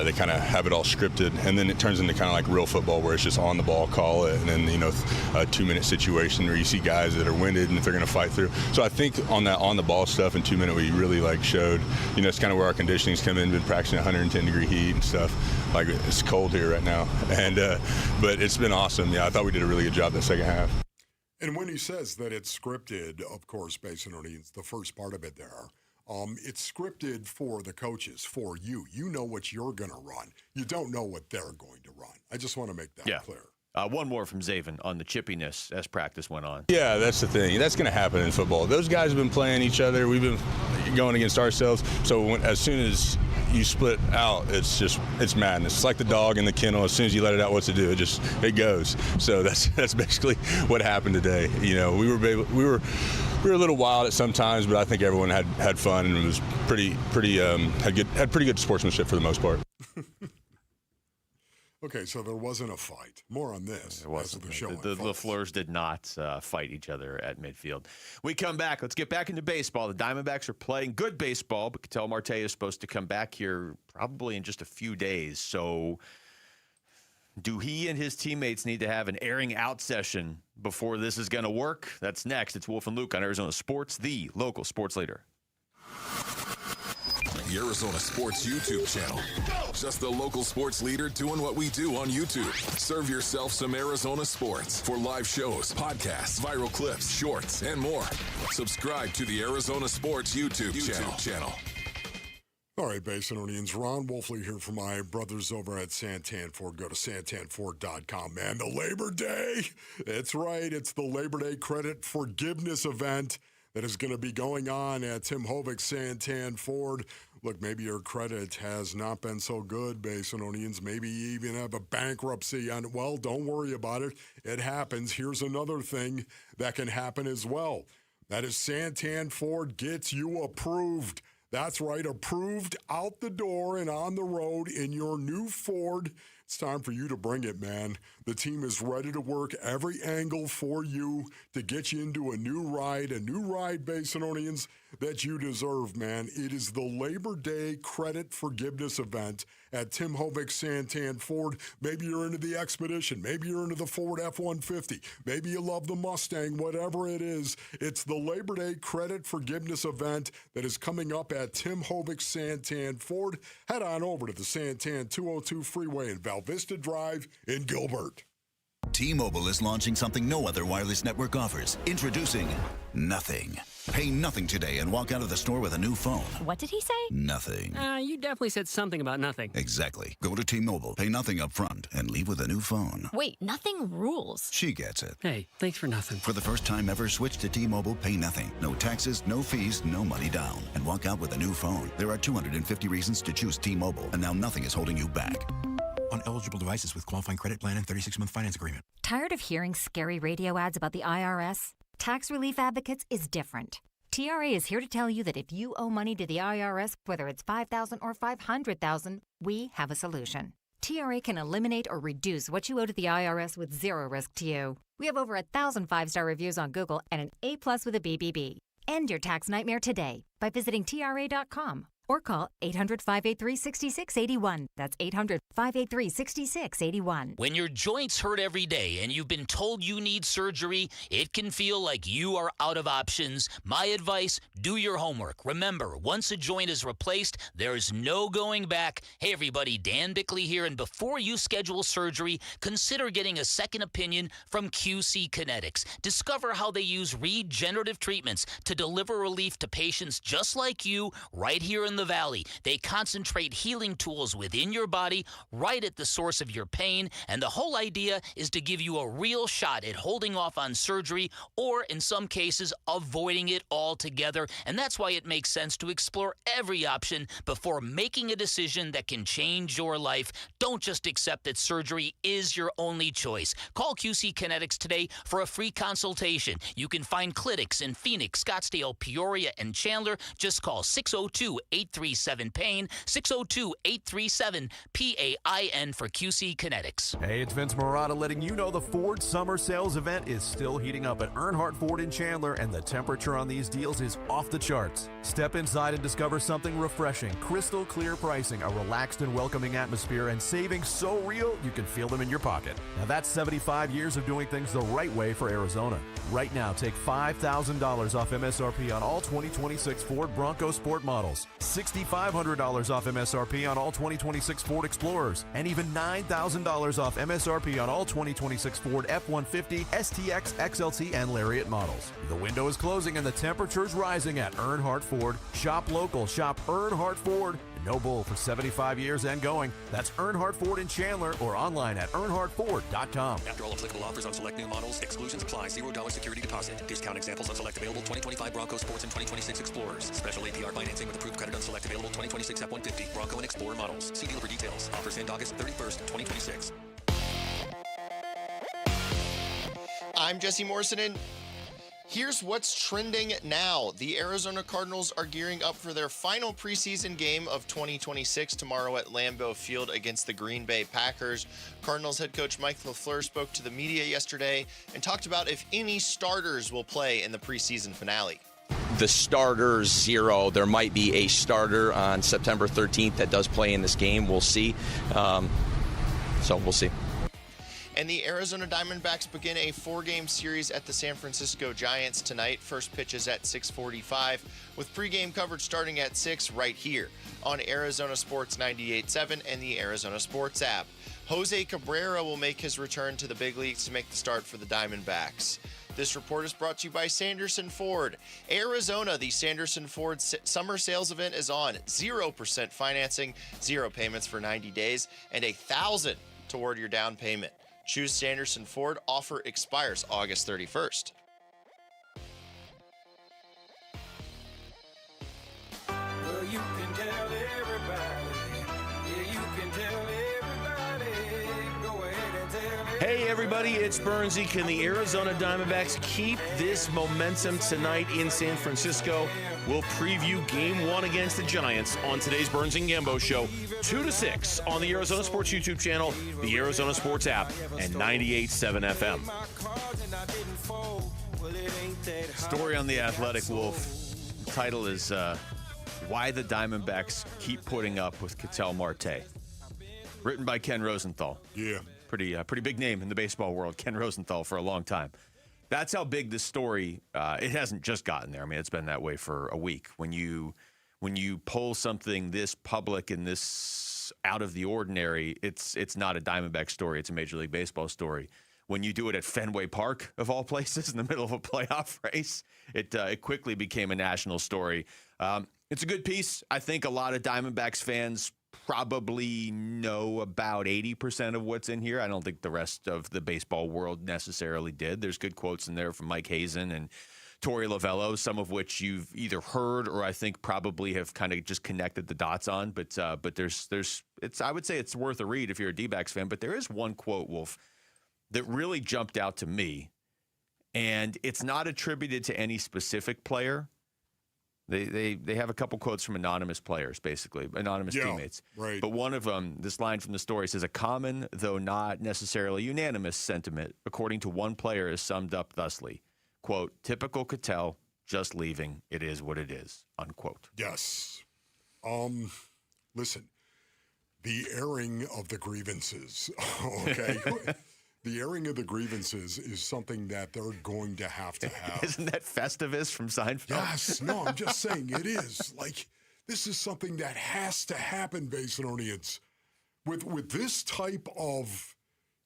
they kind of have it all scripted, and then it turns into kind of like real football where it's just on the ball, call it, and then a 2-minute situation where you see guys that are winded and if they're going to fight through. So I think on that on the ball stuff in 2 minute we really showed. It's kind of where our conditioning's come in, been practicing 110 degree heat and stuff. Like, it's cold here right now, and but it's been awesome. Yeah, I thought we did a really good job that second half.
And when he says that it's scripted, of course, Basin O'Neill's the first part of it there. It's scripted for the coaches, for you. You know what you're going to run. You don't know what they're going to run. I just want to make that clear.
One more from Zaven on the chippiness as practice went on.
Yeah, that's the thing. That's going to happen in football. Those guys have been playing each other. We've been going against ourselves. So as soon as you split out, it's madness. It's like the dog in the kennel. As soon as you let it out, what to do? It goes. So that's basically what happened today. We were a little wild at some times, but I think everyone had fun and it was had pretty good sportsmanship for the most part.
Okay, so there wasn't a fight. More on this.
There wasn't. The LaFleurs did not fight each other at midfield. We come back. Let's get back into baseball. The Diamondbacks are playing good baseball, but Ketel Marte is supposed to come back here probably in just a few days. So do he and his teammates need to have an airing out session before this is going to work? That's next. It's Wolf and Luke on Arizona Sports, the local sports leader.
The Arizona Sports YouTube channel. Just the local sports leader doing what we do on YouTube. Serve yourself some Arizona sports for live shows, podcasts, viral clips, shorts, and more. Subscribe to the Arizona Sports YouTube channel.
All right, Basinonians, Ron Wolfley here for my brothers over at Santan Ford. Go to santanford.com, man. The Labor Day. That's right. It's the Labor Day Credit Forgiveness event that is going to be going on at Tim Hovik Santan Ford. Look, maybe your credit has not been so good, Basinonians. Maybe you even have a bankruptcy. And, well, don't worry about it. It happens. Here's another thing that can happen as well. That is Santan Ford gets you approved. That's right, approved out the door and on the road in your new Ford. It's time for you to bring it, man. The team is ready to work every angle for you to get you into a new ride, Basinonians, that you deserve, man. It is the Labor Day Credit Forgiveness event at Tim Hovik Santan Ford. Maybe you're into the Expedition. Maybe you're into the Ford F-150. Maybe you love the Mustang, whatever it is. It's the Labor Day Credit Forgiveness event that is coming up at Tim Hovik Santan Ford. Head on over to the Santan 202 Freeway in Val Vista Drive in Gilbert.
T-Mobile is launching something no other wireless network offers. Introducing Nothing. Pay nothing today and walk out of the store with a new phone.
What did he say?
Nothing.
You definitely said something about nothing.
Exactly. Go to T-Mobile, pay nothing up front, and leave with a new phone.
Wait, nothing rules.
She gets it.
Hey, thanks for nothing.
For the first time ever, switch to T-Mobile, pay nothing. No taxes, no fees, no money down. And walk out with a new phone. There are 250 reasons to choose T-Mobile, and now nothing is holding you back.
On eligible devices with qualifying credit plan and 36-month finance agreement.
Tired of hearing scary radio ads about the IRS? Tax Relief Advocates is different. TRA is here to tell you that if you owe money to the IRS, whether it's $5,000 or $500,000, we have a solution. TRA can eliminate or reduce what you owe to the IRS with zero risk to you. We have over 1,000 5-star reviews on Google and an A+ with a BBB. End your tax nightmare today by visiting TRA.com or call 800-583-6681. That's 800-583-6681.
When your joints hurt every day and you've been told you need surgery, it can feel like you are out of options. My advice, do your homework. Remember, once a joint is replaced, there's no going back. Hey everybody, Dan Bickley here, and before you schedule surgery, consider getting a second opinion from QC Kinetics. Discover how they use regenerative treatments to deliver relief to patients just like you right here in the Valley. They concentrate healing tools within your body right at the source of your pain, and the whole idea is to give you a real shot at holding off on surgery or, in some cases, avoiding it altogether. And that's why it makes sense to explore every option before making a decision that can change your life. Don't just accept that surgery is your only choice. Call QC Kinetics today for a free consultation. You can find clinics in Phoenix, Scottsdale, Peoria, and Chandler. Just call 602-828-8255. 602-837-PAIN, 602-837-PAIN for QC Kinetics.
Hey, it's Vince Marotta letting you know the Ford Summer Sales event is still heating up at Earnhardt Ford in Chandler, and the temperature on these deals is off the charts. Step inside and discover something refreshing, crystal clear pricing, a relaxed and welcoming atmosphere, and savings so real you can feel them in your pocket. Now that's 75 years of doing things the right way for Arizona. Right now, take $5,000 off MSRP on all 2026 Ford Bronco Sport models, $6,500 off MSRP on all 2026 Ford Explorers, and even $9,000 off MSRP on all 2026 Ford F-150, STX, XLT, and Lariat models. The window is closing and the temperature's rising at Earnhardt Ford. Shop local, shop Earnhardt Ford. No bull for 75 years and going. That's Earnhardt Ford in Chandler or online at earnhardtford.com.
After all applicable offers on select new models, exclusions apply. $0 security deposit. Discount examples on select available 2025 Bronco Sports and 2026 Explorers. Special APR financing with approved credit on select available 2026 F-150 Bronco and Explorer models. See dealer for details. Offers end August 31st, 2026.
I'm Jesse Morrison, and here's what's trending now. The Arizona Cardinals are gearing up for their final preseason game of 2026 tomorrow at Lambeau Field against the Green Bay Packers. Cardinals head coach Mike LaFleur spoke to the media yesterday and talked about if any starters will play in the preseason finale.
The starters, 0. There might be a starter on September 13th that does play in this game. We'll see. So we'll see.
And the Arizona Diamondbacks begin a 4-game series at the San Francisco Giants tonight. First pitch is at 6:45, with pregame coverage starting at 6 right here on Arizona Sports 98.7 and the Arizona Sports app. Jose Cabrera will make his return to the big leagues to make the start for the Diamondbacks. This report is brought to you by Sanderson Ford. Arizona, the Sanderson Ford summer sales event is on. 0% financing, 0 payments for 90 days, and $1,000 toward your down payment. Choose Sanderson Ford. Offer expires August 31st.
Well, you can tell everybody. Yeah, you can tell everybody. Go ahead and tell everybody.
Hey, everybody, it's Bernsey. Can the Arizona Diamondbacks keep this momentum tonight in San Francisco? We'll preview Game 1 against the Giants on today's Burns and Gambo Show, 2 to 6 on the Arizona Sports YouTube channel, the Arizona Sports app, and 98.7 FM. Story on The Athletic, Wolf. Title is Why the Diamondbacks Keep Putting Up with Ketel Marte. Written by Ken Rosenthal.
Yeah.
Pretty big name in the baseball world, Ken Rosenthal, for a long time. That's how big this story, it hasn't just gotten there. I mean, it's been that way for a week. When you pull something this public and this out of the ordinary, it's not a Diamondback story. It's a Major League Baseball story. When you do it at Fenway Park, of all places, in the middle of a playoff race, it quickly became a national story. It's a good piece. I think a lot of Diamondbacks fans probably know about 80% of what's in here. I don't think the rest of the baseball world necessarily did. There's good quotes in there from Mike Hazen and Torey Lovello, some of which you've either heard or I think probably have kind of just connected the dots on. But I would say it's worth a read if you're a D-backs fan. But there is one quote, Wolf, that really jumped out to me, and it's not attributed to any specific player. They have a couple quotes from anonymous players, basically, anonymous teammates.
Right.
But one of them, this line from the story says, a common, though not necessarily unanimous sentiment, according to one player, is summed up thusly, quote, typical Ketel, just leaving, it is what it is, unquote.
Yes. Listen, the airing of the grievances, okay? The airing of the grievances is something that they're going to have.
Isn't that Festivus from Seinfeld?
Yes. No, I'm just saying it is. Like, this is something that has to happen, Basinonians. With this type of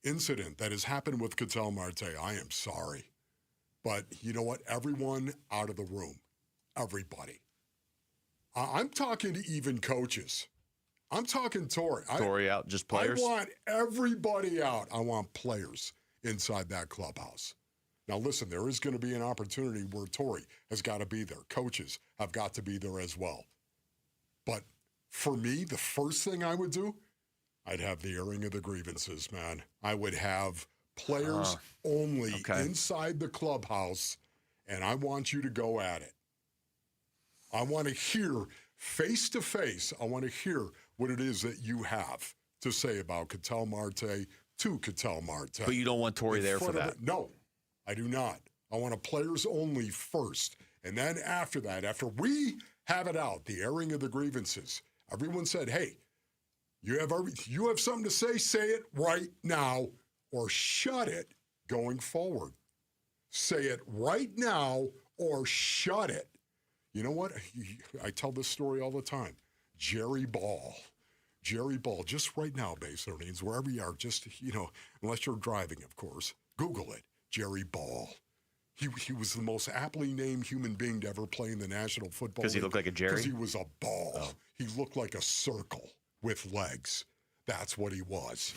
incident that has happened with Ketel Marte, I am sorry. But you know what? Everyone out of the room. Everybody. I'm talking even coaches. I'm talking Torey.
Torey out, just players?
I want everybody out. I want players inside that clubhouse. Now, listen, there is going to be an opportunity where Torey has got to be there. Coaches have got to be there as well. But for me, the first thing I would do, I'd have the airing of the grievances, man. I would have players only inside the clubhouse, and I want you to go at it. I want to hear face to face, I want to hear what it is that you have to say about Ketel Marte to Ketel Marte.
But you don't want Torrey there for that?
No, I do not. I want a players only first. And then after that, after we have it out, the airing of the grievances, everyone said, hey, you have something to say it right now or shut it going forward. Say it right now or shut it. You know what? I tell this story all the time. Jerry Ball, just right now, base earnings, wherever you are, just, unless you're driving, of course, Google it, Jerry Ball. He was the most aptly named human being to ever play in the National Football League.
Because he looked like a Jerry?
Because he was a ball. Oh. He looked like a circle with legs. That's what he was.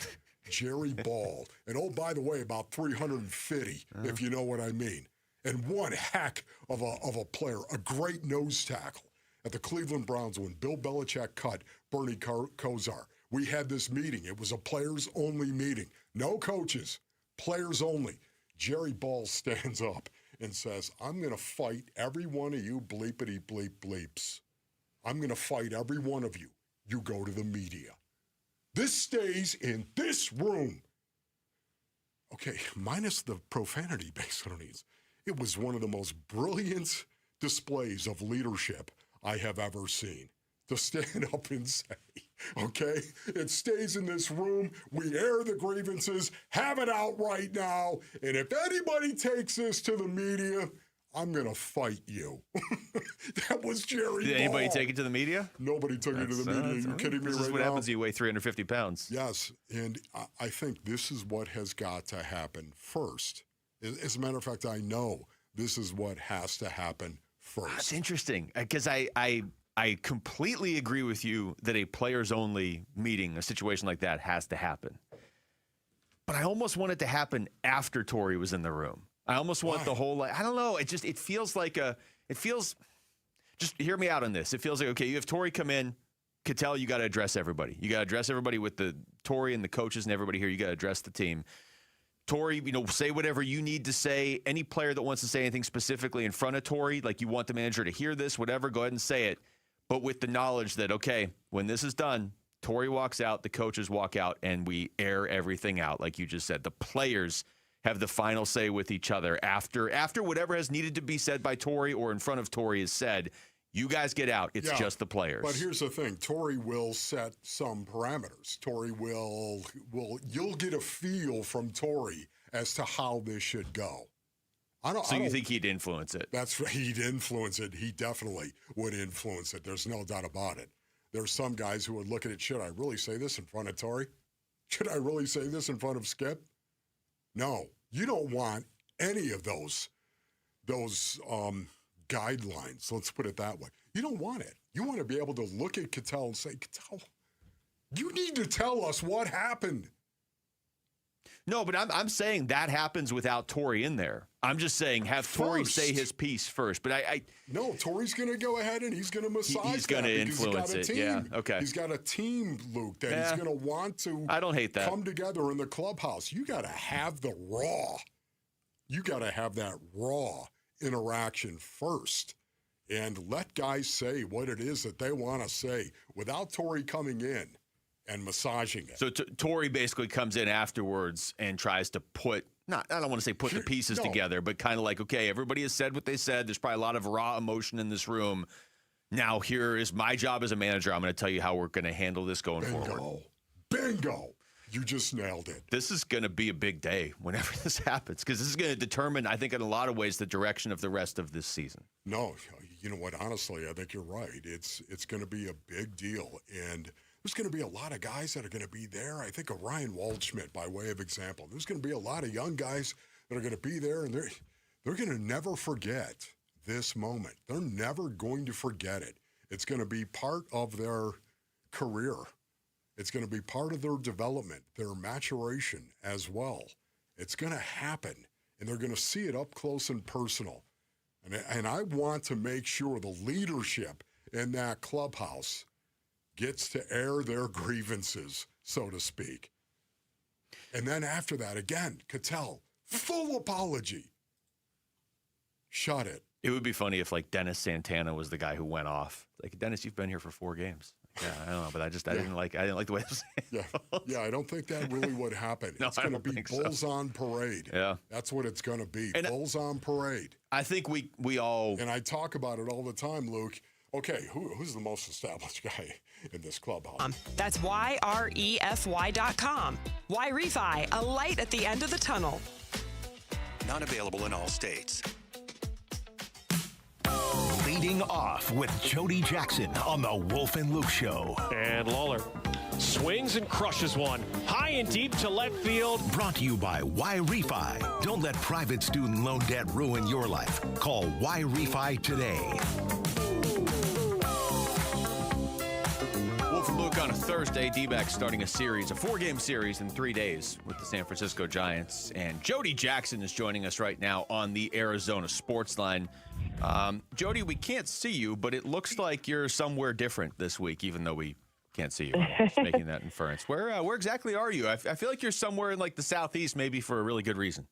Jerry Ball. And, oh, by the way, about 350, if you know what I mean. And one heck of a player, a great nose tackle. At the Cleveland Browns, when Bill Belichick cut Bernie Kosar, we had this meeting. It was a players-only meeting. No coaches, players only. Jerry Ball stands up and says, I'm going to fight every one of you bleepity-bleep bleeps. I'm going to fight every one of you. You go to the media. This stays in this room. Okay, minus the profanity based on these. It was one of the most brilliant displays of leadership I have ever seen. To stand up and say, okay, it stays in this room. We air the grievances, have it out right now. And if anybody takes this to the media, I'm going to fight you. That was Jerry
Did
Ball.
Anybody take it to the media?
Nobody took it to the media. Are you kidding me right now?
This is what happens when you weigh 350 pounds.
Yes, and I think this is what has got to happen first. As a matter of fact, I know this is what has to happen first.
That's interesting, because I completely agree with you that a players-only meeting, a situation like that, has to happen. But I almost want it to happen after Torrey was in the room. I almost want the whole, I don't know, it feels like just hear me out on this. It feels like, okay, you have Torrey come in, Ketel, you got to address everybody. You got to address everybody with the Torrey and the coaches and everybody here. You got to address the team. Torrey, say whatever you need to say. Any player that wants to say anything specifically in front of Torrey, like you want the manager to hear this, whatever, go ahead and say it. But with the knowledge that, okay, when this is done, Torrey walks out, the coaches walk out, and we air everything out, like you just said. The players have the final say with each other. After whatever has needed to be said by Torrey or in front of Torrey is said, you guys get out. It's just the players.
But here's the thing. Torrey will set some parameters. Torrey will you'll get a feel from Torrey as to how this should go.
So you think he'd influence it?
That's right. He'd influence it. He definitely would influence it. There's no doubt about it. There's some guys who would look at it, should I really say this in front of Torrey? Should I really say this in front of Skip? No. You don't want any of those guidelines. Let's put it that way. You don't want it. You want to be able to look at Ketel and say, Ketel, you need to tell us what happened.
No, but I'm saying that happens without Torrey in there. I'm just saying have Torrey say his piece first. But
no, Torrey's going to go ahead and he's going to massage
He's going to influence it. Yeah, okay.
He's got a team, Luke, that he's going to want to
I don't hate that.
Come together in the clubhouse. You got to have the raw. You got to have that raw interaction first and let guys say what it is that they want to say without Torrey coming in and massaging it.
So Torrey basically comes in afterwards and tries to I don't want to say put the pieces together, but kind of like, okay, everybody has said what they said. There's probably a lot of raw emotion in this room. Now here is my job as a manager. I'm going to tell you how we're going to handle this going forward.
Bingo. You just nailed it.
This is going to be a big day whenever this happens, because this is going to determine, I think, in a lot of ways, the direction of the rest of this season.
No, you know what? Honestly, I think you're right. It's going to be a big deal, and there's going to be a lot of guys that are going to be there. I think of Ryan Waldschmidt by way of example. There's going to be a lot of young guys that are going to be there, and they're going to never forget this moment. They're never going to forget it. It's going to be part of their career. It's going to be part of their development, their maturation as well. It's going to happen, and they're going to see it up close and personal. And I want to make sure the leadership in that clubhouse gets to air their grievances, so to speak. And then after that, again, Ketel, full apology. Shut it.
It would be funny if like Dennis Santana was the guy who went off. Like, Dennis, you've been here for 4 games. Yeah, I don't know, but I didn't like the way it was.
Yeah, I don't think that really would happen.
No,
It's going to
I don't
be
think
Bulls
so.
on parade.
Yeah.
That's what it's going to be.
And
Bulls on parade.
I think we all.
And I talk about it all the time, Luke. Okay, who's the most established guy in this clubhouse?
That's YREFY.com. YREFI, a light at the end of the tunnel.
Not available in all states.
Leading off with Jody Jackson on the Wolf and Luke Show.
And Lawler swings and crushes one. High and deep to left field.
Brought to you by YREFI. Don't let private student loan debt ruin your life. Call YREFI today.
Wolf and Luke on a Thursday. D-backs starting a 4-game series in 3 days with the San Francisco Giants. And Jody Jackson is joining us right now on the Arizona Sports Line. Jody, we can't see you, but it looks like you're somewhere different this week, even though we can't see you. Just making that inference. Where exactly are you? I feel like you're somewhere in like the southeast, maybe for a really good reason.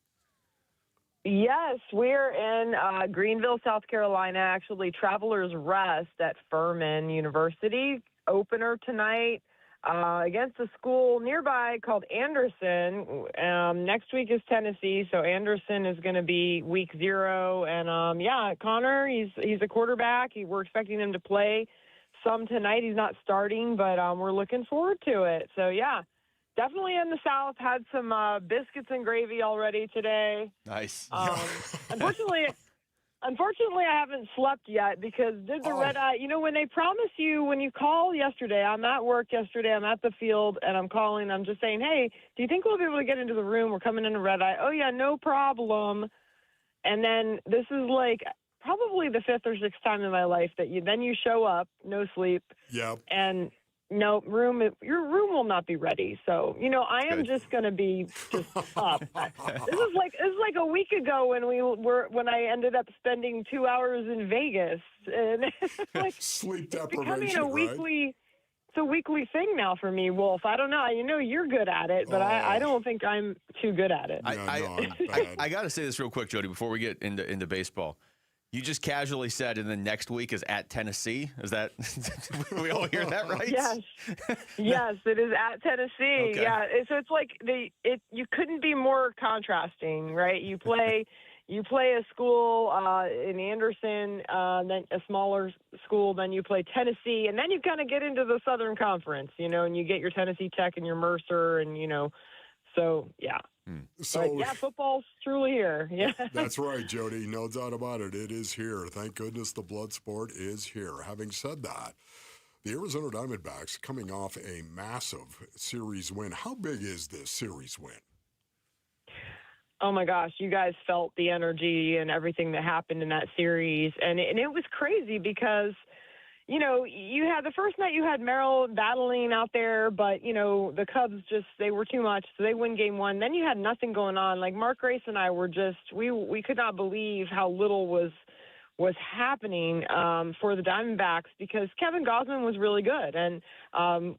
Yes, we're in Greenville, South Carolina, actually Travelers Rest at Furman University. Opener tonight against a school nearby called Anderson. Next week is Tennessee, so Anderson is going to be week 0. And Connor, he's a quarterback. We're expecting him to play some tonight. He's not starting, but we're looking forward to it. So yeah, definitely in the South. Had some biscuits and gravy already today.
Nice.
Unfortunately, I haven't slept yet because did the red eye, when they promise you, when you call yesterday, I'm at work yesterday, I'm at the field, and I'm calling, I'm just saying, hey, do you think we'll be able to get into the room? We're coming in a red eye. Oh, yeah, no problem. And then this is like probably the 5th or 6th time in my life that you show up, no sleep.
Yep.
And no your room will not be ready. So, I am just going to be just up. This is like a week ago when I ended up spending 2 hours in Vegas, and it's like
sleep
becoming
deprivation,
it's a weekly thing now for me, Wolf. I don't know. You're good at it, but I don't think I'm too good at it.
I got to say this real quick, Jody, before we get into baseball. You just casually said, and then next week is at Tennessee. Is that we all hear that right?
Yes, yes, it is at Tennessee.
Okay.
Yeah, so it's like you couldn't be more contrasting, right? You play a school in Anderson, then a smaller school, then you play Tennessee, and then you kind of get into the Southern Conference, and you get your Tennessee Tech and your Mercer, and so yeah.
So
but yeah, football's truly here. Yeah,
that's right, Jody. No doubt about it. It is here. Thank goodness the blood sport is here. Having said that, the Arizona Diamondbacks coming off a massive series win. How big is this series win?
Oh my gosh, you guys felt the energy and everything that happened in that series, and it was crazy because. You had the first night you had Merrill battling out there, but, the Cubs they were too much. So they win game 1. Then you had nothing going on. Like Mark Grace and I were we could not believe how little was happening for the Diamondbacks because Kevin Gausman was really good. And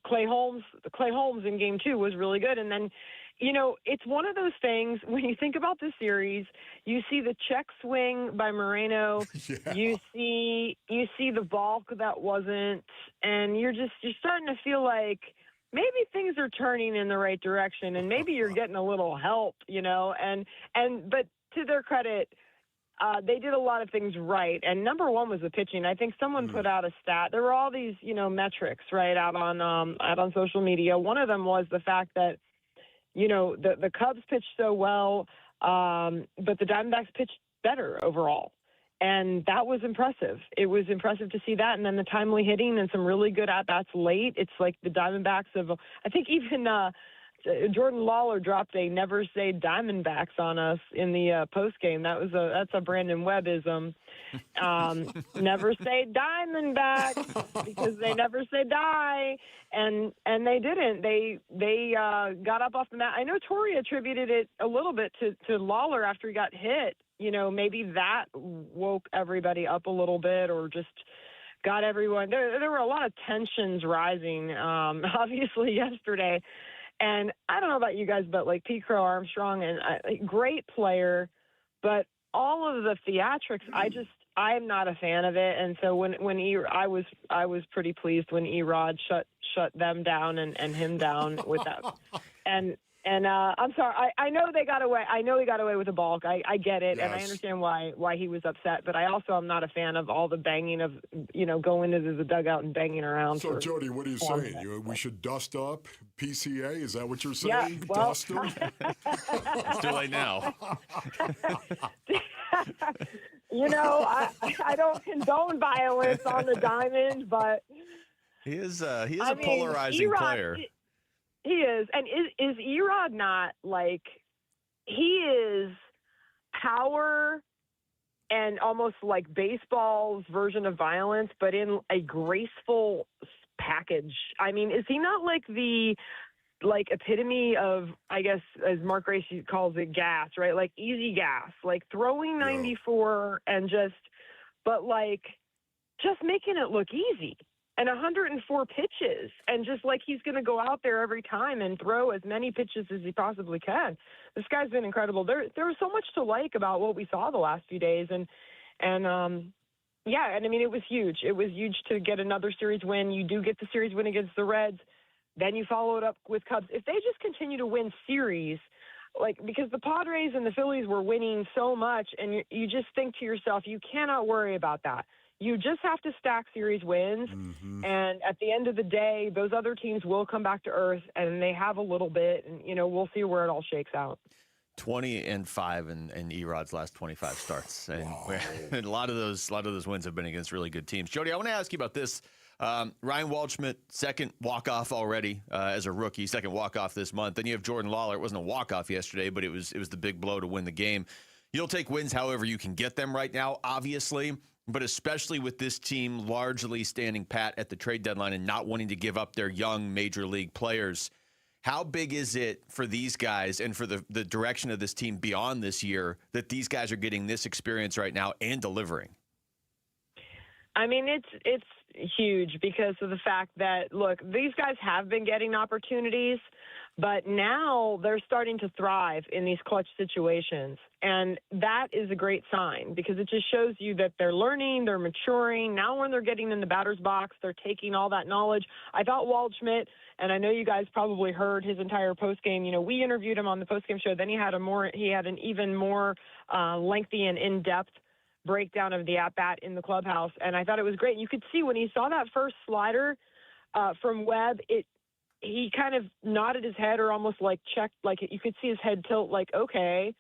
Clay Holmes in game 2 was really good. And then, it's one of those things when you think about this series, you see the check swing by Moreno, you see the balk that wasn't, and you're starting to feel like maybe things are turning in the right direction and maybe you're getting a little help, but to their credit, they did a lot of things right. And number one was the pitching. I think someone put out a stat. There were all these, metrics right out on social media. One of them was the fact that, the Cubs pitched so well, but the Diamondbacks pitched better overall. And that was impressive. It was impressive to see that. And then the timely hitting and some really good at-bats late. It's like the Diamondbacks I think even Jordan Lawler dropped a never say Diamondbacks on us in the postgame. That's a Brandon Webb-ism. Never say Diamondbacks because they never say die. And they didn't. They got up off the mat. I know Torrey attributed it a little bit to Lawler after he got hit. Maybe that woke everybody up a little bit or just got everyone. There were a lot of tensions rising, obviously, yesterday. And I don't know about you guys, but like Pete Crow Armstrong, great player, but all of the theatrics, I'm not a fan of it, and so I was pretty pleased when Erod shut them down and him down with that. And I'm sorry, I know they got away. I know he got away with the balk. I get it, and I understand why he was upset. But I also am not a fan of all the banging of going into the dugout and banging around.
So Jody, what are you saying? We should dust up PCA? Is that what you're saying?
Yeah, well,
dust them?
It's too late now.
I don't condone violence on the diamond, but
he is a polarizing player.
He is. And is Erod not he is power and almost like baseball's version of violence, but in a graceful package. I mean, is he not like the epitome of, I guess, as Mark Gracie calls it, gas, right? Like easy gas, like throwing 94 and just making it look easy. And 104 pitches, and just like he's going to go out there every time and throw as many pitches as he possibly can. This guy's been incredible. There was so much to like about what we saw the last few days, and I mean, it was huge. It was huge to get another series win. You do get the series win against the Reds, then you follow it up with Cubs. If they just continue to win series, because the Padres and the Phillies were winning so much, and you just think to yourself, you cannot worry about that. You just have to stack series wins, and at the end of the day, those other teams will come back to earth, and they have a little bit, and we'll see where it all shakes out.
20-5 in Erod's last 25 starts, and a lot of those wins have been against really good teams. Jody, I want to ask you about this. Ryan Waldschmidt, second walk-off already as a rookie, second walk-off this month. Then you have Jordan Lawler. It wasn't a walk-off yesterday, but it was the big blow to win the game. You'll take wins however you can get them right now, obviously. But especially with this team largely standing pat at the trade deadline and not wanting to give up their young major league players, how big is it for these guys and for the direction of this team beyond this year that these guys are getting this experience right now and delivering?
I mean, it's huge because of the fact that, look, these guys have been getting opportunities, but now they're starting to thrive in these clutch situations. And that is a great sign because it just shows you that they're learning, they're maturing. Now when they're getting in the batter's box, they're taking all that knowledge. I thought Waldschmidt, and I know you guys probably heard his entire postgame. We interviewed him on the postgame show. Then he had an even more lengthy and in-depth breakdown of the at-bat in the clubhouse. And I thought it was great. You could see when he saw that first slider from Webb, he kind of nodded his head or almost checked, you could see his head tilt okay,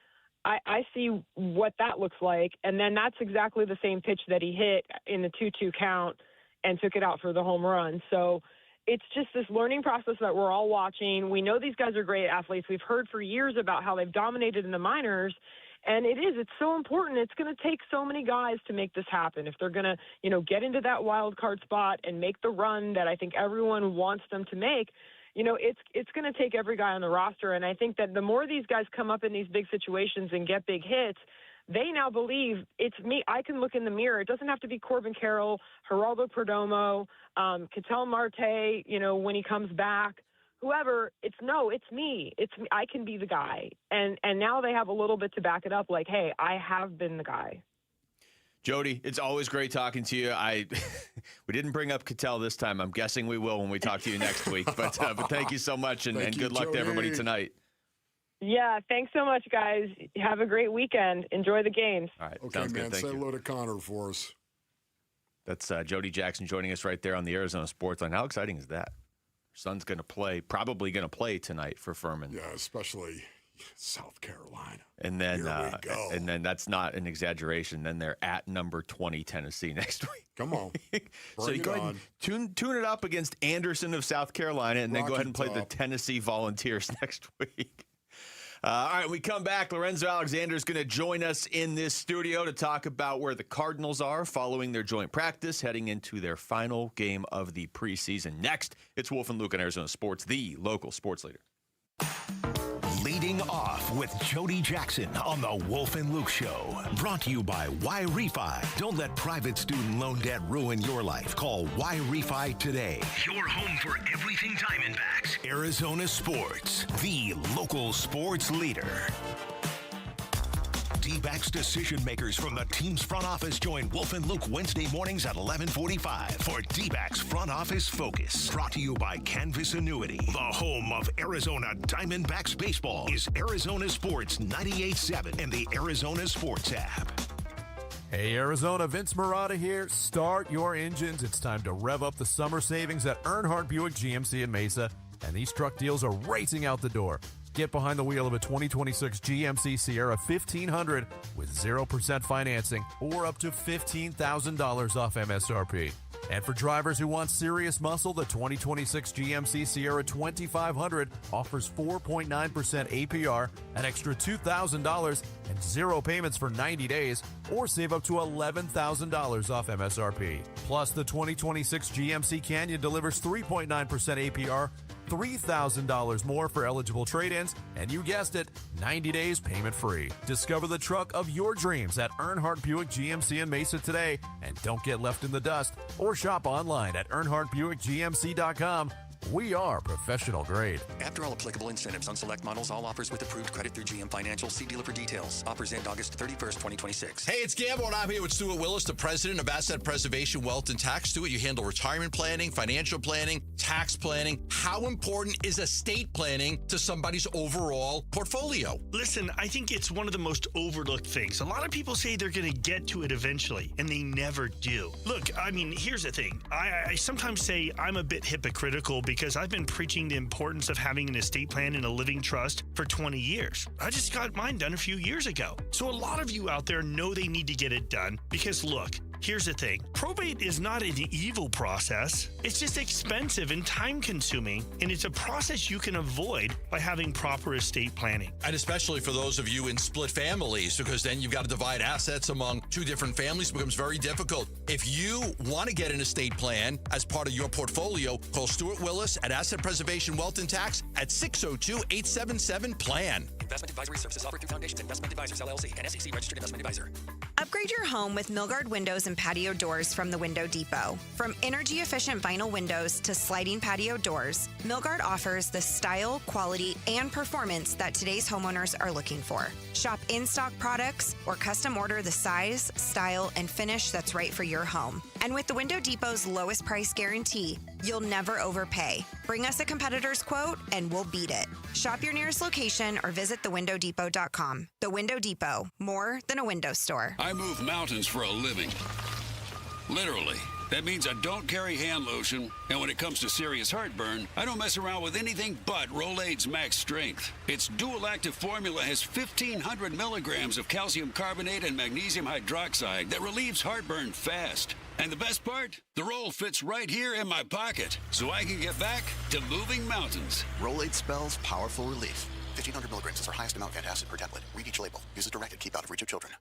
I see what that looks like. And then that's exactly the same pitch that he hit in the 2-2 count and took it out for the home run. So it's just this learning process that we're all watching. We know these guys are great athletes. We've heard for years about how they've dominated in the minors. And it's so important. It's going to take so many guys to make this happen. If they're going to, get into that wild card spot and make the run that I think everyone wants them to make, it's going to take every guy on the roster. And I think that the more these guys come up in these big situations and get big hits, they now believe it's me. I can look in the mirror. It doesn't have to be Corbin Carroll, Geraldo Perdomo, Ketel Marte, when he comes back. Whoever, it's me. It's me. I can be the guy. And now they have a little bit to back it up hey, I have been the guy.
Jody, it's always great talking to you. We didn't bring up Ketel this time. I'm guessing we will when we talk to you next week. But thank you so much, and good luck to everybody tonight.
Yeah, thanks so much, guys. Have a great weekend. Enjoy the games.
All right,
okay,
sounds
man.
good. Thank
Say
you.
hello to Connor for us.
That's Jody Jackson joining us right there on the Arizona Sports Line. How exciting is that? Son's going to play, probably going to play tonight for Furman.
Yeah, especially South Carolina.
And then that's not an exaggeration. Then they're at number 20 Tennessee next week.
Come on.
So you go ahead and tune it up against Anderson of South Carolina, and then go ahead and play the Tennessee Volunteers next week. All right, when we come back, Lorenzo Alexander is going to join us in this studio to talk about where the Cardinals are following their joint practice, heading into their final game of the preseason. Next, it's Wolf and Luke on Arizona Sports, the local sports leader.
Leading off with Jody Jackson on the Wolf and Luke Show. Brought to you by Y-Refi. Don't let private student loan debt ruin your life. Call Y-Refi today. Your home for everything Diamondbacks. Arizona Sports, the local sports leader. D-backs decision makers from the team's front office join Wolf and Luke Wednesday mornings at 11:45 for D-backs Front Office Focus. Brought to you by Canvas Annuity. The home of Arizona Diamondbacks baseball is Arizona Sports 98.7 and the Arizona Sports app.
Hey Arizona, Vince Marotta here. Start your engines. It's time to rev up the summer savings at Earnhardt Buick GMC in Mesa, and these truck deals are racing out the door. Get behind the wheel of a 2026 GMC Sierra 1500 with 0% financing or up to $15,000 off MSRP. And for drivers who want serious muscle, the 2026 GMC Sierra 2500 offers 4.9% APR, an extra $2,000, and 0 payments for 90 days, or save up to $11,000 off MSRP. Plus, the 2026 GMC Canyon delivers 3.9% APR, $3,000 more for eligible trade-ins, and you guessed it, 90 days payment free. Discover the truck of your dreams at Earnhardt Buick GMC in Mesa today, and don't get left in the dust, or shop online at EarnhardtBuickGMC.com. We are professional grade.
After all applicable incentives on select models, all offers with approved credit through GM Financial. See dealer for details. Offers end August 31st, 2026.
Hey, it's Gamble, and I'm here with Stuart Willis, the president of Asset Preservation Wealth and Tax. Stuart, you handle retirement planning, financial planning, tax planning. How important is estate planning to somebody's overall portfolio?
Listen, I think it's one of the most overlooked things. A lot of people say they're going to get to it eventually, and they never do. Look, I mean, here's the thing. I sometimes say I'm a bit hypocritical because I've been preaching the importance of having an estate plan and a living trust for 20 years. I just got mine done a few years ago. So a lot of you out there know they need to get it done because look, here's the thing. Probate is not an evil process. It's just expensive and time-consuming, and it's a process you can avoid by having proper estate planning.
And especially for those of you in split families, because then you've got to divide assets among two different families. It becomes very difficult. If you want to get an estate plan as part of your portfolio, call Stuart Willis at Asset Preservation Wealth and Tax at 602-877-PLAN.
Investment advisory services offered through Foundations Investment Advisors, LLC, an SEC registered investment advisor.
Upgrade your home with Milgard windows and patio doors from the Window Depot. From energy-efficient vinyl windows to sliding patio doors, Milgard offers the style, quality, and performance that today's homeowners are looking for. Shop in-stock products or custom order the size, style, and finish that's right for your home. And with the Window Depot's lowest price guarantee, you'll never overpay. Bring us a competitor's quote and we'll beat it. Shop your nearest location or visit thewindowdepot.com. The Window Depot, more than a window store.
I move mountains for a living. Literally. That means I don't carry hand lotion, and when it comes to serious heartburn, I don't mess around with anything but Rolaids Max Strength. Its dual-active formula has 1,500 milligrams of calcium carbonate and magnesium hydroxide that relieves heartburn fast. And the best part? The roll fits right here in my pocket, so I can get back to moving mountains.
Rolaids spells powerful relief. 1,500 milligrams is our highest amount of antacid per tablet. Read each label. Use as directed. Keep out of reach of children.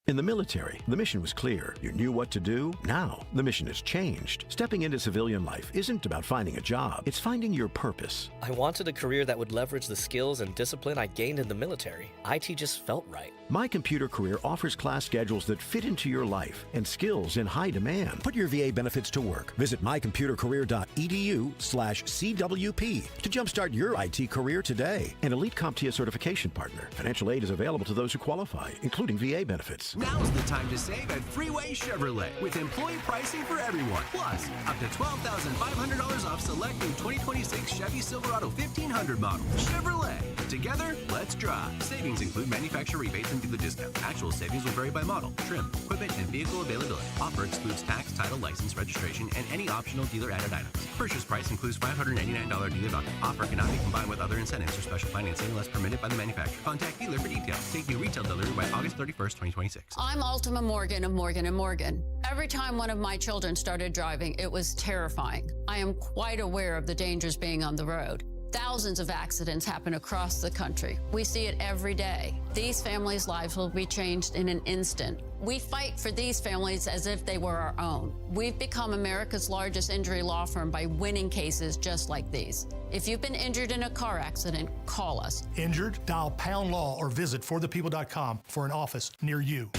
In the military, the mission was clear. You knew what to do. Now, the mission has changed. Stepping into civilian life isn't about finding a job. It's finding your purpose.
I wanted a career that would leverage the skills and discipline I gained in the military. IT just felt right.
My Computer Career offers class schedules that fit into your life and skills in high demand. Put your VA benefits to work. Visit mycomputercareer.edu/CWP to jumpstart your IT career today. An elite CompTIA certification partner. Financial aid is available to those who qualify, including VA benefits.
Now's the time to save at Freeway Chevrolet with employee pricing for everyone. Plus, up to $12,500 off select new 2026 Chevy Silverado 1500 model. Chevrolet. Together, let's drive. Savings include manufacturer rebates and dealer discount. Actual savings will vary by model, trim, equipment, and vehicle availability. Offer excludes tax, title, license, registration, and any optional dealer-added items. Purchase price includes $589 dealer value. Offer cannot be combined with other incentives or special financing unless permitted by the manufacturer. Contact dealer for details. Take new retail delivery by August 31st, 2026.
I'm Ultima Morgan of Morgan & Morgan. Every time one of my children started driving, it was terrifying. I am quite aware of the dangers being on the road. Thousands of accidents happen across the country. We see it every day. These families' lives will be changed in an instant. We fight for these families as if they were our own. We've become America's largest injury law firm by winning cases just like these. If you've been injured in a car accident, call us.
Injured? Dial # law or visit forthepeople.com for an office near you.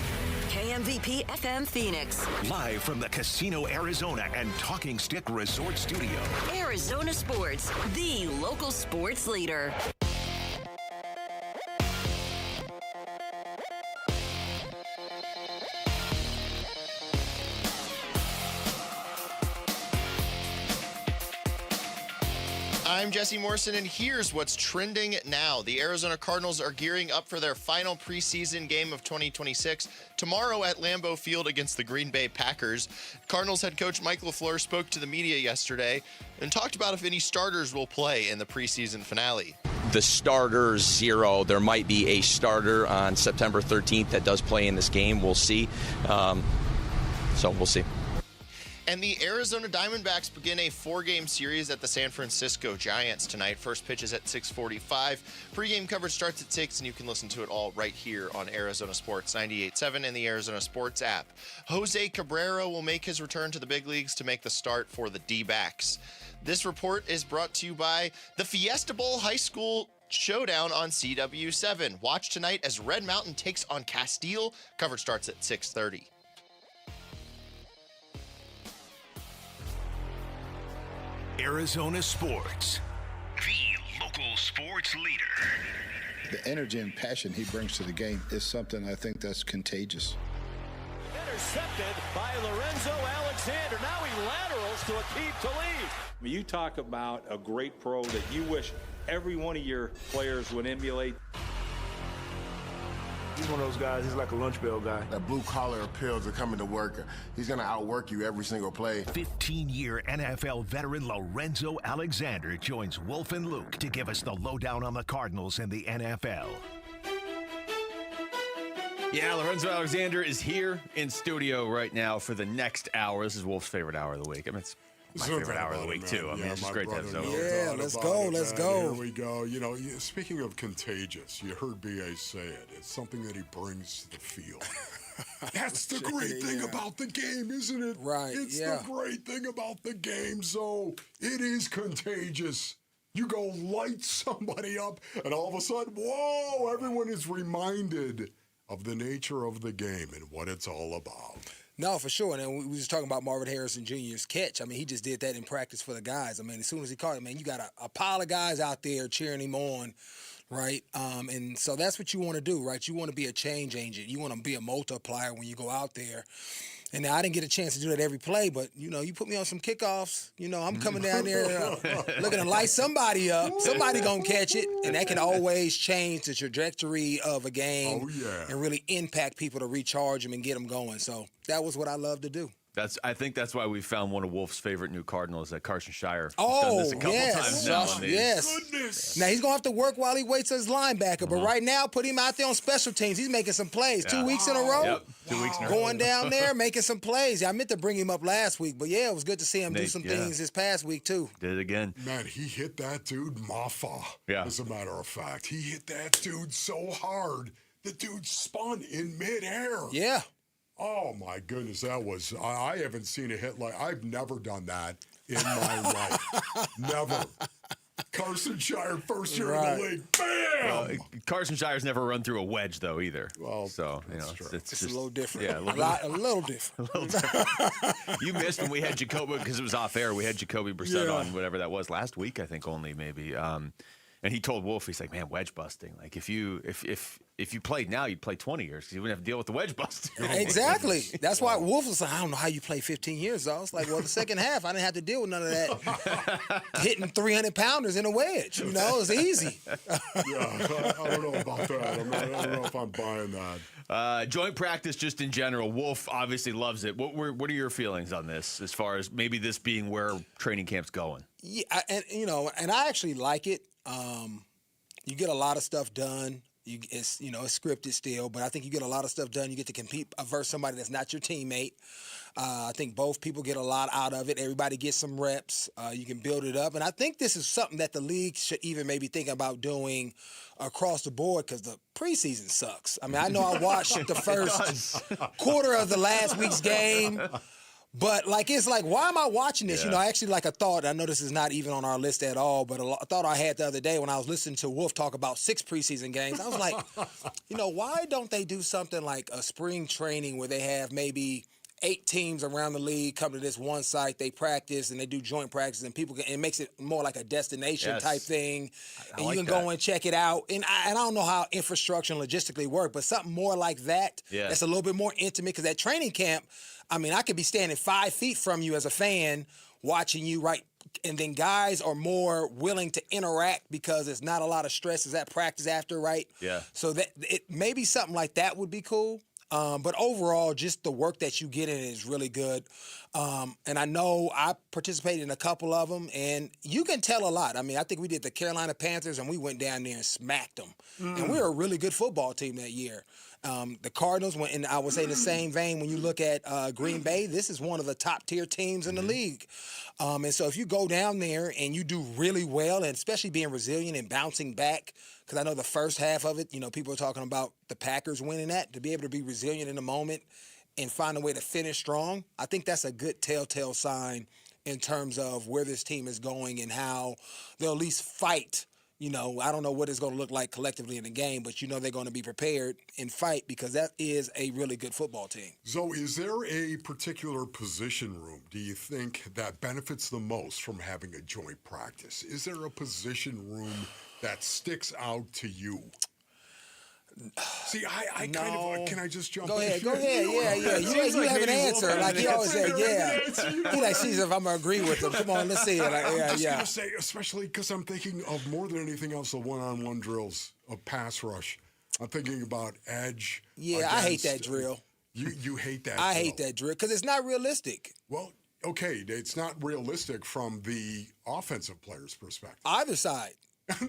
KMVP FM Phoenix.
Live from the Casino Arizona and Talking Stick Resort Studio.
Arizona Sports, the local sports leader.
I'm Jesse Morrison, and here's what's trending now. The Arizona Cardinals are gearing up for their final preseason game of 2026 tomorrow at Lambeau Field against the Green Bay Packers. Cardinals head coach Mike LaFleur spoke to the media yesterday and talked about if any starters will play in the preseason finale.
The starter 0. There might be a starter on September 13th that does play in this game. We'll see. So we'll see.
And the Arizona Diamondbacks begin a 4-game series at the San Francisco Giants tonight. First pitch is at 6:45. Pre-game coverage starts at 6, and you can listen to it all right here on Arizona Sports 98.7 and the Arizona Sports app. Jose Cabrera will make his return to the big leagues to make the start for the D-backs. This report is brought to you by the Fiesta Bowl High School Showdown on CW7. Watch tonight as Red Mountain takes on Castile. Coverage starts at 6:30.
Arizona Sports, the local sports leader.
The energy and passion he brings to the game is something I think that's contagious.
Intercepted by Lorenzo Alexander. Now he laterals to Aqib Talib.
You talk about a great pro that you wish every one of your players would emulate.
He's one of those guys, he's like a lunch bell guy. That blue-collar appeal to coming to work. He's going to outwork you every single play.
15-year NFL veteran Lorenzo Alexander joins Wolf and Luke to give us the lowdown on the Cardinals and the NFL.
Yeah, Lorenzo Alexander is here in studio right now for the next hour. This is Wolf's favorite hour of the week. I mean, it's my favorite hour of the week, too. I mean, it's just great to have Zoe.
Yeah, let's go. Here we go. You know, speaking of contagious, you heard B.A. say it. It's something that he brings to the field. That's the great thing about the game, isn't it?
Right,
It's the great thing about the game. So it is contagious. You go light somebody up, and all of a sudden, whoa, everyone is reminded of the nature of the game and what it's all about.
No, for sure. And we were just talking about Marvin Harrison Jr.'s catch. I mean, he just did that in practice for the guys. I mean, as soon as he caught it, man, you got a pile of guys out there cheering him on, right? And so that's what you want to do, right? You want to be a change agent. You want to be a multiplier when you go out there. And now, I didn't get a chance to do that every play, but, you know, you put me on some kickoffs, you know, I'm coming down there looking to light somebody up. Somebody going to catch it, and that can always change the trajectory of a game and really impact people to recharge them and get them going. So that was what I love to do.
I think that's why we found one of Wolf's favorite new Cardinals, that Carson Shire. He's
Oh,
done this a couple times now.
Yes.
Goodness.
Now, he's going to have to work while he waits as linebacker, but right now, put him out there on special teams. He's making some plays. 2 weeks in a row.
Yep, 2 weeks in a row.
Going down there, making some plays. Yeah, I meant to bring him up last week, but yeah, it was good to see him do some things this past week, too.
Did it again.
Man, he hit that dude, Mafa.
Yeah.
As a matter of fact, he hit that dude so hard, the dude spun in midair.
Yeah.
Oh, my goodness, that was, I haven't seen a hit like, I've never done that in my life. Never. Carson Shire, first year in the league. Bam!
Carson Shire's never run through a wedge, though, either. Well, so, you know, it's
It's
just
a little different.
Yeah,
a little different.
You missed when we had Jacoby, because it was off air. We had Jacoby Brissett on whatever that was last week, I think, only maybe. And he told Wolf, he's like, man, wedge busting. Like, if you played now, you'd play 20 years because you wouldn't have to deal with the wedge busting.
Exactly. That's why Wolf was like, I don't know how you play 15 years. I was like, well, the second half, I didn't have to deal with none of that hitting 300-pounders in a wedge. You know, it's easy.
I don't know about that. I don't know if I'm buying that.
Joint practice, just in general, Wolf obviously loves it. What are your feelings on this, as far as maybe this being where training camp's going?
Yeah, and I actually like it. You get a lot of stuff done. It's scripted still, but I think you get a lot of stuff done. You get to compete versus somebody that's not your teammate. I think both people get a lot out of it. Everybody gets some reps. You can build it up. And I think this is something that the league should even maybe think about doing across the board, because the preseason sucks. I mean, I know I watched the first quarter of the last week's game. But, it's like, why am I watching this?
Yeah.
I actually, a thought, I know this is not even on our list at all, but a thought I had the other day when I was listening to Wolf talk about 6 preseason games, I was like, why don't they do something like a spring training where they have maybe 8 teams around the league come to this one site, they practice, and they do joint practice, and it makes it more like a destination type thing, and you can go and check it out. And I don't know how infrastructure and logistically work, but something more like that that's a little bit more intimate, because that training camp, I mean, I could be standing 5 feet from you as a fan watching you then guys are more willing to interact because there's not a lot of stress is at practice after, right?
Yeah.
So that maybe something like that would be cool. But overall, just the work that you get in it is really good. And I know I participated in a couple of them, and you can tell a lot. I mean, I think we did the Carolina Panthers, and we went down there and smacked them. And we were a really good football team that year. The Cardinals went, and I would say in the same vein, when you look at Green Bay, this is one of the top-tier teams in the league. And so if you go down there and you do really well, and especially being resilient and bouncing back, because I know the first half of it, people are talking about the Packers winning that, to be able to be resilient in the moment and find a way to finish strong, I think that's a good telltale sign in terms of where this team is going and how they'll at least fight. I don't know what it's going to look like collectively in the game, but they're going to be prepared and fight because that is a really good football team.
So is there a particular position room, do you think, that benefits the most from having a joint practice? Is there a position room that sticks out to you? See, I
no.
kind of, can I just jump
Go
in?
ahead, yeah. You have an answer. Like he always said, yeah. He like sees if I'm going to agree with him. Come on, let's see it.
I'm just going to say, especially because I'm thinking of more than anything else, the one-on-one drills of pass rush. I'm thinking about edge.
Yeah, I hate that drill.
You hate that
I hate that drill because it's not realistic.
Well, okay, it's not realistic from the offensive player's perspective.
Either side.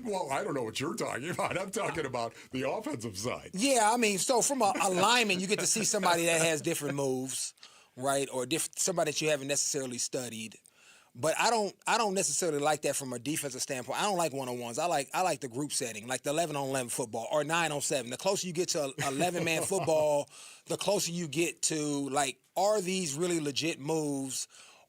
Well, I don't know what you're talking about. I'm talking about the offensive side.
Yeah, I mean, so from a lineman, you get to see somebody that has different moves, right, or somebody that you haven't necessarily studied. But I don't necessarily like that from a defensive standpoint. I don't like one-on-ones. I like the group setting, like the 11-on-11 football or 9-on-7. The closer you get to 11-man football, the closer you get to, like, are these really legit moves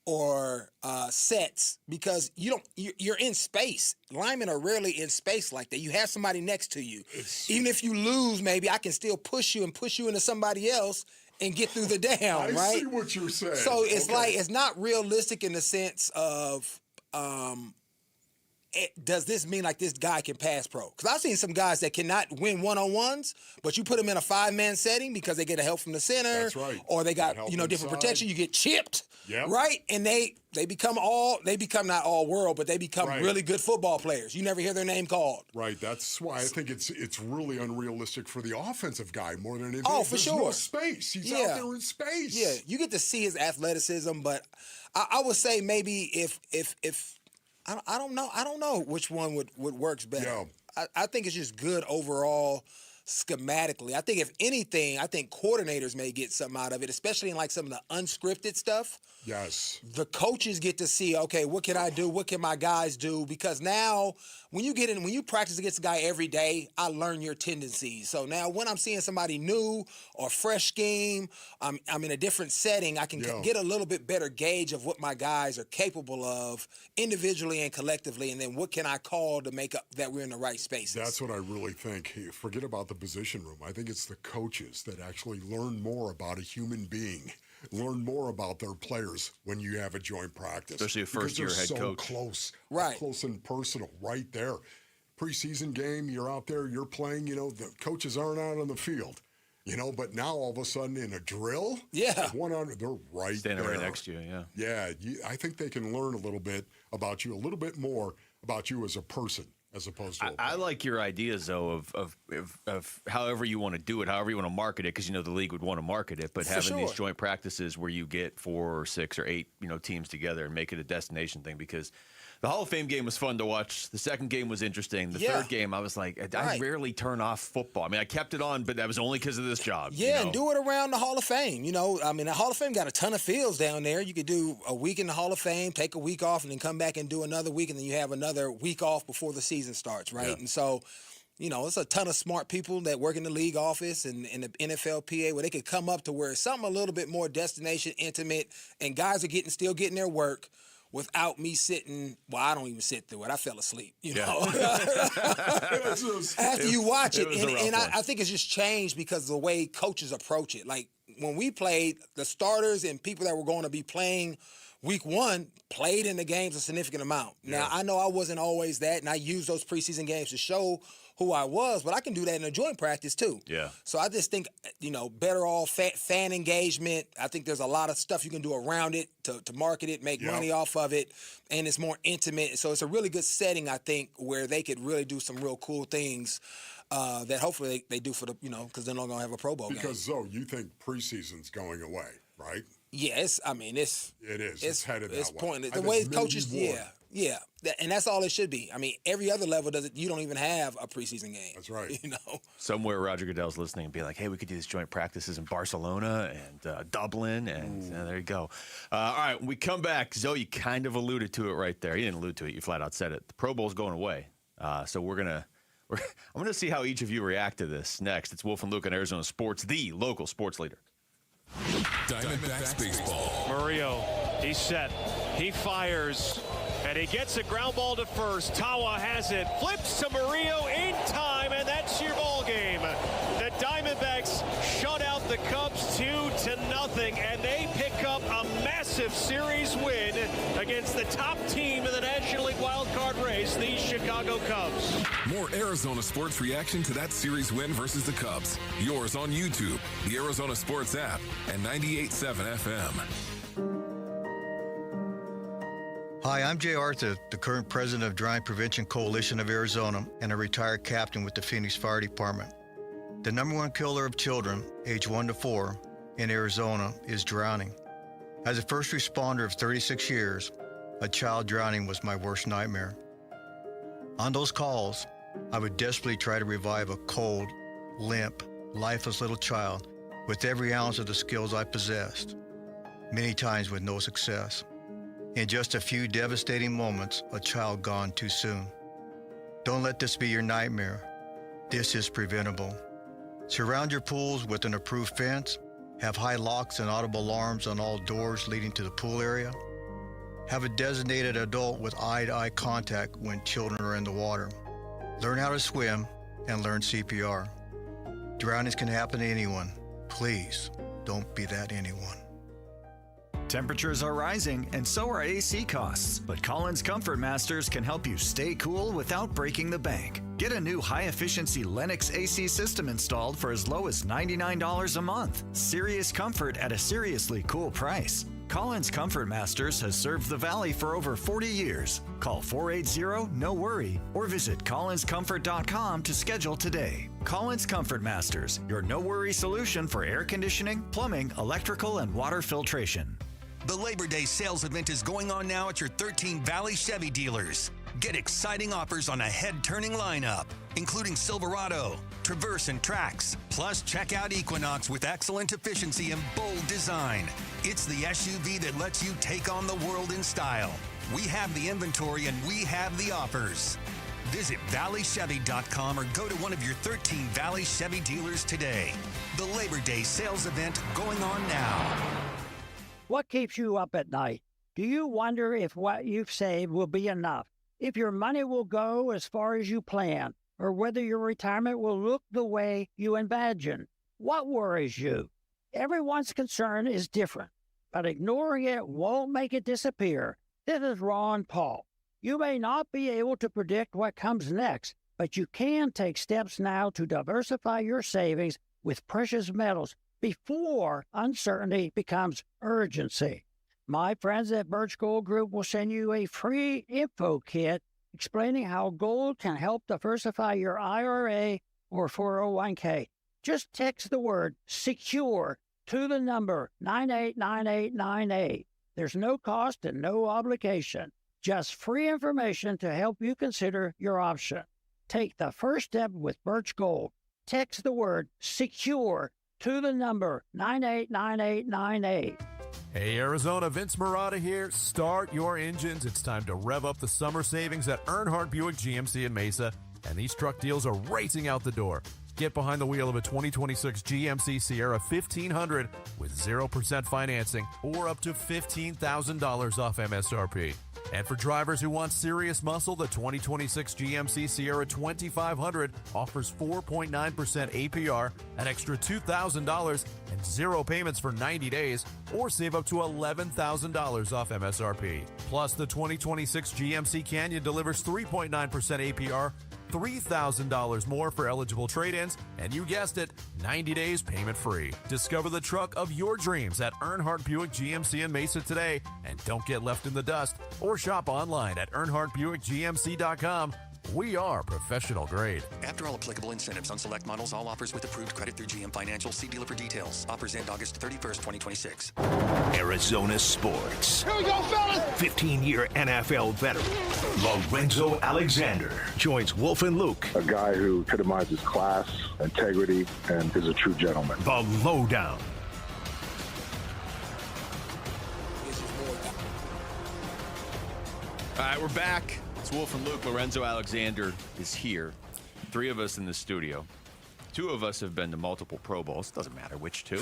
or sets, because you're in space. Linemen are rarely in space like that. You have somebody next to you. Even if you lose, maybe I can still push you into somebody else and get through the down, right?
I see what you're saying.
So it's like it's not realistic in the sense of does this mean like this guy can pass pro? Because I've seen some guys that cannot win one-on-ones, but you put them in a 5-man setting because they get a help from the center.
That's right.
Or they got different
inside.
protection. You get chipped,
yep.
right? And they become not all world, but they become really good football players. You never hear their name called.
Right. That's why I think it's really unrealistic for the offensive guy more than anything.
Oh, for
There's
sure.
no space. He's out there in space.
Yeah, you get to see his athleticism, but I would say maybe if I don't know which one would works better.
Yeah.
I think it's just good overall schematically. I think if anything, coordinators may get something out of it, especially in like some of the unscripted stuff.
Yes.
The coaches get to see, okay, what can I do? What can my guys do? Because now when you practice against a guy every day, I learn your tendencies. So now when I'm seeing somebody new or fresh scheme, I'm in a different setting, I can get a little bit better gauge of what my guys are capable of individually and collectively, and then what can I call to make up that we're in the right spaces.
That's what I really think. Forget about the position room. I think it's the coaches that actually learn more about a human being. Learn more about their players when you have a joint practice.
Especially a first-year head coach.
Close.
Right.
Close and personal right there. Preseason game, you're out there, you're playing, the coaches aren't out on the field. But now all of a sudden in a drill, they're right
standing
there.
right next to you, yeah.
Yeah, I think they can learn a little bit more about you as a person. As opposed to
I like your ideas, though, of however you want to do it, however you want to market it, because the league would want to market it. But having these joint practices where you get 4 or 6 or 8 teams together and make it a destination thing, because the Hall of Fame game was fun to watch. The second game was interesting. The third game, I was like, I rarely turn off football. I mean, I kept it on, but that was only because of this job.
Yeah, and do it around the Hall of Fame. The Hall of Fame got a ton of fields down there. You could do a week in the Hall of Fame, take a week off, and then come back and do another week, and then you have another week off before the season starts, right? Yeah. And so, it's a ton of smart people that work in the league office and in the NFLPA where they could come up to where it's something a little bit more destination, intimate, and guys are still getting their work without me sitting. Well, I don't even sit through it. I fell asleep, know. After you watch it. And I think it's just changed because of the way coaches approach it. Like when we played, the starters and people that were going to be playing week one, played in the games a significant amount. Now, I know I wasn't always that, and I used those preseason games to show who I was, but I can do that in a joint practice too.
Yeah.
So I just think, better all fan engagement. I think there's a lot of stuff you can do around it to market it, make money off of it, and it's more intimate. So it's a really good setting, I think, where they could really do some real cool things that hopefully they do for the, because they're not going to have a Pro Bowl game.
Because, Zoe, you think preseason's going away, right?
Yeah, it is.
It's headed that way.
It's pointless. The way coaches, yeah. And that's all it should be. I mean, every other level you don't even have a preseason game.
That's right.
Somewhere Roger Goodell's listening and being like, hey, we could do these joint practices in Barcelona and Dublin, and there you go. All right, when we come back, Zoe, you kind of alluded to it right there. You didn't allude to it. You flat out said it. The Pro Bowl's going away. So I'm going to see how each of you react to this next. It's Wolf and Luke on Arizona Sports, the local sports leader.
Diamondbacks baseball.
Murillo, he's set. He fires, and he gets a ground ball to first. Tawa has it, flips to Murillo in time, and that's your ball game. The Diamondbacks shut out the Cubs 2-0, and they pick up a massive series win against the top team in the National League wildcard race, the Chicago Cubs.
More Arizona sports reaction to that series win versus the Cubs. Yours on YouTube, the Arizona Sports app, and 98.7 FM.
Hi, I'm Jay Arthur, the current president of Drowning Prevention Coalition of Arizona and a retired captain with the Phoenix Fire Department. The number one killer of children, age 1 to 4, in Arizona is drowning. As a first responder of 36 years, a child drowning was my worst nightmare. On those calls, I would desperately try to revive a cold, limp, lifeless little child with every ounce of the skills I possessed, many times with no success. In just a few devastating moments, a child gone too soon. Don't let this be your nightmare. This is preventable. Surround your pools with an approved fence. Have high locks and audible alarms on all doors leading to the pool area. Have a designated adult with eye-to-eye contact when children are in the water. Learn how to swim and learn CPR. Drownings can happen to anyone. Please, don't be that anyone.
Temperatures are rising, and so are AC costs. But Collins Comfort Masters can help you stay cool without breaking the bank. Get a new high-efficiency Lennox AC system installed for as low as $99 a month. Serious comfort at a seriously cool price. Collins Comfort Masters has served the Valley for over 40 years. Call 480-NO-WORRY or visit collinscomfort.com to schedule today. Collins Comfort Masters, your no-worry solution for air conditioning, plumbing, electrical, and water filtration.
The Labor Day sales event is going on now at your 13 Valley Chevy dealers. Get exciting offers on a head-turning lineup, including Silverado, Traverse, and Trax. Plus, check out Equinox with excellent efficiency and bold design. It's the SUV that lets you take on the world in style. We have the inventory and we have the offers. Visit valleychevy.com or go to one of your 13 Valley Chevy dealers today. The Labor Day sales event going on now.
What keeps you up at night? Do you wonder if what you've saved will be enough? If your money will go as far as you plan? Or whether your retirement will look the way you imagine? What worries you? Everyone's concern is different, but ignoring it won't make it disappear. This is Ron Paul. You may not be able to predict what comes next, but you can take steps now to diversify your savings with precious metals before uncertainty becomes urgency. My friends at Birch Gold Group will send you a free info kit explaining how gold can help diversify your IRA or 401k. Just text the word SECURE to the number 989898. There's no cost and no obligation. Just free information to help you consider your option. Take the first step with Birch Gold. Text the word SECURE to the number 989898.
Hey Arizona, Vince Marotta here. Start your engines. It's time to rev up the summer savings at Earnhardt Buick GMC in Mesa, and these truck deals are racing out the door. Get behind the wheel of a 2026 GMC Sierra 1500 with 0% financing or up to $15,000 off MSRP. And for drivers who want serious muscle, the 2026 GMC Sierra 2500 offers 4.9% APR, an extra $2,000, and 0 payments for 90 days, or save up to $11,000 off MSRP. Plus, the 2026 GMC Canyon delivers 3.9% APR, $3,000 more for eligible trade-ins, and you guessed it, 90 days payment-free. Discover the truck of your dreams at Earnhardt Buick GMC in Mesa today, and don't get left in the dust, or shop online at EarnhardtBuickGMC.com. We are professional grade.
After all applicable incentives on select models, all offers with approved credit through GM Financial. See dealer for details. Offers end August 31st, 2026.
Arizona sports.
Here we go, fellas!
15-year NFL veteran Lorenzo Alexander joins Wolf and Luke.
A guy who epitomizes class, integrity, and is a true gentleman.
The Lowdown.
All right, we're back. It's Wolf and Luke. Lorenzo Alexander is here. 3 of us in the studio. 2 of us have been to multiple Pro Bowls. Doesn't matter which 2.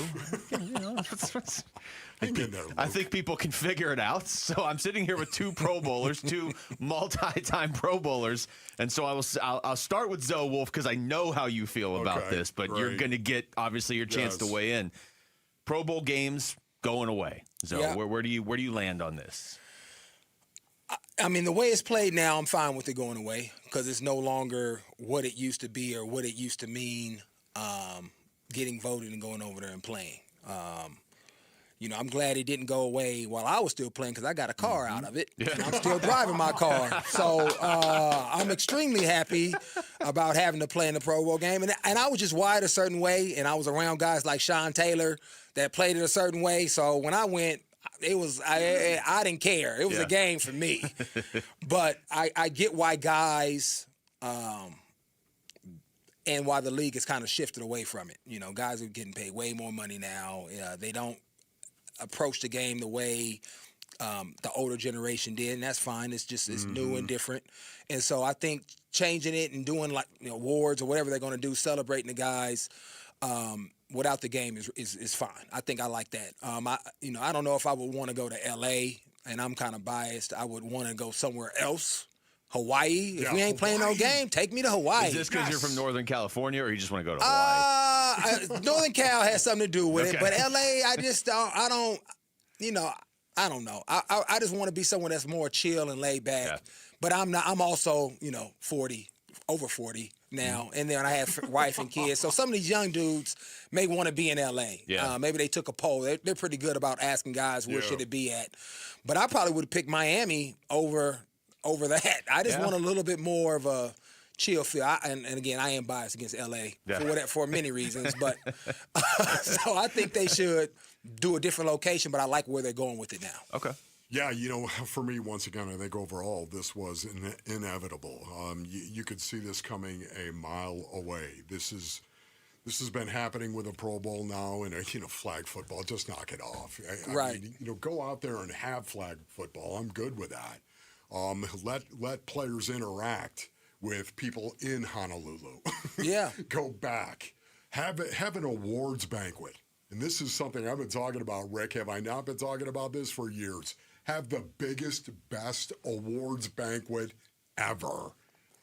I think people can figure it out. So I'm sitting here with 2 Pro Bowlers, 2 multi-time Pro Bowlers. And so I'll start with Zoe Wolf because I know how you feel about this, but you're going to get, obviously, your chance to weigh in. Pro Bowl games going away. Zoe, where do you land on this?
I mean, the way it's played now, I'm fine with it going away because it's no longer what it used to be or what it used to mean getting voted and going over there and playing. I'm glad it didn't go away while I was still playing because I got a car out of it. Yeah. And I'm still driving my car. So I'm extremely happy about having to play in the Pro Bowl game. And I was just wired a certain way, and I was around guys like Sean Taylor that played it a certain way. So when I went, it was I didn't care. It was a game for me. But I get why guys and why the league has kind of shifted away from it. Guys are getting paid way more money now. They don't approach the game the way the older generation did, and that's fine. It's just it's new and different. And so I think changing it and doing awards or whatever they're going to do, celebrating the guys without the game is fine. I think I like that. I don't know if I would want to go to L.A., and I'm kind of biased. I would want to go somewhere else. Hawaii. If we ain't playing no game, take me to Hawaii.
Is this because you're from Northern California, or you just want to go to Hawaii?
Northern Cal has something to do with it, but L.A., I just don't. I don't know. I just want to be someone that's more chill and laid back. Yeah. But I'm not. I'm also 40, over 40 now, and then I have wife and kids. So some of these young dudes may want to be in L.A. Yeah. Maybe they took a poll. They're pretty good about asking guys where should it be at. But I probably would have picked Miami over that. I just want a little bit more of a chill feel. And again, I am biased against L.A. For many reasons. But so I think they should do a different location, but I like where they're going with it now.
Okay.
Yeah, for me, once again, I think overall this was inevitable. You could see this coming a mile away. This has been happening with a Pro Bowl now and flag football. Just knock it off. I mean, go out there and have flag football. I'm good with that. Let players interact with people in Honolulu.
Yeah.
Go back. Have an awards banquet. And this is something I've been talking about, Rick. Have I not been talking about this for years? Have the biggest, best awards banquet ever.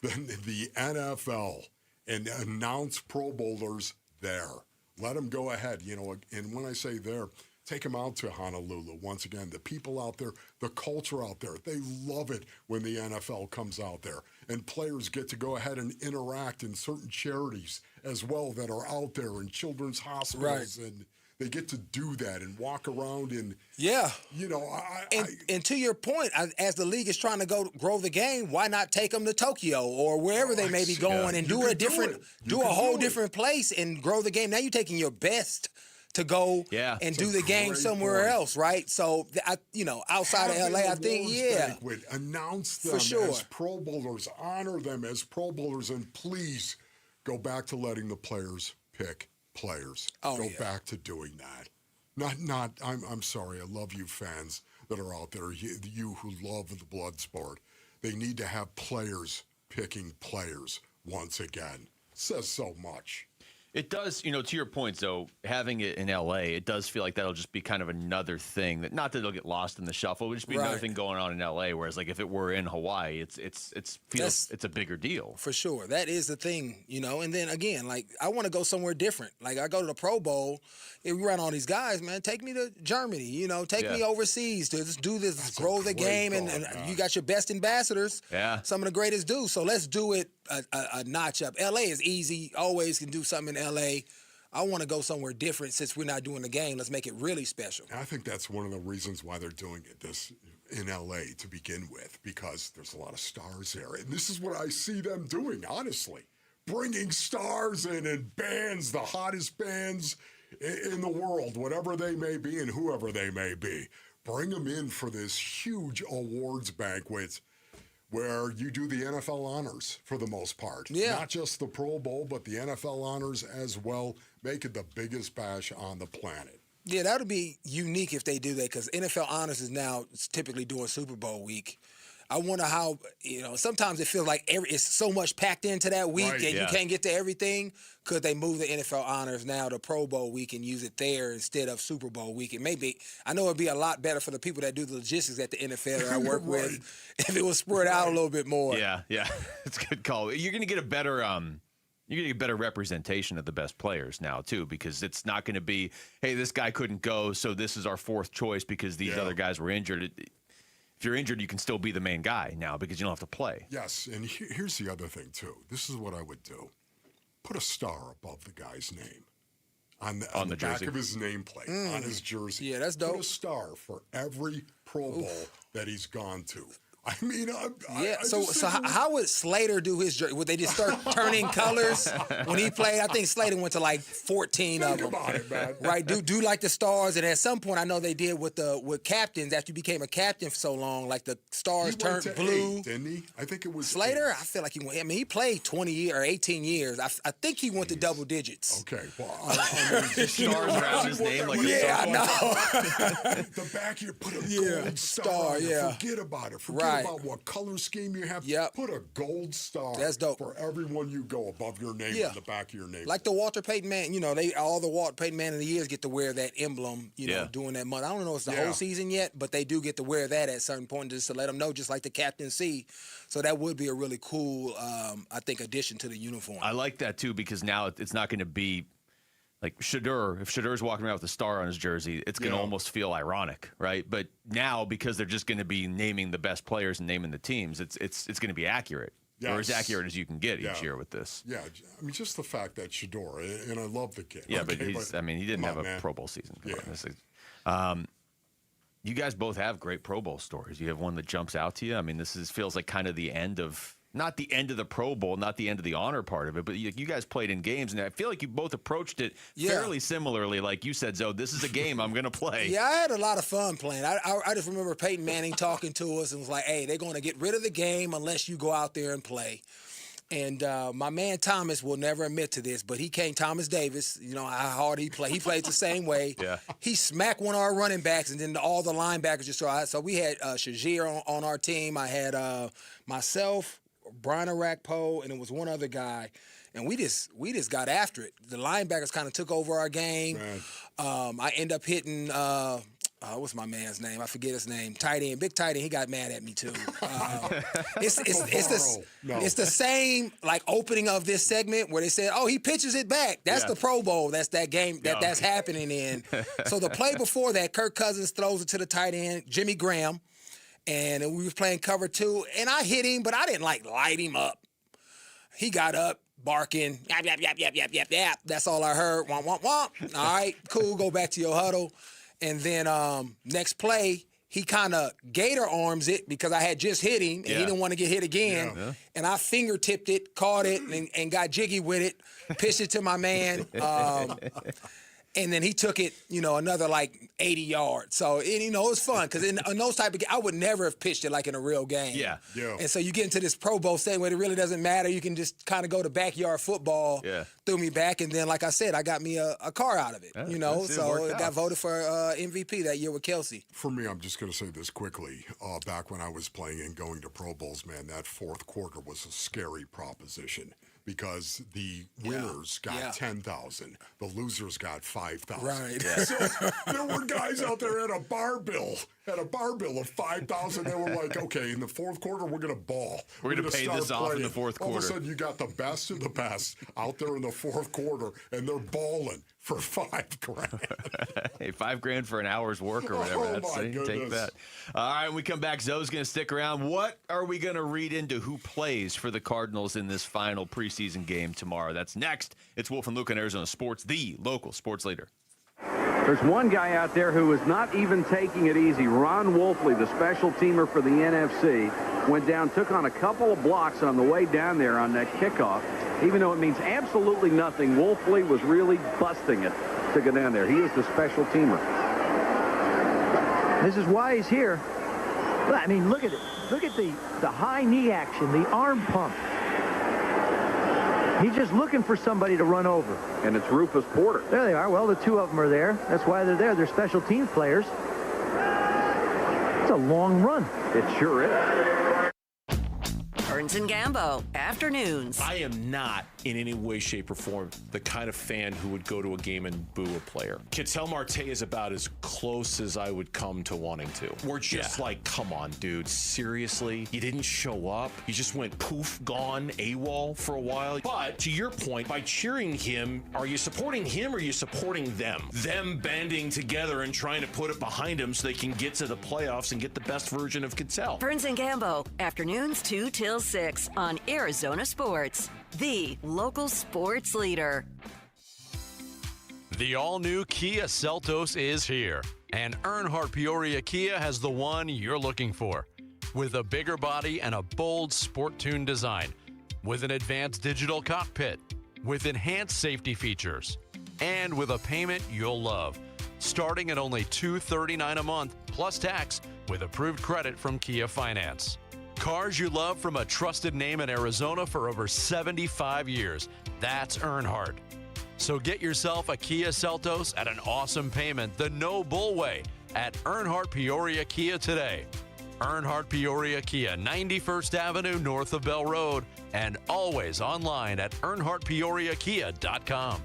The NFL, and announce Pro Bowlers there. Let them go ahead, and when I say there, take them out to Honolulu. Once again, the people out there, the culture out there, they love it when the NFL comes out there. And players get to go ahead and interact in certain charities as well that are out there in children's hospitals. Right. And they get to do that and walk around and
and to your point, as the league is trying to grow the game, why not take them to Tokyo or wherever they may be going and do a whole different place and grow the game? Now you're taking your best to go and do the game somewhere else, right? So, outside of L.A., I think,
banquet, announce them as Pro Bowlers, honor them as Pro Bowlers, and please go back to letting the players pick players. Go back to doing that. I'm sorry, I love you fans that are out there, you who love the blood sport. They need to have players picking players once again. Says so much.
It does, to your point, though, having it in L.A., it does feel like that'll just be kind of another thing. Not that it'll get lost in the shuffle, it would just be another thing going on in L.A., whereas, like, if it were in Hawaii, it's a bigger deal.
For sure. That is the thing, And then, again, like, I want to go somewhere different. Like, I go to the Pro Bowl, if we run all these guys, man, take me to Germany, take me overseas to just do this, grow the game, and you got your best ambassadors.
Yeah.
Some of the greatest do. So let's do it a notch up. L.A. is easy. Always can do something in L.A. I want to go somewhere different since we're not doing the game. Let's make it really special.
I think that's one of the reasons why they're doing this in L.A. to begin with, because there's a lot of stars there. And this is what I see them doing, honestly. Bringing stars in and bands, the hottest bands in the world, whatever they may be and whoever they may be. Bring them in for this huge awards banquet where you do the NFL honors for the most part.
Yeah.
Not just the Pro Bowl, but the NFL honors as well. Make it the biggest bash on the planet.
Yeah, that would be unique if they do that, because NFL honors is now typically doing Super Bowl week. I wonder how, sometimes it feels like it's so much packed into that week and you can't get to everything. Could they move the NFL honors now to Pro Bowl week and use it there instead of Super Bowl week? It may be. I know it'd be a lot better for the people that do the logistics at the NFL that I work with if it was spread out a little bit more.
Yeah, it's a good call. You're going to get a better representation of the best players now, too, because it's not going to be, hey, this guy couldn't go, so this is our fourth choice because these other guys were injured. If you're injured, you can still be the main guy now because you don't have to play.
Yes, and here's the other thing, too. This is what I would do. Put a star above the guy's name. On the back of his nameplate, on his jersey.
Yeah, that's dope.
Put a star for every Pro Bowl that he's gone to. I mean,
how would Slater do his jersey? Would they just start turning colors when he played? I think Slater went to like 14 of them.
Think about it, man.
Right? Do like the stars, and at some point, I know they did with captains after you became a captain for so long, like the stars turned blue.
8, didn't he? I think it was
Slater.
8.
I feel like he went. I mean, he played 20 years or 18 years. I think he went to double digits.
Okay, well,
stars around his name, like
I know.
The back here, put a gold star. Forget about it. Forget about what color scheme you have. Put a gold star.
That's dope.
For everyone you go above your name on the back of your name.
Like the Walter Payton Man, all the Walter Payton Man of the Years get to wear that emblem, during that month. I don't know if it's the whole season yet, but they do get to wear that at certain point just to let them know, just like the Captain C. So that would be a really cool, I think, addition to the uniform.
I like that, too, because now it's not going to be like Shedeur. If Shedur's walking around with a star on his jersey, it's going to almost feel ironic, right? But now, because they're just going to be naming the best players and naming the teams, it's going to be accurate. Or as accurate as you can get each year with this.
Yeah, I mean, just the fact that Shedeur, and I love the kid.
Yeah, but he didn't have a Pro Bowl season. You guys both have great Pro Bowl stories. You have one that jumps out to you. I mean, feels like kind of the end of, not the end of the Pro Bowl, not the end of the honor part of it, but you guys played in games, and I feel like you both approached it fairly similarly. Like you said, Zoe, this is a game I'm going to play.
Yeah, I had a lot of fun playing. I just remember Peyton Manning talking to us and was like, hey, they're going to get rid of the game unless you go out there and play. And my man Thomas will never admit to this, but Thomas Davis, how hard he played. He played the same way.
Yeah.
He smacked one of our running backs, and then all the linebackers just started. So we had Shazier on our team. I had myself, Brian Arakpo, and it was one other guy. And we just got after it. The linebackers kind of took over our game. I end up hitting what's my man's name? I forget his name. Tight end, big tight end. He got mad at me too. It's the same like opening of this segment where they said, "Oh, he pitches it back." That's the Pro Bowl. That's that game that's happening in. So the play before that, Kirk Cousins throws it to the tight end, Jimmy Graham, and we were playing cover 2, and I hit him, but I didn't light him up. He got up, barking, yap, yap, yap, yap, yap, yap, yap. That's all I heard. Womp, womp, womp. All right, cool. Go back to your huddle. And then next play, he kind of gator arms it because I had just hit him, and he didn't want to get hit again. Yeah. And I fingertipped it, caught it, and got jiggy with it, pitched it to my man. And then he took it, another 80 yards. So, it was fun because in those type of games, I would never have pitched it like in a real game.
Yeah.
And so you get into this Pro Bowl setting where it really doesn't matter. You can just kind of go to backyard football, threw me back. And then, like I said, I got me a car out of it, So it got voted for MVP that year with Kelsey.
For me, I'm just going to say this quickly. Back when I was playing and going to Pro Bowls, man, that fourth quarter was a scary proposition. because the winners got 10,000, the losers got 5,000.
Right.
So there were guys out there at a bar bill of 5,000. They were like, okay, in the fourth quarter, we're going to ball.
We're going to pay this off in the fourth quarter.
All of a sudden, you got the best of the best out there in the fourth quarter, and they're balling for $5,000.
Hey, $5,000 for an hour's work or whatever. Take that. All right, when we come back, Zoe's going to stick around. What are we going to read into who plays for the Cardinals in this final preseason game tomorrow? That's next. It's Wolf and Luke on Arizona Sports, the local sports leader.
There's one guy out there who is not even taking it easy. Ron Wolfley, the special teamer for the NFC, went down, took on a couple of blocks on the way down there on that kickoff. Even though it means absolutely nothing, Wolfley was really busting it to go down there. He is the special teamer.
This is why he's here. I mean, look at it. Look at the high knee action, the arm pump. He's just looking for somebody to run over.
And it's Rufus Porter.
There they are. Well, the two of them are there. That's why they're there. They're special teams players. It's a long run.
It sure is.
Burns and Gambo, afternoons.
I am not in any way, shape, or form the kind of fan who would go to a game and boo a player. Ketel Marte is about as close as I would come to wanting to. We're just like, come on, dude, seriously? You didn't show up? You just went poof, gone, AWOL for a while? But to your point, by cheering him, are you supporting him or are you supporting them? Them banding together and trying to put it behind him so they can get to the playoffs and get the best version of Ketel.
Burns and Gambo, afternoons 2 till 6 on Arizona Sports, the local sports leader.
The all-new Kia Seltos is here, and Earnhardt Peoria Kia has the one you're looking for. With a bigger body and a bold sport-tuned design, with an advanced digital cockpit, with enhanced safety features, and with a payment you'll love. Starting at only $239 a month, plus tax, with approved credit from Kia Finance. Cars you love from a trusted name in Arizona for over 75 years. That's Earnhardt. So get yourself a Kia Seltos at an awesome payment the no bull way at Earnhardt Peoria Kia today. Earnhardt Peoria Kia, 91st Avenue north of Bell Road, and always online at earnhardtpeoriakia.com.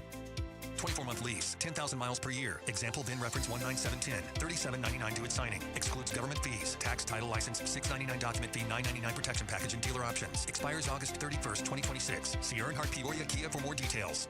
24-month lease, 10,000 miles per year. Example VIN reference 19710. $37.99 due at signing. Excludes government fees. Tax, title, license, $699 document fee, $999 protection package and dealer options. Expires August 31st, 2026. See Earnhardt Peoria Kia for more details.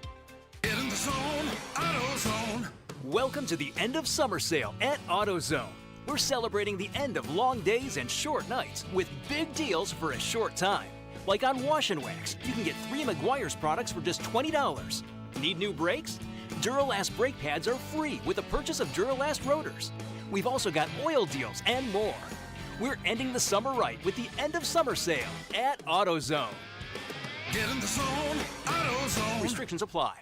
Get in the zone, AutoZone.
Welcome to the end of summer sale at AutoZone. We're celebrating the end of long days and short nights with big deals for a short time. Like on Wash and Wax, you can get 3 Meguiar's products for just $20. Need new brakes? Duralast brake pads are free with the purchase of Duralast rotors. We've also got oil deals and more. We're ending the summer right with the end of summer sale at AutoZone.
Get in the zone, AutoZone.
Restrictions apply.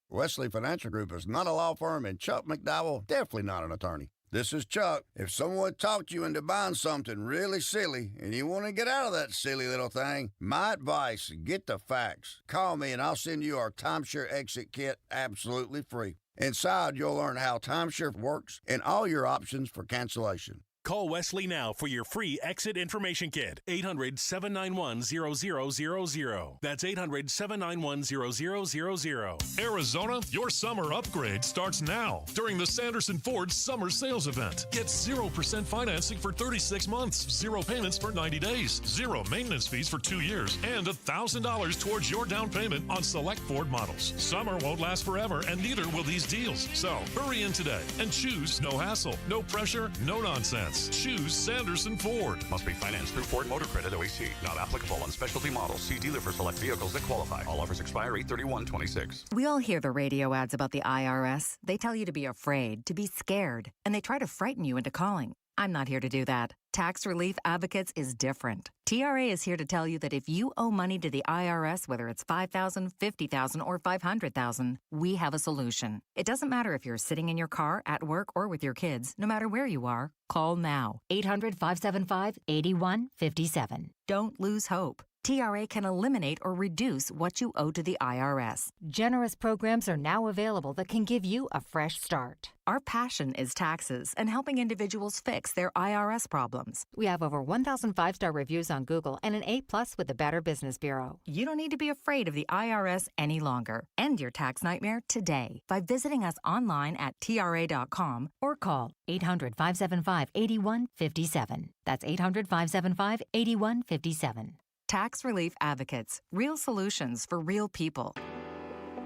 Wesley Financial Group is not a law firm, and Chuck McDowell definitely not an attorney. This is Chuck. If someone talked you into buying something really silly and you want to get out of that silly little thing, my advice, get the facts. Call me and I'll send you our timeshare exit kit absolutely free. Inside, you'll learn how timeshare works and all your options for cancellation.
Call Wesley now for your free exit information kit. 800-791-0000. That's 800-791-0000.
Arizona, your summer upgrade starts now during the Sanderson Ford Summer Sales Event. Get 0% financing for 36 months, 0 payments for 90 days, 0 maintenance fees for 2 years, and $1,000 towards your down payment on select Ford models. Summer won't last forever, and neither will these deals. So hurry in today and choose no hassle, no pressure, no nonsense. Choose Sanderson Ford.
Must be financed through Ford Motor Credit OAC. Not applicable on specialty models. See dealer for select vehicles that qualify. All offers expire 8/31/26.
We all hear the radio ads about the IRS. They tell you to be afraid, to be scared, and they try to frighten you into calling. I'm not here to do that. Tax Relief Advocates is different. TRA is here to tell you that if you owe money to the IRS, whether it's $5,000, $50,000, or $500,000, we have a solution. It doesn't matter if you're sitting in your car, at work, or with your kids. No matter where you are, call now. 800-575-8157. Don't lose hope. TRA can eliminate or reduce what you owe to the IRS. Generous programs are now available that can give you a fresh start. Our passion is taxes and helping individuals fix their IRS problems. We have over 1,000 5-star reviews on Google and an A+ with the Better Business Bureau. You don't need to be afraid of the IRS any longer. End your tax nightmare today by visiting us online at TRA.com or call 800-575-8157. That's 800-575-8157. Tax Relief Advocates. Real solutions for real people.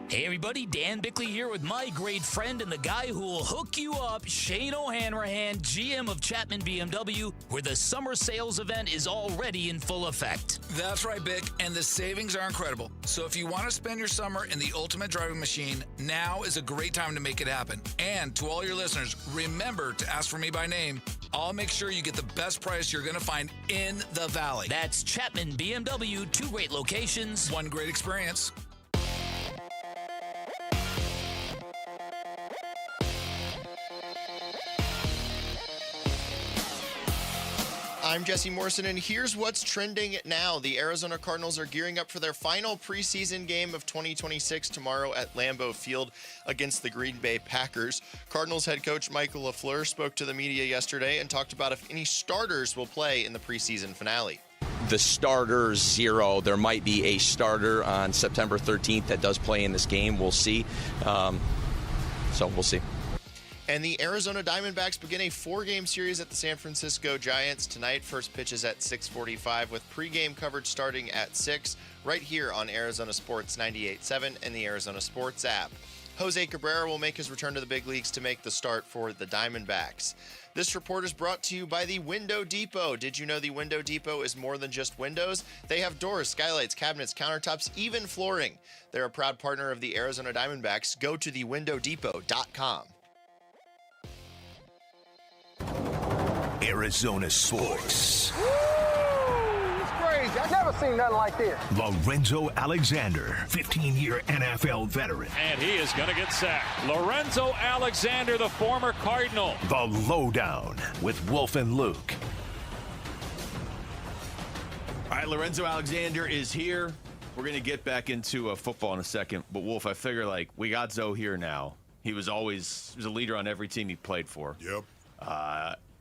Hey everybody, Dan Bickley here with my great friend and the guy who will hook you up, Shane O'Hanrahan, GM of Chapman BMW, where the summer sales event is already in full effect.
That's right, Bick, and the savings are incredible. So if you want to spend your summer in the ultimate driving machine, now is a great time to make it happen. And to all your listeners, remember to ask for me by name. I'll make sure you get the best price you're going to find in the Valley.
That's Chapman BMW, 2 great locations,
1 great experience.
I'm Jesse Morrison, and here's what's trending now. The Arizona Cardinals are gearing up for their final preseason game of 2026 tomorrow at Lambeau Field against the Green Bay Packers. Cardinals head coach Michael LaFleur spoke to the media yesterday and talked about if any starters will play in the preseason finale.
The starter 0. There might be a starter on September 13th that does play in this game. We'll see. So we'll see.
And the Arizona Diamondbacks begin a 4-game series at the San Francisco Giants tonight. First pitch is at 6:45 with pregame coverage starting at 6 right here on Arizona Sports 98.7 and the Arizona Sports app. Jose Cabrera will make his return to the big leagues to make the start for the Diamondbacks. This report is brought to you by the Window Depot. Did you know the Window Depot is more than just windows? They have doors, skylights, cabinets, countertops, even flooring. They're a proud partner of the Arizona Diamondbacks. Go to thewindowdepot.com.
Arizona Sports.
It's crazy. I've never seen nothing like this.
Lorenzo Alexander, 15-year NFL veteran.
And he is going to get sacked. Lorenzo Alexander, the former Cardinal.
The Lowdown with Wolf and Luke.
All right, Lorenzo Alexander is here. We're going to get back into football in a second. But, Wolf, I figure, we got Zoe here now. He was a leader on every team he played for.
Yep.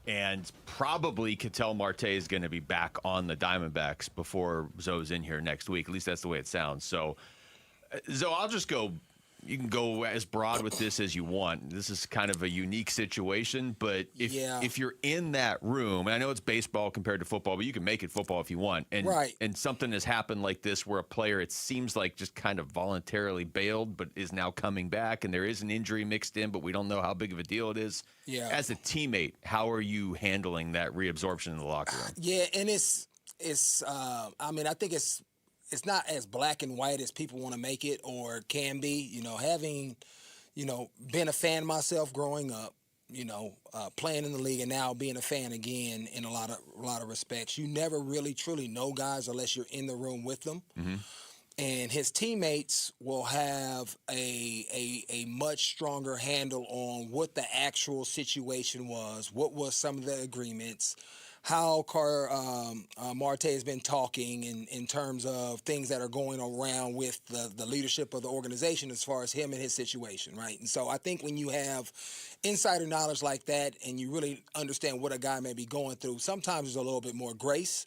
And probably Ketel Marte is going to be back on the Diamondbacks before Zoe's in here next week. At least that's the way it sounds. So, Zoe, I'll just go. You can go as broad with this as you want. This is kind of a unique situation, but if you're in that room, and I know it's baseball compared to football, but you can make it football if you want. And, and something has happened like this where a player, it seems like just kind of voluntarily bailed, but is now coming back, and there is an injury mixed in, but we don't know how big of a deal it is.
Yeah.
As a teammate, how are you handling that reabsorption in the locker room?
Yeah, and it's I mean, I think it's not as black and white as people want to make it or can be. Having, been a fan myself growing up, playing in the league and now being a fan again in a lot of respects, you never really truly know guys unless you're in the room with them. Mm-hmm. And his teammates will have a much stronger handle on what the actual situation was, what was some of the agreements, how Marte has been talking in terms of things that are going around with the leadership of the organization as far as him and his situation, right? And so I think when you have insider knowledge like that and you really understand what a guy may be going through, sometimes there's a little bit more grace.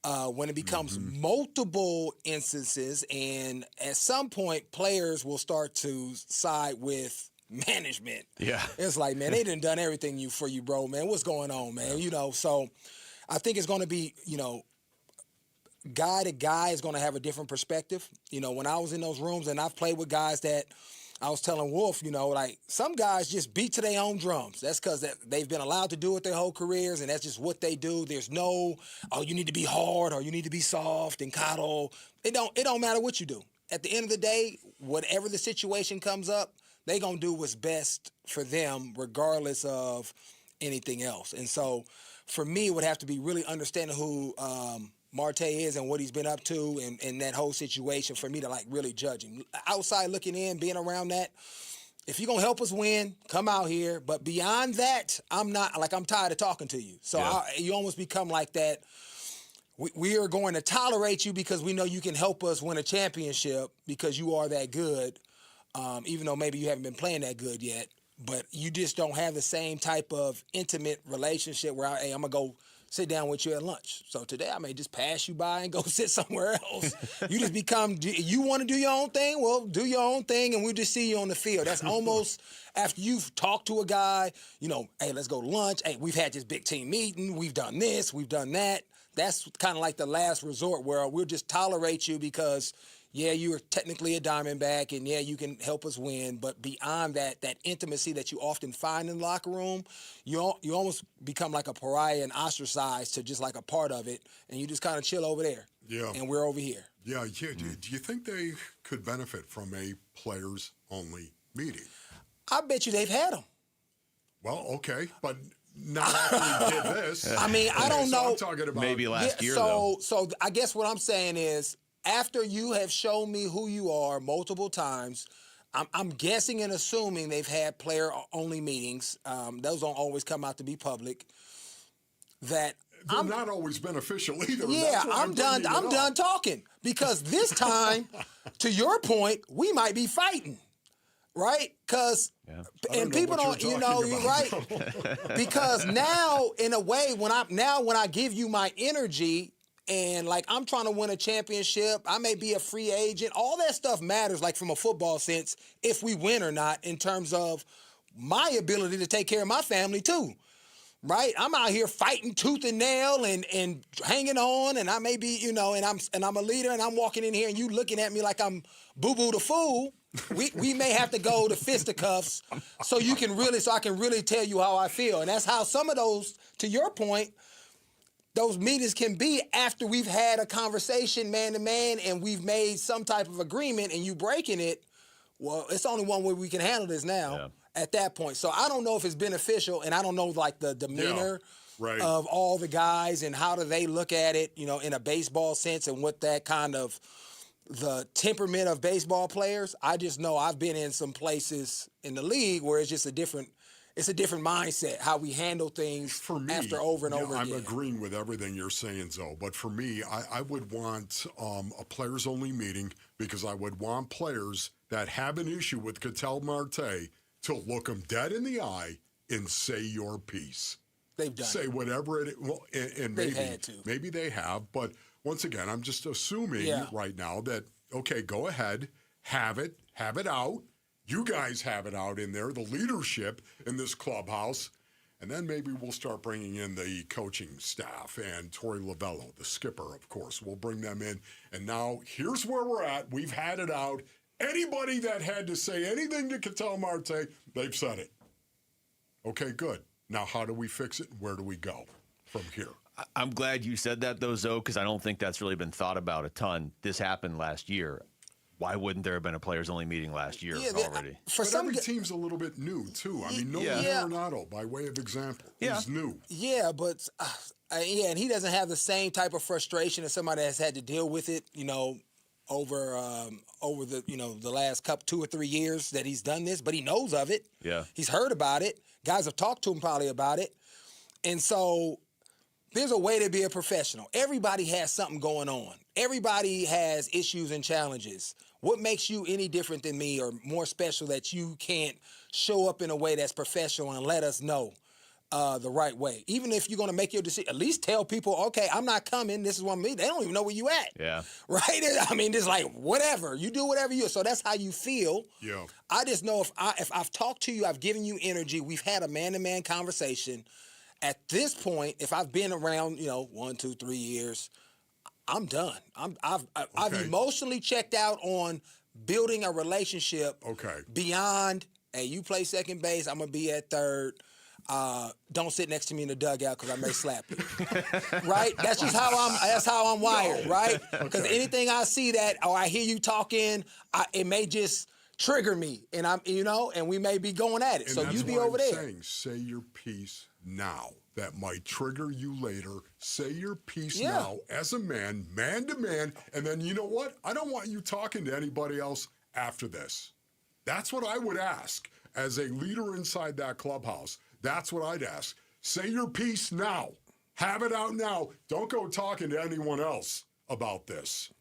When it becomes multiple instances, and at some point players will start to side with management.
Yeah.
It's like, man, they done everything for you, bro, man. What's going on, man? So I think it's going to be, guy to guy is going to have a different perspective. When I was in those rooms and I've played with guys that I was telling Wolf, some guys just beat to their own drums. That's because they've been allowed to do it their whole careers, and that's just what they do. There's no, you need to be hard or you need to be soft and coddle. It don't matter what you do. At the end of the day, whatever the situation comes up, they going to do what's best for them regardless of anything else. And so for me, it would have to be really understanding who Marte is and what he's been up to and that whole situation for me to really judge him. Outside looking in, being around that, if you're going to help us win, come out here. But beyond that, I'm not, I'm tired of talking to you. So you almost become like that. we are going to tolerate you because we know you can help us win a championship because you are that good, even though maybe you haven't been playing that good yet. But you just don't have the same type of intimate relationship where, hey, I'm going to go sit down with you at lunch. So today I may just pass you by and go sit somewhere else. You just become, you want to do your own thing? Well, do your own thing, and we'll just see you on the field. That's almost after you've talked to a guy, hey, let's go to lunch. Hey, we've had this big team meeting. We've done this. We've done that. That's kind of like the last resort where we'll just tolerate you because, yeah, you're technically a Diamondback, and, yeah, you can help us win. But beyond that intimacy that you often find in the locker room, you almost become like a pariah and ostracized to just like a part of it, and you just kind of chill over there.
Yeah.
And we're over here.
Yeah. Do you think they could benefit from a players-only meeting?
I bet you they've had them.
Well, okay, but not after we did this.
I mean, I don't know.
I'm talking about
maybe last year, though.
So I guess what I'm saying is, after you have shown me who you are multiple times, I'm guessing and assuming they've had player-only meetings. Those don't always come out to be public. They're
not always beneficial either.
Yeah, I'm done. I'm done talking because this time, to your point, we might be fighting, right? Because and people don't, you're right. Because now, in a way, when I give you my energy. And, like, I'm trying to win a championship. I may be a free agent. All that stuff matters, like, from a football sense, if we win or not, in terms of my ability to take care of my family, too. Right? I'm out here fighting tooth and nail and hanging on, and I may be, and I'm a leader, and I'm walking in here, and you looking at me like I'm Boo-Boo the Fool. We may have to go to fisticuffs so I can really tell you how I feel. And that's how some of those, to your point, those meetings can be after we've had a conversation man to man and we've made some type of agreement and you breaking it. Well, it's only one way we can handle this now at that point. So I don't know if it's beneficial, and I don't know like the demeanor of all the guys and how do they look at it, in a baseball sense and what that kind of the temperament of baseball players. I just know I've been in some places in the league where it's just a different mindset, how we handle things for me, after over and over again.
I'm agreeing with everything you're saying, Zoe, but for me, I would want a players-only meeting because I would want players that have an issue with Ketel Marte to look them dead in the eye and say your piece.
They've done
Say whatever it is. Well, and maybe they have, but once again, I'm just assuming right now that, okay, go ahead, have it out. You guys have it out in there, the leadership in this clubhouse, and then maybe we'll start bringing in the coaching staff and Torey Lovello, the skipper, of course. We'll bring them in, and now here's where we're at. We've had it out. Anybody that had to say anything to Ketel Marte, they've said it. Okay, good. Now how do we fix it? Where do we go from here?
I'm glad you said that, though, Zoe, because I don't think that's really been thought about a ton. This happened last year. Why wouldn't there have been a players-only meeting last year already?
But every team's a little bit new, too. I mean, Arenado, by way of example, is new.
Yeah, but, and he doesn't have the same type of frustration as somebody that's had to deal with it, over the last 2 or 3 years that he's done this. But he knows of it.
Yeah.
He's heard about it. Guys have talked to him probably about it. And so there's a way to be a professional. Everybody has something going on. Everybody has issues and challenges. What makes you any different than me or more special that you can't show up in a way that's professional and let us know the right way? Even if you're going to make your decision, at least tell people, okay, I'm not coming. This is what I'm meeting. They don't even know where you at.
Yeah.
Right? I mean, it's like, whatever. You do whatever you. So that's how you feel.
Yeah.
I just know if I've talked to you, I've given you energy, we've had a man-to-man conversation. At this point, if I've been around, 1, 2, 3 years, I'm done. I've emotionally checked out on building a relationship. Beyond, hey, you play second base, I'm gonna be at third. Don't sit next to me in the dugout because I may slap you. Right? That's just how I'm wired. Right? Because anything I see that or I hear you talking, it may just trigger me, and and we may be going at it.
And
so you be over there.
Saying, say your piece now. That might trigger you later. Say your piece now as a man to man, and then you know what? I don't want you talking to anybody else after this. That's what I would ask as a leader inside that clubhouse. That's what I'd ask. Say your piece now. Have it out now. Don't go talking to anyone else about this.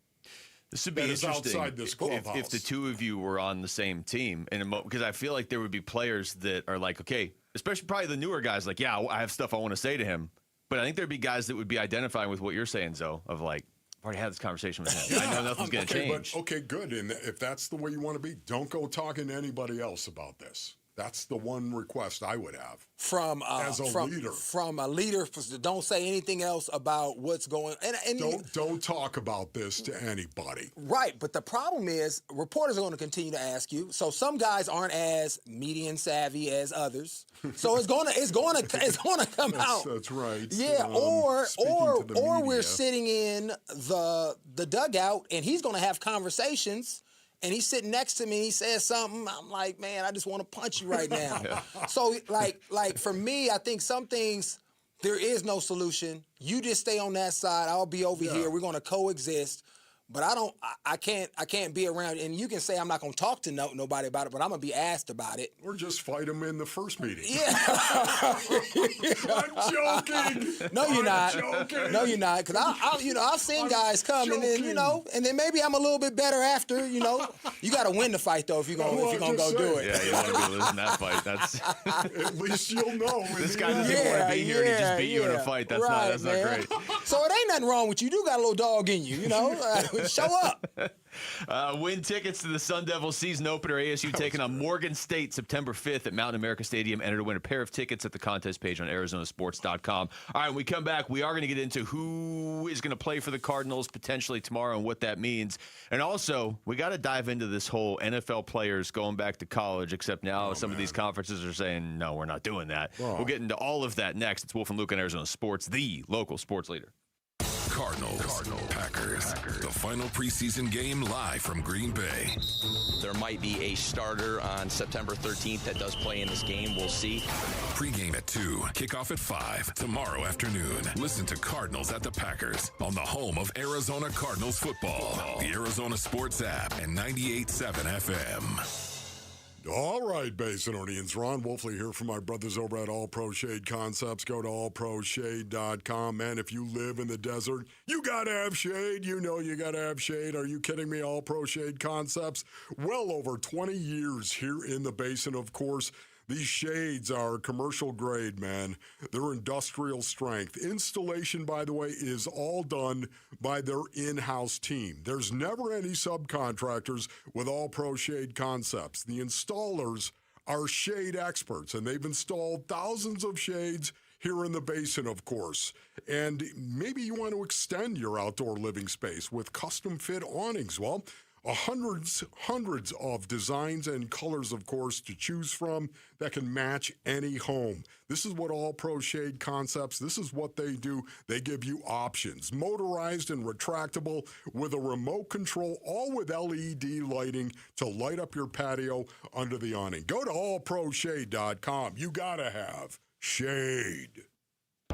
This would be interesting
outside this clubhouse.
if the two of you were on the same team. Because I feel like there would be players that are like, okay, especially probably the newer guys, like, yeah, I have stuff I want to say to him. But I think there'd be guys that would be identifying with what you're saying, Zoe, of like, I've already had this conversation with him. I know nothing's going to change.
Okay, good. And if that's the way you want to be, don't go talking to anybody else about this. That's the one request I would have as a leader.
From a leader, don't say anything else about what's going on. And
don't talk about this to anybody.
Right, but the problem is reporters are going to continue to ask you. So some guys aren't as media savvy as others. So it's going to come out.
That's right.
Yeah, or we're sitting in the dugout and he's going to have conversations. And he's sitting next to me, he says something, I'm like, man, I just want to punch you right now. So, like for me, I think some things, there is no solution. You just stay on that side, I'll be over here, we're going to coexist. But I can't be around, and you can say I'm not going to talk to nobody about it, but I'm going to be asked about it.
Or just fight them in the first meeting.
Yeah.
I'm joking.
No, you're not.
Joking.
No, you're not. Because I've seen guys come, and then and then maybe I'm a little bit better after. You got to win the fight though if you're gonna go do it.
Yeah, you want to be losing that fight. That's
at least you'll know.
This guy doesn't even want to be here. And he just beat you in a fight. That's not great.
So it ain't nothing wrong with you. You do got a little dog in you. Show up.
Win tickets to the Sun Devils season opener. ASU taking on Morgan State September 5th at Mountain America Stadium. Enter to win a pair of tickets at the contest page on ArizonaSports.com. All right, when we come back, we are going to get into who is going to play for the Cardinals potentially tomorrow and what that means. And also, we got to dive into this whole NFL players going back to college, except now some of these conferences are saying, no, we're not doing that. We'll get into all of that next. It's Wolf and Luke on Arizona Sports, the local sports leader.
Cardinals, Packers, the final preseason game live from Green Bay.
There might be a starter on September 13th that does play in this game. We'll see.
Pregame at 2, kickoff at 5 tomorrow afternoon. Listen to Cardinals at the Packers on the home of Arizona Cardinals football, the Arizona Sports app, and 98.7 FM.
All right, Basinonians. Ron Wolfley here from my brothers over at All Pro Shade Concepts. Go to allproshade.com. Man, if you live in the desert, you got to have shade. You know you got to have shade. Are you kidding me? All Pro Shade Concepts. Well over 20 years here in the Basin, of course. These shades are commercial grade, man. They're industrial strength. Installation, by the way, is all done by their in-house team. There's never any subcontractors with All Pro Shade Concepts. The installers are shade experts, and they've installed thousands of shades here in the Basin, of course. And maybe you want to extend your outdoor living space with custom-fit awnings. Well, hundreds of designs and colors, of course, to choose from that can match any home. This is what All Pro Shade Concepts, this is what they do. They give you options, motorized and retractable with a remote control, all with LED lighting to light up your patio under the awning. Go to allproshade.com. You gotta have shade.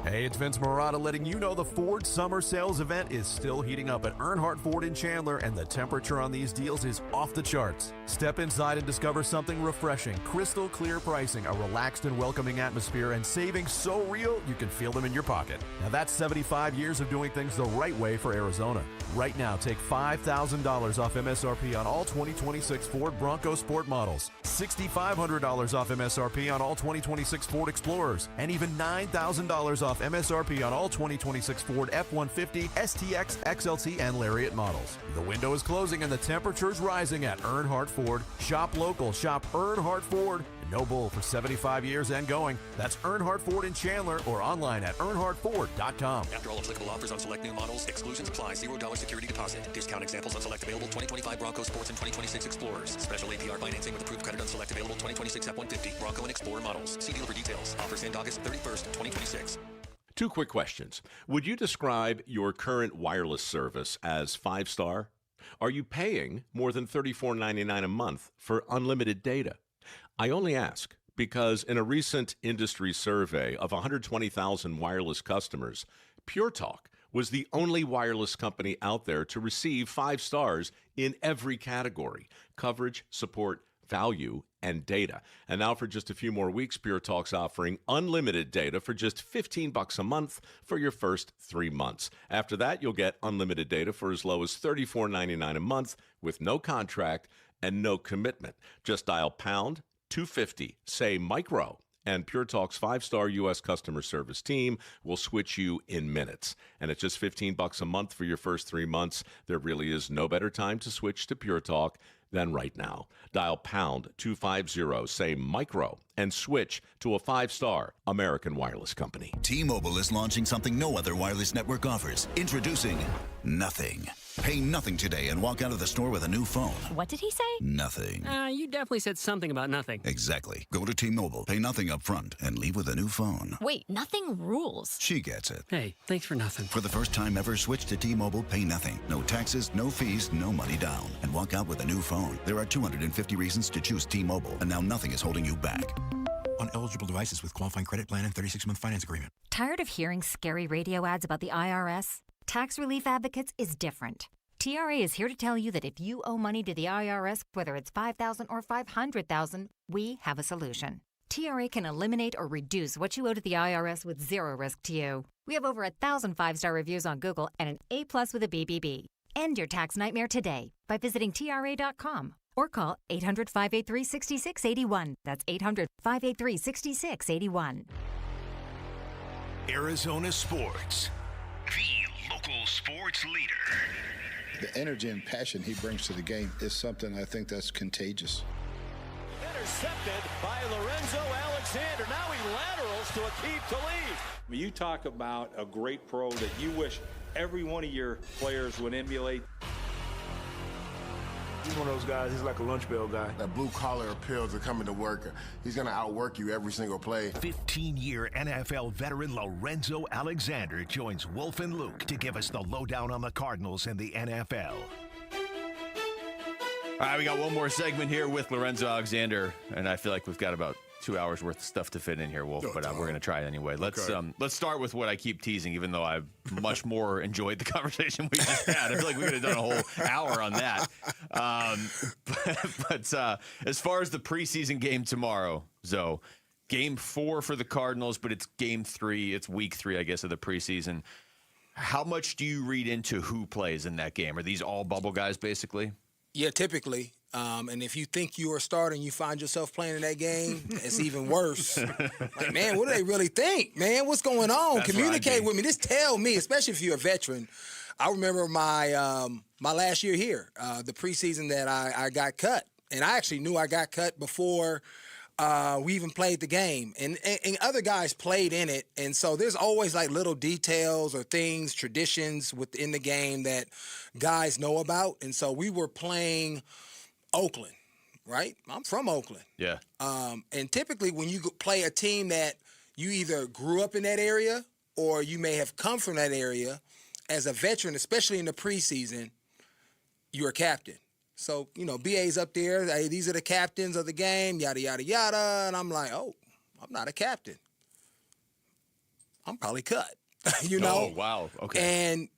Hey, it's Vince Marotta letting you know the Ford Summer Sales event is still heating up at Earnhardt Ford in Chandler, and the temperature on these deals is off the charts. Step inside and discover something refreshing, crystal clear pricing, a relaxed and welcoming atmosphere, and savings so real you can feel them in your pocket. Now that's 75 years of doing things the right way for Arizona. Right now, take $5,000 off MSRP on all 2026 Ford Bronco Sport models, $6,500 off MSRP on all 2026 Ford Explorers, and even $9,000 off MSRP on all 2026 Ford F-150, STX, XLT, and Lariat models. The window is closing and the temperature's rising at Earnhardt Ford. Shop local, shop Earnhardt Ford. No bull for 75 years and going. That's Earnhardt Ford in Chandler or online at earnhardtford.com.
After all applicable offers on select new models, exclusions apply. $0 security deposit. Discount examples on select available 2025 Bronco Sports and 2026 Explorers. Special APR financing with approved credit on select available 2026 F-150, Bronco, and Explorer models. See dealer for details. Offers end August 31st, 2026.
Two quick questions. Would you describe your current wireless service as 5-star? Are you paying more than $34.99 a month for unlimited data? I only ask because in a recent industry survey of 120,000 wireless customers, Pure Talk was the only wireless company out there to receive 5 stars in every category: coverage, support, value, and data. And now for just a few more weeks, Pure Talk's offering unlimited data for just $15 a month for your first 3 months. After that, you'll get unlimited data for as low as $34.99 a month with no contract and no commitment. Just dial pound 250, say micro, and Pure Talk's 5-star U.S. customer service team will switch you in minutes. And it's just $15 a month for your first 3 months. There really is no better time to switch to Pure Talk than right now. Dial pound 250, say micro, and switch to a 5-star American Wireless company.
T-Mobile is launching something no other wireless network offers. Introducing Nothing. Pay nothing today and walk out of the store with a new phone.
What did he say?
Nothing.
You definitely said something about nothing.
Exactly. Go to T-Mobile, pay nothing up front, and leave with a new phone.
Wait, nothing rules.
She gets it.
Hey, thanks for nothing.
For the first time ever, switch to T-Mobile, pay nothing. No taxes, no fees, no money down. And walk out with a new phone. There are 250 reasons to choose T-Mobile, and now nothing is holding you back.
On eligible devices with qualifying credit plan and 36-month finance agreement.
Tired of hearing scary radio ads about the IRS? Tax Relief Advocates is different. TRA is here to tell you that if you owe money to the IRS, whether it's $5,000 or $500,000, we have a solution. TRA can eliminate or reduce what you owe to the IRS with zero risk to you. We have over 1,000 5-star reviews on Google and an A+ with a BBB. End your tax nightmare today by visiting TRA.com or call 800-583-6681. That's 800-583-6681.
Arizona Sports, the local sports leader.
The energy and passion he brings to the game is something I think that's contagious.
Intercepted by Lorenzo Alexander. Now he laterals to Aqib Talib.
When you talk about a great pro that you wish every one of your players would emulate.
He's one of those guys, he's like a lunch bell guy. That blue-collar appeal to coming to work. He's going to outwork you every single play.
15-year NFL veteran Lorenzo Alexander joins Wolf and Luke to give us the lowdown on the Cardinals and the NFL.
All right, we got one more segment here with Lorenzo Alexander, and I feel like we've got about 2 hours worth of stuff to fit in here, Wolf, but we're going to try it anyway. Let's start with what I keep teasing, even though I've much more enjoyed the conversation we just had. I feel like we could have done a whole hour on that. But as far as the preseason game tomorrow, Zoe, game 4 for the Cardinals, but it's game 3. It's week 3, I guess, of the preseason. How much do you read into who plays in that game? Are these all bubble guys, basically?
Yeah, typically. And if you think you are starting, you find yourself playing in that game, it's even worse. Like, man, what do they really think? Man, what's going on?
That's
Communicate with me. Just tell me, especially if you're a veteran. I remember my my last year here, the preseason that I got cut. And I actually knew I got cut before we even played the game. And other guys played in it. And so there's always like little details or things, traditions within the game that guys know about. And so we were playing Oakland, right? I'm from Oakland.
Yeah.
And typically when you play a team that you either grew up in that area or you may have come from that area, as a veteran, especially in the preseason, you're a captain. So, you know, BA's up there. Hey, these are the captains of the game, yada, yada, yada. And I'm like, oh, I'm not a captain. I'm probably cut, you know?
Oh, wow. Okay.
And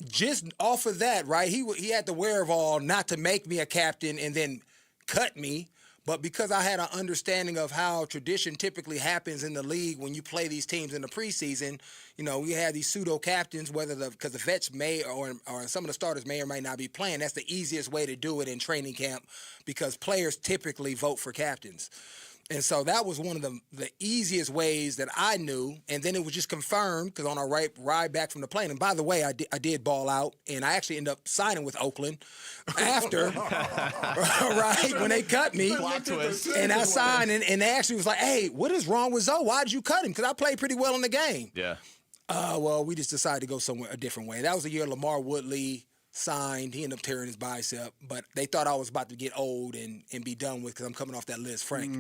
just off of that, right, he had the wherewithal not to make me a captain and then cut me, but because I had an understanding of how tradition typically happens in the league when you play these teams in the preseason, you know, we had these pseudo captains, because the vets may or some of the starters may or may not be playing. That's the easiest way to do it in training camp because players typically vote for captains. And so that was one of the easiest ways that I knew. And then it was just confirmed because on our ride back from the plane, and by the way, I did ball out, and I actually ended up signing with Oakland after, right, when they cut me.
Plot twist.
And I signed, and they actually was like, hey, what is wrong with Zoe? Why did you cut him? Because I played pretty well in the game.
Yeah.
Well, we just decided to go somewhere a different way. That was the year Lamar Woodley signed. He ended up tearing his bicep, but they thought I was about to get old and be done with because I'm coming off that list, Frank.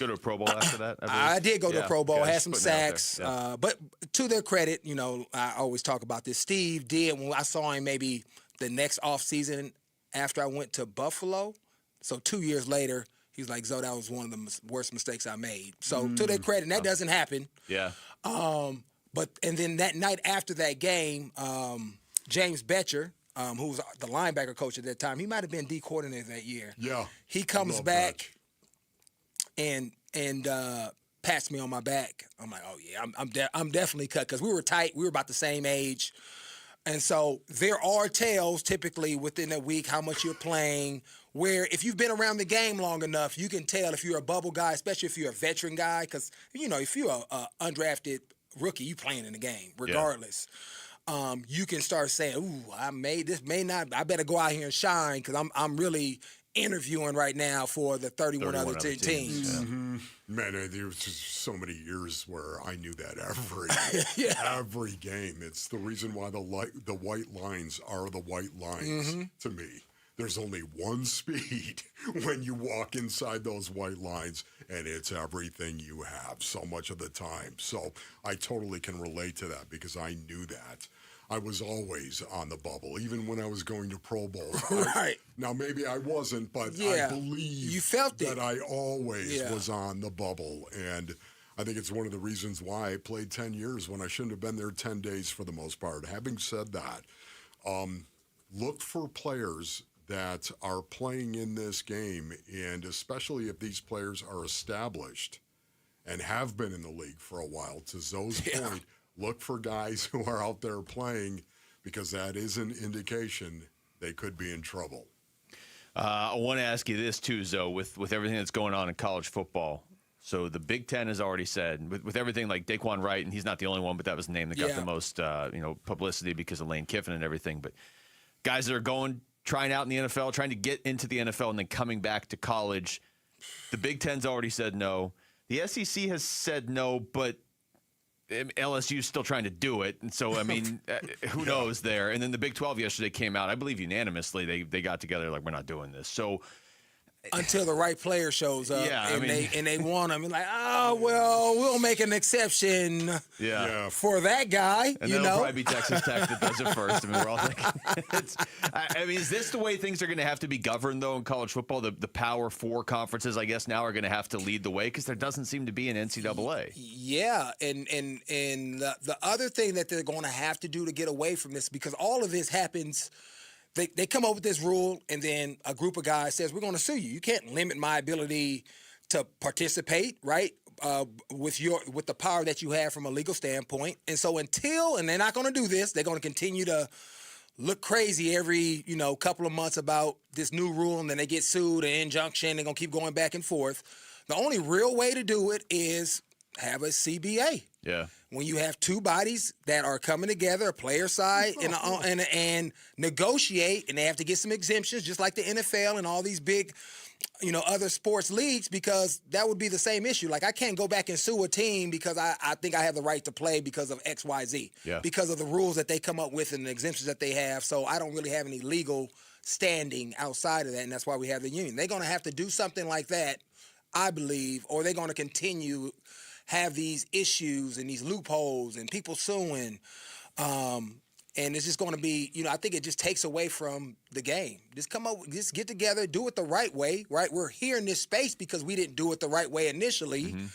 Go to a Pro Bowl after that?
I did go to a Pro Bowl,
okay,
had some sacks.
Yeah.
But to their credit, you know, I always talk about this. Steve did, when I saw him maybe the next offseason after I went to Buffalo, so 2 years later, he was like, Zoe, that was one of the worst mistakes I made. So to their credit, and that doesn't happen.
Yeah.
And then that night after that game, James Betcher, who was the linebacker coach at that time, he might have been D coordinator that year.
Yeah.
He comes back and pats me on my back. I'm like, oh yeah, I'm definitely cut because we were tight. We were about the same age. And so there are tells typically within a week how much you're playing, where if you've been around the game long enough, you can tell if you're a bubble guy, especially if you're a veteran guy, because, if you're a undrafted rookie, you playing in the game regardless. Yeah. You can start saying, ooh, I better go out here and shine because I'm really interviewing right now for the 31 other teams.
Yeah. Mm-hmm. Man, there was just so many years where I knew that every game. It's the reason why the white lines are the white lines to me. There's only one speed when you walk inside those white lines, and it's everything you have so much of the time. So I totally can relate to that because I knew that. I was always on the bubble, even when I was going to Pro Bowl.
Right.
Now, maybe I wasn't, but I believe
you felt
that I always was on the bubble. And I think it's one of the reasons why I played 10 years when I shouldn't have been there 10 days for the most part. Having said that, look for players that are playing in this game, and especially if these players are established and have been in the league for a while, to Zoe's point, look for guys who are out there playing because that is an indication they could be in trouble.
I want to ask you this too, Zoe, with everything that's going on in college football. So the Big Ten has already said, with everything like Daquan Wright, and he's not the only one, but that was the name that got the most publicity because of Lane Kiffin and everything. But guys that are trying out in the NFL, trying to get into the NFL and then coming back to college, the Big Ten's already said no. The SEC has said no, but LSU's still trying to do it. And so, I mean, who knows there? And then the Big 12 yesterday came out, I believe unanimously, they got together like, we're not doing this. So
until the right player shows up they want him. And like, oh, well, we'll make an exception for that guy.
And that'll probably be Texas Tech that does it first. I mean, we're all thinking, is this the way things are going to have to be governed, though, in college football? The Power Four conferences, I guess, now are going to have to lead the way because there doesn't seem to be an NCAA.
Yeah, and the other thing that they're going to have to do to get away from this, because all of this happens – They come up with this rule, and then a group of guys says, we're going to sue you. You can't limit my ability to participate, right, with the power that you have from a legal standpoint. And so and they're not going to do this, they're going to continue to look crazy every, couple of months about this new rule, and then they get sued, an injunction, they're going to keep going back and forth. The only real way to do it is have a CBA.
Yeah.
When you have two bodies that are coming together, a player side and negotiate, and they have to get some exemptions, just like the NFL and all these big, other sports leagues, because that would be the same issue. Like, I can't go back and sue a team because I think I have the right to play because of X, Y, Z, because of the rules that they come up with and the exemptions that they have. So I don't really have any legal standing outside of that, and that's why we have the union. They're going to have to do something like that, I believe, or they're going to continue have these issues and these loopholes and people suing. And it's just going to be, I think it just takes away from the game. Just get together, do it the right way, right? We're here in this space because we didn't do it the right way initially. Mm-hmm.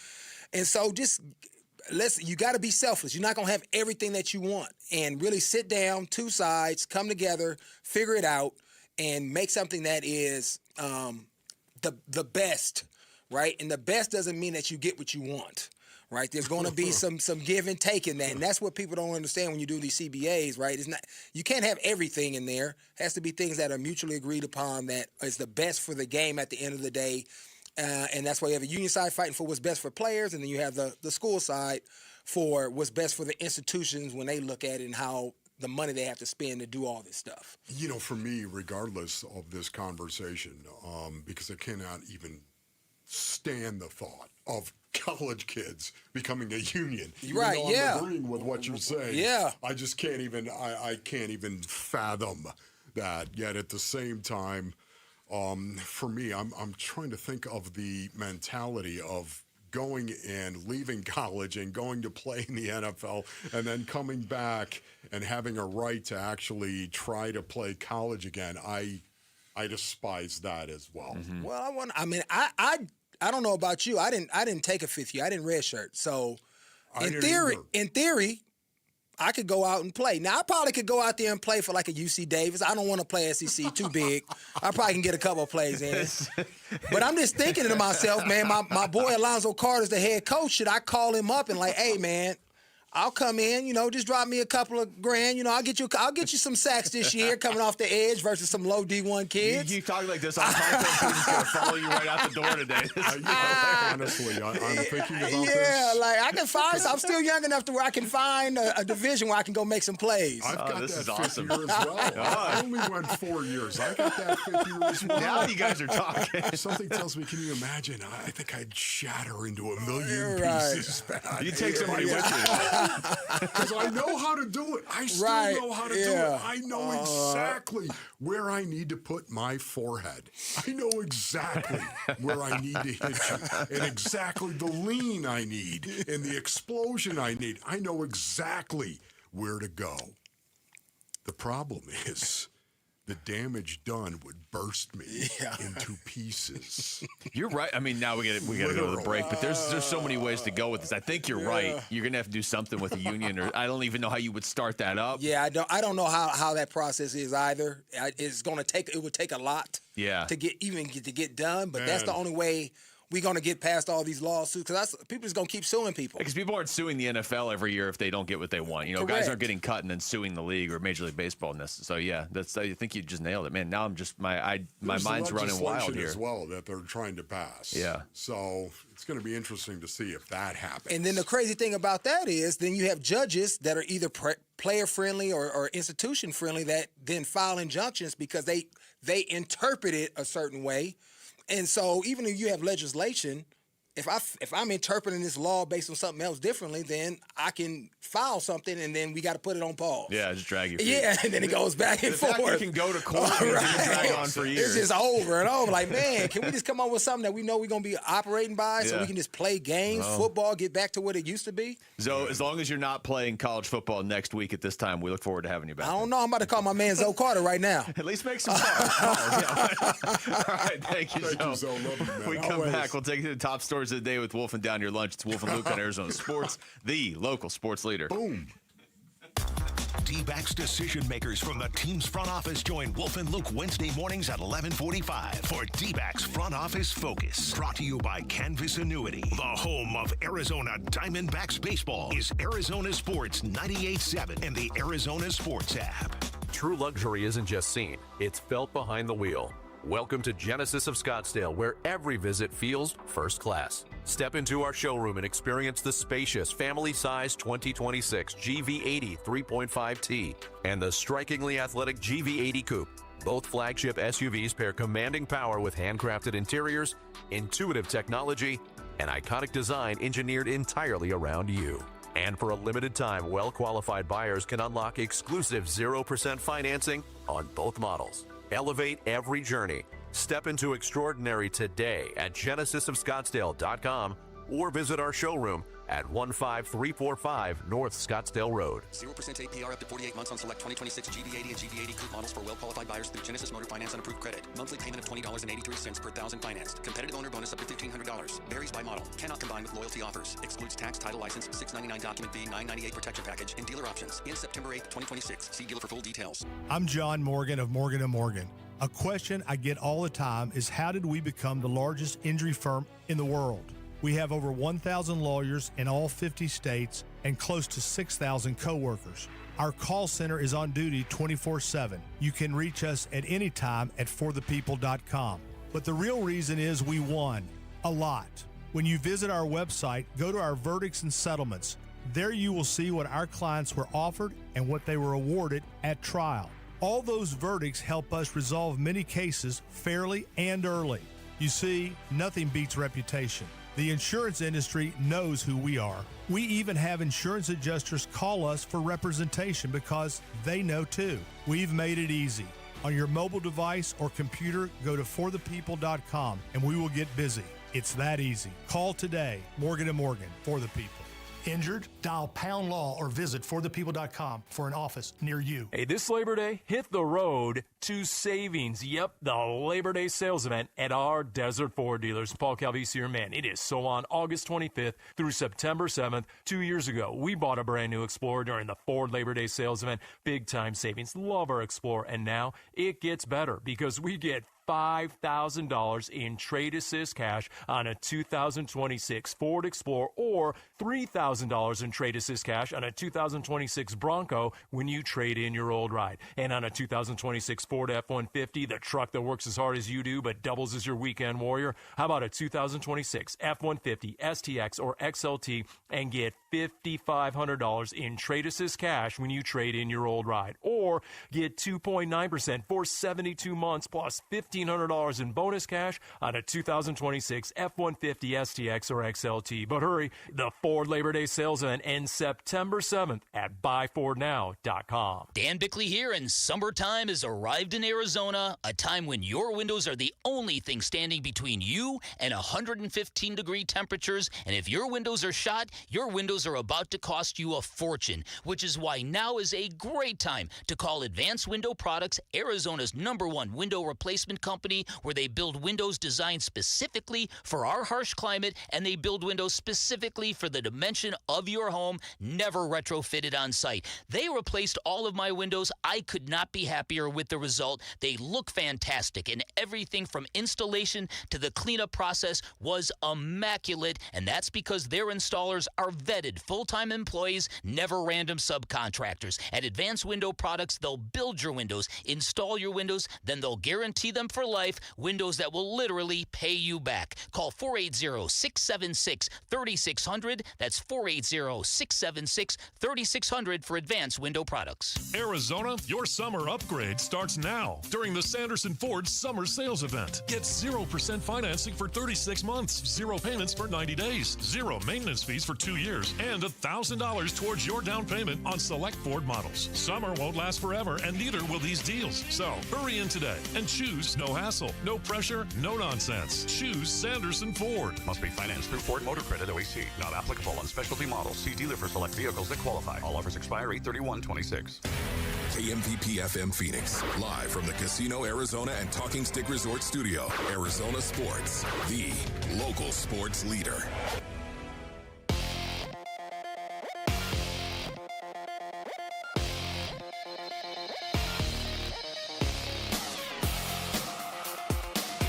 And so you got to be selfless. You're not going to have everything that you want. And really sit down, two sides, come together, figure it out, and make something that is the best, right? And the best doesn't mean that you get what you want. Right, there's going to be some give and take in that, and that's what people don't understand when you do these CBAs. Right, you can't have everything in there. It has to be things that are mutually agreed upon that is the best for the game at the end of the day, and that's why you have a union side fighting for what's best for players, and then you have the school side for what's best for the institutions when they look at it and how the money they have to spend to do all this stuff.
For me, regardless of this conversation, because I cannot even stand the thought of college kids becoming a union.
Right,
I'm agreeing with what you're saying. Yeah. I just can't even, I can't even fathom that. Yet at the same time, for me, I'm trying to think of the mentality of going and leaving college and going to play in the NFL and then coming back and having a right to actually try to play college again. I despise that as well.
Mm-hmm. Well, I don't know about you. I didn't take a fifth year. I didn't redshirt. So in theory, I could go out and play. Now, I probably could go out there and play for like a UC Davis. I don't want to play SEC, too big. I probably can get a couple of plays in. But I'm just thinking to myself, man, my boy Alonzo Carter's the head coach. Should I call him up and like, hey, man, I'll come in, just drop me a couple of grand. I'll get you some sacks this year coming off the edge versus some low D1 kids.
You talk like this, I'm confident he's going to follow you right out the door today.
Honestly, I'm thinking about this.
Yeah, like I can find. I'm still young enough to where I can find a division where I can go make some plays.
I've got
this
that
is
fifth
awesome.
year as well. I only went 4 years. I got that fifth year as well.
Now you guys are talking.
Something tells me, can you imagine? I think I'd shatter into a million
Right.
pieces.
You take somebody with you.
Because I know how to do it. I still know how to do it. I know exactly where I need to put my forehead. I know exactly where I need to hit you and exactly the lean I need and the explosion I need. I know exactly where to go. The problem is the damage done would burst me into pieces.
You're right. I mean, now we got to go to the break, but there's so many ways to go with this. I think you're right. You're gonna have to do something with a union, or I don't even know how you would start that up.
Yeah, I don't know how that process is either. It would take a lot. To get done, but that's the only way we're going to get past all these lawsuits, because people just going to keep suing people.
Because people aren't suing the NFL every year if they don't get what they want.
Correct.
Guys aren't getting cut and then suing the league or Major League Baseball in this. So yeah, I think you just nailed it, man. Now I'm just my mind's running wild here.
As well that they're trying to pass.
Yeah.
So it's going to be interesting to see if that happens.
And then the crazy thing about that is, then you have judges that are either player friendly or institution friendly that then file injunctions because they interpret it a certain way. And so even if you have legislation, if I'm interpreting this law based on something else differently, then I can file something, and then we got to put it on pause.
Yeah, just drag your feet.
Yeah, and then it goes back and forth.
The fact you can go to court and drag on for years.
It's just over and over. Like, man, can we just come up with something that we know we're going to be operating by so we can just play games, football, get back to what it used to be?
So as long as you're not playing college football next week at this time, we look forward to having you back.
I don't know. I'm about to call my man Zoe Carter right now.
At least make some calls. All right, thank you, Zoe. When we come back, we'll take you to the top stories of the day with Wolf and Down Your Lunch. It's Wolf and Luke on Arizona Sports, the local sports leader.
Boom.
D-backs decision makers from the team's front office join Wolf and Luke Wednesday mornings at 11:45 for D-backs Front Office Focus. Brought to you by Canvas Annuity. The home of Arizona Diamondbacks baseball is Arizona Sports 98.7 and the Arizona Sports app.
True luxury isn't just seen, it's felt behind the wheel. Welcome to Genesis of Scottsdale, where every visit feels first class. Step into our showroom and experience the spacious, family-sized 2026 GV80 3.5T and the strikingly athletic GV80 Coupe. Both flagship SUVs pair commanding power with handcrafted interiors, intuitive technology, and iconic design engineered entirely around you. And for a limited time, well-qualified buyers can unlock exclusive 0% financing on both models. Elevate every journey. Step into extraordinary today at genesisofscottsdale.com or visit our showroom at 15345 North Scottsdale Road.
0% APR up to 48 months on select 2026 GV80 and GV80 Coupe models for well-qualified buyers through Genesis Motor Finance on approved credit. Monthly payment of $20.83 per thousand financed. Competitive owner bonus up to $1,500. Varies by model. Cannot combine with loyalty offers. Excludes tax, title, license, $699 document fee, $998 protection package, and dealer options. In September 8th, 2026. See dealer for full details.
I'm John Morgan of Morgan & Morgan. A question I get all the time is, how did we become the largest injury firm in the world? We have over 1,000 lawyers in all 50 states and close to 6,000 co-workers. Our call center is on duty 24/7. You can reach us at any time at forthepeople.com. But the real reason is we won a lot. When you visit our website, go to our verdicts and settlements. There you will see what our clients were offered and what they were awarded at trial. All those verdicts help us resolve many cases fairly and early. You see, nothing beats reputation. The insurance industry knows who we are. We even have insurance adjusters call us for representation because they know too. We've made it easy. On your mobile device or computer, go to forthepeople.com and we will get busy. It's that easy. Call today. Morgan & Morgan, for the people. Injured? Dial Pound Law or visit forthepeople.com for an office near you.
Hey, this Labor Day, hit the road to Savings. Yep, the Labor Day sales event at our Desert Ford dealers. Paul Calvisi, your man. It is so on August 25th through September 7th. 2 years ago, we bought a brand new Explorer during the Ford Labor Day sales event. Big time savings. Love our Explorer. And now it gets better because we get $5,000 in trade assist cash on a 2026 Ford Explorer or $3,000 in trade assist cash on a 2026 Bronco when you trade in your old ride. And on a 2026 Ford F-150, the truck that works as hard as you do but doubles as your weekend warrior. How about a 2026 F-150, STX, or XLT and get $5,500 in trade assist cash when you trade in your old ride. Or get 2.9% for 72 months plus $1,500 in bonus cash on a 2026 F-150, STX, or XLT. But hurry, the Ford Labor Day sales event ends September 7th at buyfordnow.com.
Dan Bickley here, and summertime has arrived in Arizona, a time when your windows are the only thing standing between you and 115-degree temperatures. And if your windows are shot, your windows are about to cost you a fortune, which is why now is a great time to call Advanced Window Products, Arizona's #1 window replacement company, where they build windows designed specifically for our harsh climate, and they build windows specifically for the dimension of your home, never retrofitted on site. They replaced all of my windows. I could not be happier with the result. They look fantastic, and everything from installation to the cleanup process was immaculate, and that's because their installers are vetted full-time employees, never random subcontractors. At Advanced Window Products, they'll build your windows, install your windows, then they'll guarantee them for life, windows that will literally pay you back. Call 480-676-3600. That's 480-676-3600 for Advanced Window Products.
Arizona, your summer upgrade starts now during the Sanderson Ford Summer Sales Event. Get 0% financing for 36 months, 0 payments for 90 days, 0 maintenance fees for 2 years, and $1,000 towards your down payment on select Ford models. Summer won't last forever, and neither will these deals. So hurry in today and choose no hassle, no pressure, no nonsense. Choose Sanderson Ford.
Must be financed through Ford Motor Credit OAC. Not applicable on specialty models. See dealer for select vehicles that qualify. All offers expire 8/31/26.
KMVP FM Phoenix, live from the Casino Arizona and Talking Stick Resort Studio. Arizona Sports, the local sports leader.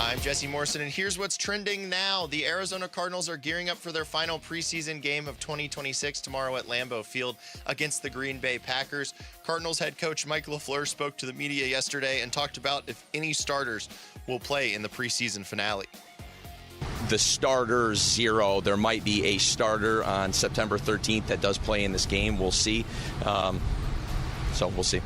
I'm Jesse Morrison, and here's what's trending now. The Arizona Cardinals are gearing up for their final preseason game of 2026 tomorrow at Lambeau Field against the Green Bay Packers. Cardinals head coach Mike LaFleur spoke to the media yesterday and talked about if any starters will play in the preseason finale.
The starters, 0. There might be a starter on September 13th that does play in this game. We'll see. So we'll see.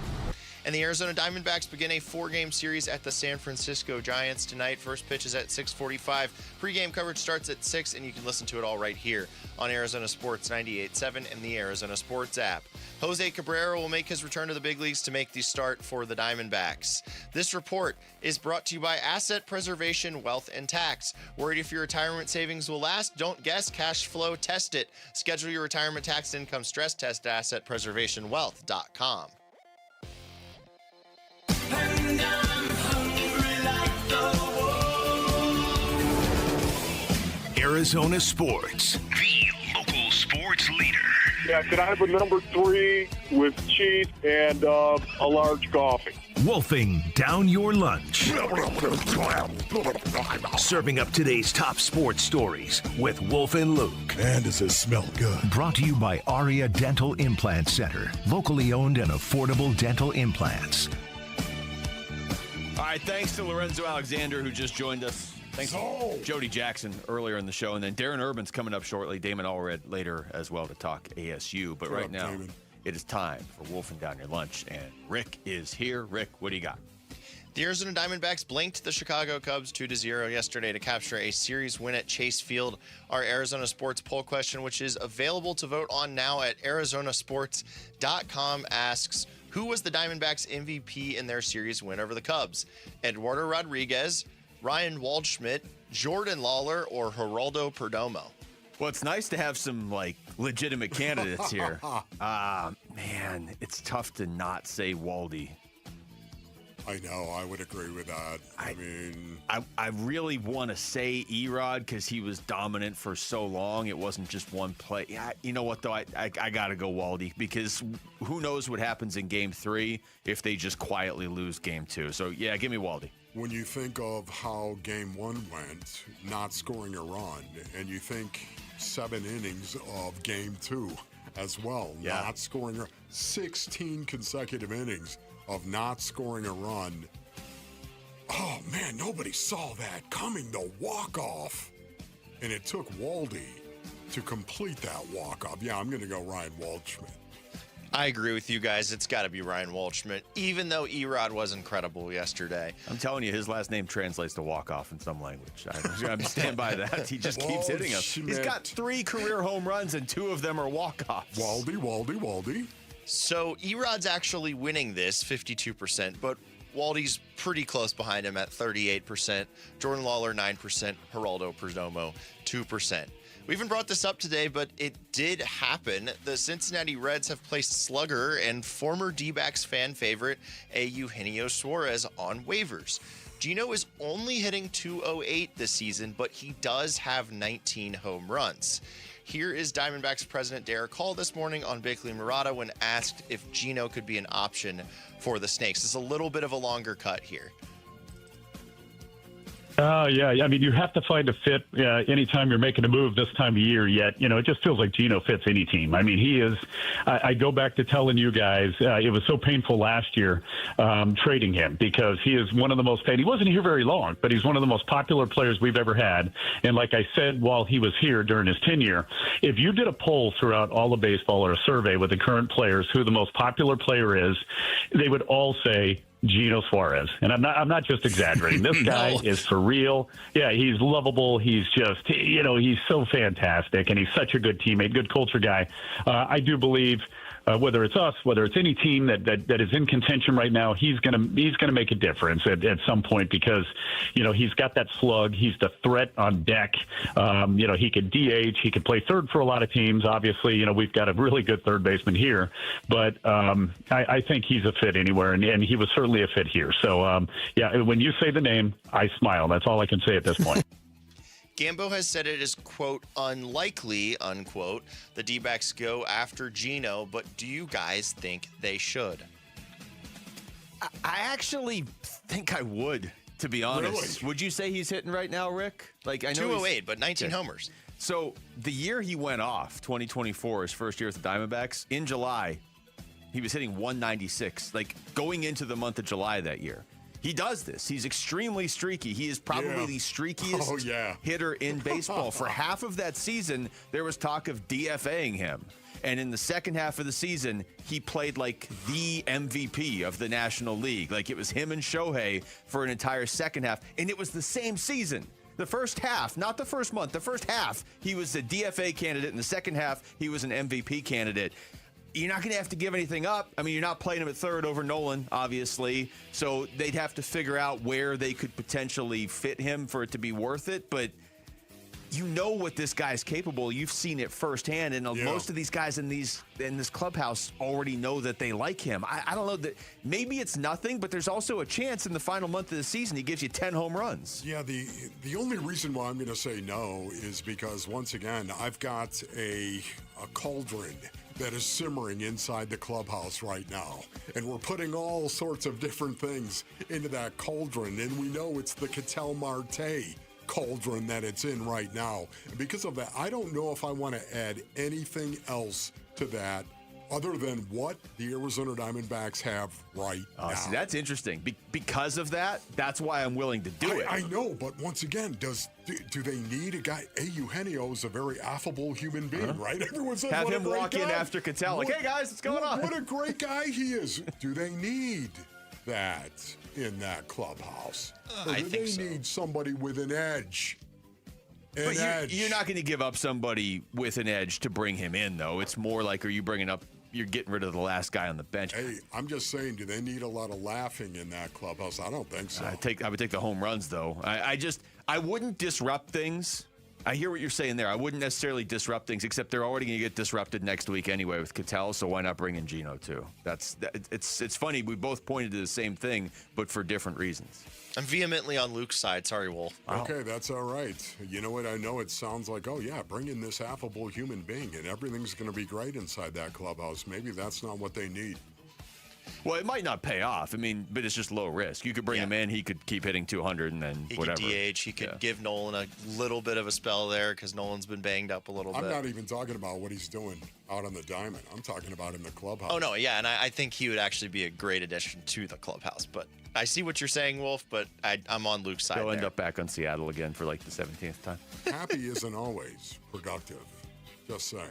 And the Arizona Diamondbacks begin a 4-game series at the San Francisco Giants tonight. First pitch is at 6:45. Pre-game coverage starts at 6, and you can listen to it all right here on Arizona Sports 98.7 and the Arizona Sports app. Jose Cabrera will make his return to the big leagues to make the start for the Diamondbacks. This report is brought to you by Asset Preservation Wealth and Tax. Worried if your retirement savings will last? Don't guess. Cash flow test it. Schedule your retirement tax income stress test at AssetPreservationWealth.com.
And I'm hungry like the wolf.
Arizona Sports, the local sports leader.
Yeah, could I have a number 3 with cheese and a large coffee?
Wolfing down your lunch. Serving up today's top sports stories with Wolf and Luke.
Man, does it smell good.
Brought to you by Aria Dental Implant Center. Locally owned and affordable dental implants.
All right, thanks to Lorenzo Alexander, who just joined us. Thanks to Jody Jackson earlier in the show. And then Darren Urban's coming up shortly. Damon Allred later as well to talk ASU. But right now, it is time for Wolfing Down Your Lunch. And Rick is here. Rick, what do you got?
The Arizona Diamondbacks blanked the Chicago Cubs 2-0 yesterday to capture a series win at Chase Field. Our Arizona Sports poll question, which is available to vote on now at ArizonaSports.com, asks, who was the Diamondbacks MVP in their series win over the Cubs? Eduardo Rodriguez, Ryan Waldschmidt, Jordan Lawler, or Geraldo Perdomo?
Well, it's nice to have some, legitimate candidates here. Man, it's tough to not say Waldy.
I know. I would agree with that.
I really want to say Erod because he was dominant for so long. It wasn't just one play. Yeah, you know what, though? I got to go Waldy because who knows what happens in Game 3 if they just quietly lose Game 2. So, yeah, give me Waldy.
When you think of how Game 1 went, not scoring a run, and you think 7 innings of Game 2 as well, not scoring 16 consecutive innings of not scoring a run. Oh, man, nobody saw that coming, the walk-off. And it took Waldy to complete that walk-off. Yeah, I'm going to go Ryan Waldschmidt.
I agree with you guys. It's got to be Ryan Waldschmidt, even though Erod was incredible yesterday.
I'm telling you, his last name translates to walk-off in some language. I stand by that. He just keeps hitting them. He's got 3 career home runs, and 2 of them are walk-offs.
Waldy.
So Erod's actually winning this 52%, but Waldy's pretty close behind him at 38%. Jordan Lawler, 9%. Geraldo Perdomo, 2%. We haven't brought this up today, but it did happen. The Cincinnati Reds have placed slugger and former D-backs fan favorite Eugenio Suarez on waivers. Gino is only hitting .208 this season, but he does have 19 home runs. Here is Diamondbacks president Derek Hall this morning on Bickley Murata when asked if Gino could be an option for the Snakes. It's a little bit of a longer cut here.
Yeah. I mean, you have to find a fit anytime you're making a move this time of year. Yet, it just feels like Gino fits any team. I mean, he is. I go back to telling you guys it was so painful last year trading him because he is one of the most. And he wasn't here very long, but he's one of the most popular players we've ever had. And like I said, while he was here during his tenure, if you did a poll throughout all of baseball or a survey with the current players who the most popular player is, they would all say Gino Suarez. And I'm not just exaggerating. This guy is for real. Yeah, he's lovable. He's just, he's so fantastic, and he's such a good teammate, good culture guy. I do believe whether it's us, whether it's any team that is in contention right now, he's gonna make a difference at some point because, he's got that slug. He's the threat on deck. He could DH. He could play third for a lot of teams. Obviously, we've got a really good third baseman here, but I think he's a fit anywhere, and he was certainly a fit here. So, when you say the name, I smile. That's all I can say at this point.
Gambo has said it is, quote, unlikely, unquote, the D-backs go after Gino, but do you guys think they should?
I actually think I would, to be honest. Really? Would you say he's hitting right now, Rick? I know
208, but 19 homers.
So the year he went off, 2024, his first year with the Diamondbacks, in July, he was hitting 196, going into the month of July that year. He does this. He's extremely streaky. He is probably the streakiest hitter in baseball. For half of that season, there was talk of DFAing him. And in the second half of the season, he played like the MVP of the National League. It was him and Shohei for an entire second half. And it was the same season. The first half, not the first month, the first half, he was a DFA candidate. In the second half, he was an MVP candidate. You're not going to have to give anything up. I mean, you're not playing him at third over Nolan, obviously. So they'd have to figure out where they could potentially fit him for it to be worth it. But you know what this guy's capable. You've seen it firsthand. And most of these guys in this clubhouse already know that they like him. I don't know that maybe it's nothing, but there's also a chance in the final month of the season he gives you 10 home runs.
Yeah, the only reason why I'm going to say no is because, once again, I've got a cauldron that is simmering inside the clubhouse right now. And we're putting all sorts of different things into that cauldron. And we know it's the Ketel Marte cauldron that it's in right now. And because of that, I don't know if I want to add anything else to that other than what the Arizona Diamondbacks have right now.
See, that's interesting. Because of that, that's why I'm willing to do it.
I know, but once again, do they need a guy? Eugenio is a very affable human being, right? Everyone says,
have him walk in after Ketel, hey guys, what's going on?
What a great guy he is. Do they need that in that clubhouse? Or do they need somebody with an edge?
You're not going to give up somebody with an edge to bring him in, though. It's more like, you're getting rid of the last guy on the bench.
Hey, I'm just saying, do they need a lot of laughing in that clubhouse? I don't think so.
I would take the home runs, though. I wouldn't disrupt things I hear what you're saying there. I wouldn't necessarily disrupt things, except they're already going to get disrupted next week anyway with Cattell, so why not bring in Gino too? It's funny. We both pointed to the same thing, but for different reasons.
I'm vehemently on Luke's side. Sorry, Wolf.
Wow. Okay, that's all right. You know what? I know it sounds like, oh, yeah, bring in this affable human being, and everything's going to be great inside that clubhouse. Maybe that's not what they need.
Well, it might not pay off. I mean, but it's just low risk. You could bring him in. He could keep hitting 200 and then whatever.
He could DH. He could give Nolan a little bit of a spell there because Nolan's been banged up a little bit.
I'm not even talking about what he's doing out on the diamond. I'm talking about in the clubhouse.
Oh, no, yeah, and I think he would actually be a great addition to the clubhouse. But I see what you're saying, Wolf, but I'm on Luke's side.
He'll end up back on Seattle again for like the 17th time.
Happy isn't always productive. Just saying.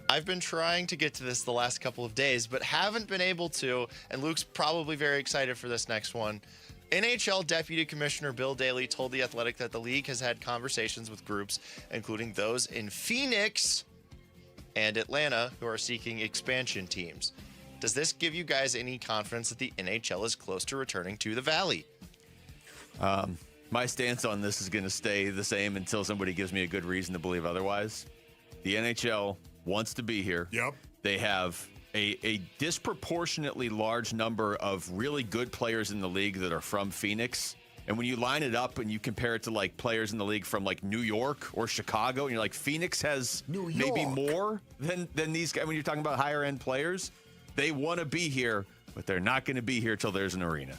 I've been trying to get to this the last couple of days, but haven't been able to, and Luke's probably very excited for this next one. NHL Deputy Commissioner Bill Daley told The Athletic that the league has had conversations with groups, including those in Phoenix and Atlanta, who are seeking expansion teams. Does this give you guys any confidence that the NHL is close to returning to the Valley?
My stance on this is going to stay the same until somebody gives me a good reason to believe otherwise. The NHL wants to be here.
Yep.
They have a disproportionately large number of really good players in the league that are from Phoenix. And when you line it up and you compare it to like players in the league from like New York or Chicago, and you're like, Phoenix has maybe more than these guys. When you're talking about higher end players, they want to be here, but they're not going to be here till there's an arena.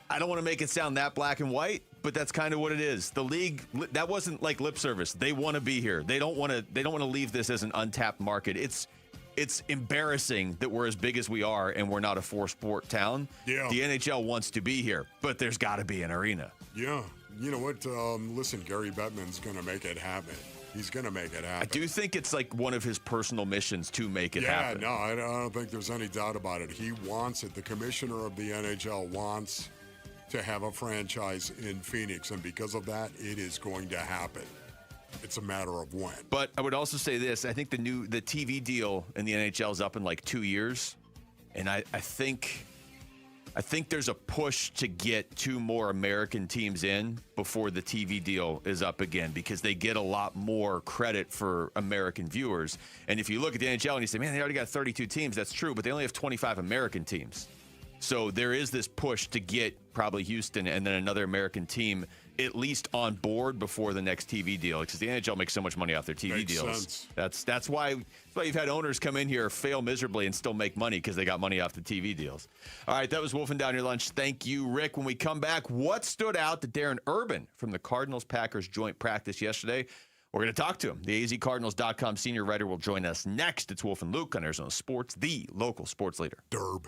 I don't want to make it sound that black and white, but that's kind of what it is. The league, that wasn't like lip service. They want to be here. They don't want to leave this as an untapped market. It's embarrassing that we're as big as we are and we're not a 4-sport town.
Yeah.
The NHL wants to be here, but there's got to be an arena.
Yeah. You know what? Listen, Gary Bettman's going to make it happen. He's going to make it happen.
I do think it's like one of his personal missions to make it happen.
Yeah, no, I don't think there's any doubt about it. He wants it. The commissioner of the NHL wants to have a franchise in Phoenix, and because of that, it is going to happen. It's a matter of when.
But I would also say this. I think the TV deal in the NHL is up in like 2 years, and I think there's a push to get 2 more American teams in before the TV deal is up again, because they get a lot more credit for American viewers. And if you look at the NHL and you say, man, they already got 32 teams, that's true, but they only have 25 American teams. So there is this push to get probably Houston and then another American team at least on board before the next TV deal, because the NHL makes so much money off their TV deals. That's why you've had owners come in here, fail miserably, and still make money because they got money off the TV deals. All right, that was Wolfing Down Your Lunch. Thank you, Rick. When we come back, what stood out to Darren Urban from the Cardinals-Packers joint practice yesterday? We're going to talk to him. The azcardinals.com senior writer will join us next. It's Wolf and Luke on Arizona Sports, the local sports leader.
Derb.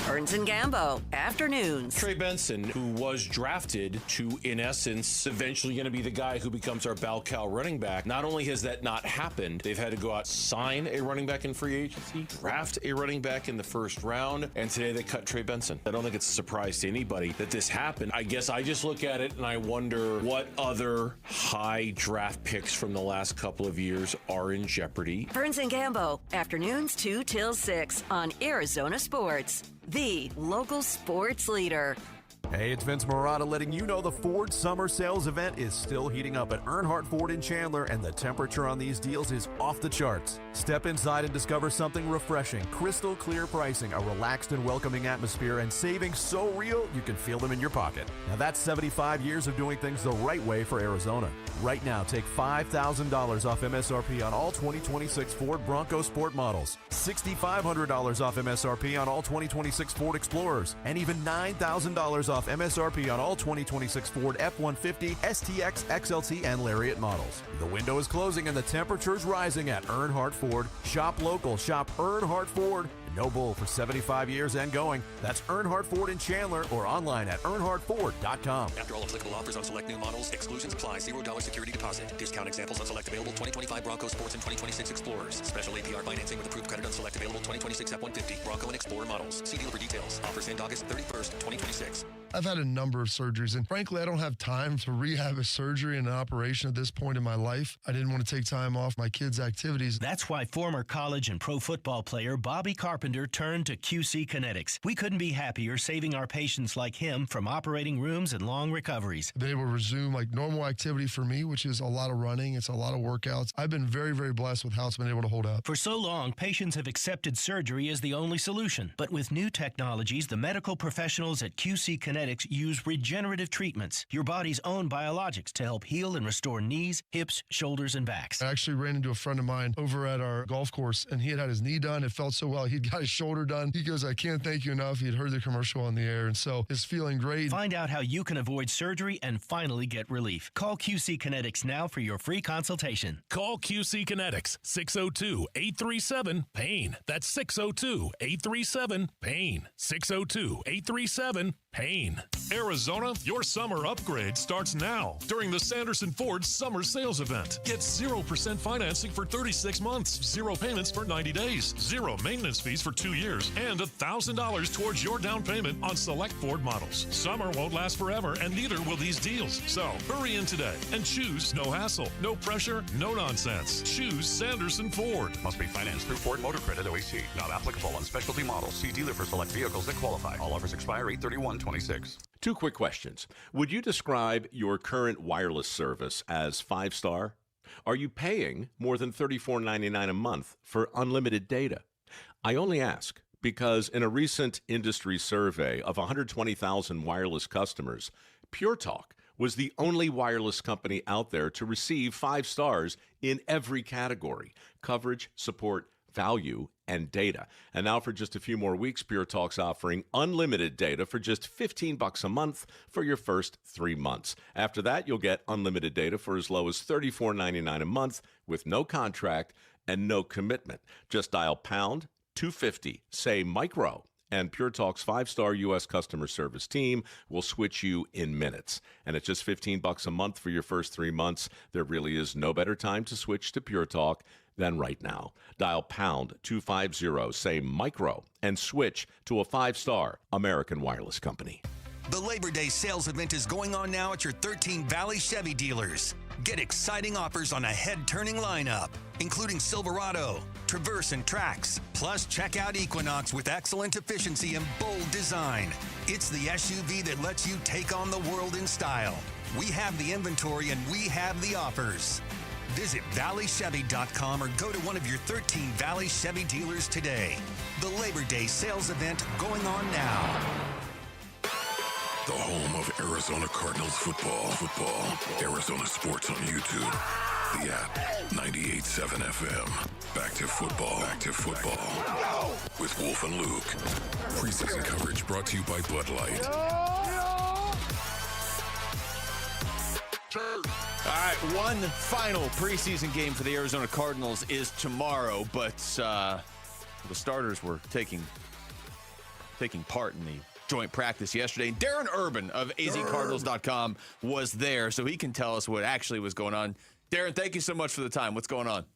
Burns and Gambo, afternoons.
Trey Benson, who was drafted to, in essence, eventually going to be the guy who becomes our bell cow running back. Not only has that not happened, they've had to go out, sign a running back in free agency, draft a running back in the first round, and today they cut Trey Benson. I don't think it's a surprise to anybody that this happened. I guess I just look at it and I wonder what other high draft picks from the last couple of years are in jeopardy.
Burns and Gambo, afternoons 2 till 6 on Arizona Sports, the local sports leader.
Hey, it's Vince Marotta letting you know the Ford Summer Sales event is still heating up at Earnhardt Ford in Chandler, and the temperature on these deals is off the charts. Step inside and discover something refreshing, crystal clear pricing, a relaxed and welcoming atmosphere, and savings so real you can feel them in your pocket. Now that's 75 years of doing things the right way for Arizona. Right now, take $5,000 off MSRP on all 2026 Ford Bronco Sport models, $6,500 off MSRP on all 2026 Ford Explorers, and even $9,000 off MSRP on all 2026 Ford F-150, STX, XLT, and Lariat models. The window is closing and the temperature is rising at Earnhardt Ford. Shop local, shop Earnhardt Ford. No bull for 75 years and going. That's Earnhardt Ford in Chandler or online at earnhardtford.com.
After all applicable offers on select new models, exclusions apply. $0 security deposit. Discount examples on select available 2025 Bronco Sports and 2026 Explorers. Special APR financing with approved credit on select available 2026 F-150, Bronco, and Explorer models. See dealer for details. Offers end August 31st, 2026.
I've had a number of surgeries, and frankly, I don't have time to rehab a surgery and an operation at this point in my life. I didn't want to take time off my kids' activities.
That's why former college and pro football player Bobby Carpenter turned to QC Kinetics. We couldn't be happier saving our patients like him from operating rooms and long recoveries.
I've been able to resume like normal activity for me, which is a lot of running. It's a lot of workouts. I've been very, very blessed with how it's been able to hold up.
For so long, patients have accepted surgery as the only solution. But with new technologies, the medical professionals at QC Kinetics use regenerative treatments, your body's own biologics, to help heal and restore knees, hips, shoulders, and backs.
I actually ran into a friend of mine over at our golf course, and he had his knee done. It felt so well. He'd got his shoulder done. He goes, I can't thank you enough. He'd heard the commercial on the air, and so it's feeling great.
Find out how you can avoid surgery and finally get relief. Call QC Kinetics now for your free consultation.
Call QC Kinetics, 602-837-PAIN. That's 602-837-PAIN. 602-837-PAIN. Arizona, your summer upgrade starts now during the Sanderson Ford Summer Sales Event. Get 0% financing for 36 months, 0 payments for 90 days, 0 maintenance fees for 2 years, and $1,000 towards your down payment on select Ford models. Summer won't last forever, and neither will these deals. So hurry in today and choose no hassle, no pressure, no nonsense. Choose Sanderson Ford.
Must be financed through Ford Motor Credit OAC. Not applicable on specialty models. See dealer for select vehicles that qualify. All offers expire 8/31/26.
2 quick questions. Would you describe your current wireless service as 5-star? Are you paying more than $34.99 a month for unlimited data? I only ask because in a recent industry survey of 120,000 wireless customers, Pure Talk was the only wireless company out there to receive 5 stars in every category: coverage, support, value, and data. And now for just a few more weeks, Pure Talk's offering unlimited data for just $15 a month for your first 3 months. After that, you'll get unlimited data for as low as $34.99 a month with no contract and no commitment. Just dial pound 250, say micro, and Pure Talk's 5-star U.S. customer service team will switch you in minutes. And at just $15 a month for your first 3 months, there really is no better time to switch to Pure Talk than right now. Dial pound 250, say micro, and switch to a 5-star American wireless company.
The Labor Day sales event is going on now at your 13 Valley Chevy dealers. Get exciting offers on a head-turning lineup, including Silverado, Traverse, and Trax. Plus, check out Equinox with excellent efficiency and bold design. It's the SUV that lets you take on the world in style. We have the inventory and we have the offers. Visit valleychevy.com or go to one of your 13 Valley Chevy dealers today. The Labor Day sales event going on now.
The home of Arizona Cardinals football. Arizona Sports on YouTube. The app, 98.7 FM. Back to football. With Wolf and Luke. Preseason coverage brought to you by Bud Light.
All right, one final preseason game for the Arizona Cardinals is tomorrow, but the starters were taking part in the joint practice yesterday. And Darren Urban of azcardinals.com was there, so he can tell us what actually was going on. Darren, thank you so much for the time. What's going on?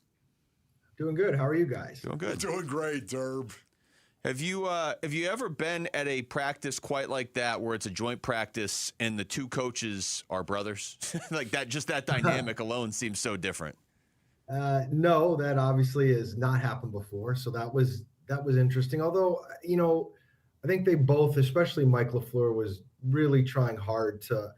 Doing good. How are you guys?
Doing good.
Doing great, Derb.
Have you ever been at a practice quite like that where it's a joint practice and the two coaches are brothers? Like that, just that dynamic alone seems so different.
No, that obviously has not happened before. So that was interesting. Although, I think they both, especially Mike LaFleur, was really trying hard to,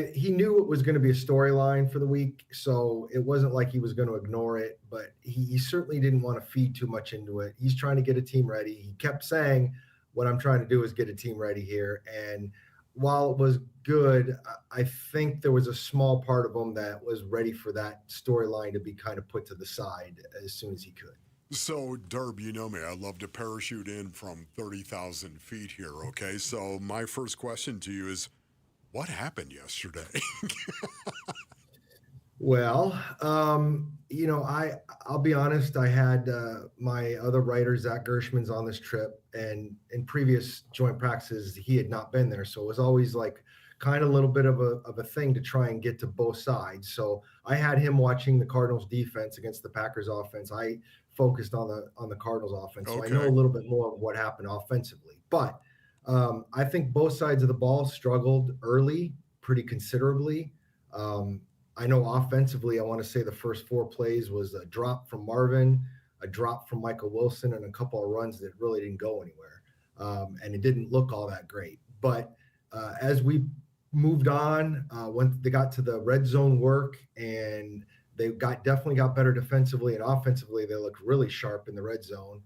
he knew it was going to be a storyline for the week, so it wasn't like he was going to ignore it, but he certainly didn't want to feed too much into it. He's trying to get a team ready. He kept saying, what I'm trying to do is get a team ready here. And while it was good, I think there was a small part of him that was ready for that storyline to be kind of put to the side as soon as he could.
So, Derb, you know me. I love to parachute in from 30,000 feet here, okay? So my first question to you is, what happened yesterday?
Well, I'll be honest. I had my other writer, Zach Gershman's, on this trip, and in previous joint practices, he had not been there. So it was always like kind of a little bit of a thing to try and get to both sides. So I had him watching the Cardinals defense against the Packers offense. I focused on the Cardinals offense. So I know a little bit more of what happened offensively. But I think both sides of the ball struggled early pretty considerably. I know offensively, I want to say the first 4 plays was a drop from Marvin, a drop from Michael Wilson, and a couple of runs that really didn't go anywhere. And it didn't look all that great. But as we moved on, when they got to the red zone work, and they definitely got better defensively and offensively, they looked really sharp in the red zone.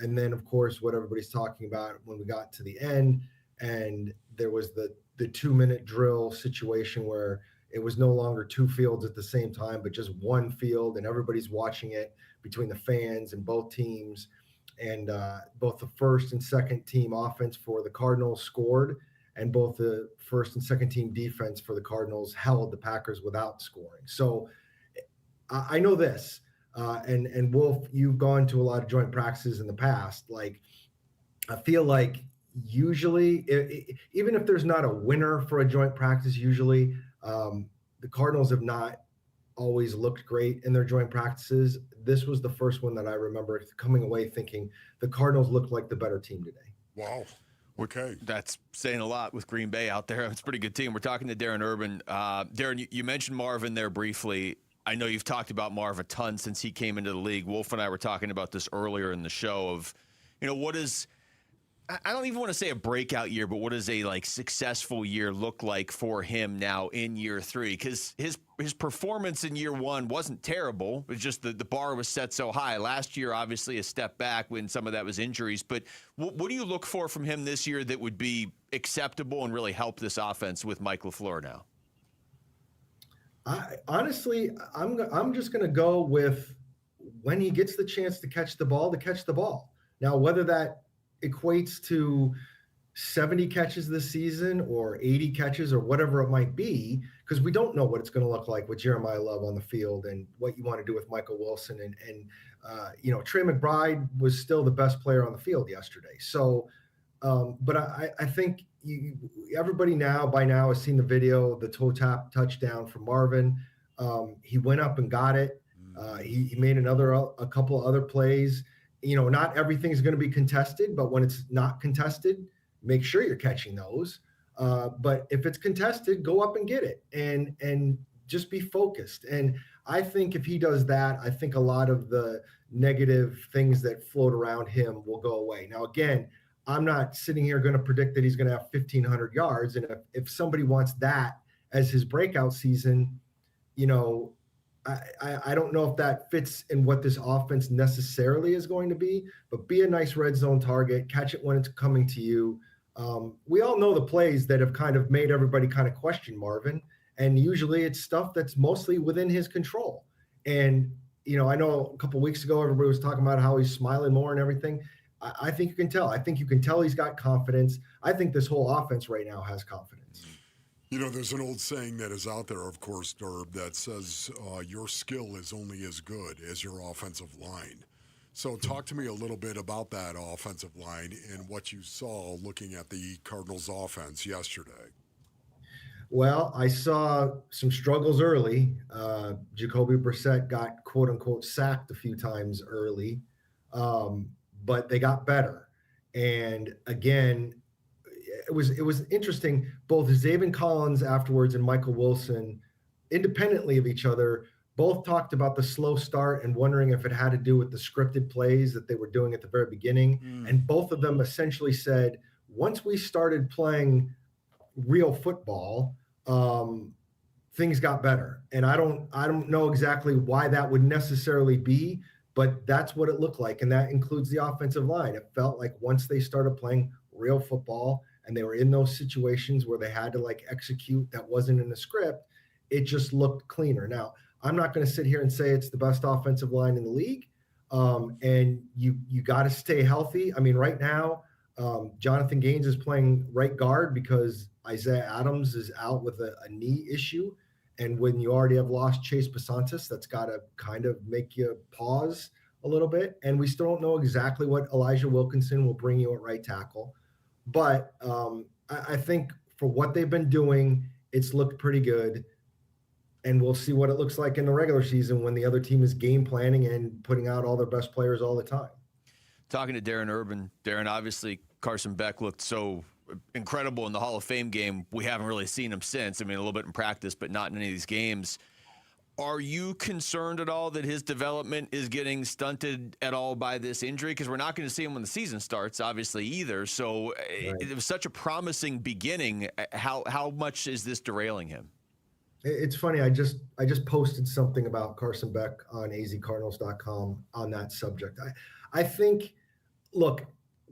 And then, of course, what everybody's talking about when we got to the end, and there was the 2-minute drill situation where it was no longer 2 fields at the same time, but just 1 field, and everybody's watching it between the fans and both teams. And both the first and second team offense for the Cardinals scored, and both the first and second team defense for the Cardinals held the Packers without scoring. So I know this, and Wolf, you've gone to a lot of joint practices in the past. Like, I feel like usually, even if there's not a winner for a joint practice, usually the Cardinals have not always looked great in their joint practices. This was the first one that I remember coming away thinking the Cardinals looked like the better team today.
Wow. Okay.
That's saying a lot with Green Bay out there. It's a pretty good team. We're talking to Darren Urban. Darren, you mentioned Marvin there briefly. I know you've talked about Marv a ton since he came into the league. Wolf and I were talking about this earlier in the show of, what is, I don't even want to say a breakout year, but what does a successful year look like for him now in year 3? Because his performance in year 1 wasn't terrible. It was just the bar was set so high. Last year, obviously, a step back when some of that was injuries. But what do you look for from him this year that would be acceptable and really help this offense with Mike LaFleur now?
Honestly, I'm just going to go with when he gets the chance to catch the ball. Now, whether that equates to 70 catches this season or 80 catches or whatever it might be, because we don't know what it's going to look like with Jeremiah Love on the field and what you want to do with Michael Wilson. And Trey McBride was still the best player on the field yesterday. So, but I think everybody by now has seen the video, the toe tap touchdown from Marvin. He went up and got it. He made a couple of other plays. Not everything's going to be contested, but when it's not contested, make sure you're catching those. But if it's contested, go up and get it and just be focused. And I think if he does that, I think a lot of the negative things that float around him will go away. Now, again, I'm not sitting here going to predict that he's going to have 1,500 yards. And if somebody wants that as his breakout season, I don't know if that fits in what this offense necessarily is going to be, but be a nice red zone target, catch it when it's coming to you. We all know the plays that have kind of made everybody kind of question Marvin, and usually it's stuff that's mostly within his control. And, I know a couple of weeks ago, everybody was talking about how he's smiling more and everything. I think you can tell. I think you can tell he's got confidence. I think this whole offense right now has confidence.
There's an old saying that is out there, of course, Derb, that says your skill is only as good as your offensive line. So talk to me a little bit about that offensive line and what you saw looking at the Cardinals offense yesterday.
Well, I saw some struggles early. Jacoby Brissett got, quote unquote, sacked a few times early, but they got better. And again, it was interesting. Both Zaven Collins afterwards and Michael Wilson, independently of each other, both talked about the slow start and wondering if it had to do with the scripted plays that they were doing at the very beginning. And both of them essentially said, once we started playing real football, things got better. And I don't know exactly why that would necessarily be, but that's what it looked like. And that includes the offensive line. It felt like once they started playing real football and they were in those situations where they had to execute that wasn't in the script, it just looked cleaner. Now, I'm not going to sit here and say it's the best offensive line in the league. And you got to stay healthy. I mean, right now, Jonathan Gaines is playing right guard because Isaiah Adams is out with a knee issue. And when you already have lost Chase Pasantis, that's got to kind of make you pause a little bit. And we still don't know exactly what Elijah Wilkinson will bring you at right tackle. But I think for what they've been doing, it's looked pretty good. And we'll see what it looks like in the regular season when the other team is game planning and putting out all their best players all the time.
Talking to Darren Urban. Darren, obviously, Carson Beck looked so incredible in the Hall of Fame game. We haven't really seen him since. I mean, a little bit in practice, but not in any of these games. Are you concerned at all that his development is getting stunted at all by this injury? Because we're not going to see him when the season starts, obviously, either. So it was such a promising beginning. How much is this derailing him?
It's funny. I just posted something about Carson Beck on azcardinals.com on that subject. I think, look,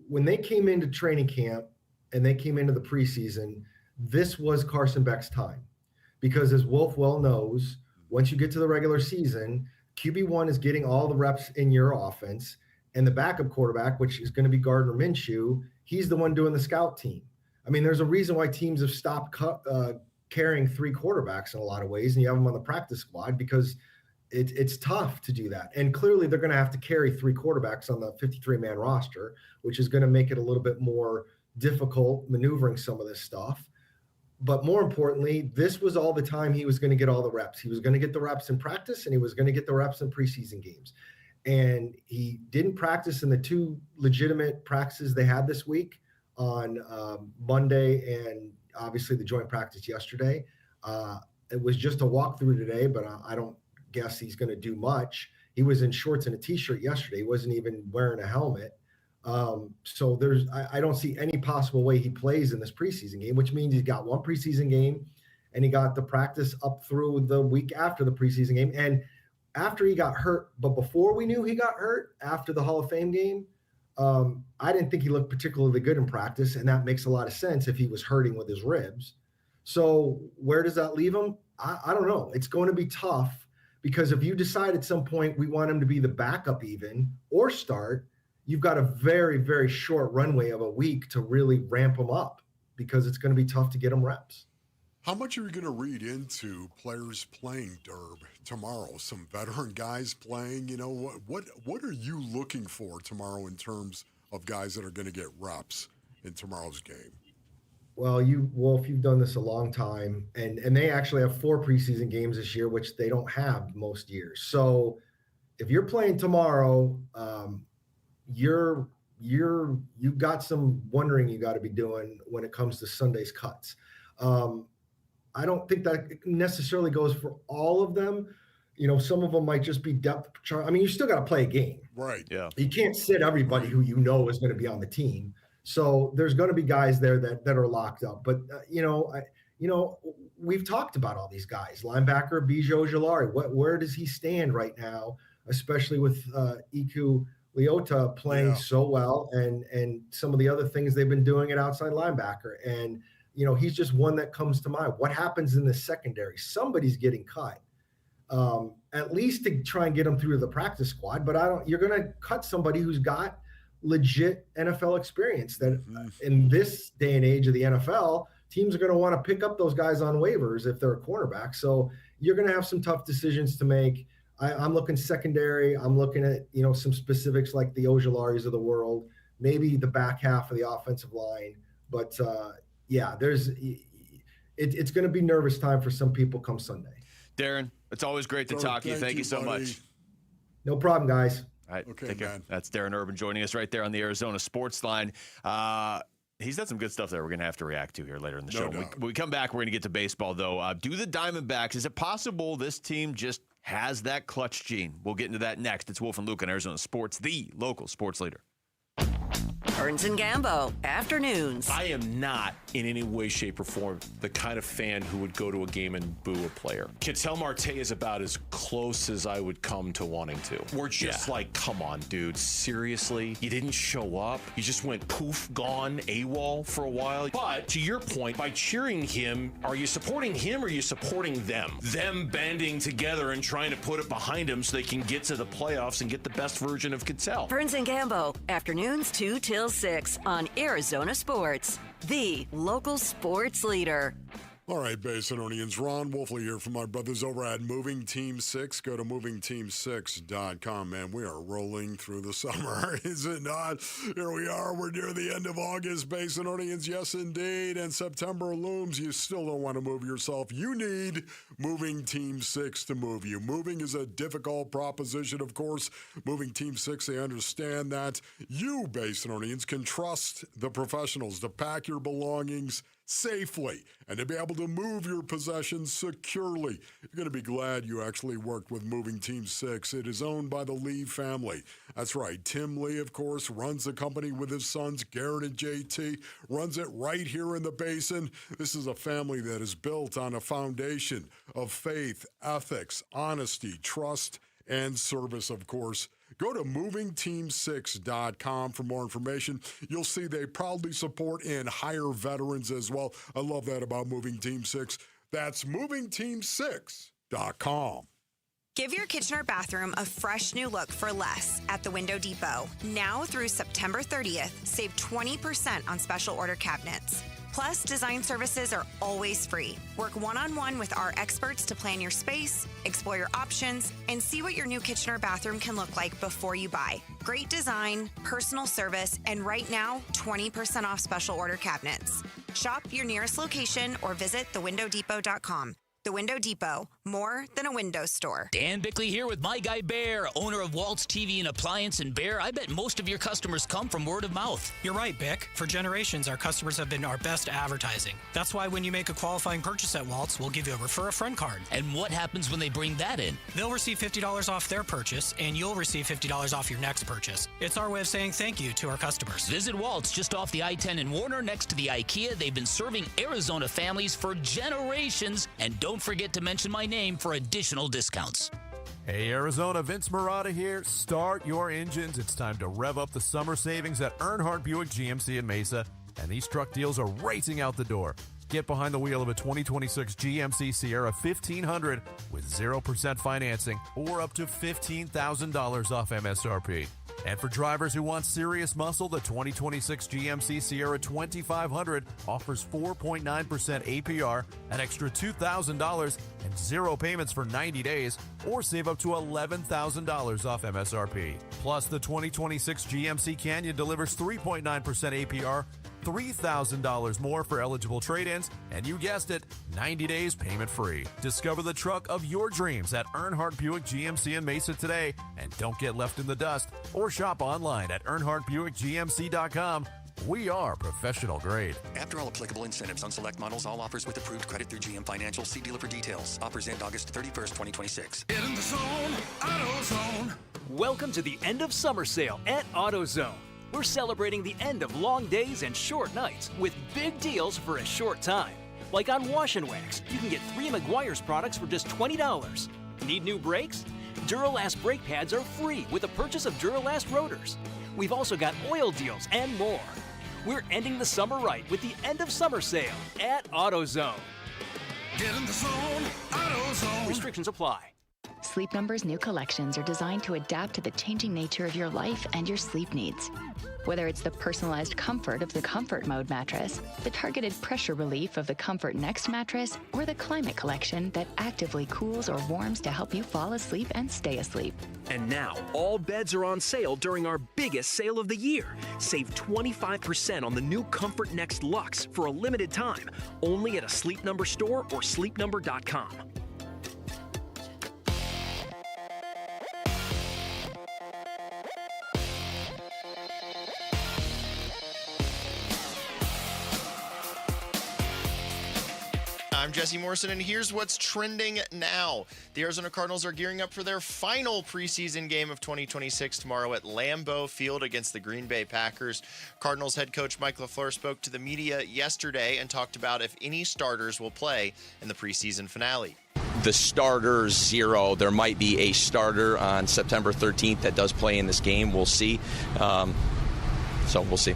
when they came into training camp and they came into the preseason, this was Carson Beck's time. Because as Wolf well knows, once you get to the regular season, QB1 is getting all the reps in your offense, and the backup quarterback, which is going to be Gardner Minshew, he's the one doing the scout team. I mean, there's a reason why teams have stopped carrying 3 quarterbacks in a lot of ways, and you have them on the practice squad because it's tough to do that. And clearly they're going to have to carry 3 quarterbacks on the 53-man roster, which is going to make it a little bit more difficult maneuvering some of this stuff. But more importantly, this was all the time he was going to get all the reps. He was going to get the reps in practice, and he was going to get the reps in preseason games. And he didn't practice in the 2 legitimate practices they had this week on Monday and obviously the joint practice yesterday. It was just a walkthrough today, but I don't guess he's going to do much. He was in shorts and a T-shirt yesterday. He wasn't even wearing a helmet. So I don't see any possible way he plays in this preseason game, which means he's got 1 preseason game and he got the practice up through the week after the preseason game. And after he got hurt, but before we knew he got hurt after the Hall of Fame game, I didn't think he looked particularly good in practice. And that makes a lot of sense if he was hurting with his ribs. So where does that leave him? I don't know. It's going to be tough because if you decide at some point we want him to be the backup even or start, you've got a very, very short runway of a week to really ramp them up because it's going to be tough to get them reps.
How much are you going to read into players playing Derb tomorrow? Some veteran guys playing, you know, what are you looking for tomorrow in terms of guys that are going to get reps in tomorrow's game?
Well, Wolf, you've done this a long time, and they actually have 4 preseason games this year, which they don't have most years. So if you're playing tomorrow, you've got some wondering you got to be doing when it comes to Sunday's cuts. I don't think that necessarily goes for all of them. You know, some of them might just be depth chart. I mean, you still got to play a game.
Right.
Yeah.
You can't sit everybody who you know is going to be on the team. So there's going to be guys there that are locked up. But, we've talked about all these guys. Linebacker Bijou Ojulari, where does he stand right now, especially with Iku Leota playing so well and some of the other things they've been doing at outside linebacker. And, he's just one that comes to mind. What happens in the secondary? Somebody's getting cut, at least to try and get them through the practice squad. But you're going to cut somebody who's got legit NFL experience that in this day and age of the NFL, teams are going to want to pick up those guys on waivers if they're a cornerback. So you're going to have some tough decisions to make. I'm looking secondary. I'm looking at, some specifics like the Ojularis of the world, maybe the back half of the offensive line. But it's going to be nervous time for some people come Sunday.
Darren, it's always great to talk to you. Thank you so much.
No problem, guys.
All right,
okay,
take care.
Man.
That's Darren Urban joining us right there on the Arizona Sports Line. He's done some good stuff there we're going to have to react to here later in the show. When we come back, we're going to get to baseball, though. Do the Diamondbacks, is it possible this team just has that clutch gene? We'll get into that next. It's Wolf and Luke on Arizona Sports, the local sports leader.
Burns and Gambo, afternoons.
I am not in any way, shape, or form the kind of fan who would go to a game and boo a player. Ketel Marte is about as close as I would come to wanting to. We're just like, come on, dude. Seriously? You didn't show up? You just went poof, gone, AWOL for a while? But to your point, by cheering him, are you supporting him or are you supporting them? Them banding together and trying to put it behind him so they can get to the playoffs and get the best version of Ketel.
Burns and Gambo, afternoons 2 till 6 on Arizona Sports, the local sports leader.
All right, Basinonians, Ron Wolfley here from my brothers over at Moving Team 6. Go to movingteam6.com, man. We are rolling through the summer, is it not? Here we are. We're near the end of August, Basinonians. Yes, indeed. And September looms. You still don't want to move yourself. You need Moving Team 6 to move you. Moving is a difficult proposition, of course. Moving Team 6, they understand that. You, Basinonians, can trust the professionals to pack your belongings safely and to be able to move your possessions securely. You're going to be glad you actually worked with Moving Team 6. It is owned by the Lee family. That's right. Tim Lee, of course, runs the company with his sons, Garrett and JT, runs it right here in the Basin. This is a family that is built on a foundation of faith, ethics, honesty, trust, and service, of course. Go to movingteam6.com for more information. You'll see they proudly support and hire veterans as well. I love that about Moving Team 6. That's movingteam6.com.
Give your kitchen or bathroom a fresh new look for less at the Window Depot. Now through September 30th, save 20% on special order cabinets. Plus, design services are always free. Work one-on-one with our experts to plan your space, explore your options, and see what your new kitchen or bathroom can look like before you buy. Great design, personal service, and right now, 20% off special order cabinets. Shop your nearest location or visit thewindowdepot.com. The Window Depot, more than a window store.
Dan Bickley here with My Guy Bear, owner of Waltz TV and Appliance in Bear. I bet most of your customers come from word of mouth.
You're right, Bick. For generations, our customers have been our best advertising. That's why when you make a qualifying purchase at Waltz, we'll give you a Refer a Friend card.
And what happens when they bring that in?
They'll receive $50 off their purchase, and you'll receive $50 off your next purchase. It's our way of saying thank you to our customers.
Visit Waltz just off the I-10 in Warner next to the IKEA. They've been serving Arizona families for generations. And don't forget to mention my name for additional discounts.
Hey Arizona, Vince Marotta here. Start your engines. It's time to rev up the summer savings at Earnhardt Buick GMC in Mesa. And these truck deals are racing out the door. Get behind the wheel of a 2026 GMC Sierra 1500 with 0% financing or up to $15,000 off MSRP. And for drivers who want serious muscle, the 2026 GMC Sierra 2500 offers 4.9% APR, an extra $2,000, and 0 payments for 90 days, or save up to $11,000 off MSRP. Plus, the 2026 GMC Canyon delivers 3.9% APR, $3,000 more for eligible trade-ins, and you guessed it, 90 days payment-free. Discover the truck of your dreams at Earnhardt Buick GMC in Mesa today, and don't get left in the dust, or shop online at EarnhardtBuickGMC.com. We are professional grade.
After all applicable incentives on select models, all offers with approved credit through GM Financial. See dealer for details. Offers end August 31st, 2026.
Get in the zone, AutoZone.
Welcome to the end of summer sale at AutoZone. We're celebrating the end of long days and short nights with big deals for a short time. Like on Wash and Wax, you can get 3 Meguiar's products for just $20. Need new brakes? Duralast brake pads are free with the purchase of Duralast rotors. We've also got oil deals and more. We're ending the summer right with the end of summer sale at AutoZone.
Get in the zone, AutoZone.
Restrictions apply.
Sleep Number's new collections are designed to adapt to the changing nature of your life and your sleep needs. Whether it's the personalized comfort of the Comfort Mode mattress, the targeted pressure relief of the Comfort Next mattress, or the Climate Collection that actively cools or warms to help you fall asleep and stay asleep.
And now, all beds are on sale during our biggest sale of the year. Save 25% on the new Comfort Next Luxe for a limited time, only at a Sleep Number store or sleepnumber.com.
I'm Jesse Morrison, and here's what's trending now. The Arizona Cardinals are gearing up for their final preseason game of 2026 tomorrow at Lambeau Field against the Green Bay Packers. Cardinals head coach Mike LaFleur spoke to the media yesterday and talked about if any starters will play in the preseason finale.
The starter 0. There might be a starter on September 13th that does play in this game. We'll see. So we'll see.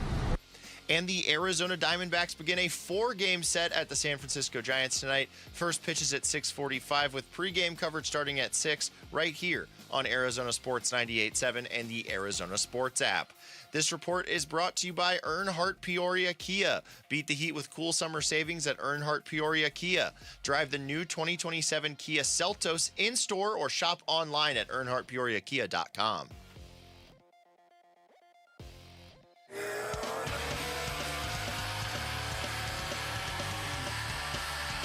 And the Arizona Diamondbacks begin a 4-game set at the San Francisco Giants tonight. First pitch is at 6:45 with pregame coverage starting at 6 right here on Arizona Sports 98.7 and the Arizona Sports app. This report is brought to you by Earnhardt Peoria Kia. Beat the heat with cool summer savings at Earnhardt Peoria Kia. Drive the new 2027 Kia Seltos in-store or shop online at earnhardtpeoriakia.com.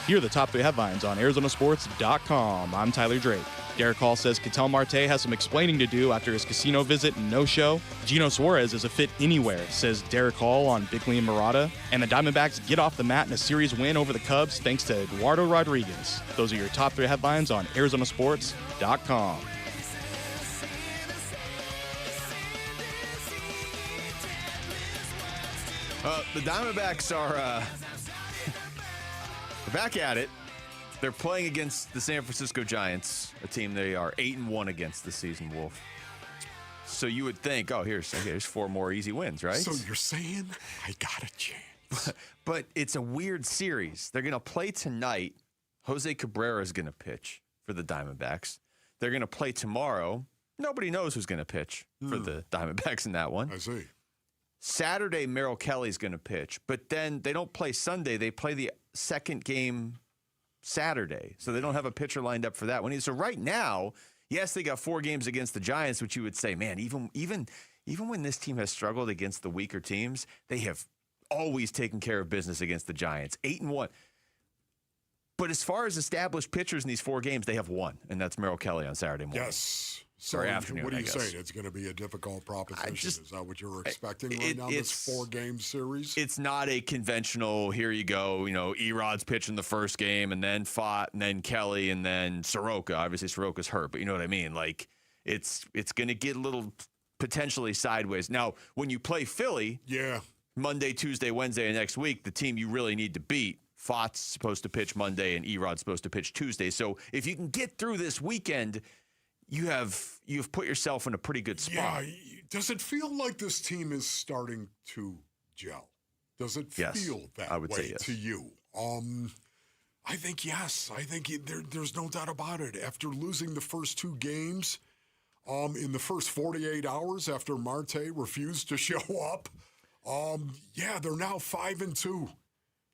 Here are the top 3 headlines on ArizonaSports.com. I'm Tyler Drake. Derek Hall says Ketel Marte has some explaining to do after his casino visit and no-show. Gino Suarez is a fit anywhere, says Derek Hall on Bickley and Murata. And the Diamondbacks get off the mat in a series win over the Cubs thanks to Eduardo Rodriguez. Those are your top 3 headlines on ArizonaSports.com.
The Diamondbacks are back at it. They're playing against the San Francisco Giants, a team they are 8-1 against this season, Wolf. So you would think, here's 4 more easy wins, right?
So you're saying I got a chance.
But it's a weird series. They're going to play tonight. Jose Cabrera is going to pitch for the Diamondbacks. They're going to play tomorrow. Nobody knows who's going to pitch for the Diamondbacks in that one.
I see.
Saturday, Merrill Kelly's going to pitch. But then they don't play Sunday. They play the second game Saturday. So they don't have a pitcher lined up for that one. So right now, yes, they got 4 games against the Giants, which you would say, man, even when this team has struggled against the weaker teams, they have always taken care of business against the Giants. 8-1. But as far as established pitchers in these 4 games, they have 1, and that's Merrill Kelly on Saturday morning.
Yes.
Sorry, afternoon,
what are you
saying?
It's going to be a difficult proposition. Is that what you're expecting right now, this 4-game series?
It's not a conventional, here you go, Erod's pitching the first game, and then Fott, and then Kelly, and then Soroka. Obviously, Soroka's hurt, but you know what I mean? Like, it's going to get a little potentially sideways. Now, when you play Philly, Monday, Tuesday, Wednesday, and next week, the team you really need to beat, Fott's supposed to pitch Monday, and Erod's supposed to pitch Tuesday. So if you can get through this weekend, you've put yourself in a pretty good spot.
Yeah. Does it feel like this team is starting to gel? Does it feel that way to you? I think yes. I think there's no doubt about it. After losing the first 2 games, in the first 48 hours after Marte refused to show up, they're now 5-2.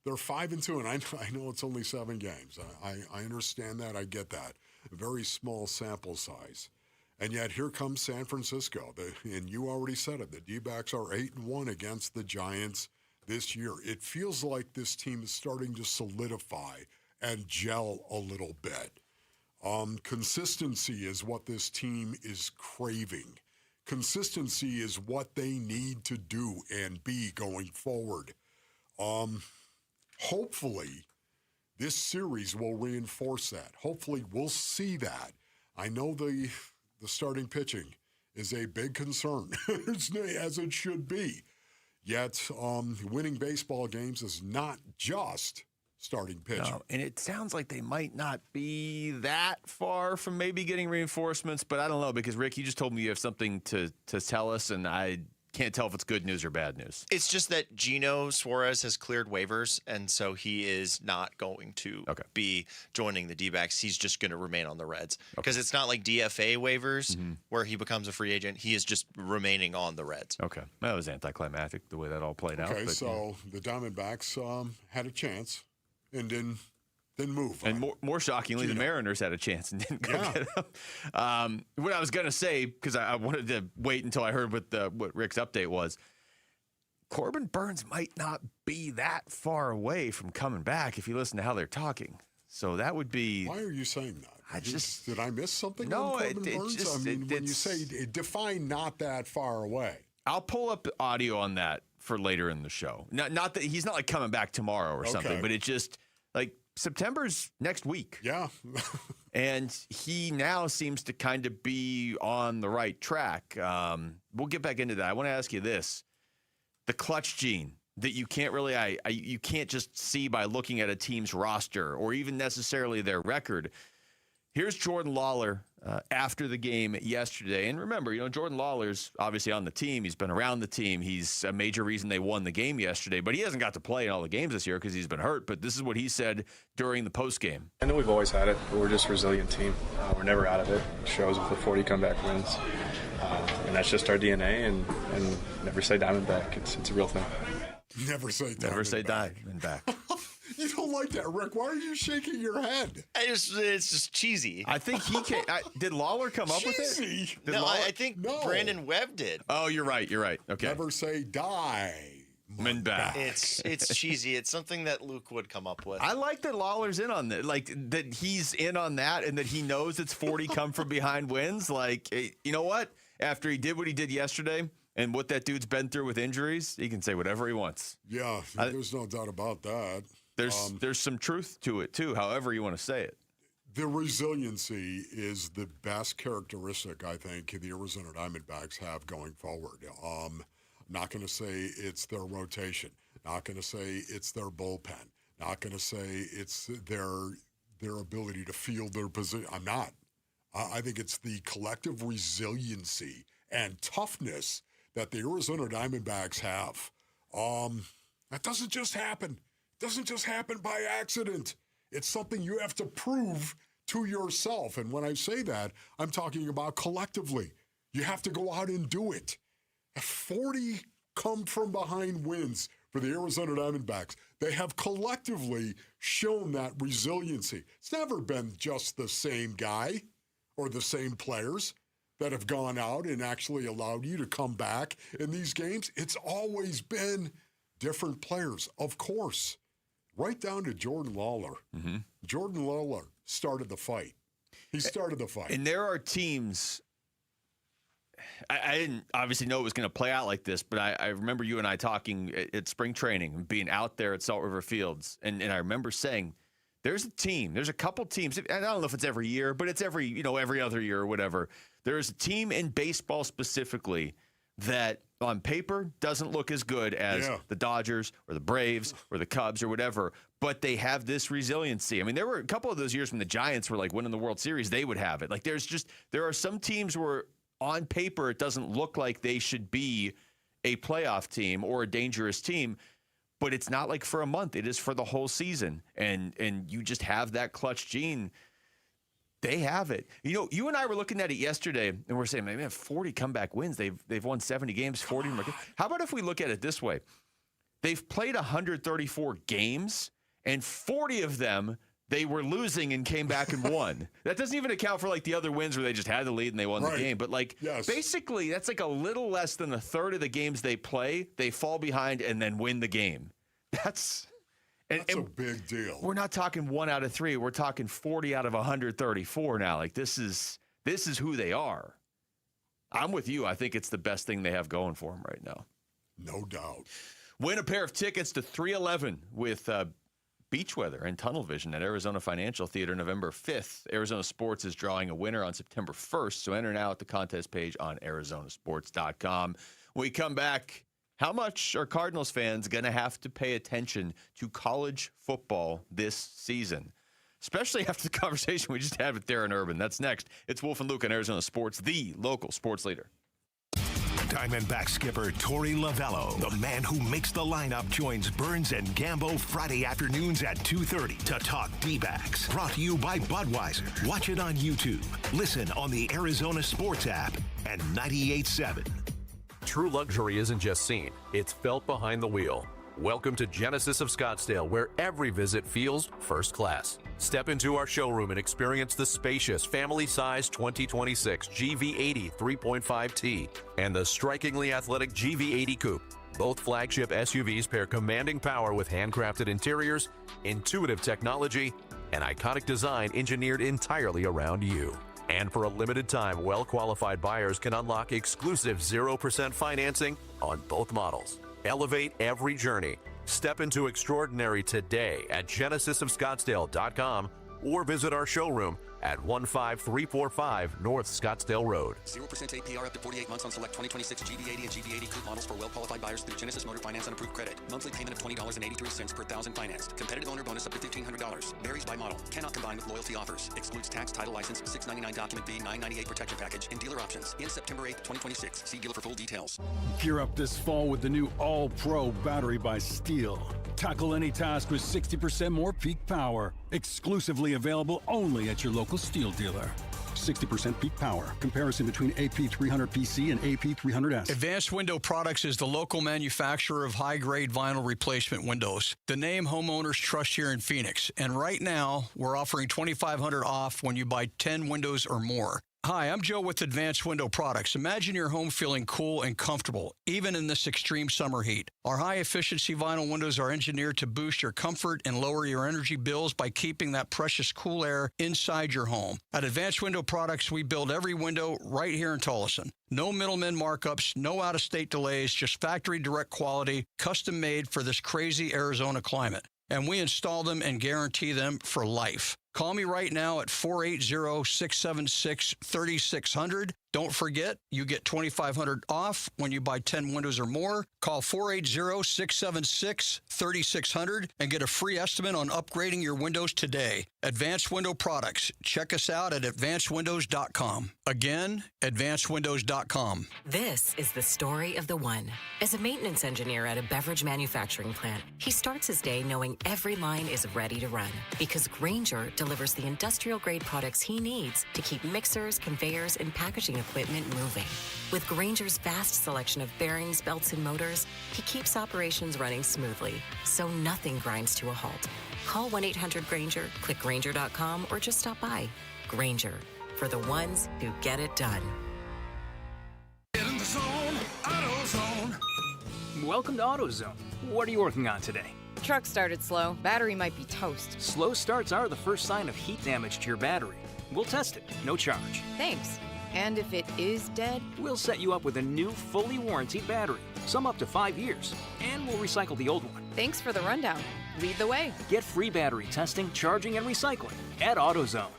They're 5-2, and I know it's only 7 games. I understand that. I get that. A very small sample size. And yet here comes San Francisco. And you already said it. The D-backs are 8-1 against the Giants this year. It feels like this team is starting to solidify and gel a little bit. Consistency is what this team is craving. Consistency is what they need to do and be going forward. Hopefully, this series will reinforce that. Hopefully, we'll see that. I know the starting pitching is a big concern, as it should be. Yet, winning baseball games is not just starting pitching.
No, and it sounds like they might not be that far from maybe getting reinforcements, but I don't know, because, Rick, you just told me you have something to tell us, and I can't tell if it's good news or bad news.
It's just that Gino Suarez has cleared waivers, and so he is not going to be joining the D-backs. He's just going to remain on the Reds. Because it's not like DFA waivers where he becomes a free agent. He is just remaining on the Reds.
Okay. That was anticlimactic, the way that all played out.
Okay, so the Diamondbacks had a chance and didn't move.
And more shockingly, the Mariners had a chance and didn't go get him. What I was going to say, because I wanted to wait until I heard what Rick's update was, Corbin Burns might not be that far away from coming back if you listen to how they're talking. So that would be...
Why are you saying that? Did I miss something
no,
on Corbin Burns? When you say define not that far away.
I'll pull up audio on that for later in the show. Not that he's not like coming back tomorrow or something, but it just like September's next week.
Yeah.
And he now seems to kind of be on the right track. We'll get back into that. I want to ask you this. The clutch gene that you can't really, you can't just see by looking at a team's roster or even necessarily their record. Here's Jordan Lawler after the game yesterday. And remember, Jordan Lawler's obviously on the team. He's been around the team. He's a major reason they won the game yesterday. But he hasn't got to play in all the games this year because he's been hurt. But this is what he said during the postgame.
I know we've always had it, but we're just a resilient team. We're never out of it. It shows with the 40 comeback wins. that's just our DNA. And never say Diamondback. It's a real thing.
Never say Diamondback.
Never say Diamondback.
You don't like that, Rick. Why are you shaking your head?
It's just cheesy.
I think he came. Did Lawler come up with it?
No, I think Brandon Webb did.
Oh, you're right. Okay.
Never say die.
Diamondback.
It's cheesy. It's something that Luke would come up with.
I like that Lawler's in on that. Like that he's in on that, and that he knows it's 40 come from behind wins. Like, you know what? After he did what he did yesterday, and what that dude's been through with injuries, he can say whatever he wants.
Yeah, there's no doubt about that.
There's some truth to it too, however you want to say it.
The resiliency is the best characteristic I think the Arizona Diamondbacks have going forward. Not going to say it's their rotation. Not going to say it's their bullpen. Not going to say it's their ability to field their position. I'm not. I think it's the collective resiliency and toughness that the Arizona Diamondbacks have. That doesn't just happen. It doesn't just happen by accident. It's something you have to prove to yourself. And when I say that, I'm talking about collectively. You have to go out and do it. 40 come from behind wins for the Arizona Diamondbacks. They have collectively shown that resiliency. It's never been just the same guy or the same players that have gone out and actually allowed you to come back in these games. It's always been different players, of course. Right down to Jordan Lawler. Mm-hmm. Jordan Lawler started the fight. He started the fight.
And there are teams, I didn't obviously know it was going to play out like this, but I remember you and I talking at spring training, being out there at Salt River Fields, and I remember saying, there's a couple teams, I don't know if it's every year, but it's every other year or whatever. There's a team in baseball specifically that on paper doesn't look as good as the Dodgers or the Braves or the Cubs or whatever, but they have this resiliency. I mean, there were a couple of those years when the Giants were like winning the World Series, they would have it. Like there are some teams where on paper it doesn't look like they should be a playoff team or a dangerous team, but it's not like for a month. It is for the whole season. And you just have that clutch gene. They have it. You know, you and I were looking at it yesterday, and we're saying, man, 40 comeback wins. They've won 70 games, 40 more games. How about if we look at it this way? They've played 134 games, and 40 of them they were losing and came back and won. That doesn't even account for like the other wins where they just had the lead and they won the game. But basically, that's like a little less than a third of the games they play. They fall behind and then win the game. That's
a big deal.
We're not talking 1 out of 3. We're talking 40 out of 134 now. Like this is who they are. I'm with you. I think it's the best thing they have going for them right now.
No doubt.
Win a pair of tickets to 311 with beach weather and tunnel vision at Arizona Financial Theater November 5th. Arizona Sports is drawing a winner on September 1st, so enter now at the contest page on arizonasports.com. When we come back, how much are Cardinals fans going to have to pay attention to college football this season? Especially after the conversation we just had with Darren Urban. That's next. It's Wolf and Luke on Arizona Sports, the local sports leader.
Diamondback skipper Torey Lovello, the man who makes the lineup, joins Burns and Gambo Friday afternoons at 2:30 to talk D-backs. Brought to you by Budweiser. Watch it on YouTube. Listen on the Arizona Sports app and 98.7.
True luxury isn't just seen, it's felt behind the wheel. Welcome to Genesis of Scottsdale, where every visit feels first class. Step into our showroom and experience the spacious, family-sized 2026 GV80 3.5T and the strikingly athletic GV80 Coupe. Both flagship SUVs pair commanding power with handcrafted interiors, intuitive technology, and iconic design engineered entirely around you. And for a limited time, well-qualified buyers can unlock exclusive 0% financing on both models. Elevate every journey. Step into extraordinary today at genesisofscottsdale.com or visit our showroom at 15345 North Scottsdale Road.
0% APR up to 48 months on select 2026 GV80 and GV80 Coupe models for well-qualified buyers through Genesis Motor Finance on approved credit. Monthly payment of $20.83 per thousand financed. Competitive owner bonus up to $1,500. Varies by model. Cannot combine with loyalty offers. Excludes tax, title, license, $699 document fee, $998 protection package, and dealer options. In September 8th, 2026. See dealer for full details.
Gear up this fall with the new All-Pro battery by Steel. Tackle any task with 60% more peak power. Exclusively available only at your local local Steel dealer. 60% peak power. Comparison between AP300PC and AP300S.
Advanced Window Products is the local manufacturer of high-grade vinyl replacement windows. The name homeowners trust here in Phoenix. And right now, we're offering $2,500 off when you buy 10 windows or more. Hi, I'm Joe with Advanced Window Products. Imagine your home feeling cool and comfortable, even in this extreme summer heat. Our high-efficiency vinyl windows are engineered to boost your comfort and lower your energy bills by keeping that precious cool air inside your home. At Advanced Window Products, we build every window right here in Tolleson. No middlemen markups, no out-of-state delays, just factory direct quality, custom made for this crazy Arizona climate. And we install them and guarantee them for life. Call me right now at 480-676-3600. Don't forget, you get $2,500 off when you buy 10 windows or more. Call 480-676-3600 and get a free estimate on upgrading your windows today. Advanced Window Products. Check us out at advancedwindows.com. Again, advancedwindows.com.
This is the story of the one. As a maintenance engineer at a beverage manufacturing plant, he starts his day knowing every line is ready to run because Grainger delivers the industrial-grade products he needs to keep mixers, conveyors, and packaging equipment moving. With Grainger's vast selection of bearings, belts, and motors, he keeps operations running smoothly, so nothing grinds to a halt. Call 1-800-GRAINGER, click Grainger.com, or just stop by. Grainger, for the ones who get it done.
Get in the zone, AutoZone.
Welcome to AutoZone. What are you working on today?
Truck started slow. Battery might be toast.
Slow starts are the first sign of heat damage to your battery. We'll test it, no charge.
Thanks. And if it is dead?
We'll set you up with a new, fully warranted battery, some up to 5 years, and we'll recycle the old one.
Thanks for the rundown. Lead the way.
Get free battery testing, charging, and recycling at AutoZone.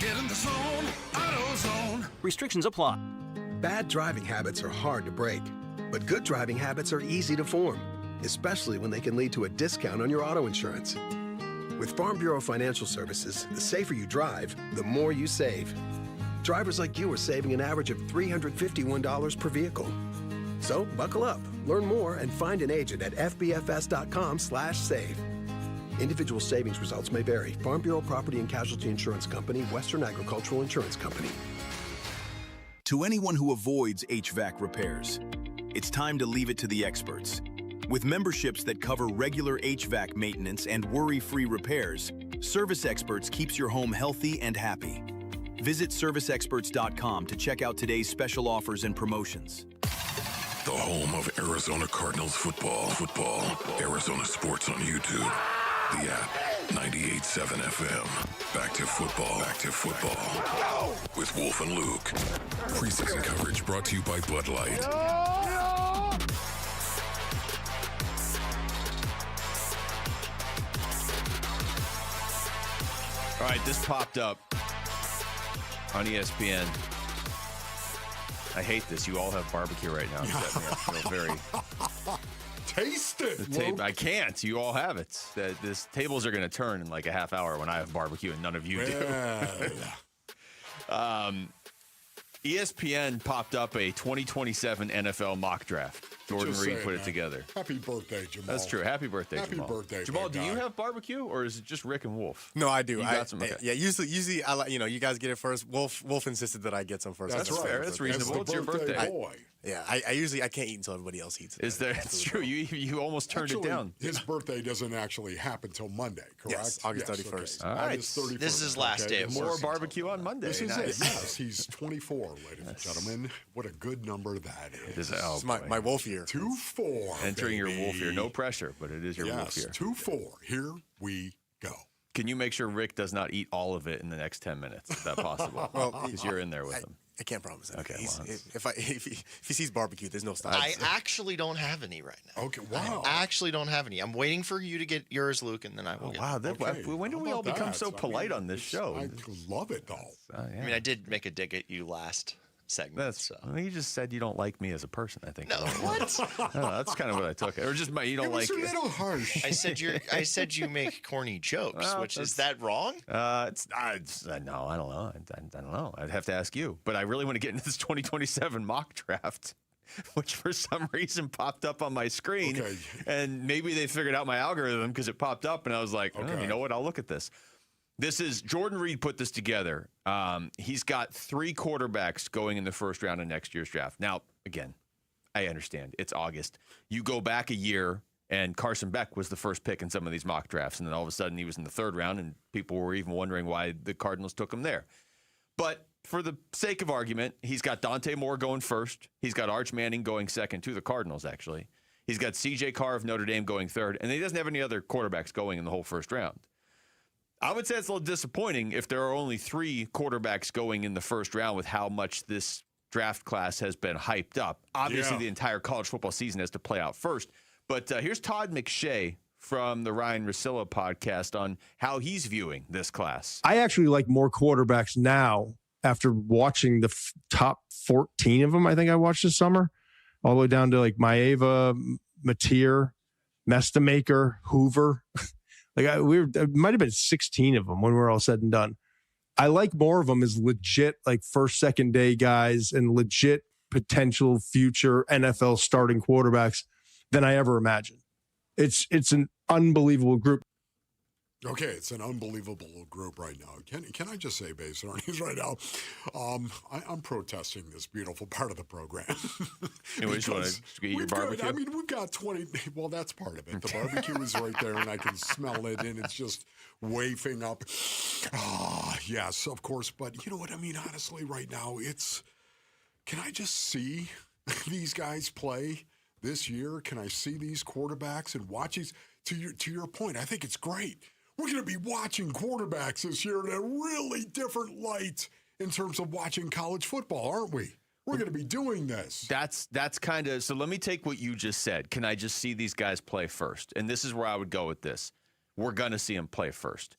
Get in the zone, AutoZone.
Restrictions apply.
Bad driving habits are hard to break, but good driving habits are easy to form, especially when they can lead to a discount on your auto insurance. With Farm Bureau Financial Services, the safer you drive, the more you save. Drivers like you are saving an average of $351 per vehicle. So buckle up, learn more, and find an agent at fbfs.com/save. Individual savings results may vary. Farm Bureau Property and Casualty Insurance Company, Western Agricultural Insurance Company.
To anyone who avoids HVAC repairs, it's time to leave it to the experts. With memberships that cover regular HVAC maintenance and worry-free repairs, Service Experts keeps your home healthy and happy. Visit serviceexperts.com to check out today's special offers and promotions.
The home of Arizona Cardinals football. Arizona Sports on YouTube. The app. 98.7 FM. Back to football. With Wolf and Luke. Preseason coverage brought to you by Bud Light.
All right, this popped up on ESPN. I hate this. You all have barbecue right now. I feel very...
Taste it.
I can't. You all have it. This tables are going to turn in like a half hour when I have barbecue and none of you do. ESPN popped up a 2027 NFL mock draft. Jordan Reed put it together.
Happy birthday, Jamal.
That's true. Happy birthday,
Happy
Jamal.
birthday,
Jamal,
big
do you
guy.
have barbecue or is it just Rick and Wolf?
No, I do.
You got some? Okay.
Yeah, usually I like, you guys get it first. Wolf insisted that I get some first.
That's fair. That's reasonable. It's your birthday.
Boy. I can't eat until everybody else eats it.
It's true. You almost turned it down.
His birthday doesn't actually happen till Monday, correct?
Yes, August 31st.
All right.
August 31st.
This is his last day of
More
work.
barbecue on Monday.
This is it.
Nice.
Yes, he's 24, ladies and gentlemen. What a good number that is.
It's my Wolf year.
2-4.
Entering your Wolf year. No pressure, but it is your Wolf year.
2-4. Here we go.
Can you make sure Rick does not eat all of it in the next 10 minutes? Is that possible?
Well,
because you're in there with him.
I can't promise that.
Okay.
If he sees barbecue, there's no stop.
I actually don't have any right now.
Okay, wow.
I actually don't have any. I'm waiting for you to get yours, Luke, and then I will get
Wow.
mine.
When do we all become so polite on this show?
I love it, though.
I mean, I did make a dig at you last segment.
You just said you don't like me as a person, I think.
No, what?
No, that's kind of what I took. Or just you don't like
It was a little harsh.
I said you make corny jokes,
Well,
is that wrong?
no, I don't know. I don't know. I'd have to ask you. But I really want to get into this 2027 mock draft, which for some reason popped up on my screen. And maybe they figured out my algorithm because it popped up, and I was like, you know what? I'll look at this. This is Jordan Reed put this together. He's got 3 quarterbacks going in the first round of next year's draft. Now, again, I understand it's August. You go back a year, and Carson Beck was the first pick in some of these mock drafts, and then all of a sudden he was in the 3rd round, and people were even wondering why the Cardinals took him there. But for the sake of argument, he's got Dante Moore going first. He's got Arch Manning going second to the Cardinals, actually. He's got C.J. Carr of Notre Dame going 3rd, and he doesn't have any other quarterbacks going in the whole first round. I would say it's a little disappointing if there are only 3 quarterbacks going in the first round with how much this draft class has been hyped up. Obviously, the entire college football season has to play out first. But here's Todd McShay from the Ryan Russillo podcast on how he's viewing this class.
I actually like more quarterbacks now after watching the top 14 of them. I think I watched this summer, all the way down to like Maeva, Mateer, Mestamaker, Hoover. It might have been 16 of them when we're all said and done. I like more of them as legit, like first, second day guys and legit potential future NFL starting quarterbacks than I ever imagined. It's an unbelievable group.
Okay, it's an unbelievable group right now. Can I just say, based on these right now, I'm protesting this beautiful part of the program.
You want to get your barbecue?
We've got 20. Well, that's part of it. The barbecue is right there, and I can smell it, and it's just wafting up. Yes, of course. But you know what I mean? Honestly, right now, can I just see these guys play this year? Can I see these quarterbacks and watch these? To your point, I think it's great. We're going to be watching quarterbacks this year in a really different light in terms of watching college football, aren't we? We're going to be doing this.
That's kind of, so let me take what you just said. Can I just see these guys play first? And this is where I would go with this. We're going to see them play first.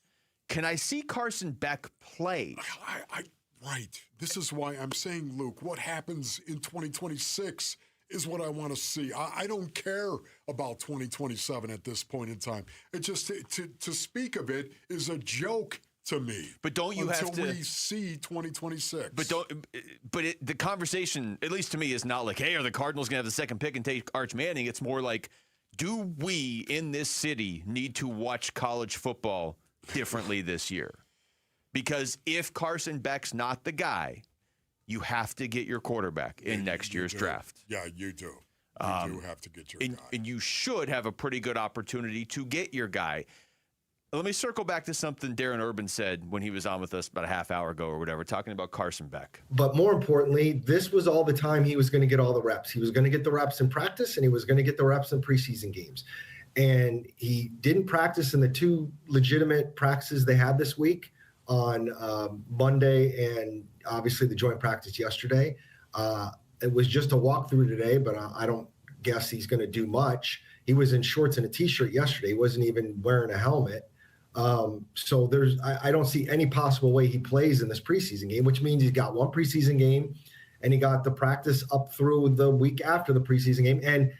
Can I see Carson Beck play?
Right. This is why I'm saying, Luke, what happens in 2026 is what I want to see. I don't care about 2027 at this point in time. It just to speak of it is a joke to me.
But don't you have to
until we see 2026?
But the conversation, at least to me, is not like, hey, are the Cardinals going to have the second pick and take Arch Manning? It's more like, do we in this city need to watch college football differently this year? Because if Carson Beck's not the guy, you have to get your quarterback in next year's draft.
Yeah, you do. You do have to get your guy.
And you should have a pretty good opportunity to get your guy. Let me circle back to something Darren Urban said when he was on with us about a half hour ago or whatever, talking about Carson Beck.
But more importantly, this was all the time he was going to get all the reps. He was going to get the reps in practice, and he was going to get the reps in preseason games. And he didn't practice in the 2 legitimate practices they had this week on Monday and obviously the joint practice yesterday. It was just a walkthrough today, but I don't guess he's going to do much. He was in shorts and a T-shirt yesterday. He wasn't even wearing a helmet. So I don't see any possible way he plays in this preseason game, which means he's got 1 preseason game and he got the practice up through the week after the preseason game. And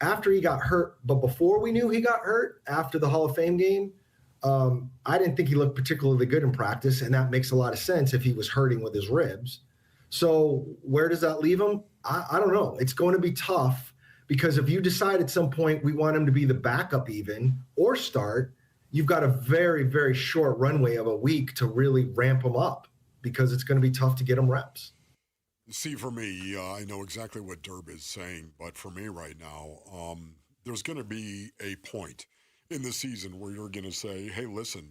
after he got hurt, but before we knew he got hurt, after the Hall of Fame game, I didn't think he looked particularly good in practice, and that makes a lot of sense if he was hurting with his ribs. So where does that leave him? I don't know. It's going to be tough because if you decide at some point we want him to be the backup even or start, you've got a very, very short runway of a week to really ramp him up because it's going to be tough to get him reps.
See, for me, I know exactly what Derb is saying, but for me right now, there's going to be a point in the season where you're going to say, hey, listen,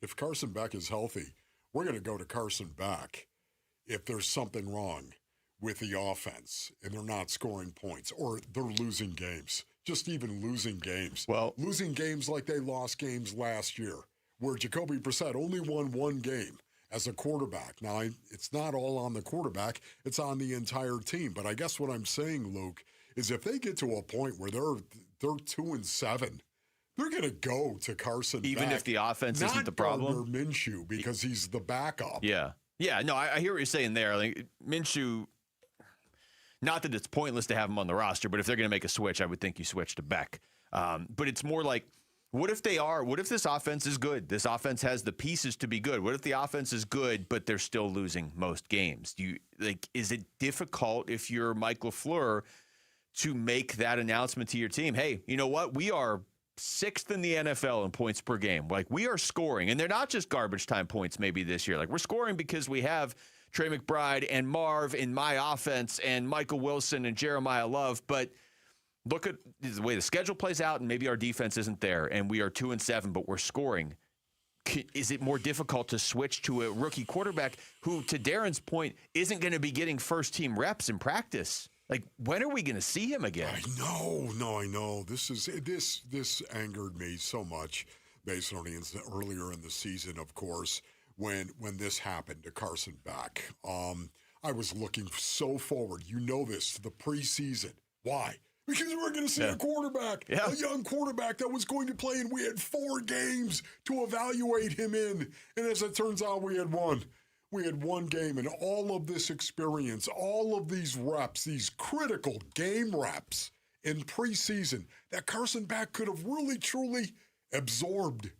if Carson Beck is healthy, we're going to go to Carson Beck if there's something wrong with the offense and they're not scoring points or they're losing games, just even losing games.
Well,
losing games like they lost games last year where Jacoby Brissett only won 1 game as a quarterback. Now, it's not all on the quarterback. It's on the entire team. But I guess what I'm saying, Luke, is if they get to a point where they're 2-7, they're going to go to Carson
Even
Beck,
if the offense isn't the problem?
Not Gardner Minshew, because he's the backup.
Yeah. Yeah, no, I hear what you're saying there. Like Minshew, not that it's pointless to have him on the roster, but if they're going to make a switch, I would think you switch to Beck. But it's more like, what if this offense is good? This offense has the pieces to be good. What if the offense is good, but they're still losing most games? Is it difficult if you're Mike LaFleur to make that announcement to your team? Hey, you know what? We are 6th in the NFL in points per game. Like, we are scoring, and they're not just garbage time points maybe this year. Like, we're scoring because we have Trey McBride and Marv in my offense and Michael Wilson and Jeremiah Love. But look at the way the schedule plays out, and maybe our defense isn't there, and we are 2-7, but we're scoring. Is it more difficult to switch to a rookie quarterback who, to Darren's point, isn't going to be getting first-team reps in practice? Like, when are we going to see him again?
I know. This angered me so much, based on earlier in the season, of course, when this happened to Carson Beck. I was looking so forward, to the preseason. Why? Because we're going to see a quarterback, a young quarterback that was going to play, and we had 4 games to evaluate him in. And as it turns out, we had one. We had one game, and all of this experience, all of these reps, these critical game reps in preseason that Carson Beck could have really, truly absorbed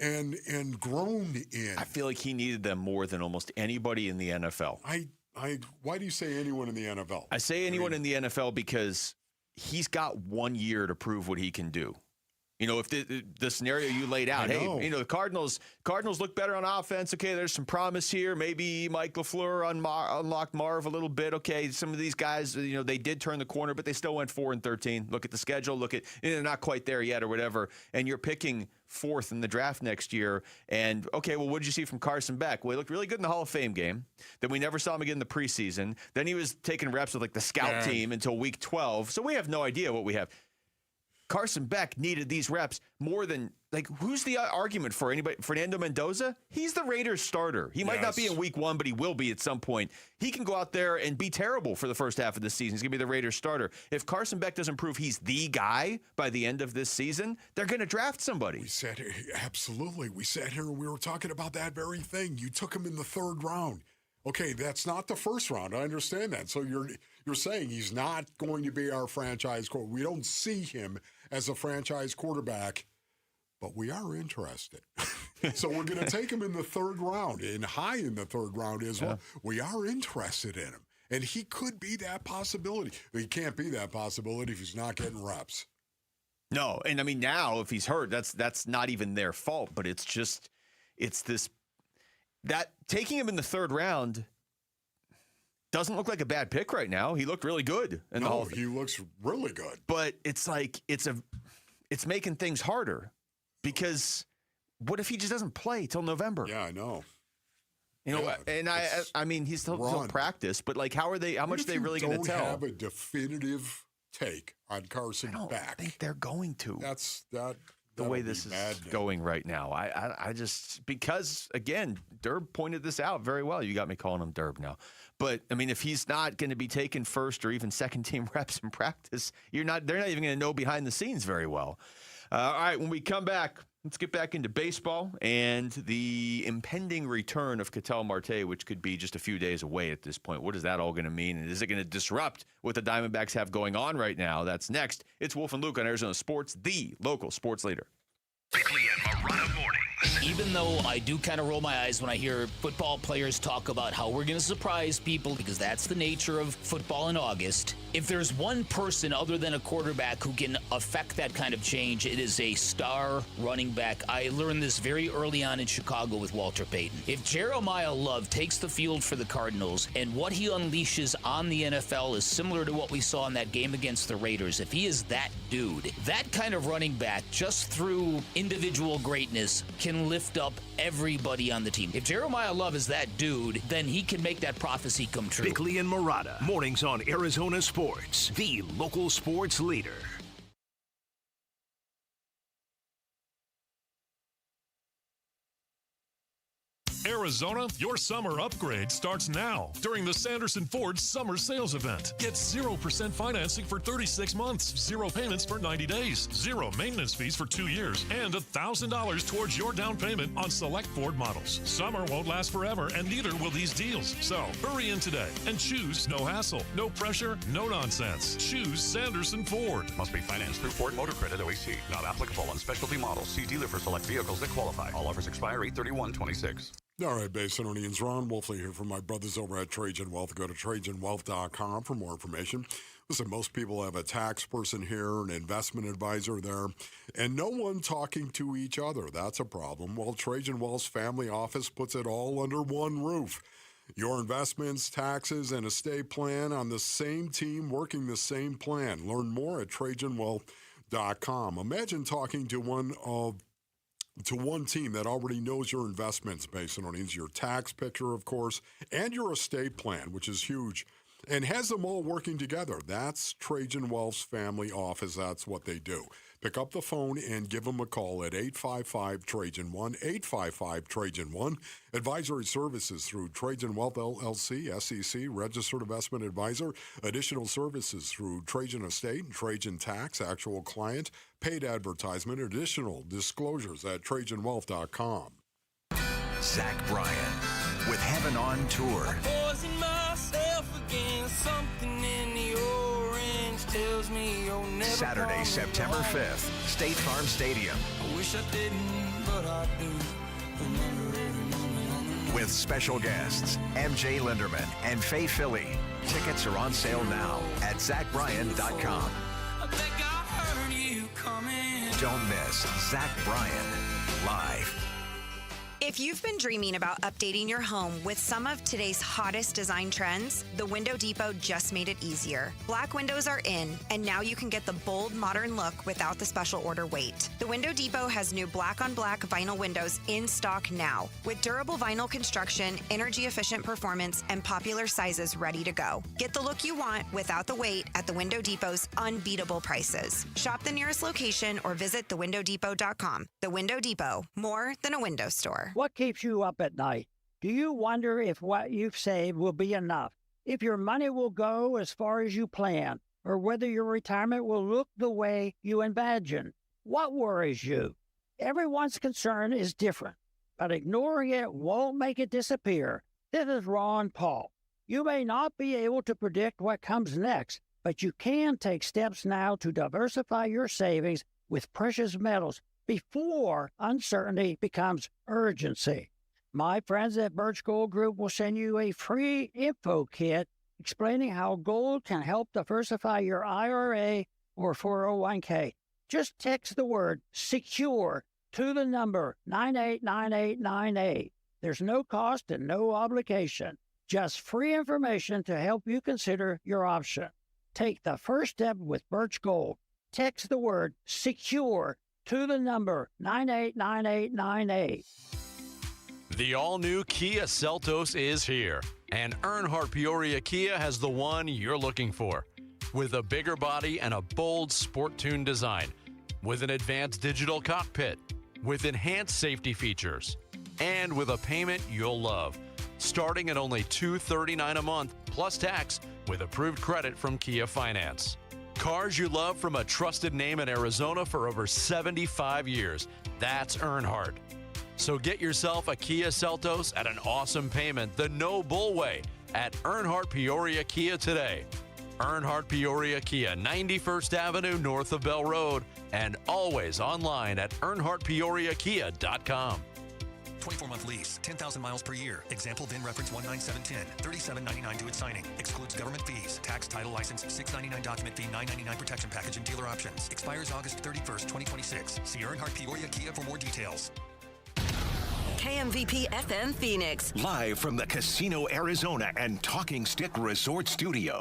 and grown in.
I feel like he needed them more than almost anybody in the NFL.
Why do you say anyone in the NFL?
I say anyone in the NFL because he's got 1 year to prove what he can do. If the scenario you laid out, the Cardinals look better on offense. Okay, there's some promise here. Maybe Mike LaFleur unlocked Marv a little bit. Okay, some of these guys, they did turn the corner, but they still went 4-13. Look at the schedule. They're not quite there yet or whatever. And you're picking 4th in the draft next year. And, okay, well, what did you see from Carson Beck? Well, he looked really good in the Hall of Fame game. Then we never saw him again in the preseason. Then he was taking reps with, the scout team until week 12. So we have no idea what we have. Carson Beck needed these reps more than, who's the argument for anybody? Fernando Mendoza? He's the Raiders starter. He might not be in week 1, but he will be at some point. He can go out there and be terrible for the first half of the season. He's going to be the Raiders starter. If Carson Beck doesn't prove he's the guy by the end of this season, they're going to draft somebody.
We sat here, absolutely. We sat here and we were talking about that very thing. You took him in the 3rd round. Okay, that's not the 1st round. I understand that. So you're saying he's not going to be our franchise quarterback. We don't see him as a franchise quarterback, but we are interested. So we're going to take him in the 3rd round, and high in the 3rd round as well. We are interested in him, and he could be that possibility. He can't be that possibility if he's not getting reps.
No, and I mean, now if he's hurt, that's not even their fault, but it's this that taking him in the 3rd round doesn't look like a bad pick right now. He looked really good.
He looks really good.
But it's it's making things harder, because what if he just doesn't play till November?
Yeah, I know.
I mean, he's still practice, but how much are they really going to tell?
Don't have a definitive take on Carson Beck.
I think they're going to.
That's
the way this is going right now. I just, because again, Derb pointed this out very well. You got me calling him Derb now. But I mean, if he's not going to be taking 1st or even 2nd team reps in practice, they're not even going to know behind the scenes very well. All right, when we come back, let's get back into baseball and the impending return of Ketel Marte, which could be just a few days away at this point. What is that all going to mean? And is it going to disrupt what the Diamondbacks have going on right now? That's next. It's Wolf and Luke on Arizona Sports, the local sports leader.
Bickley and Morata mornings.
Even though I do kind of roll my eyes when I hear football players talk about how we're going to surprise people, because that's the nature of football in August, if there's one person other than a quarterback who can affect that kind of change, it is a star running back. I learned this very early on in Chicago with Walter Payton. If Jeremiah Love takes the field for the Cardinals and what he unleashes on the NFL is similar to what we saw in that game against the Raiders, if he is that dude, that kind of running back, just through individual greatness, can lift up everybody on the team. If Jeremiah Love is that dude, then he can make that prophecy come true.
Bickley and Morata, mornings on Arizona Sports, the local sports leader.
Arizona, your summer upgrade starts now during the Sanderson Ford Summer Sales Event. Get 0% financing for 36 months, 0 payments for 90 days, 0 maintenance fees for 2 years, and $1,000 towards your down payment on select Ford models. Summer won't last forever, and neither will these deals. So hurry in today and choose no hassle, no pressure, no nonsense. Choose Sanderson Ford.
Must be financed through Ford Motor Credit OAC. Not applicable on specialty models. See dealer for select vehicles that qualify. All offers expire 8/31/26.
All right, Basinonians, Ron Wolfley here from my brothers over at Trajan Wealth. Go to TrajanWealth.com for more information. Listen, most people have a tax person here, an investment advisor there, and no one talking to each other. That's a problem. Well, Trajan Wealth's family office puts it all under one roof. Your investments, taxes, and estate plan on the same team working the same plan. Learn more at TrajanWealth.com. Imagine talking to one team that already knows your investments based on your tax picture, of course, and your estate plan, which is huge, and has them all working together. That's Trajan Wealth's family office. That's what they do. Pick up the phone and give them a call at 855-TRAJAN-1, 855-TRAJAN-1. Advisory services through Trajan Wealth LLC, SEC, registered investment advisor. Additional services through Trajan Estate and Trajan Tax, actual client, paid advertisement. Additional disclosures at TrajanWealth.com.
Zach Bryan with Heaven on Tour. Saturday, September 5th, State Farm Stadium.
I wish I didn't, but I do.
With special guests, MJ Linderman and Faye Philly. Tickets are on sale now at ZachBryan.com. Don't miss Zach Bryan live.
If you've been dreaming about updating your home with some of today's hottest design trends, the Window Depot just made it easier. Black windows are in, and now you can get the bold, modern look without the special order wait. The Window Depot has new black-on-black vinyl windows in stock now, with durable vinyl construction, energy-efficient performance, and popular sizes ready to go. Get the look you want without the wait at the Window Depot's unbeatable prices. Shop the nearest location or visit thewindowdepot.com. The Window Depot, more than a window store.
What keeps you up at night? Do you wonder if what you've saved will be enough? If your money will go as far as you plan? Or whether your retirement will look the way you imagine? What worries you? Everyone's concern is different, but ignoring it won't make it disappear. This is Ron Paul. You may not be able to predict what comes next, but you can take steps now to diversify your savings with precious metals before uncertainty becomes urgency. My friends at Birch Gold Group will send you a free info kit explaining how gold can help diversify your IRA or 401k. Just text the word SECURE to the number 989898. There's no cost and no obligation. Just free information to help you consider your option. Take the first step with Birch Gold. Text the word SECURE to the number 989898.
The all-new Kia Seltos is here, and Earnhardt Peoria Kia has the one you're looking for. With a bigger body and a bold sport-tuned design, with an advanced digital cockpit, with enhanced safety features, and with a payment you'll love. Starting at only $239 a month, plus tax, with approved credit from Kia Finance. Cars you love from a trusted name in Arizona for over 75 years. That's Earnhardt. So get yourself a Kia Seltos at an awesome payment the no bull way at Earnhardt Peoria Kia today. Earnhardt Peoria Kia, 91st Avenue north of Bell Road, and always online at earnhardtpeoriakia.com.
24-month lease, 10,000 miles per year. Example VIN reference 19710. $37.99 due at signing. Excludes government fees. Tax, title, license, $699 document fee, $999 protection package and dealer options. Expires August 31st, 2026. See Earnhardt Peoria Kia for more details.
KMVP FM Phoenix.
Live from the Casino Arizona and Talking Stick Resort Studio.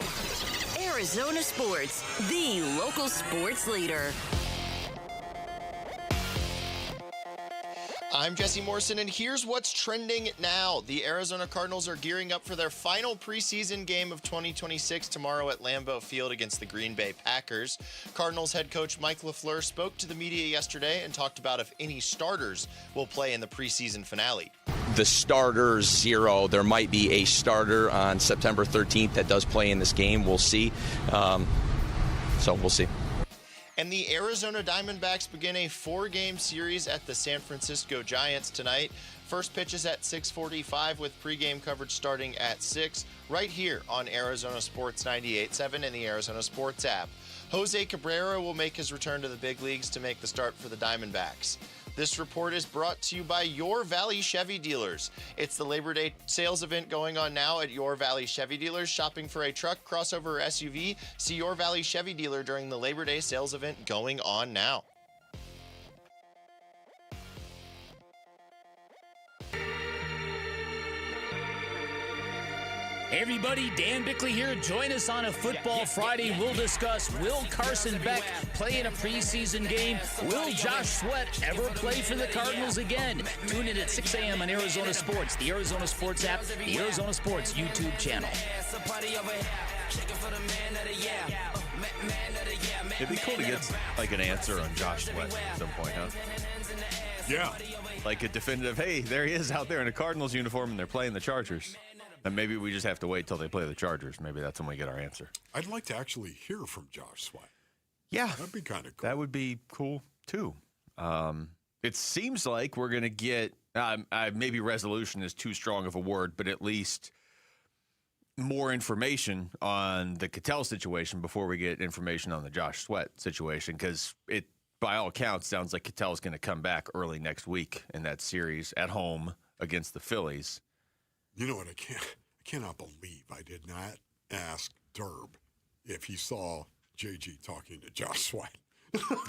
Arizona Sports, the local sports leader.
I'm Jesse Morrison, and here's what's trending now. The Arizona Cardinals are gearing up for their final preseason game of 2026 tomorrow at Lambeau Field against the Green Bay Packers. Cardinals head coach Mike LaFleur spoke to the media yesterday and talked about if any starters will play in the preseason finale.
The starters, 0. There might be a starter on September 13th that does play in this game. We'll see. So we'll see.
And the Arizona Diamondbacks begin a 4-game series at the San Francisco Giants tonight. First pitch is at 6:45 with pregame coverage starting at 6 right here on Arizona Sports 98.7 and the Arizona Sports app. Jose Cabrera will make his return to the big leagues to make the start for the Diamondbacks. This report is brought to you by Your Valley Chevy Dealers. It's the Labor Day sales event going on now at Your Valley Chevy Dealers. Shopping for a truck, crossover, or SUV? See Your Valley Chevy Dealer during the Labor Day sales event going on now.
Hey everybody, Dan Bickley here. Join us on a Football Friday. We'll discuss, will Carson Beck play in a preseason game? Will Josh Sweat ever play for the Cardinals again? Tune in at 6 a.m. on Arizona Sports, the Arizona Sports app, the Arizona Sports YouTube channel.
It'd be cool to get like an answer on Josh Sweat at some point, huh?
Yeah.
Like a definitive, hey, there he is out there in a Cardinals uniform and they're playing the Chargers. And maybe we just have to wait till they play the Chargers. Maybe that's when we get our answer.
I'd like to actually hear from Josh Sweat.
Yeah.
That'd be kind of cool.
That would be cool, too. It seems like we're going to get, maybe resolution is too strong of a word, but at least more information on the Cattell situation before we get information on the Josh Sweat situation, because it, by all accounts, sounds like Cattell is going to come back early next week in that series at home against the Phillies.
You know what? I cannot believe I did not ask Derb if he saw JG talking to Josh Sweat.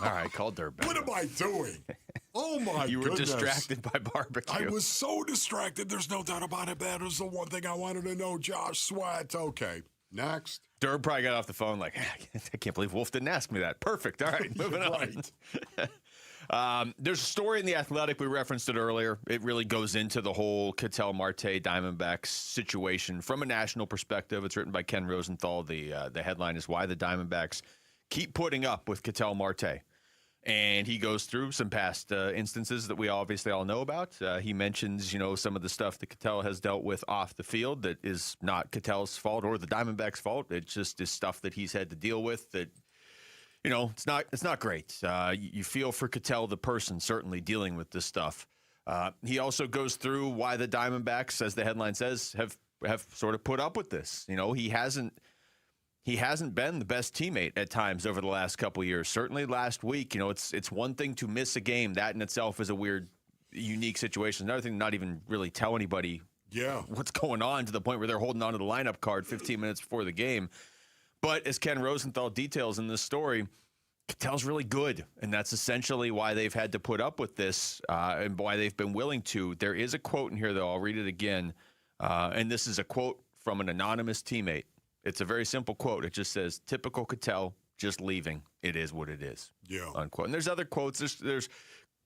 All right, call Derb back.
What am I doing? Oh, my
You
goodness.
were distracted by barbecue.
I was so distracted. There's no doubt about it. That was the one thing I wanted to know. Josh Sweat. Okay, next.
Derb probably got off the phone like, I can't believe Wolf didn't ask me that. Perfect. All right, moving on. There's a story in The Athletic. We referenced it earlier. It really goes into the whole Ketel Marte Diamondbacks situation from a national perspective. It's written by Ken Rosenthal. The headline is Why the Diamondbacks Keep Putting Up with Ketel Marte. And he goes through some past instances that we obviously all know about. He mentions, some of the stuff that Ketel has dealt with off the field that is not Ketel's fault or the Diamondbacks' fault. It just is stuff that he's had to deal with that, it's not great. You feel for Ketel, the person, certainly dealing with this stuff. He also goes through why the Diamondbacks, as the headline says, have sort of put up with this. He hasn't been the best teammate at times over the last couple of years. Certainly last week, it's one thing to miss a game. That in itself is a weird, unique situation. Another thing to not even really tell anybody what's going on to the point where they're holding on to the lineup card 15 minutes before the game. But as Ken Rosenthal details in this story, Ketel's really good, and that's essentially why they've had to put up with this and why they've been willing to. There is a quote in here, though. I'll read it again. And this is a quote from an anonymous teammate. It's a very simple quote. It just says, typical Ketel, just leaving. It is what it is.
Yeah.
Unquote. And there's other quotes. There's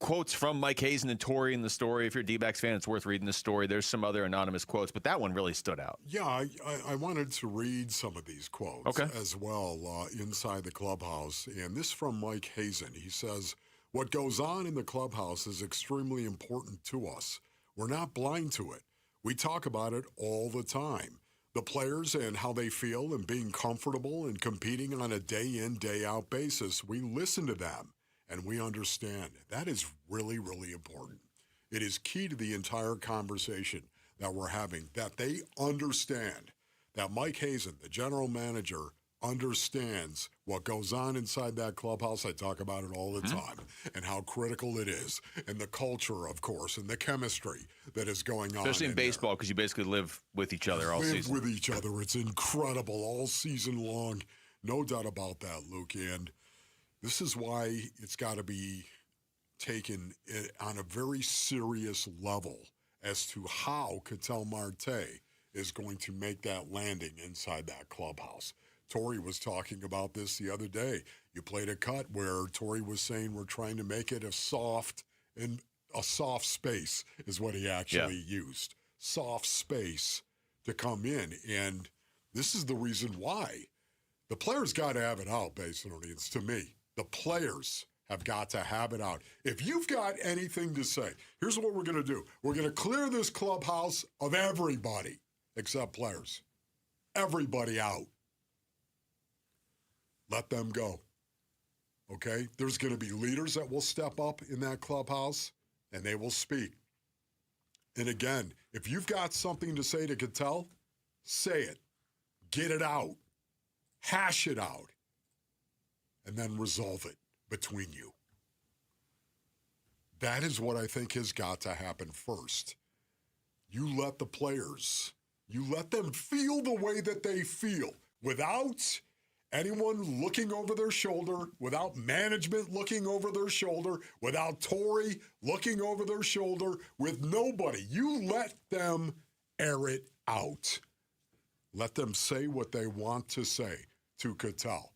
quotes from Mike Hazen and Torrey in the story. If you're a D-backs fan, it's worth reading the story. There's some other anonymous quotes, but that one really stood out.
Yeah, I wanted to read some of these quotes as well inside the clubhouse. And this from Mike Hazen. He says, what goes on in the clubhouse is extremely important to us. We're not blind to it. We talk about it all the time. The players and how they feel and being comfortable and competing on a day-in, day-out basis, we listen to them and we understand. That is really, really important. It is key to the entire conversation that we're having, that they understand, that Mike Hazen, the general manager, understands what goes on inside that clubhouse. I talk about it all the time, and how critical it is, and the culture, of course, and the chemistry that is going on.
Especially in baseball, because you basically live with each other all season.
Live with each other. It's incredible all season long. No doubt about that, Luke. And this is why it's got to be taken on a very serious level as to how Ketel Marte is going to make that landing inside that clubhouse. Torrey was talking about this the other day. You played a cut where Torrey was saying we're trying to make it a soft space is what he actually used. Soft space to come in. And this is the reason why. The players got to have it out, basically. It's to me. The players have got to have it out. If you've got anything to say, here's what we're going to do. We're going to clear this clubhouse of everybody except players. Everybody out. Let them go, okay? There's going to be leaders that will step up in that clubhouse, and they will speak. And again, if you've got something to say to Ketel, say it. Get it out. Hash it out. And then resolve it between you. That is what I think has got to happen first. You let the players, you let them feel the way that they feel without anyone looking over their shoulder, without management looking over their shoulder, without Torrey looking over their shoulder, with nobody. You let them air it out. Let them say what they want to say to Cattell.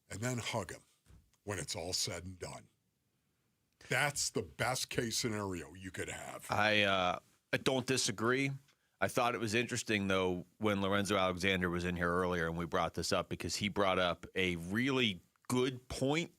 And then hug him when it's all said and done. That's the best case scenario you could have.
I don't disagree. I thought it was interesting, though, when Lorenzo Alexander was in here earlier and we brought this up because he brought up a really good point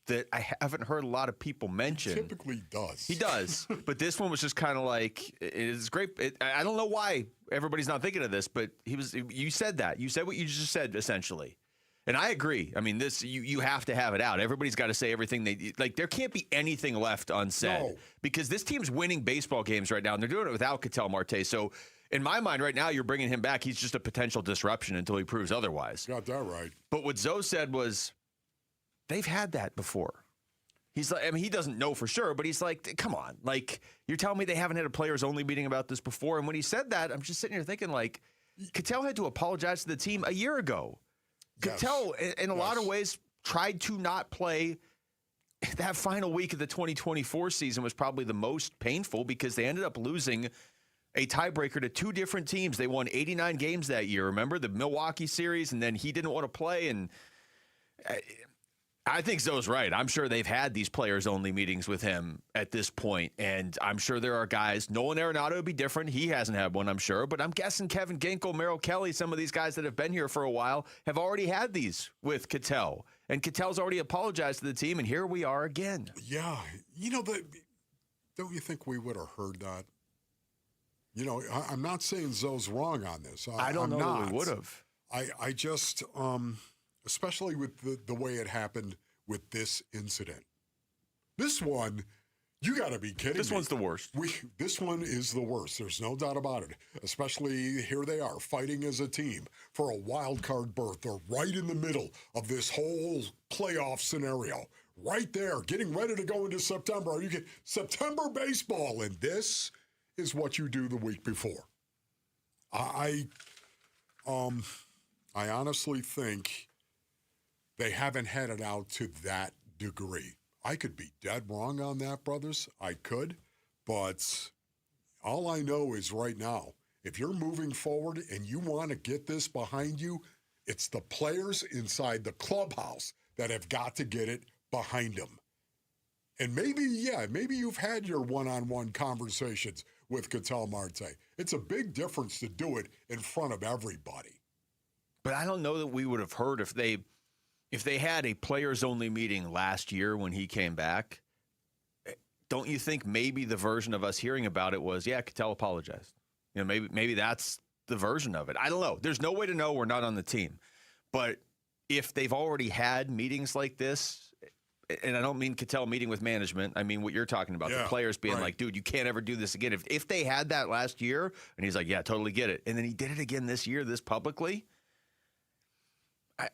that I haven't heard a lot of people mention.
He typically does.
He does. But this one was just kind of like, it's great. I don't know why everybody's not thinking of this, but you said that. You said what you just said, essentially. And I agree. I mean, this you have to have it out. Everybody's got to say everything they like. There can't be anything left unsaid because this team's winning baseball games right now, and they're doing it without Ketel Marte. So, in my mind, right now, you're bringing him back. He's just a potential disruption until he proves otherwise.
Got that right.
But what Zoe said was, they've had that before. He's like, I mean, he doesn't know for sure, but he's like, come on, like you're telling me they haven't had a players only meeting about this before. And when he said that, I'm just sitting here thinking like, Ketel had to apologize to the team a year ago. Ketel, in a lot of ways, tried to not play. That final week of the 2024 season was probably the most painful because they ended up losing a tiebreaker to two different teams. They won 89 games that year. Remember the Milwaukee series? And then he didn't want to play. And I think Zoe's right. I'm sure they've had these players-only meetings with him at this point, and I'm sure there are guys. Nolan Arenado would be different. He hasn't had one, I'm sure, but I'm guessing Kevin Ginkel, Merrill Kelly, some of these guys that have been here for a while have already had these with Ketel, and Ketel's already apologized to the team, and here we are again.
Yeah. You know, don't you think we would have heard that? You know, I'm not saying Zoe's wrong on this.
I don't know that we would have.
I just... especially with the way it happened with this incident. This one, you got to be kidding me.
This one's the worst.
This one is the worst. There's no doubt about it. Especially here they are fighting as a team for a wild card berth. They're right in the middle of this whole playoff scenario. Right there, getting ready to go into September. You get September baseball, and this is what you do the week before. I honestly think they haven't had it out to that degree. I could be dead wrong on that, brothers. I could. But all I know is right now, if you're moving forward and you want to get this behind you, it's the players inside the clubhouse that have got to get it behind them. And maybe you've had your one-on-one conversations with Ketel Marte. It's a big difference to do it in front of everybody.
But I don't know that we would have heard if they had a players-only meeting last year when he came back. Don't you think maybe the version of us hearing about it was, yeah, Ketel apologized. You know, maybe that's the version of it. I don't know. There's no way to know. We're not on the team. But if they've already had meetings like this, and I don't mean Ketel meeting with management, I mean what you're talking about, the players being like, dude, you can't ever do this again. If they had that last year, and he's like, yeah, totally get it, and then he did it again this year, this publicly,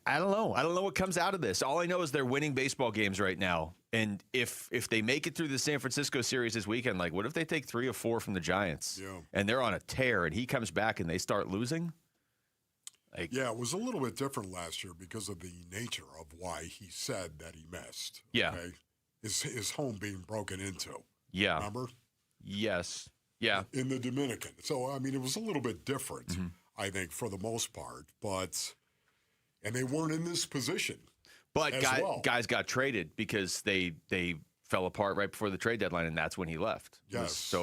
I don't know. I don't know what comes out of this. All I know is they're winning baseball games right now. And if they make it through the San Francisco series this weekend, like what if they take 3 or 4 from the Giants and they're on a tear and he comes back and they start losing?
Yeah, it was a little bit different last year because of the nature of why he said that he missed.
Yeah.
Okay? His home being broken into.
Yeah.
Remember?
Yes. Yeah.
In the Dominican. So, I mean, it was a little bit different, I think, for the most part. And they weren't in this position.
But guys got traded because they fell apart right before the trade deadline, and that's when he left.
Yes.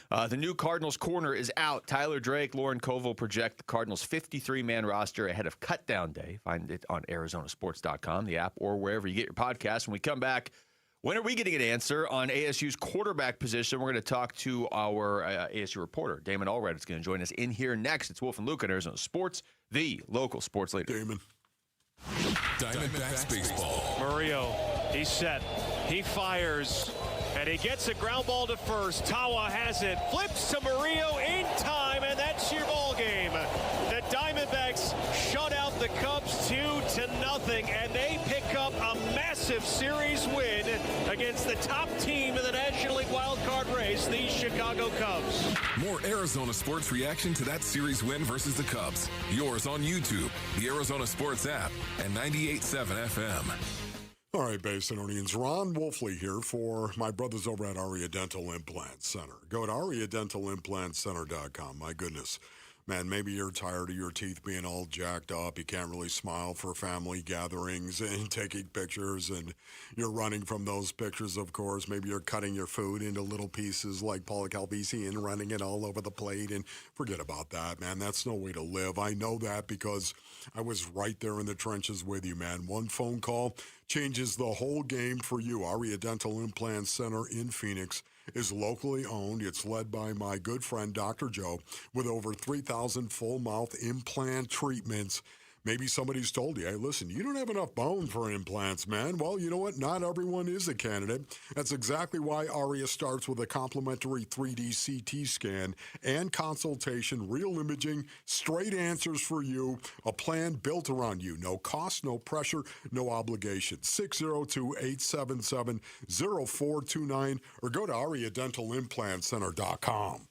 The new Cardinals corner is out. Tyler Drake, Lauren Koval project the Cardinals' 53-man roster ahead of Cutdown Day. Find it on ArizonaSports.com, the app, or wherever you get your podcasts. When we come back, when are we getting an answer on ASU's quarterback position? We're going to talk to our ASU reporter, Damon Allred. It's going to join us in here next. It's Wolf and Luke on Arizona Sports, the local sports leader.
Damon.
Diamondbacks baseball.
Murillo, he's set. He fires, and he gets a ground ball to first. Tawa has it, flips to Murillo in time, and that's your ball game. The Diamondbacks shut out the Cubs 2-0, and they pick up a massive massive series win against the top team in the National League wildcard race, the Chicago Cubs.
More Arizona sports reaction to that series win versus the Cubs. Yours on YouTube, the Arizona Sports app, and 98.7 FM.
All right, Basinonians, Ron Wolfley here for my brothers over at Aria Dental Implant Center. Go to ariadentalimplantcenter.com. My goodness. Man, maybe you're tired of your teeth being all jacked up. You can't really smile for family gatherings and taking pictures, and you're running from those pictures, of course. Maybe you're cutting your food into little pieces like Paula Calvisi and running it all over the plate, and forget about that, man. That's no way to live. I know that because I was right there in the trenches with you, man. One phone call changes the whole game for you. Aria Dental Implant Center in Phoenix is locally owned. It's led by my good friend, Dr. Joe, with over 3,000 full-mouth implant treatments. Maybe somebody's told you, hey, listen, you don't have enough bone for implants, man. Well, you know what? Not everyone is a candidate. That's exactly why Aria starts with a complimentary 3D CT scan and consultation, real imaging, straight answers for you, a plan built around you. No cost, no pressure, no obligation. 602-877-0429 or go to ariadentalimplantcenter.com.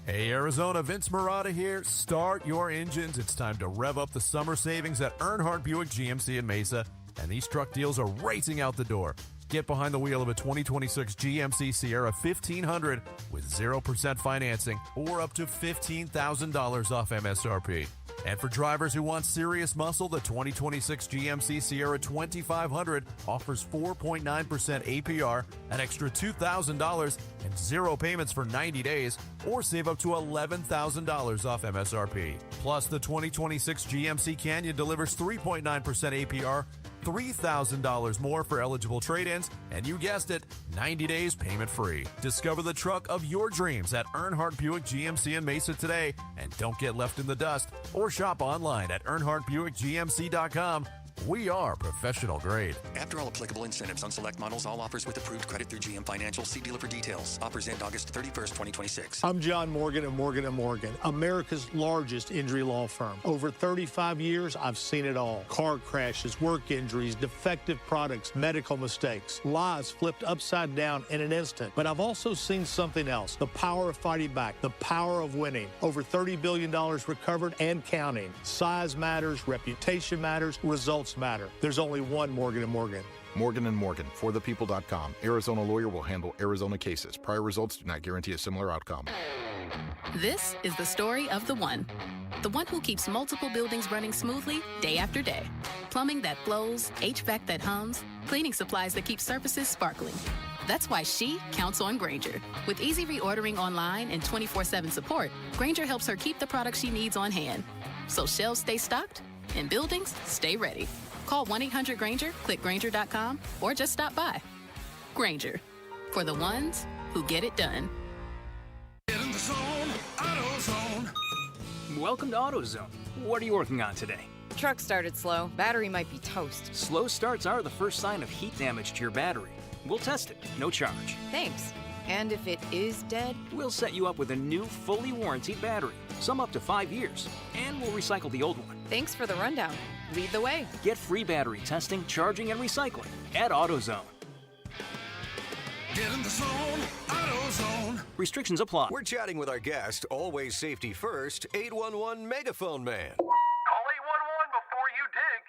Hey Arizona, Vince Marotta here. Start your engines. It's time to rev up the summer savings at Earnhardt Buick GMC in Mesa, and these truck deals are racing out the door. Get behind the wheel of a 2026 GMC Sierra 1500 with 0% financing or up to $15,000 off MSRP. And for drivers who want serious muscle, the 2026 GMC Sierra 2500 offers 4.9% APR, an extra $2,000, and 0 payments for 90 days, or save up to $11,000 off MSRP. Plus, the 2026 GMC Canyon delivers 3.9% APR, $3,000 more for eligible trade-ins, and you guessed it, 90 days payment-free. Discover the truck of your dreams at Earnhardt Buick GMC in Mesa today, and don't get left in the dust, or shop online at EarnhardtBuickGMC.com. We are professional grade.
After all applicable incentives on select models, all offers with approved credit through GM Financial. See dealer for details. Offers end August 31st, 2026.
I'm John Morgan of Morgan & Morgan, America's largest injury law firm. Over 35 years, I've seen it all. Car crashes, work injuries, defective products, medical mistakes, lives flipped upside down in an instant. But I've also seen something else, the power of fighting back, the power of winning. Over $30 billion recovered and counting. Size matters, reputation matters, results matter. There's only one Morgan & Morgan.
Morgan & Morgan, forthepeople.com. Arizona lawyer will handle Arizona cases. Prior results do not guarantee a similar outcome.
This is the story of the one who keeps multiple buildings running smoothly day after day. Plumbing that flows, HVAC that hums, cleaning supplies that keep surfaces sparkling. That's why she counts on Grainger. With easy reordering online and 24/7 support, Grainger helps her keep the products she needs on hand. So shelves stay stocked and buildings stay ready. Call 1-800-GRAINGER, click Grainger.com, or just stop by. Grainger, for the ones who get it done.
Get in the zone, AutoZone.
Welcome to AutoZone. What are you working on today?
Truck started slow. Battery might be toast.
Slow starts are the first sign of heat damage to your battery. We'll test it, no charge.
Thanks. And if it is dead?
We'll set you up with a new, fully warranted battery, some up to 5 years, and we'll recycle the old one.
Thanks for the rundown. Lead the way.
Get free battery testing, charging, and recycling at AutoZone.
Get in the zone, AutoZone.
Restrictions apply.
We're chatting with our guest, always safety first, 811 Megaphone Man.
Call 811 before you dig.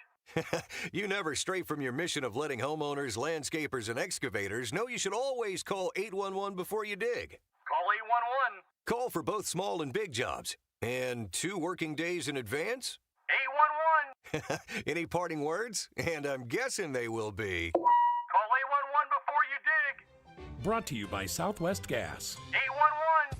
You never stray from your mission of letting homeowners, landscapers, and excavators know you should always call 811 before you dig.
Call 811.
Call for both small and big jobs. And 2 working days in advance?
811.
Any parting words? And I'm guessing they will be.
Call 811 before you dig.
Brought to you by Southwest Gas.
811.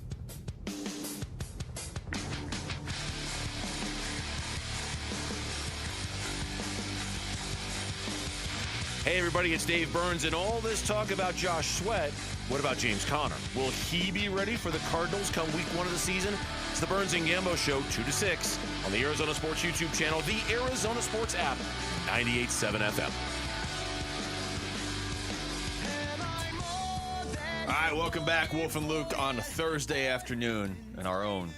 Hey everybody, it's Dave Burns, and all this talk about Josh Sweat. What about James Conner? Will he be ready for the Cardinals come week 1 of the season? It's the Burns and Gambo Show, 2 to 6 on the Arizona Sports YouTube channel, the Arizona Sports app, 98.7 FM.
All right, welcome back, Wolf and Luke, on Thursday afternoon, and our own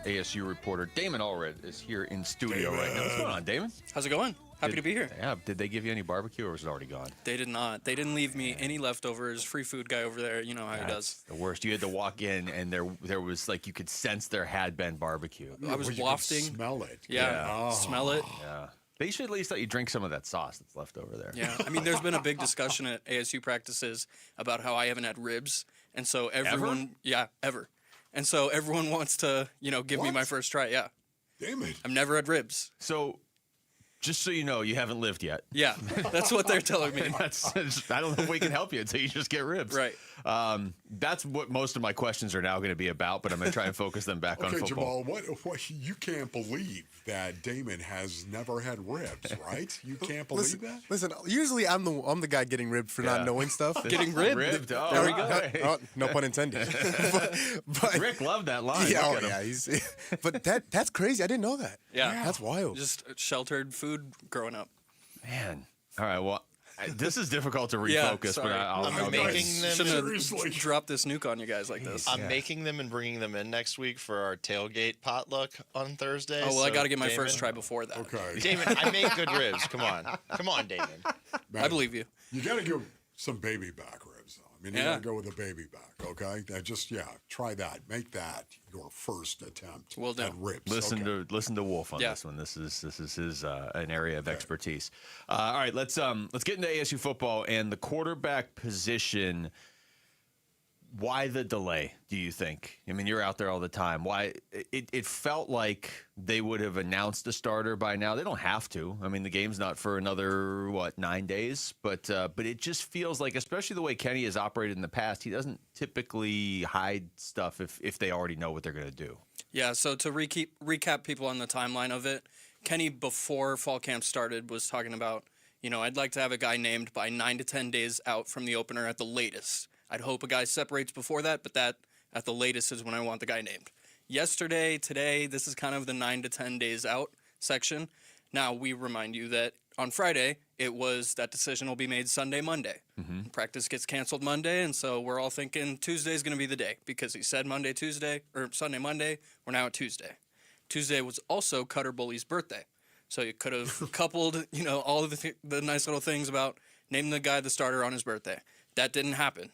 ASU reporter Damon Allred is here in studio right now. What's going on, Damon?
How's it going?
Happy to be here.
Yeah. Did they give you any barbecue, or was it already gone?
They did not. They didn't leave me any leftovers. Free food guy over there. You know how he does.
The worst. You had to walk in, and there was like you could sense there had been barbecue.
I was
You
wafting.
could smell it.
Yeah. Smell it.
Yeah. They should at least let you drink some of that sauce that's left over there.
Yeah. I mean, there's been a big discussion at ASU practices about how I haven't had ribs, and so everyone, ever, and so everyone wants to, give me my first try. Yeah.
Damn it.
I've never had ribs.
So, just so you know, you haven't lived yet.
Yeah, that's what they're telling me.
I don't know if we can help you until you just get ribs.
Right.
That's what most of my questions are now going to be about, but I'm going to try and focus them back on football.
Jamal, what you can't believe that Damon has never had ribs, right? You can't believe that?
Listen, usually I'm the guy getting ribbed for not knowing stuff.
Getting ribbed?
Oh,
there we go.
Oh, no pun intended. but
Rick loved that line.
Yeah, but that's crazy. I didn't know that.
Yeah.
That's wild.
Just sheltered food growing up.
Man. All right, well, this is difficult to refocus, but
I'm making them.
Shouldn't have dropped this nuke on you guys like this.
I'm making them and bringing them in next week for our tailgate potluck on Thursday.
Oh, well, I got to get my first try before that.
Okay.
Damon, I make good ribs. Come on, Damon.
Man,
I believe you.
You got to give some baby back ribs, though. I mean, you got to go with a baby back, okay? Try that. Make that your first attempt at ribs.
Listen to Wolf on this one. This is his an area of expertise. All right, let's get into ASU football and the quarterback position. Why the delay, do you think? I mean, you're out there all the time. Why? It felt like they would have announced a starter by now. They don't have to. I mean, the game's not for another, 9 days? But it just feels like, especially the way Kenny has operated in the past, he doesn't typically hide stuff if they already know what they're going to do.
Yeah, so to recap people on the timeline of it, Kenny, before fall camp started, was talking about, I'd like to have a guy named by 9 to 10 days out from the opener at the latest. I'd hope a guy separates before that, but that at the latest is when I want the guy named. Yesterday, today, this is kind of the 9 to 10 days out section. Now, we remind you that on Friday, it was that decision will be made Sunday, Monday. Mm-hmm. Practice gets canceled Monday, and so we're all thinking Tuesday is going to be the day because he said Monday, Tuesday, or Sunday, Monday. We're now at Tuesday. Tuesday was also Cutter Bully's birthday. So you could have coupled, all of the nice little things about naming the guy the starter on his birthday. That didn't happen.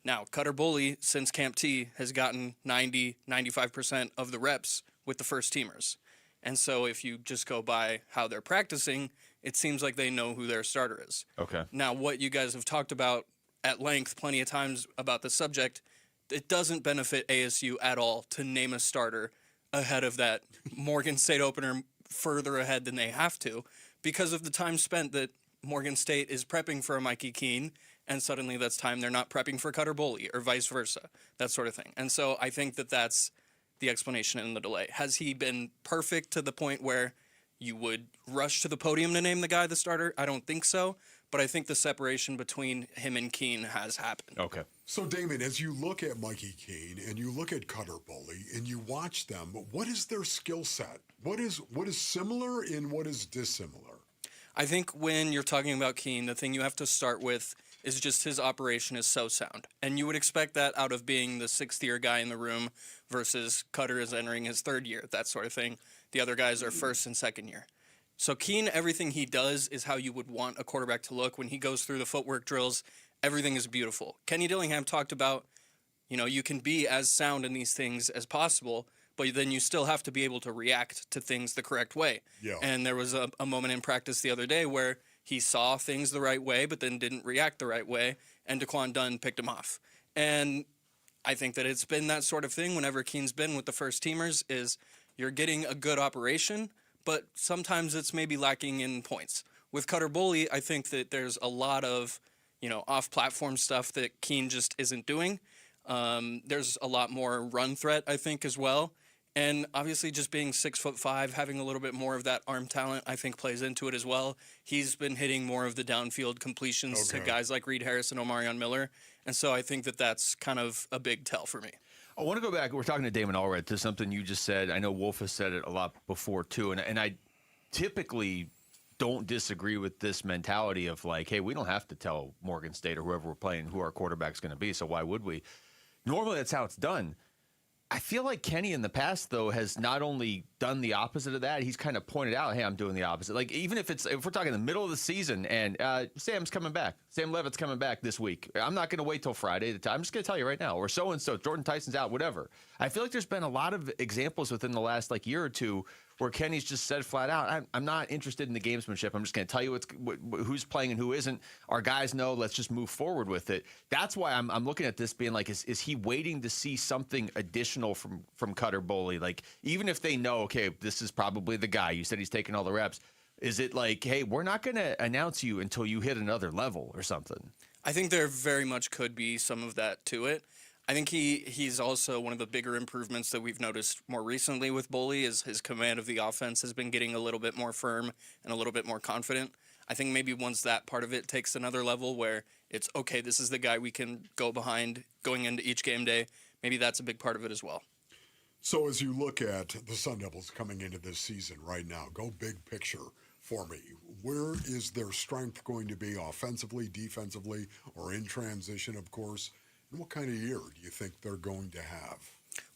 Now, Cutter Bully, since Camp T, has gotten 90, 95% of the reps with the first teamers. And so if you just go by how they're practicing, it seems like they know who their starter is.
Okay.
Now, what you guys have talked about at length plenty of times about the subject, it doesn't benefit ASU at all to name a starter ahead of that Morgan State opener further ahead than they have to because of the time spent that Morgan State is prepping for a Mikey Keene, and suddenly that's time they're not prepping for Cutter Bully or vice versa, that sort of thing. And so I think that that's the explanation in the delay. Has he been perfect to the point where you would rush to the podium to name the guy the starter? I don't think so, but I think the separation between him and Keene has happened.
Okay.
So, Damon, as you look at Mikey Keene and you look at Cutter Bully and you watch them, what is their skill set? What is similar and what is dissimilar?
I think when you're talking about Keene, the thing you have to start with is just his operation is so sound. And you would expect that out of being the sixth-year guy in the room versus Cutter is entering his third year, that sort of thing. The other guys are first and second year. So Keene, everything he does is how you would want a quarterback to look. When he goes through the footwork drills, everything is beautiful. Kenny Dillingham talked about, you can be as sound in these things as possible, but then you still have to be able to react to things the correct way.
Yeah.
And there was a moment in practice the other day where he saw things the right way, but then didn't react the right way, and Daquan Dunn picked him off. And I think that it's been that sort of thing whenever Keene's been with the first teamers is you're getting a good operation, but sometimes it's maybe lacking in points. With Cutter Bully, I think that there's a lot of, off-platform stuff that Keene just isn't doing. There's a lot more run threat, I think, as well. And obviously just being 6'5", having a little bit more of that arm talent, I think plays into it as well. He's been hitting more of the downfield completions to guys like Reed Harris and Omarion Miller. And so I think that that's kind of a big tell for me.
I want to go back. We're talking to Damon Allred to something you just said. I know Wolf has said it a lot before too. And I typically don't disagree with this mentality of like, hey, we don't have to tell Morgan State or whoever we're playing who our quarterback's going to be. So why would we? Normally that's how it's done. I feel like Kenny in the past, though, has not only done the opposite of that. He's kind of pointed out, hey, I'm doing the opposite. Like, even if we're talking the middle of the season and Sam's coming back, Sam Levitt's coming back this week, I'm not going to wait till Friday. I'm just going to tell you right now, or so-and-so, Jordan Tyson's out, whatever. I feel like there's been a lot of examples within the last year or two where Kenny's just said flat out, I'm not interested in the gamesmanship. I'm just going to tell you who's playing and who isn't. Our guys know, let's just move forward with it. That's why I'm looking at this being like, is he waiting to see something additional from Cutter Boley? Like, even if they know, okay, this is probably the guy. You said he's taking all the reps. Is it like, hey, we're not going to announce you until you hit another level or something?
I think there very much could be some of that to it. I think he's also one of the bigger improvements that we've noticed more recently with Boley is his command of the offense has been getting a little bit more firm and a little bit more confident. I think maybe once that part of it takes another level where it's, okay, this is the guy we can go behind going into each game day, maybe that's a big part of it as well.
So as you look at the Sun Devils coming into this season right now, go big picture for me. Where is their strength going to be offensively, defensively, or in transition, of course? And what kind of year do you think they're going to have?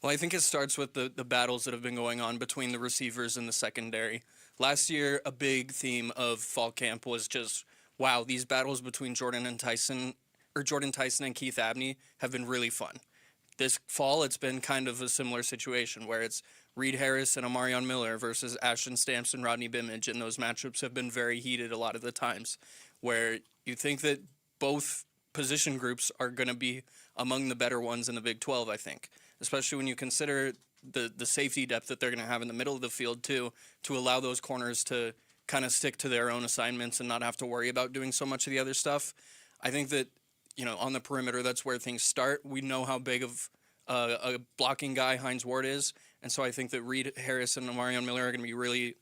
Well, I think it starts with the battles that have been going on between the receivers and the secondary. Last year, a big theme of fall camp was just, wow, these battles between Jordan Tyson and Keith Abney have been really fun. This fall, it's been kind of a similar situation where it's Reed Harris and Amarion Miller versus Ashton Stamps and Rodney Bimage, and those matchups have been very heated a lot of the times, where you think that both position groups are going to be among the better ones in the Big 12, I think, especially when you consider the safety depth that they're going to have in the middle of the field, too, to allow those corners to kind of stick to their own assignments and not have to worry about doing so much of the other stuff. I think that, on the perimeter, that's where things start. We know how big of a blocking guy Hines Ward is, and so I think that Reed Harris and Amarion Miller are going to be really,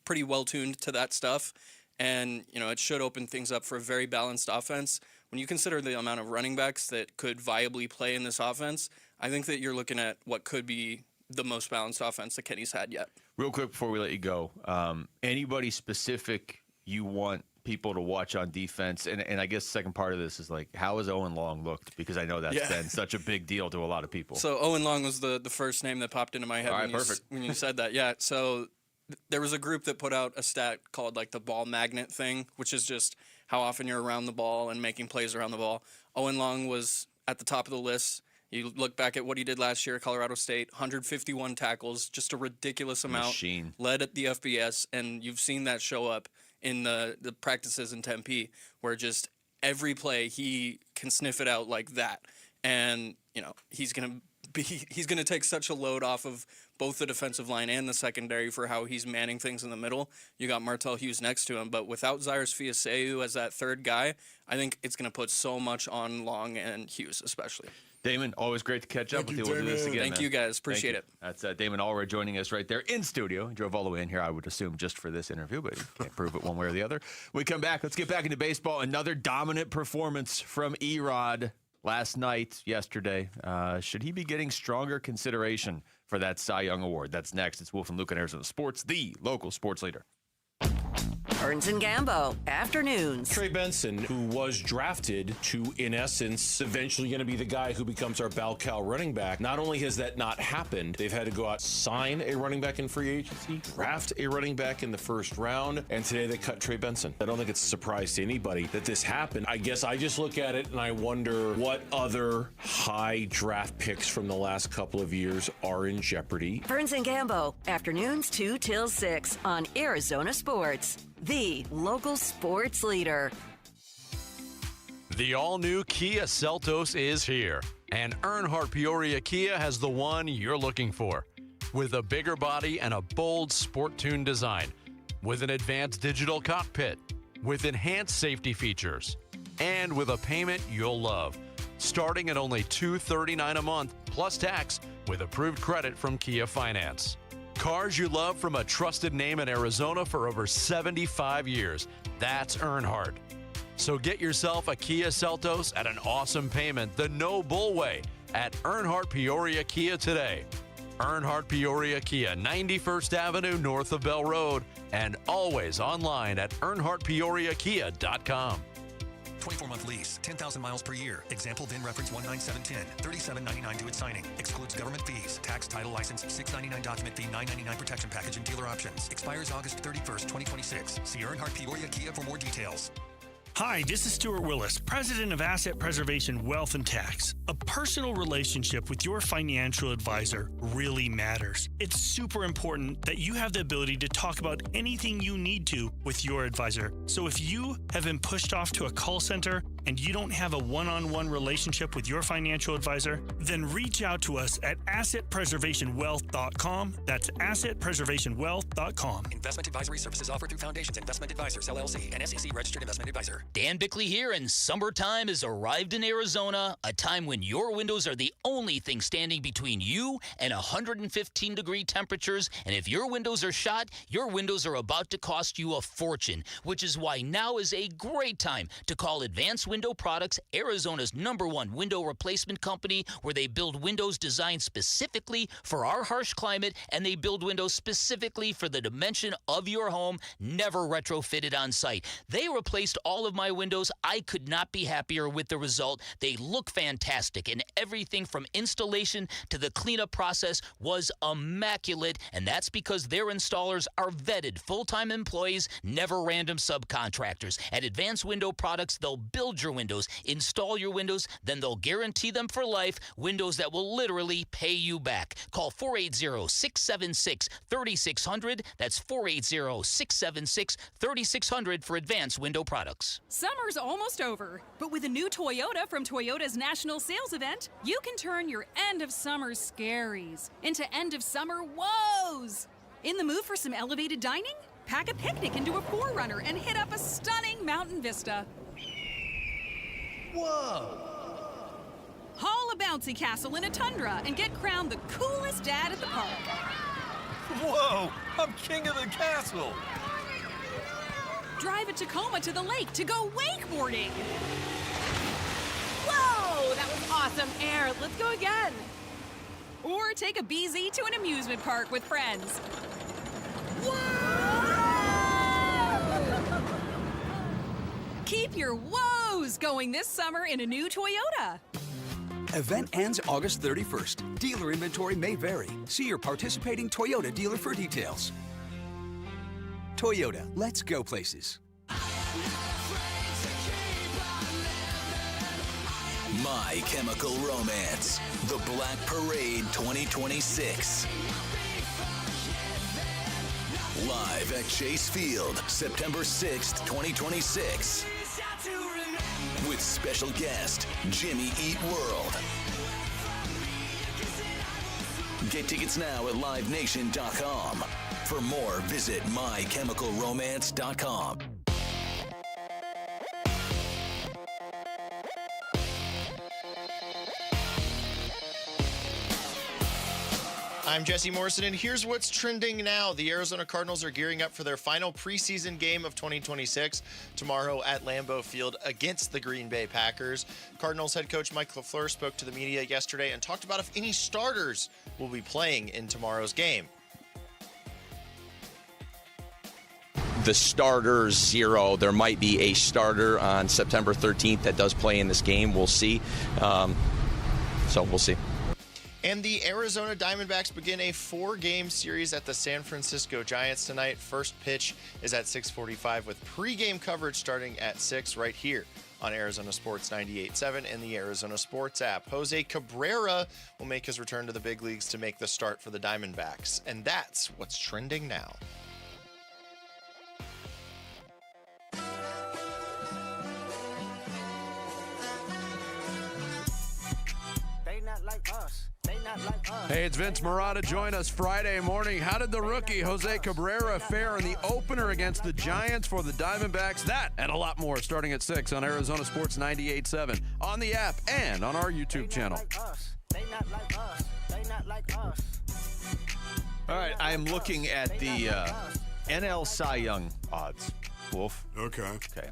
pretty well-tuned to that stuff, and, it should open things up for a very balanced offense. When you consider the amount of running backs that could viably play in this offense, I think that you're looking at what could be the most balanced offense that Kenny's had yet.
Real quick before we let you go, anybody specific you want people to watch on defense? And I guess the second part of this is like, how has Owen Long looked? Because I know that's been such a big deal to a lot of people.
So Owen Long was the first name that popped into my head when you said that. Yeah, so there was a group that put out a stat called the ball magnet thing, which is just how often you're around the ball and making plays around the ball. Owen Long was at the top of the list. You look back at what he did last year at Colorado State, 151 tackles, just a ridiculous amount.
Machine.
Led at the FBS, and you've seen that show up in the practices in Tempe, where just every play he can sniff it out like that. And, he's going to take such a load off of both the defensive line and the secondary for how he's manning things in the middle. You got Martell Hughes next to him, but without Zyrus Fiaseu as that third guy, I think it's going to put so much on Long and Hughes especially.
Damon, always great to catch up with you.
Damon.
We'll do this again.
Thank you, guys. Appreciate it.
That's Damon Allred joining us right there in studio. He drove all the way in here, I would assume, just for this interview, but he can't prove it one way or the other. When we come back, let's get back into baseball. Another dominant performance from Erod yesterday. Should he be getting stronger consideration for that Cy Young Award? That's next. It's Wolf and Luke on Arizona Sports, the local sports leader.
Burns and Gambo, afternoons.
Trey Benson, who was drafted to, in essence, eventually going to be the guy who becomes our bell cow running back. Not only has that not happened, they've had to go out, sign a running back in free agency, draft a running back in the first round, and today they cut Trey Benson. I don't think it's a surprise to anybody that this happened. I guess I just look at it and I wonder what other high draft picks from the last couple of years are in jeopardy.
Burns and Gambo, afternoons 2 till 6 on Arizona Sports, the local sports leader.
The all-new Kia Seltos is here, and Earnhardt Peoria Kia has the one you're looking for. With a bigger body and a bold sport-tuned design, with an advanced digital cockpit, with enhanced safety features, and with a payment you'll love, starting at only $239 a month plus tax with approved credit from Kia Finance. Cars you love from a trusted name in Arizona for over 75 years. That's Earnhardt. So get yourself a Kia Seltos at an awesome payment the no bull way at Earnhardt Peoria Kia today. Earnhardt Peoria Kia, 91st Avenue north of Bell Road, and always online at earnhardtpeoriakia.com.
24-month lease, 10,000 miles per year. Example VIN reference 19710. $37.99 due at signing. Excludes government fees. Tax, title, license, $6.99 document fee, $9.99 protection package and dealer options. Expires August 31st, 2026. See Earnhardt Peoria Kia for more details.
Hi, this is Stuart Willis, President of Asset Preservation Wealth and Tax. A personal relationship with your financial advisor really matters. It's super important that you have the ability to talk about anything you need to with your advisor. So if you have been pushed off to a call center and you don't have a one-on-one relationship with your financial advisor, then reach out to us at assetpreservationwealth.com. That's assetpreservationwealth.com.
Investment advisory services offered through Foundations Investment Advisors, LLC, an SEC registered investment advisor.
Dan Bickley here, and summertime has arrived in Arizona, a time when your windows are the only thing standing between you and 115-degree temperatures. And if your windows are shot, your windows are about to cost you a fortune, which is why now is a great time to call Advanced Window Products, Arizona's #1 window replacement company, where they build windows designed specifically for our harsh climate, and they build windows specifically for the dimension of your home, never retrofitted on site. They replaced all of my windows. I could not be happier with the result. They look fantastic, and everything from installation to the cleanup process was immaculate, and that's because their installers are vetted full-time employees, never random subcontractors. At Advanced Window Products, they'll build your windows, install your windows, then they'll guarantee them for life, windows that will literally pay you back. Call 480-676-3600. That's 480-676-3600 for Advanced Window Products.
Summer's almost over, but with a new Toyota from Toyota's National Sales Event, you can turn your end of summer scaries into end of summer woes. In the mood for some elevated dining? Pack a picnic into a 4Runner and hit up a stunning mountain vista.
Whoa!
Haul a bouncy castle in a Tundra and get crowned the coolest dad at the park.
Whoa! I'm king of the castle!
Drive a Tacoma to the lake to go wakeboarding.
Whoa, that was awesome air. Let's go again.
Or take a BZ to an amusement park with friends. Keep your woes going this summer in a new Toyota.
Event ends August 31st. Dealer inventory may vary. See your participating Toyota dealer for details. Toyota, let's go places.
My Chemical Romance, The Black Parade 2026. Live at Chase Field, September 6th, 2026. With special guest, Jimmy Eat World. Get tickets now at livenation.com. For more, visit mychemicalromance.com.
I'm Jesse Morrison, and here's what's trending now. The Arizona Cardinals are gearing up for their final preseason game of 2026 tomorrow at Lambeau Field against the Green Bay Packers. Cardinals head coach Mike LaFleur spoke to the media yesterday and talked about if any starters will be playing in tomorrow's game.
The starter 0. There might be a starter on September 13th that does play in this game. We'll see. So we'll see.
And the Arizona Diamondbacks begin a 4-game series at the San Francisco Giants tonight. First pitch is at 6:45 with pregame coverage starting at 6 right here on Arizona Sports 98.7 and the Arizona Sports app. Jose Cabrera will make his return to the big leagues to make the start for the Diamondbacks. And that's what's trending now.
They not like us. They not like us.
Hey, it's Vince Marotta. Join us Friday morning. How did the rookie Jose Cabrera fare in the opener against the Giants for the Diamondbacks? That and a lot more starting at 6 on Arizona Sports 98.7, on the app, and on our YouTube channel.
They not like us. They not like us.
All right, I am looking at the NL Cy Young odds. Wolf.
Okay.
Okay.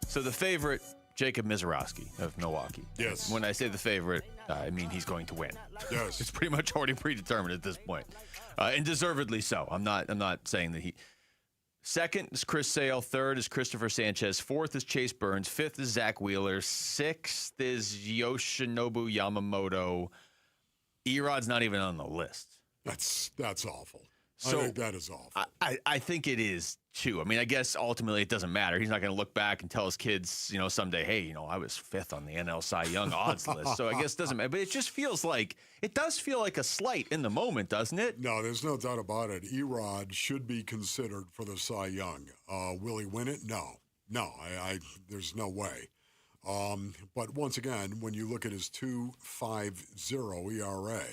So the favorite, Jacob Mizorowski of Milwaukee.
Yes.
When I say the favorite, I mean he's going to win.
Yes.
It's pretty much already predetermined at this point, and deservedly so. I'm not saying that he. Second is Chris Sale. Third is Christopher Sanchez. Fourth is Chase Burns. Fifth is Zach Wheeler. Sixth is Yoshinobu Yamamoto. Erod's not even on the list.
That's awful.
So,
I think that is awful.
I think it is, too. I mean, I guess ultimately it doesn't matter. He's not going to look back and tell his kids, someday, hey, I was fifth on the NL Cy Young odds list. So I guess it doesn't matter. But it just feels like, it does feel like a slight in the moment, doesn't it?
No, there's no doubt about it. Erod should be considered for the Cy Young. Will he win it? No. There's no way. But once again, when you look at his 2.50 ERA,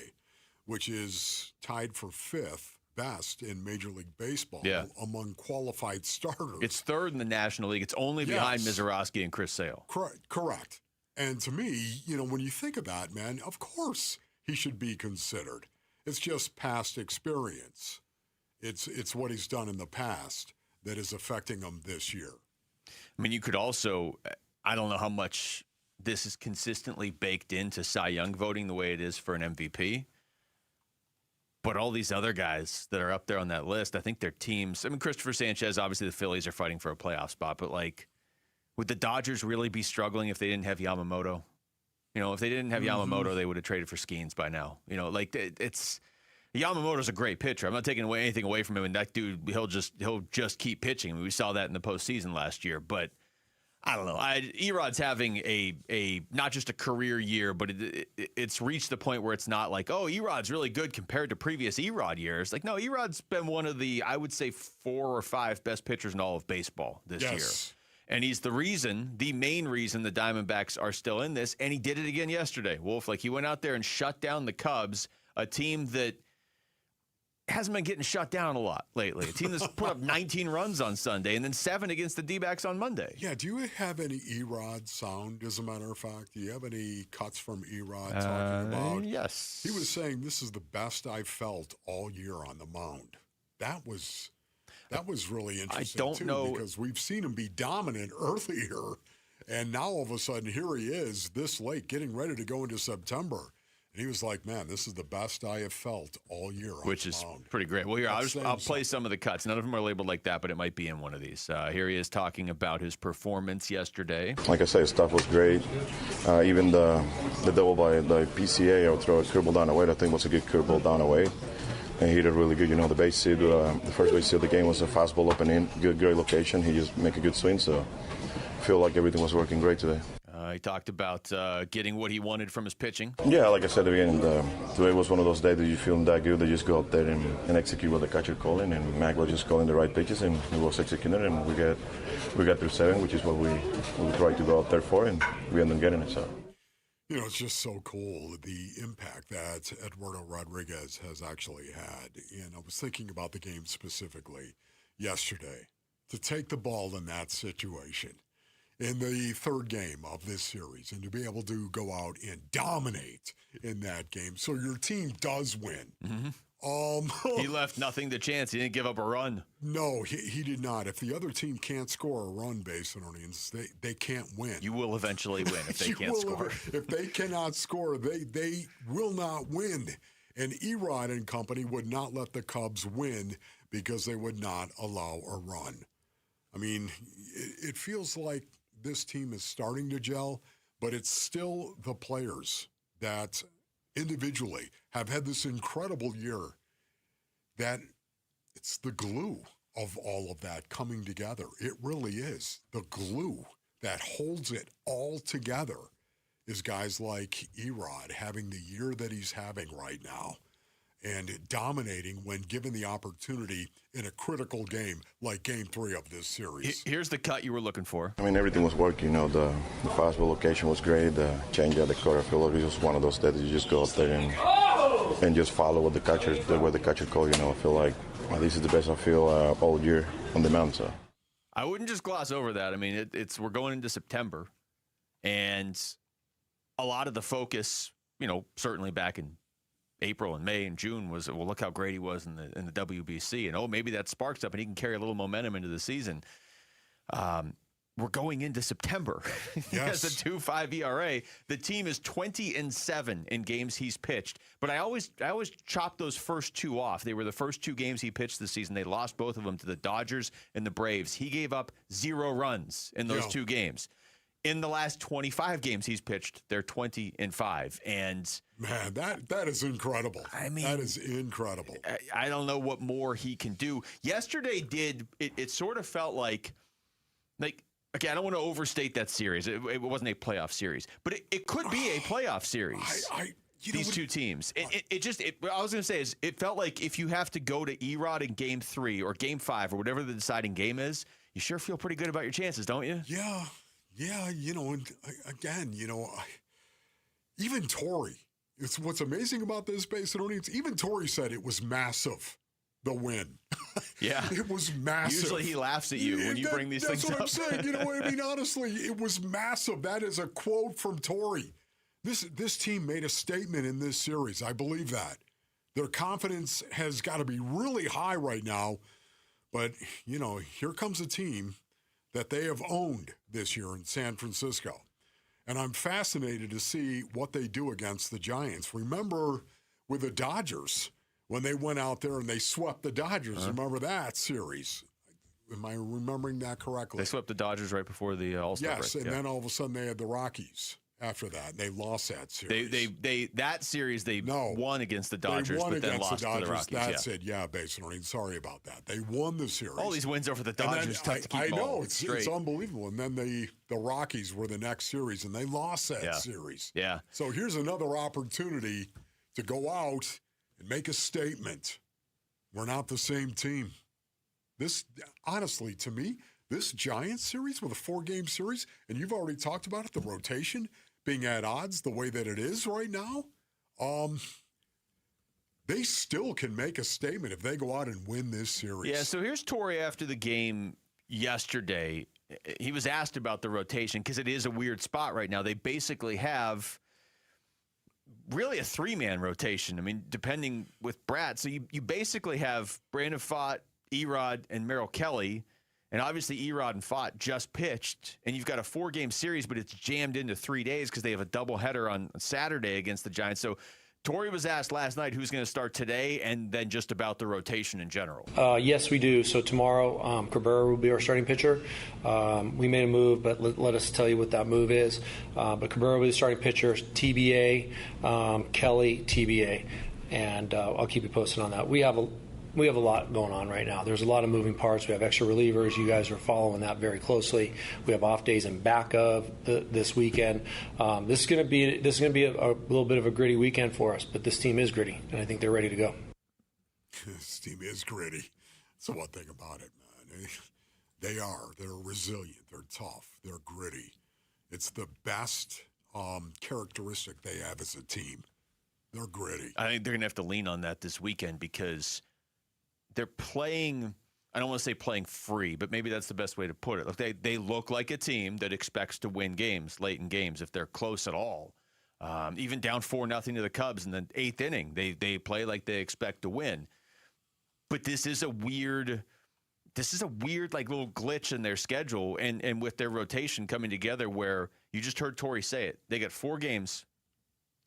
which is tied for fifth best in Major League Baseball among qualified starters.
It's third in the National League. It's only behind Mizorowski and Chris Sale.
Correct. And to me, when you think of that, man, of course he should be considered. It's just past experience. It's what he's done in the past that is affecting him this year.
I mean, you could also, I don't know how much this is consistently baked into Cy Young voting the way it is for an MVP. But all these other guys that are up there on that list, I think their teams, Christopher Sanchez, obviously the Phillies are fighting for a playoff spot, but would the Dodgers really be struggling if they didn't have Yamamoto? If they didn't have Yamamoto, they would have traded for Skeens by now. Yamamoto's a great pitcher. I'm not taking anything away from him, and that dude, he'll just keep pitching. We saw that in the postseason last year, but I don't know. Erod's having a not just a career year, but it's reached the point where it's not like, oh, Erod's really good compared to previous Erod years. No, Erod's been one of the, I would say, 4 or 5 best pitchers in all of baseball this year. And he's the main reason the Diamondbacks are still in this, and he did it again yesterday. Wolf, he went out there and shut down the Cubs, a team that hasn't been getting shut down a lot lately. A team that's put up 19 runs on Sunday and then 7 against the D-backs on Monday.
Yeah, do you have any Erod sound, as a matter of fact? Do you have any cuts from Erod talking about?
Yes.
He was saying, this is the best I've felt all year on the mound. That was really interesting,
I don't know.
Because we've seen him be dominant earlier, and now all of a sudden, here he is this late, getting ready to go into September. And he was like, man, this is the best I have felt all year.
Which is pretty great. Well, here, I'll play some of the cuts. None of them are labeled like that, but it might be in one of these. Here he is talking about his performance yesterday.
Like I said, stuff was great. Even the double by the PCA, I would throw a curveball down the weight. I think was a good curveball down the weight. And he hit it really good. The base hit, the first base hit of the game was a fastball up and in. Great location. He just make a good swing. So I feel like everything was working great today.
He talked about getting what he wanted from his pitching.
Yeah, like I said at the beginning, today was one of those days that you feel that good that you just go out there and execute what the catcher calling, and Mac was just calling the right pitches, and he was executing it, and we got through 7, which is what we tried to go out there for, and we ended up getting it. So.
It's just so cool, the impact that Eduardo Rodriguez has actually had. And I was thinking about the game specifically yesterday. To take the ball in that situation in the third game of this series and to be able to go out and dominate in that game so your team does win.
He left nothing to chance. He didn't give up a run.
No, he did not. If the other team can't score a run, Basinonians, they can't win.
You will eventually win if they can't score.
If they cannot score, they will not win. And Erod and company would not let the Cubs win because they would not allow a run. I mean, it feels like this team is starting to gel, but it's still the players that individually have had this incredible year that it's the glue of all of that coming together. It really is. The glue that holds it all together is guys like Erod having the year that he's having right now and dominating when given the opportunity in a critical game like Game 3 of this series.
Here's the cut you were looking for.
I mean, everything was working. The fastball location was great. The change at the quarter, I feel like it was one of those that you just go out there and just follow what the catcher called. I feel like this is the best I feel all year on the mound. So
I wouldn't just gloss over that. I mean, we're going into September, and a lot of the focus, certainly back in April and May and June was, well, look how great he was in the WBC, and maybe that sparks up and he can carry a little momentum into the season. we're going into September. He has a 2.5 ERA. The team is 20-7 in games he's pitched. But I always chop those first two off. They were the first two games he pitched this season. They lost both of them to the Dodgers and the Braves. He gave up 0 runs in those two games. In the last 25 games he's pitched, they're 20-5. And
man, that is incredible. I mean, that is incredible.
I don't know what more he can do. Yesterday it sort of felt like okay, I don't want to overstate that series. It wasn't a playoff series, but it could be a playoff series. These two teams. What I was going to say is it felt like if you have to go to Erod in Game 3 or Game 5 or whatever the deciding game is, you sure feel pretty good about your chances, don't you?
Yeah. Yeah, and again, even Torrey, it's what's amazing about this base. Even Torrey said it was massive, the win.
Yeah.
It was massive.
Usually he laughs at you when you bring these things up.
That's what I'm saying. Honestly, it was massive. That is a quote from Torrey. This team made a statement in this series. I believe that. Their confidence has got to be really high right now. But, here comes a team that they have owned this year in San Francisco. And I'm fascinated to see what they do against the Giants. Remember with the Dodgers, when they went out there and they swept the Dodgers. Remember that series? Am I remembering that correctly?
They swept the Dodgers right before the All-Star break.
Yes, and then all of a sudden they had the Rockies after that, and they lost that series.
That series they won against the Dodgers, but then lost to the Rockies.
That's it. Yeah, basically. Sorry about that. They won the series.
All these wins over the Dodgers. Tough to keep them all straight.
It's unbelievable. And then the Rockies were the next series, and they lost that series.
Yeah.
So here's another opportunity to go out and make a statement. We're not the same team. This, honestly, to me, this Giants series with a 4-game series, and you've already talked about it, the rotation being at odds the way that it is right now, they still can make a statement if they go out and win this series.
Yeah, so here's Torrey after the game yesterday. He was asked about the rotation because it is a weird spot right now. They basically have really a 3-man rotation. I mean, depending with Brad. So you basically have Brandon Pfaadt, Erod, and Merrill Kelly. And obviously, Erod and Pfaadt just pitched, and you've got a 4-game series, but it's jammed into 3 days because they have a doubleheader on Saturday against the Giants. So Torrey was asked last night who's going to start today and then just about the rotation in general.
Yes, we do. So tomorrow, Cabrera will be our starting pitcher. We made a move, but let us tell you what that move is. But Cabrera will be the starting pitcher, TBA, Kelly, TBA. And I'll keep you posted on that. We have a lot going on right now. There's a lot of moving parts. We have extra relievers. You guys are following that very closely. We have off days in back of this weekend. This is going to be a little bit of a gritty weekend for us, but this team is gritty, and I think they're ready to go.
This team is gritty. That's the one thing about it, man. They are. They're resilient. They're tough. They're gritty. It's the best characteristic they have as a team. They're gritty.
I think they're going to have to lean on that this weekend because they're playing, I don't want to say playing free, but maybe that's the best way to put it. Look, they look like a team that expects to win games, late in games, if they're close at all. Even down 4-0 to the Cubs in the 8th inning, they play like they expect to win. But this is a weird like little glitch in their schedule and with their rotation coming together where you just heard Torrey say it. They got 4 games,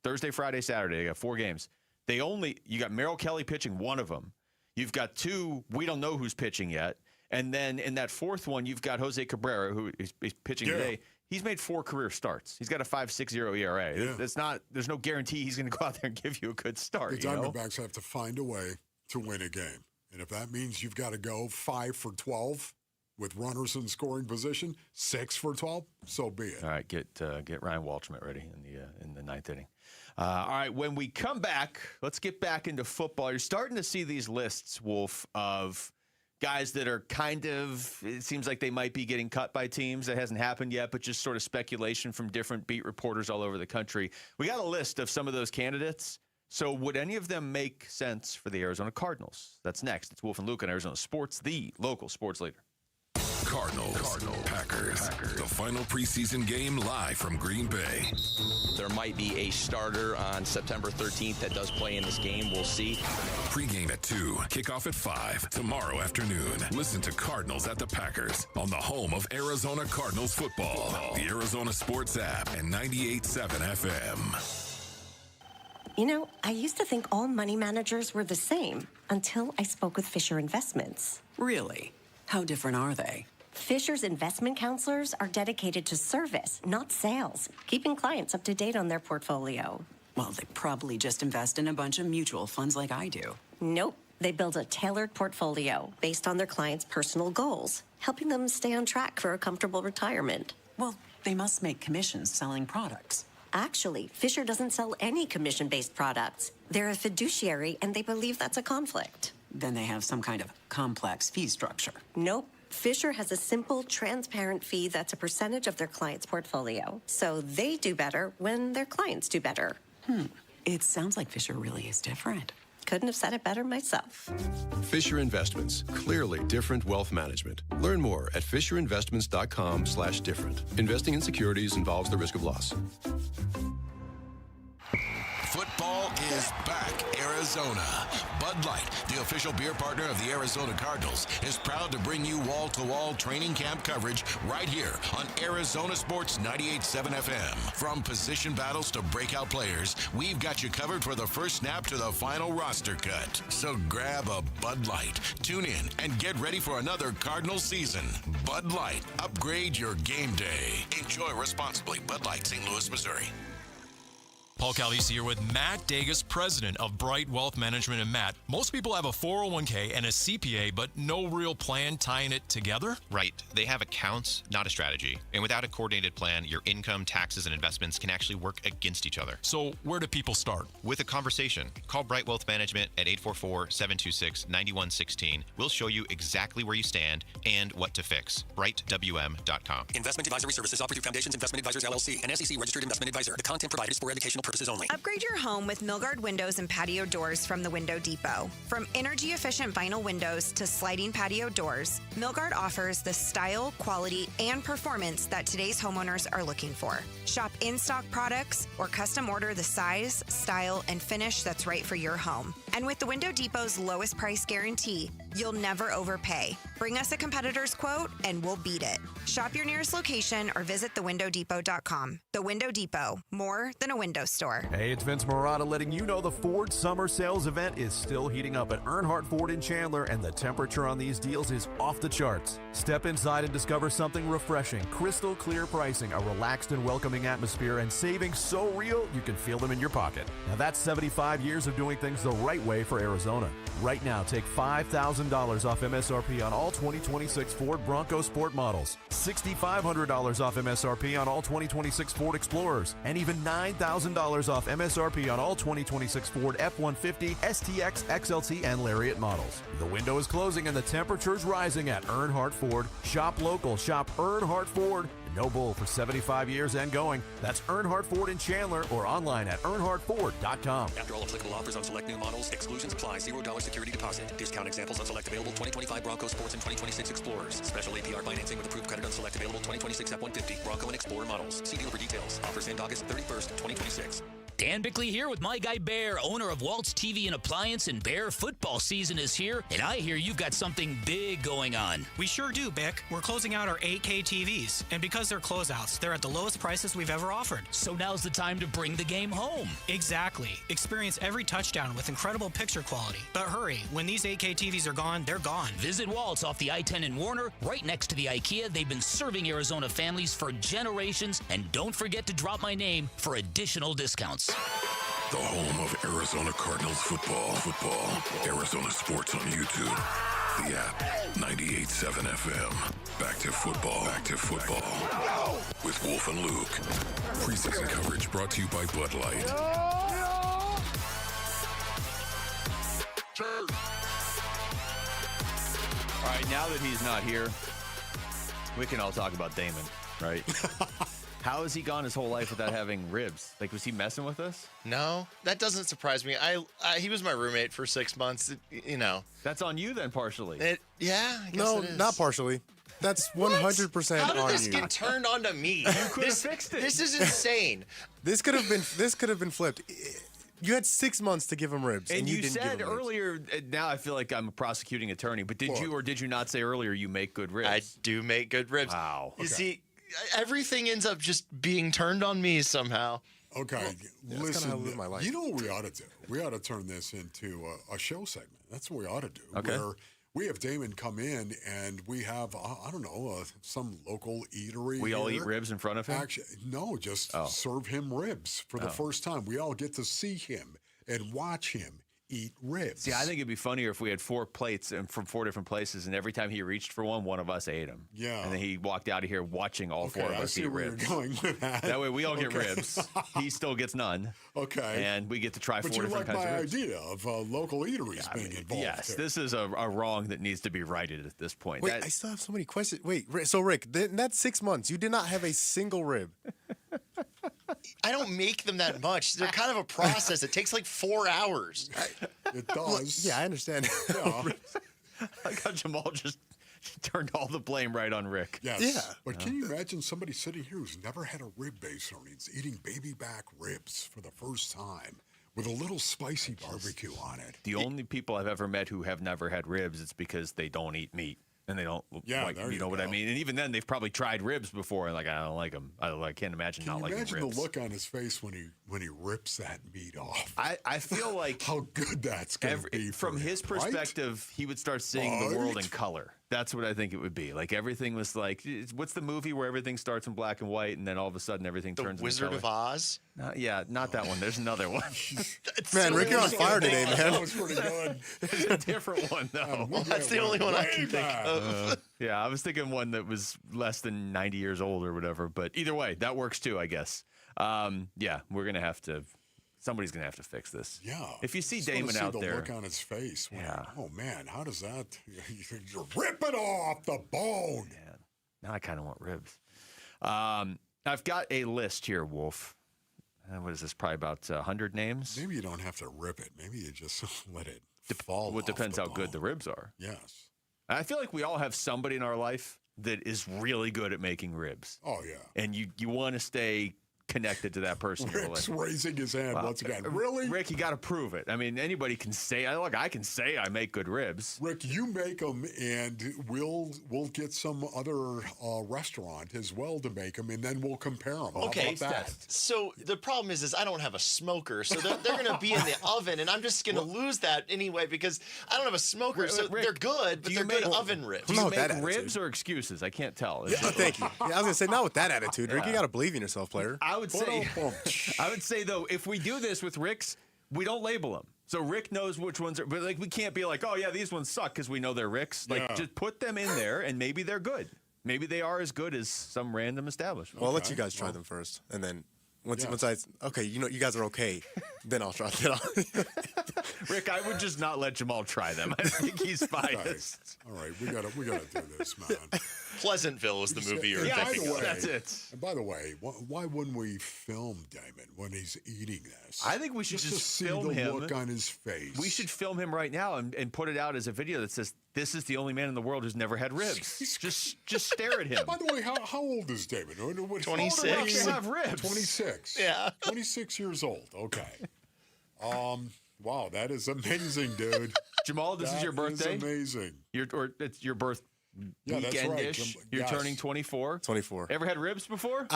Thursday, Friday, Saturday. They got 4 games. You got Merrill Kelly pitching one of them. You've got 2, we don't know who's pitching yet. And then in that 4th one, you've got Jose Cabrera, who is pitching today. He's made 4 career starts. He's got a 5.60 ERA. Yeah. There's no guarantee he's going to go out there and give you a good start.
The Diamondbacks have to find a way to win a game. And if that means you've got to go 5 for 12 with runners in scoring position, 6 for 12, so be it.
All right, get Ryan Walschmidt ready in the 9th inning. All right, when we come back, let's get back into football. You're starting to see these lists, Wolf, of guys that are it seems like they might be getting cut by teams. That hasn't happened yet, but just sort of speculation from different beat reporters all over the country. We got a list of some of those candidates. So would any of them make sense for the Arizona Cardinals? That's next. It's Wolf and Luke on Arizona Sports, the local sports leader.
Cardinals. Packers. The final preseason game live from Green Bay.
There might be a starter on September 13th that does play in this game. We'll see.
Pregame at 2, kickoff at 5 tomorrow afternoon. Listen to Cardinals at the Packers on the home of Arizona Cardinals football. The Arizona Sports app and 98.7 FM.
You know, I used to think all money managers were the same until I spoke with Fisher Investments.
Really? How different are they?
Fisher's investment counselors are dedicated to service, not sales, keeping clients up to date on their portfolio.
Well, they probably just invest in a bunch of mutual funds like I do.
Nope. They build a tailored portfolio based on their clients' personal goals, helping them stay on track for a comfortable retirement.
Well, they must make commissions selling products.
Actually, Fisher doesn't sell any commission-based products. They're a fiduciary, and they believe that's a conflict.
Then they have some kind of complex fee structure.
Nope. Fisher has a simple, transparent fee that's a percentage of their client's portfolio. So they do better when their clients do better.
It sounds like Fisher really is different.
Couldn't have said it better myself.
Fisher Investments. Clearly different wealth management. Learn more at FisherInvestments.com/different. Investing in securities involves the risk of loss.
Football is back, Arizona. Bud Light, the official beer partner of the Arizona Cardinals, is proud to bring you wall-to-wall training camp coverage right here on Arizona Sports 98.7 FM. From position battles to breakout players, we've got you covered for the first snap to the final roster cut. So grab a Bud Light, tune in, and get ready for another Cardinals season. Bud Light, upgrade your game day. Enjoy responsibly. Bud Light, St. Louis, Missouri.
Paul Calvisi here with Matt Dagus, president of Bright Wealth Management. And Matt, most people have a 401k and a CPA, but no real plan tying it together?
Right. They have accounts, not a strategy. And without a coordinated plan, your income, taxes, and investments can actually work against each other.
So where do people start?
With a conversation. Call Bright Wealth Management at 844-726-9116. We'll show you exactly where you stand and what to fix. BrightWM.com.
Investment advisory services offered through Foundations Investment Advisors, LLC, an SEC-registered investment advisor. The content provided is for educational purposes only.
Upgrade your home with Milgard windows and patio doors from the Window Depot. From energy-efficient vinyl windows to sliding patio doors, Milgard offers the style, quality, and performance that today's homeowners are looking for. Shop in-stock products or custom order the size, style, and finish that's right for your home. And with the Window Depot's lowest price guarantee, you'll never overpay. Bring us a competitor's quote and we'll beat it. Shop your nearest location or visit thewindowdepot.com. The Window Depot, more than a window store.
Hey, it's Vince Marotta letting you know the Ford Summer Sales event is still heating up at Earnhardt Ford in Chandler, and the temperature on these deals is off the charts. Step inside and discover something refreshing, crystal clear pricing, a relaxed and welcoming atmosphere, and savings so real you can feel them in your pocket. Now that's 75 years of doing things the right way for Arizona. Right now, take $5,000 off MSRP on all 2026 Ford Bronco Sport models, $6,500 off MSRP on all 2026 Ford Explorers, and even $9,000 off MSRP on all 2026 Ford F-150, STX, XLT, and Lariat models. The window is closing and the temperature is rising at Earnhardt Ford. Shop local, shop Earnhardt Ford. No bull for 75 years and going. That's Earnhardt Ford in Chandler or online at earnhardtford.com.
After all applicable offers on select new models, exclusions apply. $0 security deposit. Discount examples on select available 2025 Bronco Sports and 2026 Explorers. Special APR financing with approved credit on select available 2026 F-150, Bronco, and Explorer models. See dealer for details. Offers end August 31st, 2026.
Dan Bickley here with my guy Bear, owner of Walt's TV and Appliance, and Bear football season is here, and I hear you've got something big going on.
We sure do, Bick. We're closing out our 8K TVs, and because they're closeouts, they're at the lowest prices we've ever offered.
So now's the time to bring the game home.
Exactly. Experience every touchdown with incredible picture quality. But hurry, when these 8K TVs are gone, they're gone.
Visit Walt's off the I-10 in Warner, right next to the IKEA. They've been serving Arizona families for generations, and don't forget to drop my name for additional discounts.
The home of Arizona Cardinals football. Arizona Sports on YouTube. The app, 98.7 FM. Back to football. With Wolf and Luke. Preseason coverage brought to you by Bud Light.
All right, now that he's not here, we can all talk about Damon, right? How has he gone his whole life without having ribs? Like, was he messing with us?
No, that doesn't surprise me. He was my roommate for 6 months. You know,
that's on you then, partially.
Yeah, I guess
no,
it is.
not partially. That's 100%
How did
on
this
you.
get turned on to me? You
could have fixed it.
This is insane.
This could have been flipped. You had 6 months to give him ribs,
And you
didn't
said
give him ribs.
earlier, now I feel like I'm a prosecuting attorney, but did you or did you not say earlier you make good ribs?
I do make good ribs.
Wow.
You see, everything ends up just being turned on me somehow.
Okay, listen,
how I live my life.
you know what we ought to do? We ought to turn this into a show segment. That's what we ought to do.
Okay.
Where we have Damon come in and we have, I don't know, some local eatery.
We all
here.
eat ribs in front of him?
Actually, no, just serve him ribs for the first time. We all get to see him and watch him eat ribs.
See, I think it'd be funnier if we had 4 plates and from 4 different places, and every time he reached for one of us ate them.
Yeah.
And then he walked out of here watching all 4 of
I
us
see
eat
where
ribs.
you're going with that.
That way we all get
Okay.
ribs. He still gets none.
Okay.
And we get to try 4
But you
different
like
kinds
my
of ribs.
idea of local eateries being involved.
Yes,
here.
this is a wrong that needs to be righted at this point.
Wait,
That-
I still have so many questions. Wait, so Rick, in that 6 months, you did not have a single rib.
I don't make them that much. They're kind of a process. It takes like 4 hours.
It does.
Yeah, I understand.
Yeah.
Like how Jamal just turned all the blame right on Rick.
Yes.
Yeah.
But can you imagine somebody sitting here who's never had a rib base earnings, eating baby back ribs for the first time with a little spicy barbecue on it?
The only people I've ever met who have never had ribs, it's because they don't eat meat. And they don't,
Yeah,
like,
there
you know
you
what I
go.
mean? And even then, they've probably tried ribs before, and like, I don't like them. I can't imagine
Can
not
you
liking
imagine
ribs.
the look on his face when he rips that meat off?
I feel like
how good that's going to be for
from his
him, right?
perspective, he would start seeing the world in
Right?
color. That's what I think it would be. Like everything was like, what's the movie where everything starts in black and white, and then all of a sudden everything turns
The Wizard
into
of
color?
Oz?
Not that one. There's another one.
Man, Rick, you're on fire today, man.
That was pretty good.
There's a different one though.
Well, that's the only one I can think of.
Yeah, I was thinking one that was less than 90 years old or whatever. But either way, that works too, I guess. Yeah, we're gonna have to. Somebody's gonna have to fix this.
Yeah.
If you see
Just wanna
Damon
see
out
the
there,
look on his face. When
Yeah.
Oh man, how does that? You're ripping off the bone.
now I kind of want ribs. I've got a list here, Wolf. What is this? Probably about 100 names.
Maybe you don't have to rip it. Maybe you just let it fall.
Well, it depends
off
how
the
good
bone.
the ribs are.
Yes.
I feel like we all have somebody in our life that is really good at making ribs.
Oh yeah.
And you want to stay connected to that person. in your
Rick's
life.
raising his hand
Well,
once again. Really?
Rick, you got to prove it. I mean, anybody can say, look, I can say I make good ribs.
Rick, you make them, and we'll get some other restaurant as well to make them, and then we'll compare them. How
Okay,
about that?
so the problem is I don't have a smoker, so they're going to be in the oven, and I'm just going to lose that anyway because I don't have a smoker. So
Rick,
they're good, but
do
they're
you
good
make-
oven ribs.
Do you
Not
make
with that
ribs
attitude.
or excuses? I can't tell.
Yeah, thank you. Yeah, I was gonna say not with that attitude, Rick. You got to believe in yourself, player.
I would say though, if we do this with Rick's, we don't label them. So Rick knows which ones are, but like we can't be like, oh yeah, these ones suck because we know they're Rick's. Like
Yeah.
just put them in there, and maybe they're good. Maybe they are as good as some random establishment.
Well, I'll let you guys try them first, and then once you guys are okay, then I'll try them.
Rick, I would just not let Jamal try them. I think he's biased.
All right, we gotta do this, man.
Pleasantville is the movie you're
Yeah,
thinking of.
That's it.
And by the way, why wouldn't we film Damon when he's eating this?
I think we should
to
just
see
film
the
him.
look on his face.
We should film him right now and put it out as a video that says, "This is the only man in the world who's never had ribs." just stare at him.
By the way, how old is David?
26.
How have ribs?
26.
Yeah.
26 years old. Okay. Wow, that is amazing, dude.
Jamal, this is your birthday.
Amazing.
It's your birth
Yeah, that's right.
weekend-ish. You're
Yes.
turning 24.
24.
Ever had ribs before?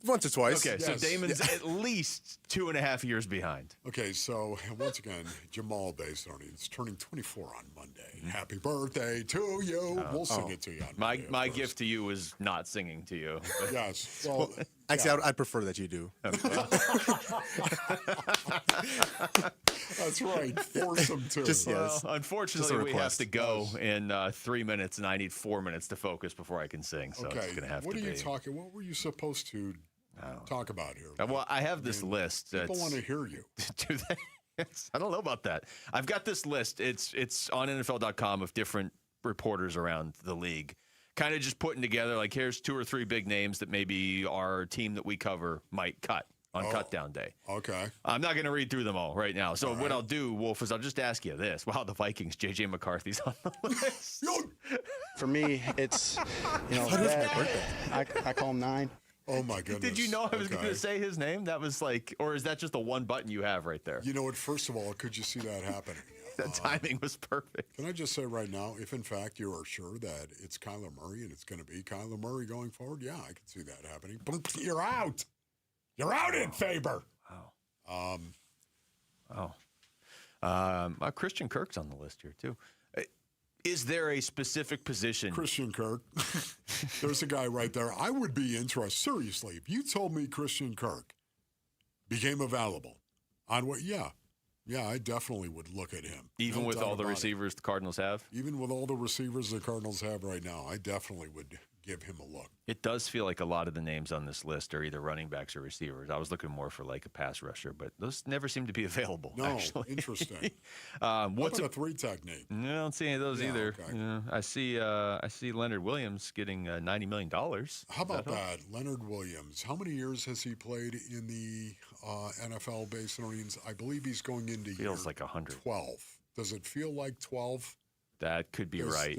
Once or twice.
Okay, so
Yes.
Damon's at least 2.5 years behind.
Okay, so once again, Jamal Baysoni is turning 24 on Monday. Happy birthday to you. We'll sing it to you on Monday.
My gift to you is not singing to you.
Yes. Well,
Actually, I'd prefer that you do.
that's right. Force him to.
Just yes.
Well, unfortunately,
Just a
we have
request.
to go in 3 minutes, and I need 4 minutes to focus before I can sing. So
Okay.
it's going to have
What
to
are
be.
you talking? What were you supposed to talk about here?
Well, I have this list.
People want to hear you.
Do they? I don't know about that. I've got this list. It's on NFL.com of different reporters around the league, kind of just putting together like here's 2 or 3 big names that maybe our team that we cover might cut on cut down day.
Okay.
I'm not going to read through them all right now. So what I'll do, Wolf, is I'll just ask you this: wow, the Vikings, JJ McCarthy's on the list.
For me, it's, I call him 9.
Oh, my goodness.
Did you know I was going to say his name? That was like, or is that just the one button you have right there?
You know what? First of all, could you see that happening?
The timing was perfect.
Can I just say right now, if in fact you are sure that it's Kyler Murray and it's going to be Kyler Murray going forward, yeah, I can see that happening. But you're out. You're out in Faber.
Wow. Christian Kirk's on the list here, too. Is there a specific position?
Christian Kirk. There's a guy right there. I would be interested. Seriously, if you told me Christian Kirk became available on what, yeah, I definitely would look at him.
Even with all the receivers the Cardinals have?
Even with all the receivers the Cardinals have right now, I definitely would give him a look.
It does feel like a lot of the names on this list are either running backs or receivers. I was looking more for like a pass rusher, but those never seem to be available.
No,
actually.
Interesting.
What's
a 3 technique?
No, I don't see any of those either.
Okay.
Yeah, I see Leonard Williams getting $90 million.
How about that? Leonard Williams. How many years has he played in the NFL base earnings? I believe he's going into
feels like 100.
12. Does it feel like 12?
That could be right.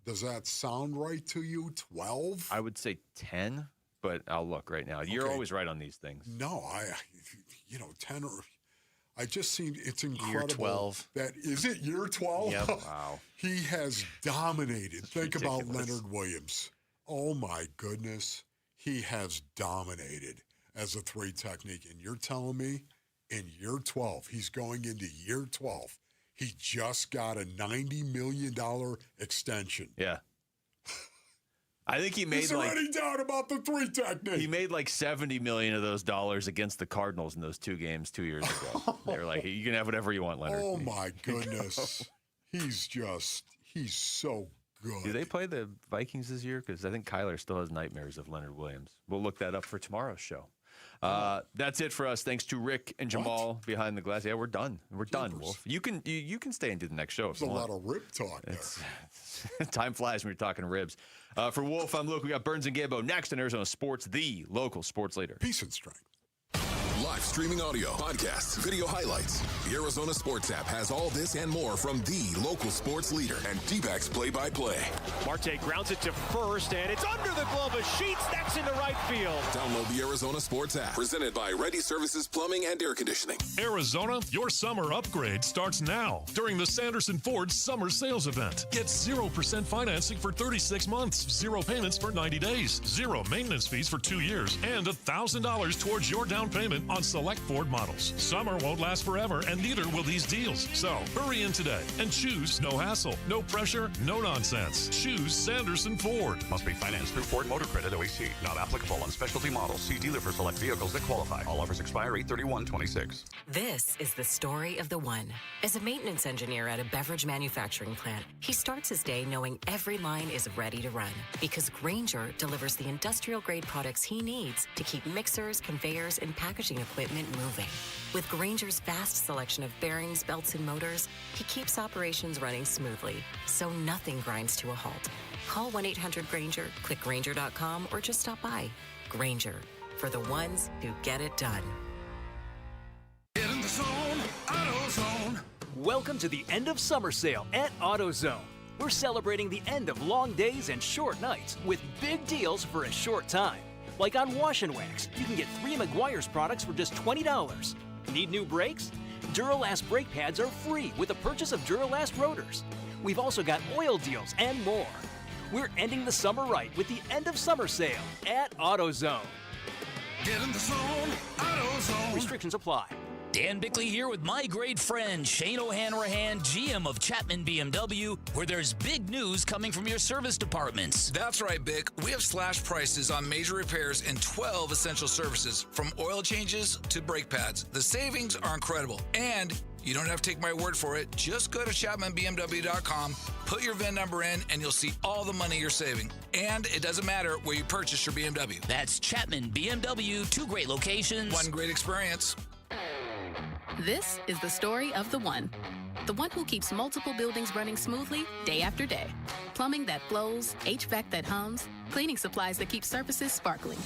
Does that sound right to you? 12?
I would say 10, but I'll look right now. You're always right on these things.
No, 10 or I just seen it's incredible.
Year 12.
Is it year 12?
Yep.
Wow.
He has dominated. Think
ridiculous.
about Leonard Williams. Oh my goodness. He has dominated as a 3 technique. And you're telling me in year 12, he's going into year 12. He just got a $90 million extension.
Yeah. I think he made
Is there any doubt about the 3 technique?
He made like $70 million of those dollars against the Cardinals in those 2 games 2 years ago. They were like, you can have whatever you want, Leonard.
Oh, my goodness. He's so good.
Do they play the Vikings this year? Because I think Kyler still has nightmares of Leonard Williams. We'll look that up for tomorrow's show. That's it for us. Thanks to Rick and Jamal behind the glass. Yeah, we're done. We're done, Wolf. You can stay and do the next show if
There's
you
a
want.
lot of rib talk there.
Time flies when you're talking ribs. For Wolf, I'm Luke. We got Burns and Gambo next in Arizona Sports, the local sports leader.
Peace and strength.
Live streaming audio, podcasts, video highlights. The Arizona Sports app has all this and more from the local sports leader and D-backs play-by-play.
Marte grounds it to first, and it's under the glove of Sheets. That's into right field.
Download the Arizona Sports app, presented by Ready Services Plumbing and Air Conditioning.
Arizona, your summer upgrade starts now during the Sanderson Ford Summer Sales Event. Get 0% financing for 36 months, 0 payments for 90 days, 0 maintenance fees for 2 years, and $1,000 towards your down payment on select Ford models. Summer won't last forever, and neither will these deals. So hurry in today and choose no hassle, no pressure, no nonsense. Choose Sanderson Ford.
Must be financed through Ford Motor Credit OEC. Not applicable on specialty models. See dealer for select vehicles that qualify. All offers expire 8/31/26.
This is the story of the one. As a maintenance engineer at a beverage manufacturing plant, he starts his day knowing every line is ready to run because Grainger delivers the industrial-grade products he needs to keep mixers, conveyors, and packaging equipment moving. With Grainger's vast selection of bearings, belts, and motors, he keeps operations running smoothly, so nothing grinds to a halt. Call 1-800-GRAINGER, click Grainger.com, or just stop by. Grainger, for the ones who get it done.
Get in the zone, AutoZone.
Welcome to the end of summer sale at AutoZone. We're celebrating the end of long days and short nights with big deals for a short time. Like on Wash and Wax, you can get 3 Meguiar's products for just $20. Need new brakes? Duralast brake pads are free with the purchase of Duralast rotors. We've also got oil deals and more. We're ending the summer right with the end of summer sale at AutoZone.
Get in the zone, AutoZone.
Restrictions apply.
Dan Bickley here with my great friend Shane O'Hanrahan, GM of Chapman BMW, where there's big news coming from your service departments.
That's right, Bick. We have slash prices on major repairs and 12 essential services, from oil changes to brake pads. The savings are incredible, and you don't have to take my word for it. Just go to ChapmanBMW.com, put your VIN number in, and you'll see all the money you're saving. And it doesn't matter where you purchase your BMW.
That's Chapman BMW, 2 great locations.
1 great experience.
This is the story of the one who keeps multiple buildings running smoothly day after day. Plumbing that flows, HVAC that hums, cleaning supplies that keep surfaces sparkling.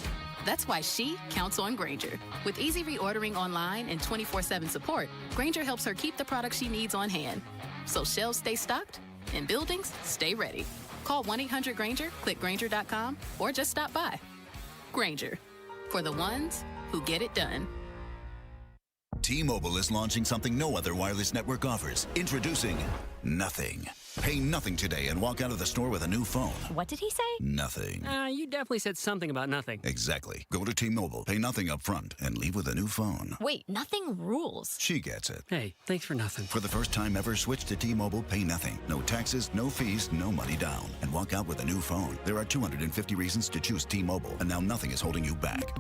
That's why she counts on Grainger. With easy reordering online and 24/7 support, Grainger helps her keep the products she needs on hand. So shelves stay stocked In buildings, stay ready. Call 1-800-GRANGER, click Grainger.com, or just stop by. Grainger, for the ones who get it done.
T-Mobile is launching something no other wireless network offers. Introducing Nothing. Pay nothing today and walk out of the store with a new phone.
What did he say?
Nothing.
You definitely said something about nothing.
Exactly. Go to T-Mobile, pay nothing up front, and leave with a new phone.
Wait, nothing rules.
She gets it.
Hey, thanks for nothing.
For the first time ever, switch to T-Mobile, pay nothing. No taxes, no fees, no money down. And walk out with a new phone. There are 250 reasons to choose T-Mobile, and now nothing is holding you back.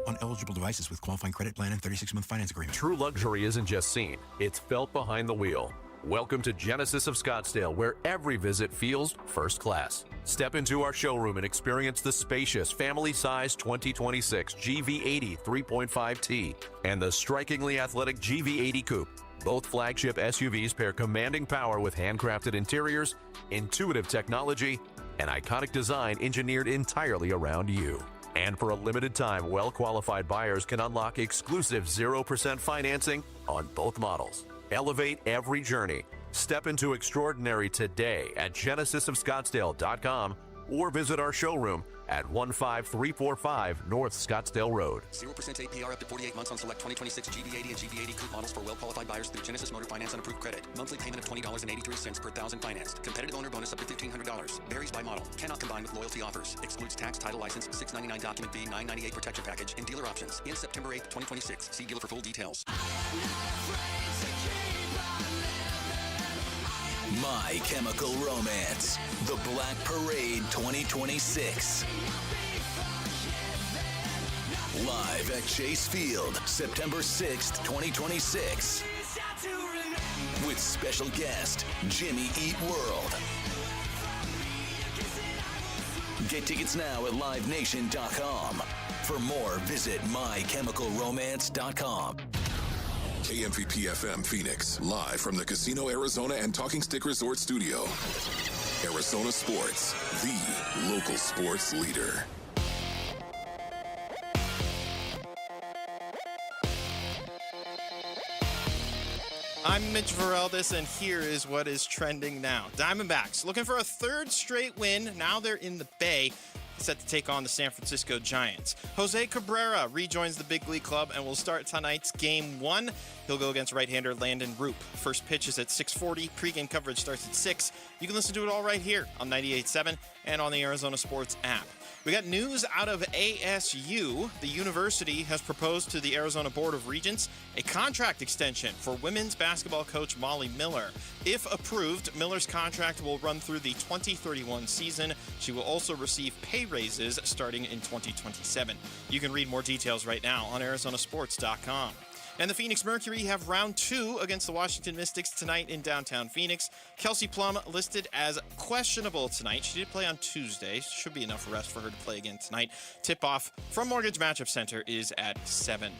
On eligible devices with qualifying credit plan and 36-month finance agreement.
True luxury isn't just seen, it's felt behind the wheel. Welcome to Genesis of Scottsdale, where every visit feels first class. Step into our showroom and experience the spacious, family-sized 2026 GV80 3.5T and the strikingly athletic GV80 Coupe. Both flagship SUVs pair commanding power with handcrafted interiors, intuitive technology, and iconic design engineered entirely around you. And for a limited time, well-qualified buyers can unlock exclusive 0% financing on both models. Elevate every journey. Step into extraordinary today at genesisofscottsdale.com or visit our showroom at 15345 North Scottsdale Road.
0% APR up to 48 months on select 2026 GV80 and GV80 Coupe models for well-qualified buyers through Genesis Motor Finance on approved credit. Monthly payment of $20.83 per thousand financed. Competitive owner bonus up to $1,500. Varies by model. Cannot combine with loyalty offers. Excludes tax, title, license, $699 document fee, $998 protection package, and dealer options. In September 8th, 2026. See dealer for full details.
My Chemical Romance, The Black Parade 2026. Live at Chase Field, September 6th, 2026. With special guest, Jimmy Eat World. Get tickets now at livenation.com. For more, visit mychemicalromance.com.
KMVP FM Phoenix, live from the Casino Arizona and Talking Stick Resort Studio. Arizona Sports, the local sports leader.
I'm Mitch Vareldis, and here is what is trending now. Diamondbacks looking for a third straight win. Now they're in the Bay, set to take on the San Francisco Giants. Jose Cabrera rejoins the big league club and will start tonight's Game 1. He'll go against right-hander Landon Roop. First pitch is at 6:40. Pre-game coverage starts at 6. You can listen to it all right here on 98.7 and on the Arizona Sports app. We got news out of ASU. The university has proposed to the Arizona Board of Regents a contract extension for women's basketball coach Molly Miller. If approved, Miller's contract will run through the 2031 season. She will also receive pay raises starting in 2027. You can read more details right now on arizonasports.com. And the Phoenix Mercury have round 2 against the Washington Mystics tonight in downtown Phoenix. Kelsey Plum listed as questionable tonight. She did play on Tuesday. Should be enough rest for her to play again tonight. Tip-off from Mortgage Matchup Center is at 7.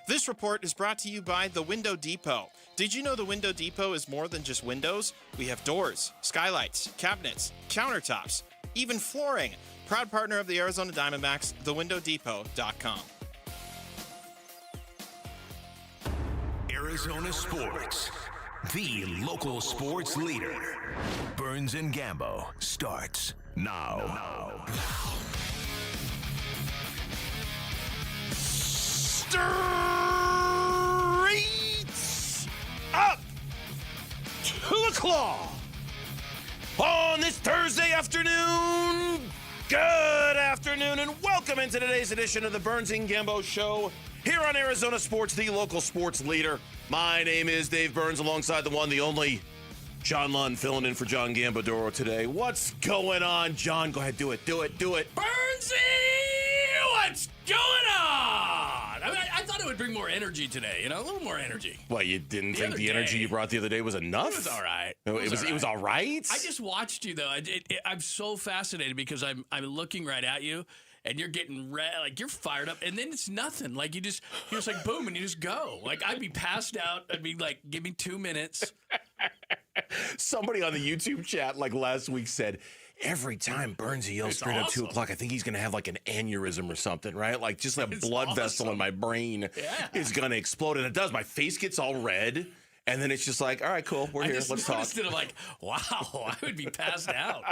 This report is brought to you by The Window Depot. Did you know The Window Depot is more than just windows? We have doors, skylights, cabinets, countertops, even flooring. Proud partner of the Arizona Diamondbacks, thewindowdepot.com.
Arizona Sports, the local sports leader. Burns and Gambo starts now.
Streets up to the claw on this Thursday afternoon. Good afternoon and welcome into today's edition of the Burns and Gambo Show here on Arizona Sports, the local sports leader. My name is Dave Burns, alongside the one, the only John Lund, filling in for John Gambadoro today. What's going on, John? Go ahead, do it.
Burnsy, what's going on? I mean, I thought it would bring more energy today, a little more energy.
What, you didn't think the energy you brought the other day was enough?
It was all right.
It was all right?
I just watched you, though. I'm so fascinated because I'm looking right at you. And you're getting red, like you're fired up, and then it's nothing. Like you're just like boom, and you just go. Like I'd be passed out. I'd be like, give me 2 minutes.
Somebody on the YouTube chat like last week said, every time Burnsy yells straight at 2 o'clock, I think he's going to have like an aneurysm or something, right? Like just a blood vessel in my brain is going to explode. And it does. My face gets all red. And then it's just like, all right, cool, we're here. Let's talk.
Instead of like, wow, I would be passed out.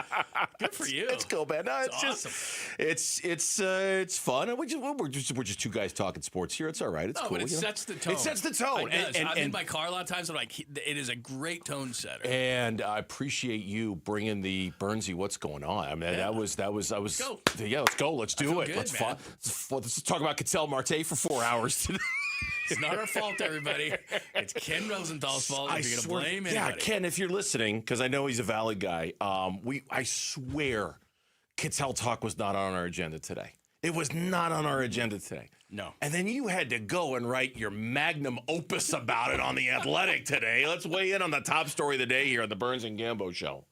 Good for you.
It's cool, man. No, it's
awesome.
it's fun. And we're just two guys talking sports here. It's all right. It's cool.
But it sets the tone.
It sets the tone.
I'm in my car a lot of times. I'm like, it is a great tone setter.
And I appreciate you bringing the Burnsy. What's going on? I mean, that was. I was.
Let's go.
Yeah, let's go. Let's do it.
Good,
Let's talk about Cattell Marte for 4 hours today.
It's not our fault, everybody. It's Ken Rosenthal's fault. If you're going to blame anybody.
Yeah, Ken, if you're listening, because I know he's a valid guy, I swear Cattell talk was not on our agenda today. It was not on our agenda today.
No.
And then you had to go and write your magnum opus about it on The Athletic today. Let's weigh in on the top story of the day here on the Burns and Gambo Show.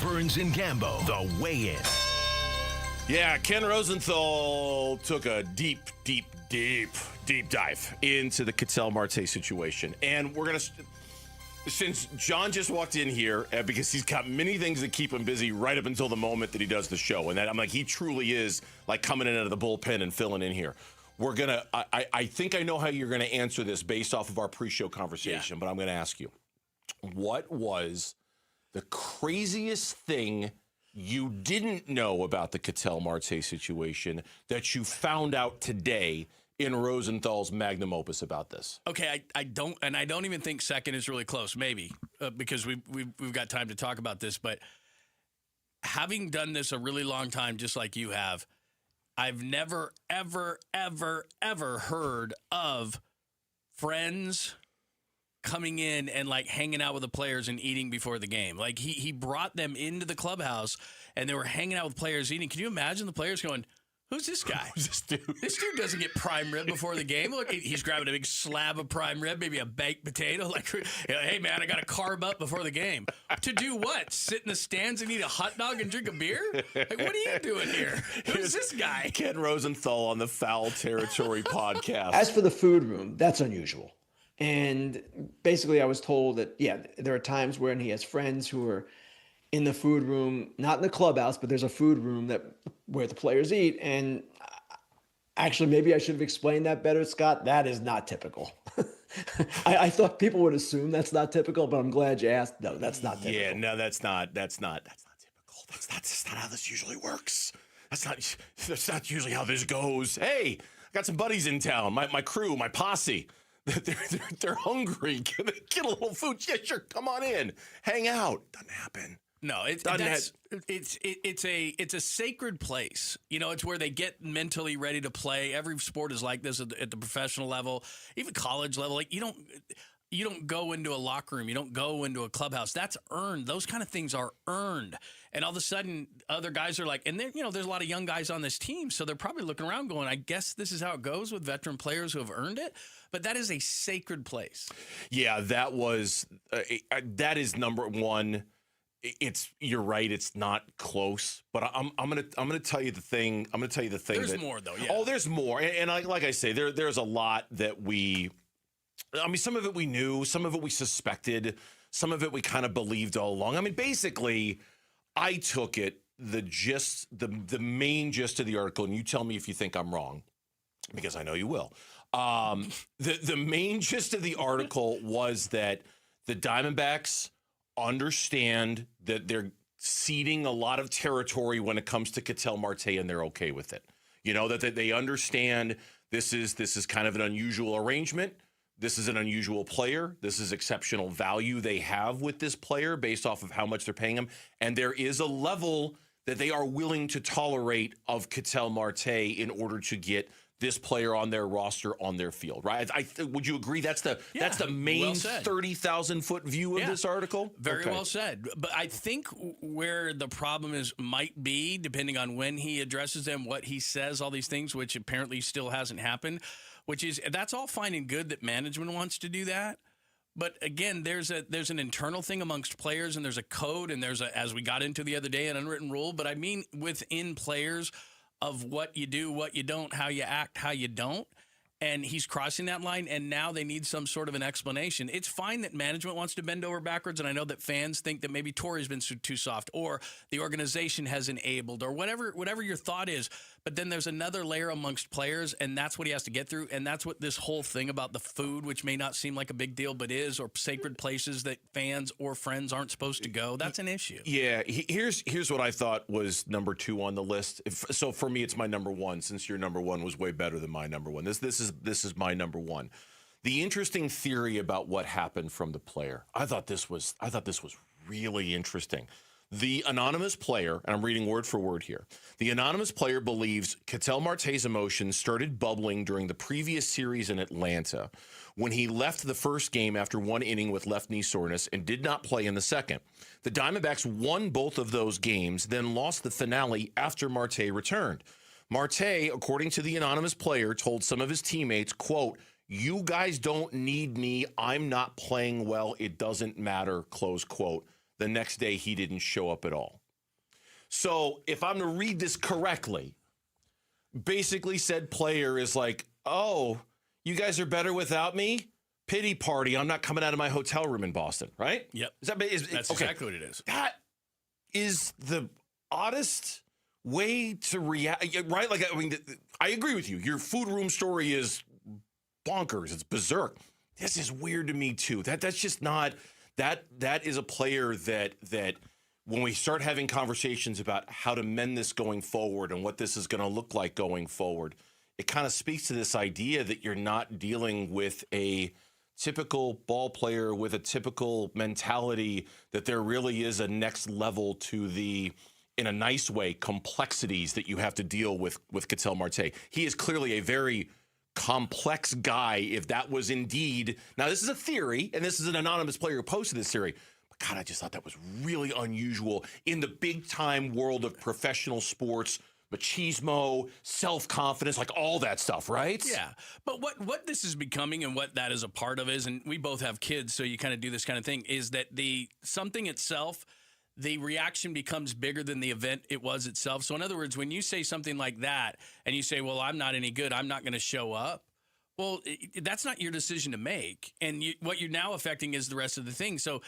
Burns and Gambo, the weigh-in.
Yeah, Ken Rosenthal took a deep dive into the Cattell Marte situation. And we're going to, since John just walked in here, because he's got many things that keep him busy right up until the moment that he does the show. And that I'm like, he truly is like coming in out of the bullpen and filling in here. We're going to, I think I know how you're going to answer this based off of our pre-show conversation, but I'm going to ask you, what was the craziest thing you didn't know about the Cattell Marte situation that you found out today in Rosenthal's magnum opus about this?
Okay, I don't even think second is really close. Maybe because we've got time to talk about this. But having done this a really long time, just like you have, I've never ever heard of friends coming in and like hanging out with the players and eating before the game. Like he brought them into the clubhouse and they were hanging out with players eating. Can you imagine the players going, who's this guy?
Who's this dude?
This dude doesn't get prime rib before the game. Look, he's grabbing a big slab of prime rib, maybe a baked potato. Like, hey, man, I got to carb up before the game. To do what? Sit in the stands and eat a hot dog and drink a beer? Like, what are you doing here? Who's this guy?
Ken Rosenthal on the Foul Territory podcast.
As for the food room, that's unusual. And basically I was told that, yeah, there are times when he has friends who are in the food room, not in the clubhouse, but there's a food room where the players eat. And actually, maybe I should have explained that better, Scott. That is not typical. I thought people would assume that's not typical, but I'm glad you asked. No, that's not typical.
Yeah, no, that's not typical. That's not how this usually works. That's not usually how this goes. Hey, I got some buddies in town. My crew, my posse. They're hungry. Get a little food. Yeah, sure. Come on in. Hang out. Doesn't happen.
No, it's a sacred place. You know, it's where they get mentally ready to play. Every sport is like this at the professional level, even college level. Like you don't go into a locker room. You don't go into a clubhouse. That's earned. Those kind of things are earned. And all of a sudden, other guys are like, and then there's a lot of young guys on this team, so they're probably looking around going, I guess this is how it goes with veteran players who have earned it. But that is a sacred place.
Yeah, that is number one. You're right. It's not close, but I'm gonna tell you the thing.
There's more though. Yeah.
Oh, there's more, and like I say, there's a lot that some of it we knew, some of it we suspected, some of it we kind of believed all along. I mean, basically, I took it the main gist of the article, and you tell me if you think I'm wrong, because I know you will. The main gist of the article was that the Diamondbacks understand that they're ceding a lot of territory when it comes to Cattell Marte, and they're okay with it. You know, that they understand this is kind of an unusual arrangement. This is an unusual player. This is exceptional value they have with this player based off of how much they're paying him. And there is a level that they are willing to tolerate of Cattell Marte in order to get this player on their roster, on their field, right? Would you agree that's the main 30,000-foot view of this article?
Very well said. But I think where the problem might be, depending on when he addresses them, what he says, all these things, which apparently still hasn't happened, which is that's all fine and good that management wants to do that. But again, there's an internal thing amongst players, and there's a code, and there's as we got into the other day, an unwritten rule. But I mean within players of what you do, what you don't, how you act, how you don't. And he's crossing that line, and now they need some sort of an explanation. It's fine that management wants to bend over backwards, and I know that fans think that maybe Torrey's been too soft, or the organization has enabled, or whatever your thought is. But then there's another layer amongst players, and that's what he has to get through. And that's what this whole thing about the food, which may not seem like a big deal, but is, or sacred places that fans or friends aren't supposed to go. That's an issue.
Yeah, here's what I thought was number 2 on the list. So for me, it's my number 1, since your number 1 was way better than my number 1. This is my number 1. The interesting theory about what happened from the player. I thought this was really interesting. The anonymous player, and I'm reading word for word here, the anonymous player believes Ketel Marte's emotions started bubbling during the previous series in Atlanta when he left the first game after 1 inning with left knee soreness and did not play in the second. The Diamondbacks won both of those games, then lost the finale after Marte returned. Marte, according to the anonymous player, told some of his teammates, quote, "You guys don't need me. I'm not playing well. It doesn't matter," close quote. The next day, he didn't show up at all. So if I'm to read this correctly, basically said player is like, oh, you guys are better without me? Pity party. I'm not coming out of my hotel room in Boston, right?
Yep.
That's
okay. Exactly what it is.
That is the oddest way to react, right? Like, I mean, I agree with you. Your food room story is bonkers. It's berserk. This is weird to me, too. That's just not... That is a player that when we start having conversations about how to mend this going forward and what this is going to look like going forward, it kind of speaks to this idea that you're not dealing with a typical ball player with a typical mentality, that there really is a next level to the, in a nice way, complexities that you have to deal with Ketel Marte. He is clearly a very complex guy, if that was indeed. Now, this is a theory, and this is an anonymous player who posted this theory. But God, I just thought that was really unusual in the big-time world of professional sports, machismo, self-confidence, like all that stuff, right?
Yeah. But what this is becoming and what that is a part of is, and we both have kids, so you kind of do this kind of thing, is that something itself, the reaction becomes bigger than the event it was itself. So in other words, when you say something like that and you say, well, I'm not any good, I'm not going to show up. Well, that's not your decision to make. And what you're now affecting is the rest of the thing. So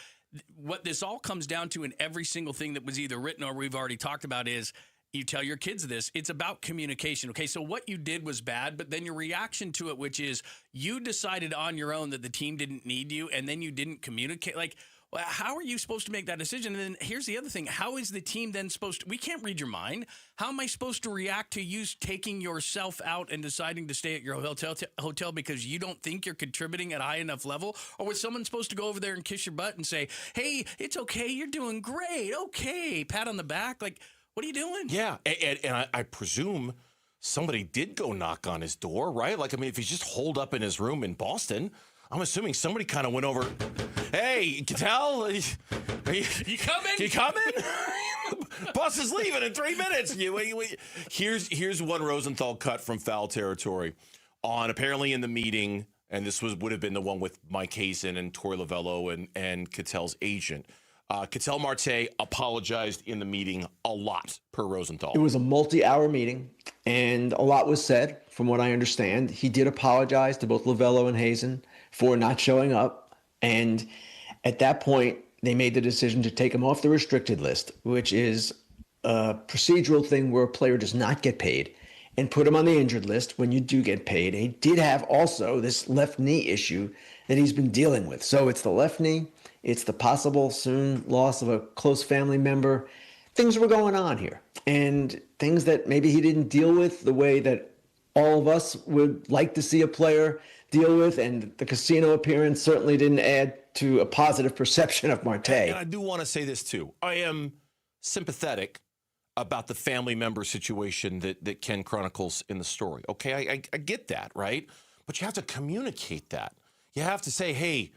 what this all comes down to in every single thing that was either written or we've already talked about is, you tell your kids this, it's about communication. Okay, so what you did was bad, but then your reaction to it, which is you decided on your own that the team didn't need you and then you didn't communicate. Like, well, how are you supposed to make that decision? And then here's the other thing. How is the team then supposed to, we can't read your mind. How am I supposed to react to you taking yourself out and deciding to stay at your hotel because you don't think you're contributing at a high enough level? Or was someone supposed to go over there and kiss your butt and say, hey, it's okay, you're doing great, okay, pat on the back? Like, what are you doing?
Yeah, and I presume somebody did go knock on his door, right? Like, I mean, if he's just holed up in his room in Boston, I'm assuming somebody kind of went over, hey, Ketel, you
coming?
You coming? Bus is leaving in 3 minutes. Here's one Rosenthal cut from Foul Territory on apparently in the meeting, and this would have been the one with Mike Hazen and Torey Lovello and Ketel's agent. Ketel Marte apologized in the meeting a lot, per Rosenthal.
It was a multi-hour meeting, and a lot was said, from what I understand. He did apologize to both Lovello and Hazen for not showing up, and at that point, they made the decision to take him off the restricted list, which is a procedural thing where a player does not get paid, and put him on the injured list when you do get paid. He did have also this left knee issue that he's been dealing with. So it's the left knee, it's the possible soon loss of a close family member. Things were going on here, and things that maybe he didn't deal with the way that all of us would like to see a player deal with, and the casino appearance certainly didn't add to a positive perception of Marte.
And I do want to say this too. I am sympathetic about the family member situation that Ken chronicles in the story. Okay, I get that, right? But you have to communicate that. You have to say, hey,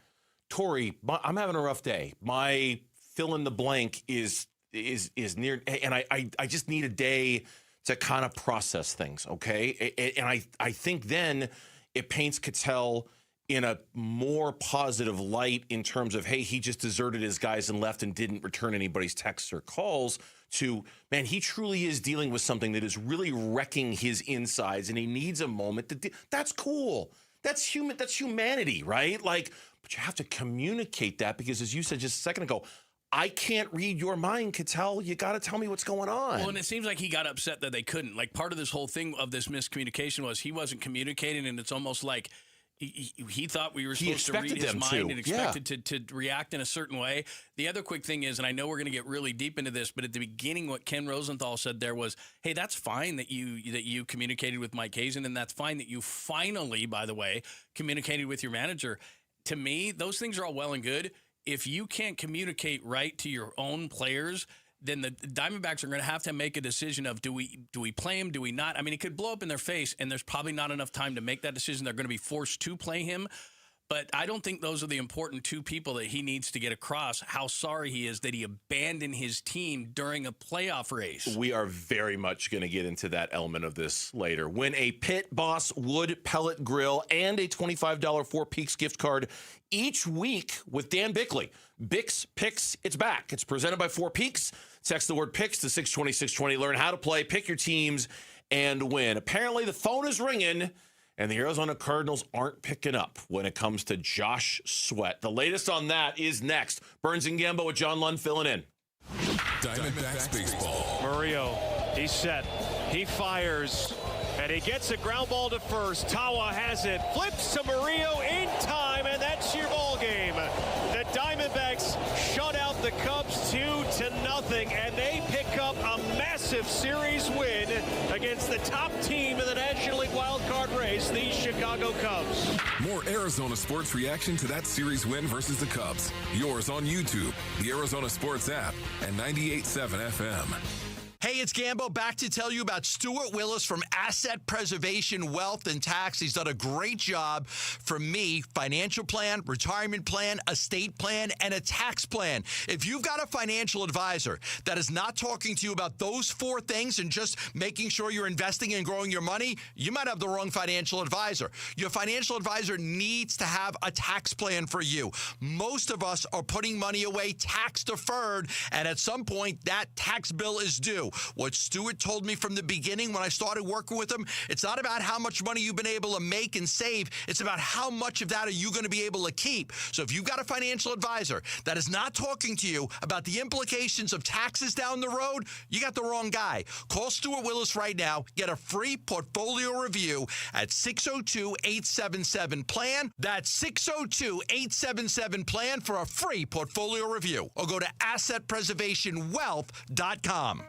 Torey, I'm having a rough day. My fill in the blank is near, and I just need a day to kind of process things, okay? And I think then it paints Ketel in a more positive light in terms of, hey, he just deserted his guys and left and didn't return anybody's texts or calls, to, man, he truly is dealing with something that is really wrecking his insides, and he needs a moment to that's cool. That's humanity, right? Like, but you have to communicate that, because as you said just a second ago, I can't read your mind, Cattell. You got to tell me what's going on.
Well, and it seems like he got upset that they couldn't. Like, part of this whole thing of this miscommunication was he wasn't communicating, and it's almost like he thought we were supposed to read his mind and expected to react in a certain way. The other quick thing is, and I know we're going to get really deep into this, but at the beginning, what Ken Rosenthal said there was, hey, that's fine that you communicated with Mike Hazen, and that's fine that you finally, by the way, communicated with your manager. To me, those things are all well and good. If you can't communicate right to your own players, then the Diamondbacks are going to have to make a decision of do we play him, do we not? I mean, it could blow up in their face, and there's probably not enough time to make that decision. They're going to be forced to play him. But I don't think those are the important two people that he needs to get across how sorry he is that he abandoned his team during a playoff race.
We are very much going to get into that element of this later. Win a Pit Boss wood pellet grill and a $25 Four Peaks gift card each week with Dan Bickley. Bix Picks, it's back. It's presented by Four Peaks. Text the word Picks to 620-620. Learn how to play, pick your teams, and win. Apparently, the phone is ringing, and the Arizona Cardinals aren't picking up when it comes to Josh Sweat. The latest on that is next. Burns and Gambo with John Lund filling in.
Diamondbacks baseball.
Murillo, he's set. He fires, and he gets a ground ball to first. Tawa has it, flips to Murillo in time, and that's your ball game. The Diamondbacks shut out the Cubs 2-0, and they pick up a massive series win against the top team in the National League wildcard race, the Chicago Cubs.
More Arizona sports reaction to that series win versus the Cubs. Yours on YouTube, the Arizona Sports app, and 98.7 FM.
Hey, it's Gambo, back to tell you about Stuart Willis from Asset Preservation Wealth and Tax. He's done a great job for me. Financial plan, retirement plan, estate plan, and a tax plan. If you've got a financial advisor that is not talking to you about those four things and just making sure you're investing and growing your money, you might have the wrong financial advisor. Your financial advisor needs to have a tax plan for you. Most of us are putting money away tax deferred, and at some point that tax bill is due. What Stuart told me from the beginning when I started working with him, it's not about how much money you've been able to make and save. It's about how much of that are you going to be able to keep. So if you've got a financial advisor that is not talking to you about the implications of taxes down the road, you got the wrong guy. Call Stuart Willis right now. Get a free portfolio review at 602-877-PLAN. That's 602-877-PLAN for a free portfolio review. Or go to assetpreservationwealth.com.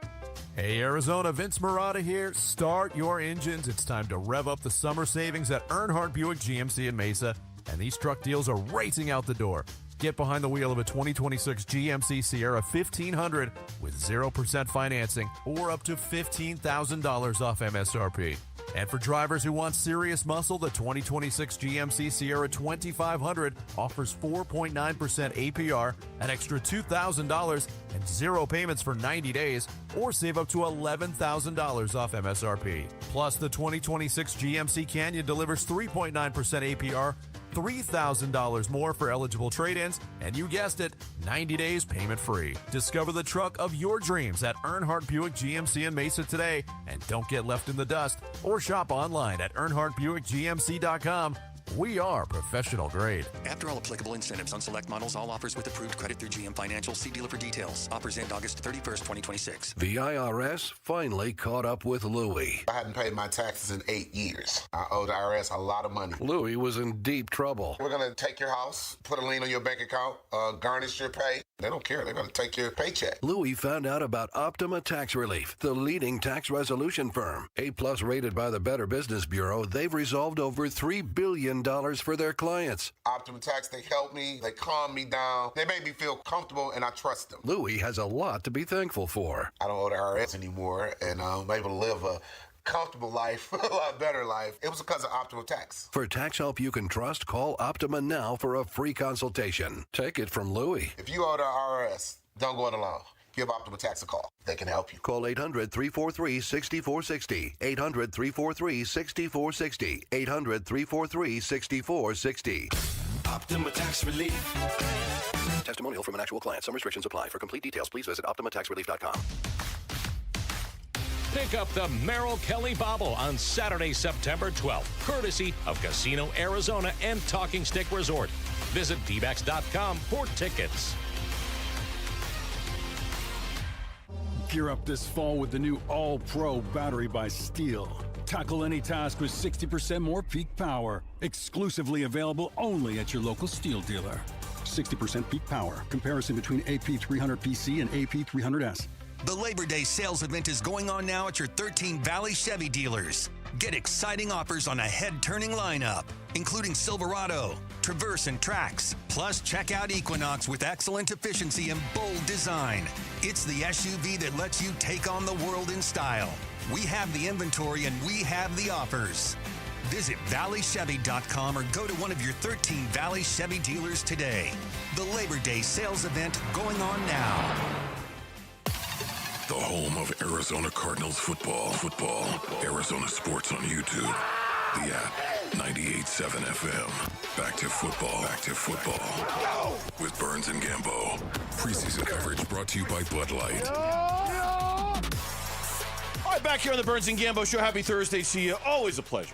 Hey Arizona, Vince Marotta here. Start your engines. It's time to rev up the summer savings at Earnhardt Buick GMC in Mesa, and these truck deals are racing out the door. Get behind the wheel of a 2026 GMC Sierra 1500 with 0% financing or up to $15,000 off MSRP. And for drivers who want serious muscle, the 2026 GMC Sierra 2500 offers 4.9% APR, an extra $2,000, and 0 payments for 90 days, or save up to $11,000 off MSRP. Plus, the 2026 GMC Canyon delivers 3.9% APR, $3,000 more for eligible trade-ins, and you guessed it, 90 days payment-free. Discover the truck of your dreams at Earnhardt Buick GMC in Mesa today, and don't get left in the dust, or shop online at EarnhardtBuickGMC.com. We are professional grade.
After all applicable incentives on select models, all offers with approved credit through GM Financial. See dealer for details. Offers end August 31st, 2026.
The IRS finally caught up with Louie.
I hadn't paid my taxes in 8 years. I owe the IRS a lot of money.
Louie was in deep trouble.
We're going to take your house, put a lien on your bank account, garnish your pay. They don't care. They're going to take your paycheck.
Louie found out about Optima Tax Relief, the leading tax resolution firm. A-plus rated by the Better Business Bureau, they've resolved over $3 billion for their clients.
Optima Tax, they help me, they calm me down, they make me feel comfortable, and I trust them.
Louie has a lot to be thankful for.
I don't owe the IRS anymore, and I'm able to live a comfortable life, a lot better life. It was because of Optima Tax.
For tax help you can trust, call Optima now for a free consultation. Take it from Louie.
If you owe the IRS, don't go it alone. Give Optima Tax a call. They can help you.
Call 800-343-6460. 800-343-6460. 800-343-6460. Optima Tax Relief. Testimonial from an actual client. Some restrictions apply. For complete details, please visit OptimaTaxRelief.com.
Pick up the Merrill Kelly Bobble on Saturday, September 12th, courtesy of Casino Arizona and Talking Stick Resort. Visit dbacks.com for tickets.
Gear up this fall with the new All-Pro battery by Steel. Tackle any task with 60% more peak power. Exclusively available only at your local Steel dealer. 60% peak power. Comparison between AP300PC and AP300S.
The Labor Day sales event is going on now at your 13 Valley Chevy dealers. Get exciting offers on a head-turning lineup, including Silverado, Traverse, and Trax. Plus, check out Equinox with excellent efficiency and bold design. It's the SUV that lets you take on the world in style. We have the inventory and we have the offers. Visit valleychevy.com or go to one of your 13 Valley Chevy dealers today. The Labor Day sales event going on now.
The home of Arizona Cardinals football. Arizona Sports on YouTube. The app. 98.7 FM. Back to football. With Burns and Gambo. Preseason coverage brought to you by Bud Light.
All right, back here on the Burns and Gambo Show. Happy Thursday to you. Always a pleasure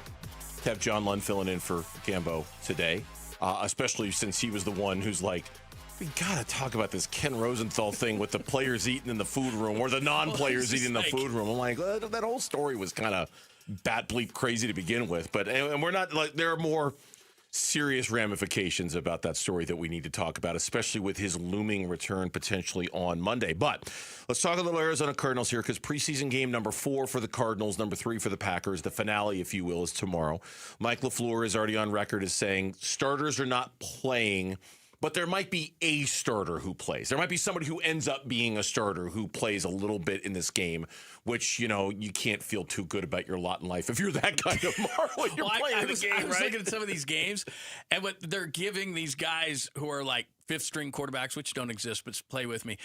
to have John Lund filling in for Gambo today, especially since he was the one who's like, we got to talk about this Ken Rosenthal thing with the players eating in the food room or the non-players eating in the food room. I'm like, that whole story was kind of bat bleep crazy to begin with. But and we're not like, there are more serious ramifications about that story that we need to talk about, especially with his looming return potentially on Monday. But let's talk a little Arizona Cardinals here, because preseason game number 4 for the Cardinals, number 3 for the Packers, the finale, if you will, is tomorrow. Mike LaFleur is already on record as saying starters are not playing, but there might be a starter who plays. There might be somebody who ends up being a starter who plays a little bit in this game, which, you know, you can't feel too good about your lot in life if you're that kind of Mark when you're playing the game,
I was
right?
looking at some of these games, and what they're giving these guys who are like fifth-string quarterbacks, which don't exist, but play with me,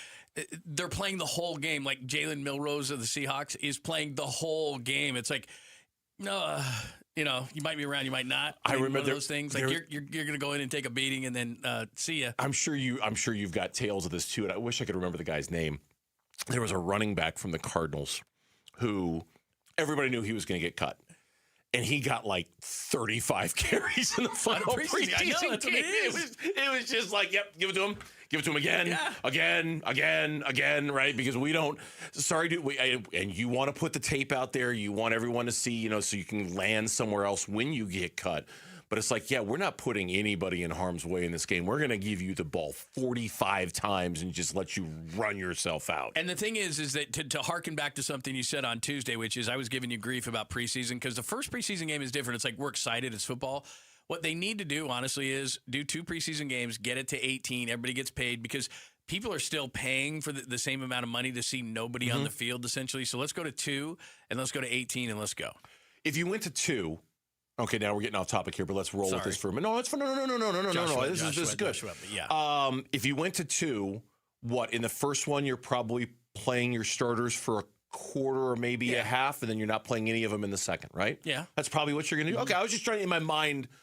they're playing the whole game. Like Jalen Milrose of the Seahawks is playing the whole game. It's like, no, you know, you might be around, you might not. I mean, remember one of those things. Like you're going to go in and take a beating, and then see ya.
I'm sure you've got tales of this too, and I wish I could remember the guy's name. There was a running back from the Cardinals who everybody knew he was going to get cut, and he got like 35 carries in the final preseason game. It was just like, yep, give it to him. Give it to him again, right? Because we don't. Sorry, dude. And you want to put the tape out there. You want everyone to see, you know, so you can land somewhere else when you get cut. But it's like, yeah, we're not putting anybody in harm's way in this game. We're going to give you the ball 45 times and just let you run yourself out.
And the thing is that to harken back to something you said on Tuesday, which is I was giving you grief about preseason, because the first preseason game is different. It's like we're excited. It's football. What they need to do, honestly, is do 2 preseason games, get it to 18. Everybody gets paid, because people are still paying for the same amount of money to see nobody on the field, essentially. So let's go to 2, and let's go to 18, and let's go.
If you went to 2, okay, now we're getting off topic here, but let's roll with this for a minute. No, it's fun. No. This is good. If you went to 2, what, in the first one, you're probably playing your starters for a quarter or maybe a half, and then you're not playing any of them in the second, right?
Yeah.
That's probably what you're going to do. Okay, I was just trying in my mind –